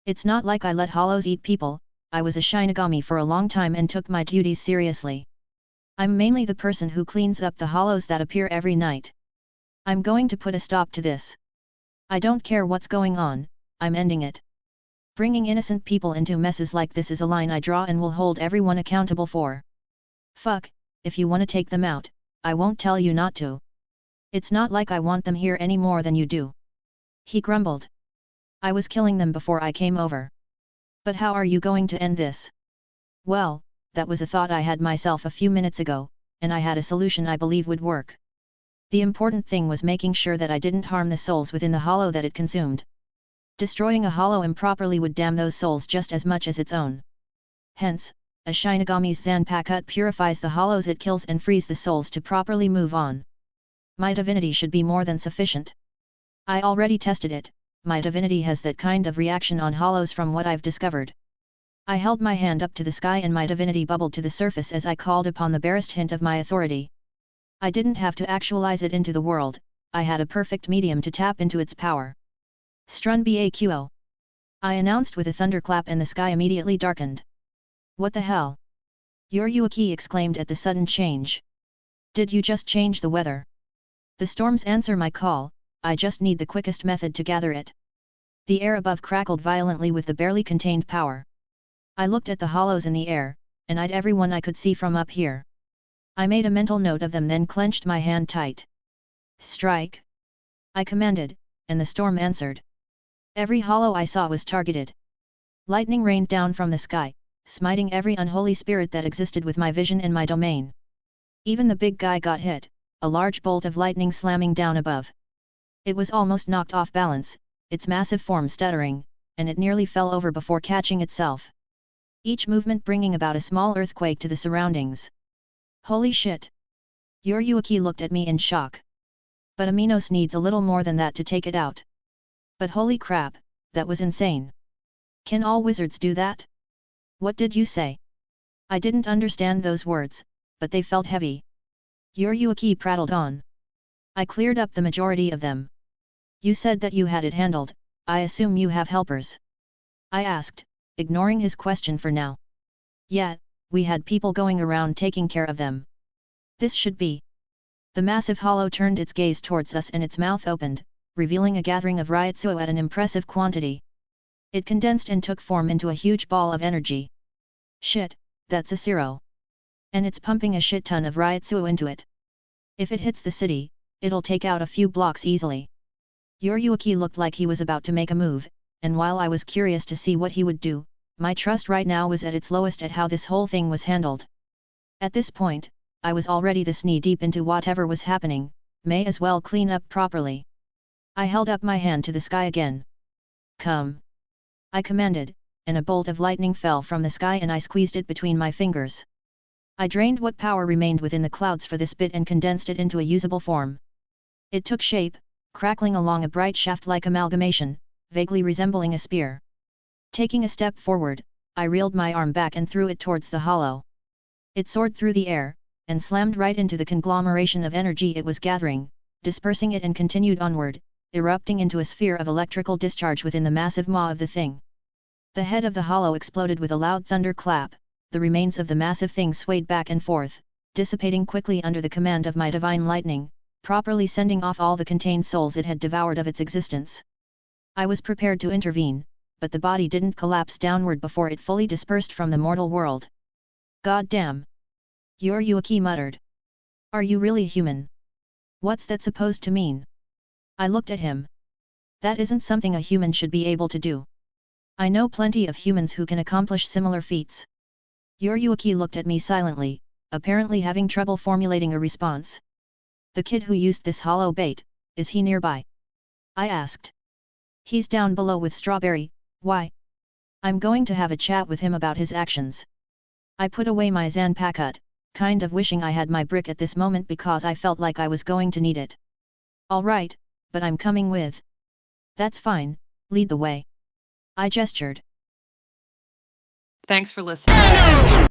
It's not like I let hollows eat people, I was a Shinigami for a long time and took my duties seriously. I'm mainly the person who cleans up the hollows that appear every night. I'm going to put a stop to this. I don't care what's going on, I'm ending it. Bringing innocent people into messes like this is a line I draw and will hold everyone accountable for. Fuck, if you want to take them out, I won't tell you not to. It's not like I want them here any more than you do. He grumbled. I was killing them before I came over. But how are you going to end this? Well, that was a thought I had myself a few minutes ago, and I had a solution I believe would work. The important thing was making sure that I didn't harm the souls within the hollow that it consumed. Destroying a hollow improperly would damn those souls just as much as its own. Hence, a Shinigami's Zanpakutt purifies the hollows it kills and frees the souls to properly move on. My divinity should be more than sufficient. I already tested it, my divinity has that kind of reaction on hollows from what I've discovered. I held my hand up to the sky and my divinity bubbled to the surface as I called upon the barest hint of my authority. I didn't have to actualize it into the world, I had a perfect medium to tap into its power. Strun Baqo. I announced with a thunderclap and the sky immediately darkened. What the hell? Yuaki exclaimed at the sudden change. Did you just change the weather? The storms answer my call, I just need the quickest method to gather it. The air above crackled violently with the barely contained power. I looked at the hollows in the air, and eyed everyone I could see from up here. I made a mental note of them then clenched my hand tight. Strike! I commanded, and the storm answered. Every hollow I saw was targeted. Lightning rained down from the sky, smiting every unholy spirit that existed with my vision and my domain. Even the big guy got hit, a large bolt of lightning slamming down above. It was almost knocked off balance, its massive form stuttering, and it nearly fell over before catching itself. Each movement bringing about a small earthquake to the surroundings. Holy shit! Yuaki looked at me in shock. But a Minos needs a little more than that to take it out. But holy crap, that was insane. Can all wizards do that? What did you say? I didn't understand those words, but they felt heavy. Yuaki prattled on. I cleared up the majority of them. You said that you had it handled, I assume you have helpers? I asked, ignoring his question for now. Yeah, we had people going around taking care of them. This should be. The massive hollow turned its gaze towards us and its mouth opened, revealing a gathering of Ryotsuo at an impressive quantity. It condensed and took form into a huge ball of energy. Shit, that's a Zero. And it's pumping a shit ton of Ryotsuo into it. If it hits the city, it'll take out a few blocks easily. Yoryuki looked like he was about to make a move, and while I was curious to see what he would do, my trust right now was at its lowest at how this whole thing was handled. At this point, I was already this knee-deep into whatever was happening, may as well clean up properly. I held up my hand to the sky again. Come! I commanded, and a bolt of lightning fell from the sky and I squeezed it between my fingers. I drained what power remained within the clouds for this bit and condensed it into a usable form. It took shape, crackling along a bright shaft-like amalgamation, vaguely resembling a spear. Taking a step forward, I reeled my arm back and threw it towards the hollow. It soared through the air, and slammed right into the conglomeration of energy it was gathering, dispersing it and continued onward, erupting into a sphere of electrical discharge within the massive maw of the thing. The head of the hollow exploded with a loud thunderclap, the remains of the massive thing swayed back and forth, dissipating quickly under the command of my divine lightning, properly sending off all the contained souls it had devoured of its existence. I was prepared to intervene, but the body didn't collapse downward before it fully dispersed from the mortal world. God damn! Yoryuki muttered. Are you really human? What's that supposed to mean? I looked at him. That isn't something a human should be able to do. I know plenty of humans who can accomplish similar feats. Yoryuki looked at me silently, apparently having trouble formulating a response. The kid who used this hollow bait, is he nearby? I asked. He's down below with Strawberry, why? I'm going to have a chat with him about his actions. I put away my Zanpakut, kind of wishing I had my brick at this moment because I felt like I was going to need it. Alright, but I'm coming with. That's fine, lead the way. I gestured. Thanks for listening.